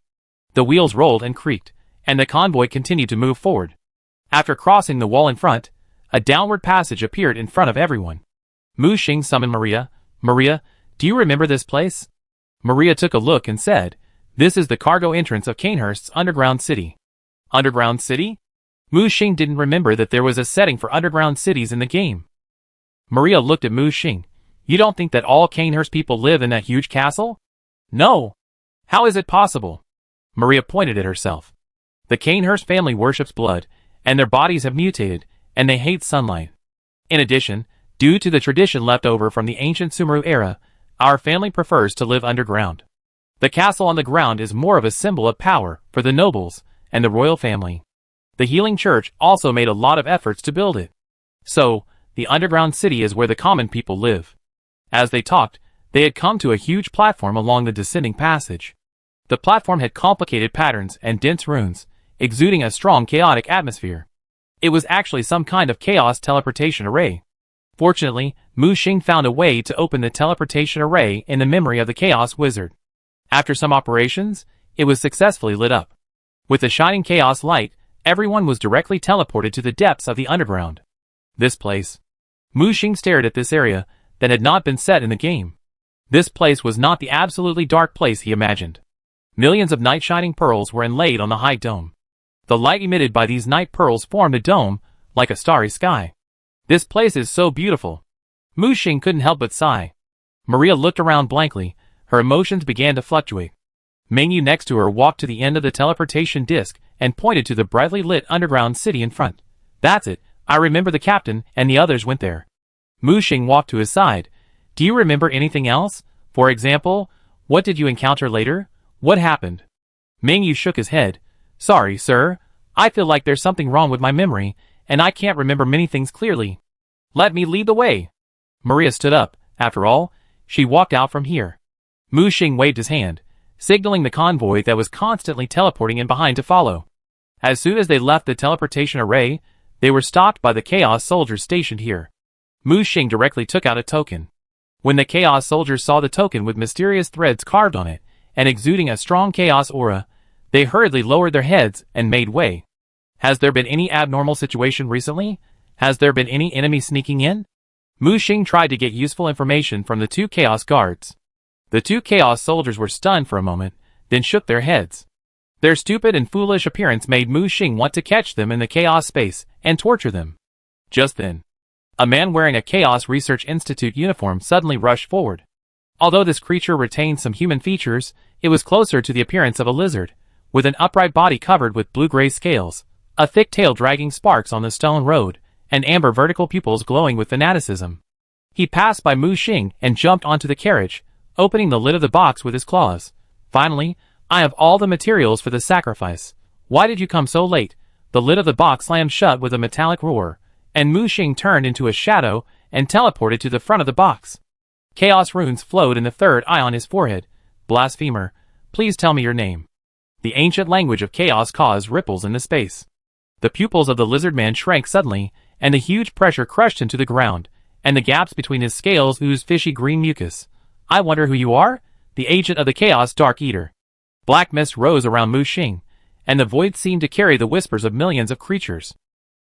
The wheels rolled and creaked, and the convoy continued to move forward. After crossing the wall in front, a downward passage appeared in front of everyone. Mu Xing summoned Maria. Maria, do you remember this place? Maria took a look and said, This is the cargo entrance of Canehurst's underground city. Underground city? Mu Xing didn't remember that there was a setting for underground cities in the game. Maria looked at Mu Xing. You don't think that all Canehurst people live in that huge castle? No. How is it possible? Maria pointed at herself. The Canehurst family worships blood, and their bodies have mutated, and they hate sunlight. In addition, due to the tradition left over from the ancient Sumeru era, our family prefers to live underground. The castle on the ground is more of a symbol of power for the nobles and the royal family. The Healing Church also made a lot of efforts to build it. So, the underground city is where the common people live. As they talked, they had come to a huge platform along the descending passage. The platform had complicated patterns and dense runes, exuding a strong chaotic atmosphere. It was actually some kind of chaos teleportation array. Fortunately, Mu Xing found a way to open the teleportation array in the memory of the chaos wizard. After some operations, it was successfully lit up. With the shining chaos light, everyone was directly teleported to the depths of the underground. This place. Mu Xing stared at this area that had not been set in the game. This place was not the absolutely dark place he imagined. Millions of night-shining pearls were inlaid on the high dome. The light emitted by these night pearls formed a dome, like a starry sky. This place is so beautiful. Mu Xing couldn't help but sigh. Maria looked around blankly. Her emotions began to fluctuate. Meng Yu next to her walked to the end of the teleportation disc and pointed to the brightly lit underground city in front. That's it. I remember the captain and the others went there. Mu Xing walked to his side. Do you remember anything else? For example, what did you encounter later? What happened? Meng Yu shook his head. Sorry, sir. I feel like there's something wrong with my memory, and I can't remember many things clearly. Let me lead the way. Maria stood up. After all, she walked out from here. Mu Xing waved his hand, signaling the convoy that was constantly teleporting in behind to follow. As soon as they left the teleportation array, they were stopped by the chaos soldiers stationed here. Mu Xing directly took out a token. When the chaos soldiers saw the token with mysterious threads carved on it, and exuding a strong chaos aura, they hurriedly lowered their heads and made way. Has there been any abnormal situation recently? Has there been any enemy sneaking in? Mu Xing tried to get useful information from the two chaos guards. The two chaos soldiers were stunned for a moment, then shook their heads. Their stupid and foolish appearance made Mu Xing want to catch them in the chaos space and torture them. Just then, a man wearing a Chaos Research Institute uniform suddenly rushed forward. Although this creature retained some human features, it was closer to the appearance of a lizard, with an upright body covered with blue-gray scales, a thick tail dragging sparks on the stone road, and amber vertical pupils glowing with fanaticism. He passed by Mu Xing and jumped onto the carriage, opening the lid of the box with his claws. Finally, I have all the materials for the sacrifice. Why did you come so late? The lid of the box slammed shut with a metallic roar, and Mu Xing turned into a shadow and teleported to the front of the box. Chaos runes flowed in the third eye on his forehead. Blasphemer, please tell me your name. The ancient language of chaos caused ripples in the space. The pupils of the lizard man shrank suddenly, and the huge pressure crushed him to the ground, and the gaps between his scales oozed fishy green mucus. I wonder who you are? The agent of the Chaos Dark Eater. Black mist rose around Mu Xing, and the void seemed to carry the whispers of millions of creatures.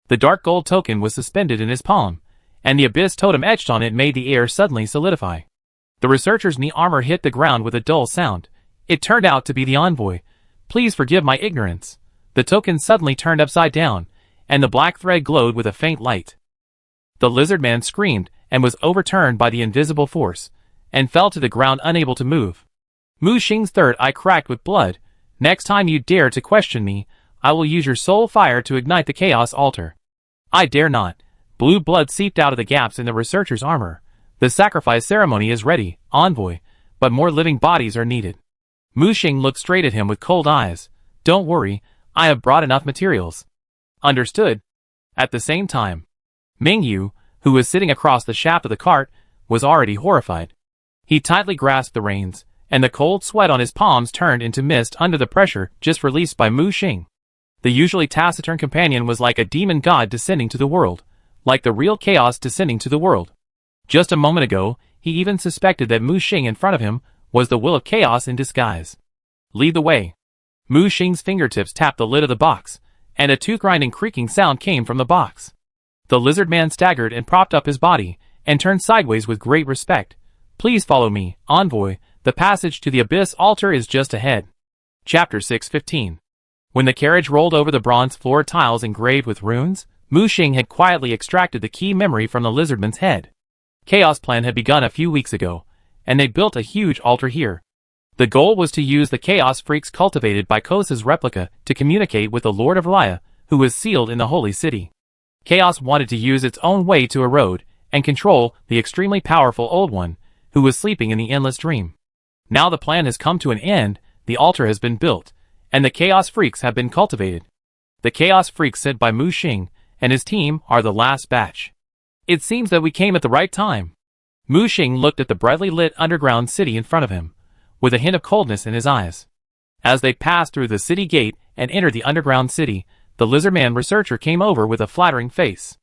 The dark gold token was suspended in his palm, and the abyss totem etched on it made the air suddenly solidify. The researcher's knee armor hit the ground with a dull sound. It turned out to be the envoy. Please forgive my ignorance. The token suddenly turned upside down, and the black thread glowed with a faint light. The lizard man screamed and was overturned by the invisible force, and fell to the ground unable to move. Mu Xing's third eye cracked with blood. Next time you dare to question me, I will use your soul fire to ignite the chaos altar. I dare not. Blue blood seeped out of the gaps in the researcher's armor. The sacrifice ceremony is ready, envoy, but more living bodies are needed. Mu Xing looked straight at him with cold eyes. Don't worry, I have brought enough materials. Understood. At the same time, Ming Yu, who was sitting across the shaft of the cart, was already horrified. He tightly grasped the reins, and the cold sweat on his palms turned into mist under the pressure just released by Mu Xing. The usually taciturn companion was like a demon god descending to the world, like the real chaos descending to the world. Just a moment ago, he even suspected that Mu Xing in front of him was the will of chaos in disguise. Lead the way. Mu Xing's fingertips tapped the lid of the box, and a tooth-grinding creaking sound came from the box. The lizard man staggered and propped up his body, and turned sideways with great respect. Please follow me, envoy. The passage to the abyss altar is just ahead. Chapter 6:15. When the carriage rolled over the bronze floor tiles engraved with runes, Mu Xing had quietly extracted the key memory from the lizardman's head. Chaos Plan had begun a few weeks ago, and they built a huge altar here. The goal was to use the chaos freaks cultivated by Kosa's replica to communicate with the Lord of Laya, who was sealed in the Holy City. Chaos wanted to use its own way to erode and control the extremely powerful Old One, who was sleeping in the endless dream. Now the plan has come to an end, the altar has been built, and the chaos freaks have been cultivated. The chaos freaks sent by Mu Xing and his team are the last batch. It seems that we came at the right time. Mu Xing looked at the brightly lit underground city in front of him, with a hint of coldness in his eyes. As they passed through the city gate and entered the underground city, the lizardman researcher came over with a flattering face.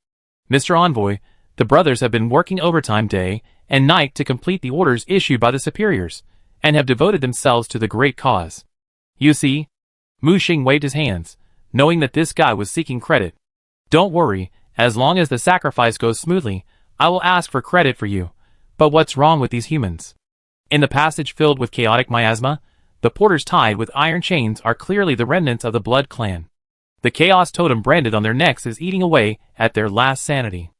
Mr. Envoy, the brothers have been working overtime day and night to complete the orders issued by the superiors, and have devoted themselves to the great cause. You see? Mu Xing waved his hands, knowing that this guy was seeking credit. Don't worry, as long as the sacrifice goes smoothly, I will ask for credit for you. But what's wrong with these humans? In the passage filled with chaotic miasma, the porters tied with iron chains are clearly the remnants of the Blood Clan. The chaos totem branded on their necks is eating away at their last sanity.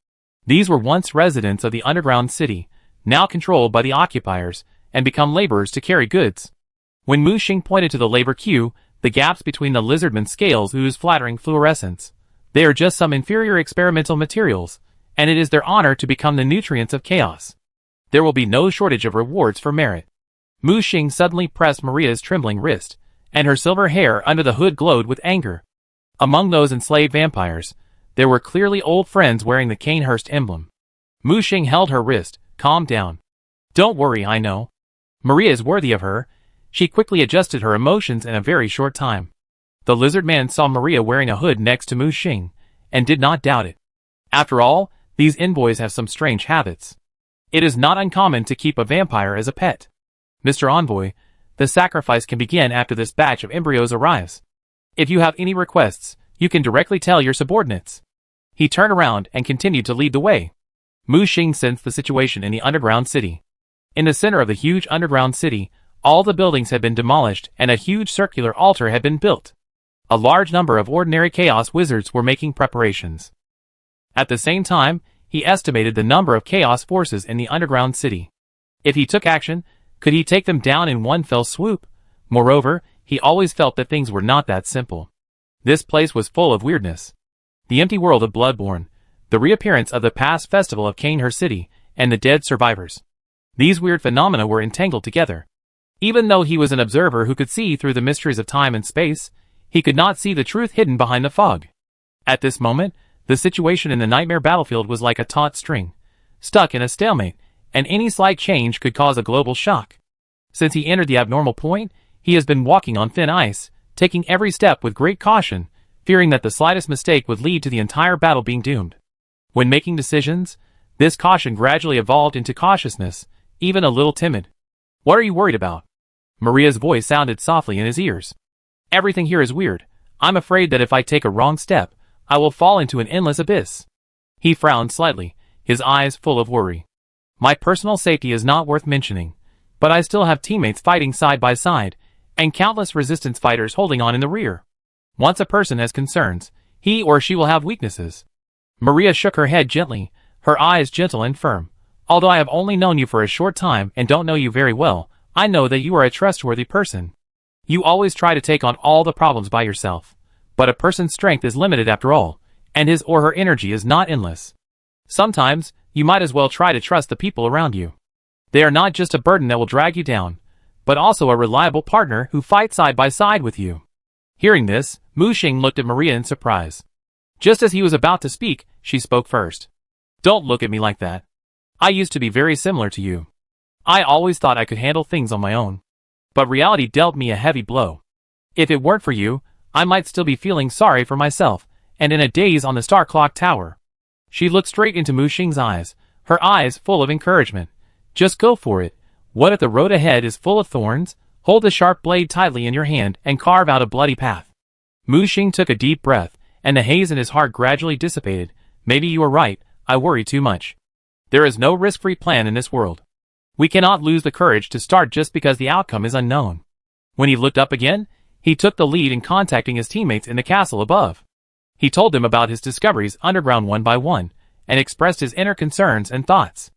These were once residents of the underground city, now controlled by the occupiers, and become laborers to carry goods. When Mu Xing pointed to the labor queue, the gaps between the lizardman's scales oozed flattering fluorescence. They are just some inferior experimental materials, and it is their honor to become the nutrients of chaos. There will be no shortage of rewards for merit. Mu Xing suddenly pressed Maria's trembling wrist, and her silver hair under the hood glowed with anger. Among those enslaved vampires, there were clearly old friends wearing the Canehurst emblem. Mu Xing held her wrist. Calm down. Don't worry, I know. Maria is worthy of her. She quickly adjusted her emotions in a very short time. The lizard man saw Maria wearing a hood next to Mu Xing, and did not doubt it. After all, these envoys have some strange habits. It is not uncommon to keep a vampire as a pet. Mr. Envoy, the sacrifice can begin after this batch of embryos arrives. If you have any requests, you can directly tell your subordinates. He turned around and continued to lead the way. Mu Xing sensed the situation in the underground city. In the center of the huge underground city, all the buildings had been demolished and a huge circular altar had been built. A large number of ordinary chaos wizards were making preparations. At the same time, he estimated the number of chaos forces in the underground city. If he took action, could he take them down in one fell swoop? Moreover, he always felt that things were not that simple. This place was full of weirdness. The empty world of Bloodborne, the reappearance of the past festival of Canehurst City, and the dead survivors. These weird phenomena were entangled together. Even though he was an observer who could see through the mysteries of time and space, he could not see the truth hidden behind the fog. At this moment, the situation in the nightmare battlefield was like a taut string, stuck in a stalemate, and any slight change could cause a global shock. Since he entered the abnormal point, he has been walking on thin ice, taking every step with great caution, fearing that the slightest mistake would lead to the entire battle being doomed. When making decisions, this caution gradually evolved into cautiousness, even a little timid. "What are you worried about?" Maria's voice sounded softly in his ears. "Everything here is weird. I'm afraid that if I take a wrong step, I will fall into an endless abyss." He frowned slightly, his eyes full of worry. "My personal safety is not worth mentioning, but I still have teammates fighting side by side, and countless resistance fighters holding on in the rear. Once a person has concerns, he or she will have weaknesses." Maria shook her head gently, her eyes gentle and firm. "Although I have only known you for a short time and don't know you very well, I know that you are a trustworthy person. You always try to take on all the problems by yourself. But a person's strength is limited after all, and his or her energy is not endless. Sometimes, you might as well try to trust the people around you. They are not just a burden that will drag you down, but also a reliable partner who fights side by side with you." Hearing this, Mu Xing looked at Maria in surprise. Just as he was about to speak, she spoke first. "Don't look at me like that. I used to be very similar to you. I always thought I could handle things on my own. But reality dealt me a heavy blow. If it weren't for you, I might still be feeling sorry for myself, and in a daze on the Star Clock Tower." She looked straight into Mu Xing's eyes, her eyes full of encouragement. "Just go for it. What if the road ahead is full of thorns? Hold the sharp blade tightly in your hand and carve out a bloody path." Mu Xing took a deep breath, and the haze in his heart gradually dissipated. "Maybe you are right, I worry too much. There is no risk-free plan in this world. We cannot lose the courage to start just because the outcome is unknown." When he looked up again, he took the lead in contacting his teammates in the castle above. He told them about his discoveries underground one by one, and expressed his inner concerns and thoughts.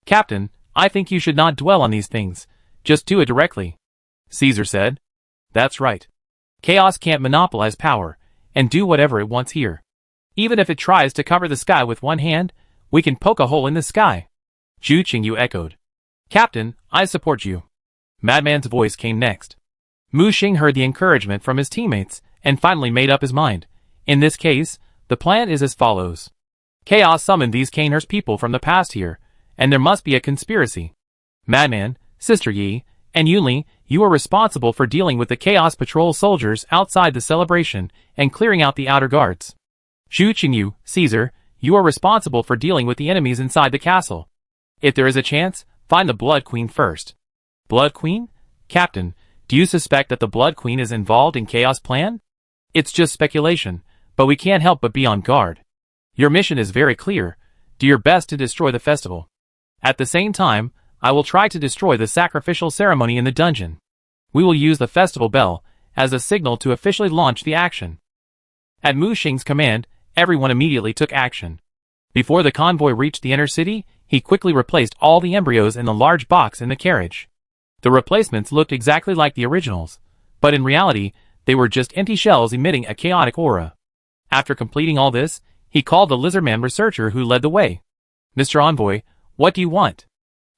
"Captain, I think you should not dwell on these things. Just do it directly," Caesar said. "That's right. Chaos can't monopolize power, and do whatever it wants here. Even if it tries to cover the sky with one hand, we can poke a hole in the sky." Zhu Qingyu echoed. "Captain, I support you." Madman's voice came next. Mu Xing heard the encouragement from his teammates, and finally made up his mind. In this case, the plan is as follows. Chaos summoned these Canehurst people from the past here, and there must be a conspiracy. Madman, Sister Yi, and Yunli, you are responsible for dealing with the Chaos Patrol soldiers outside the celebration and clearing out the outer guards. Zhu Qingyu, Caesar, you are responsible for dealing with the enemies inside the castle. If there is a chance, find the Blood Queen first." "Blood Queen? Captain, do you suspect that the Blood Queen is involved in Chaos' plan?" "It's just speculation, but we can't help but be on guard. Your mission is very clear. Do your best to destroy the festival. At the same time, I will try to destroy the sacrificial ceremony in the dungeon. We will use the festival bell as a signal to officially launch the action." At Mu Xing's command, everyone immediately took action. Before the convoy reached the inner city, he quickly replaced all the embryos in the large box in the carriage. The replacements looked exactly like the originals, but in reality, they were just empty shells emitting a chaotic aura. After completing all this, he called the lizardman researcher who led the way. "Mr. Envoy, what do you want?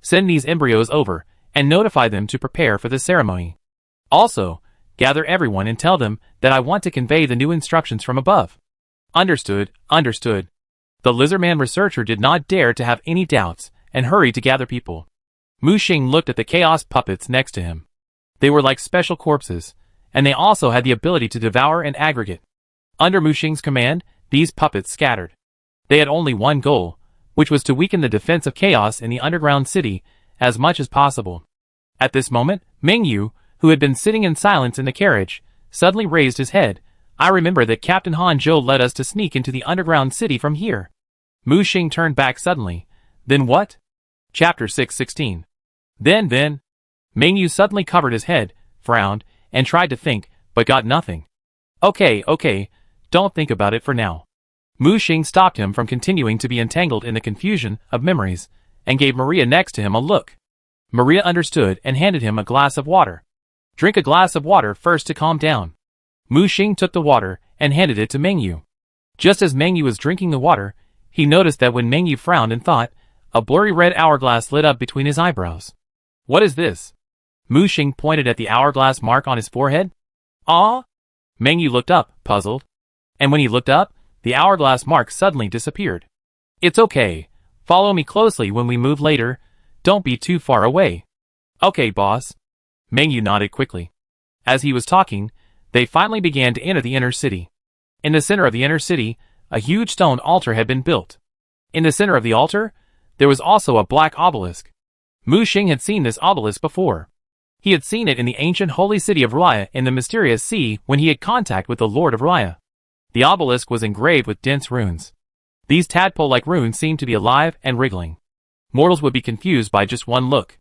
Send these embryos over, and notify them to prepare for the ceremony. Also, gather everyone and tell them that I want to convey the new instructions from above." "Understood, understood." The lizardman researcher did not dare to have any doubts, and hurried to gather people. Mu Xing looked at the chaos puppets next to him. They were like special corpses, and they also had the ability to devour and aggregate. Under Mu Xing's command, these puppets scattered. They had only one goal, which was to weaken the defense of chaos in the underground city as much as possible. At this moment, Mingyu, who had been sitting in silence in the carriage, suddenly raised his head. "I remember that Captain Han Zhou led us to sneak into the underground city from here." Mu Xing turned back suddenly. "Then what?" Chapter 616. Then, Mingyu suddenly covered his head, frowned, and tried to think, but got nothing. Okay, don't think about it for now." Mu Xing stopped him from continuing to be entangled in the confusion of memories, and gave Maria next to him a look. Maria understood and handed him a glass of water. "Drink a glass of water first to calm down." Mu Xing took the water and handed it to Mingyu. Just as Mingyu was drinking the water, he noticed that when Mingyu frowned and thought, a blurry red hourglass lit up between his eyebrows. "What is this?" Mu Xing pointed at the hourglass mark on his forehead. "Ah?" Mingyu looked up, puzzled. And when he looked up, the hourglass mark suddenly disappeared. "It's okay. Follow me closely when we move later. Don't be too far away." "Okay, boss." Mingyu nodded quickly. As he was talking, they finally began to enter the inner city. In the center of the inner city, a huge stone altar had been built. In the center of the altar, there was also a black obelisk. Mu Xing had seen this obelisk before. He had seen it in the ancient holy city of Raya in the mysterious sea when he had contact with the Lord of Raya. The obelisk was engraved with dense runes. These tadpole-like runes seemed to be alive and wriggling. Mortals would be confused by just one look.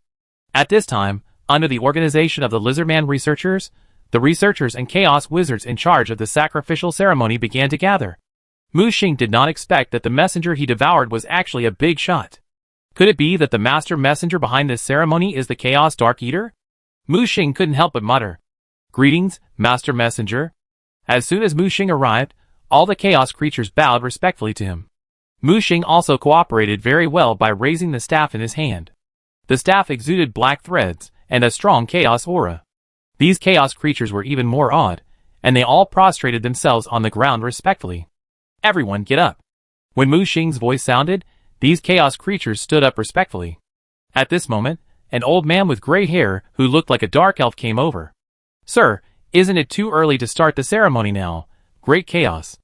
At this time, under the organization of the Lizardman researchers, the researchers and chaos wizards in charge of the sacrificial ceremony began to gather. Mu Xing did not expect that the messenger he devoured was actually a big shot. Could it be that the master messenger behind this ceremony is the Chaos Dark Eater? Mu Xing couldn't help but mutter, "Greetings, Master Messenger." As soon as Mu Xing arrived, all the chaos creatures bowed respectfully to him. Mu Xing also cooperated very well by raising the staff in his hand. The staff exuded black threads and a strong chaos aura. These chaos creatures were even more awed, and they all prostrated themselves on the ground respectfully. "Everyone get up." When Mu Xing's voice sounded, these chaos creatures stood up respectfully. At this moment, an old man with gray hair who looked like a dark elf came over. "Sir, isn't it too early to start the ceremony now? Great chaos."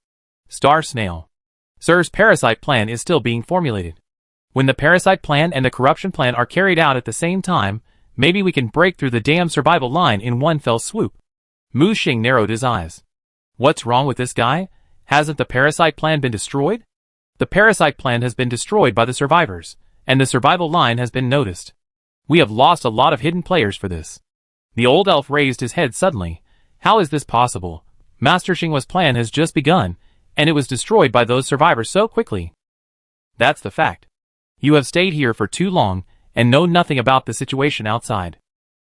Star Snail. "Sir's parasite plan is still being formulated. When the parasite plan and the corruption plan are carried out at the same time, maybe we can break through the damn survival line in one fell swoop." Mu Xing narrowed his eyes. What's wrong with this guy? Hasn't the parasite plan been destroyed? The parasite plan has been destroyed by the survivors, and the survival line has been noticed. We have lost a lot of hidden players for this. The old elf raised his head suddenly. How is this possible? Master Xinghua's plan has just begun, and it was destroyed by those survivors so quickly. That's the fact. You have stayed here for too long, and know nothing about the situation outside.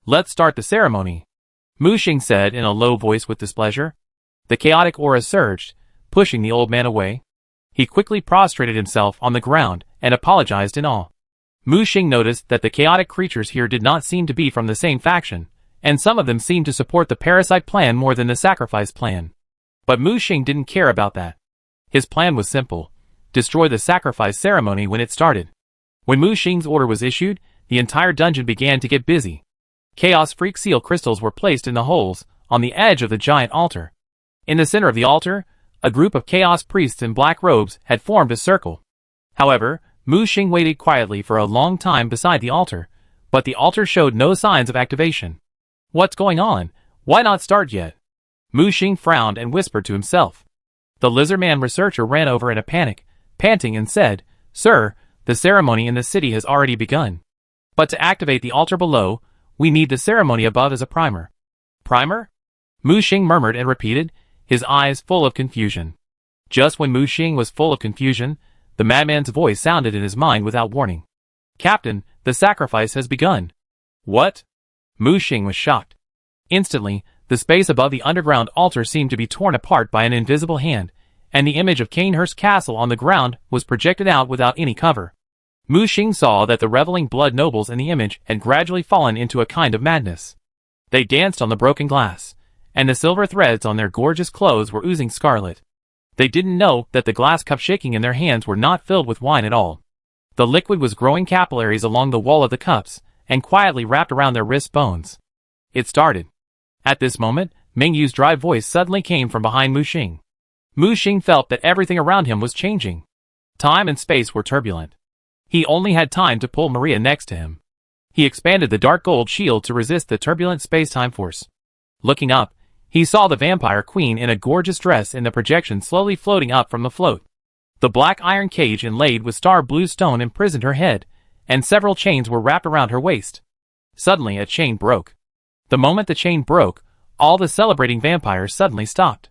Let's start the ceremony, Mu Xing said in a low voice with displeasure. The chaotic aura surged, pushing the old man away. He quickly prostrated himself on the ground and apologized in awe. Mu Xing noticed that the chaotic creatures here did not seem to be from the same faction, and some of them seemed to support the parasite plan more than the sacrifice plan. But Mu Xing didn't care about that. His plan was simple: destroy the sacrifice ceremony when it started. When Mu Xing's order was issued, the entire dungeon began to get busy. Chaos Freak Seal crystals were placed in the holes on the edge of the giant altar. In the center of the altar, a group of chaos priests in black robes had formed a circle. However, Mu Xing waited quietly for a long time beside the altar, but the altar showed no signs of activation. What's going on? Why not start yet? Mu Xing frowned and whispered to himself. The Lizardman researcher ran over in a panic, panting, and said, "Sir, the ceremony in the city has already begun. But to activate the altar below, we need the ceremony above as a primer." "Primer?" Mu Xing murmured and repeated, his eyes full of confusion. Just when Mu Xing was full of confusion, the madman's voice sounded in his mind without warning. "Captain, the sacrifice has begun." "What?" Mu Xing was shocked. Instantly, the space above the underground altar seemed to be torn apart by an invisible hand, and the image of Canehurst Castle on the ground was projected out without any cover. Mu Xing saw that the reveling blood nobles in the image had gradually fallen into a kind of madness. They danced on the broken glass, and the silver threads on their gorgeous clothes were oozing scarlet. They didn't know that the glass cups shaking in their hands were not filled with wine at all. The liquid was growing capillaries along the wall of the cups, and quietly wrapped around their wrist bones. It started. At this moment, Ming Yu's dry voice suddenly came from behind Mu Xing. Mu Xing felt that everything around him was changing. Time and space were turbulent. He only had time to pull Maria next to him. He expanded the dark gold shield to resist the turbulent space-time force. Looking up, he saw the vampire queen in a gorgeous dress in the projection slowly floating up from the float. The black iron cage inlaid with star blue stone imprisoned her head, and several chains were wrapped around her waist. Suddenly a chain broke. The moment the chain broke, all the celebrating vampires suddenly stopped.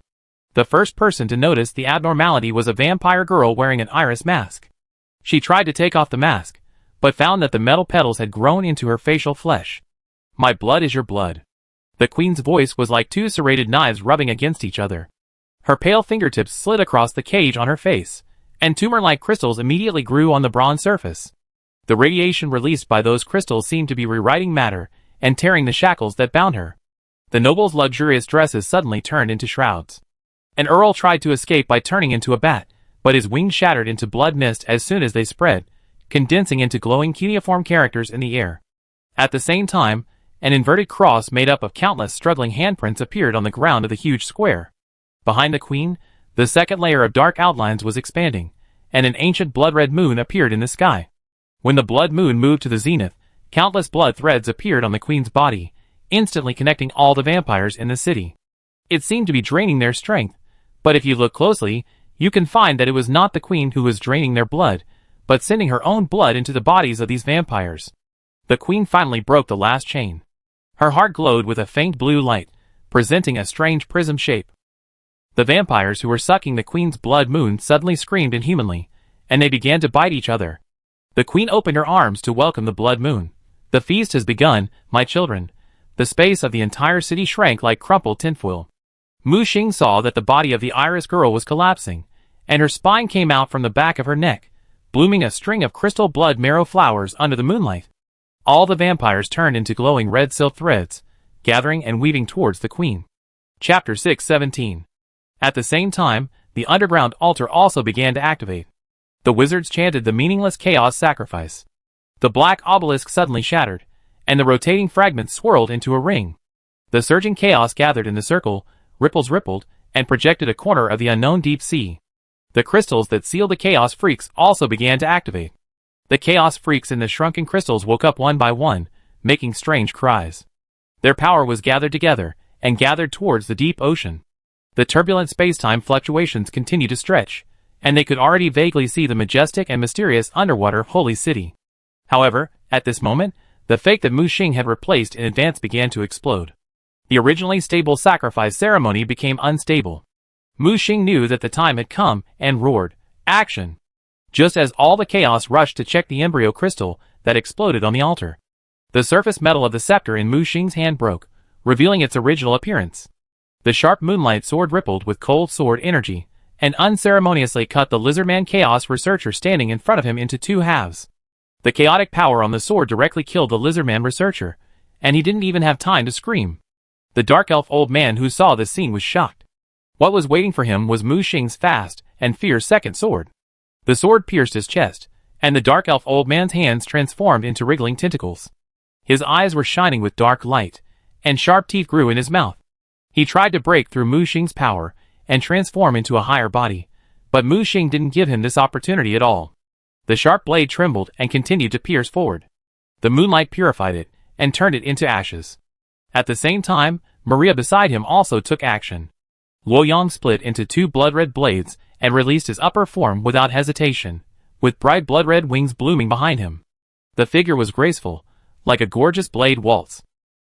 The first person to notice the abnormality was a vampire girl wearing an iris mask. She tried to take off the mask, but found that the metal petals had grown into her facial flesh. "My blood is your blood." The queen's voice was like two serrated knives rubbing against each other. Her pale fingertips slid across the cage on her face, and tumor-like crystals immediately grew on the bronze surface. The radiation released by those crystals seemed to be rewriting matter and tearing the shackles that bound her. The noble's luxurious dresses suddenly turned into shrouds. An earl tried to escape by turning into a bat, but his wings shattered into blood mist as soon as they spread, condensing into glowing cuneiform characters in the air. At the same time, an inverted cross made up of countless struggling handprints appeared on the ground of the huge square. Behind the queen, The second layer of dark outlines was expanding, and an ancient blood-red moon appeared in the sky. When the blood moon moved to the zenith, countless blood threads appeared on the queen's body, instantly connecting all the vampires in the city. It seemed to be draining their strength, but if you look closely, you can find that it was not the queen who was draining their blood, but sending her own blood into the bodies of these vampires. The queen finally broke the last chain. Her heart glowed with a faint blue light, presenting a strange prism shape. The vampires who were sucking the queen's blood moon suddenly screamed inhumanly, and they began to bite each other. The queen opened her arms to welcome the blood moon. The feast has begun, my children. The space of the entire city shrank like crumpled tinfoil. Mu Xing saw that the body of the iris girl was collapsing, and her spine came out from the back of her neck, blooming a string of crystal blood marrow flowers under the moonlight. All the vampires turned into glowing red silk threads, gathering and weaving towards the queen. Chapter 6:17. At the same time, the underground altar also began to activate. The wizards chanted the meaningless chaos sacrifice. The black obelisk suddenly shattered, and the rotating fragments swirled into a ring. The surging chaos gathered in the circle, ripples rippled, and projected a corner of the unknown deep sea. The crystals that sealed the chaos freaks also began to activate. The chaos freaks in the shrunken crystals woke up one by one, making strange cries. Their power was gathered together, and gathered towards the deep ocean. The turbulent space-time fluctuations continued to stretch, and they could already vaguely see the majestic and mysterious underwater holy city. However, at this moment, the fake that Mu Xing had replaced in advance began to explode. The originally stable sacrifice ceremony became unstable. Mu Xing knew that the time had come and roared, "Action!" just as all the chaos rushed to check the embryo crystal that exploded on the altar. The surface metal of the scepter in Mu Xing's hand broke, revealing its original appearance. The sharp moonlight sword rippled with cold sword energy, and unceremoniously cut the lizardman chaos researcher standing in front of him into two halves. The chaotic power on the sword directly killed the lizardman researcher, and he didn't even have time to scream. The dark elf old man who saw this scene was shocked. What was waiting for him was Mu Xing's fast and fierce second sword. The sword pierced his chest, and the dark elf old man's hands transformed into wriggling tentacles. His eyes were shining with dark light, and sharp teeth grew in his mouth. He tried to break through Mu Xing's power and transform into a higher body, but Mu Xing didn't give him this opportunity at all. The sharp blade trembled and continued to pierce forward. The moonlight purified it and turned it into ashes. At the same time, Maria beside him also took action. Luo Yang split into two blood-red blades and released his upper form without hesitation, with bright blood-red wings blooming behind him. The figure was graceful, like a gorgeous blade waltz.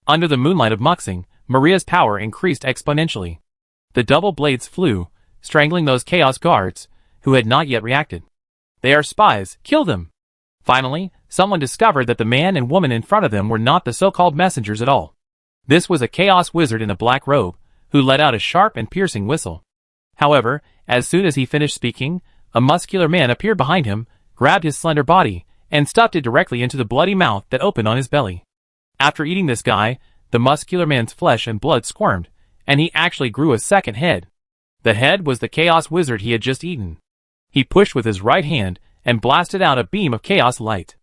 Under the moonlight of Muxing, Maria's power increased exponentially. The double blades flew, strangling those chaos guards, who had not yet reacted. "They are spies, kill them!" Finally, someone discovered that the man and woman in front of them were not the so-called messengers at all. This was a chaos wizard in a black robe, who let out a sharp and piercing whistle. However, as soon as he finished speaking, a muscular man appeared behind him, grabbed his slender body, and stuffed it directly into the bloody mouth that opened on his belly. After eating this guy, the muscular man's flesh and blood squirmed, and he actually grew a second head. The head was the chaos wizard he had just eaten. He pushed with his right hand and blasted out a beam of chaos light.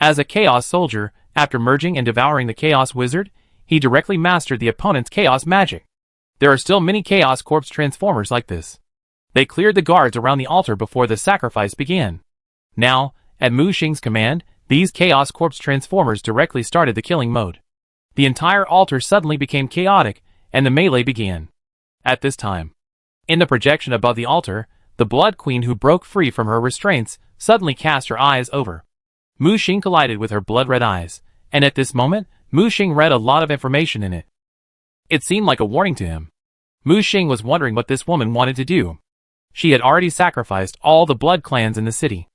As a chaos soldier, after merging and devouring the chaos wizard, he directly mastered the opponent's chaos magic. There are still many chaos corpse transformers like this. They cleared the guards around the altar before the sacrifice began. Now, at Mu Xing's command, these chaos corpse transformers directly started the killing mode. The entire altar suddenly became chaotic, and the melee began. At this time, in the projection above the altar, the Blood Queen who broke free from her restraints suddenly cast her eyes over. Mu Xing collided with her blood-red eyes, and at this moment, Mu Xing read a lot of information in it. It seemed like a warning to him. Mu Xing was wondering what this woman wanted to do. She had already sacrificed all the blood clans in the city.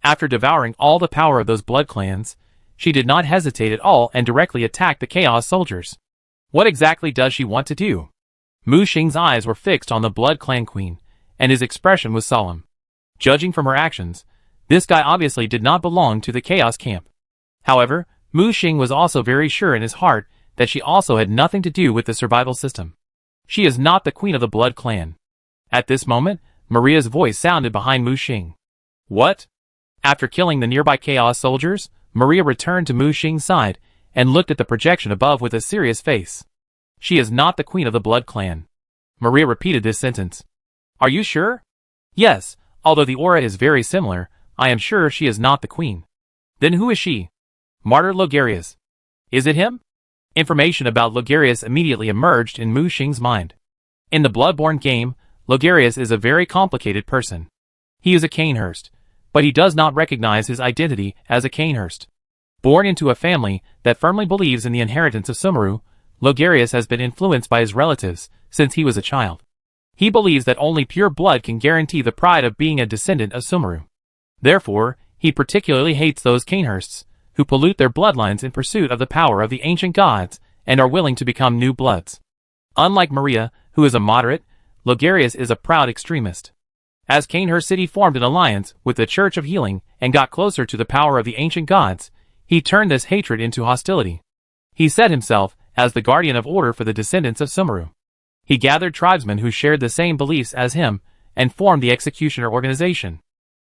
After devouring all the power of those blood clans, she did not hesitate at all and directly attacked the chaos soldiers. What exactly does she want to do? Mu Xing's eyes were fixed on the Blood Clan Queen, and his expression was solemn. Judging from her actions, this guy obviously did not belong to the chaos camp. However, Mu Xing was also very sure in his heart that she also had nothing to do with the survival system. She is not the queen of the Blood Clan. At this moment, Maria's voice sounded behind Mu Xing. What? After killing the nearby chaos soldiers, Maria returned to Mu Xing's side and looked at the projection above with a serious face. She is not the queen of the Blood Clan. Maria repeated this sentence. Are you sure? Yes, although the aura is very similar, I am sure she is not the queen. Then who is she? Martyr Logarius. Is it him? Information about Logarius immediately emerged in Mu Xing's mind. In the Bloodborne game, Logarius is a very complicated person. He is a Cainhurst, but he does not recognize his identity as a Cainhurst. Born into a family that firmly believes in the inheritance of Sumeru, Logarius has been influenced by his relatives since he was a child. He believes that only pure blood can guarantee the pride of being a descendant of Sumeru. Therefore, he particularly hates those Cainhursts who pollute their bloodlines in pursuit of the power of the ancient gods and are willing to become new bloods. Unlike Maria, who is a moderate, Logarius is a proud extremist. As Cainhurst City formed an alliance with the Church of Healing and got closer to the power of the ancient gods, he turned this hatred into hostility. He set himself as the guardian of order for the descendants of Sumeru. He gathered tribesmen who shared the same beliefs as him and formed the Executioner Organization.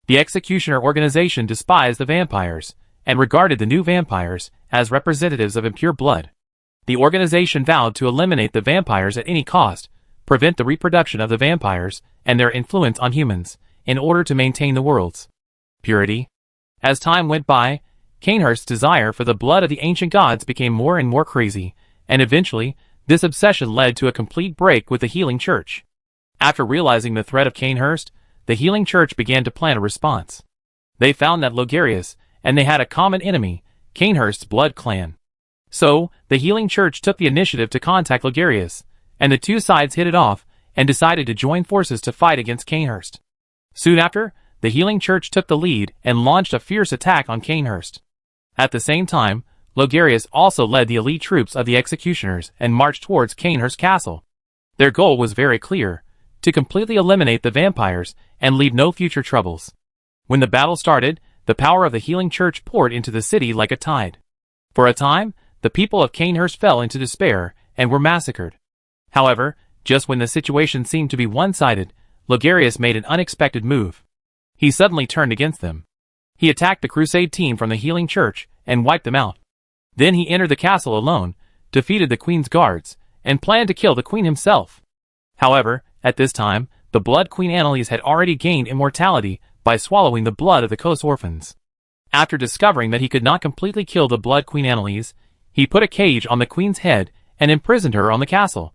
The Executioner Organization despised the vampires and regarded the new vampires as representatives of impure blood. The organization vowed to eliminate the vampires at any cost, prevent the reproduction of the vampires and their influence on humans, in order to maintain the world's purity. As time went by, Cainhurst's desire for the blood of the ancient gods became more and more crazy, and eventually, this obsession led to a complete break with the Healing Church. After realizing the threat of Cainhurst, the Healing Church began to plan a response. They found that Logarius and they had a common enemy, Cainhurst's blood clan. So, the Healing Church took the initiative to contact Logarius, and the two sides hit it off and decided to join forces to fight against Cainhurst. Soon after, the Healing Church took the lead and launched a fierce attack on Cainhurst. At the same time, Logarius also led the elite troops of the Executioners and marched towards Cainhurst Castle. Their goal was very clear, to completely eliminate the vampires and leave no future troubles. When the battle started, the power of the Healing Church poured into the city like a tide. For a time, the people of Cainhurst fell into despair and were massacred. However, just when the situation seemed to be one-sided, Logarius made an unexpected move. He suddenly turned against them. He attacked the Crusade team from the Healing Church and wiped them out. Then he entered the castle alone, defeated the Queen's guards, and planned to kill the Queen himself. However, at this time, the Blood Queen Annalise had already gained immortality by swallowing the blood of the Kos orphans. After discovering that he could not completely kill the Blood Queen Annalise, he put a cage on the Queen's head and imprisoned her on the castle.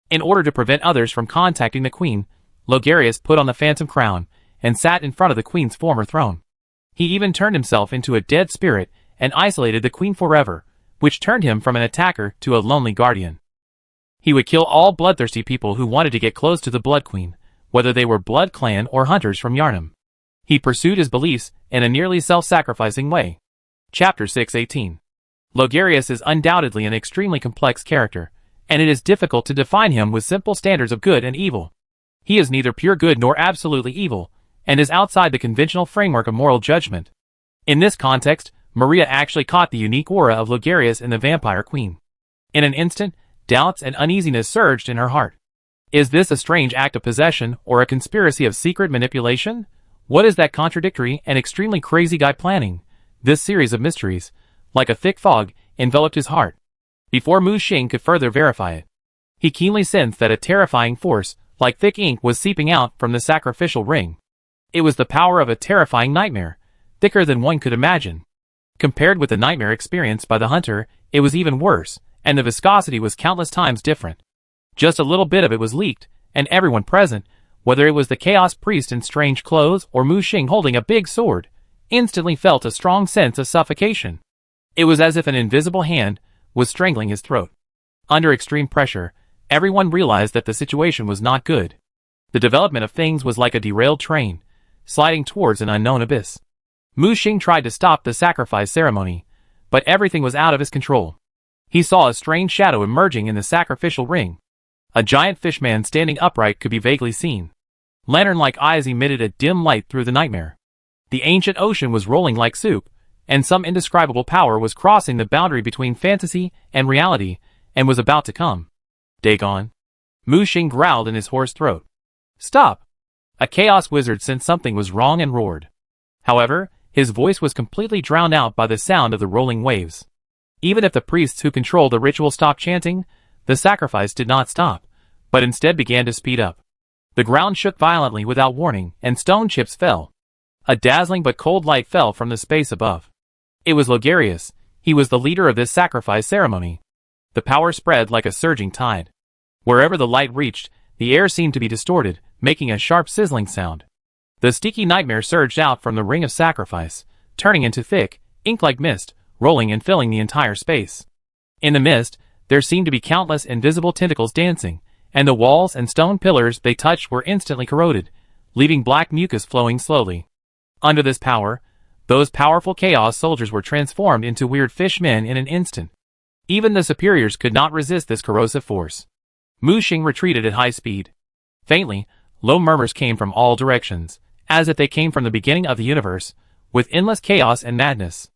In order to prevent others from contacting the Queen, Logarius put on the phantom crown and sat in front of the Queen's former throne. He even turned himself into a dead spirit and isolated the Queen forever, which turned him from an attacker to a lonely guardian. He would kill all bloodthirsty people who wanted to get close to the Blood Queen, whether they were Blood Clan or hunters from Yharnam. He pursued his beliefs in a nearly self-sacrificing way. Chapter 6:18. Logarius is undoubtedly an extremely complex character, and it is difficult to define him with simple standards of good and evil. He is neither pure good nor absolutely evil, and is outside the conventional framework of moral judgment. In this context, Maria actually caught the unique aura of Logarius in the Vampire Queen. In an instant, doubts and uneasiness surged in her heart. Is this a strange act of possession or a conspiracy of secret manipulation? What is that contradictory and extremely crazy guy planning? This series of mysteries, like a thick fog, enveloped his heart. Before Mu Xing could further verify it, he keenly sensed that a terrifying force, like thick ink, was seeping out from the sacrificial ring. It was the power of a terrifying nightmare, thicker than one could imagine. Compared with the nightmare experienced by the hunter, it was even worse, and the viscosity was countless times different. Just a little bit of it was leaked, and everyone present, whether it was the Chaos Priest in strange clothes or Mu Xing holding a big sword, instantly felt a strong sense of suffocation. It was as if an invisible hand was strangling his throat. Under extreme pressure, everyone realized that the situation was not good. The development of things was like a derailed train, sliding towards an unknown abyss. Mu Xing tried to stop the sacrifice ceremony, but everything was out of his control. He saw a strange shadow emerging in the sacrificial ring. A giant fishman standing upright could be vaguely seen. Lantern-like eyes emitted a dim light through the nightmare. The ancient ocean was rolling like soup, and some indescribable power was crossing the boundary between fantasy and reality, and was about to come. Dagon. Mu Xing growled in his hoarse throat. Stop! A chaos wizard sensed something was wrong and roared. However, his voice was completely drowned out by the sound of the rolling waves. Even if the priests who controlled the ritual stopped chanting, the sacrifice did not stop, but instead began to speed up. The ground shook violently without warning, and stone chips fell. A dazzling but cold light fell from the space above. It was Logarius. He was the leader of this sacrifice ceremony. The power spread like a surging tide. Wherever the light reached, the air seemed to be distorted, making a sharp sizzling sound. The sticky nightmare surged out from the ring of sacrifice, turning into thick, ink-like mist, rolling and filling the entire space. In the mist, there seemed to be countless invisible tentacles dancing, and the walls and stone pillars they touched were instantly corroded, leaving black mucus flowing slowly. Under this power, those powerful chaos soldiers were transformed into weird fishmen in an instant. Even the superiors could not resist this corrosive force. Mu Xing retreated at high speed. Faintly, low murmurs came from all directions, as if they came from the beginning of the universe, with endless chaos and madness.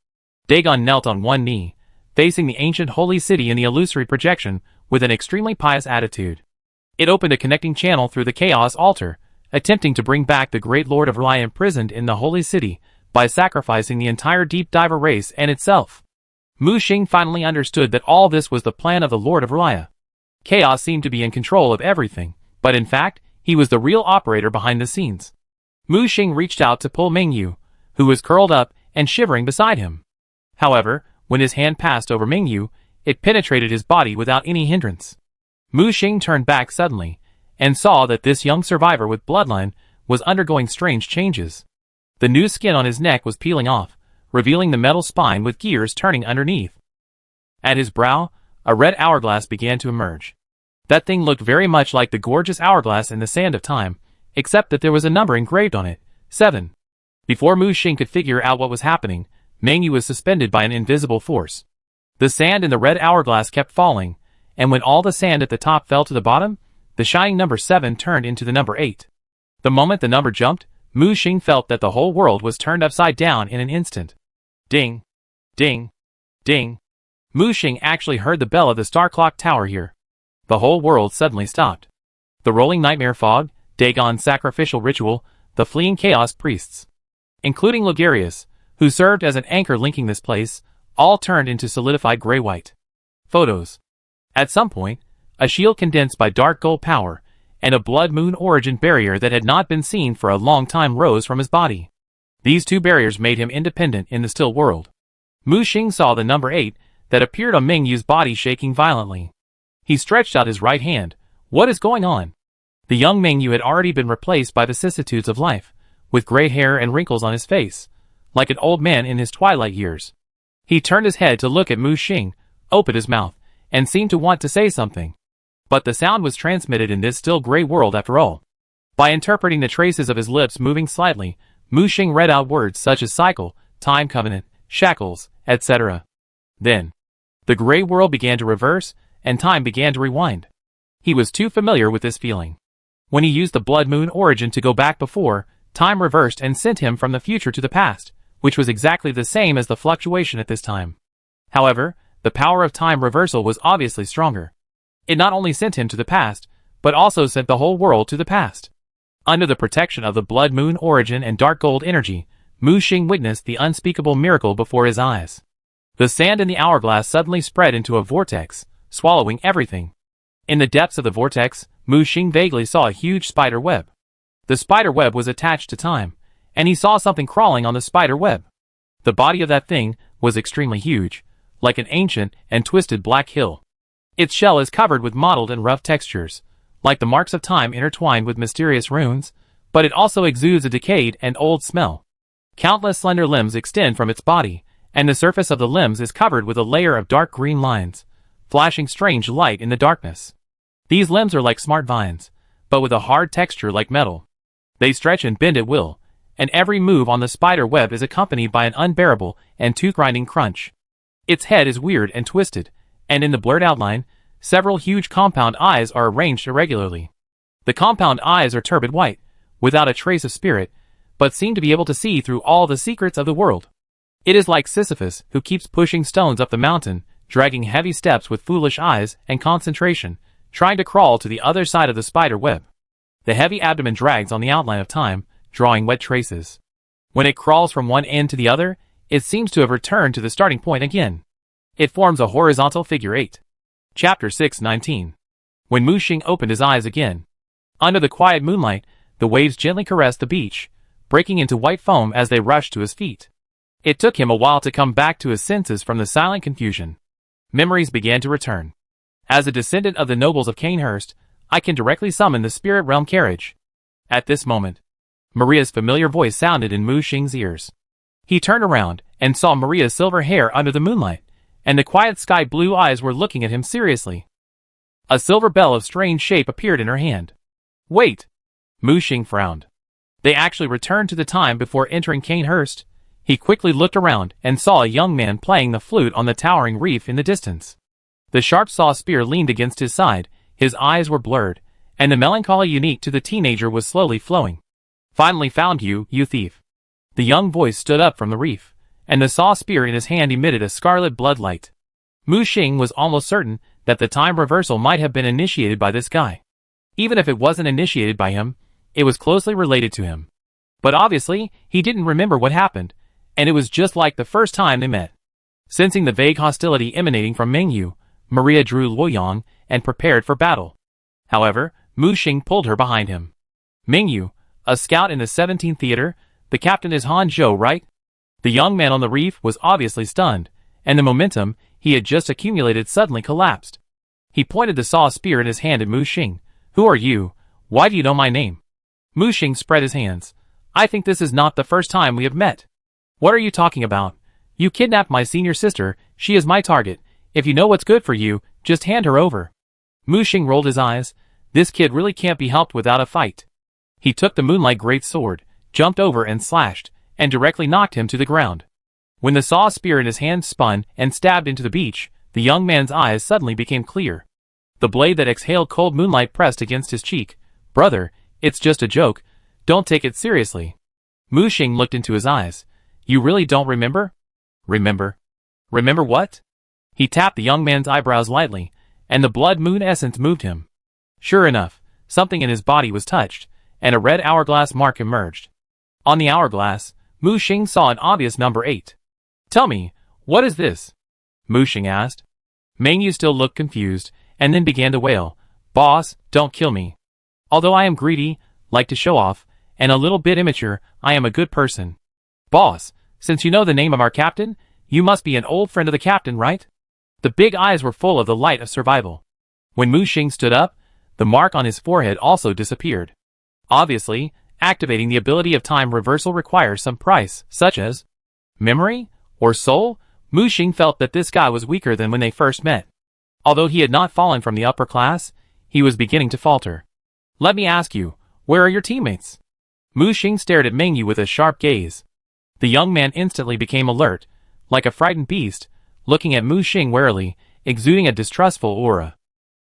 Dagon knelt on one knee, facing the ancient holy city in the illusory projection with an extremely pious attitude. It opened a connecting channel through the chaos altar, attempting to bring back the great Lord of Raya imprisoned in the holy city by sacrificing the entire deep diver race and itself. Mu Xing finally understood that all this was the plan of the Lord of Raya. Chaos seemed to be in control of everything, but in fact, he was the real operator behind the scenes. Mu Xing reached out to pull Mingyu, who was curled up and shivering beside him. However, when his hand passed over Mingyu, it penetrated his body without any hindrance. Mu Xing turned back suddenly, and saw that this young survivor with bloodline was undergoing strange changes. The new skin on his neck was peeling off, revealing the metal spine with gears turning underneath. At his brow, a red hourglass began to emerge. That thing looked very much like the gorgeous hourglass in the Sand of Time, except that there was a number engraved on it, 7. Before Mu Xing could figure out what was happening, Mengyu was suspended by an invisible force. The sand in the red hourglass kept falling, and when all the sand at the top fell to the bottom, the shining number 7 turned into the number 8. The moment the number jumped, Mu Xing felt that the whole world was turned upside down in an instant. Ding! Ding! Ding! Mu Xing actually heard the bell of the star clock tower here. The whole world suddenly stopped. The rolling nightmare fog, Dagon's sacrificial ritual, the fleeing chaos priests, including Logarius, who served as an anchor linking this place, all turned into solidified gray-white. Photos. At some point, a shield condensed by dark gold power, and a blood moon origin barrier that had not been seen for a long time rose from his body. These two barriers made him independent in the still world. Mu Xing saw the number 8 that appeared on Mingyu's body shaking violently. He stretched out his right hand. What is going on? The young Mingyu had already been replaced by vicissitudes of life, with gray hair and wrinkles on his face, like an old man in his twilight years. He turned his head to look at Mu Xing, opened his mouth, and seemed to want to say something. But the sound was transmitted in this still gray world after all. By interpreting the traces of his lips moving slightly, Mu Xing read out words such as cycle, time covenant, shackles, etc. Then, the gray world began to reverse, and time began to rewind. He was too familiar with this feeling. When he used the blood moon origin to go back before, time reversed and sent him from the future to the past, which was exactly the same as the fluctuation at this time. However, the power of time reversal was obviously stronger. It not only sent him to the past, but also sent the whole world to the past. Under the protection of the blood moon origin and dark gold energy, Mu Xing witnessed the unspeakable miracle before his eyes. The sand in the hourglass suddenly spread into a vortex, swallowing everything. In the depths of the vortex, Mu Xing vaguely saw a huge spider web. The spider web was attached to time, and he saw something crawling on the spider web. The body of that thing was extremely huge, like an ancient and twisted black hill. Its shell is covered with mottled and rough textures, like the marks of time intertwined with mysterious runes, but it also exudes a decayed and old smell. Countless slender limbs extend from its body, and the surface of the limbs is covered with a layer of dark green lines, flashing strange light in the darkness. These limbs are like smart vines, but with a hard texture like metal. They stretch and bend at will, and every move on the spider web is accompanied by an unbearable and tooth-grinding crunch. Its head is weird and twisted, and in the blurred outline, several huge compound eyes are arranged irregularly. The compound eyes are turbid white, without a trace of spirit, but seem to be able to see through all the secrets of the world. It is like Sisyphus, who keeps pushing stones up the mountain, dragging heavy steps with foolish eyes and concentration, trying to crawl to the other side of the spider web. The heavy abdomen drags on the outline of time, drawing wet traces. When it crawls from one end to the other, it seems to have returned to the starting point again. It forms a horizontal figure 8. Chapter 6:19. When Mu Xing opened his eyes again, Under the quiet moonlight, the waves gently caressed the beach, breaking into white foam as they rushed to his feet. It took him a while to come back to his senses from the silent confusion. Memories began to return. As a descendant of the nobles of Canehurst, I can directly summon the spirit realm carriage. At this moment, Maria's familiar voice sounded in Mu Xing's ears. He turned around and saw Maria's silver hair under the moonlight, and the quiet sky blue eyes were looking at him seriously. A silver bell of strange shape appeared in her hand. Wait! Mu Xing frowned. They actually returned to the time before entering Canehurst. He quickly looked around and saw a young man playing the flute on the towering reef in the distance. The sharp saw spear leaned against his side, his eyes were blurred, and the melancholy unique to the teenager was slowly flowing. Finally found you, you thief. The young voice stood up from the reef, and the saw spear in his hand emitted a scarlet blood light. Mu Xing was almost certain that the time reversal might have been initiated by this guy. Even if it wasn't initiated by him, it was closely related to him. But obviously, he didn't remember what happened, and it was just like the first time they met. Sensing the vague hostility emanating from Mengyu, Maria drew Luoyang and prepared for battle. However, Mu Xing pulled her behind him. Mengyu, a scout in the 17th Theater, the captain is Han Zhou, right? The young man on the reef was obviously stunned, and the momentum he had just accumulated suddenly collapsed. He pointed the saw spear in his hand at Mu Xing. Who are you? Why do you know my name? Mu Xing spread his hands. I think this is not the first time we have met. What are you talking about? You kidnapped my senior sister, she is my target. If you know what's good for you, just hand her over. Mu Xing rolled his eyes. This kid really can't be helped without a fight. He took the moonlight great sword, jumped over and slashed, and directly knocked him to the ground. When the saw spear in his hand spun and stabbed into the beach, the young man's eyes suddenly became clear. The blade that exhaled cold moonlight pressed against his cheek. Brother, it's just a joke. Don't take it seriously. Mu Xing looked into his eyes. You really don't remember? Remember? Remember what? He tapped the young man's eyebrows lightly, and the blood moon essence moved him. Sure enough, something in his body was touched, and a red hourglass mark emerged. On the hourglass, Mu Xing saw an obvious number 8. Tell me, what is this? Mu Xing asked. Mengyu still looked confused, and then began to wail. Boss, don't kill me. Although I am greedy, like to show off, and a little bit immature, I am a good person. Boss, since you know the name of our captain, you must be an old friend of the captain, right? The big eyes were full of the light of survival. When Mu Xing stood up, the mark on his forehead also disappeared. Obviously, activating the ability of time reversal requires some price, such as memory or soul. Mu Xing felt that this guy was weaker than when they first met. Although he had not fallen from the upper class, he was beginning to falter. Let me ask you, where are your teammates? Mu Xing stared at Mengyu with a sharp gaze. The young man instantly became alert, like a frightened beast, looking at Mu Xing warily, exuding a distrustful aura.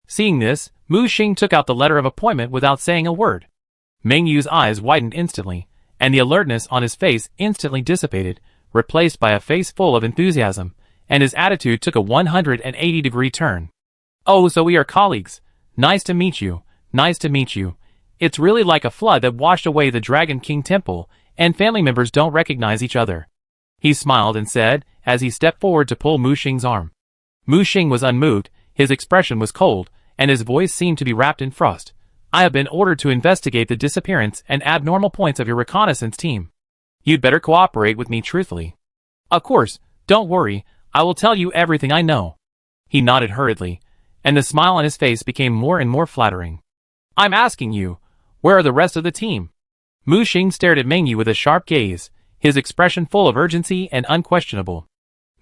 Seeing this, Mu Xing took out the letter of appointment without saying a word. Mengyu's eyes widened instantly, and the alertness on his face instantly dissipated, replaced by a face full of enthusiasm, and his attitude took a 180-degree turn. Oh, so we are colleagues. Nice to meet you. Nice to meet you. It's really like a flood that washed away the Dragon King Temple, and family members don't recognize each other. He smiled and said, as he stepped forward to pull Mu Xing's arm. Mu Xing was unmoved, his expression was cold, and his voice seemed to be wrapped in frost. I have been ordered to investigate the disappearance and abnormal points of your reconnaissance team. You'd better cooperate with me truthfully. Of course, don't worry, I will tell you everything I know. He nodded hurriedly, and the smile on his face became more and more flattering. I'm asking you, where are the rest of the team? Mu Xing stared at Mengyu with a sharp gaze, his expression full of urgency and unquestionable.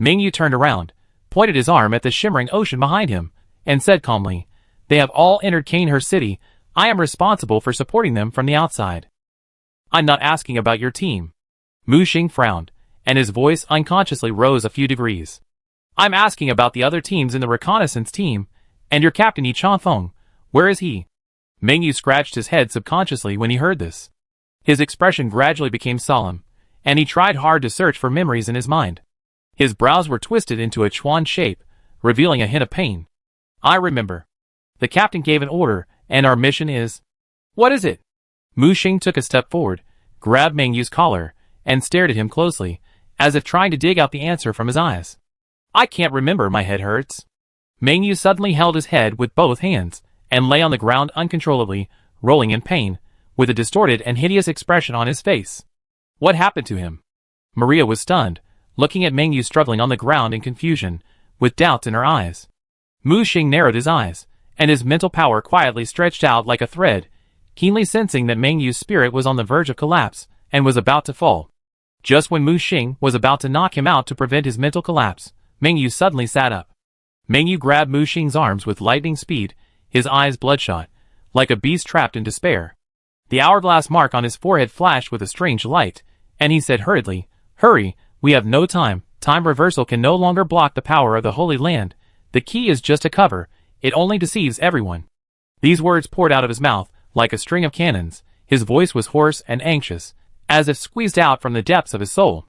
Mengyu turned around, pointed his arm at the shimmering ocean behind him, and said calmly, They have all entered Canehurst City. I am responsible for supporting them from the outside. I'm not asking about your team. Mu Xing frowned, and his voice unconsciously rose a few degrees. I'm asking about the other teams in the reconnaissance team, and your captain Yi Chanfeng. Where is he? Mengyu scratched his head subconsciously when he heard this. His expression gradually became solemn, and he tried hard to search for memories in his mind. His brows were twisted into a chuan shape, revealing a hint of pain. I remember. The captain gave an order, and our mission is... What is it? Mu Xing took a step forward, grabbed Mengyu's collar, and stared at him closely, as if trying to dig out the answer from his eyes. I can't remember, my head hurts. Mengyu suddenly held his head with both hands, and lay on the ground uncontrollably, rolling in pain, with a distorted and hideous expression on his face. What happened to him? Maria was stunned, looking at Meng Yu struggling on the ground in confusion, with doubts in her eyes. Mu Xing narrowed his eyes, and his mental power quietly stretched out like a thread, keenly sensing that Meng Yu's spirit was on the verge of collapse, and was about to fall. Just when Mu Xing was about to knock him out to prevent his mental collapse, Meng Yu suddenly sat up. Meng Yu grabbed Mu Xing's arms with lightning speed, his eyes bloodshot, like a beast trapped in despair. The hourglass mark on his forehead flashed with a strange light, and he said hurriedly, "Hurry, we have no time. Time reversal can no longer block the power of the Holy Land. The key is just a cover, it only deceives everyone." These words poured out of his mouth, like a string of cannons. His voice was hoarse and anxious, as if squeezed out from the depths of his soul.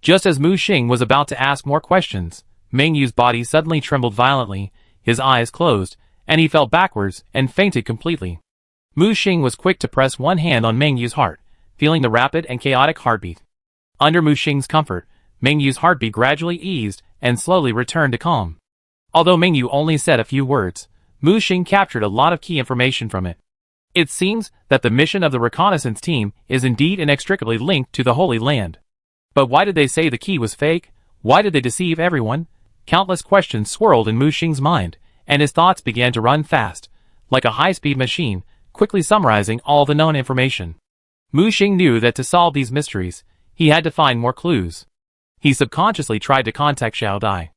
Just as Mu Xing was about to ask more questions, Meng Yu's body suddenly trembled violently, his eyes closed, and he fell backwards and fainted completely. Mu Xing was quick to press one hand on Meng Yu's heart, feeling the rapid and chaotic heartbeat. Under Mu Xing's comfort, Meng Yu's heartbeat gradually eased and slowly returned to calm. Although Meng Yu only said a few words, Mu Xing captured a lot of key information from it. It seems that the mission of the reconnaissance team is indeed inextricably linked to the Holy Land. But why did they say the key was fake? Why did they deceive everyone? Countless questions swirled in Mu Xing's mind, and his thoughts began to run fast, like a high-speed machine, quickly summarizing all the known information. Mu Xing knew that to solve these mysteries, he had to find more clues. He subconsciously tried to contact Xiao Dai.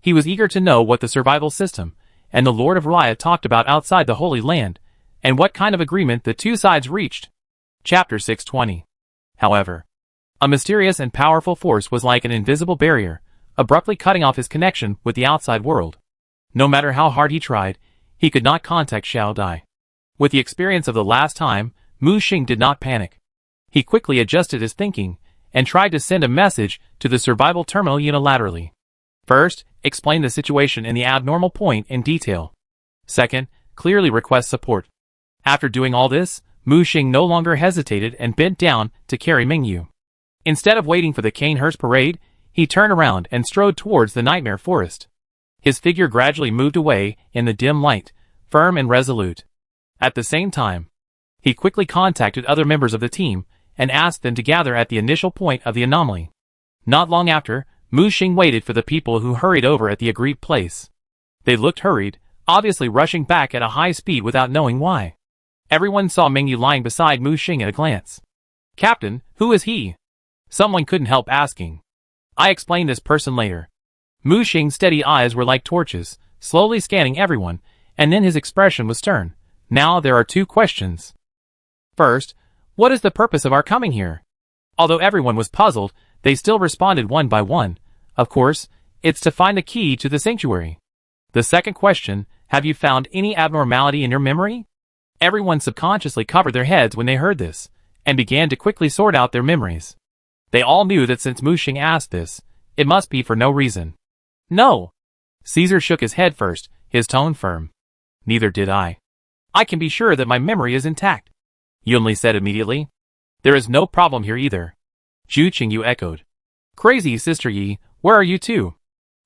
He was eager to know what the survival system and the Lord of Raya talked about outside the Holy Land, and what kind of agreement the two sides reached. Chapter 620. However, a mysterious and powerful force was like an invisible barrier, abruptly cutting off his connection with the outside world. No matter how hard he tried, he could not contact Xiao Dai. With the experience of the last time, Mu Xing did not panic. He quickly adjusted his thinking, and tried to send a message to the survival terminal unilaterally. First, explain the situation in the abnormal point in detail. Second, clearly request support. After doing all this, Mu Xing no longer hesitated and bent down to carry Meng Yu. Instead of waiting for the cane hearse parade, he turned around and strode towards the nightmare forest. His figure gradually moved away in the dim light, firm and resolute. At the same time, he quickly contacted other members of the team and asked them to gather at the initial point of the anomaly. Not long after, Mu Xing waited for the people who hurried over at the agreed place. They looked hurried, obviously rushing back at a high speed without knowing why. Everyone saw Meng Yu lying beside Mu Xing at a glance. "Captain, who is he?" Someone couldn't help asking. "I explain this person later." Mu Xing's steady eyes were like torches, slowly scanning everyone, and then his expression was stern. "Now there are two questions. First, what is the purpose of our coming here?" Although everyone was puzzled, they still responded one by one. "Of course, it's to find the key to the sanctuary." The second question, "Have you found any abnormality in your memory?" Everyone subconsciously covered their heads when they heard this, and began to quickly sort out their memories. They all knew that since Mu Xing asked this, it must be for no reason. "No." Caesar shook his head first, his tone firm. "Neither did I. I can be sure that my memory is intact." Yunli said immediately. "There is no problem here either." Zhu Qingyu echoed. "Crazy Sister Yi, where are you two?"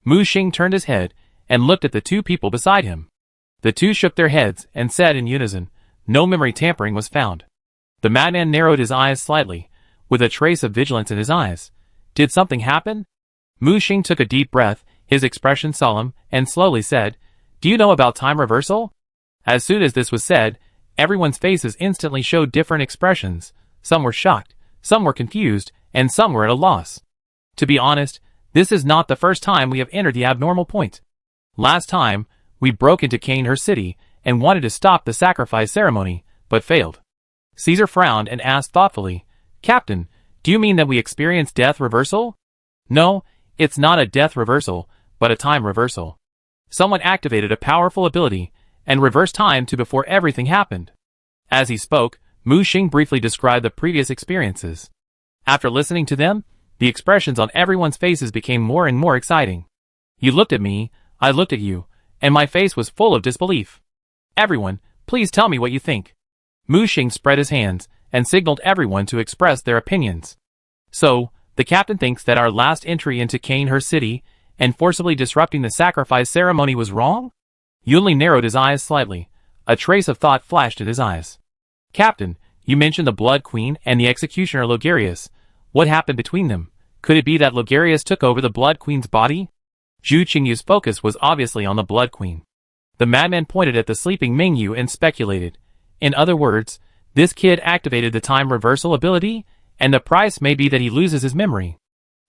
Mu Xing turned his head and looked at the two people beside him. The two shook their heads and said in unison, "No memory tampering was found." The madman narrowed his eyes slightly, with a trace of vigilance in his eyes. "Did something happen?" Mu Xing took a deep breath, his expression solemn, and slowly said, "Do you know about time reversal?" As soon as this was said, everyone's faces instantly showed different expressions. Some were shocked, some were confused, and some were at a loss. To be honest, this is not the first time we have entered the abnormal point. Last time, we broke into Canehurst City and wanted to stop the sacrifice ceremony, but failed. Caesar frowned and asked thoughtfully, "Captain, do you mean that we experienced death reversal?" "No, it's not a death reversal, but a time reversal. Someone activated a powerful ability and reversed time to before everything happened." As he spoke, Mu Xing briefly described the previous experiences. After listening to them, the expressions on everyone's faces became more and more exciting. "You looked at me, I looked at you, and my face was full of disbelief. Everyone, please tell me what you think." Mu Xing spread his hands and signaled everyone to express their opinions. "So, the captain thinks that our last entry into Canehurst City and forcibly disrupting the sacrifice ceremony was wrong?" Yunli narrowed his eyes slightly. A trace of thought flashed in his eyes. Captain, you mentioned the Blood Queen and the executioner Logarius. What happened between them? Could it be that Logarius took over the Blood Queen's body? Zhu Qingyu's focus was obviously on the Blood Queen. The madman pointed at the sleeping Mingyu and speculated. In other words, this kid activated the time reversal ability, and the price may be that he loses his memory.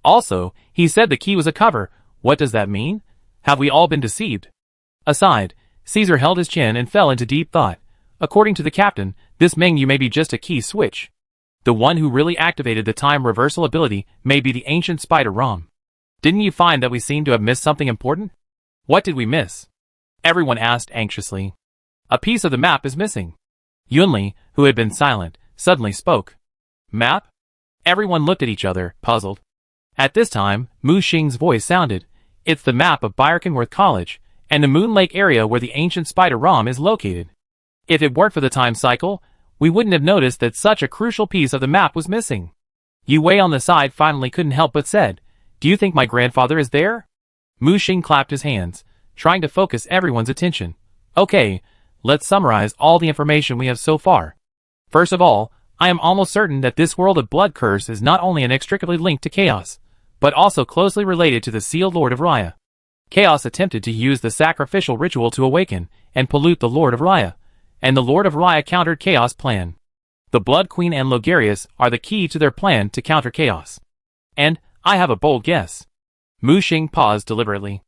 Also, he said the key was a cover. What does that mean? Have we all been deceived? Aside, Caesar held his chin and fell into deep thought. According to the captain, this Mingyu may be just a key switch. The one who really activated the time reversal ability may be the ancient spider Rom. Didn't you find that we seem to have missed something important? What did we miss? Everyone asked anxiously. A piece of the map is missing. Yunli, who had been silent, suddenly spoke. Map? Everyone looked at each other, puzzled. At this time, Mu Xing's voice sounded. It's the map of Birkenworth College, and the Moon Lake area where the ancient spider Rom is located. If it weren't for the time cycle, we wouldn't have noticed that such a crucial piece of the map was missing. Yu Wei on the side finally couldn't help but said, Do you think my grandfather is there? Mu Xing clapped his hands, trying to focus everyone's attention. Okay, let's summarize all the information we have so far. First of all, I am almost certain that this world of blood curse is not only inextricably linked to chaos, but also closely related to the sealed Lord of Raya. Chaos attempted to use the sacrificial ritual to awaken and pollute the Lord of Raya, and the Lord of Raya countered Chaos' plan. The Blood Queen and Logarius are the key to their plan to counter Chaos. And, I have a bold guess. Mu Xing paused deliberately.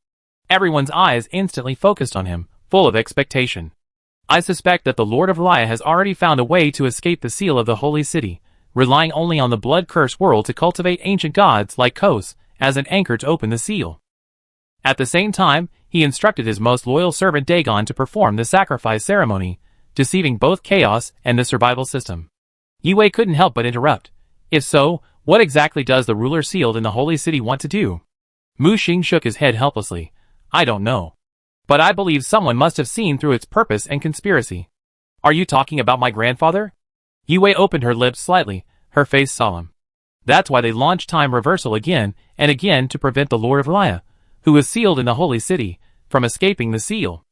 Everyone's eyes instantly focused on him, full of expectation. I suspect that the Lord of Raya has already found a way to escape the seal of the Holy City, relying only on the blood-cursed world to cultivate ancient gods like Kos as an anchor to open the seal. At the same time, he instructed his most loyal servant Dagon to perform the sacrifice ceremony, deceiving both Chaos and the survival system. Yu Wei couldn't help but interrupt. If so, what exactly does the ruler sealed in the Holy City want to do? Mu Xing shook his head helplessly. I don't know. But I believe someone must have seen through its purpose and conspiracy. Are you talking about my grandfather? Yu Wei opened her lips slightly, her face solemn. That's why they launched time reversal again and again to prevent the Lord of Raya, who was sealed in the Holy City, from escaping the seal.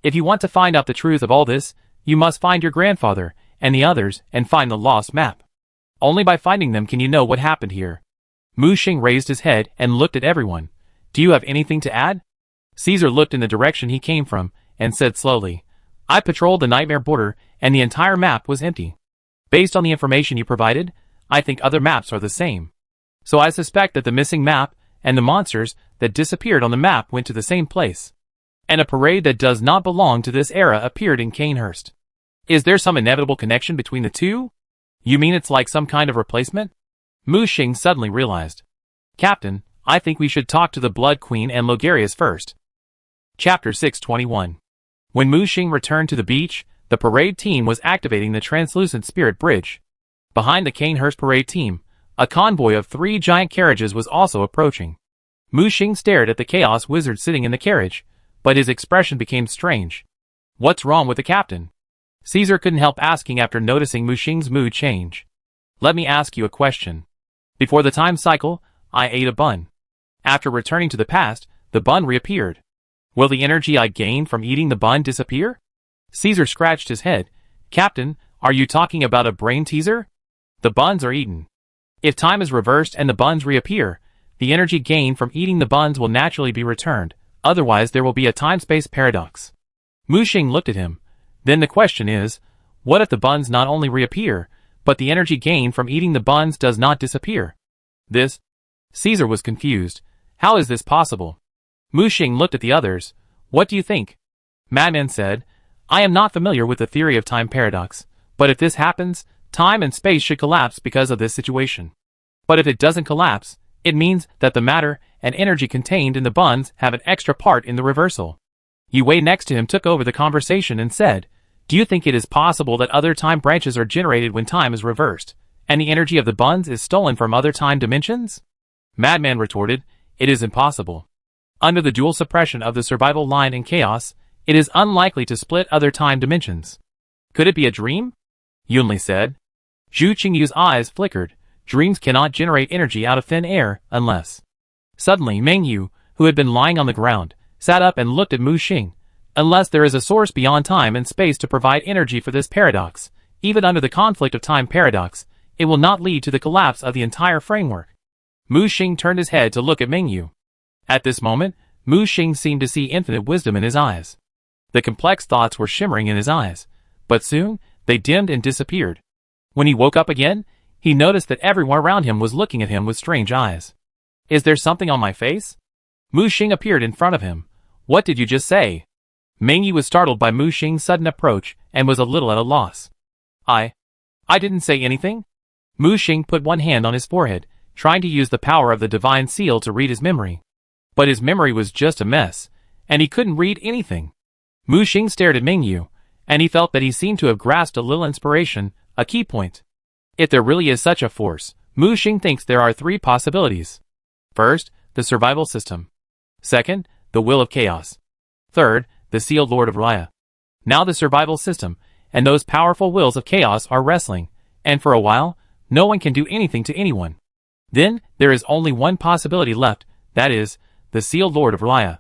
If you want to find out the truth of all this, you must find your grandfather and the others and find the lost map. Only by finding them can you know what happened here. Mu Xing raised his head and looked at everyone. Do you have anything to add? Caesar looked in the direction he came from and said slowly, I patrolled the nightmare border and the entire map was empty. Based on the information you provided, I think other maps are the same. So I suspect that the missing map and the monsters that disappeared on the map went to the same place. And a parade that does not belong to this era appeared in Canehurst. Is there some inevitable connection between the two? You mean it's like some kind of replacement? Mu Xing suddenly realized. Captain, I think we should talk to the Blood Queen and Logarius first. Chapter 621. When Mu Xing returned to the beach, the parade team was activating the translucent spirit bridge. Behind the Canehurst parade team, a convoy of 3 giant carriages was also approaching. Mu Xing stared at the Chaos Wizard sitting in the carriage, but his expression became strange. What's wrong with the captain? Caesar couldn't help asking after noticing Mu Xing's mood change. Let me ask you a question. Before the time cycle, I ate a bun. After returning to the past, the bun reappeared. Will the energy I gained from eating the bun disappear? Caesar scratched his head. Captain, are you talking about a brain teaser? The buns are eaten. If time is reversed and the buns reappear, the energy gained from eating the buns will naturally be returned, otherwise there will be a time-space paradox. Mu Xing looked at him. Then the question is, what if the buns not only reappear, but the energy gained from eating the buns does not disappear? This? Caesar was confused. How is this possible? Mu Xing looked at the others. What do you think? Madman said, I am not familiar with the theory of time paradox, but if this happens, time and space should collapse because of this situation. But if it doesn't collapse, it means that the matter and energy contained in the buns have an extra part in the reversal. Yu Wei next to him took over the conversation and said, Do you think it is possible that other time branches are generated when time is reversed, and the energy of the buns is stolen from other time dimensions? Madman retorted, It is impossible. Under the dual suppression of the survival line in chaos, it is unlikely to split other time dimensions. Could it be a dream? Yunli said. Zhu Qingyu's eyes flickered. Dreams cannot generate energy out of thin air unless. Suddenly Mingyu, who had been lying on the ground, sat up and looked at Mu Xing. Unless there is a source beyond time and space to provide energy for this paradox, Even under the conflict of time paradox, it will not lead to the collapse of the entire framework. Mu Xing turned his head to look at Mingyu. At this moment, Mu Xing seemed to see infinite wisdom in his eyes. The complex thoughts were shimmering in his eyes, but soon, they dimmed and disappeared. When he woke up again, he noticed that everyone around him was looking at him with strange eyes. Is there something on my face? Mu Xing appeared in front of him. What did you just say? Mingyu was startled by Mu Xing's sudden approach and was a little at a loss. I didn't say anything? Mu Xing put one hand on his forehead, trying to use the power of the divine seal to read his memory. But his memory was just a mess, and he couldn't read anything. Mu Xing stared at Mingyu, and he felt that he seemed to have grasped a little inspiration, a key point. If there really is such a force, Mu Xing thinks there are 3 possibilities. First, the survival system. Second, the will of chaos. Third, the sealed Lord of Raya. Now the survival system, and those powerful wills of chaos are wrestling, and for a while, no one can do anything to anyone. Then, there is only one possibility left, that is, the sealed Lord of Raya.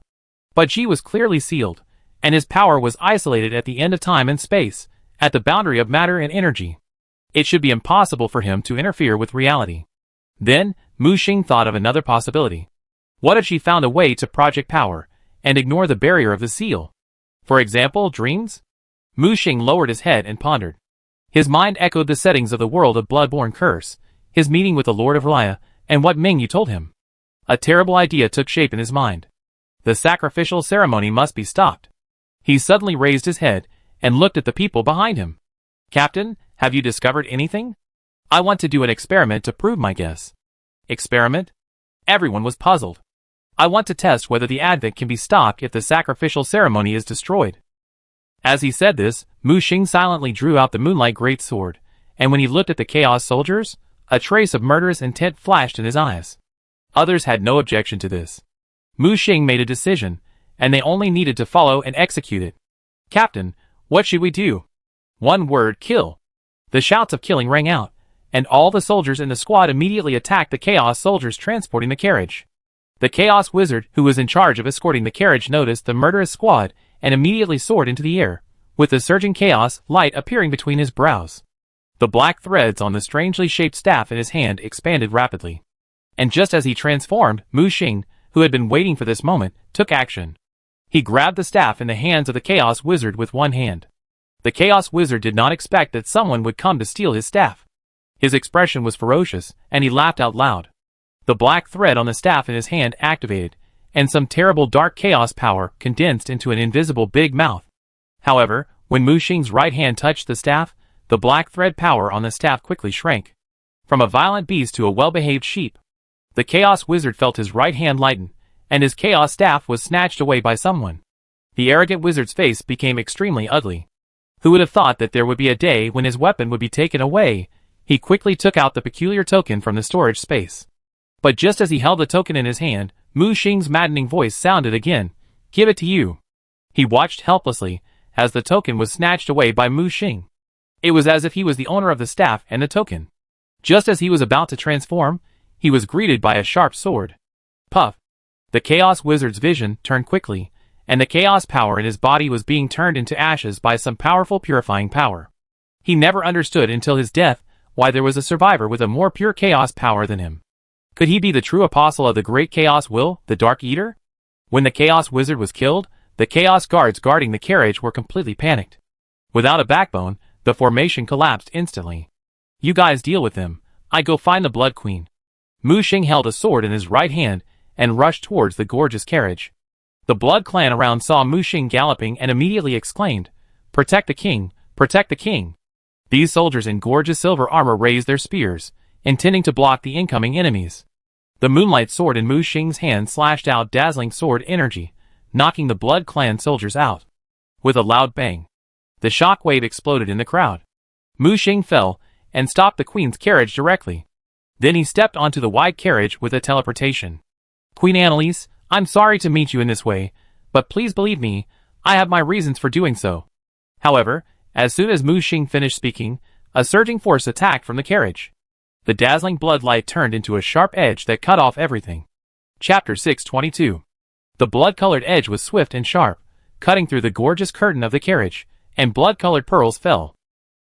But Ji was clearly sealed, and his power was isolated at the end of time and space, at the boundary of matter and energy. It should be impossible for him to interfere with reality. Then, Mu Xing thought of another possibility. What if she found a way to project power, and ignore the barrier of the seal? For example, dreams? Mu Xing lowered his head and pondered. His mind echoed the settings of the world of Bloodborne Curse, his meeting with the Lord of Raya, and what Mingyu told him. A terrible idea took shape in his mind. The sacrificial ceremony must be stopped. He suddenly raised his head and looked at the people behind him. Captain, have you discovered anything? I want to do an experiment to prove my guess. Experiment? Everyone was puzzled. I want to test whether the advent can be stopped if the sacrificial ceremony is destroyed. As he said this, Mu Xing silently drew out the moonlight greatsword, and when he looked at the Chaos soldiers, a trace of murderous intent flashed in his eyes. Others had no objection to this. Mu Xing made a decision, and they only needed to follow and execute it. Captain, what should we do? One word, kill. The shouts of killing rang out, and all the soldiers in the squad immediately attacked the Chaos soldiers transporting the carriage. The Chaos wizard, who was in charge of escorting the carriage, noticed the murderous squad and immediately soared into the air, with the surging chaos light appearing between his brows. The black threads on the strangely shaped staff in his hand expanded rapidly. And just as he transformed, Mu Xing, who had been waiting for this moment, took action. He grabbed the staff in the hands of the Chaos wizard with one hand. The Chaos wizard did not expect that someone would come to steal his staff. His expression was ferocious, and he laughed out loud. The black thread on the staff in his hand activated, and some terrible dark chaos power condensed into an invisible big mouth. However, when Mu Xing's right hand touched the staff, the black thread power on the staff quickly shrank. From a violent beast to a well-behaved sheep. The Chaos wizard felt his right hand lighten, and his chaos staff was snatched away by someone. The arrogant wizard's face became extremely ugly. Who would have thought that there would be a day when his weapon would be taken away? He quickly took out the peculiar token from the storage space. But just as he held the token in his hand, Mu Xing's maddening voice sounded again. Give it to you. He watched helplessly as the token was snatched away by Mu Xing. It was as if he was the owner of the staff and the token. Just as he was about to transform, he was greeted by a sharp sword. Puff! The Chaos wizard's vision turned quickly, and the chaos power in his body was being turned into ashes by some powerful purifying power. He never understood until his death why there was a survivor with a more pure chaos power than him. Could he be the true apostle of the great chaos will, the Dark Eater? When the Chaos wizard was killed, the Chaos guards guarding the carriage were completely panicked. Without a backbone, the formation collapsed instantly. You guys deal with them. I go find the Blood Queen. Mu Xing held a sword in his right hand and rushed towards the gorgeous carriage. The Blood clan around saw Mu Xing galloping and immediately exclaimed, Protect the king! Protect the king! These soldiers in gorgeous silver armor raised their spears, intending to block the incoming enemies. The moonlight sword in Mu Xing's hand slashed out dazzling sword energy, knocking the Blood clan soldiers out. With a loud bang, the shock wave exploded in the crowd. Mu Xing fell and stopped the queen's carriage directly. Then he stepped onto the wide carriage with a teleportation. Queen Annalise, I'm sorry to meet you in this way, but please believe me, I have my reasons for doing so. However, as soon as Mu Xing finished speaking, a surging force attacked from the carriage. The dazzling blood light turned into a sharp edge that cut off everything. Chapter 622. The blood-colored edge was swift and sharp, cutting through the gorgeous curtain of the carriage, and blood-colored pearls fell.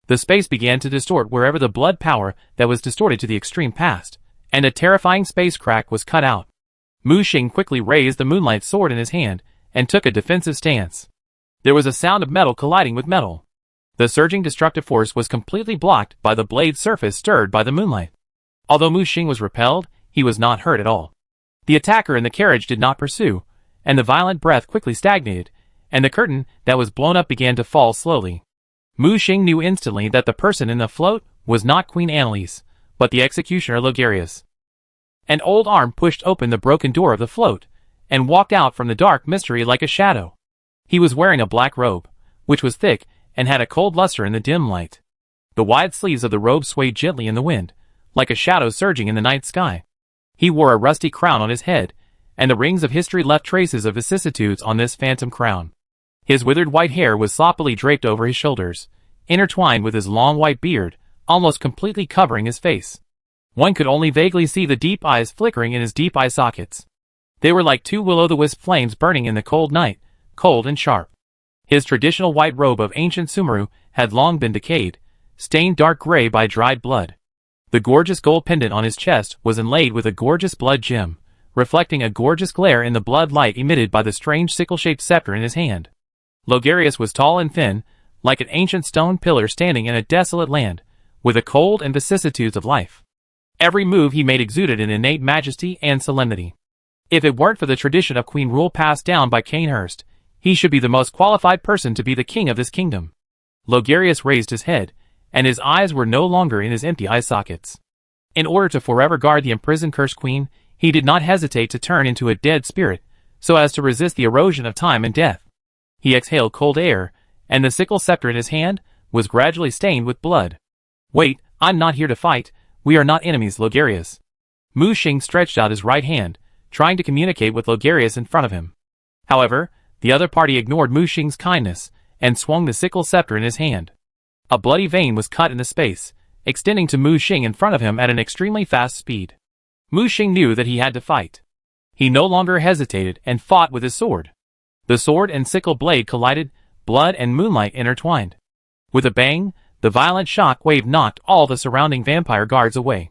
The space began to distort wherever the blood power that was distorted to the extreme passed, and a terrifying space crack was cut out. Mu Xing quickly raised the moonlight sword in his hand and took a defensive stance. There was a sound of metal colliding with metal. The surging destructive force was completely blocked by the blade's surface stirred by the moonlight. Although Mu Xing was repelled, he was not hurt at all. The attacker in the carriage did not pursue, and the violent breath quickly stagnated, and the curtain that was blown up began to fall slowly. Mu Xing knew instantly that the person in the float was not Queen Annalise, but the executioner Logarius. An old arm pushed open the broken door of the float, and walked out from the dark mystery like a shadow. He was wearing a black robe, which was thick and had a cold luster in the dim light. The wide sleeves of the robe swayed gently in the wind, like a shadow surging in the night sky. He wore a rusty crown on his head, and the rings of history left traces of vicissitudes on this phantom crown. His withered white hair was sloppily draped over his shoulders, intertwined with his long white beard, almost completely covering his face. One could only vaguely see the deep eyes flickering in his deep eye sockets. They were like two will-o'-the-wisp flames burning in the cold night, cold and sharp. His traditional white robe of ancient Sumeru had long been decayed, stained dark gray by dried blood. The gorgeous gold pendant on his chest was inlaid with a gorgeous blood gem, reflecting a gorgeous glare in the blood light emitted by the strange sickle-shaped scepter in his hand. Logarius was tall and thin, like an ancient stone pillar standing in a desolate land, with a cold and vicissitudes of life. Every move he made exuded an innate majesty and solemnity. If it weren't for the tradition of queen rule passed down by Cainhurst, he should be the most qualified person to be the king of this kingdom. Logarius raised his head, and his eyes were no longer in his empty eye sockets. In order to forever guard the imprisoned cursed queen, he did not hesitate to turn into a dead spirit, so as to resist the erosion of time and death. He exhaled cold air, and the sickle scepter in his hand was gradually stained with blood. "Wait, I'm not here to fight, we are not enemies, Logarius." Mu Xing stretched out his right hand, trying to communicate with Logarius in front of him. However, the other party ignored Mu Xing's kindness, and swung the sickle scepter in his hand. A bloody vein was cut in the space, extending to Mu Xing in front of him at an extremely fast speed. Mu Xing knew that he had to fight. He no longer hesitated and fought with his sword. The sword and sickle blade collided, blood and moonlight intertwined. With a bang, the violent shock wave knocked all the surrounding vampire guards away.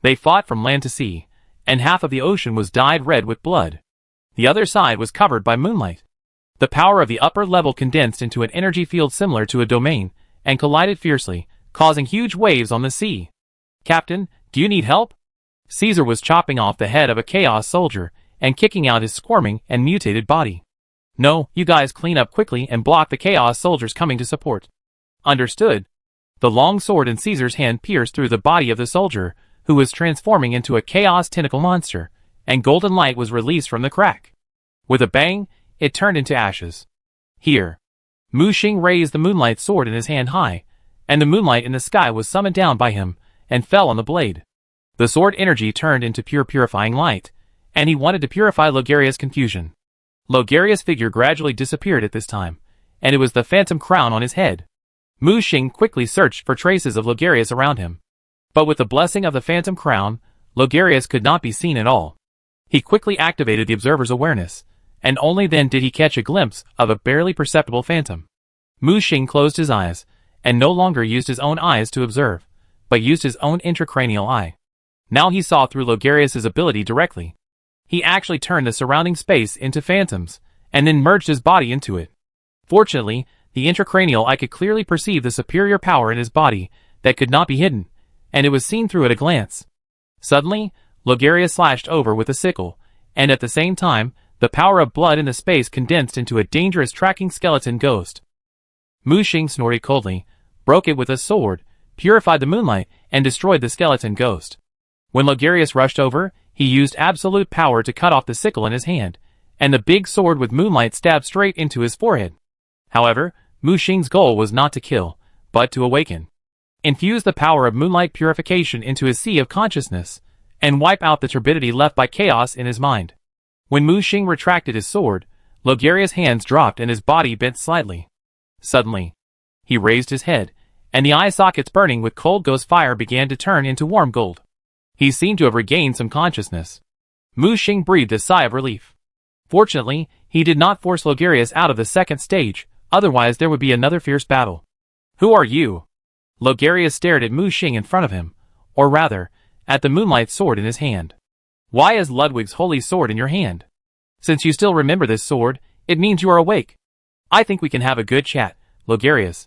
They fought from land to sea, and half of the ocean was dyed red with blood. The other side was covered by moonlight. The power of the upper level condensed into an energy field similar to a domain, and collided fiercely, causing huge waves on the sea. "Captain, do you need help?" Caesar was chopping off the head of a chaos soldier, and kicking out his squirming and mutated body. "No, you guys clean up quickly and block the chaos soldiers coming to support." "Understood." The long sword in Caesar's hand pierced through the body of the soldier, who was transforming into a chaos tentacle monster, and golden light was released from the crack. With a bang, it turned into ashes. "Here." Mu Xing raised the moonlight sword in his hand high, and the moonlight in the sky was summoned down by him, and fell on the blade. The sword energy turned into pure purifying light, and he wanted to purify Logarius' confusion. Logarius' figure gradually disappeared at this time, and it was the phantom crown on his head. Mu Xing quickly searched for traces of Logarius around him. But with the blessing of the phantom crown, Logarius could not be seen at all. He quickly activated the observer's awareness, and only then did he catch a glimpse of a barely perceptible phantom. Mu Xing closed his eyes, and no longer used his own eyes to observe, but used his own intracranial eye. Now he saw through Logarius' ability directly. He actually turned the surrounding space into phantoms, and then merged his body into it. Fortunately, the intracranial eye could clearly perceive the superior power in his body that could not be hidden, and it was seen through at a glance. Suddenly, Logarius slashed over with a sickle, and at the same time, the power of blood in the space condensed into a dangerous tracking skeleton ghost. Mu Xing snorted coldly, broke it with a sword, purified the moonlight, and destroyed the skeleton ghost. When Logarius rushed over, he used absolute power to cut off the sickle in his hand, and the big sword with moonlight stabbed straight into his forehead. However, Mu Xing's goal was not to kill, but to awaken. Infuse the power of moonlight purification into his sea of consciousness, and wipe out the turbidity left by chaos in his mind. When Mu Xing retracted his sword, Logarius' hands dropped and his body bent slightly. Suddenly, he raised his head, and the eye sockets burning with cold ghost fire began to turn into warm gold. He seemed to have regained some consciousness. Mu Xing breathed a sigh of relief. Fortunately, he did not force Logarius out of the second stage, otherwise there would be another fierce battle. "Who are you?" Logarius stared at Mu Xing in front of him, or rather, at the moonlight sword in his hand. Why is Ludwig's holy sword in your hand? Since you still remember this sword, it means you are awake. I think we can have a good chat, Logarius.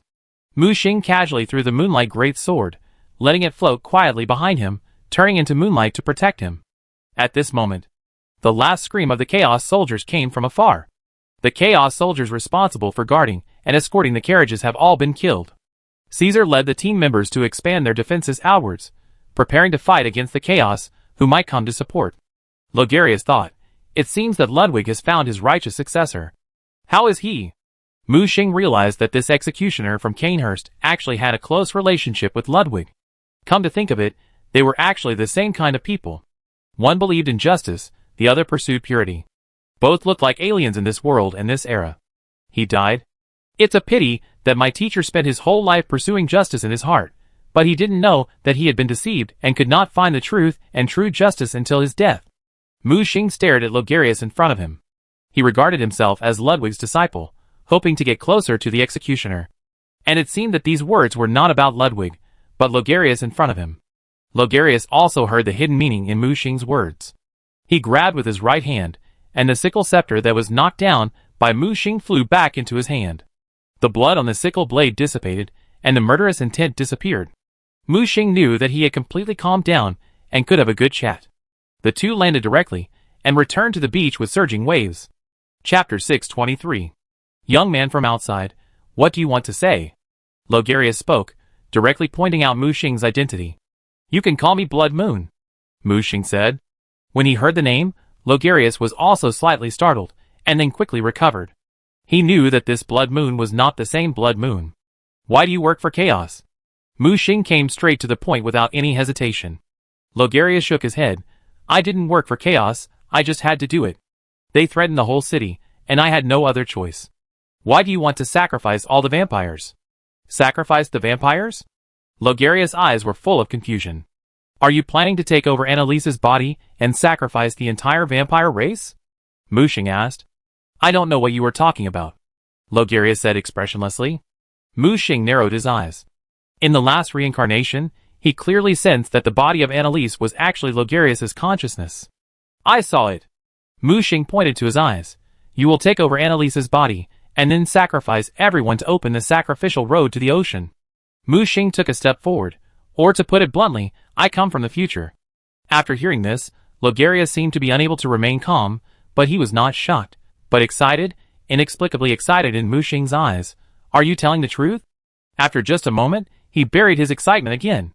Mu Xing casually threw the moonlight great sword, letting it float quietly behind him, turning into moonlight to protect him. At this moment, the last scream of the Chaos soldiers came from afar. The Chaos soldiers responsible for guarding and escorting the carriages have all been killed. Caesar led the team members to expand their defenses outwards, preparing to fight against the Chaos who might come to support. Logarius thought, it seems that Ludwig has found his righteous successor. How is he? Mu Xing realized that this executioner from Canehurst actually had a close relationship with Ludwig. Come to think of it, they were actually the same kind of people. One believed in justice, the other pursued purity. Both looked like aliens in this world and this era. He died. It's a pity that my teacher spent his whole life pursuing justice in his heart, but he didn't know that he had been deceived and could not find the truth and true justice until his death. Mu Xing stared at Logarius in front of him. He regarded himself as Ludwig's disciple, hoping to get closer to the executioner. And it seemed that these words were not about Ludwig, but Logarius in front of him. Logarius also heard the hidden meaning in Mu Xing's words. He grabbed with his right hand, and the sickle scepter that was knocked down by Mu Xing flew back into his hand. The blood on the sickle blade dissipated, and the murderous intent disappeared. Mu Xing knew that he had completely calmed down and could have a good chat. The two landed directly and returned to the beach with surging waves. Chapter 623. Young man from outside, what do you want to say? Logarius spoke, directly pointing out Mu Xing's identity. You can call me Blood Moon, Mu Xing said. When he heard the name, Logarius was also slightly startled, and then quickly recovered. He knew that this Blood Moon was not the same Blood Moon. Why do you work for Chaos? Mu Xing came straight to the point without any hesitation. Logarius shook his head. I didn't work for Chaos, I just had to do it. They threatened the whole city, and I had no other choice. Why do you want to sacrifice all the vampires? Sacrifice the vampires? Logarius' eyes were full of confusion. Are you planning to take over Annalise's body and sacrifice the entire vampire race? Mu Xing asked. I don't know what you are talking about, Logarius said expressionlessly. Mu Xing narrowed his eyes. In the last reincarnation, he clearly sensed that the body of Annalise was actually Logarius' consciousness. I saw it. Mu Xing pointed to his eyes. You will take over Annalise's body, and then sacrifice everyone to open the sacrificial road to the ocean. Mu Xing took a step forward, or to put it bluntly, I come from the future. After hearing this, Logarius seemed to be unable to remain calm, but he was not shocked, but excited, inexplicably excited in Mu Xing's eyes. Are you telling the truth? After just a moment, he buried his excitement again.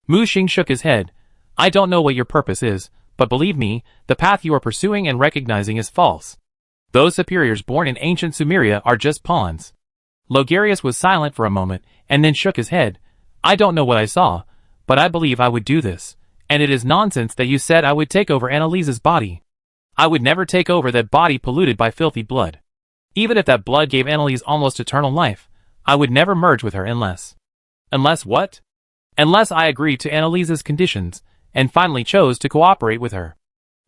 Mu Xing shook his head. I don't know what your purpose is, but believe me, the path you are pursuing and recognizing is false. Those superiors born in ancient Sumeria are just pawns. Logarius was silent for a moment, and then shook his head. I don't know what I saw, but I believe I would do this, and it is nonsense that you said I would take over Annalise's body. I would never take over that body polluted by filthy blood. Even if that blood gave Annalise almost eternal life, I would never merge with her unless... Unless what? Unless I agreed to Annalise's conditions, and finally chose to cooperate with her.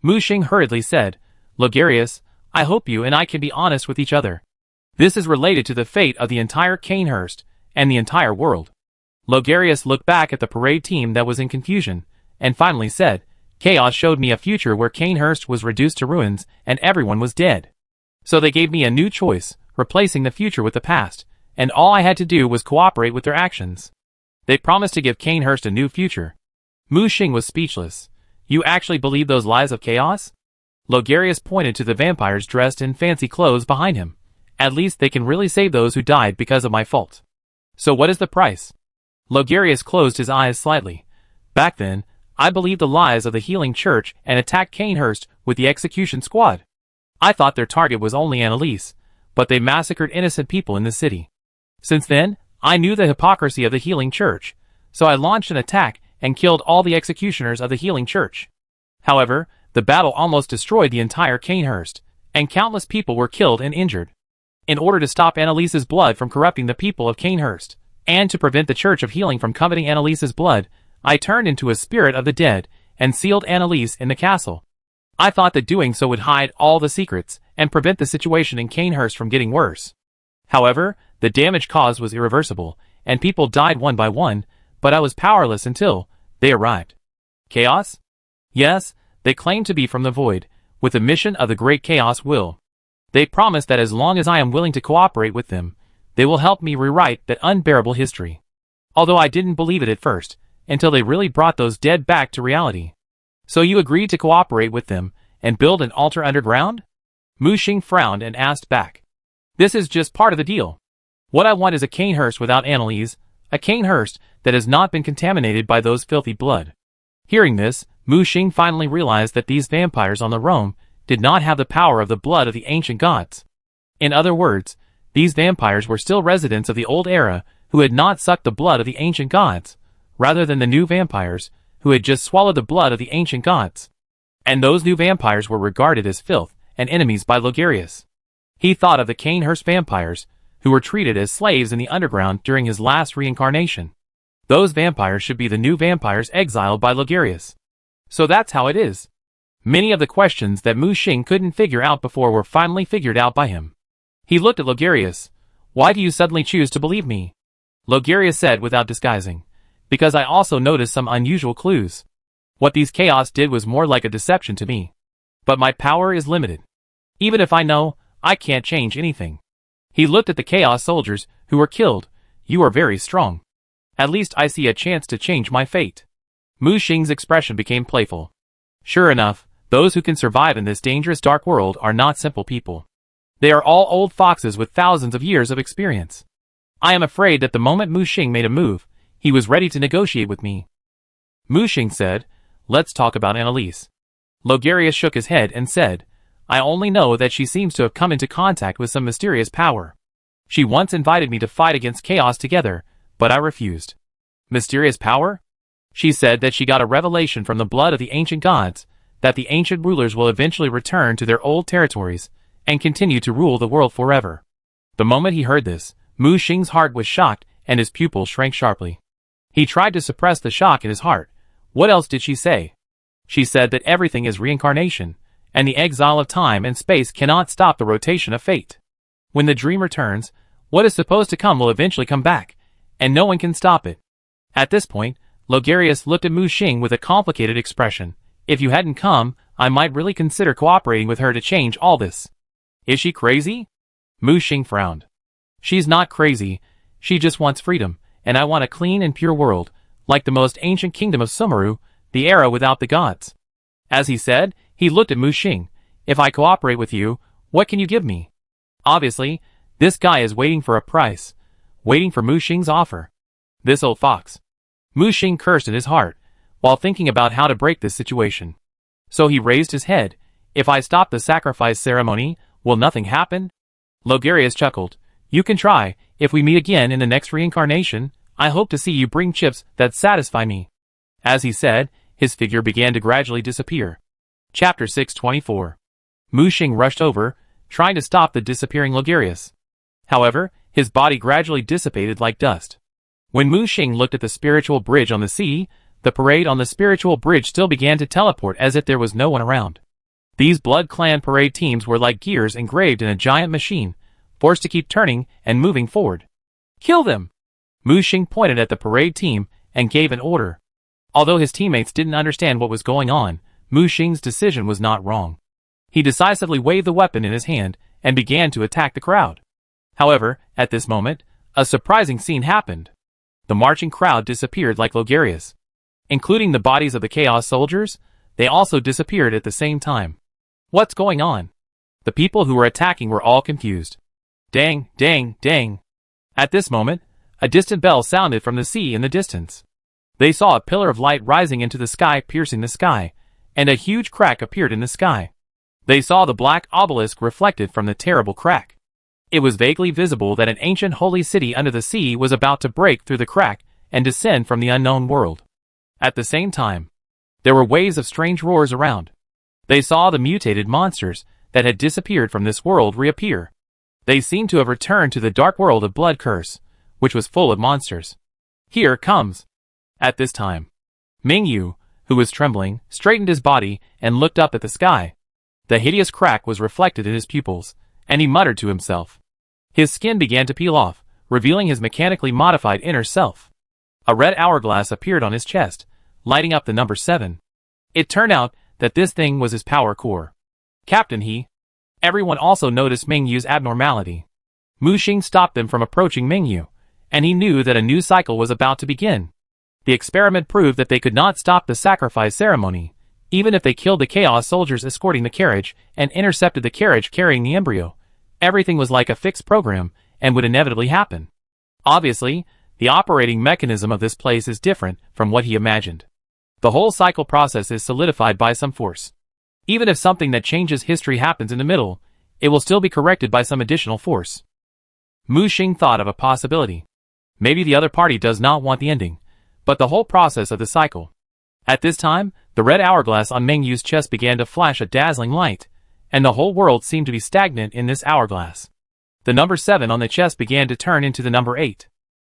Mu Xing hurriedly said, Logarius, I hope you and I can be honest with each other. This is related to the fate of the entire Canehurst, and the entire world. Logarius looked back at the parade team that was in confusion, and finally said, Chaos showed me a future where Canehurst was reduced to ruins and everyone was dead. So they gave me a new choice, replacing the future with the past, and all I had to do was cooperate with their actions. They promised to give Canehurst a new future. Mu Xing was speechless. You actually believe those lies of Chaos? Logarius pointed to the vampires dressed in fancy clothes behind him. At least they can really save those who died because of my fault. So what is the price? Logarius closed his eyes slightly. Back then, I believed the lies of the Healing Church and attacked Canehurst with the execution squad. I thought their target was only Annalise, but they massacred innocent people in the city. Since then, I knew the hypocrisy of the Healing Church, so I launched an attack and killed all the executioners of the Healing Church. However, the battle almost destroyed the entire Canehurst, and countless people were killed and injured. In order to stop Annalise's blood from corrupting the people of Canehurst, and to prevent the Church of Healing from coveting Annalise's blood, I turned into a spirit of the dead and sealed Annalise in the castle. I thought that doing so would hide all the secrets and prevent the situation in Canehurst from getting worse. However, the damage caused was irreversible, and people died one by one, but I was powerless until they arrived. Chaos? Yes, they claim to be from the void, with the mission of the great chaos will. They promise that as long as I am willing to cooperate with them, they will help me rewrite that unbearable history. Although I didn't believe it at first, until they really brought those dead back to reality. So you agreed to cooperate with them, and build an altar underground? Mu Xing frowned and asked back. This is just part of the deal. What I want is a Cainhurst without Annalise, a Cainhurst that has not been contaminated by those filthy blood. Hearing this, Mu Xing finally realized that these vampires on the roam did not have the power of the blood of the ancient gods. In other words, these vampires were still residents of the old era who had not sucked the blood of the ancient gods, rather than the new vampires who had just swallowed the blood of the ancient gods. And those new vampires were regarded as filth and enemies by Logarius. He thought of the Cainhurst vampires, who were treated as slaves in the underground during his last reincarnation. Those vampires should be the new vampires exiled by Logarius. So that's how it is. Many of the questions that Mu Xing couldn't figure out before were finally figured out by him. He looked at Logarius. Why do you suddenly choose to believe me? Logarius said without disguising. Because I also noticed some unusual clues. What these chaos did was more like a deception to me. But my power is limited. Even if I know, I can't change anything. He looked at the chaos soldiers who were killed. You are very strong. At least I see a chance to change my fate. Mu Xing's expression became playful. Sure enough, those who can survive in this dangerous dark world are not simple people. They are all old foxes with thousands of years of experience. I am afraid that the moment Mu Xing made a move, he was ready to negotiate with me. Mu Xing said, let's talk about Annalise. Logarius shook his head and said, I only know that she seems to have come into contact with some mysterious power. She once invited me to fight against chaos together, but I refused. Mysterious power? She said that she got a revelation from the blood of the ancient gods, that the ancient rulers will eventually return to their old territories, and continue to rule the world forever. The moment he heard this, Mu Xing's heart was shocked and his pupils shrank sharply. He tried to suppress the shock in his heart. What else did she say? She said that everything is reincarnation, and the exile of time and space cannot stop the rotation of fate. When the dream returns, what is supposed to come will eventually come back, and no one can stop it. At this point, Logarius looked at Mu Xing with a complicated expression. If you hadn't come, I might really consider cooperating with her to change all this. Is she crazy? Mu Xing frowned. She's not crazy, she just wants freedom, and I want a clean and pure world, like the most ancient kingdom of Sumeru, the era without the gods. As he said, he looked at Mu Xing. If I cooperate with you, what can you give me? Obviously, this guy is waiting for a price, waiting for Mu Xing's offer. This old fox. Mu Xing cursed in his heart, while thinking about how to break this situation. So he raised his head. If I stop the sacrifice ceremony, will nothing happen? Logarius chuckled. You can try. If we meet again in the next reincarnation, I hope to see you bring chips that satisfy me. As he said, his figure began to gradually disappear. Chapter 624. Mu Xing rushed over, trying to stop the disappearing Logarius. However, his body gradually dissipated like dust. When Mu Xing looked at the spiritual bridge on the sea, the parade on the spiritual bridge still began to teleport as if there was no one around. These Blood Clan parade teams were like gears engraved in a giant machine, forced to keep turning and moving forward. Kill them! Mu Xing pointed at the parade team and gave an order. Although his teammates didn't understand what was going on, Mu Xing's decision was not wrong. He decisively waved the weapon in his hand and began to attack the crowd. However, at this moment, a surprising scene happened. The marching crowd disappeared like Logarius. Including the bodies of the Chaos soldiers, they also disappeared at the same time. What's going on? The people who were attacking were all confused. Dang, dang, dang. At this moment, a distant bell sounded from the sea in the distance. They saw a pillar of light rising into the sky, piercing the sky, and a huge crack appeared in the sky. They saw the black obelisk reflected from the terrible crack. It was vaguely visible that an ancient holy city under the sea was about to break through the crack and descend from the unknown world. At the same time, there were waves of strange roars around. They saw the mutated monsters that had disappeared from this world reappear. They seemed to have returned to the dark world of Blood Curse, which was full of monsters. Here comes. At this time, Mingyu, who was trembling, straightened his body and looked up at the sky. The hideous crack was reflected in his pupils, and he muttered to himself. His skin began to peel off, revealing his mechanically modified inner self. A red hourglass appeared on his chest, lighting up the number 7. It turned out that this thing was his power core. Captain, Everyone also noticed Mingyu's abnormality. Mu Xing stopped them from approaching Mingyu, and he knew that a new cycle was about to begin. The experiment proved that they could not stop the sacrifice ceremony, even if they killed the Chaos soldiers escorting the carriage and intercepted the carriage carrying the embryo. Everything was like a fixed program and would inevitably happen. Obviously, the operating mechanism of this place is different from what he imagined. The whole cycle process is solidified by some force. Even if something that changes history happens in the middle, it will still be corrected by some additional force. Mu Xing thought of a possibility. Maybe the other party does not want the ending, but the whole process of the cycle. At this time, the red hourglass on Mingyu's chest began to flash a dazzling light, and the whole world seemed to be stagnant in this hourglass. The number 7 on the chest began to turn into the number 8.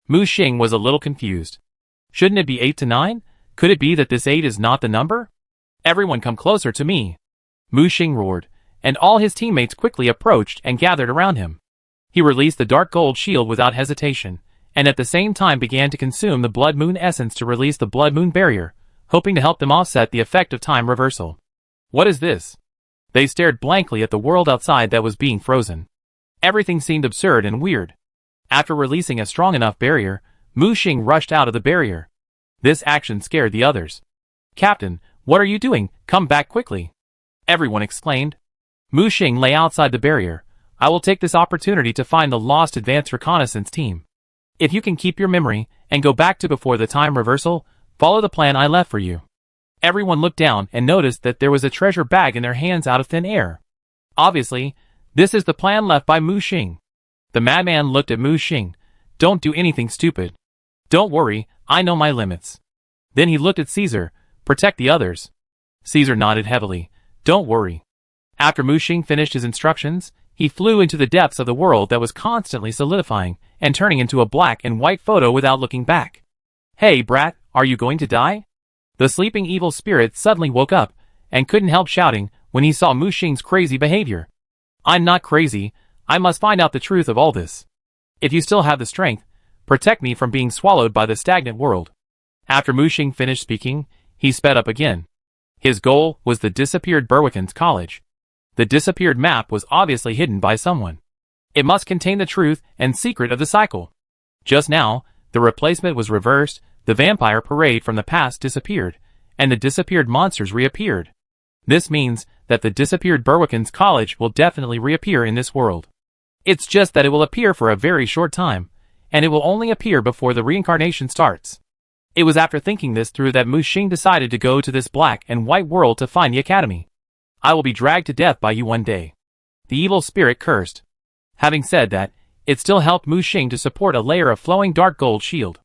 Mu Xing was a little confused. Shouldn't it be 8 to 9? Could it be that this 8 is not the number? Everyone come closer to me! Mu Xing roared, and all his teammates quickly approached and gathered around him. He released the dark gold shield without hesitation, and at the same time began to consume the blood moon essence to release the blood moon barrier, hoping to help them offset the effect of time reversal. What is this? They stared blankly at the world outside that was being frozen. Everything seemed absurd and weird. After releasing a strong enough barrier, Mu Xing rushed out of the barrier. This action scared the others. Captain, what are you doing? Come back quickly! Everyone exclaimed. Mu Xing lay outside the barrier. I will take this opportunity to find the lost advanced reconnaissance team. If you can keep your memory and go back to before the time reversal, follow the plan I left for you. Everyone looked down and noticed that there was a treasure bag in their hands out of thin air. Obviously, this is the plan left by Mu Xing. The madman looked at Mu Xing. Don't do anything stupid. Don't worry, I know my limits. Then he looked at Caesar. Protect the others. Caesar nodded heavily. Don't worry. After Mu Xing finished his instructions, he flew into the depths of the world that was constantly solidifying and turning into a black and white photo without looking back. Hey brat, are you going to die? The sleeping evil spirit suddenly woke up and couldn't help shouting when he saw Mu Xing's crazy behavior. I'm not crazy, I must find out the truth of all this. If you still have the strength, protect me from being swallowed by the stagnant world. After Mu Xing finished speaking, he sped up again. His goal was the disappeared Berwickens College. The disappeared map was obviously hidden by someone. It must contain the truth and secret of the cycle. Just now, the replacement was reversed, the vampire parade from the past disappeared, and the disappeared monsters reappeared. This means that the disappeared Berwickens College will definitely reappear in this world. It's just that it will appear for a very short time, and it will only appear before the reincarnation starts. It was after thinking this through that Mu Xing decided to go to this black and white world to find the academy. I will be dragged to death by you one day. The evil spirit cursed. Having said that, it still helped Mu Xing to support a layer of flowing dark gold shield.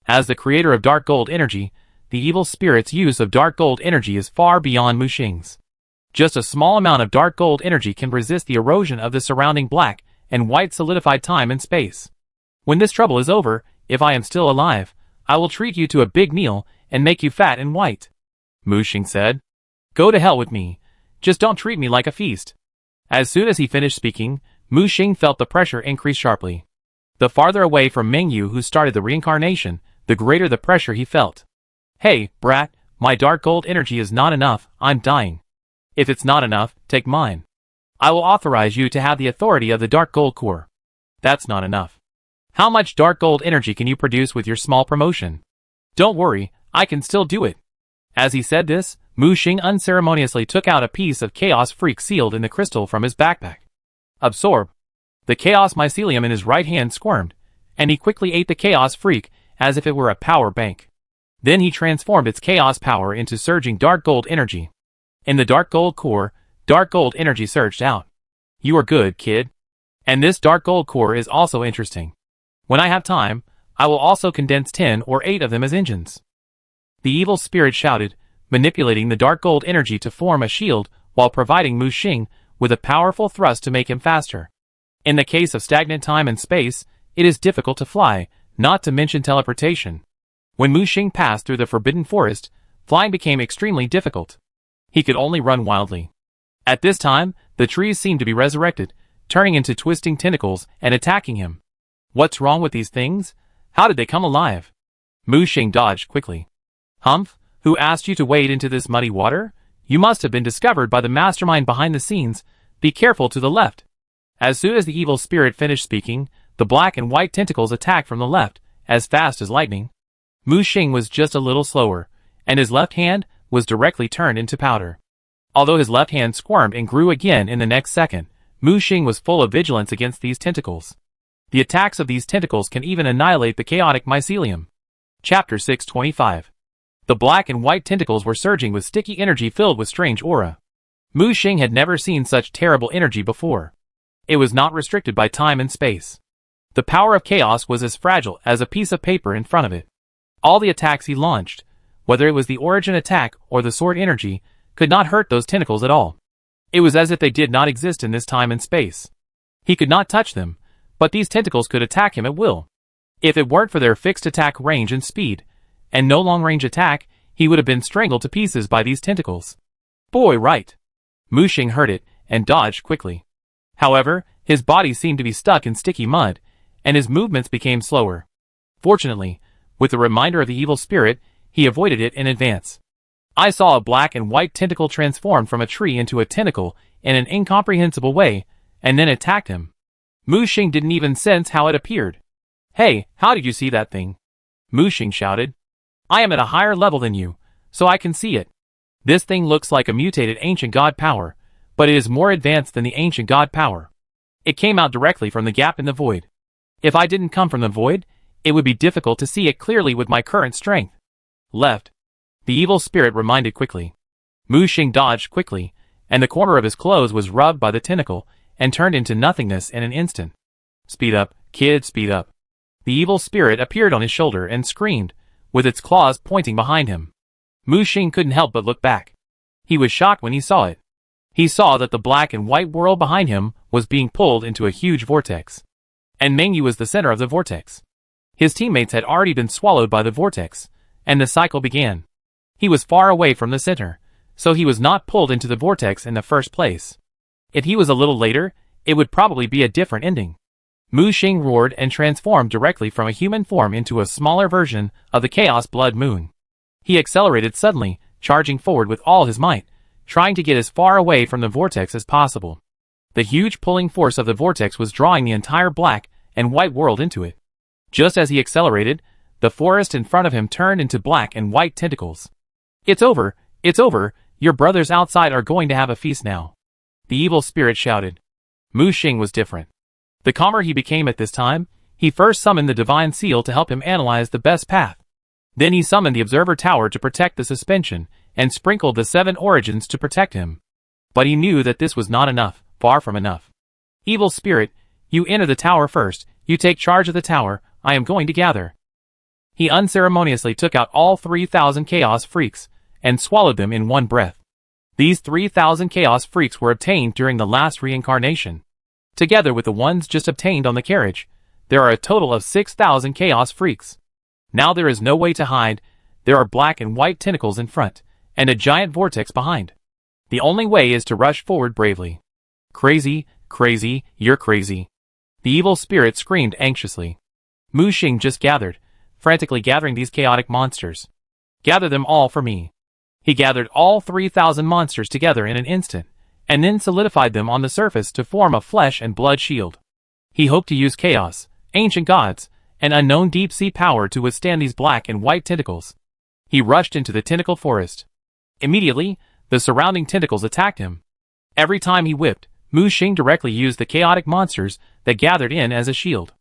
As the creator of dark gold energy, the evil spirit's use of dark gold energy is far beyond Mu Xing's. Just a small amount of dark gold energy can resist the erosion of the surrounding black and white solidified time and space. When this trouble is over, if I am still alive, I will treat you to a big meal and make you fat and white. Mu Xing said. Go to hell with me. Just don't treat me like a feast. As soon as he finished speaking, Mu Xing felt the pressure increase sharply. The farther away from Mingyu who started the reincarnation, the greater the pressure he felt. Hey, brat, my dark gold energy is not enough, I'm dying. If it's not enough, take mine. I will authorize you to have the authority of the dark gold core. That's not enough. How much dark gold energy can you produce with your small promotion? Don't worry, I can still do it. As he said this, Mu Xing unceremoniously took out a piece of Chaos Freak sealed in the crystal from his backpack. Absorb. The Chaos Mycelium in his right hand squirmed, and he quickly ate the Chaos Freak as if it were a power bank. Then he transformed its chaos power into surging dark gold energy. In the dark gold core, dark gold energy surged out. You are good, kid. And this dark gold core is also interesting. When I have time, I will also condense 10 or 8 of them as engines. The evil spirit shouted, manipulating the dark gold energy to form a shield while providing Mu Xing with a powerful thrust to make him faster. In the case of stagnant time and space, it is difficult to fly, not to mention teleportation. When Mu Xing passed through the forbidden forest, flying became extremely difficult. He could only run wildly. At this time, the trees seemed to be resurrected, turning into twisting tentacles and attacking him. What's wrong with these things? How did they come alive? Mu Xing dodged quickly. Humph, who asked you to wade into this muddy water? You must have been discovered by the mastermind behind the scenes. Be careful to the left. As soon as the evil spirit finished speaking, the black and white tentacles attacked from the left, as fast as lightning. Mu Xing was just a little slower, and his left hand was directly turned into powder. Although his left hand squirmed and grew again in the next second, Mu Xing was full of vigilance against these tentacles. The attacks of these tentacles can even annihilate the chaotic mycelium. Chapter 625. The black and white tentacles were surging with sticky energy filled with strange aura. Mu Xing had never seen such terrible energy before. It was not restricted by time and space. The power of chaos was as fragile as a piece of paper in front of it. All the attacks he launched, whether it was the origin attack or the sword energy, could not hurt those tentacles at all. It was as if they did not exist in this time and space. He could not touch them, but these tentacles could attack him at will. If it weren't for their fixed attack range and speed, and no long-range attack, he would have been strangled to pieces by these tentacles. Boy, right. Mu Xing heard it, and dodged quickly. However, his body seemed to be stuck in sticky mud, and his movements became slower. Fortunately, with the reminder of the evil spirit, he avoided it in advance. I saw a black and white tentacle transform from a tree into a tentacle in an incomprehensible way, and then attacked him. Mu Xing didn't even sense how it appeared. Hey, how did you see that thing? Mu Xing shouted. I am at a higher level than you, so I can see it. This thing looks like a mutated ancient god power, but it is more advanced than the ancient god power. It came out directly from the gap in the void. If I didn't come from the void, it would be difficult to see it clearly with my current strength. Left. The evil spirit reminded quickly. Mu Xing dodged quickly, and the corner of his clothes was rubbed by the tentacle, and turned into nothingness in an instant. Speed up, kid, speed up. The evil spirit appeared on his shoulder and screamed, with its claws pointing behind him. Mu Xing couldn't help but look back. He was shocked when he saw it. He saw that the black and white world behind him was being pulled into a huge vortex. And Mengyu was the center of the vortex. His teammates had already been swallowed by the vortex, and the cycle began. He was far away from the center, so he was not pulled into the vortex in the first place. If he was a little later, it would probably be a different ending. Mu Xing roared and transformed directly from a human form into a smaller version of the Chaos Blood Moon. He accelerated suddenly, charging forward with all his might, trying to get as far away from the vortex as possible. The huge pulling force of the vortex was drawing the entire black and white world into it. Just as he accelerated, the forest in front of him turned into black and white tentacles. It's over, your brothers outside are going to have a feast now. The evil spirit shouted. Mu Xing was different. The calmer he became at this time, he first summoned the divine seal to help him analyze the best path. Then he summoned the observer tower to protect the suspension, and sprinkled the 7 origins to protect him. But he knew that this was not enough, far from enough. Evil spirit, you enter the tower first, you take charge of the tower, I am going to gather. He unceremoniously took out all 3,000 chaos freaks, and swallowed them in one breath. These 3,000 chaos freaks were obtained during the last reincarnation. Together with the ones just obtained on the carriage, there are a total of 6,000 chaos freaks. Now there is no way to hide, there are black and white tentacles in front, and a giant vortex behind. The only way is to rush forward bravely. Crazy, you're crazy. The evil spirit screamed anxiously. Mu Xing just gathered, frantically gathering these chaotic monsters. Gather them all for me. He gathered all 3,000 monsters together in an instant, and then solidified them on the surface to form a flesh and blood shield. He hoped to use chaos, ancient gods, and unknown deep-sea power to withstand these black and white tentacles. He rushed into the tentacle forest. Immediately, the surrounding tentacles attacked him. Every time he whipped, Mu Xing directly used the chaotic monsters that gathered in as a shield.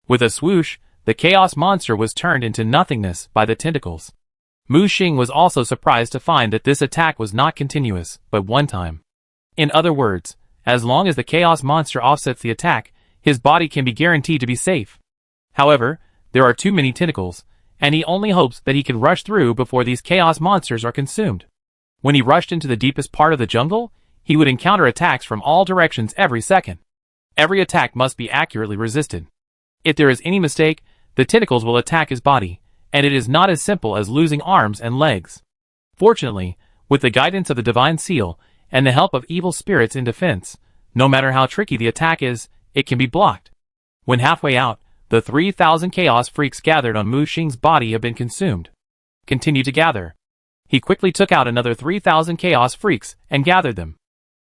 With a swoosh, the chaos monster was turned into nothingness by the tentacles. Mu Xing was also surprised to find that this attack was not continuous, but one time. In other words, as long as the chaos monster offsets the attack, his body can be guaranteed to be safe. However, there are too many tentacles, and he only hopes that he can rush through before these chaos monsters are consumed. When he rushed into the deepest part of the jungle, he would encounter attacks from all directions every second. Every attack must be accurately resisted. If there is any mistake, the tentacles will attack his body, and it is not as simple as losing arms and legs. Fortunately, with the guidance of the divine seal, and the help of evil spirits in defense, no matter how tricky the attack is, it can be blocked. When halfway out, The 3,000 chaos freaks gathered on Mu Xing's body have been consumed. Continue to gather. He quickly took out another 3,000 chaos freaks and gathered them.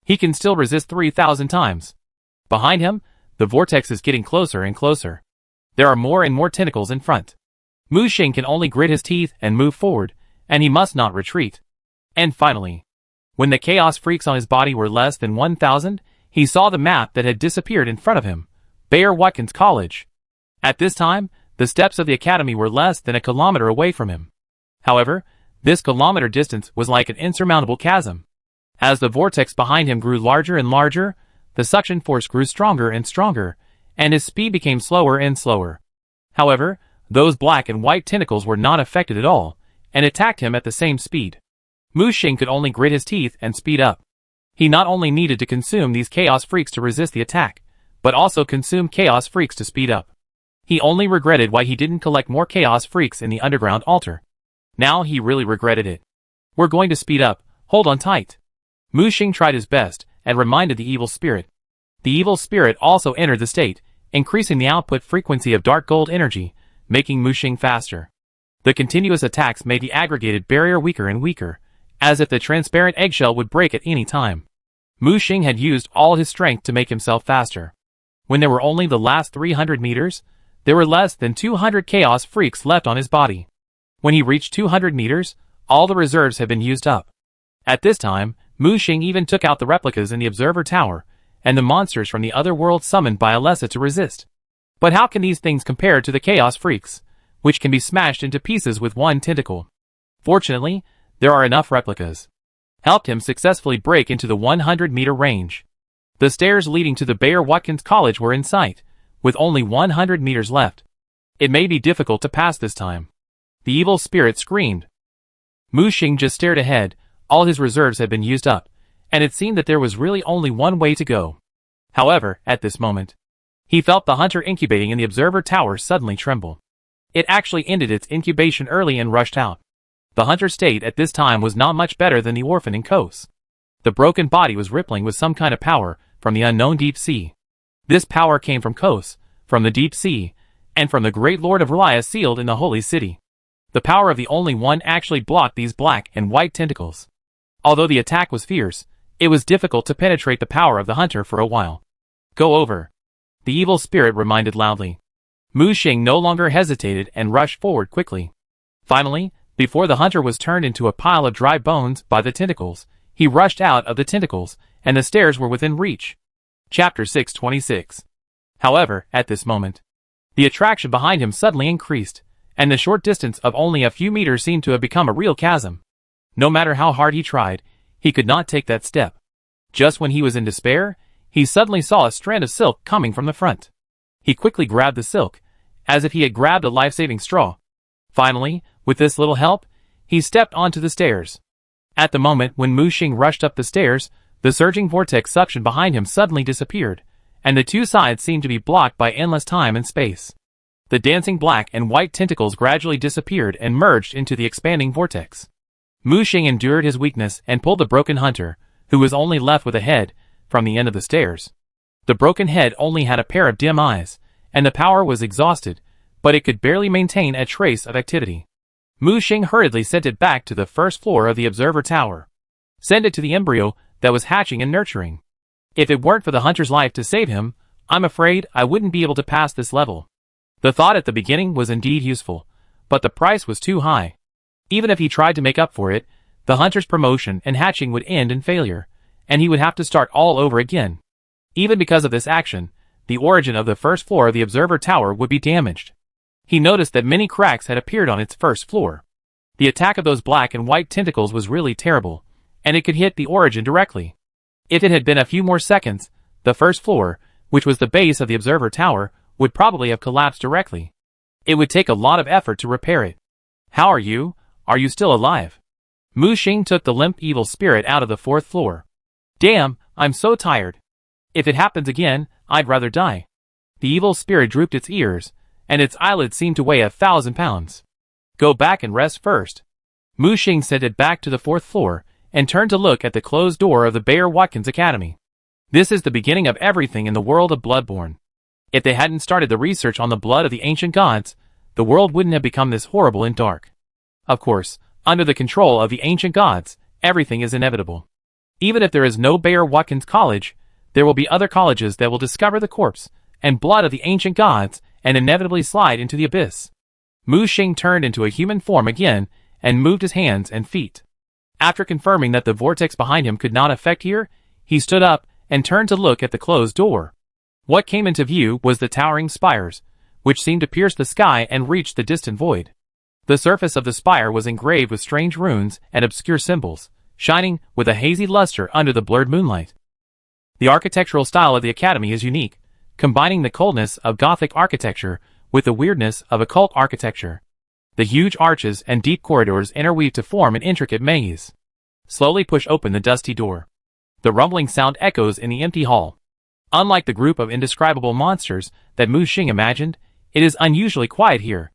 He can still resist 3,000 times. Behind him, the vortex is getting closer and closer. There are more and more tentacles in front. Mu Xing can only grit his teeth and move forward, and he must not retreat. And finally, when the chaos freaks on his body were less than 1,000, he saw the map that had disappeared in front of him, Bayer Watkins College. At this time, the steps of the academy were less than a kilometer away from him. However, this kilometer distance was like an insurmountable chasm. As the vortex behind him grew larger and larger, the suction force grew stronger and stronger, and his speed became slower and slower. However, those black and white tentacles were not affected at all, and attacked him at the same speed. Mu Xing could only grit his teeth and speed up. He not only needed to consume these chaos freaks to resist the attack, but also consume chaos freaks to speed up. He only regretted why he didn't collect more chaos freaks in the underground altar. Now he really regretted it. We're going to speed up, hold on tight. Mu Xing tried his best, and reminded the evil spirit. The evil spirit also entered the state, increasing the output frequency of dark gold energy, making Mu Xing faster. The continuous attacks made the aggregated barrier weaker and weaker, as if the transparent eggshell would break at any time. Mu Xing had used all his strength to make himself faster. When there were only the last 300 meters, there were less than 200 chaos freaks left on his body. When he reached 200 meters, all the reserves had been used up. At this time, Mu Xing even took out the replicas in the observer tower, and the monsters from the other world summoned by Alessa to resist. But how can these things compare to the chaos freaks, which can be smashed into pieces with one tentacle? Fortunately, there are enough replicas. Helped him successfully break into the 100-meter range. The stairs leading to the Bayer Watkins College were in sight, with only 100 meters left. It may be difficult to pass this time. The evil spirit screamed. Mu Xing just stared ahead. All his reserves had been used up, and it seemed that there was really only one way to go. However, at this moment, he felt the hunter incubating in the observer tower suddenly tremble. It actually ended its incubation early and rushed out. The hunter's state at this time was not much better than the orphan in Kos. The broken body was rippling with some kind of power from the unknown deep sea. This power came from Kos, from the deep sea, and from the great lord of Relia sealed in the holy city. The power of the only one actually blocked these black and white tentacles. Although the attack was fierce, it was difficult to penetrate the power of the hunter for a while. Go over. The evil spirit reminded loudly. Mu Xing no longer hesitated and rushed forward quickly. Finally, before the hunter was turned into a pile of dry bones by the tentacles, he rushed out of the tentacles, and the stairs were within reach. Chapter 626. However, at this moment, the attraction behind him suddenly increased, and the short distance of only a few meters seemed to have become a real chasm. No matter how hard he tried, he could not take that step. Just when he was in despair, he suddenly saw a strand of silk coming from the front. He quickly grabbed the silk, as if he had grabbed a life-saving straw. Finally, with this little help, he stepped onto the stairs. At the moment when Mu Xing rushed up the stairs, the surging vortex suction behind him suddenly disappeared, and the two sides seemed to be blocked by endless time and space. The dancing black and white tentacles gradually disappeared and merged into the expanding vortex. Mu Xing endured his weakness and pulled the broken hunter, who was only left with a head, from the end of the stairs. The broken head only had a pair of dim eyes, and the power was exhausted, but it could barely maintain a trace of activity. Mu Xing hurriedly sent it back to the first floor of the observer tower. Send it to the embryo that was hatching and nurturing. If it weren't for the hunter's life to save him, I'm afraid I wouldn't be able to pass this level. The thought at the beginning was indeed useful, but the price was too high. Even if he tried to make up for it, the hunter's promotion and hatching would end in failure, and he would have to start all over again. Even because of this action, the origin of the first floor of the observer tower would be damaged. He noticed that many cracks had appeared on its first floor. The attack of those black and white tentacles was really terrible, and it could hit the origin directly. If it had been a few more seconds, the first floor, which was the base of the observer tower, would probably have collapsed directly. It would take a lot of effort to repair it. How are you? Are you still alive? Mu Xing took the limp evil spirit out of the fourth floor. Damn, I'm so tired. If it happens again, I'd rather die. The evil spirit drooped its ears, and its eyelids seemed to weigh 1,000 pounds. Go back and rest first. Mu Xing sent it back to the fourth floor, and turned to look at the closed door of the Bayer Watkins Academy. This is the beginning of everything in the world of Bloodborne. If they hadn't started the research on the blood of the ancient gods, the world wouldn't have become this horrible and dark. Of course, under the control of the ancient gods, everything is inevitable. Even if there is no Bayer Watkins College, there will be other colleges that will discover the corpse and blood of the ancient gods and inevitably slide into the abyss. Mu Xing turned into a human form again and moved his hands and feet. After confirming that the vortex behind him could not affect here, he stood up and turned to look at the closed door. What came into view was the towering spires, which seemed to pierce the sky and reach the distant void. The surface of the spire was engraved with strange runes and obscure symbols, shining with a hazy luster under the blurred moonlight. The architectural style of the academy is unique, combining the coldness of Gothic architecture with the weirdness of occult architecture. The huge arches and deep corridors interweave to form an intricate maze. Slowly push open the dusty door. The rumbling sound echoes in the empty hall. Unlike the group of indescribable monsters that Mu Xing imagined, it is unusually quiet here.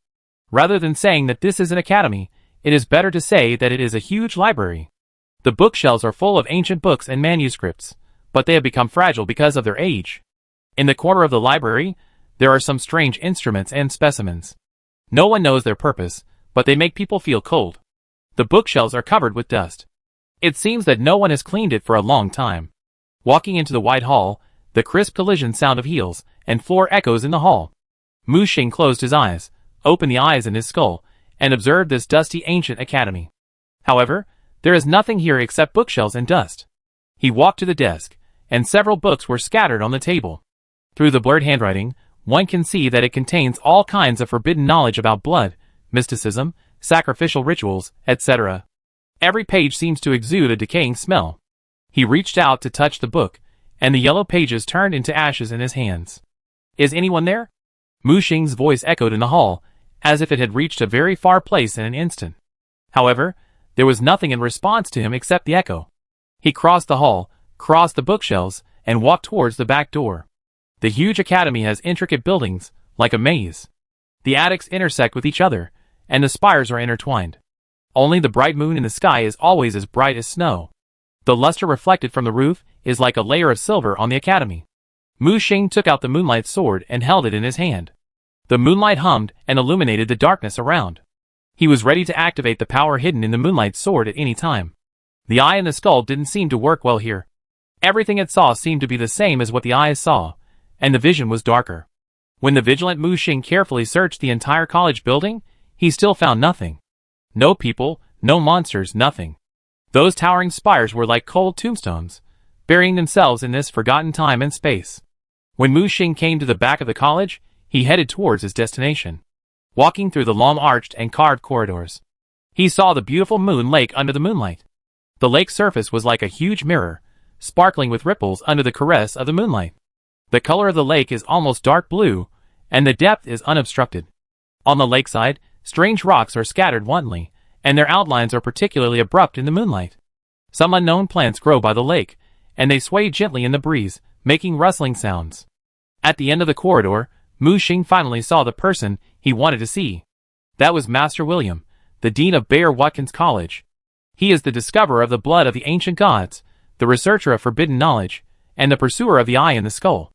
Rather than saying that this is an academy, it is better to say that it is a huge library. The bookshelves are full of ancient books and manuscripts, but they have become fragile because of their age. In the corner of the library, there are some strange instruments and specimens. No one knows their purpose, but they make people feel cold. The bookshelves are covered with dust. It seems that no one has cleaned it for a long time. Walking into the wide hall, the crisp collision sound of heels and floor echoes in the hall. Mu Xing closed his eyes, opened the eyes in his skull, and observed this dusty ancient academy. However, there is nothing here except bookshelves and dust. He walked to the desk, and several books were scattered on the table. Through the blurred handwriting, one can see that it contains all kinds of forbidden knowledge about blood, mysticism, sacrificial rituals, etc. Every page seems to exude a decaying smell. He reached out to touch the book, and the yellow pages turned into ashes in his hands. "Is anyone there?" Mu Xing's voice echoed in the hall, as if it had reached a very far place in an instant. However, there was nothing in response to him except the echo. He crossed the hall, crossed the bookshelves, and walked towards the back door. The huge academy has intricate buildings, like a maze. The attics intersect with each other, and the spires are intertwined. Only the bright moon in the sky is always as bright as snow. The luster reflected from the roof is like a layer of silver on the academy. Mu Xing took out the moonlight sword and held it in his hand. The moonlight hummed and illuminated the darkness around. He was ready to activate the power hidden in the moonlight sword at any time. The eye in the skull didn't seem to work well here. Everything it saw seemed to be the same as what the eyes saw, and the vision was darker. When the vigilant Mu Xing carefully searched the entire college building, he still found nothing. No people, no monsters, nothing. Those towering spires were like cold tombstones, burying themselves in this forgotten time and space. When Mu Xing came to the back of the college, he headed towards his destination. Walking through the long arched and carved corridors, he saw the beautiful moon lake under the moonlight. The lake's surface was like a huge mirror, sparkling with ripples under the caress of the moonlight. The color of the lake is almost dark blue, and the depth is unobstructed. On the lakeside, strange rocks are scattered wantonly, and their outlines are particularly abrupt in the moonlight. Some unknown plants grow by the lake, and they sway gently in the breeze, making rustling sounds. At the end of the corridor, Mu Xing finally saw the person he wanted to see. That was Master William, the dean of Bayer Watkins College. He is the discoverer of the blood of the ancient gods, the researcher of forbidden knowledge, and the pursuer of the eye in the skull.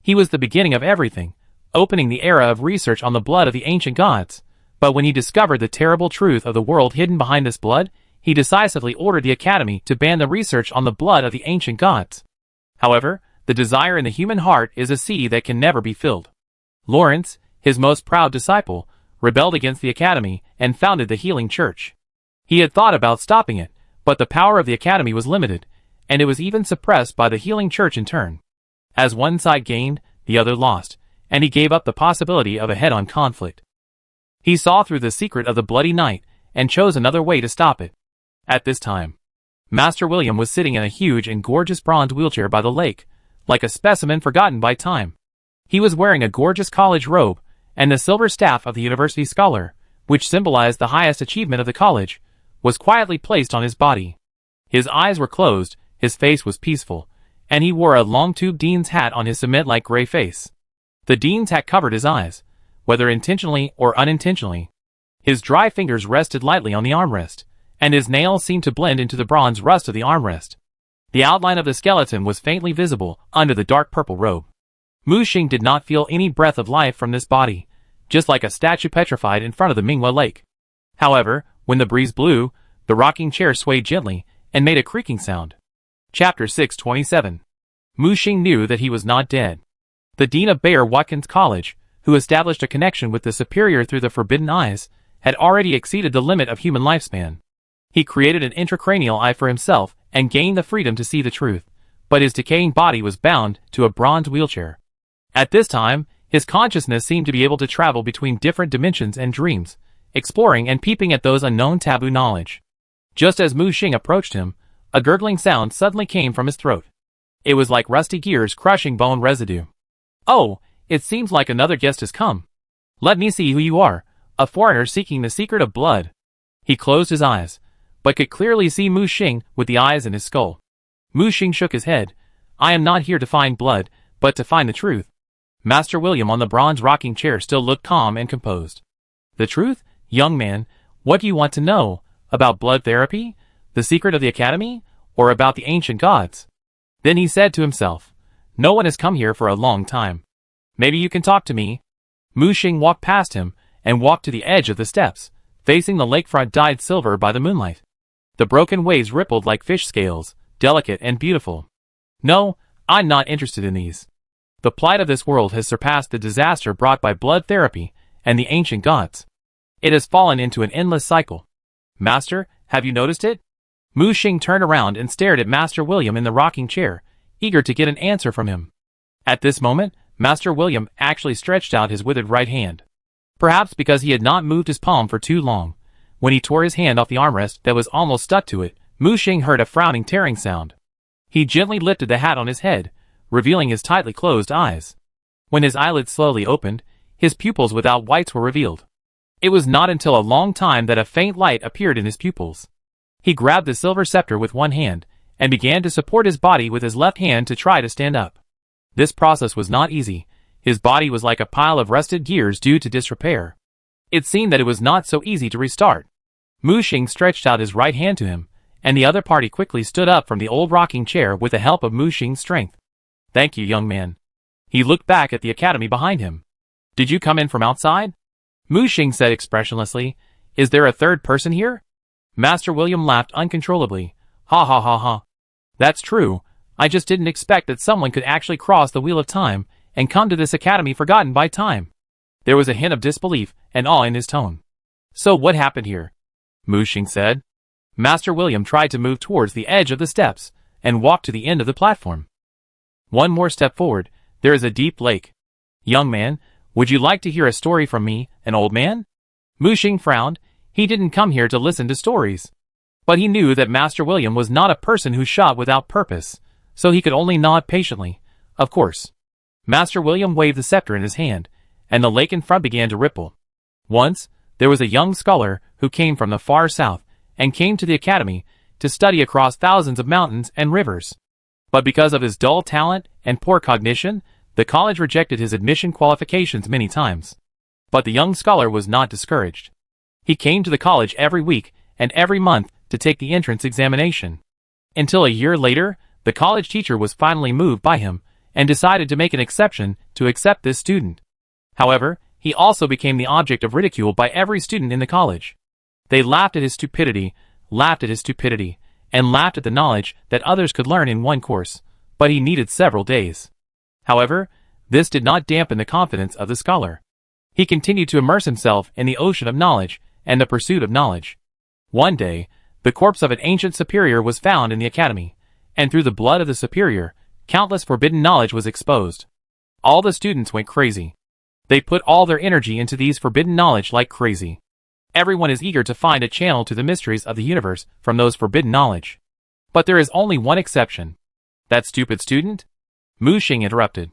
He was the beginning of everything, opening the era of research on the blood of the ancient gods. But when he discovered the terrible truth of the world hidden behind this blood, he decisively ordered the academy to ban the research on the blood of the ancient gods. However, the desire in the human heart is a sea that can never be filled. Lawrence, his most proud disciple, rebelled against the academy and founded the Healing Church. He had thought about stopping it, but the power of the academy was limited, and it was even suppressed by the Healing Church in turn. As one side gained, the other lost, and he gave up the possibility of a head-on conflict. He saw through the secret of the bloody night and chose another way to stop it. At this time, Master William was sitting in a huge and gorgeous bronze wheelchair by the lake, like a specimen forgotten by time. He was wearing a gorgeous college robe, and the silver staff of the university scholar, which symbolized the highest achievement of the college, was quietly placed on his body. His eyes were closed, his face was peaceful, and he wore a long-tube dean's hat on his cement-like gray face. The dean's hat covered his eyes, whether intentionally or unintentionally. His dry fingers rested lightly on the armrest, and his nails seemed to blend into the bronze rust of the armrest. The outline of the skeleton was faintly visible under the dark purple robe. Mu Xing did not feel any breath of life from this body, just like a statue petrified in front of the Minghua Lake. However, when the breeze blew, the rocking chair swayed gently and made a creaking sound. Chapter 627. Mu Xing knew that he was not dead. The dean of Bayer Watkins College, who established a connection with the superior through the forbidden eyes, had already exceeded the limit of human lifespan. He created an intracranial eye for himself and gained the freedom to see the truth, but his decaying body was bound to a bronze wheelchair. At this time, his consciousness seemed to be able to travel between different dimensions and dreams, exploring and peeping at those unknown taboo knowledge. Just as Mu Xing approached him, a gurgling sound suddenly came from his throat. It was like rusty gears crushing bone residue. "Oh, it seems like another guest has come. Let me see who you are, a foreigner seeking the secret of blood." He closed his eyes, but could clearly see Mu Xing with the eyes in his skull. Mu Xing shook his head. "I am not here to find blood, but to find the truth." Master William on the bronze rocking chair still looked calm and composed. "The truth? Young man, what do you want to know? About blood therapy? The secret of the academy? Or about the ancient gods?" Then he said to himself, "No one has come here for a long time. Maybe you can talk to me." Mu Xing walked past him and walked to the edge of the steps, facing the lakefront dyed silver by the moonlight. The broken waves rippled like fish scales, delicate and beautiful. "No, I'm not interested in these. The plight of this world has surpassed the disaster brought by blood therapy and the ancient gods. It has fallen into an endless cycle. Master, have you noticed it?" Mu Xing turned around and stared at Master William in the rocking chair, eager to get an answer from him. At this moment, Master William actually stretched out his withered right hand. Perhaps because he had not moved his palm for too long, when he tore his hand off the armrest that was almost stuck to it, Mu Xing heard a frowning tearing sound. He gently lifted the hat on his head, revealing his tightly closed eyes. When his eyelids slowly opened, his pupils without whites were revealed. It was not until a long time that a faint light appeared in his pupils. He grabbed the silver scepter with one hand, and began to support his body with his left hand to try to stand up. This process was not easy. His body was like a pile of rusted gears due to disrepair. It seemed that it was not so easy to restart. Mu Xing stretched out his right hand to him, and the other party quickly stood up from the old rocking chair with the help of Mu Xing's strength. "Thank you, young man." He looked back at the academy behind him. "Did you come in from outside?" Mu Xing said expressionlessly. "Is there a third person here?" Master William laughed uncontrollably. "Ha ha ha ha. That's true. I just didn't expect that someone could actually cross the wheel of time and come to this academy forgotten by time." There was a hint of disbelief and awe in his tone. "So what happened here?" Mu Xing said. Master William tried to move towards the edge of the steps and walked to the end of the platform. "One more step forward, there is a deep lake. Young man, would you like to hear a story from me, an old man?" Mu Xing frowned. He didn't come here to listen to stories. But he knew that Master William was not a person who shot without purpose, so he could only nod patiently. Of course. Master William waved the scepter in his hand, and the lake in front began to ripple. Once, there was a young scholar who came from the far south, and came to the academy to study across thousands of mountains and rivers. But because of his dull talent and poor cognition, the college rejected his admission qualifications many times. But the young scholar was not discouraged. He came to the college every week and every month to take the entrance examination. Until a year later, the college teacher was finally moved by him and decided to make an exception to accept this student. However, he also became the object of ridicule by every student in the college. They laughed at his stupidity, and laughed at the knowledge that others could learn in one course, but he needed several days. However, this did not dampen the confidence of the scholar. He continued to immerse himself in the ocean of knowledge and the pursuit of knowledge. One day, the corpse of an ancient superior was found in the academy, and through the blood of the superior, countless forbidden knowledge was exposed. All the students went crazy. They put all their energy into these forbidden knowledge like crazy. Everyone is eager to find a channel to the mysteries of the universe from those forbidden knowledge. But there is only one exception. That stupid student? Mu Xing interrupted.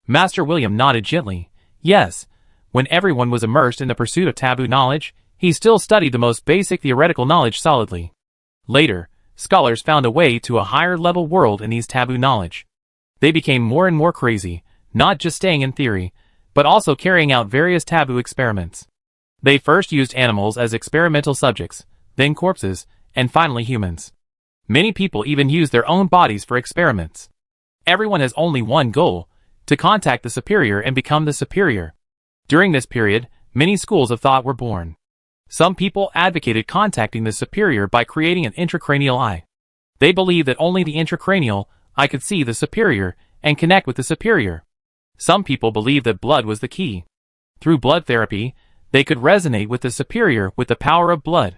Master William nodded gently. Yes, when everyone was immersed in the pursuit of taboo knowledge, he still studied the most basic theoretical knowledge solidly. Later, scholars found a way to a higher level world in these taboo knowledge. They became more and more crazy, not just staying in theory, but also carrying out various taboo experiments. They first used animals as experimental subjects, then corpses, and finally humans. Many people even use their own bodies for experiments. Everyone has only one goal, to contact the superior and become the superior. During this period, many schools of thought were born. Some people advocated contacting the superior by creating an intracranial eye. They believed that only the intracranial eye could see the superior and connect with the superior. Some people believed that blood was the key. Through blood therapy, they could resonate with the superior with the power of blood.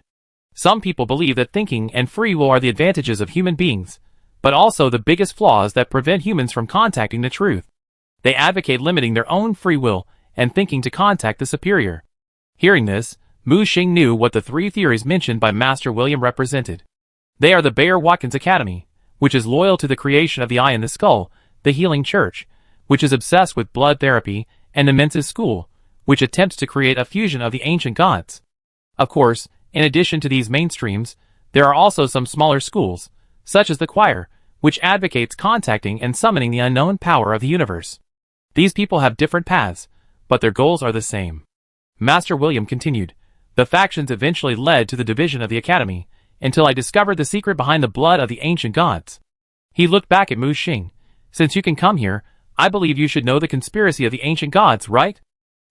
Some people believe that thinking and free will are the advantages of human beings, but also the biggest flaws that prevent humans from contacting the truth. They advocate limiting their own free will and thinking to contact the superior. Hearing this, Mu Xing knew what the three theories mentioned by Master William represented. They are the Bayer-Watkins Academy, which is loyal to the creation of the eye in the skull, the Healing Church, which is obsessed with blood therapy, and the Menses School, which attempts to create a fusion of the ancient gods. Of course, in addition to these mainstreams, there are also some smaller schools, such as the choir, which advocates contacting and summoning the unknown power of the universe. These people have different paths, but their goals are the same. Master William continued, the factions eventually led to the division of the academy, until I discovered the secret behind the blood of the ancient gods. He looked back at Mu Xing. Since you can come here, I believe you should know the conspiracy of the ancient gods, right?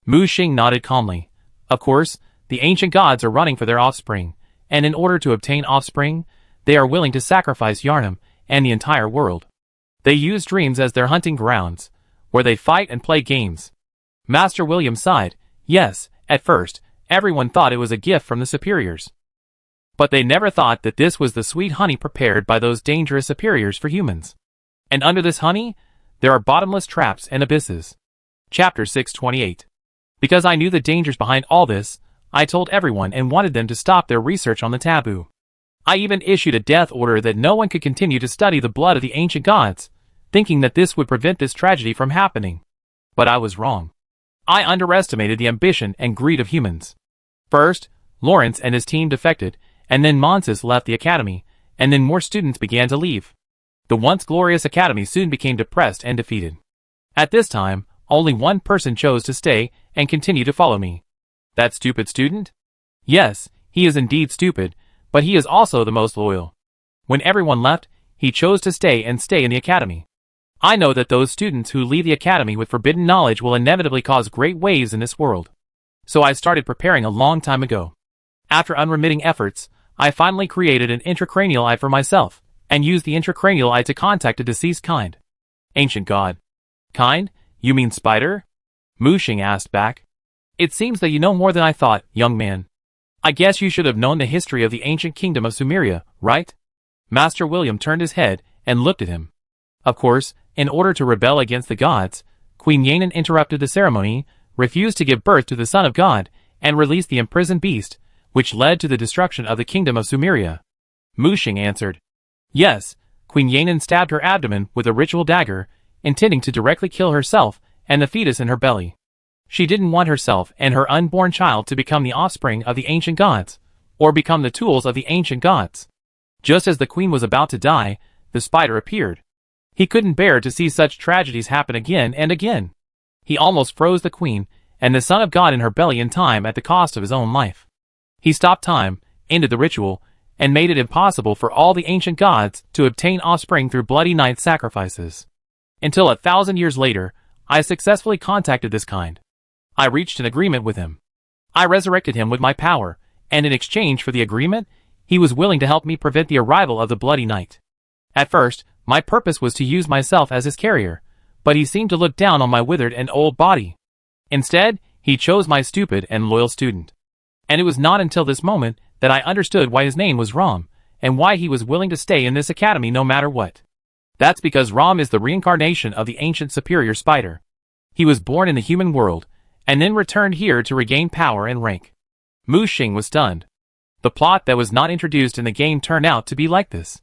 Mu Xing nodded calmly. Of course, the ancient gods are running for their offspring, and in order to obtain offspring, they are willing to sacrifice Yarnum and the entire world. They use dreams as their hunting grounds, where they fight and play games. Master William sighed. Yes, at first, everyone thought it was a gift from the superiors. But they never thought that this was the sweet honey prepared by those dangerous superiors for humans. And under this honey, there are bottomless traps and abysses. Chapter 628. Because I knew the dangers behind all this, I told everyone and wanted them to stop their research on the taboo. I even issued a death order that no one could continue to study the blood of the ancient gods, thinking that this would prevent this tragedy from happening. But I was wrong. I underestimated the ambition and greed of humans. First, Lawrence and his team defected, and then Monsis left the academy, and then more students began to leave. The once glorious academy soon became depressed and defeated. At this time, only one person chose to stay and continue to follow me. That stupid student? Yes, he is indeed stupid, but he is also the most loyal. When everyone left, he chose to stay in the academy. I know that those students who leave the academy with forbidden knowledge will inevitably cause great waves in this world. So I started preparing a long time ago. After unremitting efforts, I finally created an intracranial eye for myself, and used the intracranial eye to contact a deceased kind. Ancient god. Kind? You mean spider? Mu Xing asked back. It seems that you know more than I thought, young man. I guess you should have known the history of the ancient kingdom of Sumeria, right? Master William turned his head and looked at him. Of course, in order to rebel against the gods, Queen Yanan interrupted the ceremony, refused to give birth to the son of God, and released the imprisoned beast, which led to the destruction of the kingdom of Sumeria. Mu Xing answered. Yes, Queen Yanan stabbed her abdomen with a ritual dagger, intending to directly kill herself and the fetus in her belly. She didn't want herself and her unborn child to become the offspring of the ancient gods, or become the tools of the ancient gods. Just as the queen was about to die, the spider appeared. He couldn't bear to see such tragedies happen again and again. He almost froze the queen and the son of God in her belly in time at the cost of his own life. He stopped time, ended the ritual, and made it impossible for all the ancient gods to obtain offspring through bloody night sacrifices. Until 1,000 years later, I successfully contacted this kind. I reached an agreement with him. I resurrected him with my power, and in exchange for the agreement, he was willing to help me prevent the arrival of the bloody night. At first, my purpose was to use myself as his carrier, but he seemed to look down on my withered and old body. Instead, he chose my stupid and loyal student. And it was not until this moment that I understood why his name was Ram, and why he was willing to stay in this academy no matter what. That's because Ram is the reincarnation of the ancient superior spider. He was born in the human world, and then returned here to regain power and rank. Mu Xing was stunned. The plot that was not introduced in the game turned out to be like this.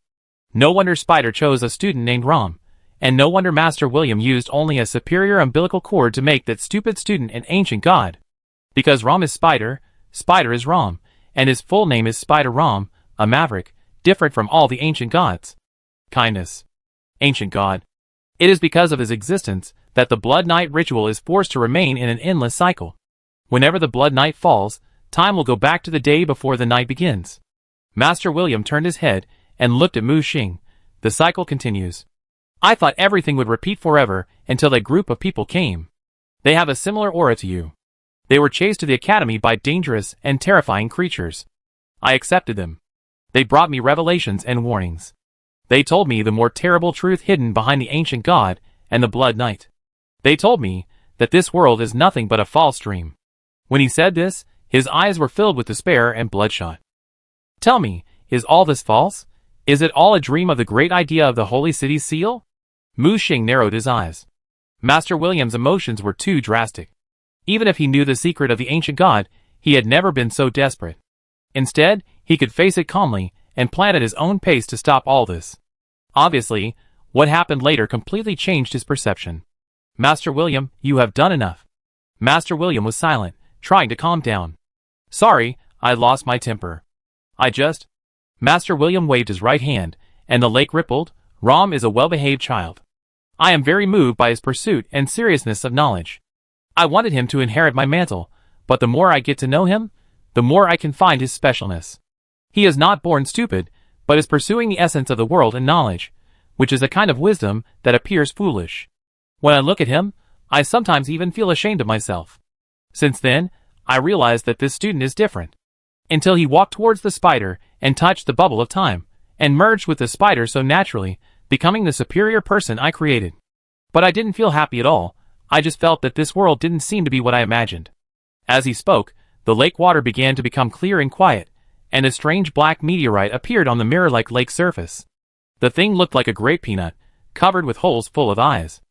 No wonder Spider chose a student named Ram, and no wonder Master William used only a superior umbilical cord to make that stupid student an ancient god. Because Ram is Spider, Spider is Ram, and his full name is Spider Ram, a maverick, different from all the ancient gods. Kindness. Ancient god. It is because of his existence that the Blood Night ritual is forced to remain in an endless cycle. Whenever the Blood Night falls, time will go back to the day before the night begins. Master William turned his head and looked at Mu Xing. The cycle continues. I thought everything would repeat forever, until a group of people came. They have a similar aura to you. They were chased to the academy by dangerous and terrifying creatures. I accepted them. They brought me revelations and warnings. They told me the more terrible truth hidden behind the ancient god and the Blood Knight. They told me that this world is nothing but a false dream. When he said this, his eyes were filled with despair and bloodshot. Tell me, is all this false? Is it all a dream of the great idea of the Holy City's seal? Mu Xing narrowed his eyes. Master William's emotions were too drastic. Even if he knew the secret of the ancient god, he had never been so desperate. Instead, he could face it calmly and plan at his own pace to stop all this. Obviously, what happened later completely changed his perception. Master William, you have done enough. Master William was silent, trying to calm down. Sorry, I lost my temper. Master William waved his right hand, and the lake rippled. Rom is a well-behaved child. I am very moved by his pursuit and seriousness of knowledge. I wanted him to inherit my mantle, but the more I get to know him, the more I can find his specialness. He is not born stupid, but is pursuing the essence of the world and knowledge, which is a kind of wisdom that appears foolish. When I look at him, I sometimes even feel ashamed of myself. Since then, I realized that this student is different. Until he walked towards the spider and touched the bubble of time, and merged with the spider so naturally, becoming the superior person I created. But I didn't feel happy at all. I just felt that this world didn't seem to be what I imagined. As he spoke, the lake water began to become clear and quiet, and a strange black meteorite appeared on the mirror-like lake surface. The thing looked like a great peanut, covered with holes full of eyes.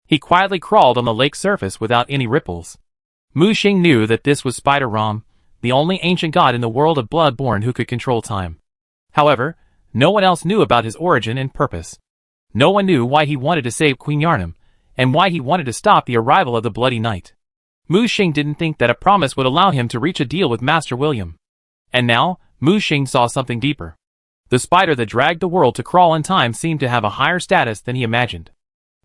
He quietly crawled on the lake surface without any ripples. Mu Xing knew that this was Spider Rom, the only ancient god in the world of Bloodborne who could control time. However, no one else knew about his origin and purpose. No one knew why he wanted to save Queen Yarnum, and why he wanted to stop the arrival of the Bloody Knight. Mu Xing didn't think that a promise would allow him to reach a deal with Master William. And now, Mu Xing saw something deeper. The spider that dragged the world to crawl in time seemed to have a higher status than he imagined.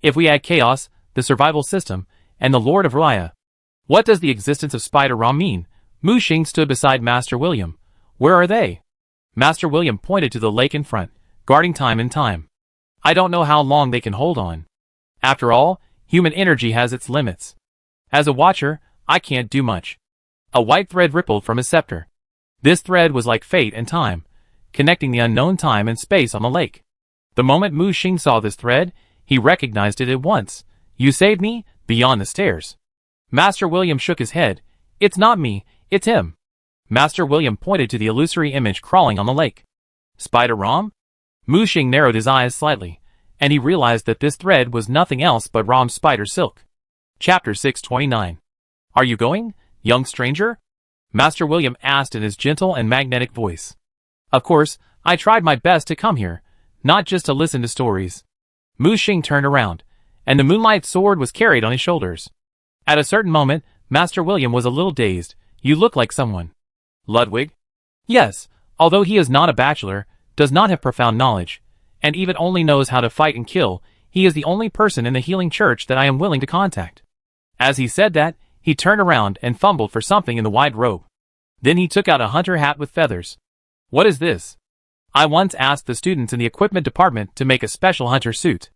If we add chaos, the survival system, and the Lord of Raya, what does the existence of Spider Rom mean? Mu Xing stood beside Master William. Where are they? Master William pointed to the lake in front, guarding time and time. I don't know how long they can hold on. After all, human energy has its limits. As a watcher, I can't do much. A white thread rippled from his scepter. This thread was like fate and time, connecting the unknown time and space on the lake. The moment Mu Xing saw this thread, he recognized it at once. You saved me, beyond the stairs. Master William shook his head. It's not me, it's him. Master William pointed to the illusory image crawling on the lake. Spider Rom? Mu Xing narrowed his eyes slightly, and he realized that this thread was nothing else but Rom's spider silk. Chapter 629. Are you going, young stranger? Master William asked in his gentle and magnetic voice. Of course, I tried my best to come here, not just to listen to stories. Mu Xing turned around, and the moonlight sword was carried on his shoulders. At a certain moment, Master William was a little dazed. You look like someone. Ludwig? Yes, although he is not a bachelor, does not have profound knowledge, and even only knows how to fight and kill, he is the only person in the healing church that I am willing to contact. As he said that, he turned around and fumbled for something in the wide robe. Then he took out a hunter hat with feathers. What is this? I once asked the students in the equipment department to make a special hunter suit.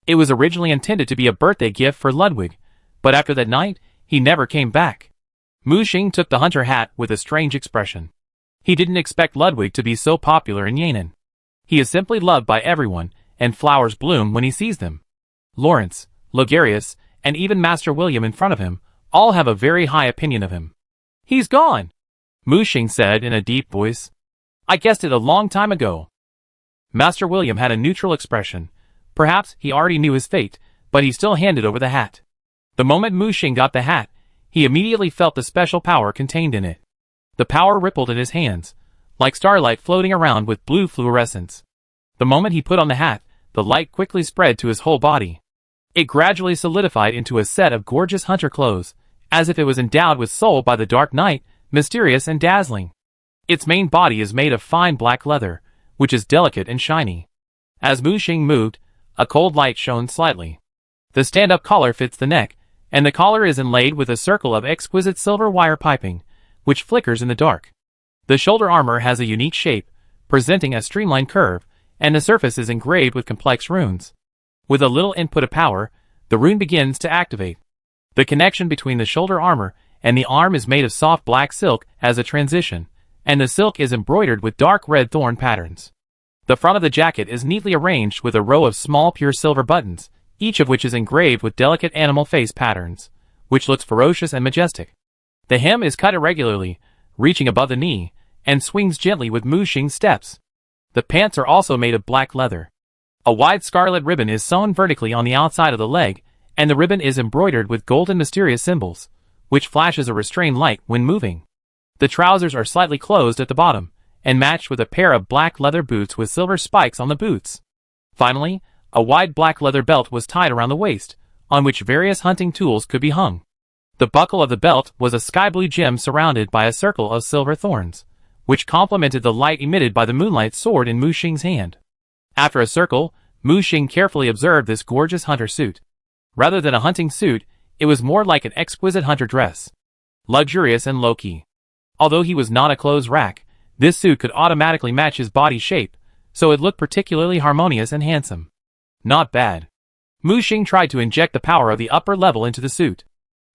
It was originally intended to be a birthday gift for Ludwig, but after that night, he never came back. Mu Xing took the hunter hat with a strange expression. He didn't expect Ludwig to be so popular in Yan'an. He is simply loved by everyone, and flowers bloom when he sees them. Lawrence, Logarius, and even Master William in front of him, all have a very high opinion of him. He's gone, Mu Xing said in a deep voice. I guessed it a long time ago. Master William had a neutral expression. Perhaps he already knew his fate, but he still handed over the hat. The moment Mu Xing got the hat, he immediately felt the special power contained in it. The power rippled in his hands, like starlight floating around with blue fluorescence. The moment he put on the hat, the light quickly spread to his whole body. It gradually solidified into a set of gorgeous hunter clothes, as if it was endowed with soul by the dark night, mysterious and dazzling. Its main body is made of fine black leather, which is delicate and shiny. As Mu Xing moved, a cold light shone slightly. The stand-up collar fits the neck, and the collar is inlaid with a circle of exquisite silver wire piping, which flickers in the dark. The shoulder armor has a unique shape, presenting a streamlined curve, and the surface is engraved with complex runes. With a little input of power, The rune begins to activate. The connection between the shoulder armor and the arm is made of soft black silk as a transition, and the silk is embroidered with dark red thorn patterns. The front of the jacket is neatly arranged with a row of small pure silver buttons, each of which is engraved with delicate animal face patterns, which looks ferocious and majestic. The hem is cut irregularly, reaching above the knee, and swings gently with Mu Xing's steps. The pants are also made of black leather. A wide scarlet ribbon is sewn vertically on the outside of the leg, and the ribbon is embroidered with golden mysterious symbols, which flashes a restrained light when moving. The trousers are slightly closed at the bottom, and matched with a pair of black leather boots with silver spikes on the boots. Finally, a wide black leather belt was tied around the waist, on which various hunting tools could be hung. The buckle of the belt was a sky blue gem surrounded by a circle of silver thorns, which complemented the light emitted by the moonlight sword in Mu Xing's hand. After a circle, Mu Xing carefully observed this gorgeous hunter suit. Rather than a hunting suit, it was more like an exquisite hunter dress. Luxurious and low-key. Although he was not a clothes rack, this suit could automatically match his body shape, so it looked particularly harmonious and handsome. Not bad. Mu Xing tried to inject the power of the upper level into the suit.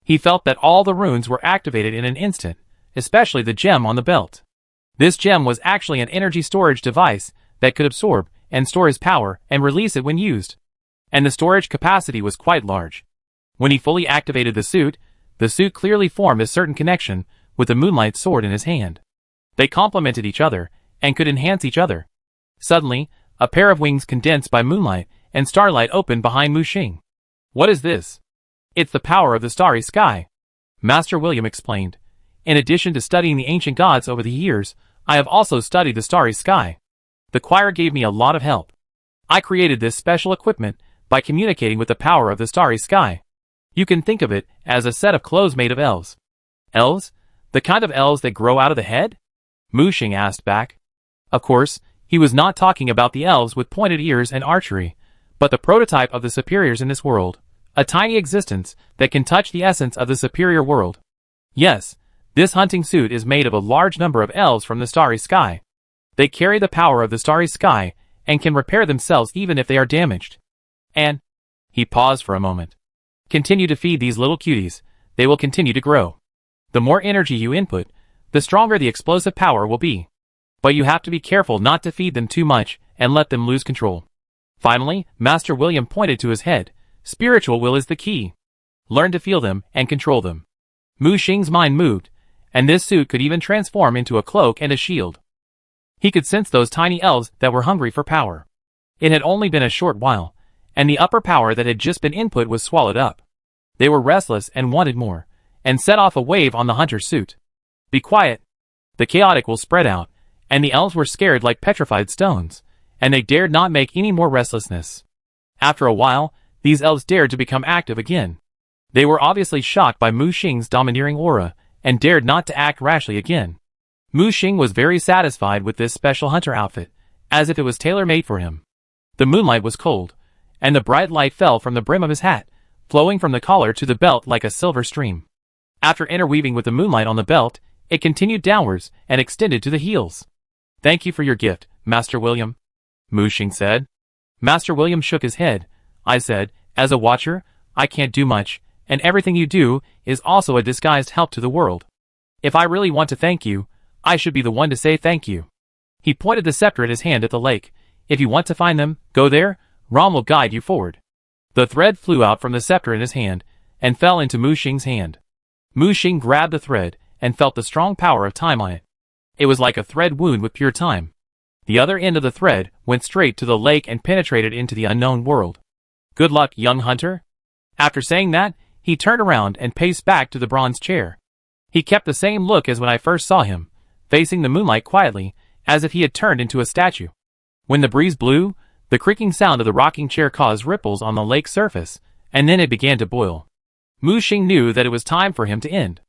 He felt that all the runes were activated in an instant, especially the gem on the belt. This gem was actually an energy storage device that could absorb and store his power and release it when used. And the storage capacity was quite large. When he fully activated the suit clearly formed a certain connection with the moonlight sword in his hand. They complemented each other and could enhance each other. Suddenly, a pair of wings condensed by moonlight and starlight opened behind Mu Xing. What is this? It's the power of the starry sky, Master William explained. In addition to studying the ancient gods over the years, I have also studied the starry sky. The choir gave me a lot of help. I created this special equipment by communicating with the power of the starry sky. You can think of it as a set of clothes made of elves. Elves? The kind of elves that grow out of the head? Mu Xing asked back. Of course, he was not talking about the elves with pointed ears and archery, but the prototype of the superiors in this world, a tiny existence that can touch the essence of the superior world. Yes, this hunting suit is made of a large number of elves from the starry sky. They carry the power of the starry sky and can repair themselves even if they are damaged. And, he paused for a moment. Continue to feed these little cuties, they will continue to grow. The more energy you input, the stronger the explosive power will be. But you have to be careful not to feed them too much and let them lose control. Finally, Master William pointed to his head. Spiritual will is the key. Learn to feel them and control them. Mu Xing's mind moved, and this suit could even transform into a cloak and a shield. He could sense those tiny elves that were hungry for power. It had only been a short while, and the upper power that had just been input was swallowed up. They were restless and wanted more, and set off a wave on the hunter's suit. Be quiet. The chaotic will spread out, and the elves were scared like petrified stones, and they dared not make any more restlessness. After a while, these elves dared to become active again. They were obviously shocked by Mu Xing's domineering aura, and dared not to act rashly again. Mu Xing was very satisfied with this special hunter outfit, as if it was tailor-made for him. The moonlight was cold, and the bright light fell from the brim of his hat, flowing from the collar to the belt like a silver stream. After interweaving with the moonlight on the belt, it continued downwards and extended to the heels. Thank you for your gift, Master William, Mu Xing said. Master William shook his head. I said, as a watcher, I can't do much, and everything you do is also a disguised help to the world. If I really want to thank you, I should be the one to say thank you. He pointed the scepter at his hand at the lake. If you want to find them, go there, Ram will guide you forward. The thread flew out from the scepter in his hand, and fell into Mu Xing's hand. Mu Xing grabbed the thread, and felt the strong power of time on it. It was like a thread wound with pure time. The other end of the thread went straight to the lake and penetrated into the unknown world. Good luck, young hunter. After saying that, he turned around and paced back to the bronze chair. He kept the same look as when I first saw him, facing the moonlight quietly, as if he had turned into a statue. When the breeze blew, the creaking sound of the rocking chair caused ripples on the lake's surface, and then it began to boil. Mu Xing knew that it was time for him to end.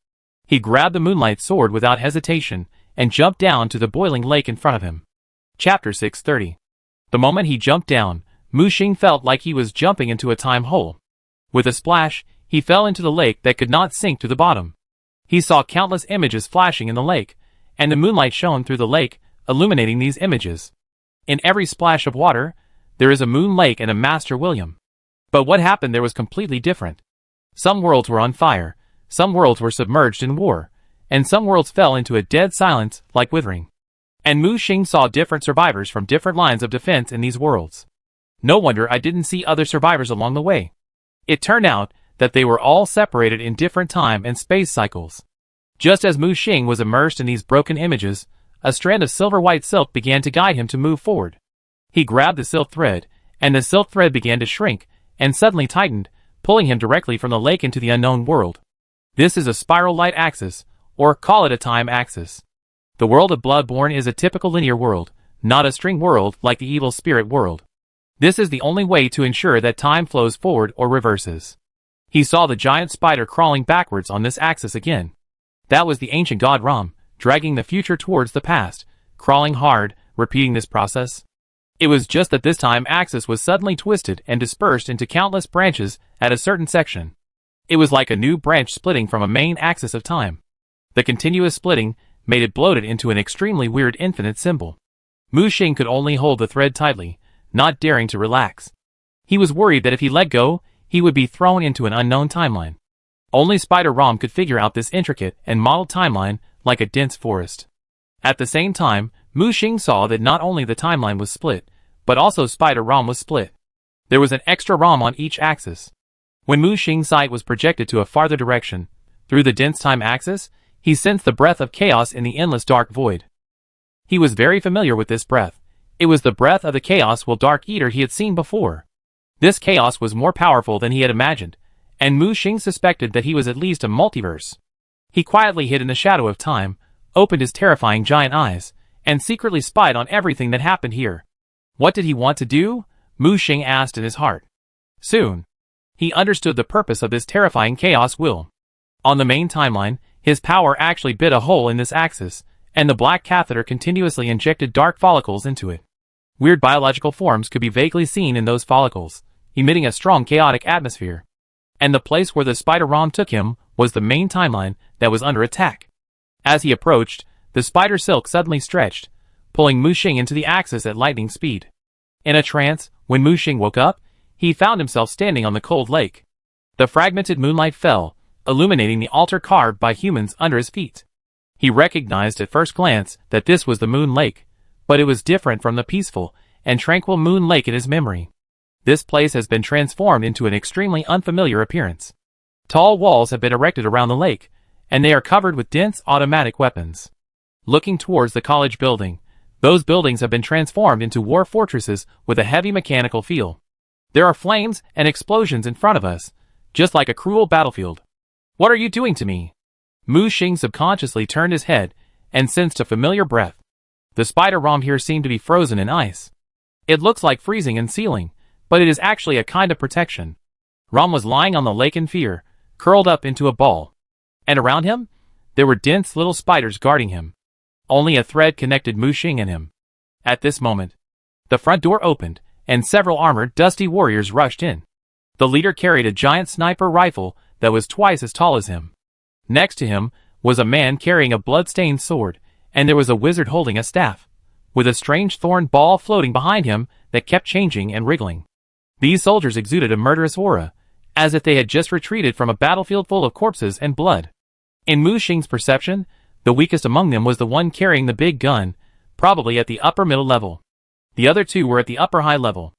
He grabbed the moonlight sword without hesitation, and jumped down to the boiling lake in front of him. Chapter 630. The moment he jumped down, Mu Xing felt like he was jumping into a time hole. With a splash, he fell into the lake that could not sink to the bottom. He saw countless images flashing in the lake, and the moonlight shone through the lake, illuminating these images. In every splash of water, there is a moon lake and a Master William. But what happened there was completely different. Some worlds were on fire, some worlds were submerged in war, and some worlds fell into a dead silence like withering. And Mu Xing saw different survivors from different lines of defense in these worlds. No wonder I didn't see other survivors along the way. It turned out that they were all separated in different time and space cycles. Just as Mu Xing was immersed in these broken images, a strand of silver-white silk began to guide him to move forward. He grabbed the silk thread, and the silk thread began to shrink, and suddenly tightened, pulling him directly from the lake into the unknown world. This is a spiral light axis, or call it a time axis. The world of Bloodborne is a typical linear world, not a string world like the evil spirit world. This is the only way to ensure that time flows forward or reverses. He saw the giant spider crawling backwards on this axis again. That was the ancient god Ram, dragging the future towards the past, crawling hard, repeating this process. It was just that this time axis was suddenly twisted and dispersed into countless branches at a certain section. It was like a new branch splitting from a main axis of time. The continuous splitting made it bloated into an extremely weird infinite symbol. Mu Xing could only hold the thread tightly, not daring to relax. He was worried that if he let go, he would be thrown into an unknown timeline. Only Spider Ram could figure out this intricate and modeled timeline like a dense forest. At the same time, Mu Xing saw that not only the timeline was split, but also Spider Ram was split. There was an extra Ram on each axis. When Mu Xing's sight was projected to a farther direction, through the dense time axis, he sensed the breath of chaos in the endless dark void. He was very familiar with this breath. It was the breath of the Chaos Will Dark Eater he had seen before. This chaos was more powerful than he had imagined, and Mu Xing suspected that he was at least a multiverse. He quietly hid in the shadow of time, opened his terrifying giant eyes, and secretly spied on everything that happened here. What did he want to do? Mu Xing asked in his heart. Soon, he understood the purpose of this terrifying chaos will. On the main timeline, his power actually bit a hole in this axis, and the black catheter continuously injected dark follicles into it. Weird biological forms could be vaguely seen in those follicles, emitting a strong chaotic atmosphere. And the place where the Spider Ram took him was the main timeline that was under attack. As he approached, the spider silk suddenly stretched, pulling Mu Xing into the axis at lightning speed. In a trance, when Mu Xing woke up, he found himself standing on the cold lake. The fragmented moonlight fell, illuminating the altar carved by humans under his feet. He recognized at first glance that this was the Moon Lake, but it was different from the peaceful and tranquil Moon Lake in his memory. This place has been transformed into an extremely unfamiliar appearance. Tall walls have been erected around the lake, and they are covered with dense automatic weapons. Looking towards the college building, those buildings have been transformed into war fortresses with a heavy mechanical feel. There are flames and explosions in front of us, just like a cruel battlefield. What are you doing to me? Mu Xing subconsciously turned his head and sensed a familiar breath. The Spider Ram here seemed to be frozen in ice. It looks like freezing and sealing, but it is actually a kind of protection. Ram was lying on the lake in fear, curled up into a ball. And around him, there were dense little spiders guarding him. Only a thread connected Mu Xing and him. At this moment, the front door opened, and several armored, dusty warriors rushed in. The leader carried a giant sniper rifle that was twice as tall as him. Next to him was a man carrying a blood-stained sword, and there was a wizard holding a staff, with a strange thorn ball floating behind him that kept changing and wriggling. These soldiers exuded a murderous aura, as if they had just retreated from a battlefield full of corpses and blood. In Mu Xing's perception, the weakest among them was the one carrying the big gun, probably at the upper middle level. The other two were at the upper high level.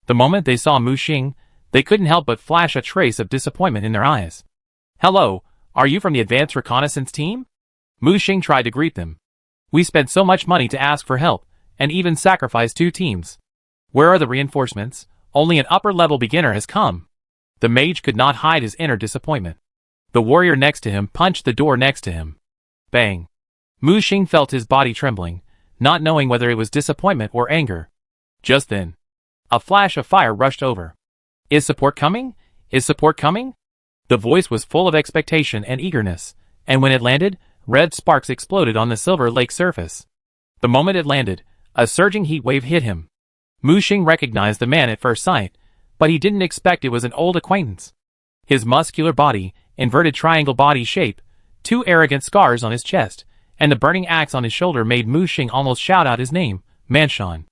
The moment they saw Mu Xing, they couldn't help but flash a trace of disappointment in their eyes. Hello, are you from the Advanced Reconnaissance Team? Mu Xing tried to greet them. We spent so much money to ask for help, and even sacrificed 2 teams. Where are the reinforcements? Only an upper-level beginner has come. The mage could not hide his inner disappointment. The warrior next to him punched the door next to him. Bang. Mu Xing felt his body trembling, not knowing whether it was disappointment or anger. Just then, a flash of fire rushed over. Is support coming? Is support coming? The voice was full of expectation and eagerness, and when it landed, red sparks exploded on the silver lake surface. The moment it landed, a surging heat wave hit him. Mu Xing recognized the man at first sight, but he didn't expect it was an old acquaintance. His muscular body, inverted triangle body shape, 2 arrogant scars on his chest, and the burning axe on his shoulder made Mu Xing almost shout out his name, Manshan.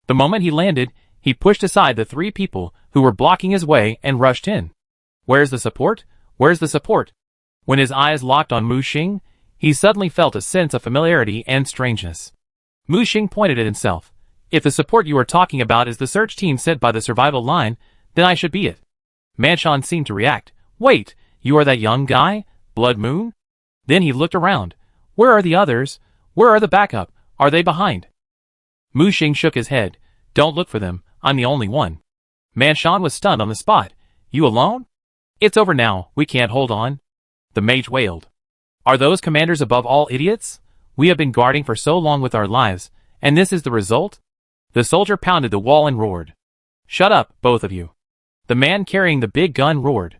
The moment he landed, he pushed aside the 3 people, who were blocking his way and rushed in. Where's the support? Where's the support? When his eyes locked on Mu Xing, he suddenly felt a sense of familiarity and strangeness. Mu Xing pointed at himself. If the support you are talking about is the search team sent by the survival line, then I should be it. Manshan seemed to react. Wait, you are that young guy? Blood Moon? Then he looked around. Where are the others? Where are the backup? Are they behind? Mu Xing shook his head. Don't look for them, I'm the only one. Manshan was stunned on the spot. You alone? It's over now, we can't hold on. The mage wailed. Are those commanders above all idiots? We have been guarding for so long with our lives, and this is the result? The soldier pounded the wall and roared. Shut up, both of you. The man carrying the big gun roared.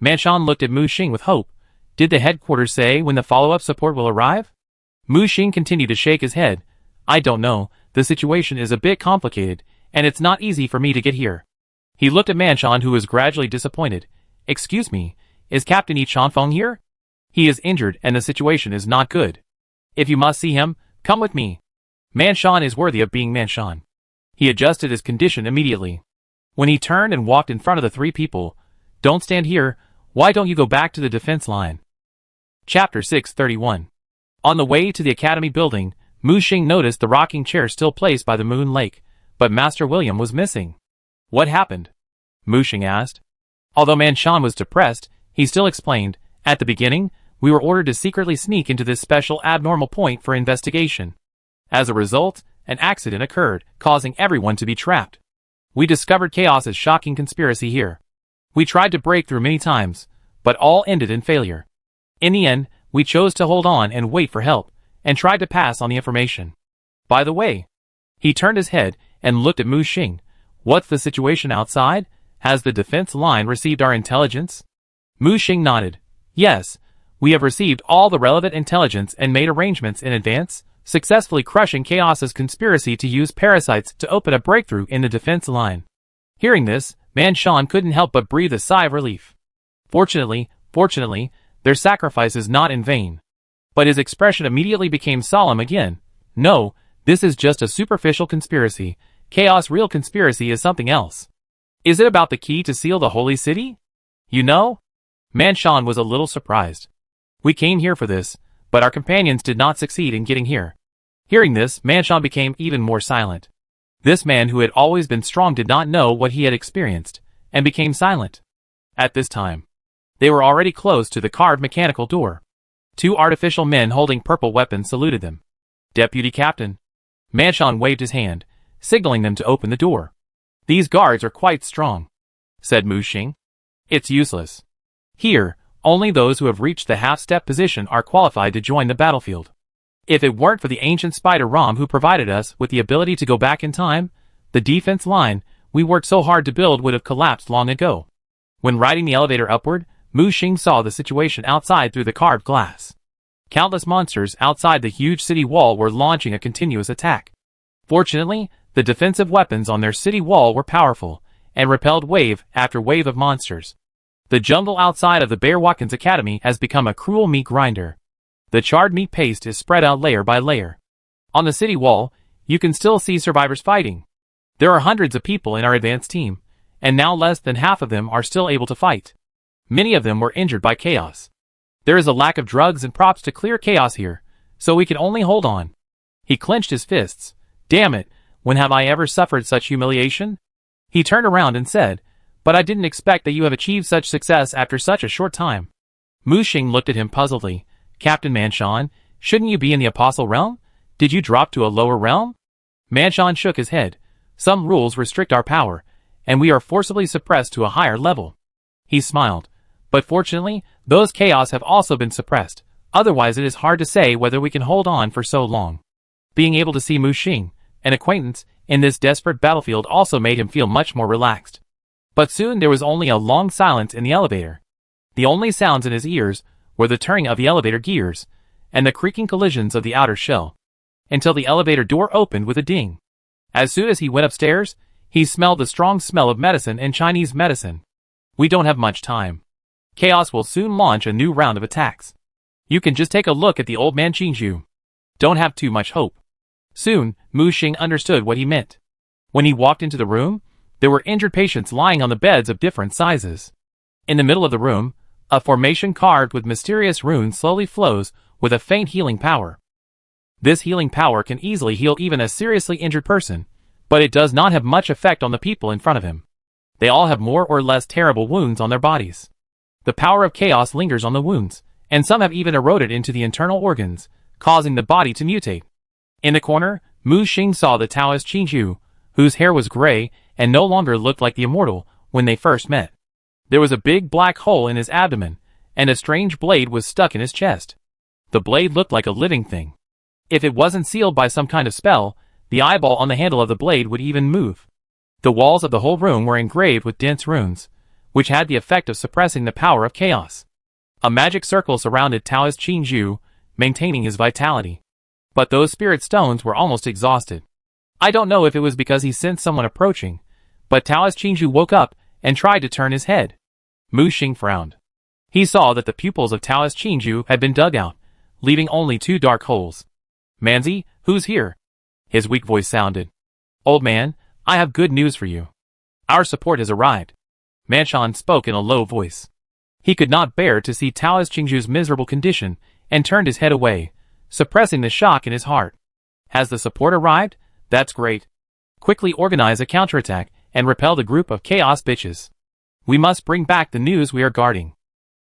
Manshan looked at Mu Xing with hope. Did the headquarters say when the follow-up support will arrive? Mu Xing continued to shake his head. I don't know, the situation is a bit complicated, and it's not easy for me to get here. He looked at Manshan, who was gradually disappointed. Excuse me, is Captain Yi Chanfeng here? He is injured and the situation is not good. If you must see him, come with me. Manshan is worthy of being Manshan. He adjusted his condition immediately. When he turned and walked in front of the three people, Don't stand here, why don't you go back to the defense line? Chapter 631. On the way to the academy building, Mu Xing noticed the rocking chair still placed by the Moon Lake, but Master William was missing. What happened? Mu Xing asked. Although Manshan was depressed, he still explained, at the beginning, we were ordered to secretly sneak into this special abnormal point for investigation. As a result, an accident occurred, causing everyone to be trapped. We discovered Chaos's shocking conspiracy here. We tried to break through many times, but all ended in failure. In the end, we chose to hold on and wait for help, and tried to pass on the information. By the way, he turned his head and looked at Mu Xing. What's the situation outside? Has the defense line received our intelligence? Mu Xing nodded. Yes, we have received all the relevant intelligence and made arrangements in advance, successfully crushing Chaos's conspiracy to use parasites to open a breakthrough in the defense line. Hearing this, Manshan couldn't help but breathe a sigh of relief. Fortunately, their sacrifice is not in vain. But his expression immediately became solemn again. No, this is just a superficial conspiracy. Chaos' real conspiracy is something else. Is it about the key to seal the holy city? You know? Manshan was a little surprised. We came here for this, but our companions did not succeed in getting here. Hearing this, Manshan became even more silent. This man who had always been strong did not know what he had experienced, and became silent. At this time, they were already close to the carved mechanical door. Two artificial men holding purple weapons saluted them. Deputy Captain. Manshan waved his hand, signaling them to open the door. These guards are quite strong, said Mu Xing. It's useless. Here, only those who have reached the half-step position are qualified to join the battlefield. If it weren't for the ancient Spider Rom who provided us with the ability to go back in time, the defense line we worked so hard to build would have collapsed long ago. When riding the elevator upward, Mu Xing saw the situation outside through the carved glass. Countless monsters outside the huge city wall were launching a continuous attack. Fortunately, the defensive weapons on their city wall were powerful, and repelled wave after wave of monsters. The jungle outside of the Bear Watkins Academy has become a cruel meat grinder. The charred meat paste is spread out layer by layer. On the city wall, you can still see survivors fighting. There are hundreds of people in our advanced team, and now less than half of them are still able to fight. Many of them were injured by Chaos. There is a lack of drugs and props to clear Chaos here, so we can only hold on. He clenched his fists. Damn it, when have I ever suffered such humiliation? He turned around and said, but I didn't expect that you have achieved such success after such a short time. Mu Xing looked at him puzzledly. Captain Manshan, shouldn't you be in the Apostle Realm? Did you drop to a lower realm? Manshan shook his head. Some rules restrict our power, and we are forcibly suppressed to a higher level. He smiled. But fortunately, those chaos have also been suppressed. Otherwise it is hard to say whether we can hold on for so long. Being able to see Mu Xing, an acquaintance, in this desperate battlefield also made him feel much more relaxed. But soon there was only a long silence in the elevator. The only sounds in his ears were the turning of the elevator gears, and the creaking collisions of the outer shell, until the elevator door opened with a ding. As soon as he went upstairs, he smelled the strong smell of medicine and Chinese medicine. We don't have much time. Chaos will soon launch a new round of attacks. You can just take a look at the old man Qingzhu. Don't have too much hope. Soon, Mu Xing understood what he meant. When he walked into the room, There were injured patients lying on the beds of different sizes. In the middle of the room, a formation carved with mysterious runes slowly flows with a faint healing power. This healing power can easily heal even a seriously injured person, but it does not have much effect on the people in front of him. They all have more or less terrible wounds on their bodies. The power of chaos lingers on the wounds, and some have even eroded into the internal organs, causing the body to mutate. In the corner, Mu Xing saw the Taoist Qingju, whose hair was gray and no longer looked like the immortal when they first met. There was a big black hole in his abdomen, and a strange blade was stuck in his chest. The blade looked like a living thing. If it wasn't sealed by some kind of spell, the eyeball on the handle of the blade would even move. The walls of the whole room were engraved with dense runes, which had the effect of suppressing the power of chaos. A magic circle surrounded Taoist Qingju, maintaining his vitality. But those spirit stones were almost exhausted. I don't know if it was because he sensed someone approaching, but Taoist Qingju woke up and tried to turn his head. Mu Xing frowned. He saw that the pupils of Taoist Qingju had been dug out, leaving only 2 dark holes. "Manzi, who's here?" His weak voice sounded. "Old man, I have good news for you. Our support has arrived." Manshan spoke in a low voice. He could not bear to see Taoist Qingju's miserable condition and turned his head away, suppressing the shock in his heart. "Has the support arrived? That's great. Quickly organize a counterattack and repel the group of chaos bitches. We must bring back the news we are guarding."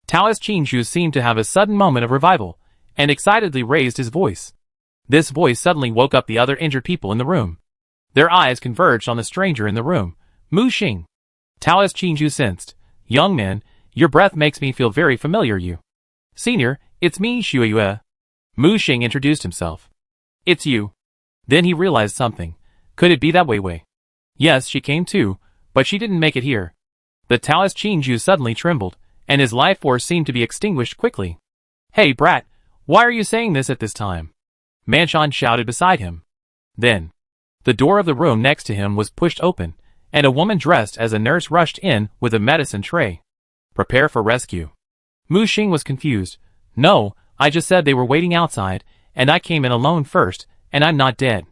Taoist Qingju seemed to have a sudden moment of revival, and excitedly raised his voice. This voice suddenly woke up the other injured people in the room. Their eyes converged on the stranger in the room, Mu Xing. Taoist Qingju sensed. "Young man, your breath makes me feel very familiar. You." "Senior, it's me, Xueyue." Mu Xing introduced himself. "It's you." Then he realized something. Could it be that Wei? Yes, she came too, but she didn't make it here. The Taoist Qingju suddenly trembled, and his life force seemed to be extinguished quickly. "Hey, brat, why are you saying this at this time?" Manshan shouted beside him. Then, the door of the room next to him was pushed open, and a woman dressed as a nurse rushed in with a medicine tray. "Prepare for rescue." Mu Xing was confused. "No, I just said they were waiting outside, and I came in alone first, and I'm not dead."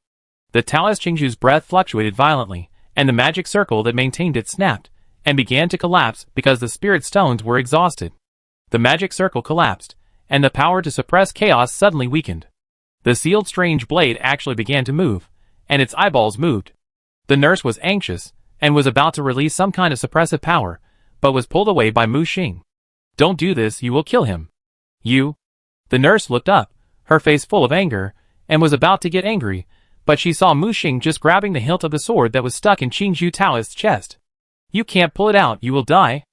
The Taoist Qingju's breath fluctuated violently, and the magic circle that maintained it snapped, and began to collapse because the spirit stones were exhausted. The magic circle collapsed, and the power to suppress chaos suddenly weakened. The sealed strange blade actually began to move, and its eyeballs moved. The nurse was anxious, and was about to release some kind of suppressive power, but was pulled away by Mu Xing. "Don't do this, you will kill him." "You?" The nurse looked up, her face full of anger, and was about to get angry, but she saw Mu Xing just grabbing the hilt of the sword that was stuck in Qingju Taoist's chest. "You can't pull it out, you will die."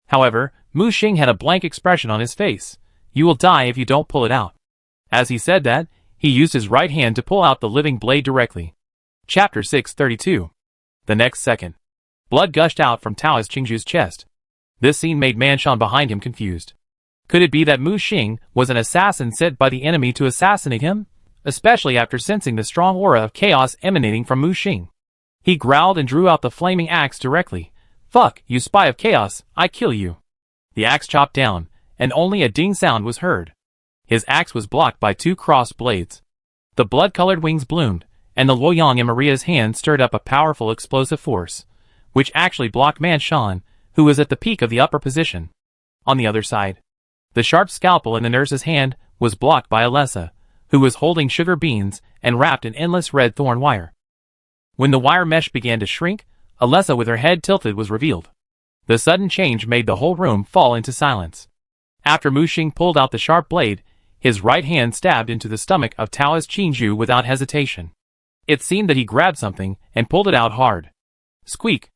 However, Mu Xing had a blank expression on his face. "You will die if you don't pull it out." As he said that, he used his right hand to pull out the living blade directly. Chapter 632. The next second, blood gushed out from Taoist Qingju's chest. This scene made Manshan behind him confused. Could it be that Mu Xing was an assassin sent by the enemy to assassinate him? Especially after sensing the strong aura of chaos emanating from Mu Xing. He growled and drew out the flaming axe directly. "Fuck, you spy of chaos, I kill you." The axe chopped down, and only a ding sound was heard. His axe was blocked by 2 crossed blades. The blood-colored wings bloomed, and the Luoyang in Maria's hand stirred up a powerful explosive force, which actually blocked Manshan, who was at the peak of the upper position. On the other side, the sharp scalpel in the nurse's hand was blocked by Alessa, who was holding sugar beans and wrapped in endless red thorn wire. When the wire mesh began to shrink, Alessa with her head tilted was revealed. The sudden change made the whole room fall into silence. After Mu Xing pulled out the sharp blade, his right hand stabbed into the stomach of Taoist Qingju without hesitation. It seemed that he grabbed something and pulled it out hard. Squeak!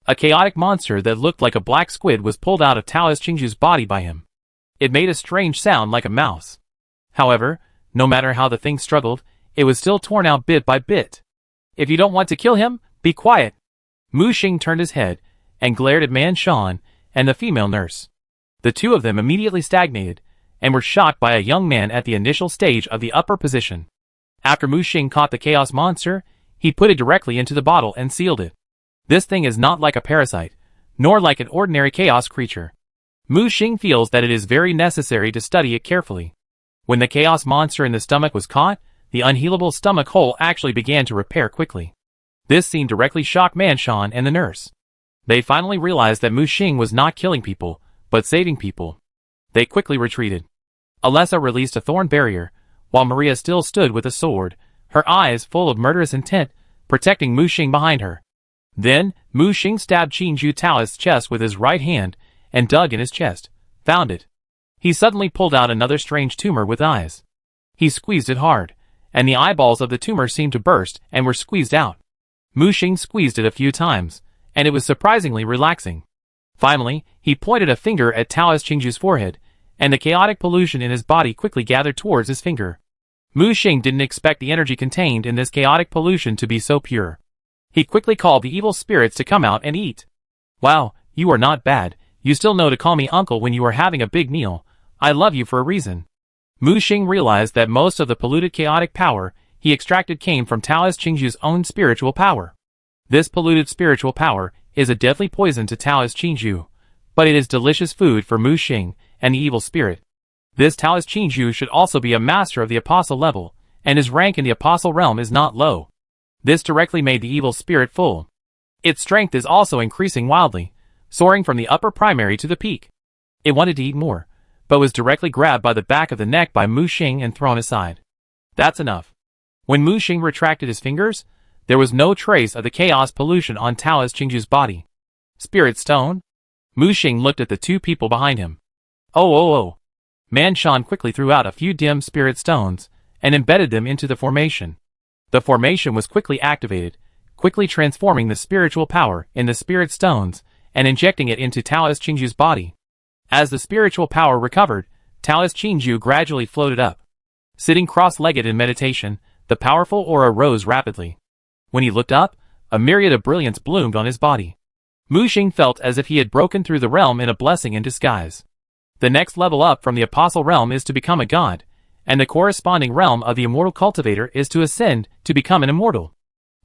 A chaotic monster that looked like a black squid was pulled out of Taoist Qingju's body by him. It made a strange sound like a mouse. However, no matter how the thing struggled, it was still torn out bit by bit. "If you don't want to kill him, be quiet." Mu Xing turned his head and glared at Manshan and the female nurse. The two of them immediately stagnated and were shocked by a young man at the initial stage of the upper position. After Mu Xing caught the chaos monster, he put it directly into the bottle and sealed it. This thing is not like a parasite, nor like an ordinary chaos creature. Mu Xing feels that it is very necessary to study it carefully. When the chaos monster in the stomach was caught, the unhealable stomach hole actually began to repair quickly. This scene directly shocked Manshan and the nurse. They finally realized that Mu Xing was not killing people, but saving people. They quickly retreated. Alessa released a thorn barrier, while Maria still stood with a sword, her eyes full of murderous intent, protecting Mu Xing behind her. Then, Mu Xing stabbed Qinju Taoist's chest with his right hand, and dug in his chest. Found it. He suddenly pulled out another strange tumor with eyes. He squeezed it hard, and the eyeballs of the tumor seemed to burst and were squeezed out. Mu Xing squeezed it a few times, and it was surprisingly relaxing. Finally, he pointed a finger at Taoist Qingju's forehead, and the chaotic pollution in his body quickly gathered towards his finger. Mu Xing didn't expect the energy contained in this chaotic pollution to be so pure. He quickly called the evil spirits to come out and eat. Wow, you are not bad. You still know to call me uncle when you are having a big meal. I love you for a reason. Mu Xing realized that most of the polluted chaotic power he extracted came from Taoist Qingju's own spiritual power. This polluted spiritual power is a deadly poison to Taoist Qingju, but it is delicious food for Mu Xing and the evil spirit. This Taoist Qingju should also be a master of the apostle level, and his rank in the apostle realm is not low. This directly made the evil spirit full. Its strength is also increasing wildly, soaring from the upper primary to the peak. It wanted to eat more, but was directly grabbed by the back of the neck by Mu Xing and thrown aside. That's enough. When Mu Xing retracted his fingers, there was no trace of the chaos pollution on Taoist Qingju's body. Spirit Stone? Mu Xing looked at the two people behind him. Oh. Manshan quickly threw out a few dim spirit stones, and embedded them into the formation. The formation was quickly activated, quickly transforming the spiritual power in the spirit stones, and injecting it into Taoist Qingju's body. As the spiritual power recovered, Taoist Qingju gradually floated up. Sitting cross-legged in meditation, the powerful aura rose rapidly. When he looked up, a myriad of brilliance bloomed on his body. Mu Xing felt as if he had broken through the realm in a blessing in disguise. The next level up from the apostle realm is to become a god, and the corresponding realm of the immortal cultivator is to ascend to become an immortal.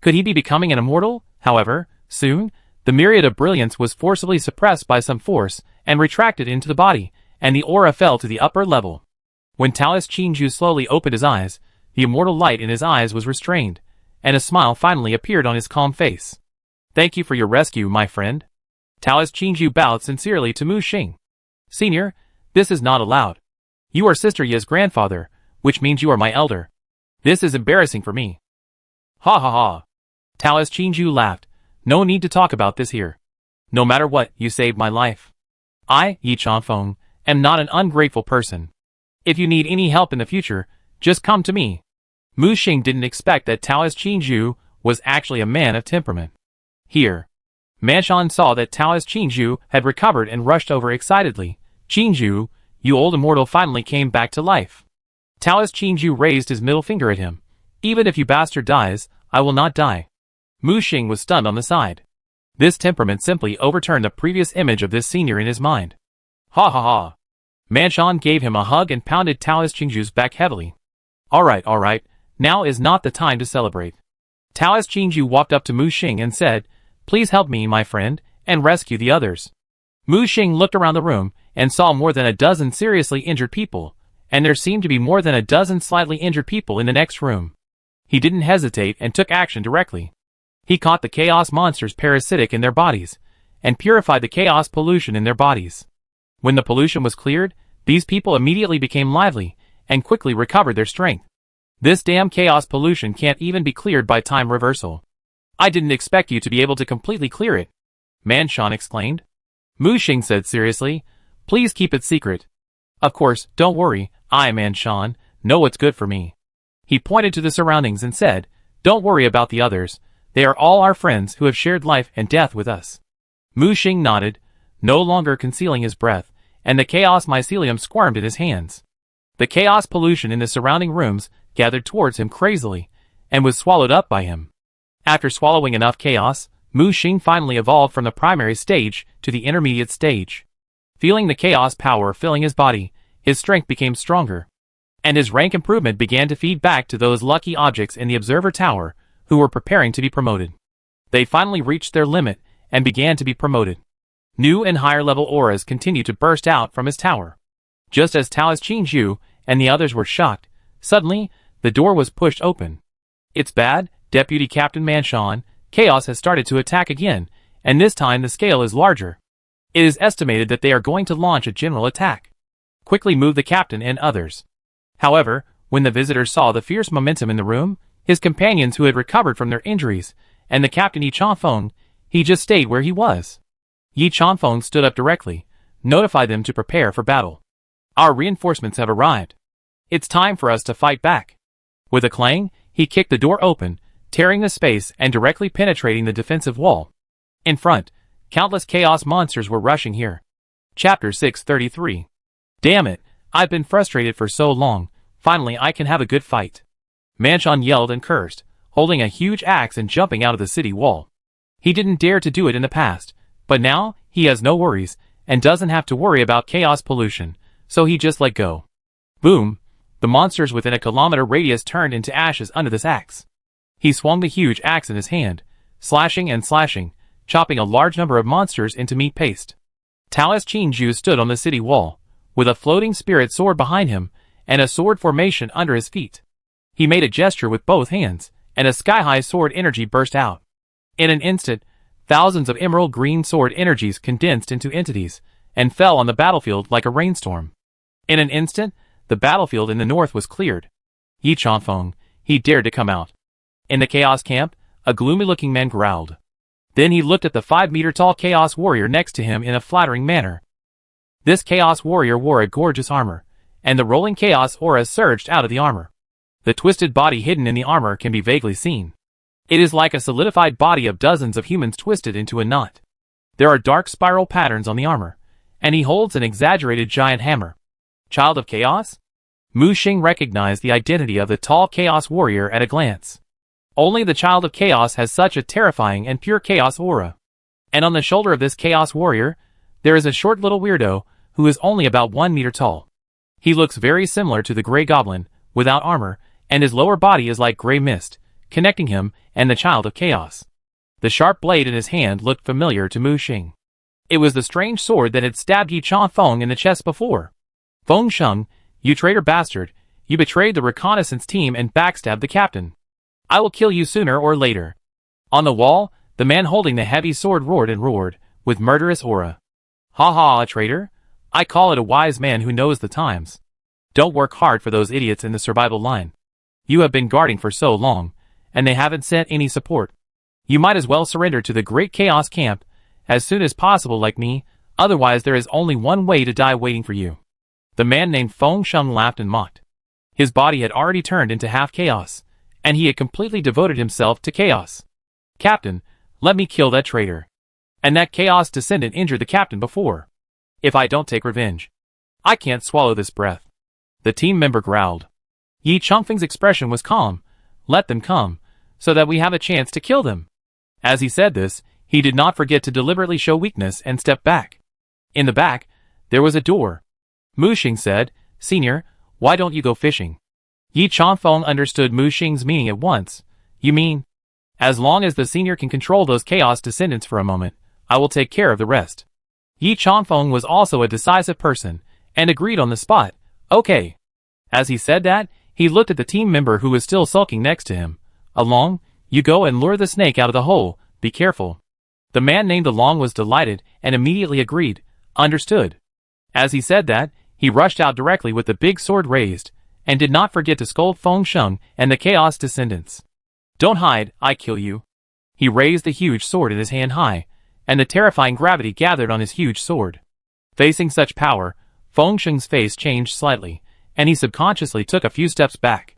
Could he be becoming an immortal? However, soon, the myriad of brilliance was forcibly suppressed by some force and retracted into the body, and the aura fell to the upper level. When Taoist Qingju slowly opened his eyes, the immortal light in his eyes was restrained, and a smile finally appeared on his calm face. Thank you for your rescue, my friend. Taoist Qingju bowed sincerely to Mu Xing. Senior, this is not allowed. You are Sister Ye's grandfather, which means you are my elder. This is embarrassing for me. Ha ha ha. Taoist Qingju laughed. No need to talk about this here. No matter what, you saved my life. I, Yi Chanfeng, am not an ungrateful person. If you need any help in the future, just come to me. Mu Xing didn't expect that Taoist Qingju was actually a man of temperament. Here. Manshan saw that Taoist Qingju had recovered and rushed over excitedly. Qingju, you old immortal finally came back to life. Taoist Qingju raised his middle finger at him. Even if you bastard dies, I will not die. Mu Xing was stunned on the side. This temperament simply overturned the previous image of this senior in his mind. Ha ha ha. Manshan gave him a hug and pounded Taoist Qingju's back heavily. Alright, now is not the time to celebrate. Taoist Qingju walked up to Mu Xing and said, Please help me, my friend, and rescue the others. Mu Xing looked around the room and saw more than a dozen seriously injured people, and there seemed to be more than a dozen slightly injured people in the next room. He didn't hesitate and took action directly. He caught the chaos monsters parasitic in their bodies, and purified the chaos pollution in their bodies. When the pollution was cleared, these people immediately became lively, and quickly recovered their strength. This damn chaos pollution can't even be cleared by time reversal. I didn't expect you to be able to completely clear it, Manshan exclaimed. Mu Xing said seriously, Please keep it secret. Of course, don't worry, I, Manshan, know what's good for me. He pointed to the surroundings and said, Don't worry about the others. They are all our friends who have shared life and death with us. Mu Xing nodded, no longer concealing his breath, and the chaos mycelium squirmed in his hands. The chaos pollution in the surrounding rooms gathered towards him crazily, and was swallowed up by him. After swallowing enough chaos, Mu Xing finally evolved from the primary stage to the intermediate stage. Feeling the chaos power filling his body, his strength became stronger, and his rank improvement began to feed back to those lucky objects in the observer tower who were preparing to be promoted. They finally reached their limit and began to be promoted. New and higher level auras continued to burst out from his tower. Just as Taoist Qingju and the others were shocked, suddenly, the door was pushed open. It's bad, Deputy Captain Manshan, chaos has started to attack again, and this time the scale is larger. It is estimated that they are going to launch a general attack. Quickly move the captain and others. However, when the visitors saw the fierce momentum in the room, his companions who had recovered from their injuries, and the captain Yi Chanfeng, he just stayed where he was. Yi Chanfeng stood up directly, notified them to prepare for battle. Our reinforcements have arrived. It's time for us to fight back. With a clang, he kicked the door open, tearing the space and directly penetrating the defensive wall. In front, countless chaos monsters were rushing here. Chapter 633. Damn it, I've been frustrated for so long, finally I can have a good fight. Manchon yelled and cursed, holding a huge axe and jumping out of the city wall. He didn't dare to do it in the past, but now, he has no worries, and doesn't have to worry about chaos pollution, so he just let go. Boom! The monsters within a kilometer radius turned into ashes under this axe. He swung the huge axe in his hand, slashing and slashing, chopping a large number of monsters into meat paste. Taoist Qinju stood on the city wall, with a floating spirit sword behind him, and a sword formation under his feet. He made a gesture with both hands, and a sky-high sword energy burst out. In an instant, thousands of emerald green sword energies condensed into entities, and fell on the battlefield like a rainstorm. In an instant, the battlefield in the north was cleared. Yi Chanfeng, he dared to come out. In the chaos camp, a gloomy-looking man growled. Then he looked at the 5-meter-tall chaos warrior next to him in a flattering manner. This chaos warrior wore a gorgeous armor, and the rolling chaos aura surged out of the armor. The twisted body hidden in the armor can be vaguely seen. It is like a solidified body of dozens of humans twisted into a knot. There are dark spiral patterns on the armor, and he holds an exaggerated giant hammer. Child of Chaos? Mu Xing recognized the identity of the tall chaos warrior at a glance. Only the Child of Chaos has such a terrifying and pure chaos aura. And on the shoulder of this chaos warrior, there is a short little weirdo who is only about 1 meter tall. He looks very similar to the Grey Goblin, without armor, and his lower body is like gray mist, connecting him and the Child of Chaos. The sharp blade in his hand looked familiar to Mu Xing. It was the strange sword that had stabbed Yi Chanfeng in the chest before. Feng Sheng, you traitor bastard, you betrayed the reconnaissance team and backstabbed the captain. I will kill you sooner or later. On the wall, the man holding the heavy sword roared and roared, with murderous aura. Ha ha, a traitor? I call it a wise man who knows the times. Don't work hard for those idiots in the survival line. You have been guarding for so long, and they haven't sent any support. You might as well surrender to the great chaos camp as soon as possible like me, otherwise there is only one way to die waiting for you. The man named Feng Sheng laughed and mocked. His body had already turned into half chaos, and he had completely devoted himself to chaos. Captain, let me kill that traitor. And that chaos descendant injured the captain before. If I don't take revenge, I can't swallow this breath. The team member growled. Yi Chanfeng's expression was calm. Let them come, so that we have a chance to kill them. As he said this, he did not forget to deliberately show weakness and step back. In the back, there was a door. Mu Xing said, Senior, why don't you go fishing? Yi Chanfeng understood Mu Xing's meaning at once. You mean? As long as the senior can control those chaos descendants for a moment, I will take care of the rest. Yi Chanfeng was also a decisive person, and agreed on the spot. Okay. As he said that, he looked at the team member who was still sulking next to him. Along, you go and lure the snake out of the hole, be careful. The man named Along was delighted and immediately agreed. Understood. As he said that, he rushed out directly with the big sword raised, and did not forget to scold Feng Sheng and the chaos descendants. Don't hide, I kill you. He raised the huge sword in his hand high, and the terrifying gravity gathered on his huge sword. Facing such power, Feng Sheng's face changed slightly, and he subconsciously took a few steps back.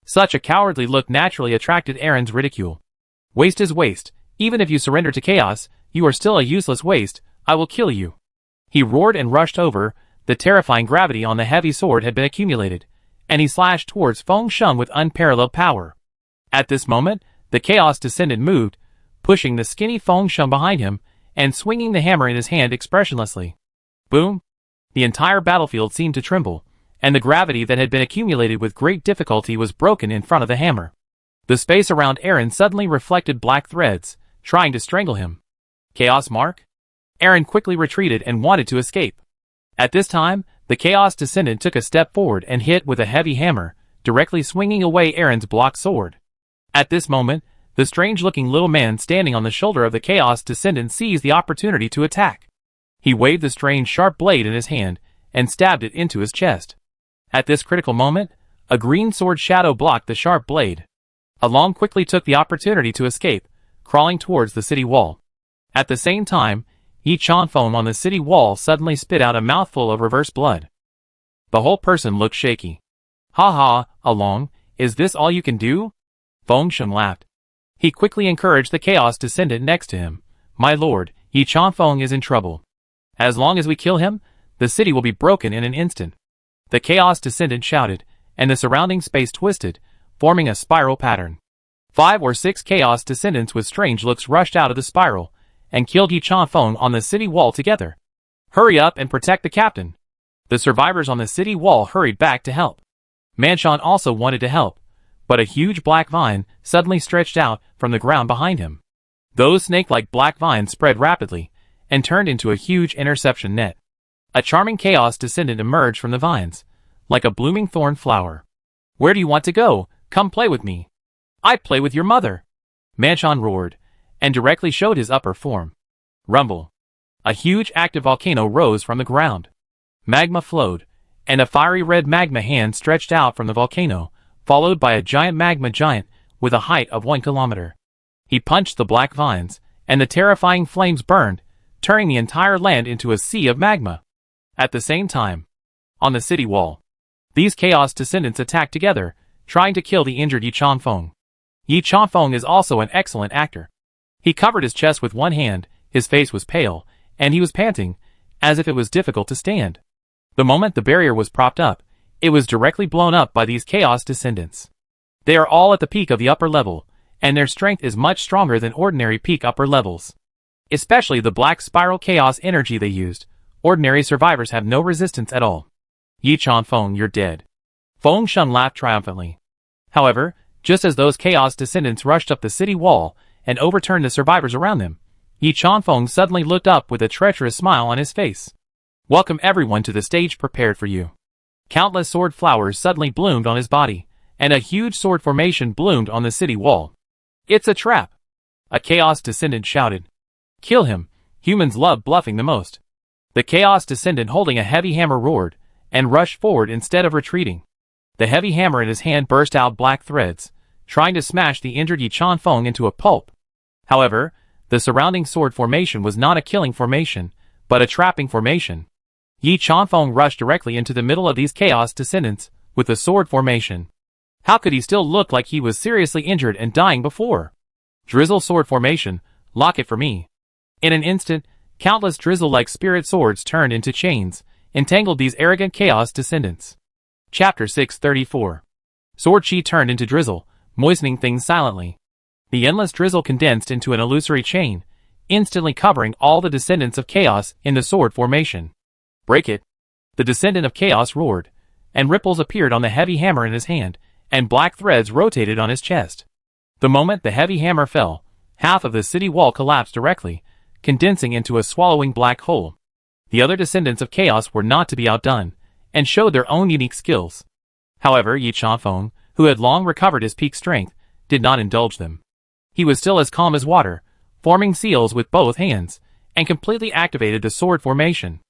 Such a cowardly look naturally attracted Aaron's ridicule. Waste is waste, even if you surrender to chaos, you are still a useless waste, I will kill you. He roared and rushed over, the terrifying gravity on the heavy sword had been accumulated, and he slashed towards Feng Sheng with unparalleled power. At this moment, the chaos descendant moved, pushing the skinny Feng Sheng behind him, and swinging the hammer in his hand expressionlessly. Boom! The entire battlefield seemed to tremble, and the gravity that had been accumulated with great difficulty was broken in front of the hammer. The space around Aaron suddenly reflected black threads, trying to strangle him. Chaos mark? Aaron quickly retreated and wanted to escape. At this time, the chaos descendant took a step forward and hit with a heavy hammer, directly swinging away Aaron's blocked sword. At this moment, The strange-looking little man standing on the shoulder of the Chaos Descendant seized the opportunity to attack. He waved the strange sharp blade in his hand and stabbed it into his chest. At this critical moment, a green sword shadow blocked the sharp blade. Along quickly took the opportunity to escape, crawling towards the city wall. At the same time, Yi Chanfeng on the city wall suddenly spit out a mouthful of reverse blood. The whole person looked shaky. "Ha ha, Along, is this all you can do?" Feng Shen laughed. He quickly encouraged the Chaos Descendant next to him. "My lord, Yi Chanfeng is in trouble. As long as we kill him, the city will be broken in an instant." The Chaos Descendant shouted, and the surrounding space twisted, forming a spiral pattern. 5 or 6 Chaos Descendants with strange looks rushed out of the spiral, and killed Yi Chanfeng on the city wall together. "Hurry up and protect the captain." The survivors on the city wall hurried back to help. Manchan also wanted to help, but a huge black vine suddenly stretched out from the ground behind him. Those snake-like black vines spread rapidly, and turned into a huge interception net. A charming Chaos Descendant emerged from the vines, like a blooming thorn flower. "Where do you want to go? Come play with me." "I'd play with your mother," Manchan roared, and directly showed his upper form. Rumble. A huge active volcano rose from the ground. Magma flowed, and a fiery red magma hand stretched out from the volcano, followed by a giant magma giant with a height of 1 kilometer. He punched the black vines, and the terrifying flames burned, turning the entire land into a sea of magma. At the same time, on the city wall, these Chaos Descendants attacked together, trying to kill the injured Yi Chanfeng. Yi Chanfeng is also an excellent actor. He covered his chest with one hand, his face was pale, and he was panting, as if it was difficult to stand. The moment the barrier was propped up, it was directly blown up by these Chaos Descendants. They are all at the peak of the upper level, and their strength is much stronger than ordinary peak upper levels. Especially the black spiral chaos energy they used, ordinary survivors have no resistance at all. "Yi Chanfeng, you're dead." Feng Shen laughed triumphantly. However, just as those Chaos Descendants rushed up the city wall and overturned the survivors around them, Yi Chanfeng suddenly looked up with a treacherous smile on his face. "Welcome everyone to the stage prepared for you." Countless sword flowers suddenly bloomed on his body, and a huge sword formation bloomed on the city wall. "It's a trap!" a Chaos Descendant shouted. "Kill him, humans love bluffing the most." The Chaos Descendant holding a heavy hammer roared, and rushed forward instead of retreating. The heavy hammer in his hand burst out black threads, trying to smash the injured Yi Chanfeng into a pulp. However, the surrounding sword formation was not a killing formation, but a trapping formation. Yi Chanfeng rushed directly into the middle of these Chaos Descendants, with the sword formation. How could he still look like he was seriously injured and dying before? Drizzle sword formation, lock it for me. In an instant, countless drizzle-like spirit swords turned into chains, entangled these arrogant Chaos Descendants. Chapter 634. Sword chi turned into drizzle, moistening things silently. The endless drizzle condensed into an illusory chain, instantly covering all the descendants of chaos in the sword formation. "Break it!" The descendant of chaos roared, and ripples appeared on the heavy hammer in his hand, and black threads rotated on his chest. The moment the heavy hammer fell, half of the city wall collapsed directly, condensing into a swallowing black hole. The other descendants of chaos were not to be outdone, and showed their own unique skills. However, Yi Chanfeng, who had long recovered his peak strength, did not indulge them. He was still as calm as water, forming seals with both hands, and completely activated the sword formation.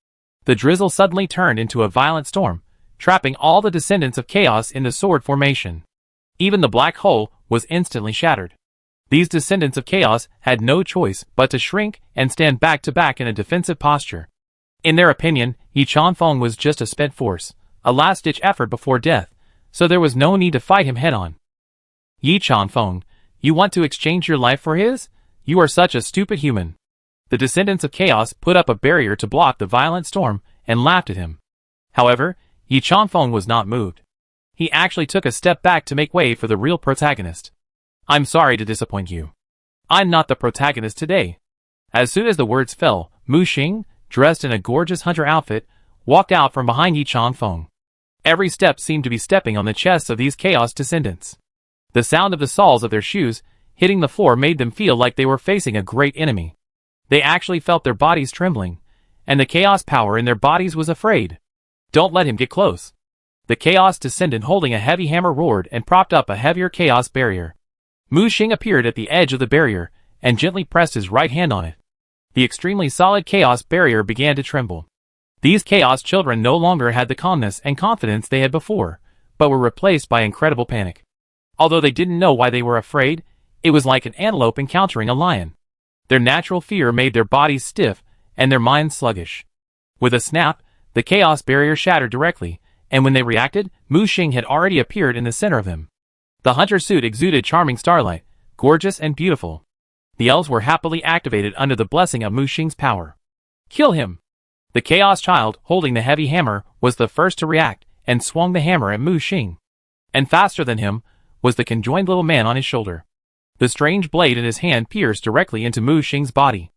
The drizzle suddenly turned into a violent storm, trapping all the descendants of chaos in the sword formation. Even the black hole was instantly shattered. These descendants of chaos had no choice but to shrink and stand back to back in a defensive posture. In their opinion, Yi Chanfeng was just a spent force, a last-ditch effort before death, so there was no need to fight him head-on. "Yi Chanfeng, you want to exchange your life for his? You are such a stupid human." The descendants of chaos put up a barrier to block the violent storm and laughed at him. However, Yi Chanfeng was not moved. He actually took a step back to make way for the real protagonist. "I'm sorry to disappoint you. I'm not the protagonist today." As soon as the words fell, Mu Xing, dressed in a gorgeous hunter outfit, walked out from behind Yi Chanfeng. Every step seemed to be stepping on the chests of these chaos descendants. The sound of the soles of their shoes hitting the floor made them feel like they were facing a great enemy. They actually felt their bodies trembling, and the chaos power in their bodies was afraid. "Don't let him get close." The chaos descendant holding a heavy hammer roared and propped up a heavier chaos barrier. Mu Xing appeared at the edge of the barrier and gently pressed his right hand on it. The extremely solid chaos barrier began to tremble. These chaos children no longer had the calmness and confidence they had before, but were replaced by incredible panic. Although they didn't know why they were afraid, it was like an antelope encountering a lion. Their natural fear made their bodies stiff and their minds sluggish. With a snap, the chaos barrier shattered directly, and when they reacted, Mu Xing had already appeared in the center of them. The hunter suit exuded charming starlight, gorgeous and beautiful. The elves were happily activated under the blessing of Mu Xing's power. Kill him! The chaos child, holding the heavy hammer, was the first to react, and swung the hammer at Mu Xing. And faster than him was the conjoined little man on his shoulder. The strange blade in his hand pierced directly into Mu Xing's body.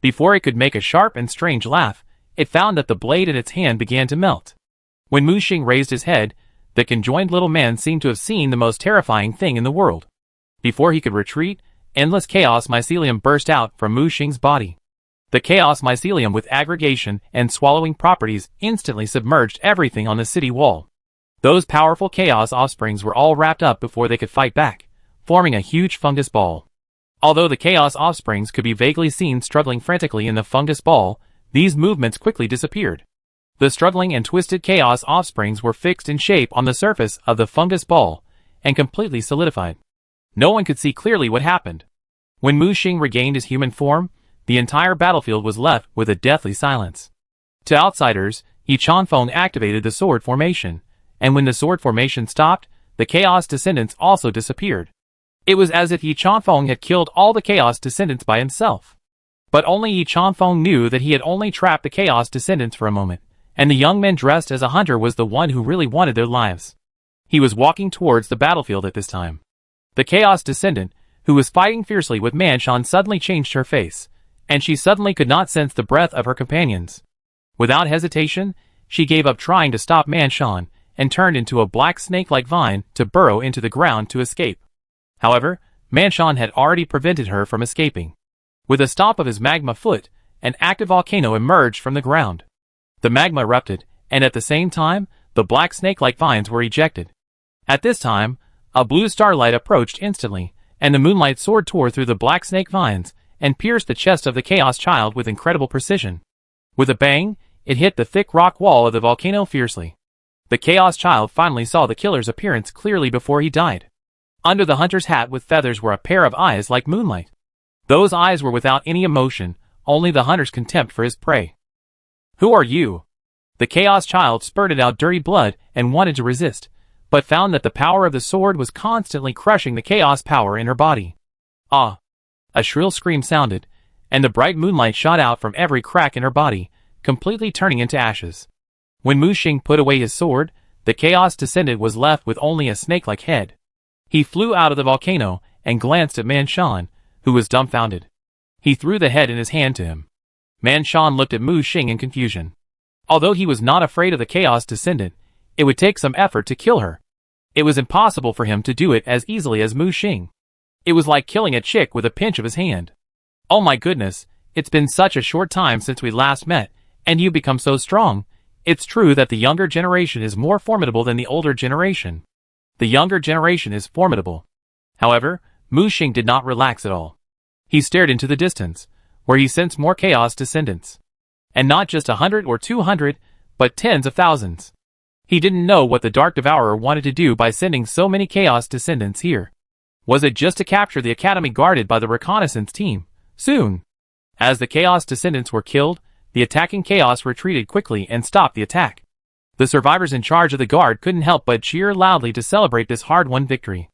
Before it could make a sharp and strange laugh, it found that the blade in its hand began to melt. When Mu Xing raised his head, the conjoined little man seemed to have seen the most terrifying thing in the world. Before he could retreat, endless chaos mycelium burst out from Mu Xing's body. The chaos mycelium with aggregation and swallowing properties instantly submerged everything on the city wall. Those powerful chaos offsprings were all wrapped up before they could fight back, forming a huge fungus ball. Although the chaos offsprings could be vaguely seen struggling frantically in the fungus ball, these movements quickly disappeared. The struggling and twisted chaos offsprings were fixed in shape on the surface of the fungus ball and completely solidified. No one could see clearly what happened. When Mu Xing regained his human form, the entire battlefield was left with a deathly silence. To outsiders, Yi Chanfeng activated the sword formation, and when the sword formation stopped, the chaos descendants also disappeared. It was as if Yi Chanfeng had killed all the chaos descendants by himself. But only Yi Chanfeng knew that he had only trapped the chaos descendants for a moment, and the young man dressed as a hunter was the one who really wanted their lives. He was walking towards the battlefield at this time. The chaos descendant, who was fighting fiercely with Manshan, suddenly changed her face, and she suddenly could not sense the breath of her companions. Without hesitation, she gave up trying to stop Manshan, and turned into a black snake-like vine to burrow into the ground to escape. However, Manshan had already prevented her from escaping. With a stomp of his magma foot, an active volcano emerged from the ground. The magma erupted, and at the same time, the black snake-like vines were ejected. At this time, a blue starlight approached instantly, and the moonlight sword tore through the black snake vines and pierced the chest of the chaos child with incredible precision. With a bang, it hit the thick rock wall of the volcano fiercely. The chaos child finally saw the killer's appearance clearly before he died. Under the hunter's hat with feathers were a pair of eyes like moonlight. Those eyes were without any emotion, only the hunter's contempt for his prey. "Who are you?" The chaos child spurted out dirty blood and wanted to resist, but found that the power of the sword was constantly crushing the chaos power in her body. "Ah!" A shrill scream sounded, and the bright moonlight shot out from every crack in her body, completely turning into ashes. When Mu Xing put away his sword, the chaos descendant was left with only a snake-like head. He flew out of the volcano and glanced at Manshan, who was dumbfounded. He threw the head in his hand to him. Manshan looked at Mu Xing in confusion. Although he was not afraid of the chaos descendant, it would take some effort to kill her. It was impossible for him to do it as easily as Mu Xing. It was like killing a chick with a pinch of his hand. "Oh my goodness, it's been such a short time since we last met, and you've become so strong. It's true that the younger generation is more formidable than the older generation. The younger generation is formidable." However, Mu Xing did not relax at all. He stared into the distance, where he sensed more chaos descendants. And not just 100 or 200, but tens of thousands. He didn't know what the Dark Devourer wanted to do by sending so many chaos descendants here. Was it just to capture the academy guarded by the reconnaissance team? Soon. As the chaos descendants were killed, the attacking chaos retreated quickly and stopped the attack. The survivors in charge of the guard couldn't help but cheer loudly to celebrate this hard-won victory.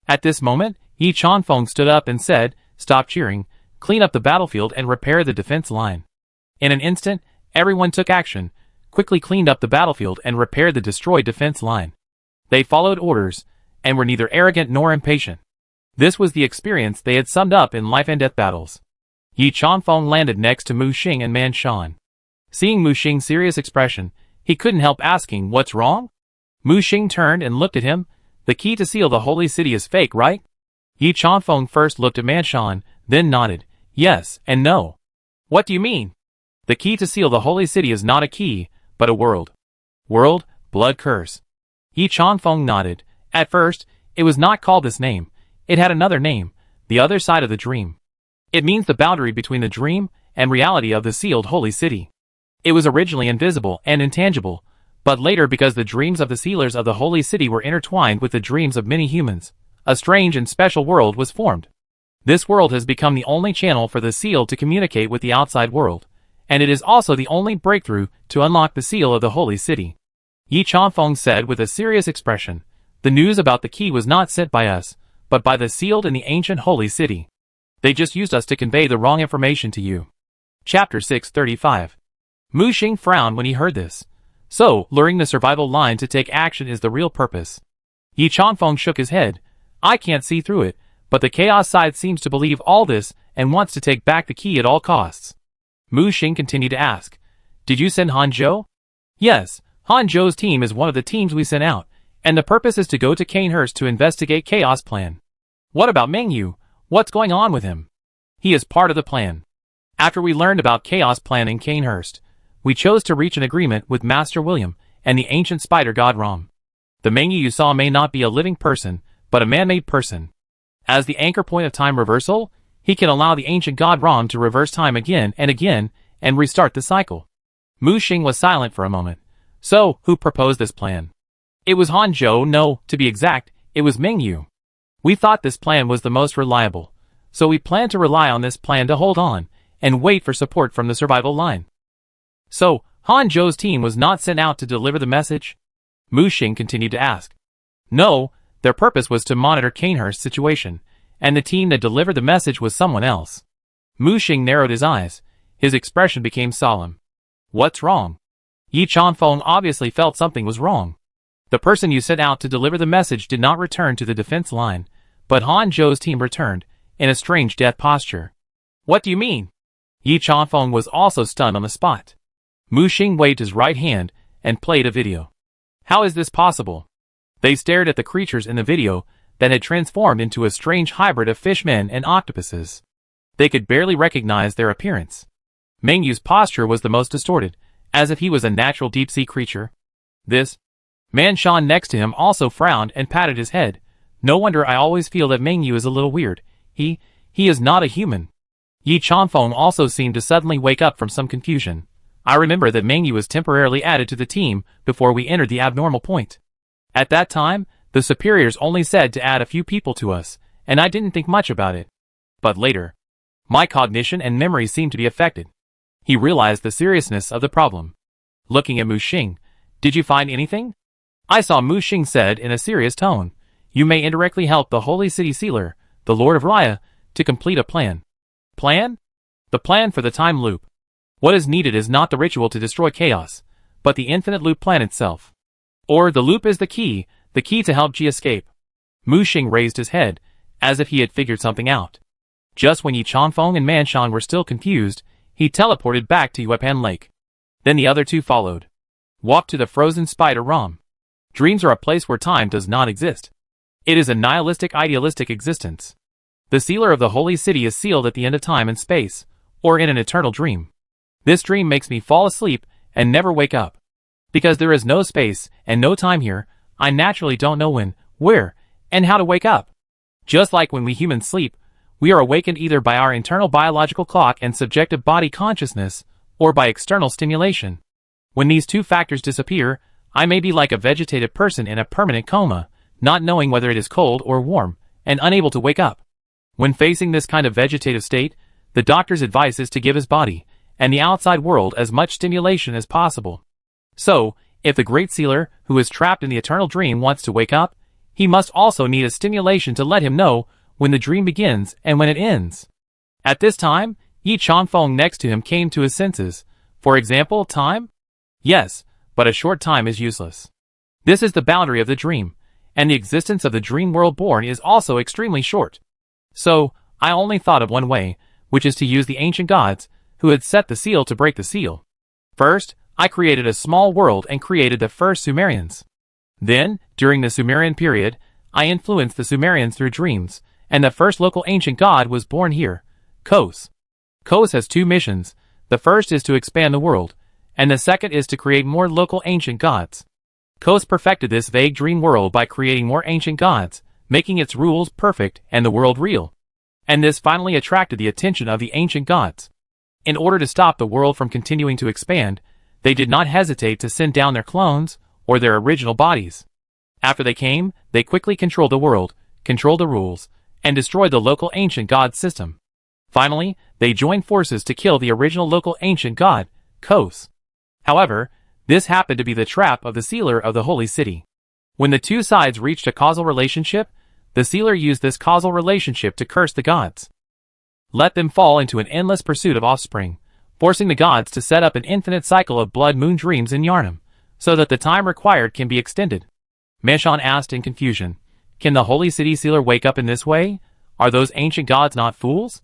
At this moment, Yi Chanfeng stood up and said, "Stop cheering, clean up the battlefield and repair the defense line." In an instant, everyone took action, quickly cleaned up the battlefield and repaired the destroyed defense line. They followed orders, and were neither arrogant nor impatient. This was the experience they had summed up in life and death battles. Yi Chanfeng landed next to Mu Xing and Manshan. Seeing Mu Xing's serious expression, he couldn't help asking, "What's wrong?" Mu Xing turned and looked at him. "The key to seal the holy city is fake, right?" Yi Chanfeng first looked at Manshan, then nodded, "Yes and no." "What do you mean?" "The key to seal the holy city is not a key, but a world." "World, blood curse." Yi Chanfeng nodded. At first, it was not called this name. it had another name, the other side of the dream. It means the boundary between the dream and reality of the sealed holy city. It was originally invisible and intangible, but later, because the dreams of the sealers of the holy city were intertwined with the dreams of many humans, a strange and special world was formed. This world has become the only channel for the seal to communicate with the outside world, and it is also the only breakthrough to unlock the seal of the holy city. Yi Chanfeng said with a serious expression, "The news about the key was not sent by us, but by the sealed in the ancient holy city. They just used us to convey the wrong information to you." Chapter 635. Mu Xing frowned when he heard this. So, luring the survival line to take action is the real purpose. Yi Chanfeng shook his head. "I can't see through it, but the chaos side seems to believe all this and wants to take back the key at all costs." Mu Xing continued to ask, "Did you send Han Zhou?" "Yes, Han Zhou's team is one of the teams we sent out, and the purpose is to go to Canehurst to investigate Chaos Plan." "What about Meng Yu? What's going on with him?" "He is part of the plan. After we learned about Chaos Plan in Canehurst, we chose to reach an agreement with Master William and the ancient spider god Rom. The Meng Yu you saw may not be a living person, but a man-made person. As the anchor point of time reversal, he can allow the ancient god Rom to reverse time again and restart the cycle." Mu Xing was silent for a moment. "So, who proposed this plan?" "It was Han Zhou. No, to be exact, it was Meng Yu. We thought this plan was the most reliable, so we planned to rely on this plan to hold on and wait for support from the survival line." "So, Han Zhou's team was not sent out to deliver the message?" Mu Xing continued to ask. "No, their purpose was to monitor Canehurst's situation, and the team that delivered the message was someone else." Mu Xing narrowed his eyes. His expression became solemn. "What's wrong?" Yi Chanfeng obviously felt something was wrong. "The person you sent out to deliver the message did not return to the defense line, but Han Zhou's team returned, in a strange death posture." "What do you mean?" Yi Chanfeng was also stunned on the spot. Mu Xing waved his right hand and played a video. "How is this possible?" They stared at the creatures in the video that had transformed into a strange hybrid of fishmen and octopuses. They could barely recognize their appearance. Meng Yu's posture was the most distorted, as if he was a natural deep-sea creature. This Man Shan next to him also frowned and patted his head. "No wonder I always feel that Meng Yu is a little weird. He is not a human." Yi Chanfeng also seemed to suddenly wake up from some confusion. "I remember that Meng Yu was temporarily added to the team before we entered the abnormal point. At that time, the superiors only said to add a few people to us, and I didn't think much about it. But later, my cognition and memory seemed to be affected." He realized the seriousness of the problem. Looking at Mu Xing, "Did you find anything?" "I saw," Mu Xing said in a serious tone. "You may indirectly help the Holy City Sealer, the Lord of Raya, to complete a plan." "Plan?" "The plan for the time loop. What is needed is not the ritual to destroy chaos, but the infinite loop plan itself. Or the loop is the key to help Ji escape." Mu Xing raised his head, as if he had figured something out. Just when Yi Chanfeng and Man Shan were still confused, he teleported back to Yuepan Lake. Then the other two followed. Walked to the frozen spider Rom. Dreams are a place where time does not exist. It is a nihilistic idealistic existence. The sealer of the holy city is sealed at the end of time and space, or in an eternal dream. This dream makes me fall asleep and never wake up. Because there is no space and no time here, I naturally don't know when, where, and how to wake up. Just like when we humans sleep, we are awakened either by our internal biological clock and subjective body consciousness, or by external stimulation. When these two factors disappear, I may be like a vegetative person in a permanent coma, not knowing whether it is cold or warm, and unable to wake up. When facing this kind of vegetative state, the doctor's advice is to give his body and the outside world as much stimulation as possible. So, if the great sealer, who is trapped in the eternal dream, wants to wake up, he must also need a stimulation to let him know when the dream begins and when it ends. At this time, Yi Chanfeng next to him came to his senses. For example, time? Yes, but a short time is useless. This is the boundary of the dream, and the existence of the dream world born is also extremely short. So, I only thought of one way, which is to use the ancient gods, who had set the seal to break the seal. First, I created a small world and created the first Sumerians. Then, during the Sumerian period, I influenced the Sumerians through dreams, and the first local ancient god was born here, Kos. Kos has two missions. The first is to expand the world, and the second is to create more local ancient gods. Kos perfected this vague dream world by creating more ancient gods, making its rules perfect and the world real. And this finally attracted the attention of the ancient gods. In order to stop the world from continuing to expand, they did not hesitate to send down their clones or their original bodies. After they came, they quickly controlled the world, controlled the rules, and destroyed the local ancient god system. Finally, they joined forces to kill the original local ancient god, Kos. However, this happened to be the trap of the sealer of the holy city. When the two sides reached a causal relationship, the sealer used this causal relationship to curse the gods. Let them fall into an endless pursuit of offspring, forcing the gods to set up an infinite cycle of blood moon dreams in Yharnam, so that the time required can be extended. Meshon asked in confusion, "Can the holy city sealer wake up in this way? Are those ancient gods not fools?"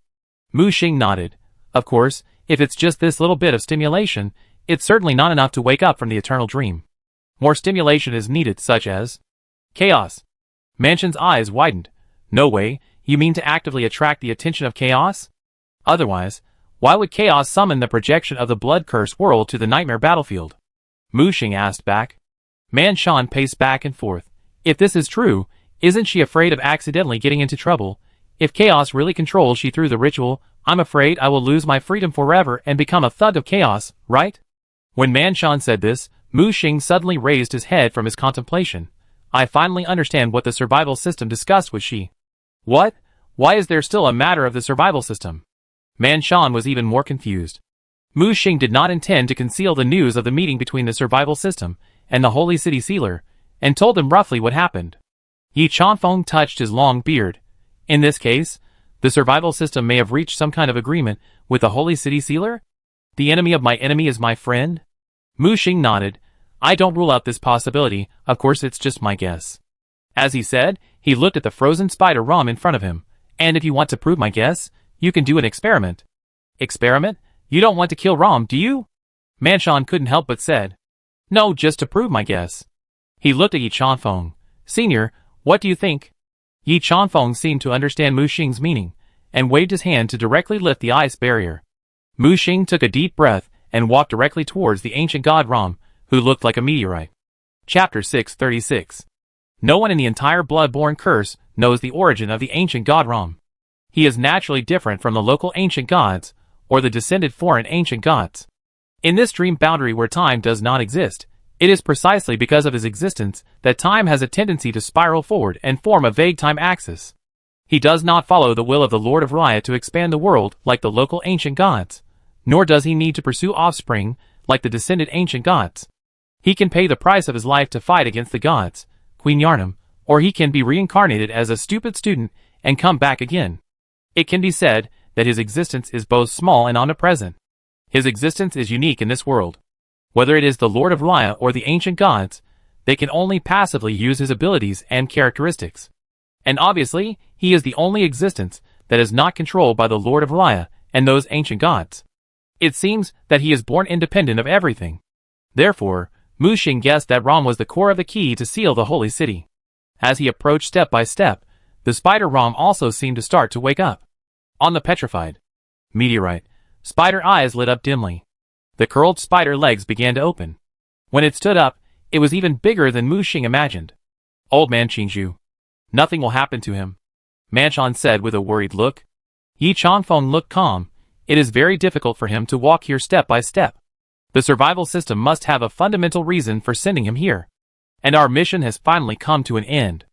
Mu Xing nodded. Of course, if it's just this little bit of stimulation, it's certainly not enough to wake up from the eternal dream. More stimulation is needed, such as chaos. Mansion's eyes widened. No way, you mean to actively attract the attention of chaos? Otherwise, why would chaos summon the projection of the blood-cursed world to the nightmare battlefield? Mu Xing asked back. Mansion paced back and forth. If this is true, isn't she afraid of accidentally getting into trouble? If chaos really controls she through the ritual, I'm afraid I will lose my freedom forever and become a thug of chaos, right? When Mansion said this, Mu Xing suddenly raised his head from his contemplation. I finally understand what the survival system discussed with she. What? Why is there still a matter of the survival system? Mansion was even more confused. Mu Xing did not intend to conceal the news of the meeting between the survival system and the holy city sealer, and told him roughly what happened. Yi Chanfeng touched his long beard. In this case, the survival system may have reached some kind of agreement with the holy city sealer? The enemy of my enemy is my friend? Mu Xing nodded. I don't rule out this possibility, of course it's just my guess. As he said, he looked at the frozen spider Rom in front of him. And if you want to prove my guess, you can do an experiment. Experiment? You don't want to kill Rom, do you? Mansion couldn't help but said. No, just to prove my guess. He looked at Yi Chanfeng. Senior, what do you think? Yi Chanfeng seemed to understand Mu Xing's meaning, and waved his hand to directly lift the ice barrier. Mu Xing took a deep breath and walked directly towards the ancient god Rom, who looked like a meteorite. Chapter 636. No one in the entire blood-borne curse knows the origin of the ancient god Rom. He is naturally different from the local ancient gods, or the descended foreign ancient gods. In this dream boundary where time does not exist, it is precisely because of his existence that time has a tendency to spiral forward and form a vague time axis. He does not follow the will of the Lord of Raya to expand the world like the local ancient gods, nor does he need to pursue offspring like the descended ancient gods. He can pay the price of his life to fight against the gods, Queen Yharnam, or he can be reincarnated as a stupid student and come back again. It can be said that his existence is both small and omnipresent. His existence is unique in this world. Whether it is the Lord of Raya or the ancient gods, they can only passively use his abilities and characteristics. And obviously, he is the only existence that is not controlled by the Lord of Raya and those ancient gods. It seems that he is born independent of everything. Therefore, Mu Xing guessed that Rom was the core of the key to seal the holy city. As he approached step by step, the spider Rom also seemed to start to wake up. On the petrified meteorite, spider eyes lit up dimly. The curled spider legs began to open. When it stood up, it was even bigger than Mu Xing imagined. Old man Qingzhu. Nothing will happen to him, Mansion said with a worried look. Yi Chanfeng looked calm. It is very difficult for him to walk here step by step. The survival system must have a fundamental reason for sending him here. And our mission has finally come to an end.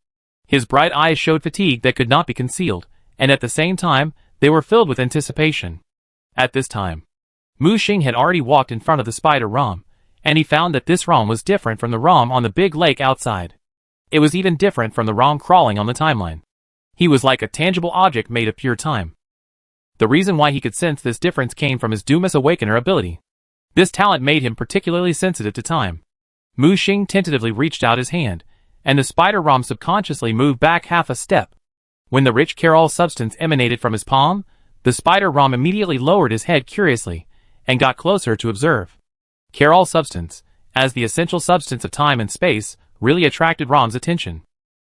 His bright eyes showed fatigue that could not be concealed, and at the same time, they were filled with anticipation. At this time, Mu Xing had already walked in front of the spider Rom, and he found that this Rom was different from the Rom on the big lake outside. It was even different from the Rom crawling on the timeline. He was like a tangible object made of pure time. The reason why he could sense this difference came from his Dumas Awakener ability. This talent made him particularly sensitive to time. Mu Xing tentatively reached out his hand, and the spider Rom subconsciously moved back half a step. When the rich Carol substance emanated from his palm, the spider Rom immediately lowered his head curiously, and got closer to observe. Carol substance, as the essential substance of time and space, really attracted Rom's attention.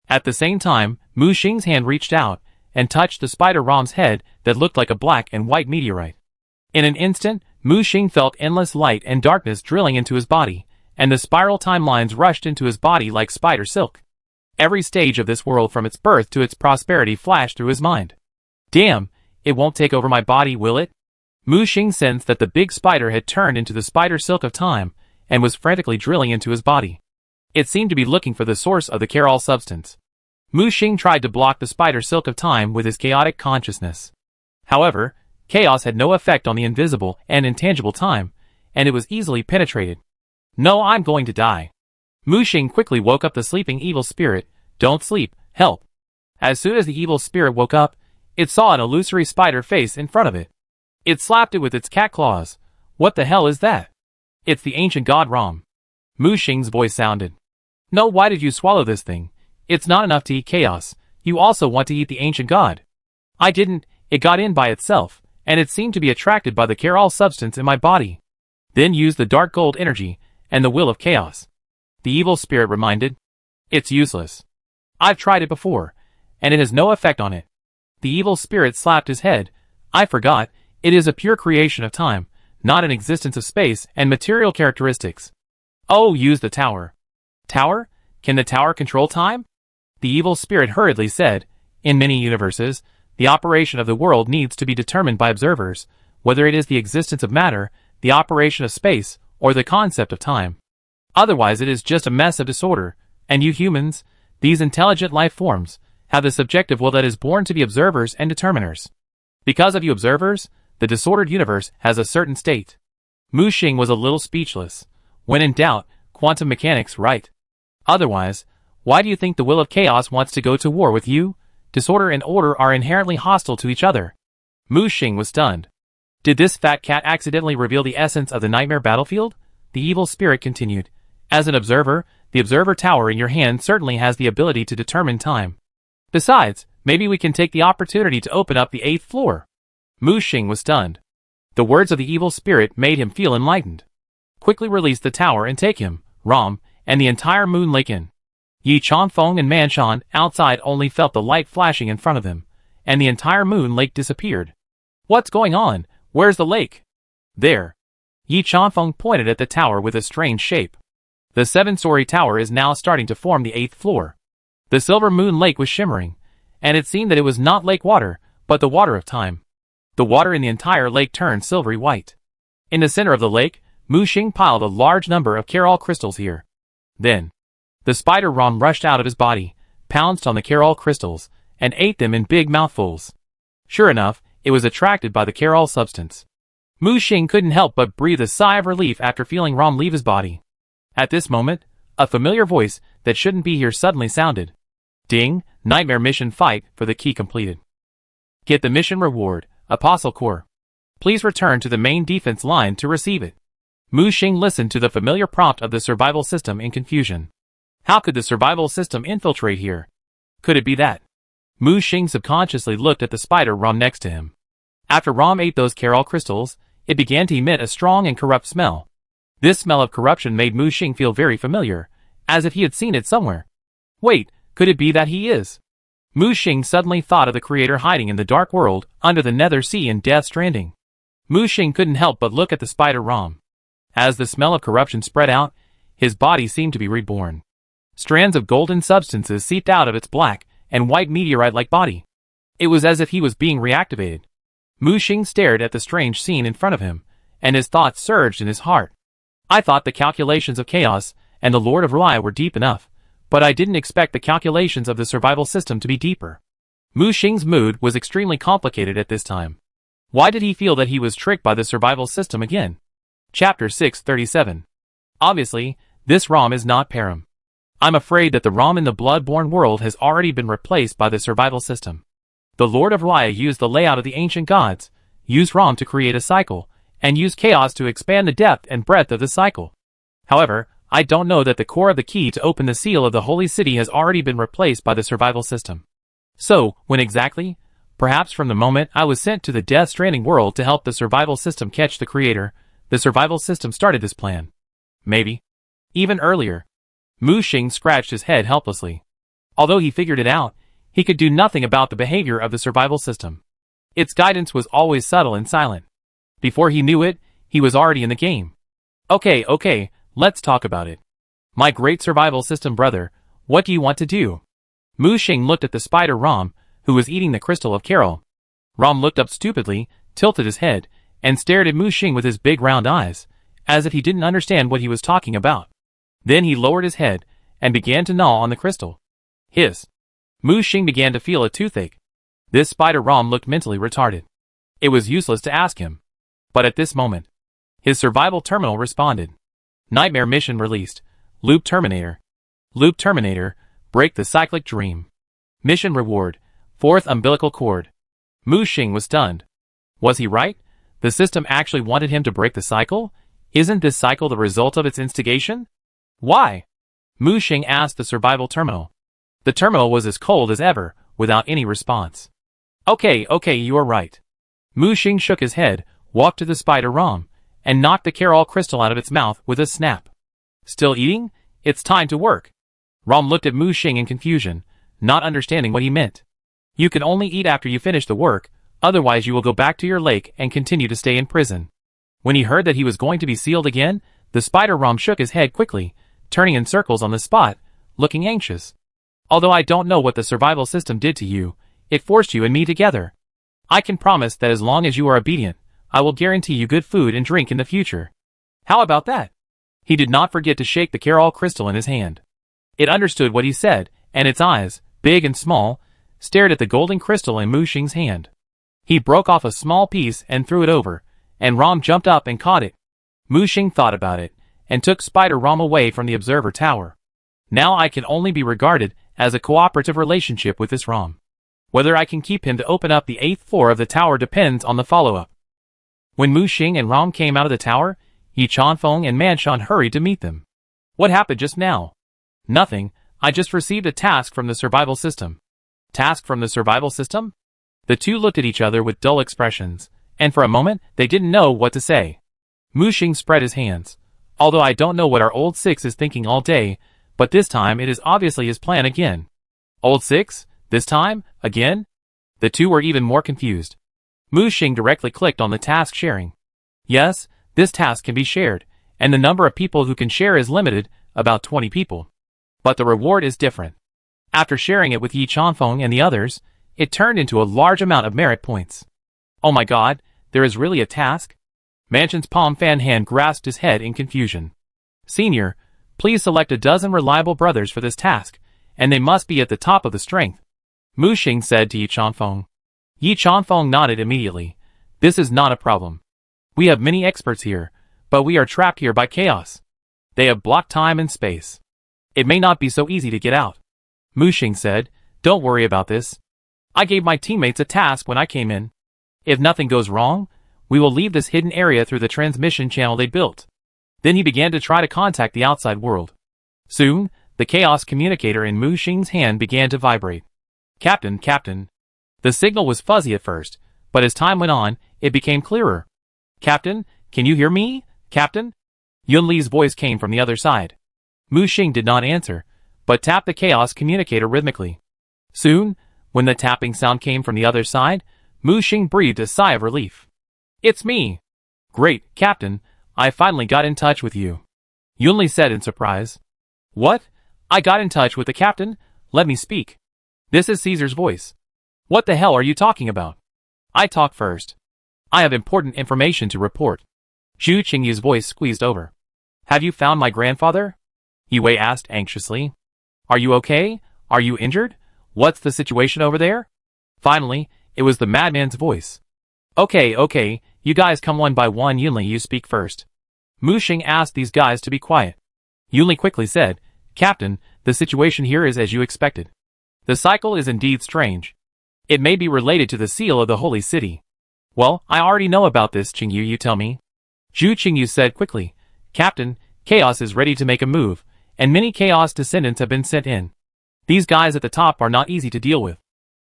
At the same time, Mu Xing's hand reached out, and touched the spider Rom's head that looked like a black and white meteorite. In an instant, Mu Xing felt endless light and darkness drilling into his body, and the spiral timelines rushed into his body like spider silk. Every stage of this world from its birth to its prosperity flashed through his mind. Damn, it won't take over my body, will it? Mu Xing sensed that the big spider had turned into the spider silk of time and was frantically drilling into his body. It seemed to be looking for the source of the Chiral substance. Mu Xing tried to block the spider silk of time with his chaotic consciousness. However, chaos had no effect on the invisible and intangible time, and it was easily penetrated. No, I'm going to die. Mu Xing quickly woke up the sleeping evil spirit. Don't sleep, help. As soon as the evil spirit woke up, it saw an illusory spider face in front of it. It slapped it with its cat claws. What the hell is that? It's the ancient god Ram. Mu Xing's voice sounded. No, why did you swallow this thing? It's not enough to eat chaos, you also want to eat the ancient god. I didn't, it got in by itself, and it seemed to be attracted by the Chiral substance in my body. Then use the dark gold energy, and the will of chaos. The evil spirit reminded. It's useless. I've tried it before, and it has no effect on it. The evil spirit slapped his head. I forgot, it is a pure creation of time, not an existence of space and material characteristics. Oh, use the tower. Tower? Can the tower control time? The evil spirit hurriedly said, in many universes, the operation of the world needs to be determined by observers, whether it is the existence of matter, the operation of space, or the concept of time. Otherwise it is just a mess of disorder, and you humans, these intelligent life forms, have the subjective will that is born to be observers and determiners. Because of you observers, the disordered universe has a certain state. Mu Xing was a little speechless. When in doubt, quantum mechanics, right? Otherwise, why do you think the will of chaos wants to go to war with you? Disorder and order are inherently hostile to each other. Mu Xing was stunned. Did this fat cat accidentally reveal the essence of the nightmare battlefield? The evil spirit continued. As an observer, the observer tower in your hand certainly has the ability to determine time. Besides, maybe we can take the opportunity to open up the 8th floor. Mu Xing was stunned. The words of the evil spirit made him feel enlightened. Quickly release the tower and take him, Ram, and the entire Moon Lake in. Yi Chanfeng and Manshan outside only felt the light flashing in front of them, and the entire Moon Lake disappeared. What's going on? Where's the lake? There. Yi Chanfeng pointed at the tower with a strange shape. The 7-story tower is now starting to form the 8th floor. The silver moon lake was shimmering, and it seemed that it was not lake water, but the water of time. The water in the entire lake turned silvery white. In the center of the lake, Mu Xing piled a large number of Chiral crystals here. Then, the spider Ram rushed out of his body, pounced on the Chiral crystals, and ate them in big mouthfuls. Sure enough, it was attracted by the Chiral substance. Mu Xing couldn't help but breathe a sigh of relief after feeling Ram leave his body. At this moment, a familiar voice that shouldn't be here suddenly sounded. Ding, nightmare mission fight for the key completed. Get the mission reward, Apostle Core. Please return to the main defense line to receive it. Mu Xing listened to the familiar prompt of the survival system in confusion. How could the survival system infiltrate here? Could it be that? Mu Xing subconsciously looked at the spider Ram next to him. After Ram ate those Chiral crystals, it began to emit a strong and corrupt smell. This smell of corruption made Mu Xing feel very familiar, as if he had seen it somewhere. Wait, could it be that he is? Mu Xing suddenly thought of the creator hiding in the dark world under the Nether Sea in Death Stranding. Mu Xing couldn't help but look at the spider Ram. As the smell of corruption spread out, his body seemed to be reborn. Strands of golden substances seeped out of its black and white meteorite-like body. It was as if he was being reactivated. Mu Xing stared at the strange scene in front of him, and his thoughts surged in his heart. I thought the calculations of chaos and the Lord of Raya were deep enough, but I didn't expect the calculations of the survival system to be deeper. Mu Xing's mood was extremely complicated at this time. Why did he feel that he was tricked by the survival system again? Chapter 637. Obviously, this Ram is not Param. I'm afraid that the Ram in the blood-born world has already been replaced by the survival system. The Lord of Raya used the layout of the ancient gods, used Ram to create a cycle, and used chaos to expand the depth and breadth of the cycle. However, I don't know that the core of the key to open the seal of the holy city has already been replaced by the survival system. So, when exactly? Perhaps from the moment I was sent to the Death Stranding world to help the survival system catch the creator, the survival system started this plan. Maybe. Even earlier. Mu Xing scratched his head helplessly. Although he figured it out, he could do nothing about the behavior of the survival system. Its guidance was always subtle and silent. Before he knew it, he was already in the game. Okay, let's talk about it. My great survival system brother, What do you want to do? Mu Xing looked at the spider Rom, who was eating the crystal of Carol. Rom looked up stupidly, tilted his head, and stared at Mu Xing with his big round eyes, as if he didn't understand what he was talking about. Then he lowered his head, and began to gnaw on the crystal. Hiss. Mu Xing began to feel a toothache. This spider Rom looked mentally retarded. It was useless to ask him. But at this moment, his survival terminal responded. Nightmare mission released. Loop Terminator. Loop Terminator, break the cyclic dream. Mission reward, 4th umbilical cord. Mu Xing was stunned. Was he right? The system actually wanted him to break the cycle? Isn't this cycle the result of its instigation? Why? Mu Xing asked the survival terminal. The terminal was as cold as ever, without any response. Okay, you are right. Mu Xing shook his head, walked to the spider Rom, and knocked the Carol crystal out of its mouth with a snap. Still eating? It's time to work. Rom looked at Mu Xing in confusion, not understanding what he meant. You can only eat after you finish the work, otherwise you will go back to your lake and continue to stay in prison. When he heard that he was going to be sealed again, the spider Rom shook his head quickly, turning in circles on the spot, looking anxious. Although I don't know what the survival system did to you, it forced you and me together. I can promise that as long as you are obedient, I will guarantee you good food and drink in the future. How about that? He did not forget to shake the Carol crystal in his hand. It understood what he said, and its eyes, big and small, stared at the golden crystal in Mu Xing's hand. He broke off a small piece and threw it over, and Rom jumped up and caught it. Mu Xing thought about it, and took Spider Rom away from the observer tower. Now I can only be regarded as a cooperative relationship with this Rom. Whether I can keep him to open up the 8th floor of the tower depends on the follow-up. When Mu Xing and Rom came out of the tower, Yi Chanfeng and Manshan hurried to meet them. What happened just now? Nothing, I just received a task from the survival system. Task from the survival system? The two looked at each other with dull expressions, and for a moment they didn't know what to say. Mu Xing spread his hands. Although I don't know what our old Six is thinking all day, but this time it is obviously his plan again. Old Six? This time? Again? The two were even more confused. Mu Xing directly clicked on the task sharing. Yes, this task can be shared, and the number of people who can share is limited, about 20 people. But the reward is different. After sharing it with Yi Chanfeng and the others, it turned into a large amount of merit points. Oh my god, there is really a task? Manshan's palm fan hand grasped his head in confusion. Senior, please select a dozen reliable brothers for this task, and they must be at the top of the strength. Mu Xing said to Yi Chanfeng. Yi Chanfeng nodded immediately. This is not a problem. We have many experts here, but we are trapped here by chaos. They have blocked time and space. It may not be so easy to get out. Mu Xing said, don't worry about this. I gave my teammates a task when I came in. If nothing goes wrong, we will leave this hidden area through the transmission channel they built. Then he began to try to contact the outside world. Soon, the chaos communicator in Mu Xing's hand began to vibrate. Captain. The signal was fuzzy at first, but as time went on, it became clearer. Captain, can you hear me? Captain? Yun Li's voice came from the other side. Mu Xing did not answer, but tapped the chaos communicator rhythmically. Soon, when the tapping sound came from the other side, Mu Xing breathed a sigh of relief. It's me. Great, Captain, I finally got in touch with you. Yun Li said in surprise. What? I got in touch with the captain? Let me speak. This is Caesar's voice. What the hell are you talking about? I talk first. I have important information to report. Zhu Qingyu's voice squeezed over. Have you found my grandfather? Yue asked anxiously. Are you okay? Are you injured? What's the situation over there? Finally, it was the madman's voice. Okay, you guys come one by one. Yunli, you speak first. Mu Xing asked these guys to be quiet. Yunli quickly said, Captain, the situation here is as you expected. The cycle is indeed strange. It may be related to the seal of the holy city. Well, I already know about this, Qingyu, you tell me. Zhu Qingyu said quickly, Captain, Chaos is ready to make a move, and many Chaos descendants have been sent in. These guys at the top are not easy to deal with.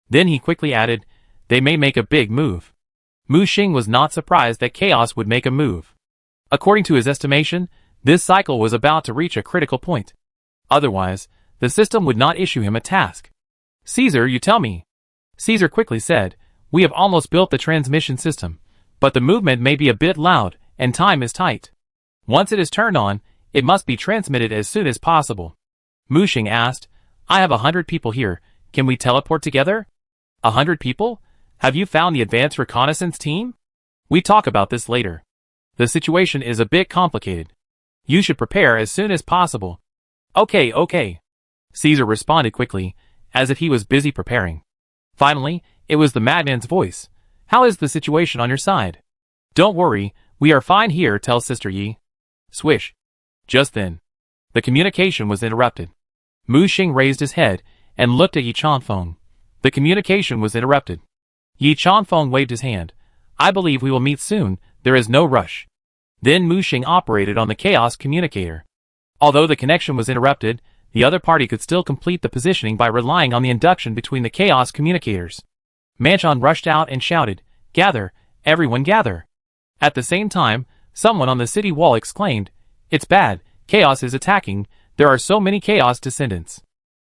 Then he quickly added, they may make a big move. Mu Xing was not surprised that Chaos would make a move. According to his estimation, this cycle was about to reach a critical point. Otherwise, the system would not issue him a task. Caesar, you tell me. Caesar quickly said, we have almost built the transmission system, but the movement may be a bit loud, and time is tight. Once it is turned on, it must be transmitted as soon as possible. Mu Xing asked, I have 100 people here. Can we teleport together? 100 people? Have you found the advanced reconnaissance team? We talk about this later. The situation is a bit complicated. You should prepare as soon as possible. Okay. Caesar responded quickly, as if he was busy preparing. Finally, it was the madman's voice. How is the situation on your side? Don't worry, we are fine here, tells Sister Yi. Swish. Just then, the communication was interrupted. Mu Xing raised his head and looked at Yi Chanfeng. The communication was interrupted. Yi Chanfeng waved his hand. I believe we will meet soon, there is no rush. Then Mu Xing operated on the chaos communicator. Although the connection was interrupted, the other party could still complete the positioning by relying on the induction between the chaos communicators. Manchon rushed out and shouted, Gather, everyone gather. At the same time, someone on the city wall exclaimed, It's bad, chaos is attacking, there are so many chaos descendants.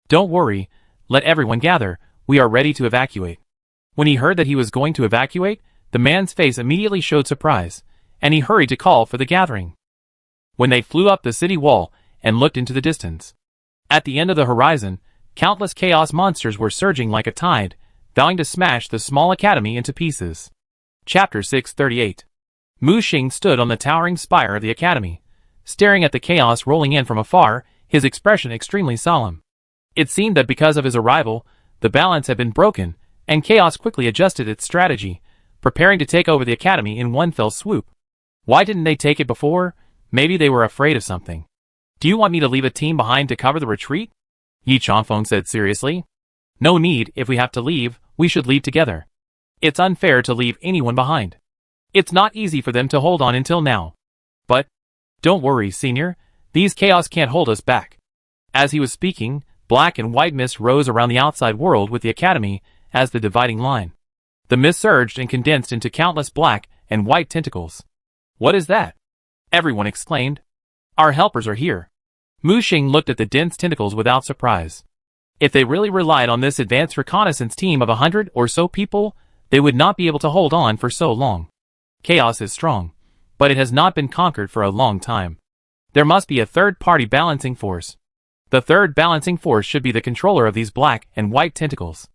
Don't worry, let everyone gather, we are ready to evacuate. When he heard that he was going to evacuate, the man's face immediately showed surprise, and he hurried to call for the gathering. When they flew up the city wall and looked into the distance, at the end of the horizon, countless chaos monsters were surging like a tide, vowing to smash the small academy into pieces. Chapter 638. Mu Xing stood on the towering spire of the academy, staring at the chaos rolling in from afar, his expression extremely solemn. It seemed that because of his arrival, the balance had been broken, and chaos quickly adjusted its strategy, preparing to take over the academy in one fell swoop. Why didn't they take it before? Maybe they were afraid of something. Do you want me to leave a team behind to cover the retreat? Yi Chanfeng said seriously. No need, if we have to leave, we should leave together. It's unfair to leave anyone behind. It's not easy for them to hold on until now. But, don't worry, senior, these chaos can't hold us back. As he was speaking, black and white mist rose around the outside world with the academy as the dividing line. The mist surged and condensed into countless black and white tentacles. What is that? Everyone exclaimed. Our helpers are here. Mu Xing looked at the dense tentacles without surprise. If they really relied on this advanced reconnaissance team of 100 or so people, they would not be able to hold on for so long. Chaos is strong, but it has not been conquered for a long time. There must be a third-party balancing force. The third balancing force should be the controller of these black and white tentacles.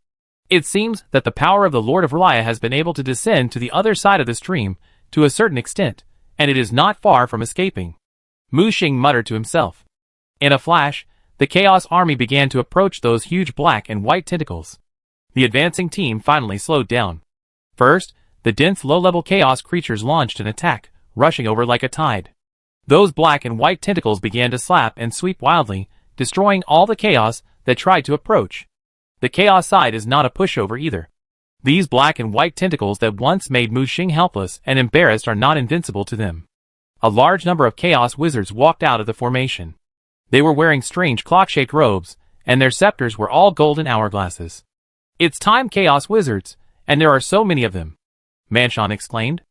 It seems that the power of the Lord of Raya has been able to descend to the other side of the stream to a certain extent, and it is not far from escaping. Mu Xing muttered to himself. In a flash, the Chaos Army began to approach those huge black and white tentacles. The advancing team finally slowed down. First, the dense low-level Chaos creatures launched an attack, rushing over like a tide. Those black and white tentacles began to slap and sweep wildly, destroying all the Chaos that tried to approach. The Chaos side is not a pushover either. These black and white tentacles that once made Mu Xing helpless and embarrassed are not invincible to them. A large number of Chaos Wizards walked out of the formation. They were wearing strange clock-shaped robes, and their scepters were all golden hourglasses. It's time, Chaos Wizards, and there are so many of them, Manchon exclaimed.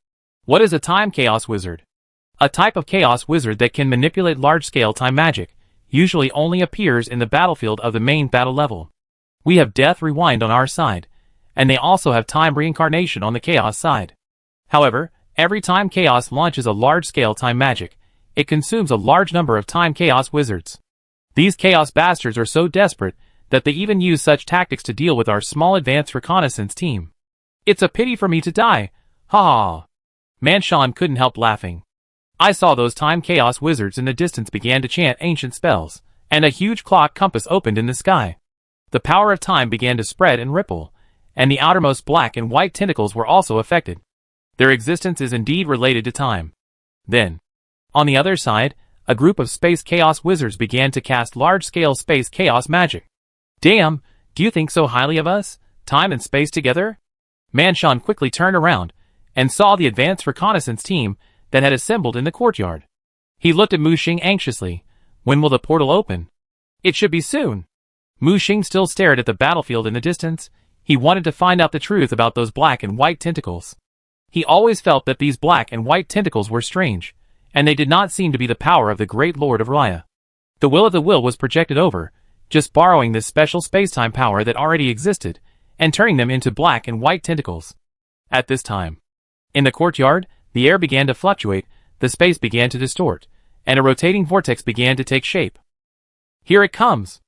What is a time Chaos Wizard? A type of Chaos Wizard that can manipulate large-scale time magic, usually only appears in the battlefield of the main battle level. We have Death Rewind on our side, and they also have Time Reincarnation on the Chaos side. However, every time Chaos launches a large-scale time magic, it consumes a large number of time Chaos Wizards. These Chaos Bastards are so desperate that they even use such tactics to deal with our small advanced reconnaissance team. It's a pity for me to die, ha ha. Manchon couldn't help laughing. I saw those time Chaos Wizards in the distance began to chant ancient spells, and a huge clock compass opened in the sky. The power of time began to spread and ripple, and the outermost black and white tentacles were also affected. Their existence is indeed related to time. Then, on the other side, a group of Space Chaos Wizards began to cast large-scale Space Chaos magic. Damn, do you think so highly of us, time and space together? Manchon quickly turned around, and saw the advanced reconnaissance team that had assembled in the courtyard. He looked at Mu Xing anxiously. When will the portal open? It should be soon. Mu Xing still stared at the battlefield in the distance. He wanted to find out the truth about those black and white tentacles. He always felt that these black and white tentacles were strange, and they did not seem to be the power of the great Lord of Raya. The will of the will was projected over, just borrowing this special space-time power that already existed, and turning them into black and white tentacles. At this time, in the courtyard, the air began to fluctuate, the space began to distort, and a rotating vortex began to take shape. Here it comes!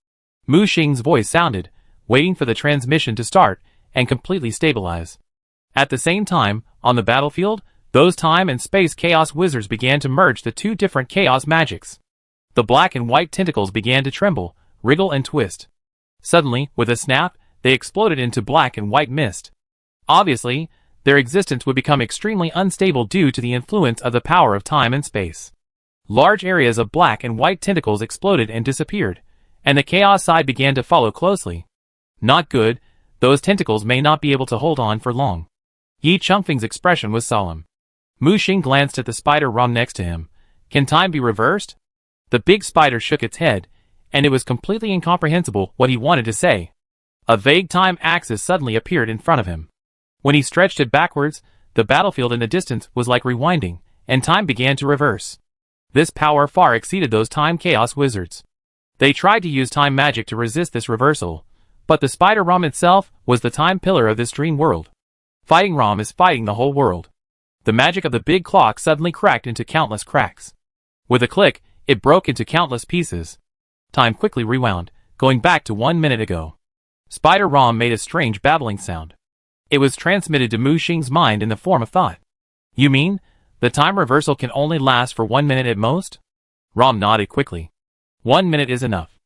Mu Xing's voice sounded, waiting for the transmission to start and completely stabilize. At the same time, on the battlefield, those time and space chaos wizards began to merge the two different chaos magics. The black and white tentacles began to tremble, wriggle and twist. Suddenly, with a snap, they exploded into black and white mist. Obviously, their existence would become extremely unstable due to the influence of the power of time and space. Large areas of black and white tentacles exploded and disappeared, and the chaos side began to follow closely. Not good, those tentacles may not be able to hold on for long. Yi Changfeng's expression was solemn. Mu Xing glanced at the spider Rom next to him. Can time be reversed? The big spider shook its head, and it was completely incomprehensible what he wanted to say. A vague time axis suddenly appeared in front of him. When he stretched it backwards, the battlefield in the distance was like rewinding, and time began to reverse. This power far exceeded those time chaos wizards. They tried to use time magic to resist this reversal, but the spider Rom itself was the time pillar of this dream world. Fighting Rom is fighting the whole world. The magic of the big clock suddenly cracked into countless cracks. With a click, it broke into countless pieces. Time quickly rewound, going back to 1 minute ago. Spider Rom made a strange babbling sound. It was transmitted to Mu Xing's mind in the form of thought. You mean, the time reversal can only last for 1 minute at most? Rom nodded quickly. 1 minute is enough.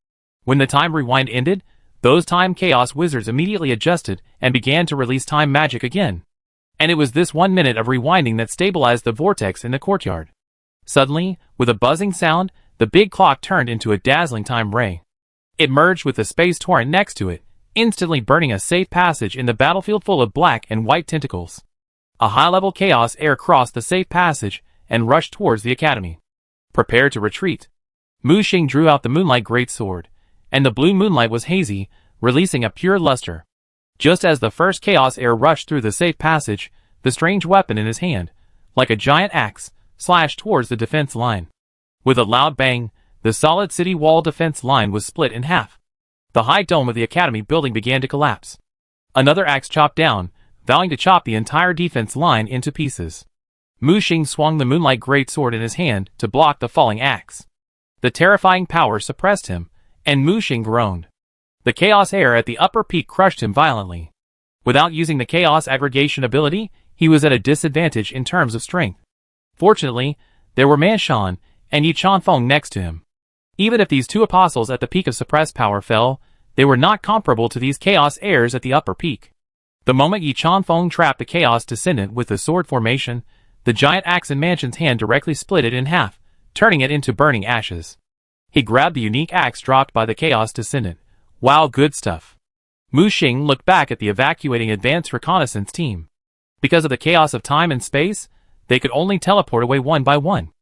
When the time rewind ended, those time chaos wizards immediately adjusted and began to release time magic again. And it was this 1 minute of rewinding that stabilized the vortex in the courtyard. Suddenly, with a buzzing sound, the big clock turned into a dazzling time ray. It merged with the space torrent next to it, instantly burning a safe passage in the battlefield full of black and white tentacles. A high-level chaos air crossed the safe passage and rushed towards the academy. Prepare to retreat. Mu Xing drew out the moonlight greatsword, and the blue moonlight was hazy, releasing a pure luster. Just as the first chaos air rushed through the safe passage, the strange weapon in his hand, like a giant axe, slashed towards the defense line. With a loud bang, the solid city wall defense line was split in half. The high dome of the academy building began to collapse. Another axe chopped down, vowing to chop the entire defense line into pieces. Mu Xing swung the moonlight greatsword in his hand to block the falling axe. The terrifying power suppressed him, and Mu Xing groaned. The chaos air at the upper peak crushed him violently. Without using the chaos aggregation ability, he was at a disadvantage in terms of strength. Fortunately, there were Man Shan and Yi Changfeng next to him. Even if these two apostles at the peak of suppressed power fell, they were not comparable to these chaos airs at the upper peak. The moment Yi Changfeng trapped the chaos descendant with the sword formation, the giant axe in Man Shan's hand directly split it in half, turning it into burning ashes. He grabbed the unique axe dropped by the chaos descendant. Wow, good stuff. Mu Xing looked back at the evacuating advanced reconnaissance team. Because of the chaos of time and space, they could only teleport away one by one.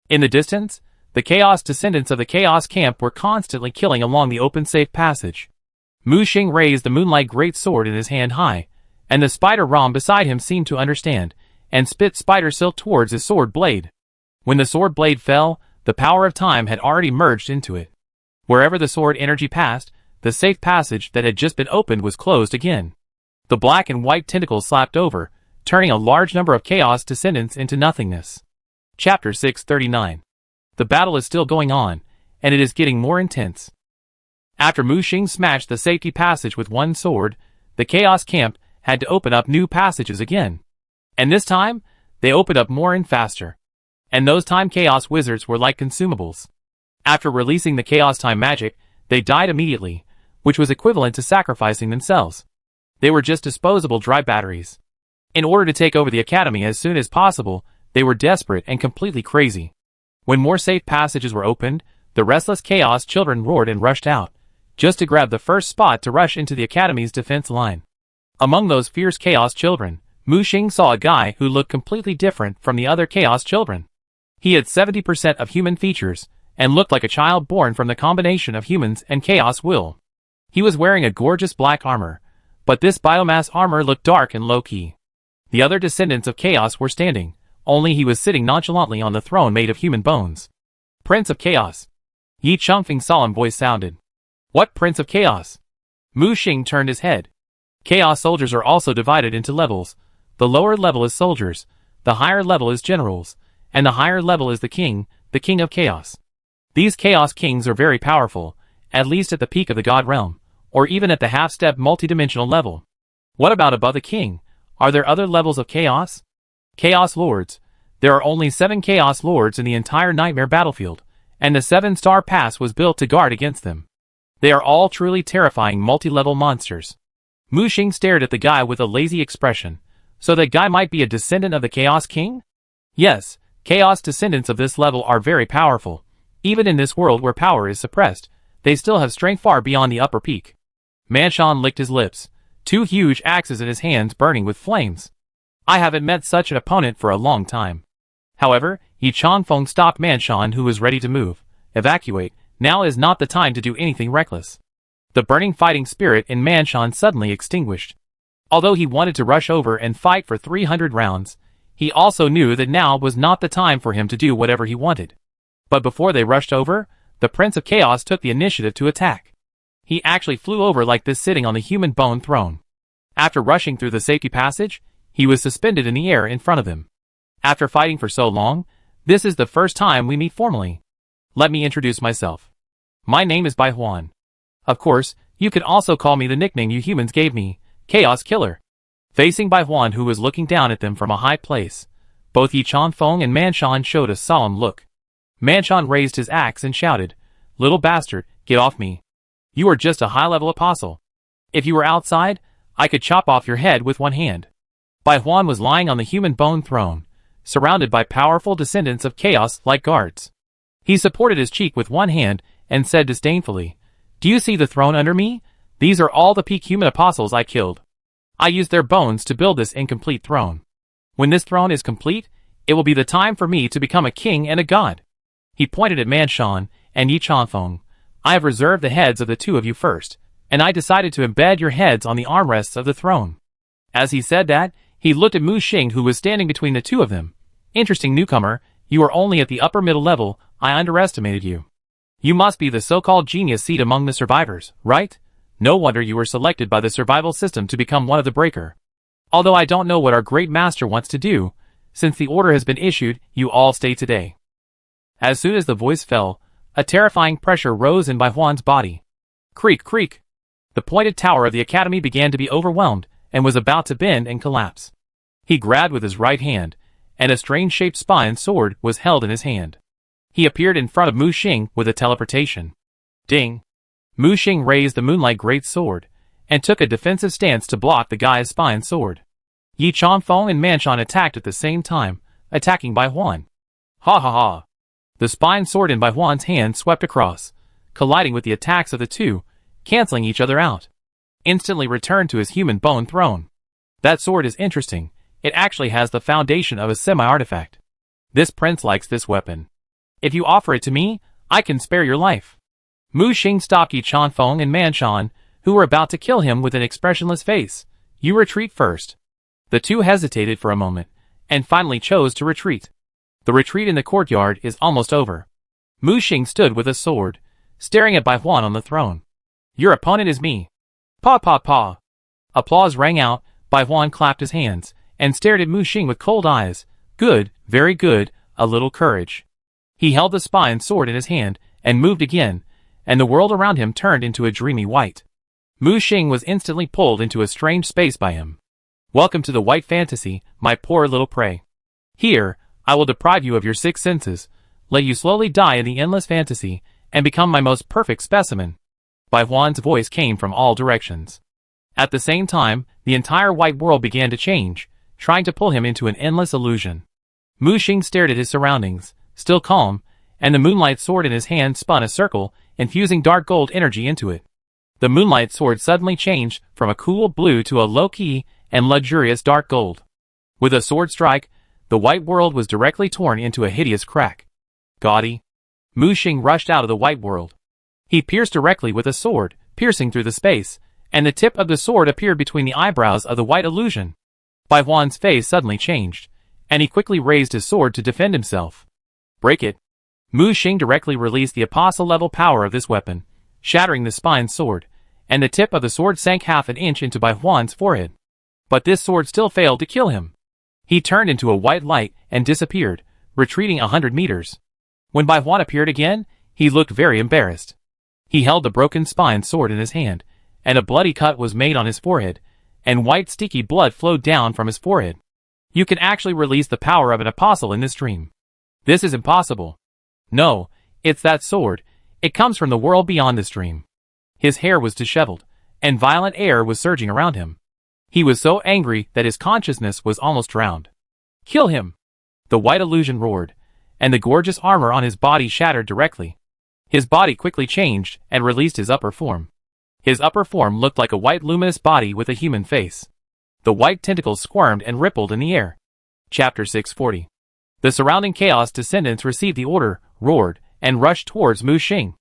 In the distance, the chaos descendants of the chaos camp were constantly killing along the open safe passage. Mu Xing raised the moonlight greatsword in his hand high, and the spider Rom beside him seemed to understand, and spit spider silk towards his sword blade. When the sword blade fell, the power of time had already merged into it. Wherever the sword energy passed, the safe passage that had just been opened was closed again. The black and white tentacles slapped over, turning a large number of chaos descendants into nothingness. Chapter 639. The battle is still going on, and it is getting more intense. After Mu Xing smashed the safety passage with one sword, the chaos camp had to open up new passages again. And this time, they opened up more and faster. And those time chaos wizards were like consumables. After releasing the chaos time magic, they died immediately, which was equivalent to sacrificing themselves. They were just disposable dry batteries. In order to take over the academy as soon as possible, they were desperate and completely crazy. When more safe passages were opened, the restless chaos children roared and rushed out, just to grab the first spot to rush into the academy's defense line. Among those fierce chaos children, Mu Xing saw a guy who looked completely different from the other chaos children. He had 70% of human features, and looked like a child born from the combination of humans and chaos will. He was wearing a gorgeous black armor, but this biomass armor looked dark and low-key. The other descendants of chaos were standing, only he was sitting nonchalantly on the throne made of human bones. Prince of Chaos. Yi Changfeng's solemn voice sounded. What Prince of Chaos? Mu Xing turned his head. Chaos soldiers are also divided into levels. The lower level is soldiers, the higher level is generals, and the higher level is the king of chaos. These chaos kings are very powerful, at least at the peak of the God realm, or even at the half-step multidimensional level. What about above the king? Are there other levels of chaos? Chaos Lords. There are only 7 Chaos Lords in the entire Nightmare battlefield, and the 7-star pass was built to guard against them. They are all truly terrifying multi-level monsters. Mu Xing stared at the guy with a lazy expression. So that guy might be a descendant of the Chaos King? Yes, Chaos descendants of this level are very powerful. Even in this world where power is suppressed, they still have strength far beyond the upper peak. Manshan licked his lips, 2 huge axes in his hands burning with flames. I haven't met such an opponent for a long time. However, Yi Changfeng stopped Manshan, who was ready to move. Evacuate. Now is not the time to do anything reckless. The burning fighting spirit in Manshan suddenly extinguished. Although he wanted to rush over and fight for 300 rounds, he also knew that now was not the time for him to do whatever he wanted. But before they rushed over, the Prince of Chaos took the initiative to attack. He actually flew over like this, sitting on the human bone throne. After rushing through the safety passage, he was suspended in the air in front of him. After fighting for so long, this is the first time we meet formally. Let me introduce myself. My name is Bai Huan. Of course, you could also call me the nickname you humans gave me, Chaos Killer. Facing Bai Huan, who was looking down at them from a high place, both Yi Changfeng and Manshan showed a solemn look. Manshan raised his axe and shouted, "Little bastard, get off me. You are just a high-level apostle. If you were outside, I could chop off your head with one hand." Bai Huan was lying on the human bone throne, surrounded by powerful descendants of chaos like guards. He supported his cheek with one hand and said disdainfully, "Do you see the throne under me? These are all the peak human apostles I killed. I used their bones to build this incomplete throne. When this throne is complete, it will be the time for me to become a king and a god." He pointed at Manshan and Yi Changfeng. "I have reserved the heads of the 2 of you first, and I decided to embed your heads on the armrests of the throne." As he said that, he looked at Mu Xing, who was standing between the 2 of them. "Interesting newcomer, you are only at the upper middle level. I underestimated you. You must be the so-called genius seed among the survivors, right? No wonder you were selected by the survival system to become one of the breaker. Although I don't know what our great master wants to do, since the order has been issued, you all stay today." As soon as the voice fell, a terrifying pressure rose in Bai Huan's body. Creak, creak. The pointed tower of the academy began to be overwhelmed and was about to bend and collapse. He grabbed with his right hand, and a strange-shaped spine sword was held in his hand. He appeared in front of Mu Xing with a teleportation. Ding! Mu Xing raised the Moonlight Great Sword, and took a defensive stance to block the guy's spine sword. Yi Changfeng and Manshan attacked at the same time, attacking Bai Huan. Ha ha ha! The spine sword in Bai Huan's hand swept across, colliding with the attacks of the 2, canceling each other out. Instantly returned to his human bone throne. That sword is interesting. It actually has the foundation of a semi-artifact. This prince likes this weapon. If you offer it to me, I can spare your life. Mu Xing stopped Yi Changfeng and Manshan, who were about to kill him, with an expressionless face. "You retreat first." The 2 hesitated for a moment, and finally chose to retreat. The retreat in the courtyard is almost over. Mu Xing stood with a sword, staring at Bai Huan on the throne. "Your opponent is me." Pa pa pa. Applause rang out. Bai Huan clapped his hands, and stared at Mu Xing with cold eyes. "Good, very good, a little courage." He held the spine sword in his hand, and moved again, and the world around him turned into a dreamy white. Mu Xing was instantly pulled into a strange space by him. "Welcome to the white fantasy, my poor little prey. Here, I will deprive you of your 6 senses, let you slowly die in the endless fantasy, and become my most perfect specimen." Bai Huan's voice came from all directions. At the same time, the entire white world began to change, trying to pull him into an endless illusion. Mu Xing stared at his surroundings, still calm, and the moonlight sword in his hand spun a circle, infusing dark gold energy into it. The moonlight sword suddenly changed from a cool blue to a low-key and luxurious dark gold. With a sword strike, the white world was directly torn into a hideous crack. Gaudy. Mu Xing rushed out of the white world. He pierced directly with a sword, piercing through the space, and the tip of the sword appeared between the eyebrows of the white illusion. Bai Huan's face suddenly changed, and he quickly raised his sword to defend himself. Break it. Mu Xing directly released the apostle-level power of this weapon, shattering the spine sword, and the tip of the sword sank half an inch into Bai Huan's forehead. But this sword still failed to kill him. He turned into a white light and disappeared, retreating 100 meters. When Bai Huan appeared again, he looked very embarrassed. He held the broken spine sword in his hand, and a bloody cut was made on his forehead, and white sticky blood flowed down from his forehead. You can actually release the power of an apostle in this dream. This is impossible. No, it's that sword. It comes from the world beyond this dream. His hair was disheveled, and violent air was surging around him. He was so angry that his consciousness was almost drowned. Kill him! The white illusion roared, and the gorgeous armor on his body shattered directly. His body quickly changed and released his upper form. His upper form looked like a white luminous body with a human face. The white tentacles squirmed and rippled in the air. Chapter 640. The surrounding chaos descendants received the order, roared, and rushed towards Mu Xing.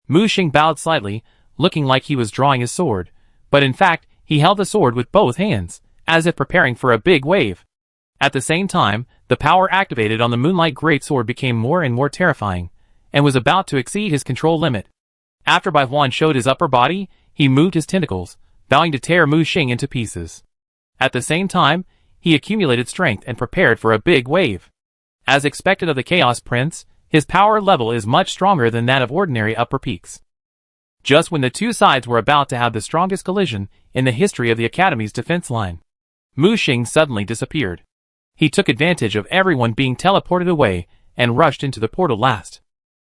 Mu Xing bowed slightly, looking like he was drawing his sword, but in fact, he held the sword with both hands, as if preparing for a big wave. At the same time, the power activated on the Moonlight Greatsword became more and more terrifying, and was about to exceed his control limit. After Bai Huan showed his upper body, he moved his tentacles, vowing to tear Mu Xing into pieces. At the same time, he accumulated strength and prepared for a big wave. As expected of the Chaos Prince, his power level is much stronger than that of ordinary upper peaks. Just when the two sides were about to have the strongest collision in the history of the Academy's defense line, Mu Xing suddenly disappeared. He took advantage of everyone being teleported away and rushed into the portal last.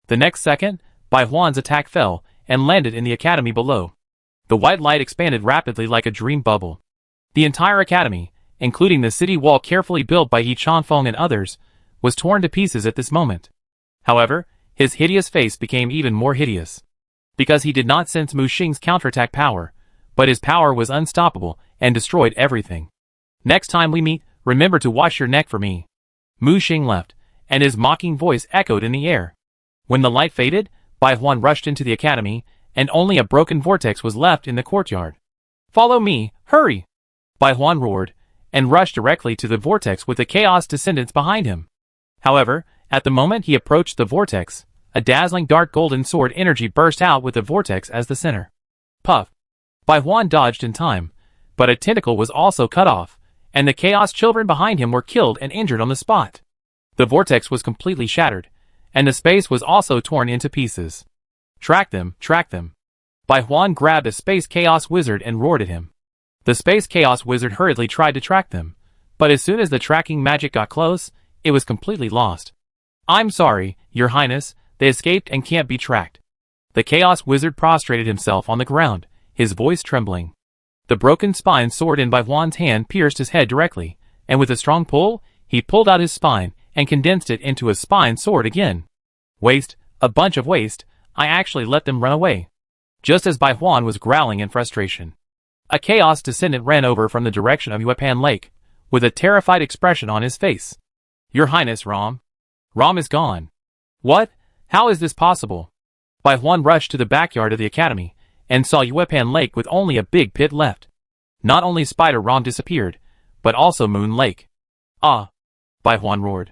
The next second, Bai Huan's attack fell and landed in the academy below. The white light expanded rapidly like a dream bubble. The entire academy, including the city wall carefully built by Yi Chanfeng and others, was torn to pieces at this moment. However, his hideous face became even more hideous. Because he did not sense Mu Xing's counterattack power, but his power was unstoppable and destroyed everything. Next time we meet, remember to wash your neck for me. Mu Xing left, and his mocking voice echoed in the air. When the light faded, Bai Huan rushed into the academy, and only a broken vortex was left in the courtyard. Follow me, hurry! Bai Huan roared, and rushed directly to the vortex with the chaos descendants behind him. However, at the moment he approached the vortex, a dazzling dark golden sword energy burst out with the vortex as the center. Puff! Bai Huan dodged in time, but a tentacle was also cut off, and the chaos children behind him were killed and injured on the spot. The vortex was completely shattered, and the space was also torn into pieces. Track them, track them. Bai Huan grabbed a space chaos wizard and roared at him. The space chaos wizard hurriedly tried to track them, but as soon as the tracking magic got close, it was completely lost. I'm sorry, Your Highness, they escaped and can't be tracked. The chaos wizard prostrated himself on the ground, his voice trembling. The broken spine sword in Bai Huan's hand pierced his head directly, and with a strong pull, he pulled out his spine and condensed it into a spine sword again. Waste, a bunch of waste, I actually let them run away. Just as Bai Huan was growling in frustration, a chaos descendant ran over from the direction of Yuepan Lake, with a terrified expression on his face. Your Highness, Rom. Rom is gone. What? How is this possible? Bai Huan rushed to the backyard of the academy, and saw Yuepan Lake with only a big pit left. Not only Spider Rom disappeared, but also Moon Lake. Ah! Bai Huan roared.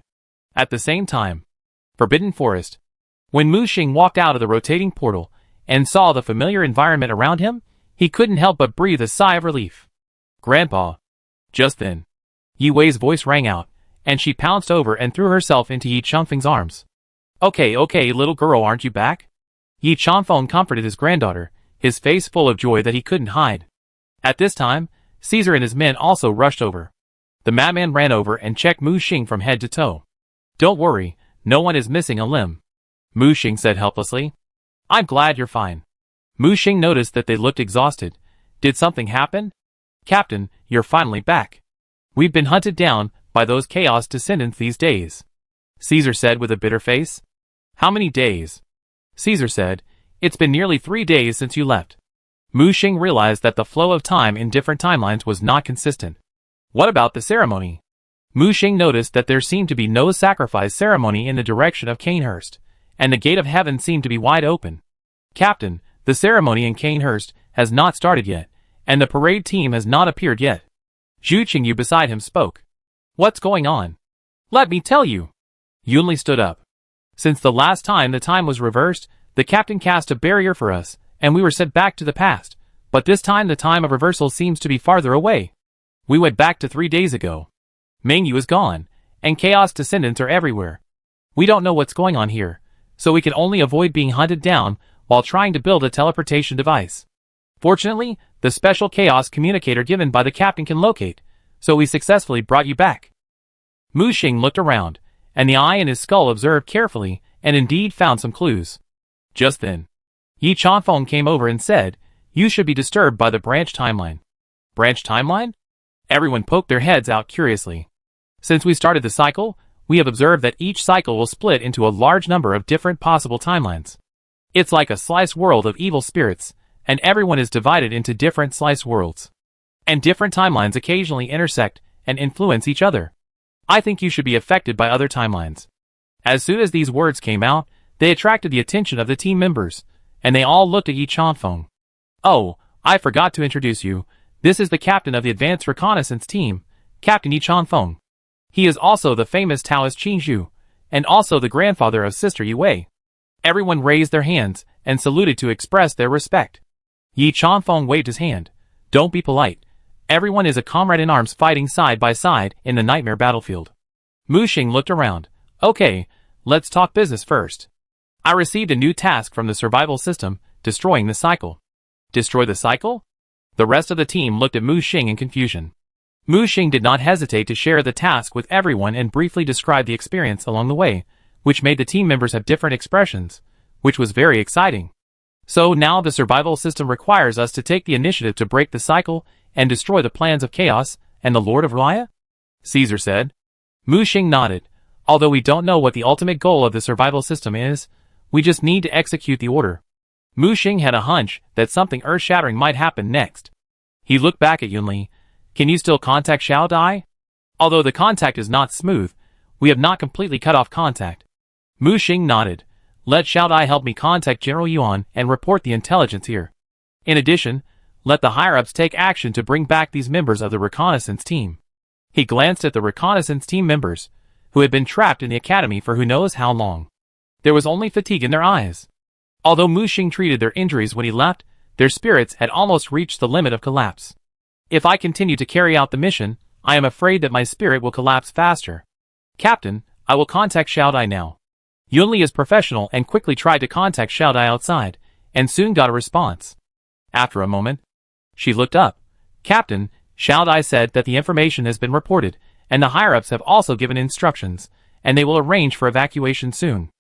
At the same time, Forbidden Forest. When Mu Xing walked out of the rotating portal, and saw the familiar environment around him, he couldn't help but breathe a sigh of relief. Grandpa. Just then, Yi Wei's voice rang out, and she pounced over and threw herself into Yi Changfeng's arms. Okay, little girl, aren't you back? Yi Chanfeng comforted his granddaughter, his face full of joy that he couldn't hide. At this time, Caesar and his men also rushed over. The madman ran over and checked Mu Xing from head to toe. Don't worry, no one is missing a limb. Mu Xing said helplessly. I'm glad you're fine. Mu Xing noticed that they looked exhausted. Did something happen? Captain, you're finally back. We've been hunted down by those chaos descendants these days. Caesar said with a bitter face. How many days? Caesar said, it's been nearly 3 days since you left. Mu Xing realized that the flow of time in different timelines was not consistent. What about the ceremony? Mu Xing noticed that there seemed to be no sacrifice ceremony in the direction of Canehurst, and the gate of heaven seemed to be wide open. Captain, the ceremony in Canehurst has not started yet, and the parade team has not appeared yet. Zhu Qingyu beside him spoke. What's going on? Let me tell you. Yunli stood up. Since the last time the time was reversed, the captain cast a barrier for us, and we were sent back to the past, but this time the time of reversal seems to be farther away. We went back to 3 days ago. Mengyu is gone, and chaos descendants are everywhere. We don't know what's going on here, so we can only avoid being hunted down while trying to build a teleportation device. Fortunately, the special chaos communicator given by the captain can locate, so we successfully brought you back. Mu Xing looked around, and the eye in his skull observed carefully and indeed found some clues. Just then, Yi Chanfeng came over and said, "You should be disturbed by the branch timeline." Branch timeline? Everyone poked their heads out curiously. Since we started the cycle, we have observed that each cycle will split into a large number of different possible timelines. It's like a sliced world of evil spirits, and everyone is divided into different sliced worlds. And different timelines occasionally intersect and influence each other. I think you should be affected by other timelines. As soon as these words came out, they attracted the attention of the team members, and they all looked at Yi Chanfeng. "Oh, I forgot to introduce you. This is the captain of the Advanced Reconnaissance Team, Captain Yi Chanfeng. He is also the famous Taoist Qin Zhu, and also the grandfather of Sister Yi Wei." Everyone raised their hands and saluted to express their respect. Yi Chanfeng waved his hand. "Don't be polite. Everyone is a comrade in arms fighting side by side in the nightmare battlefield." Mu Xing looked around. "Okay, let's talk business first. I received a new task from the survival system, destroying the cycle." "Destroy the cycle?" The rest of the team looked at Mu Xing in confusion. Mu Xing did not hesitate to share the task with everyone and briefly describe the experience along the way, which made the team members have different expressions, which was very exciting. "So now the survival system requires us to take the initiative to break the cycle and destroy the plans of Chaos and the Lord of Raya?" Caesar said. Mu Xing nodded. "Although we don't know what the ultimate goal of the survival system is, we just need to execute the order." Mu Xing had a hunch that something earth-shattering might happen next. He looked back at Yunli. "Can you still contact Xiao Dai? Although the contact is not smooth, we have not completely cut off contact." Mu Xing nodded. "Let Xiao Dai help me contact General Yuan and report the intelligence here. In addition, let the higher-ups take action to bring back these members of the reconnaissance team." He glanced at the reconnaissance team members, who had been trapped in the academy for who knows how long. There was only fatigue in their eyes. Although Mu Xing treated their injuries when he left, their spirits had almost reached the limit of collapse. "If I continue to carry out the mission, I am afraid that my spirit will collapse faster. Captain, I will contact Xiao Dai now." Yunli is professional and quickly tried to contact Xiao Dai outside, and soon got a response. After a moment, she looked up. "Captain, Xiao Dai said that the information has been reported, and the higher-ups have also given instructions, and they will arrange for evacuation soon."